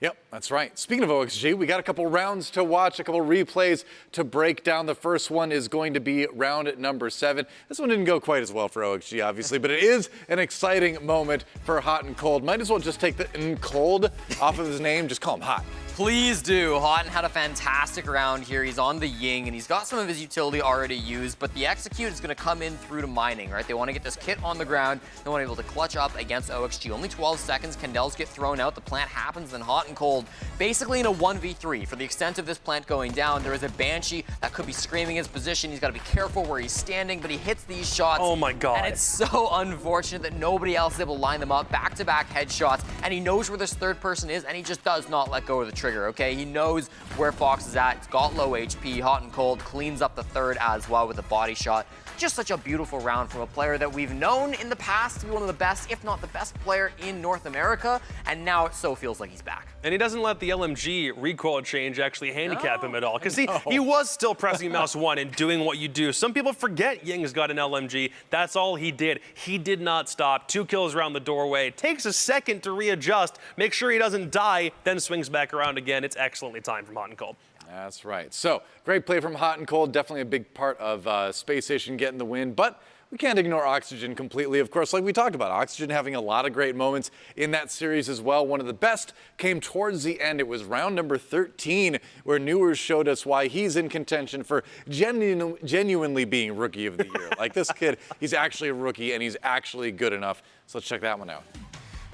Yep, that's right. Speaking of OXG, we got a couple rounds to watch, a couple replays to break down. The first one is going to be round number 7. This one didn't go quite as well for OXG, obviously, but it is an exciting moment for Hot and Cold. Might as well just take the and Cold off of his name, just call him Hot. Please do. Houghton had a fantastic round here. He's on the Ying, and he's got some of his utility already used, but the execute is going to come in through to mining, right? They want to get this kit on the ground. They want to be able to clutch up against OXG. Only 12 seconds. Candles get thrown out. The plant happens, then Hot and Cold, basically in a 1v3. For the extent of this plant going down, there is a Banshee that could be screaming his position. He's got to be careful where he's standing, but he hits these shots. Oh my God. And it's so unfortunate that nobody else is able to line them up. Back-to-back headshots, and he knows where this third person is, and he just does not let go of the trigger, okay? He knows where Fox is at. It's got low HP. Hot and Cold cleans up the third as well with a body shot. Just such a beautiful round from a player that we've known in the past to be one of the best, if not the best player in North America, and now it so feels like he's back. And he doesn't let the LMG recoil change actually handicap him at all, because he was still pressing mouse 1 and doing what you do. Some people forget Ying's got an LMG. That's all he did. He did not stop. 2 kills around the doorway. Takes a second to readjust, make sure he doesn't die, then swings back around again. It's excellently timed from Hot and Cold. That's right. So, great play from Hot and Cold. Definitely a big part of Space Station getting the win. But we can't ignore Oxygen completely. Of course, like we talked about, Oxygen having a lot of great moments in that series as well. One of the best came towards the end. It was round number 13 where Newers showed us why he's in contention for genuinely being Rookie of the Year. Like this kid, he's actually a rookie and he's actually good enough. So let's check that one out.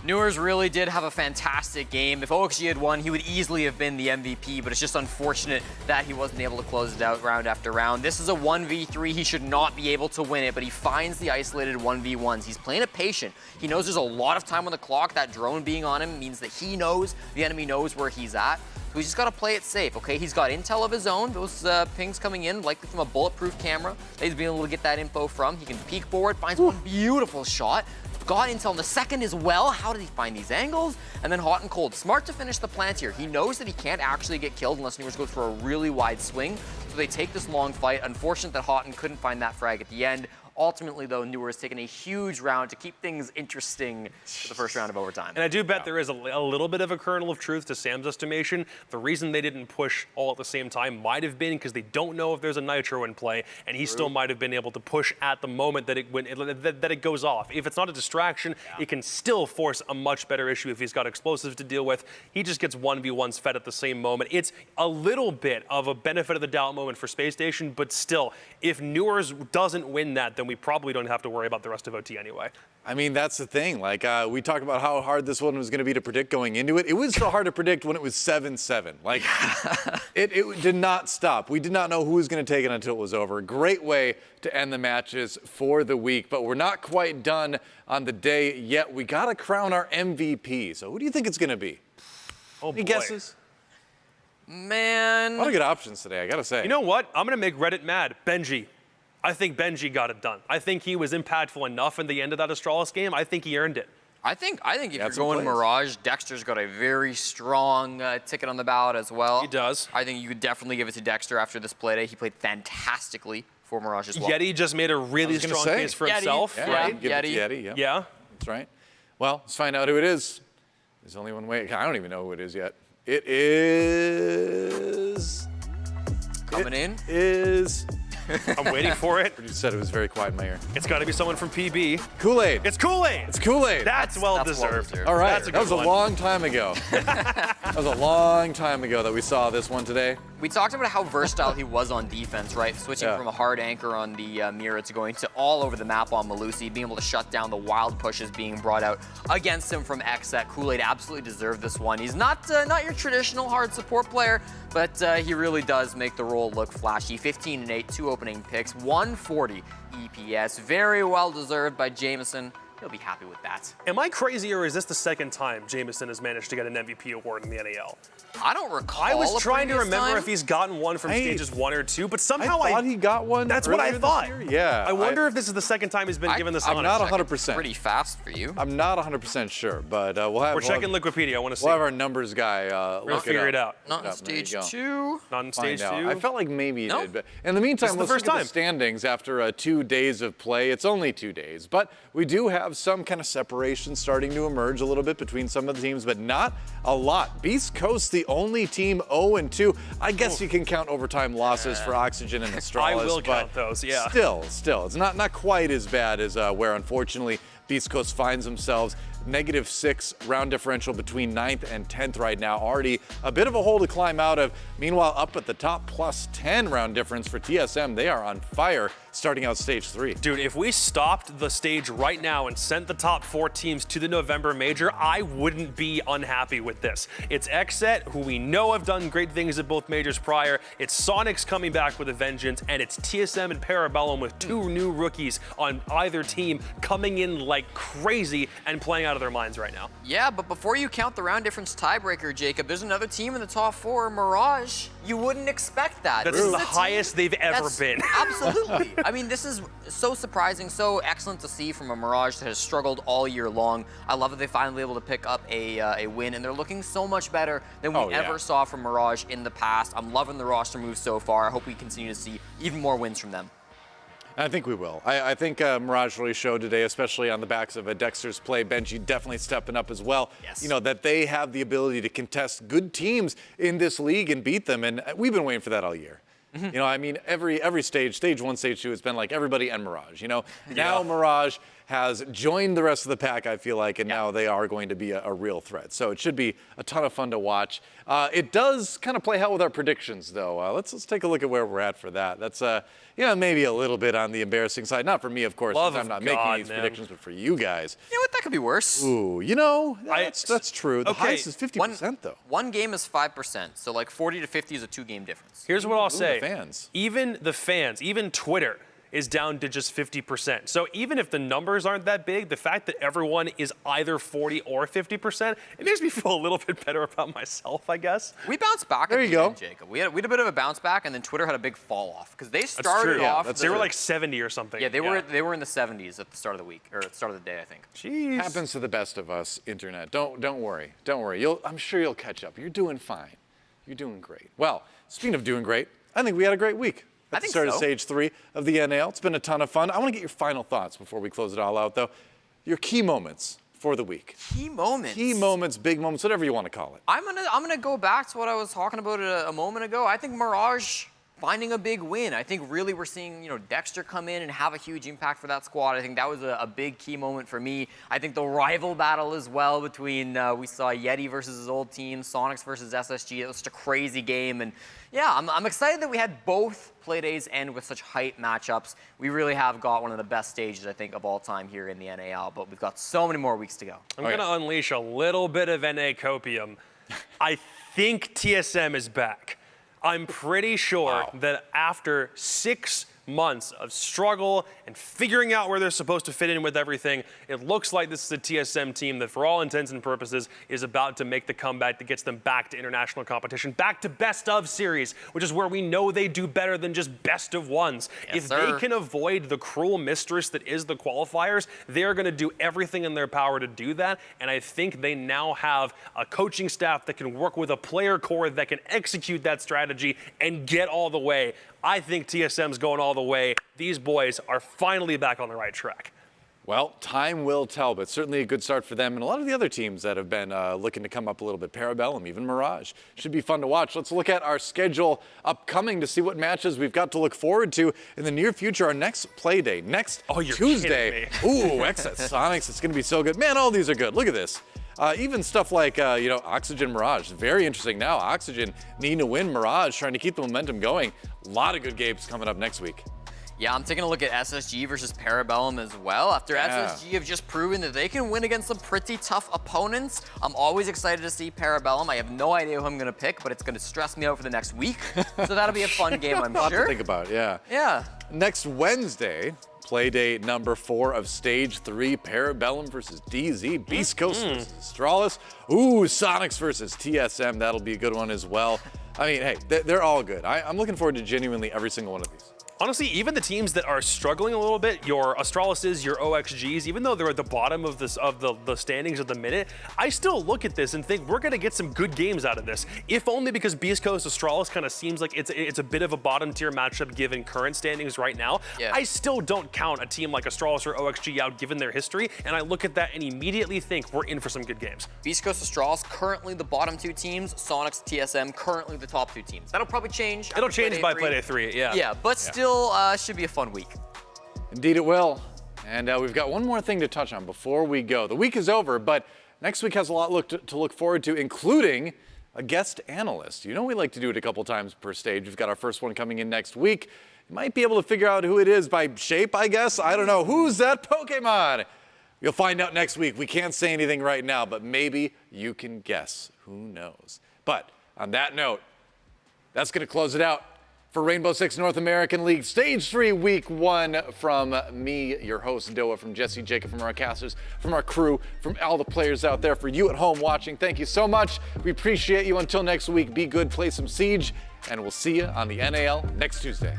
Newers really did have a fantastic game. If OXG had won, he would easily have been the MVP, but it's just unfortunate that he wasn't able to close it out round after round. This is a 1v3. He should not be able to win it, but he finds the isolated 1v1s. He's playing it patient. He knows there's a lot of time on the clock. That drone being on him means that he knows the enemy knows where he's at. So he's just got to play it safe, okay? He's got intel of his own. Those pings coming in, likely from a bulletproof camera that he's been able to get that info from. He can peek forward, finds one beautiful shot. Got intel in the second as well. How did he find these angles? And then Hot and Cold. Smart to finish the plant here. He knows that he can't actually get killed unless Newers goes for a really wide swing. So they take this long fight. Unfortunate that Houghton couldn't find that frag at the end. Ultimately, though, Newers taken a huge round to keep things interesting for the first round of overtime. And I do bet there is a little bit of a kernel of truth to Sam's estimation. The reason they didn't push all at the same time might have been because they don't know if there's a nitro in play, and he still might have been able to push at the moment that it goes off. If it's not a distraction, it can still force a much better issue if he's got explosives to deal with. He just gets 1v1s fed at the same moment. It's a little bit of a benefit of the doubt moment for Space Station, but still, if Newers doesn't win that, then we probably don't have to worry about the rest of OT anyway. I mean, that's the thing. Like, we talked about how hard this one was going to be to predict going into it. It was so hard to predict when it was 7-7. Like, it did not stop. We did not know who was going to take it until it was over. Great way to end the matches for the week. But we're not quite done on the day yet. We got to crown our MVP. So who do you think it's going to be? Any guesses? Man. A lot of good options today, I got to say. You know what? I'm going to make Reddit mad. Benji. I think Benji got it done. I think he was impactful enough in the end of that Astralis game. I think he earned it. I think if you're going Mirage, Dexter's got a very strong ticket on the ballot as well. He does. I think you could definitely give it to Dexter after this Playday. He played fantastically for Mirage as well. Yeti just made a really strong case for himself, right? Yeti, yeah. That's right. Well, let's find out who it is. There's only one way. I don't even know who it is yet. It is... Coming in? Is... I'm waiting for it. You said it was very quiet in my ear. It's got to be someone from PB. Kool-Aid. It's Kool-Aid. It's Kool-Aid. That's well deserved. All right. That's a good that was one. a long time ago. That was a long time ago that we saw this one today. We talked about how versatile he was on defense, right? Switching from a hard anchor on the Mira to going to all over the map on Malusi, being able to shut down the wild pushes being brought out against him from Xset. Kool-Aid absolutely deserved this one. He's not your traditional hard support player, but he really does make the role look flashy. 15 and 8, 2 opening picks, 140 EPS. Very well deserved by Jameson. He'll be happy with that. Am I crazy, or is this the second time Jameson has managed to get an MVP award in the NAL? I don't recall. I was trying to remember time. if he's gotten one from stages 1 or 2, but somehow I thought he got one. That's what I earlier thought. This year. Yeah. I wonder if this is the second time he's been given this honor. I'm not 100%. Pretty fast for you. I'm not 100% sure, but we'll have. We're checking Liquipedia. I want to see. We'll have our numbers guy we'll figure it out. Not in stage 2. Not in stage 2. I felt like maybe he did, but in the meantime, let's look at the standings after 2 days of play. It's only 2 days, but we do have have some kind of separation starting to emerge a little bit between some of the teams, but not a lot. Beastcoast, the only team 0-2. I guess you can count overtime losses for Oxygen and Astralis. I will count those, yeah. Still, it's not quite as bad as where, unfortunately, Beastcoast finds themselves. -6 round differential between 9th and 10th right now. Already a bit of a hole to climb out of. Meanwhile, up at the top, +10 round difference for TSM. They are on fire starting out stage 3. Dude, if we stopped the stage right now and sent the top 4 teams to the November major, I wouldn't be unhappy with this. It's Xset, who we know have done great things at both majors prior. It's Soniqs coming back with a vengeance, and it's TSM and Parabellum with 2 new rookies on either team coming in like crazy and playing out of their minds right now. Yeah, but before you count the round difference tiebreaker, Jacob, there's another team in the top 4, Mirage. You wouldn't expect that. That's the highest they've ever been. Absolutely. I mean, this is so surprising, so excellent to see from a Mirage that has struggled all year long. I love that they finally able to pick up a win, and they're looking so much better than we ever saw from Mirage in the past. I'm loving the roster move so far. I hope we continue to see even more wins from them. I think we will. I think Mirage really showed today, especially on the backs of Dexter's play. Benji definitely stepping up as well. Yes. You know, that they have the ability to contest good teams in this league and beat them, and we've been waiting for that all year. You know, I mean, every stage 1, stage 2, it's been like everybody and Mirage, you know? Now Mirage has joined the rest of the pack, I feel like, and now they are going to be a real threat. So it should be a ton of fun to watch. It does kind of play hell with our predictions, though. Let's take a look at where we're at for that. That's, you know, maybe a little bit on the embarrassing side. Not for me, of course, because I'm not making these predictions, but for you guys. You know what? That could be worse. Ooh, you know, that's true. The highest is 50%, though. One game is 5%, so like 40 to 50 is a 2-game difference. Here's what I'll say. The fans. Even the fans, even Twitter is down to just 50%. So even if the numbers aren't that big, the fact that everyone is either 40 or 50%, it makes me feel a little bit better about myself, I guess. We bounced back at the end, Jacob. We had a bit of a bounce back, and then Twitter had a big fall off because they started off. They were like 70 or something. Yeah, they were in the 70s at the start of the week, or at the start of the day, I think. Jeez. Happens to the best of us, internet. Don't worry. Don't worry. I'm sure you'll catch up. You're doing fine. You're doing great. Well, speaking of doing great, I think we had a great week. At the start of stage 3 of the NAL. It's been a ton of fun. I want to get your final thoughts before we close it all out, though. Your key moments for the week. Key moments? Key moments, big moments, whatever you want to call it. I'm gonna go back to what I was talking about a moment ago. I think Mirage finding a big win. I think really we're seeing, you know, Dexter come in and have a huge impact for that squad. I think that was a big key moment for me. I think the rival battle as well between, we saw Yeti versus his old team, Soniqs versus SSG. It was such a crazy game. And yeah, I'm excited that we had both Playdays end with such hype matchups. We really have got one of the best stages, I think, of all time here in the NAL, but we've got so many more weeks to go. I'm going to unleash a little bit of NA copium. I think TSM is back. I'm pretty sure that after 6 months of struggle and figuring out where they're supposed to fit in with everything, it looks like this is a TSM team that, for all intents and purposes, is about to make the comeback that gets them back to international competition, back to best of series, which is where we know they do better than just best of ones. If they can avoid the cruel mistress that is the qualifiers, they're going to do everything in their power to do that, and I think they now have a coaching staff that can work with a player core that can execute that strategy and get all the way. I think TSM's going all the way. These boys are finally back on the right track. Well, time will tell, but certainly a good start for them and a lot of the other teams that have been looking to come up a little bit. Parabellum, even Mirage. Should be fun to watch. Let's look at our schedule upcoming to see what matches we've got to look forward to in the near future. Our next play day, next Tuesday. Ooh, Xset Soniqs. It's going to be so good. Man, all these are good. Look at this. Even stuff like, you know, Oxygen Mirage. Very interesting now. Oxygen needing to win Mirage, trying to keep the momentum going. A lot of good games coming up next week. Yeah, I'm taking a look at SSG versus Parabellum as well. After SSG have just proven that they can win against some pretty tough opponents, I'm always excited to see Parabellum. I have no idea who I'm going to pick, but it's going to stress me out for the next week. So that'll be a fun game, I'm A lot sure. to think about, yeah. Yeah. Next Wednesday, Playdate number 4 of stage 3, Parabellum versus DZ, Beastcoast versus Astralis. Ooh, Soniqs versus TSM. That'll be a good one as well. I mean, hey, they're all good. I'm looking forward to genuinely every single one of these. Honestly, even the teams that are struggling a little bit, your Astralises, your OXGs, even though they're at the bottom of the standings at the minute, I still look at this and think we're going to get some good games out of this. If only because Beastcoast Astralis kind of seems like it's a bit of a bottom tier matchup given current standings right now. Yeah. I still don't count a team like Astralis or OXG out given their history, and I look at that and immediately think we're in for some good games. Beastcoast Astralis currently the bottom 2 teams. Soniqs, TSM currently the top 2 teams. That'll probably change. It'll change by Playday 3, yeah. Yeah, but still should be a fun week. Indeed it will. And we've got one more thing to touch on before we go. The week is over, but next week has a lot to look forward to, including a guest analyst. You know we like to do it a couple times per stage. We've got our first one coming in next week. You might be able to figure out who it is by shape, I guess. I don't know. Who's that Pokemon? You'll find out next week. We can't say anything right now, but maybe you can guess. Who knows? But on that note, that's going to close it out for Rainbow Six North American League Stage 3 Week 1 from me, your host, Doa, from Jesse, Jacob, from our casters, from our crew, from all the players out there, for you at home watching. Thank you so much. We appreciate you. Until next week, be good, play some Siege, and we'll see you on the NAL next Tuesday.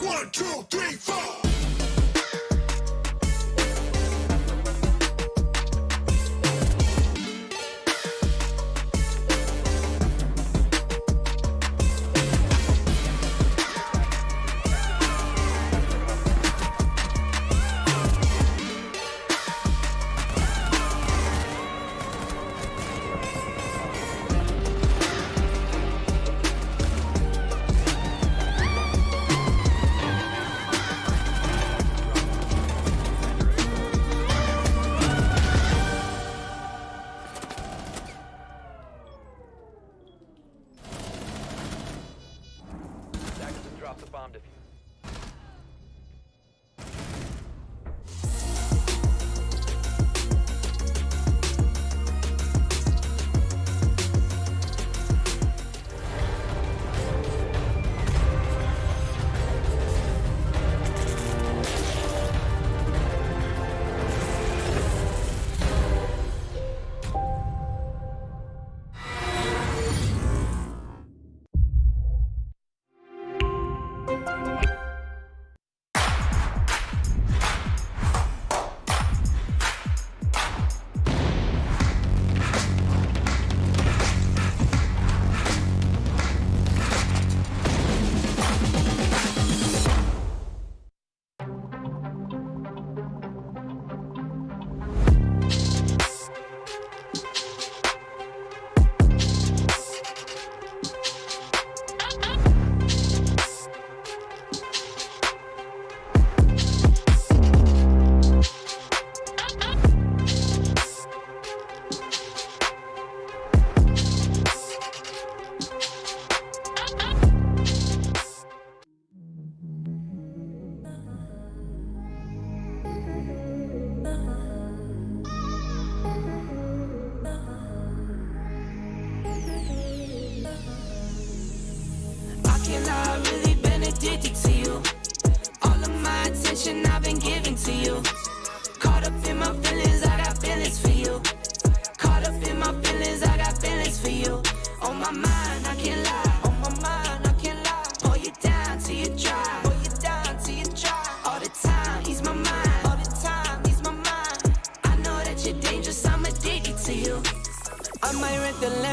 One, two, three, four. Drop the bomb, Diffie.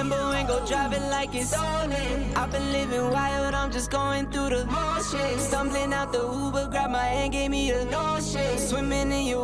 Lambo and go drive it like it's stolen. I've been living wild, I'm just going through the motions. Stumbling out the Uber, grab my hand, gave me a notion. Swimming in your